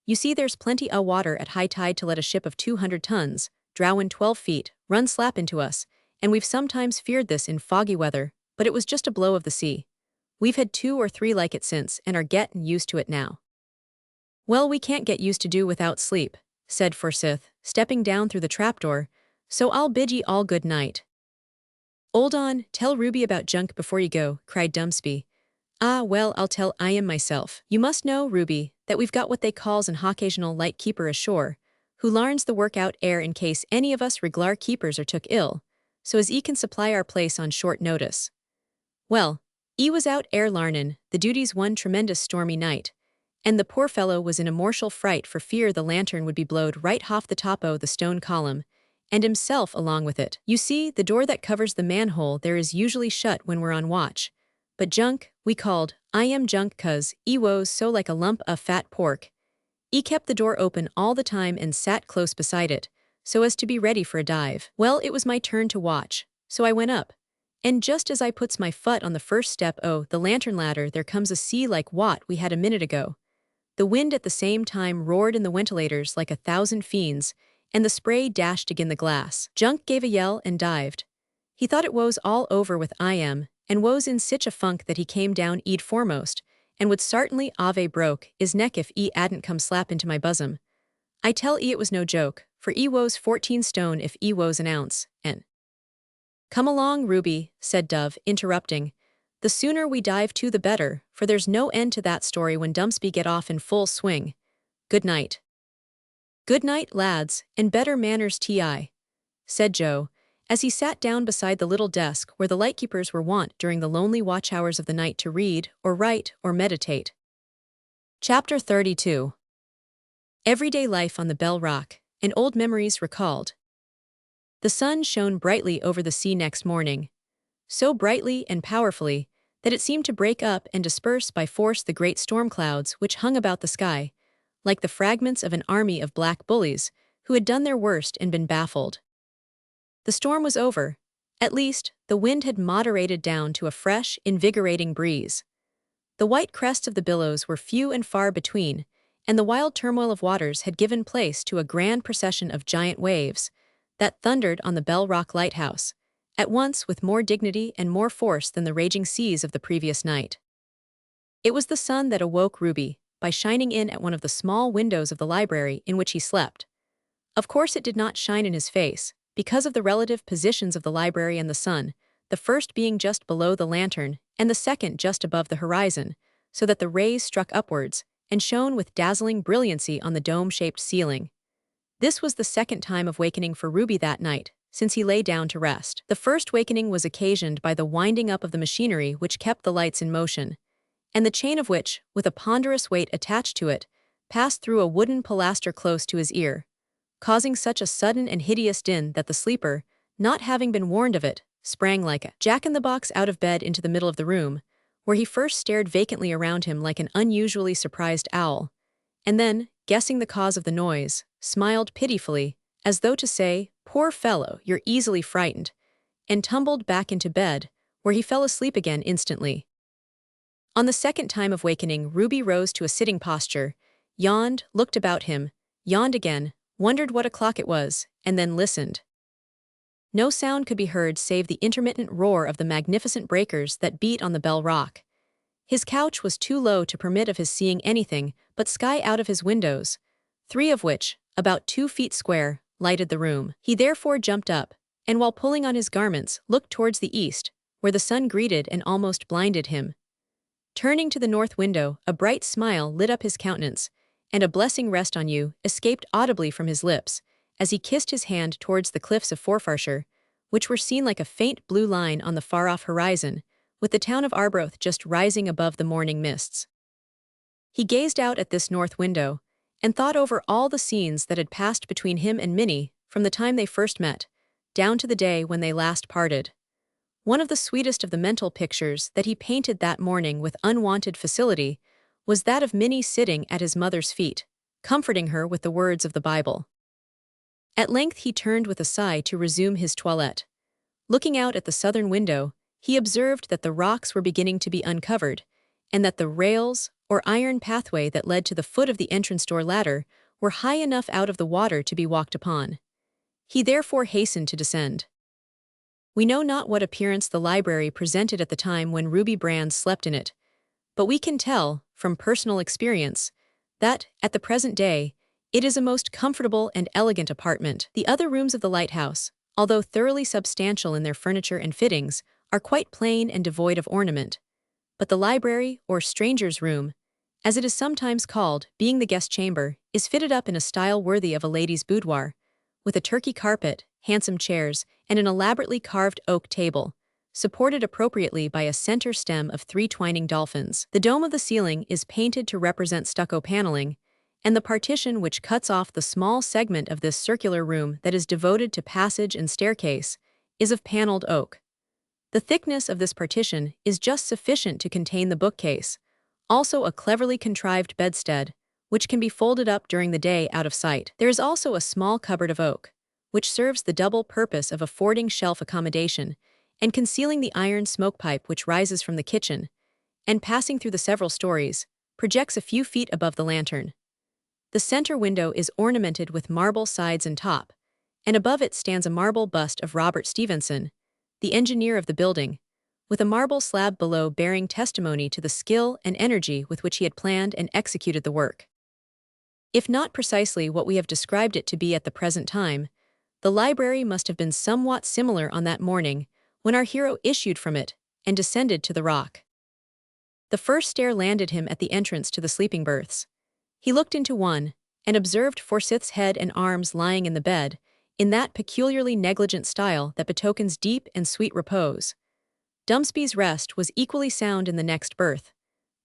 Speaker 1: You see there's plenty o' water at high tide to let a ship of 200 tons, drowin' 12 feet, run slap into us, and we've sometimes feared this in foggy weather, but it was just a blow of the sea. We've had 2 or 3 like it since and are gettin' used to it now." "Well, we can't get used to do without sleep," said Forsyth, stepping down through the trapdoor, "so I'll bid ye all good night." "'Old on, tell Ruby about junk before you go," cried Dumpsby. "Ah, well, I'll tell myself. You must know, Ruby, that we've got what they calls an occasional light keeper ashore, who larns the work out air in case any of us reg'lar keepers are took ill, so as can supply our place on short notice. Well, was out air larnin' the duties one tremendous stormy night, and the poor fellow was in a mortial fright for fear the lantern would be blowed right hoff the top o' the stone column, and himself along with it. You see, the door that covers the manhole there is usually shut when we're on watch, but junk, we called junk 'cause was so like a lump o' fat pork. Kept the door open all the time and sat close beside it, so as to be ready for a dive. Well, it was my turn to watch, so I went up, and just as I puts my foot on the first step o' the lantern ladder there comes a sea like what we had a minute ago. The wind at the same time roared in the ventilators like 1,000 fiends, and the spray dashed agin the glass. Junk gave a yell and dived. He thought it was all over with and was in sich a funk that he came down foremost, and would sartinly ave broke his neck if hadn't come slap into my bosom. I tell it was no joke, for was 14 stone if was an ounce, and—" "Come along, Ruby," said Dove, interrupting. "The sooner we dive to the better, for there's no end to that story when Dumpsby get off in full swing. Good night." "Good night, lads, and better manners ti," said Joe, as he sat down beside the little desk where the lightkeepers were wont during the lonely watch hours of the night to read, or write, or meditate. Chapter 32. Everyday life on the Bell Rock, and old memories recalled. The sun shone brightly over the sea next morning, so brightly and powerfully that it seemed to break up and disperse by force the great storm clouds which hung about the sky, like the fragments of an army of black bullies who had done their worst and been baffled. The storm was over. At least, the wind had moderated down to a fresh, invigorating breeze. The white crests of the billows were few and far between, and the wild turmoil of waters had given place to a grand procession of giant waves that thundered on the Bell Rock Lighthouse, at once with more dignity and more force than the raging seas of the previous night. It was the sun that awoke Ruby, by shining in at one of the small windows of the library in which he slept. Of course it did not shine in his face, because of the relative positions of the library and the sun, the first being just below the lantern, and the second just above the horizon, so that the rays struck upwards, and shone with dazzling brilliancy on the dome-shaped ceiling. This was the second time of wakening for Ruby that night, since he lay down to rest. The first wakening was occasioned by the winding up of the machinery which kept the lights in motion, and the chain of which, with a ponderous weight attached to it, passed through a wooden pilaster close to his ear, causing such a sudden and hideous din that the sleeper, not having been warned of it, sprang like a jack-in-the-box out of bed into the middle of the room, where he first stared vacantly around him like an unusually surprised owl, and then, guessing the cause of the noise, smiled pitifully, as though to say, "Poor fellow, you're easily frightened," and tumbled back into bed, where he fell asleep again instantly. On the second time of wakening, Ruby rose to a sitting posture, yawned, looked about him, yawned again, wondered what o'clock it was, and then listened. No sound could be heard save the intermittent roar of the magnificent breakers that beat on the Bell Rock. His couch was too low to permit of his seeing anything but sky out of his windows, 3 of which, about 2 feet square, lighted the room. He therefore jumped up, and while pulling on his garments, looked towards the east, where the sun greeted and almost blinded him. Turning to the north window, a bright smile lit up his countenance, and "a blessing rest on you" escaped audibly from his lips, as he kissed his hand towards the cliffs of Forfarshire, which were seen like a faint blue line on the far-off horizon, with the town of Arbroath just rising above the morning mists. He gazed out at this north window, and thought over all the scenes that had passed between him and Minnie from the time they first met, down to the day when they last parted. One of the sweetest of the mental pictures that he painted that morning with unwonted facility was that of Minnie sitting at his mother's feet, comforting her with the words of the Bible. At length he turned with a sigh to resume his toilette. Looking out at the southern window, he observed that the rocks were beginning to be uncovered, and that the rails, or iron pathway that led to the foot of the entrance door ladder, were high enough out of the water to be walked upon. He therefore hastened to descend. We know not what appearance the library presented at the time when Ruby Brand slept in it, but we can tell, from personal experience, that, at the present day, it is a most comfortable and elegant apartment. The other rooms of the Lighthouse, although thoroughly substantial in their furniture and fittings, are quite plain and devoid of ornament. But the library, or stranger's room, as it is sometimes called, being the guest chamber, is fitted up in a style worthy of a lady's boudoir, with a Turkey carpet, handsome chairs, and an elaborately carved oak table, supported appropriately by a center stem of 3 twining dolphins. The dome of the ceiling is painted to represent stucco paneling, and the partition which cuts off the small segment of this circular room that is devoted to passage and staircase is of paneled oak. The thickness of this partition is just sufficient to contain the bookcase, also a cleverly contrived bedstead, which can be folded up during the day out of sight. There is also a small cupboard of oak, which serves the double purpose of affording shelf accommodation and concealing the iron smoke pipe which rises from the kitchen, and passing through the several stories, projects a few feet above the lantern. The center window is ornamented with marble sides and top, and above it stands a marble bust of Robert Stevenson, the engineer of the building, with a marble slab below bearing testimony to the skill and energy with which he had planned and executed the work. If not precisely what we have described it to be at the present time, the library must have been somewhat similar on that morning when our hero issued from it and descended to the rock. The first stair landed him at the entrance to the sleeping berths. He looked into one, and observed Forsyth's head and arms lying in the bed, in that peculiarly negligent style that betokens deep and sweet repose. Dumsby's rest was equally sound in the next berth.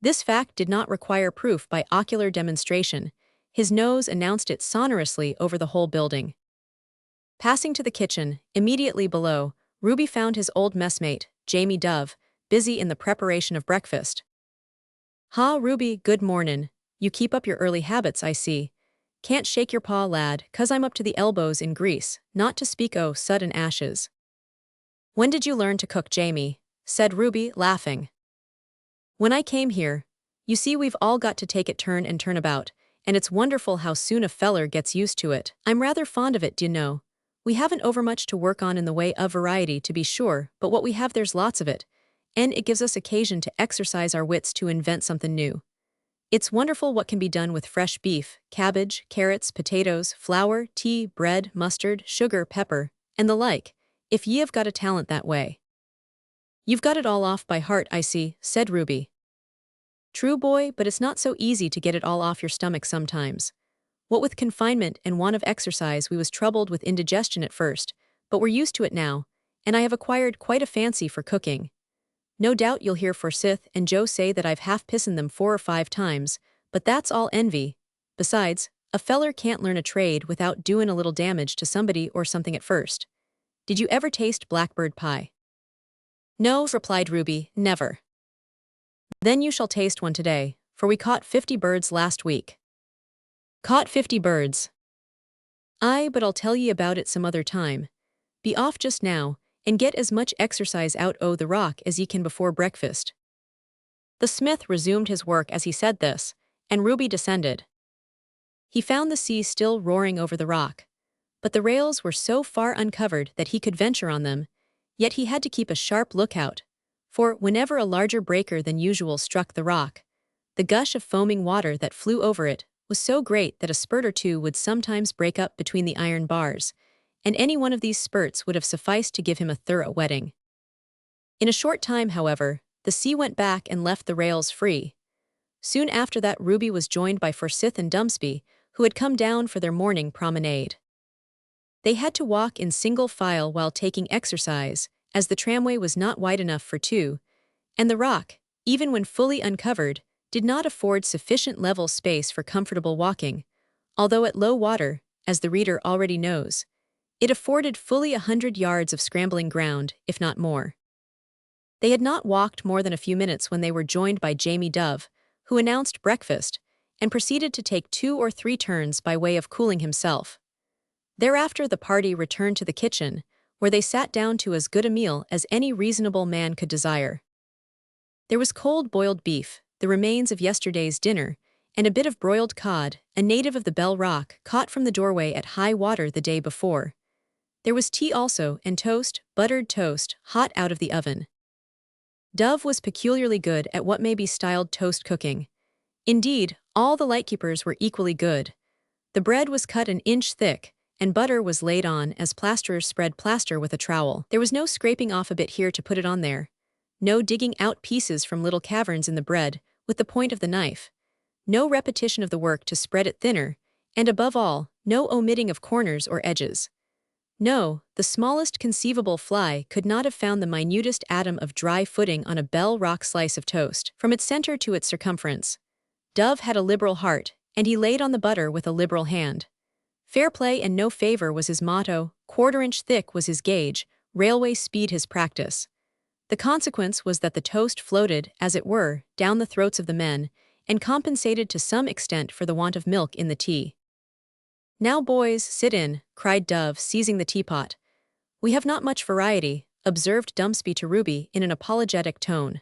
Speaker 1: This fact did not require proof by ocular demonstration. His nose announced it sonorously over the whole building. Passing to the kitchen, immediately below, Ruby found his old messmate, Jamie Dove, busy in the preparation of breakfast. "Ha, Ruby, good mornin'. You keep up your early habits, I see. Can't shake your paw, lad, 'cause I'm up to the elbows in grease, not to speak o' sudden ashes." "When did you learn to cook, Jamie?" said Ruby, laughing. "When I came here. You see, we've all got to take it turn and turn about, and it's wonderful how soon a feller gets used to it. I'm rather fond of it, d'you know. We haven't overmuch to work on in the way of variety, to be sure, but what we have there's lots of it, and it gives us occasion to exercise our wits to invent something new. It's wonderful what can be done with fresh beef, cabbage, carrots, potatoes, flour, tea, bread, mustard, sugar, pepper, and the like, if ye have got a talent that way." "You've got it all off by heart, I see," said Ruby. "True, boy, but it's not so easy to get it all off your stomach sometimes. What with confinement and want of exercise, we was troubled with indigestion at first, but we're used to it now, and I have acquired quite a fancy for cooking. No doubt you'll hear Forsyth and Joe say that I've half-pissed them 4 or 5 times, but that's all envy. Besides, a feller can't learn a trade without doing a little damage to somebody or something at first. Did you ever taste blackbird pie? No, replied Ruby, never. Then you shall taste one today, for we caught 50 birds last week. Caught 50 birds. Aye, but I'll tell ye about it some other time. Be off just now, and get as much exercise out o' the rock as ye can before breakfast. The smith resumed his work as he said this, and Ruby descended. He found the sea still roaring over the rock, but the rails were so far uncovered that he could venture on them, yet he had to keep a sharp lookout, for whenever a larger breaker than usual struck the rock, the gush of foaming water that flew over it was so great that a spurt or two would sometimes break up between the iron bars, and any one of these spurts would have sufficed to give him a thorough wetting. In a short time, however, the sea went back and left the rails free. Soon after that Ruby was joined by Forsyth and Dumpsby, who had come down for their morning promenade. They had to walk in single file while taking exercise, as the tramway was not wide enough for two, and the rock, even when fully uncovered, did not afford sufficient level space for comfortable walking, although at low water, as the reader already knows, it afforded fully 100 yards of scrambling ground, if not more. They had not walked more than a few minutes when they were joined by Jamie Dove, who announced breakfast, and proceeded to take 2 or 3 turns by way of cooling himself. Thereafter the party returned to the kitchen, where they sat down to as good a meal as any reasonable man could desire. There was cold boiled beef, the remains of yesterday's dinner, and a bit of broiled cod, a native of the Bell Rock, caught from the doorway at high water the day before. There was tea also, and toast, buttered toast, hot out of the oven. Dove was peculiarly good at what may be styled toast cooking. Indeed, all the lightkeepers were equally good. The bread was cut an inch thick, and butter was laid on as plasterers spread plaster with a trowel. There was no scraping off a bit here to put it on there, no digging out pieces from little caverns in the bread with the point of the knife, no repetition of the work to spread it thinner, and above all, no omitting of corners or edges. No, the smallest conceivable fly could not have found the minutest atom of dry footing on a Bell Rock slice of toast, from its center to its circumference. Dove had a liberal heart, and he laid on the butter with a liberal hand. Fair play and no favor was his motto, quarter-inch thick was his gauge, railway speed his practice. The consequence was that the toast floated, as it were, down the throats of the men, and compensated to some extent for the want of milk in the tea. "Now, boys, sit in," cried Dove, seizing the teapot. "We have not much variety," observed Dumpsby to Ruby in an apologetic tone.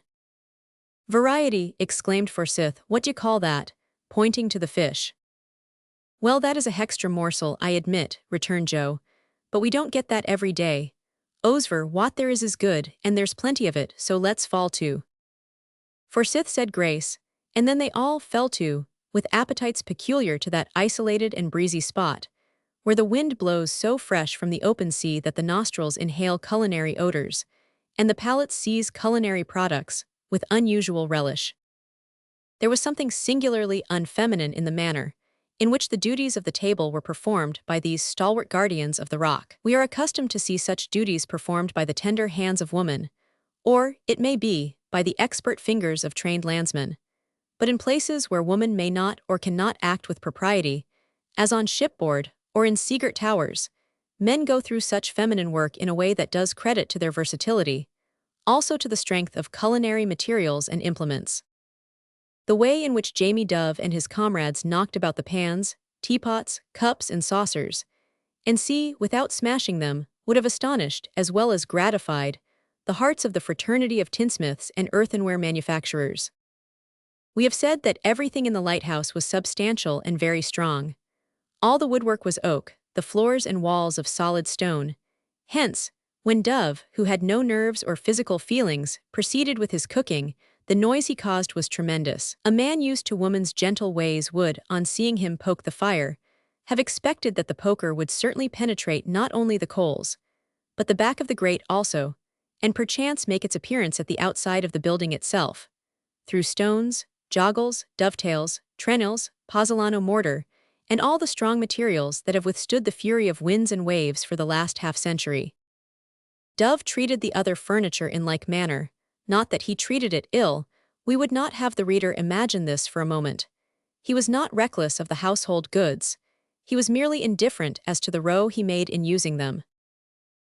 Speaker 1: "Variety," exclaimed Forsyth, "what d'ye call that?" pointing to the fish. "Well, that is a hextra morsel, I admit," returned Joe, "but we don't get that every day. Osver, what there is good, and there's plenty of it, so let's fall to." Forsyth said grace, and then they all fell to, with appetites peculiar to that isolated and breezy spot, where the wind blows so fresh from the open sea that the nostrils inhale culinary odors, and the palate seize culinary products with unusual relish. There was something singularly unfeminine in the manner in which the duties of the table were performed by these stalwart guardians of the rock. We are accustomed to see such duties performed by the tender hands of woman, or, it may be, by the expert fingers of trained landsmen. But in places where woman may not or cannot act with propriety, as on shipboard or in seagirt towers, men go through such feminine work in a way that does credit to their versatility, also to the strength of culinary materials and implements. The way in which Jamie Dove and his comrades knocked about the pans, teapots, cups, and saucers, and see, without smashing them, would have astonished, as well as gratified, the hearts of the fraternity of tinsmiths and earthenware manufacturers. We have said that everything in the lighthouse was substantial and very strong. All the woodwork was oak, the floors and walls of solid stone. Hence, when Dove, who had no nerves or physical feelings, proceeded with his cooking, the noise he caused was tremendous. A man used to woman's gentle ways would, on seeing him poke the fire, have expected that the poker would certainly penetrate not only the coals, but the back of the grate also, and perchance make its appearance at the outside of the building itself, through stones, joggles, dovetails, trenils, pozzolano mortar, and all the strong materials that have withstood the fury of winds and waves for the last half-century. Dove treated the other furniture in like manner, not that he treated it ill. We would not have the reader imagine this for a moment. He was not reckless of the household goods. He was merely indifferent as to the row he made in using them.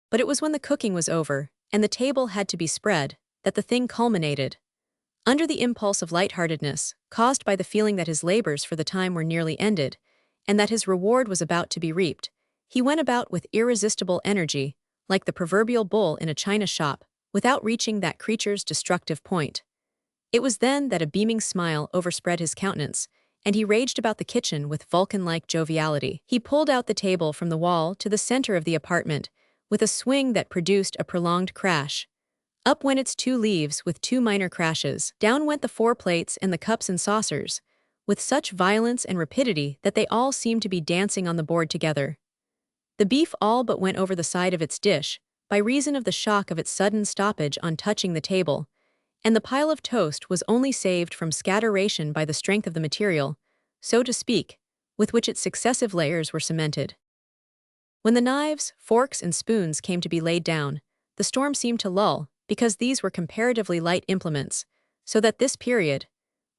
Speaker 1: But it was when the cooking was over, and the table had to be spread, that the thing culminated. Under the impulse of lightheartedness, caused by the feeling that his labors for the time were nearly ended, and that his reward was about to be reaped, he went about with irresistible energy, like the proverbial bull in a china shop, without reaching that creature's destructive point. It was then that a beaming smile overspread his countenance, and he raged about the kitchen with Vulcan-like joviality. He pulled out the table from the wall to the center of the apartment, with a swing that produced a prolonged crash. Up went its 2 leaves with 2 minor crashes. Down went the 4 plates and the cups and saucers, with such violence and rapidity that they all seemed to be dancing on the board together. The beef all but went over the side of its dish, by reason of the shock of its sudden stoppage on touching the table, and the pile of toast was only saved from scatteration by the strength of the material, so to speak, with which its successive layers were cemented. When the knives, forks, and spoons came to be laid down, the storm seemed to lull, because these were comparatively light implements, so that this period,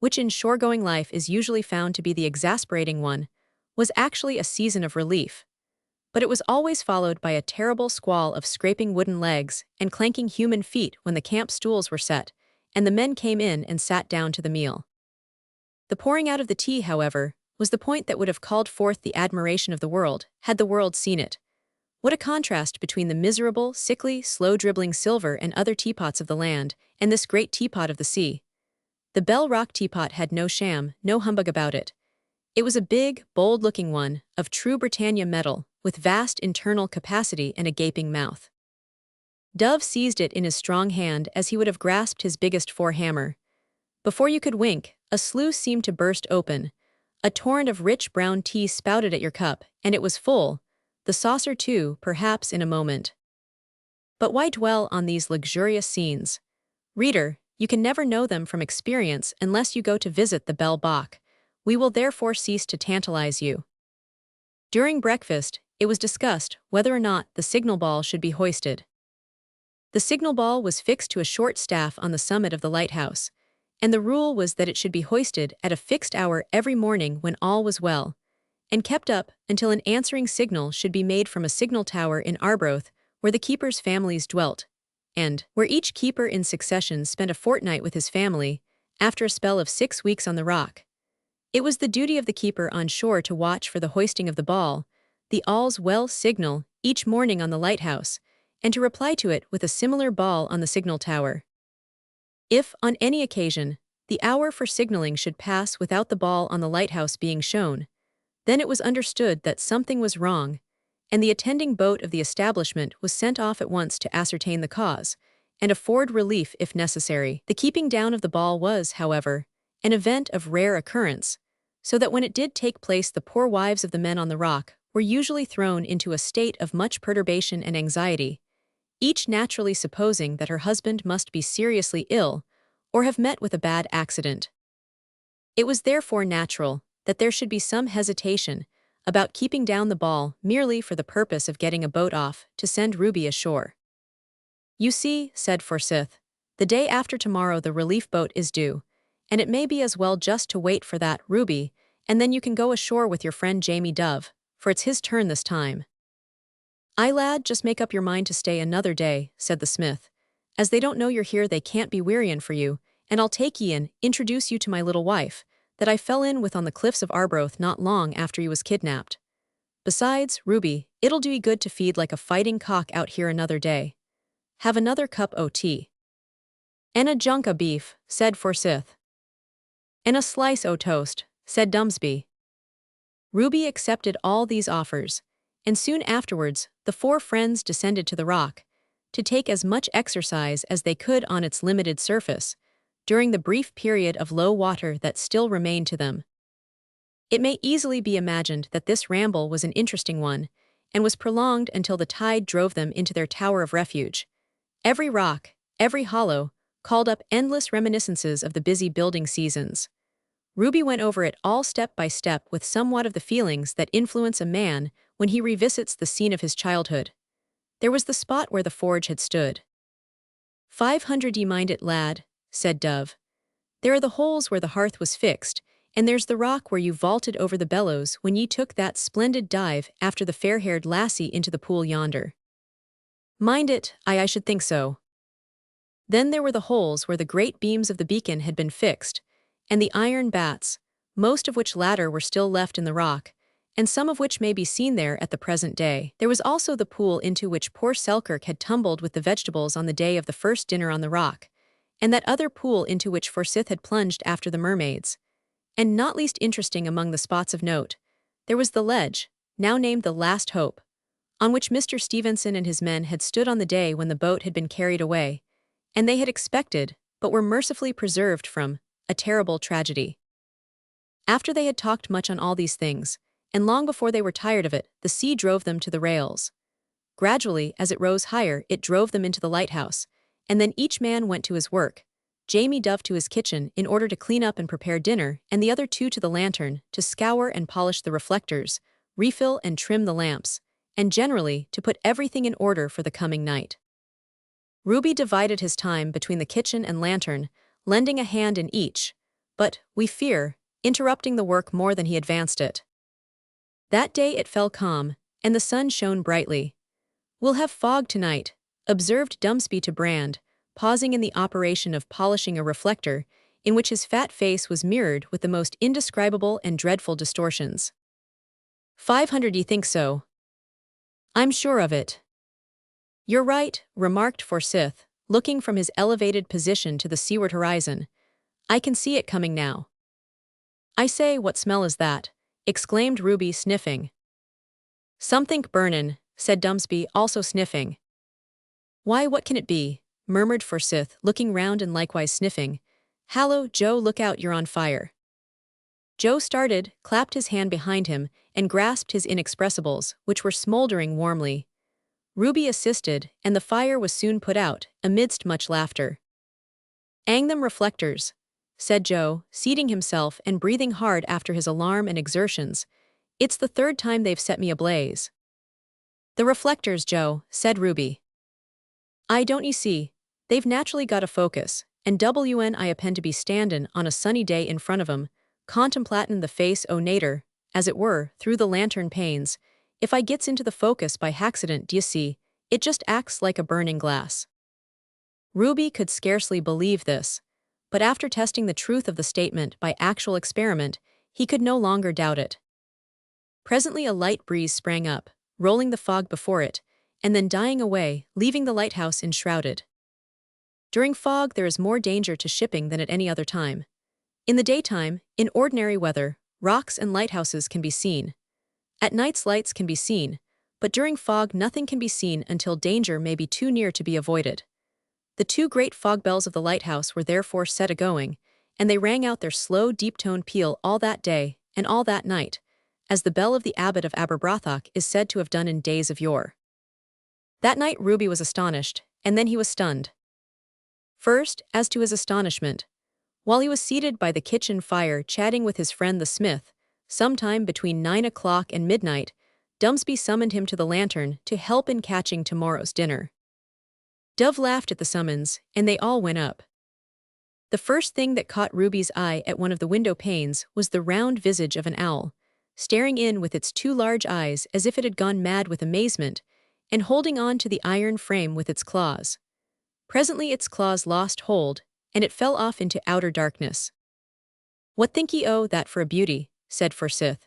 Speaker 1: which in shore-going life is usually found to be the exasperating one, was actually a season of relief. But it was always followed by a terrible squall of scraping wooden legs and clanking human feet when the camp stools were set, and the men came in and sat down to the meal. The pouring out of the tea, however, was the point that would have called forth the admiration of the world, had the world seen it. What a contrast between the miserable, sickly, slow-dribbling silver and other teapots of the land, and this great teapot of the sea. The Bell Rock teapot had no sham, no humbug about it. It was a big, bold-looking one, of true Britannia metal, with vast internal capacity and a gaping mouth. Dove seized it in his strong hand as he would have grasped his biggest forehammer. Before you could wink, a sluice seemed to burst open. A torrent of rich brown tea spouted at your cup, and it was full, the saucer too, perhaps in a moment. But why dwell on these luxurious scenes? Reader, you can never know them from experience unless you go to visit the Bell Bock. We will therefore cease to tantalize you. During breakfast, it was discussed whether or not the signal ball should be hoisted. The signal ball was fixed to a short staff on the summit of the lighthouse, and the rule was that it should be hoisted at a fixed hour every morning when all was well, and kept up until an answering signal should be made from a signal tower in Arbroath, where the keepers' families dwelt, and where each keeper in succession spent a fortnight with his family, after a spell of 6 weeks on the rock. It was the duty of the keeper on shore to watch for the hoisting of the ball, the all's well signal, each morning on the lighthouse, and to reply to it with a similar ball on the signal tower. If, on any occasion, the hour for signaling should pass without the ball on the lighthouse being shown, then it was understood that something was wrong, and the attending boat of the establishment was sent off at once to ascertain the cause, and afford relief if necessary. The keeping down of the ball was, however, an event of rare occurrence, so that when it did take place the poor wives of the men on the rock were usually thrown into a state of much perturbation and anxiety, each naturally supposing that her husband must be seriously ill or have met with a bad accident. It was therefore natural that there should be some hesitation about keeping down the ball merely for the purpose of getting a boat off to send Ruby ashore. "You see," said Forsyth, "the day after tomorrow the relief boat is due, and it may be as well just to wait for that, Ruby, and then you can go ashore with your friend Jamie Dove, for it's his turn this time." "Aye, lad, just make up your mind to stay another day," said the smith. "As they don't know you're here they can't be wearyin' for you, and I'll take ye and introduce you to my little wife, that I fell in with on the cliffs of Arbroath not long after he was kidnapped. Besides, Ruby, it'll do ye good to feed like a fighting cock out here another day. Have another cup o' tea." "And a junk o' beef," said Forsyth. "And a slice o' toast," said Dumsby. Ruby accepted all these offers, and soon afterwards the 4 friends descended to the rock, to take as much exercise as they could on its limited surface, during the brief period of low water that still remained to them. It may easily be imagined that this ramble was an interesting one, and was prolonged until the tide drove them into their tower of refuge. Every rock, every hollow, called up endless reminiscences of the busy building seasons. Ruby went over it all step by step with somewhat of the feelings that influence a man when he revisits the scene of his childhood. There was the spot where the forge had stood. 500 ye mind it, lad, said Dove. There are the holes where the hearth was fixed, and there's the rock where you vaulted over the bellows when ye took that splendid dive after the fair-haired lassie into the pool yonder. Mind it, I should think so. Then there were the holes where the great beams of the beacon had been fixed, and the iron bats, most of which latter were still left in the rock, and some of which may be seen there at the present day. There was also the pool into which poor Selkirk had tumbled with the vegetables on the day of the first dinner on the rock, and that other pool into which Forsyth had plunged after the mermaids. And not least interesting among the spots of note, there was the ledge, now named the Last Hope, on which Mr. Stevenson and his men had stood on the day when the boat had been carried away, and they had expected, but were mercifully preserved from, a terrible tragedy. After they had talked much on all these things, and long before they were tired of it, the sea drove them to the rails. Gradually, as it rose higher, it drove them into the lighthouse, and then each man went to his work, Jamie Dove to his kitchen in order to clean up and prepare dinner, and the other two to the lantern, to scour and polish the reflectors, refill and trim the lamps, and generally to put everything in order for the coming night. Ruby divided his time between the kitchen and lantern, lending a hand in each, but, we fear, interrupting the work more than he advanced it. That day it fell calm, and the sun shone brightly. We'll have fog tonight, observed Dumsby to Brand, pausing in the operation of polishing a reflector, in which his fat face was mirrored with the most indescribable and dreadful distortions. 500 ye think so? I'm sure of it. You're right, remarked Forsyth, looking from his elevated position to the seaward horizon. I can see it coming now. I say, what smell is that? Exclaimed Ruby, sniffing. Somethink burnin', said Dumsby, also sniffing. Why, what can it be? Murmured Forsyth, looking round and likewise sniffing. Hallo, Joe, look out, you're on fire. Joe started, clapped his hand behind him, and grasped his inexpressibles, which were smouldering warmly. Ruby assisted, and the fire was soon put out, amidst much laughter. "'Ang them reflectors," said Joe, seating himself and breathing hard after his alarm and exertions. "It's the third time they've set me ablaze." "The reflectors, Joe," said Ruby. "I don't ye see, they've naturally got a focus, and I append to be standin' on a sunny day in front of 'em, contemplatin' the face o' nater, as it were, through the lantern panes. If I gets into the focus by haccident, d'ye see, it just acts like a burning glass." Ruby could scarcely believe this, but after testing the truth of the statement by actual experiment, he could no longer doubt it. Presently a light breeze sprang up, rolling the fog before it, and then dying away, leaving the lighthouse enshrouded. During fog there is more danger to shipping than at any other time. In the daytime, in ordinary weather, rocks and lighthouses can be seen. At nights lights can be seen, but during fog nothing can be seen until danger may be too near to be avoided. The two great fog bells of the lighthouse were therefore set a-going, and they rang out their slow, deep-toned peal all that day and all that night, as the bell of the abbot of Aberbrothock is said to have done in days of yore. That night Ruby was astonished, and then he was stunned. First, as to his astonishment, while he was seated by the kitchen fire chatting with his friend the smith, sometime between 9 o'clock and midnight, Dumsby summoned him to the lantern to help in catching tomorrow's dinner. Dove laughed at the summons, and they all went up. The first thing that caught Ruby's eye at one of the window panes was the round visage of an owl, staring in with its two large eyes as if it had gone mad with amazement, and holding on to the iron frame with its claws. Presently its claws lost hold, and it fell off into outer darkness. "What think ye o' that for a beauty?" said Forsyth.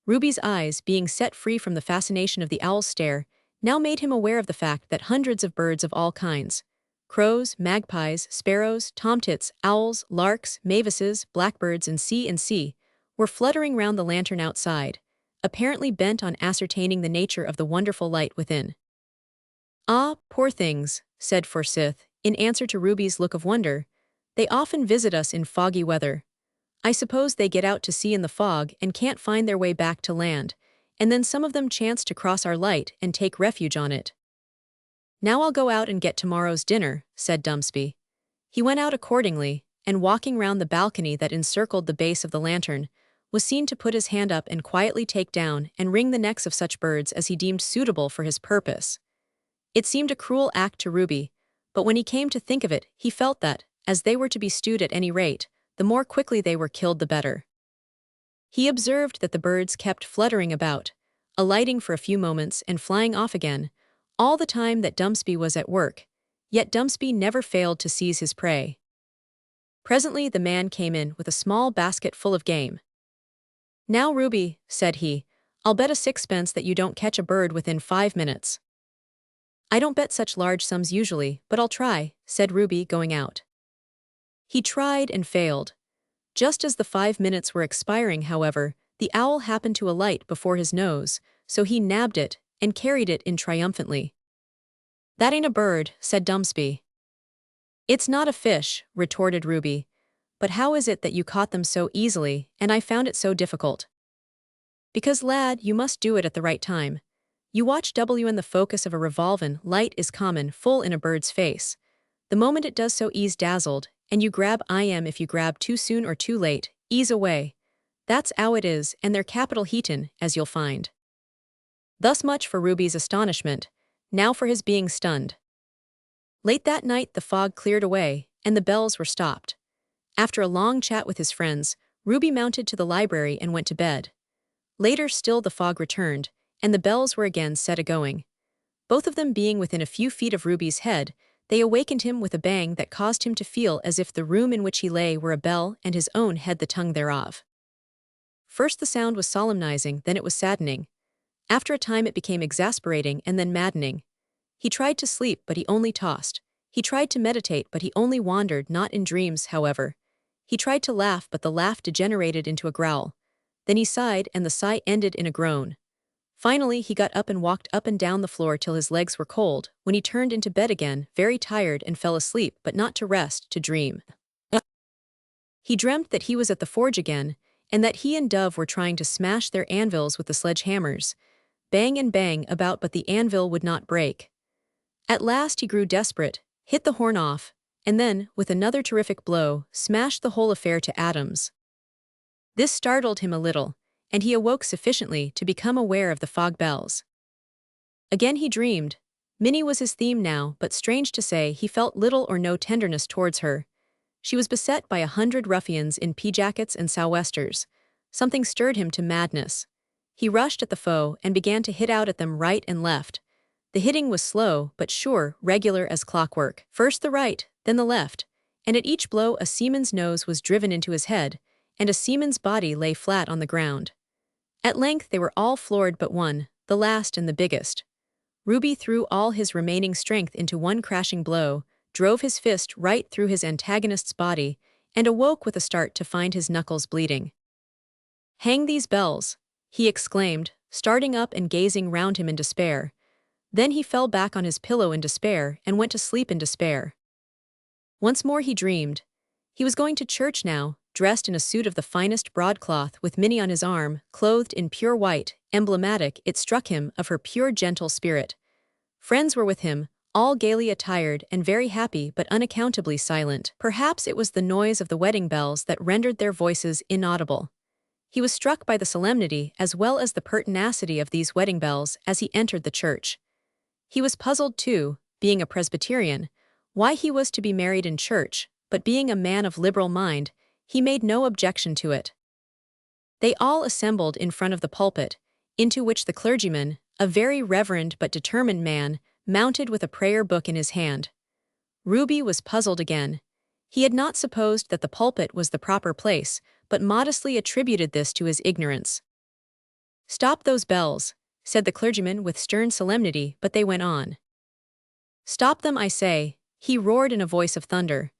Speaker 1: Ruby's eyes, being set free from the fascination of the owl's stare, now made him aware of the fact that hundreds of birds of all kinds, crows, magpies, sparrows, tomtits, owls, larks, mavises, blackbirds, and sea, were fluttering round the lantern outside, apparently bent on ascertaining the nature of the wonderful light within. "Ah, poor things," said Forsyth, in answer to Ruby's look of wonder, "they often visit us in foggy weather. I suppose they get out to sea in the fog and can't find their way back to land, and then some of them chance to cross our light and take refuge on it." "Now I'll go out and get tomorrow's dinner," said Dumsby. He went out accordingly, and walking round the balcony that encircled the base of the lantern, was seen to put his hand up and quietly take down and wring the necks of such birds as he deemed suitable for his purpose. It seemed a cruel act to Ruby, but when he came to think of it, he felt that, as they were to be stewed at any rate, the more quickly they were killed the better. He observed that the birds kept fluttering about, alighting for a few moments and flying off again, all the time that Dumpsby was at work, yet Dumpsby never failed to seize his prey. Presently the man came in with a small basket full of game. "Now, Ruby," said he, "I'll bet a sixpence that you don't catch a bird within 5 minutes." "I don't bet such large sums usually, but I'll try," said Ruby, going out. He tried and failed. Just as the 5 minutes were expiring, however, the owl happened to alight before his nose, so he nabbed it and carried it in triumphantly. "That ain't a bird," said Dumpsby. "It's not a fish," retorted Ruby. "But how is it that you caught them so easily, and I found it so difficult?" "Because, lad, you must do it at the right time. You watch W in the focus of a revolvin' light is common full in a bird's face. The moment it does so ease dazzled, and you grab IM if you grab too soon or too late, ease away. That's 'ow it is, and they're capital heatin', as you'll find." Thus much for Ruby's astonishment, now for his being stunned. Late that night the fog cleared away, and the bells were stopped. After a long chat with his friends, Ruby mounted to the library and went to bed. Later still the fog returned, and the bells were again set a-going. Both of them being within a few feet of Ruby's head, they awakened him with a bang that caused him to feel as if the room in which he lay were a bell and his own head the tongue thereof. First the sound was solemnizing, then it was saddening. After a time it became exasperating and then maddening. He tried to sleep, but he only tossed. He tried to meditate, but he only wandered, not in dreams, however. He tried to laugh, but the laugh degenerated into a growl. Then he sighed, and the sigh ended in a groan. Finally he got up and walked up and down the floor till his legs were cold, when he turned into bed again, very tired, and fell asleep, but not to rest, to dream. He dreamt that he was at the forge again, and that he and Dove were trying to smash their anvils with the sledgehammers. Bang and bang about, but the anvil would not break. At last he grew desperate, hit the horn off, and then, with another terrific blow, smashed the whole affair to atoms. This startled him a little, and he awoke sufficiently to become aware of the fog bells. Again he dreamed. Minnie was his theme now, but strange to say, he felt little or no tenderness towards her. She was beset by 100 ruffians in pea-jackets and sou'westers. Something stirred him to madness. He rushed at the foe and began to hit out at them right and left. The hitting was slow, but sure, regular as clockwork. First the right, then the left, and at each blow a seaman's nose was driven into his head, and a seaman's body lay flat on the ground. At length they were all floored but one, the last and the biggest. Ruby threw all his remaining strength into one crashing blow, drove his fist right through his antagonist's body, and awoke with a start to find his knuckles bleeding. "Hang these bells!" he exclaimed, starting up and gazing round him in despair. Then he fell back on his pillow in despair and went to sleep in despair. Once more he dreamed. He was going to church now, dressed in a suit of the finest broadcloth, with Minnie on his arm, clothed in pure white, emblematic, it struck him, of her pure gentle spirit. Friends were with him, all gaily attired and very happy but unaccountably silent. Perhaps it was the noise of the wedding bells that rendered their voices inaudible. He was struck by the solemnity as well as the pertinacity of these wedding bells as he entered the church. He was puzzled too, being a Presbyterian, why he was to be married in church, but being a man of liberal mind, he made no objection to it. They all assembled in front of the pulpit, into which the clergyman, a very reverend but determined man, mounted with a prayer book in his hand. Ruby was puzzled again. He had not supposed that the pulpit was the proper place, but modestly attributed this to his ignorance. "Stop those bells," said the clergyman with stern solemnity, but they went on. "Stop them, I say," he roared in a voice of thunder.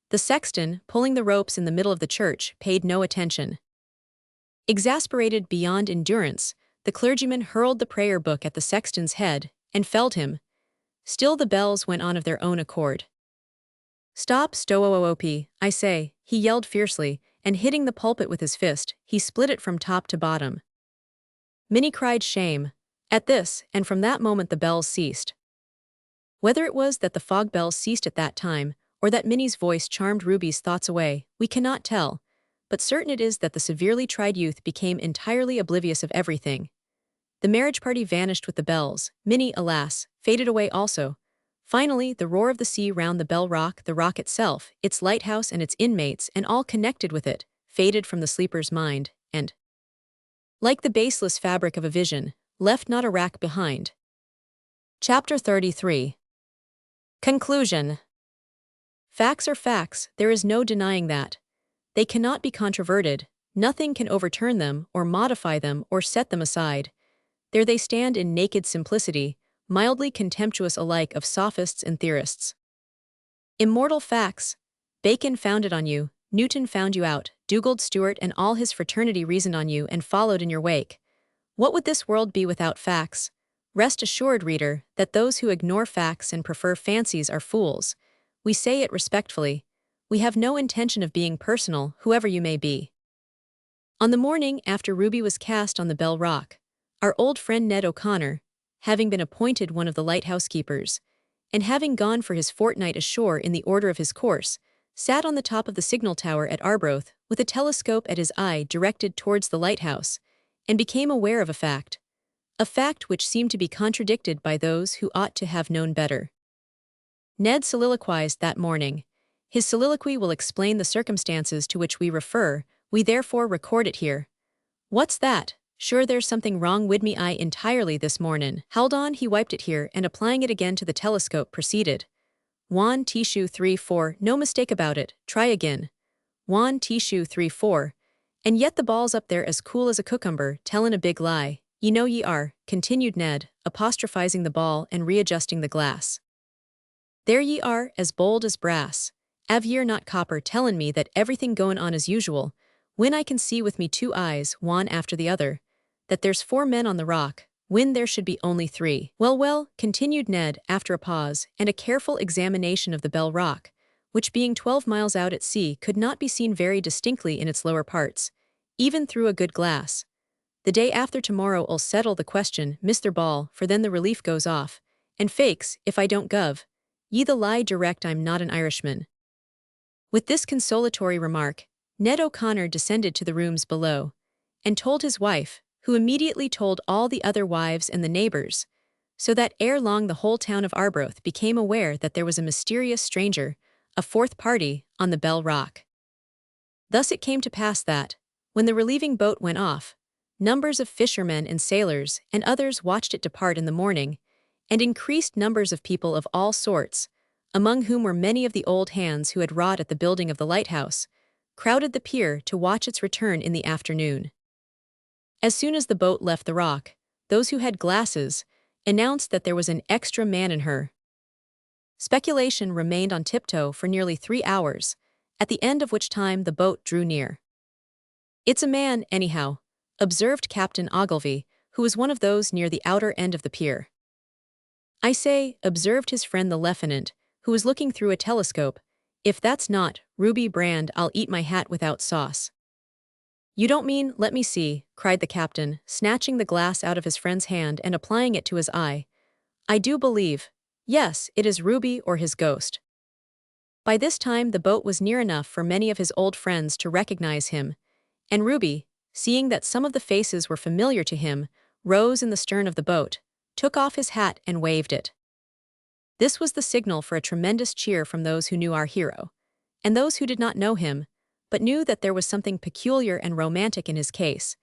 Speaker 1: The sexton, pulling the ropes in the middle of the church, paid no attention. Exasperated beyond endurance, the clergyman hurled the prayer book at the sexton's head and felled him. Still the bells went on of their own accord. "Stop, stop, I say," he yelled fiercely, and hitting the pulpit with his fist, he split it from top to bottom. Minnie cried shame at this, and from that moment the bells ceased. Whether it was that the fog bells ceased at that time, or that Minnie's voice charmed Ruby's thoughts away, we cannot tell, but certain it is that the severely tried youth became entirely oblivious of everything. The marriage party vanished with the bells. Minnie, alas, faded away also. Finally, the roar of the sea round the Bell Rock, the rock itself, its lighthouse and its inmates, and all connected with it, faded from the sleeper's mind, and, like the baseless fabric of a vision, left not a rack behind. Chapter 33. Conclusion. Facts are facts, there is no denying that. They cannot be controverted, nothing can overturn them, or modify them, or set them aside. There they stand in naked simplicity, mildly contemptuous alike of sophists and theorists. Immortal facts. Bacon founded on you, Newton found you out, Dugald Stewart and all his fraternity reasoned on you and followed in your wake. What would this world be without facts? Rest assured, reader, that those who ignore facts and prefer fancies are fools. We say it respectfully. We have no intention of being personal, whoever you may be. On the morning after Ruby was cast on the Bell Rock, our old friend Ned O'Connor, having been appointed one of the lighthouse keepers, and having gone for his fortnight ashore in the order of his course, sat on the top of the signal tower at Arbroath with a telescope at his eye directed towards the lighthouse, and became aware of a fact which seemed to be contradicted by those who ought to have known better. Ned soliloquized that morning. His soliloquy will explain the circumstances to which we refer, we therefore record it here. What's that? Sure there's something wrong wid me eye entirely this mornin'. Held on, he wiped it here, and applying it again to the telescope proceeded. Wan Tishu 3-4, no mistake about it, try again. Wan Tishu 3-4. And yet the ball's up there as cool as a cucumber, tellin' a big lie. Ye know ye are, continued Ned, apostrophizing the ball and readjusting the glass. There ye are, as bold as brass. Av ye're not copper tellin' me that everything goin' on as usual, when I can see with me two eyes, one after the other, that there's 4 men on the rock, when there should be only 3. Well, continued Ned, after a pause, and a careful examination of the Bell Rock, which being 12 miles out at sea could not be seen very distinctly in its lower parts, even through a good glass. The day after tomorrow'll settle the question, Mr. Ball, for then the relief goes off, and fakes, if I don't gov. Ye the lie direct I'm not an Irishman. With this consolatory remark, Ned O'Connor descended to the rooms below, and told his wife, who immediately told all the other wives and the neighbors, so that ere long the whole town of Arbroath became aware that there was a mysterious stranger, a 4th party, on the Bell Rock. Thus it came to pass that, when the relieving boat went off, numbers of fishermen and sailors and others watched it depart in the morning, and increased numbers of people of all sorts, among whom were many of the old hands who had wrought at the building of the lighthouse, crowded the pier to watch its return in the afternoon. As soon as the boat left the rock, those who had glasses announced that there was an extra man in her. Speculation remained on tiptoe for nearly 3 hours, at the end of which time the boat drew near. It's a man, anyhow, observed Captain Ogilvy, who was one of those near the outer end of the pier. I say, observed his friend the lieutenant, who was looking through a telescope, if that's not Ruby Brand, I'll eat my hat without sauce. You don't mean, let me see, cried the captain, snatching the glass out of his friend's hand and applying it to his eye. I do believe, yes, it is Ruby or his ghost. By this time the boat was near enough for many of his old friends to recognize him, and Ruby, seeing that some of the faces were familiar to him, rose in the stern of the boat, took off his hat and waved it. This was the signal for a tremendous cheer from those who knew our hero, and those who did not know him, but knew that there was something peculiar and romantic in his case,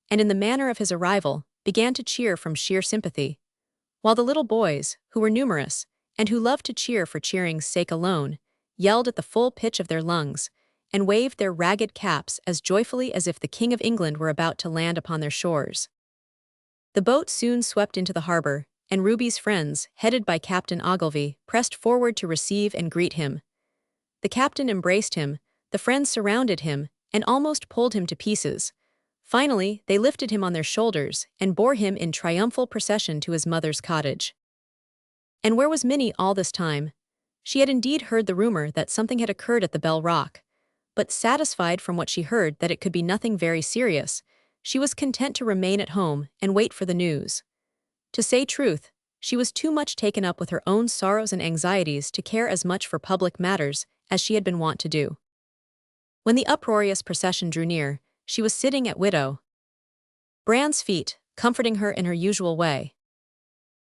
Speaker 1: and in the manner of his arrival, began to cheer from sheer sympathy, while the little boys, who were numerous, and who loved to cheer for cheering's sake alone, yelled at the full pitch of their lungs, and waved their ragged caps as joyfully as if the King of England were about to land upon their shores. The boat soon swept into the harbor, and Ruby's friends, headed by Captain Ogilvy, pressed forward to receive and greet him. The captain embraced him, the friends surrounded him, and almost pulled him to pieces. Finally, they lifted him on their shoulders and bore him in triumphal procession to his mother's cottage. And where was Minnie all this time? She had indeed heard the rumor that something had occurred at the Bell Rock, but satisfied from what she heard that it could be nothing very serious, she was content to remain at home and wait for the news. To say truth, she was too much taken up with her own sorrows and anxieties to care as much for public matters as she had been wont to do. When the uproarious procession drew near, she was sitting at Widow Brand's feet, comforting her in her usual way.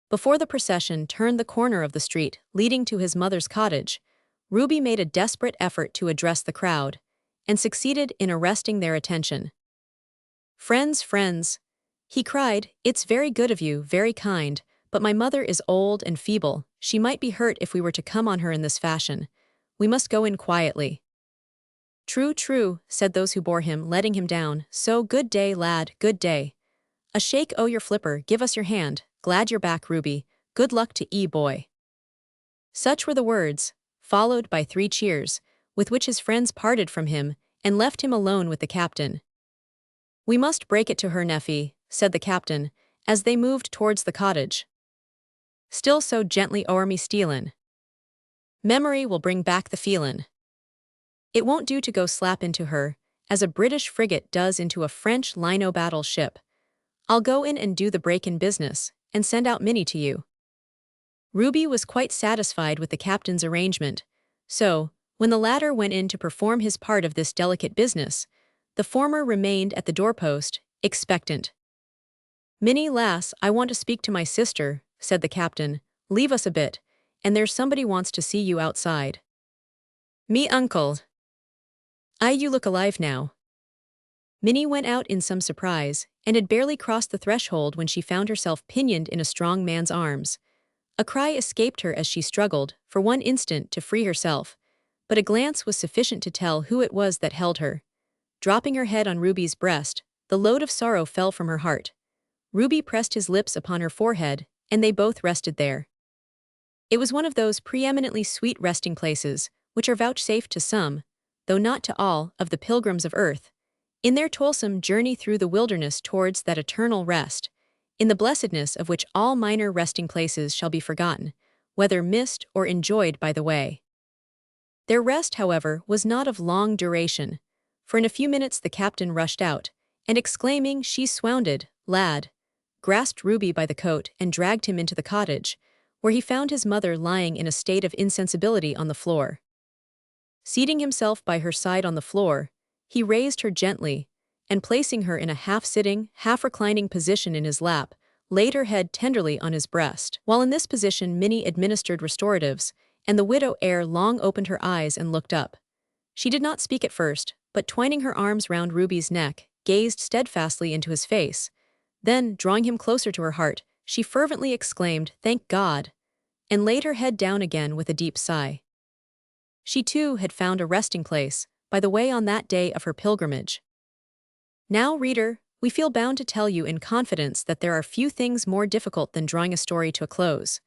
Speaker 1: Before the procession turned the corner of the street leading to his mother's cottage, Ruby made a desperate effort to address the crowd, and succeeded in arresting their attention. "Friends, friends," he cried, "it's very good of you, very kind, but my mother is old and feeble. She might be hurt if we were to come on her in this fashion. We must go in quietly." "True, true," said those who bore him, letting him down. "So, good day, lad, good day. A shake o' your flipper, give us your hand. Glad you're back, Ruby. Good luck to boy." Such were the words, followed by 3 cheers, with which his friends parted from him and left him alone with the captain. "We must break it to her, Neffy," said the captain, as they moved towards the cottage. "Still so gently o'er me stealin'. Memory will bring back the feelin'. It won't do to go slap into her, as a British frigate does into a French lino battle ship. I'll go in and do the break-in business, and send out Minnie to you." Ruby was quite satisfied with the captain's arrangement, so, when the latter went in to perform his part of this delicate business, the former remained at the doorpost, expectant. "Minnie, lass, I want to speak to my sister," said the captain. "Leave us a bit, and there's somebody wants to see you outside." "Me uncle. Aye, you look alive now." Minnie went out in some surprise, and had barely crossed the threshold when she found herself pinioned in a strong man's arms. A cry escaped her as she struggled, for one instant, to free herself, but a glance was sufficient to tell who it was that held her. Dropping her head on Ruby's breast, the load of sorrow fell from her heart. Ruby pressed his lips upon her forehead, and they both rested there. It was one of those preeminently sweet resting places, which are vouchsafed to some, though not to all, of the pilgrims of earth, in their toilsome journey through the wilderness towards that eternal rest, in the blessedness of which all minor resting places shall be forgotten, whether missed or enjoyed by the way. Their rest, however, was not of long duration, for in a few minutes the captain rushed out, and exclaiming, "She's swounded, lad," grasped Ruby by the coat and dragged him into the cottage, where he found his mother lying in a state of insensibility on the floor. Seating himself by her side on the floor, he raised her gently, and placing her in a half-sitting, half-reclining position in his lap, laid her head tenderly on his breast. While in this position Minnie administered restoratives, and the widow ere long opened her eyes and looked up. She did not speak at first, but twining her arms round Ruby's neck, gazed steadfastly into his face. Then, drawing him closer to her heart, she fervently exclaimed, "Thank God!" and laid her head down again with a deep sigh. She too had found a resting place, by the way, on that day of her pilgrimage. Now, reader, we feel bound to tell you in confidence that there are few things more difficult than drawing a story to a close.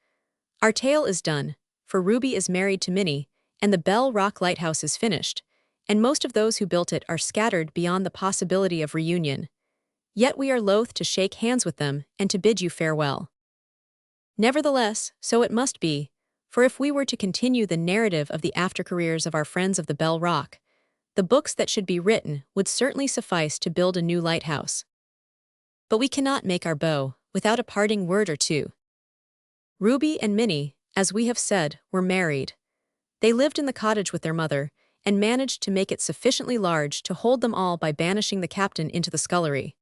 Speaker 1: Our tale is done, for Ruby is married to Minnie, and the Bell Rock Lighthouse is finished, and most of those who built it are scattered beyond the possibility of reunion. Yet we are loath to shake hands with them and to bid you farewell. Nevertheless, so it must be, for if we were to continue the narrative of the after-careers of our friends of the Bell Rock, the books that should be written would certainly suffice to build a new lighthouse. But we cannot make our bow without a parting word or two. Ruby and Minnie, as we have said, were married. They lived in the cottage with their mother, and managed to make it sufficiently large to hold them all by banishing the captain into the scullery.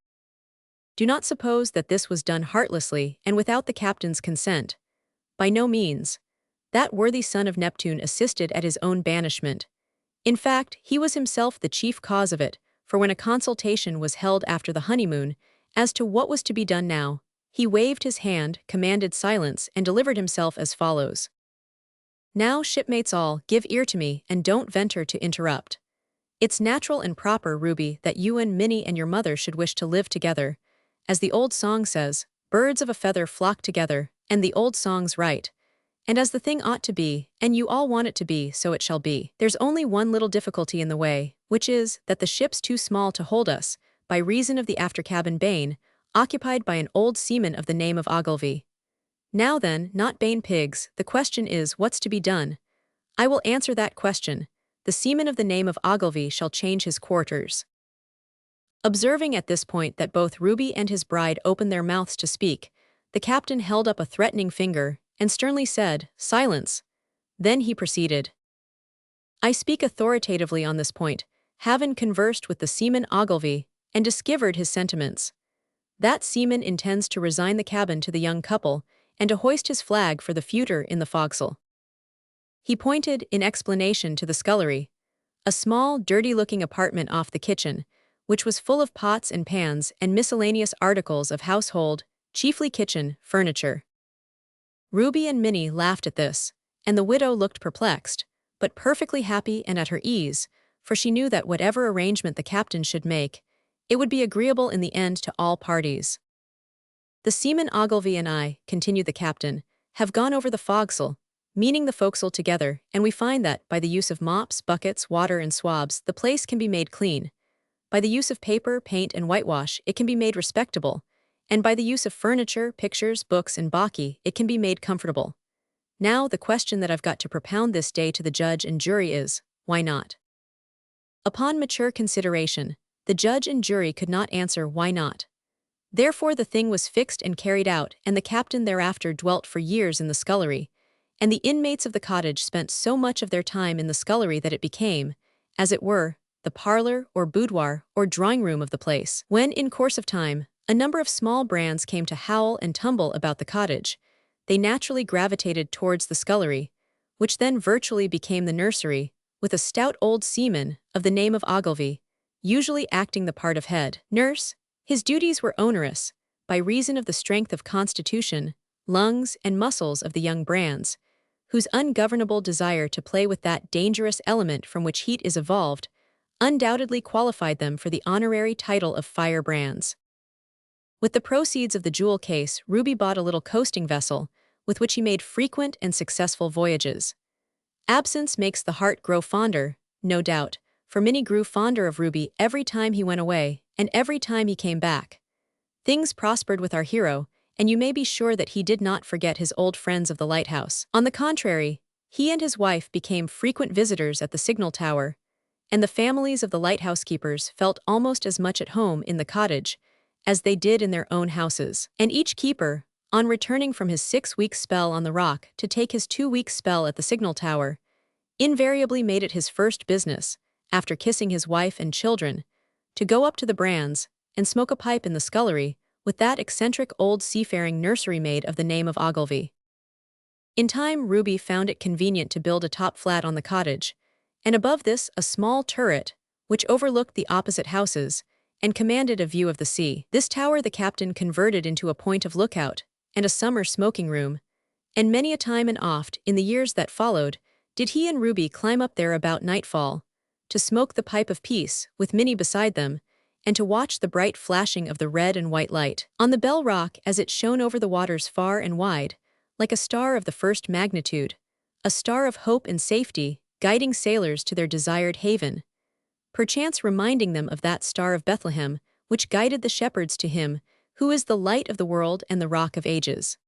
Speaker 1: Do not suppose that this was done heartlessly and without the captain's consent. By no means. That worthy son of Neptune assisted at his own banishment. In fact, he was himself the chief cause of it, for when a consultation was held after the honeymoon, as to what was to be done now, he waved his hand, commanded silence, and delivered himself as follows. "Now, shipmates all, give ear to me, and don't venture to interrupt. It's natural and proper, Ruby, that you and Minnie and your mother should wish to live together. As the old song says, birds of a feather flock together, and the old song's right. And as the thing ought to be, and you all want it to be, so it shall be. There's only one little difficulty in the way, which is, that the ship's too small to hold us, by reason of the after-cabin bane, occupied by an old seaman of the name of Ogilvy. Now then, not bane pigs, the question is, what's to be done? I will answer that question. The seaman of the name of Ogilvy shall change his quarters." Observing at this point that both Ruby and his bride opened their mouths to speak, the captain held up a threatening finger, and sternly said, "Silence." Then he proceeded. I speak authoritatively on this point, having conversed with the seaman Ogilvy, and discovered his sentiments. That seaman intends to resign the cabin to the young couple, and to hoist his flag for the future in the forecastle. He pointed, in explanation, to the scullery, a small, dirty-looking apartment off the kitchen, which was full of pots and pans and miscellaneous articles of household, chiefly kitchen, furniture. Ruby and Minnie laughed at this, and the widow looked perplexed, but perfectly happy and at her ease, for she knew that whatever arrangement the captain should make, it would be agreeable in the end to all parties. The seaman Ogilvy and I, continued the captain, have gone over the forecastle, meaning the forecastle together, and we find that, by the use of mops, buckets, water, and swabs, the place can be made clean. By the use of paper, paint, and whitewash, it can be made respectable, and by the use of furniture, pictures, books, and baccy, it can be made comfortable. Now, the question that I've got to propound this day to the judge and jury is, why not? Upon mature consideration, the judge and jury could not answer why not. Therefore the thing was fixed and carried out, and the captain thereafter dwelt for years in the scullery, and the inmates of the cottage spent so much of their time in the scullery that it became, as it were, the parlor or boudoir or drawing-room of the place. When, in course of time, a number of small brands came to howl and tumble about the cottage, they naturally gravitated towards the scullery, which then virtually became the nursery, with a stout old seaman of the name of Ogilvy, usually acting the part of head nurse. His duties were onerous, by reason of the strength of constitution, lungs, and muscles of the young brands, whose ungovernable desire to play with that dangerous element from which heat is evolved, undoubtedly qualified them for the honorary title of firebrands. With the proceeds of the jewel case, Ruby bought a little coasting vessel, with which he made frequent and successful voyages. Absence makes the heart grow fonder, no doubt, for Minnie grew fonder of Ruby every time he went away, and every time he came back. Things prospered with our hero, and you may be sure that he did not forget his old friends of the Lighthouse. On the contrary, he and his wife became frequent visitors at the signal tower, and the families of the lighthouse keepers felt almost as much at home in the cottage as they did in their own houses. And each keeper, on returning from his 6-week spell on the rock to take his 2-week spell at the signal tower, invariably made it his first business, after kissing his wife and children, to go up to the brands and smoke a pipe in the scullery with that eccentric old seafaring nursery maid of the name of Ogilvy. In time, Ruby found it convenient to build a top flat on the cottage, and above this a small turret, which overlooked the opposite houses and commanded a view of the sea. This tower the captain converted into a point of lookout and a summer smoking room, and many a time and oft, in the years that followed, did he and Ruby climb up there about nightfall, to smoke the pipe of peace, with Minnie beside them, and to watch the bright flashing of the red and white light on the Bell Rock as it shone over the waters far and wide, like a star of the first magnitude, a star of hope and safety, guiding sailors to their desired haven, perchance reminding them of that star of Bethlehem, which guided the shepherds to him, who is the light of the world and the rock of ages.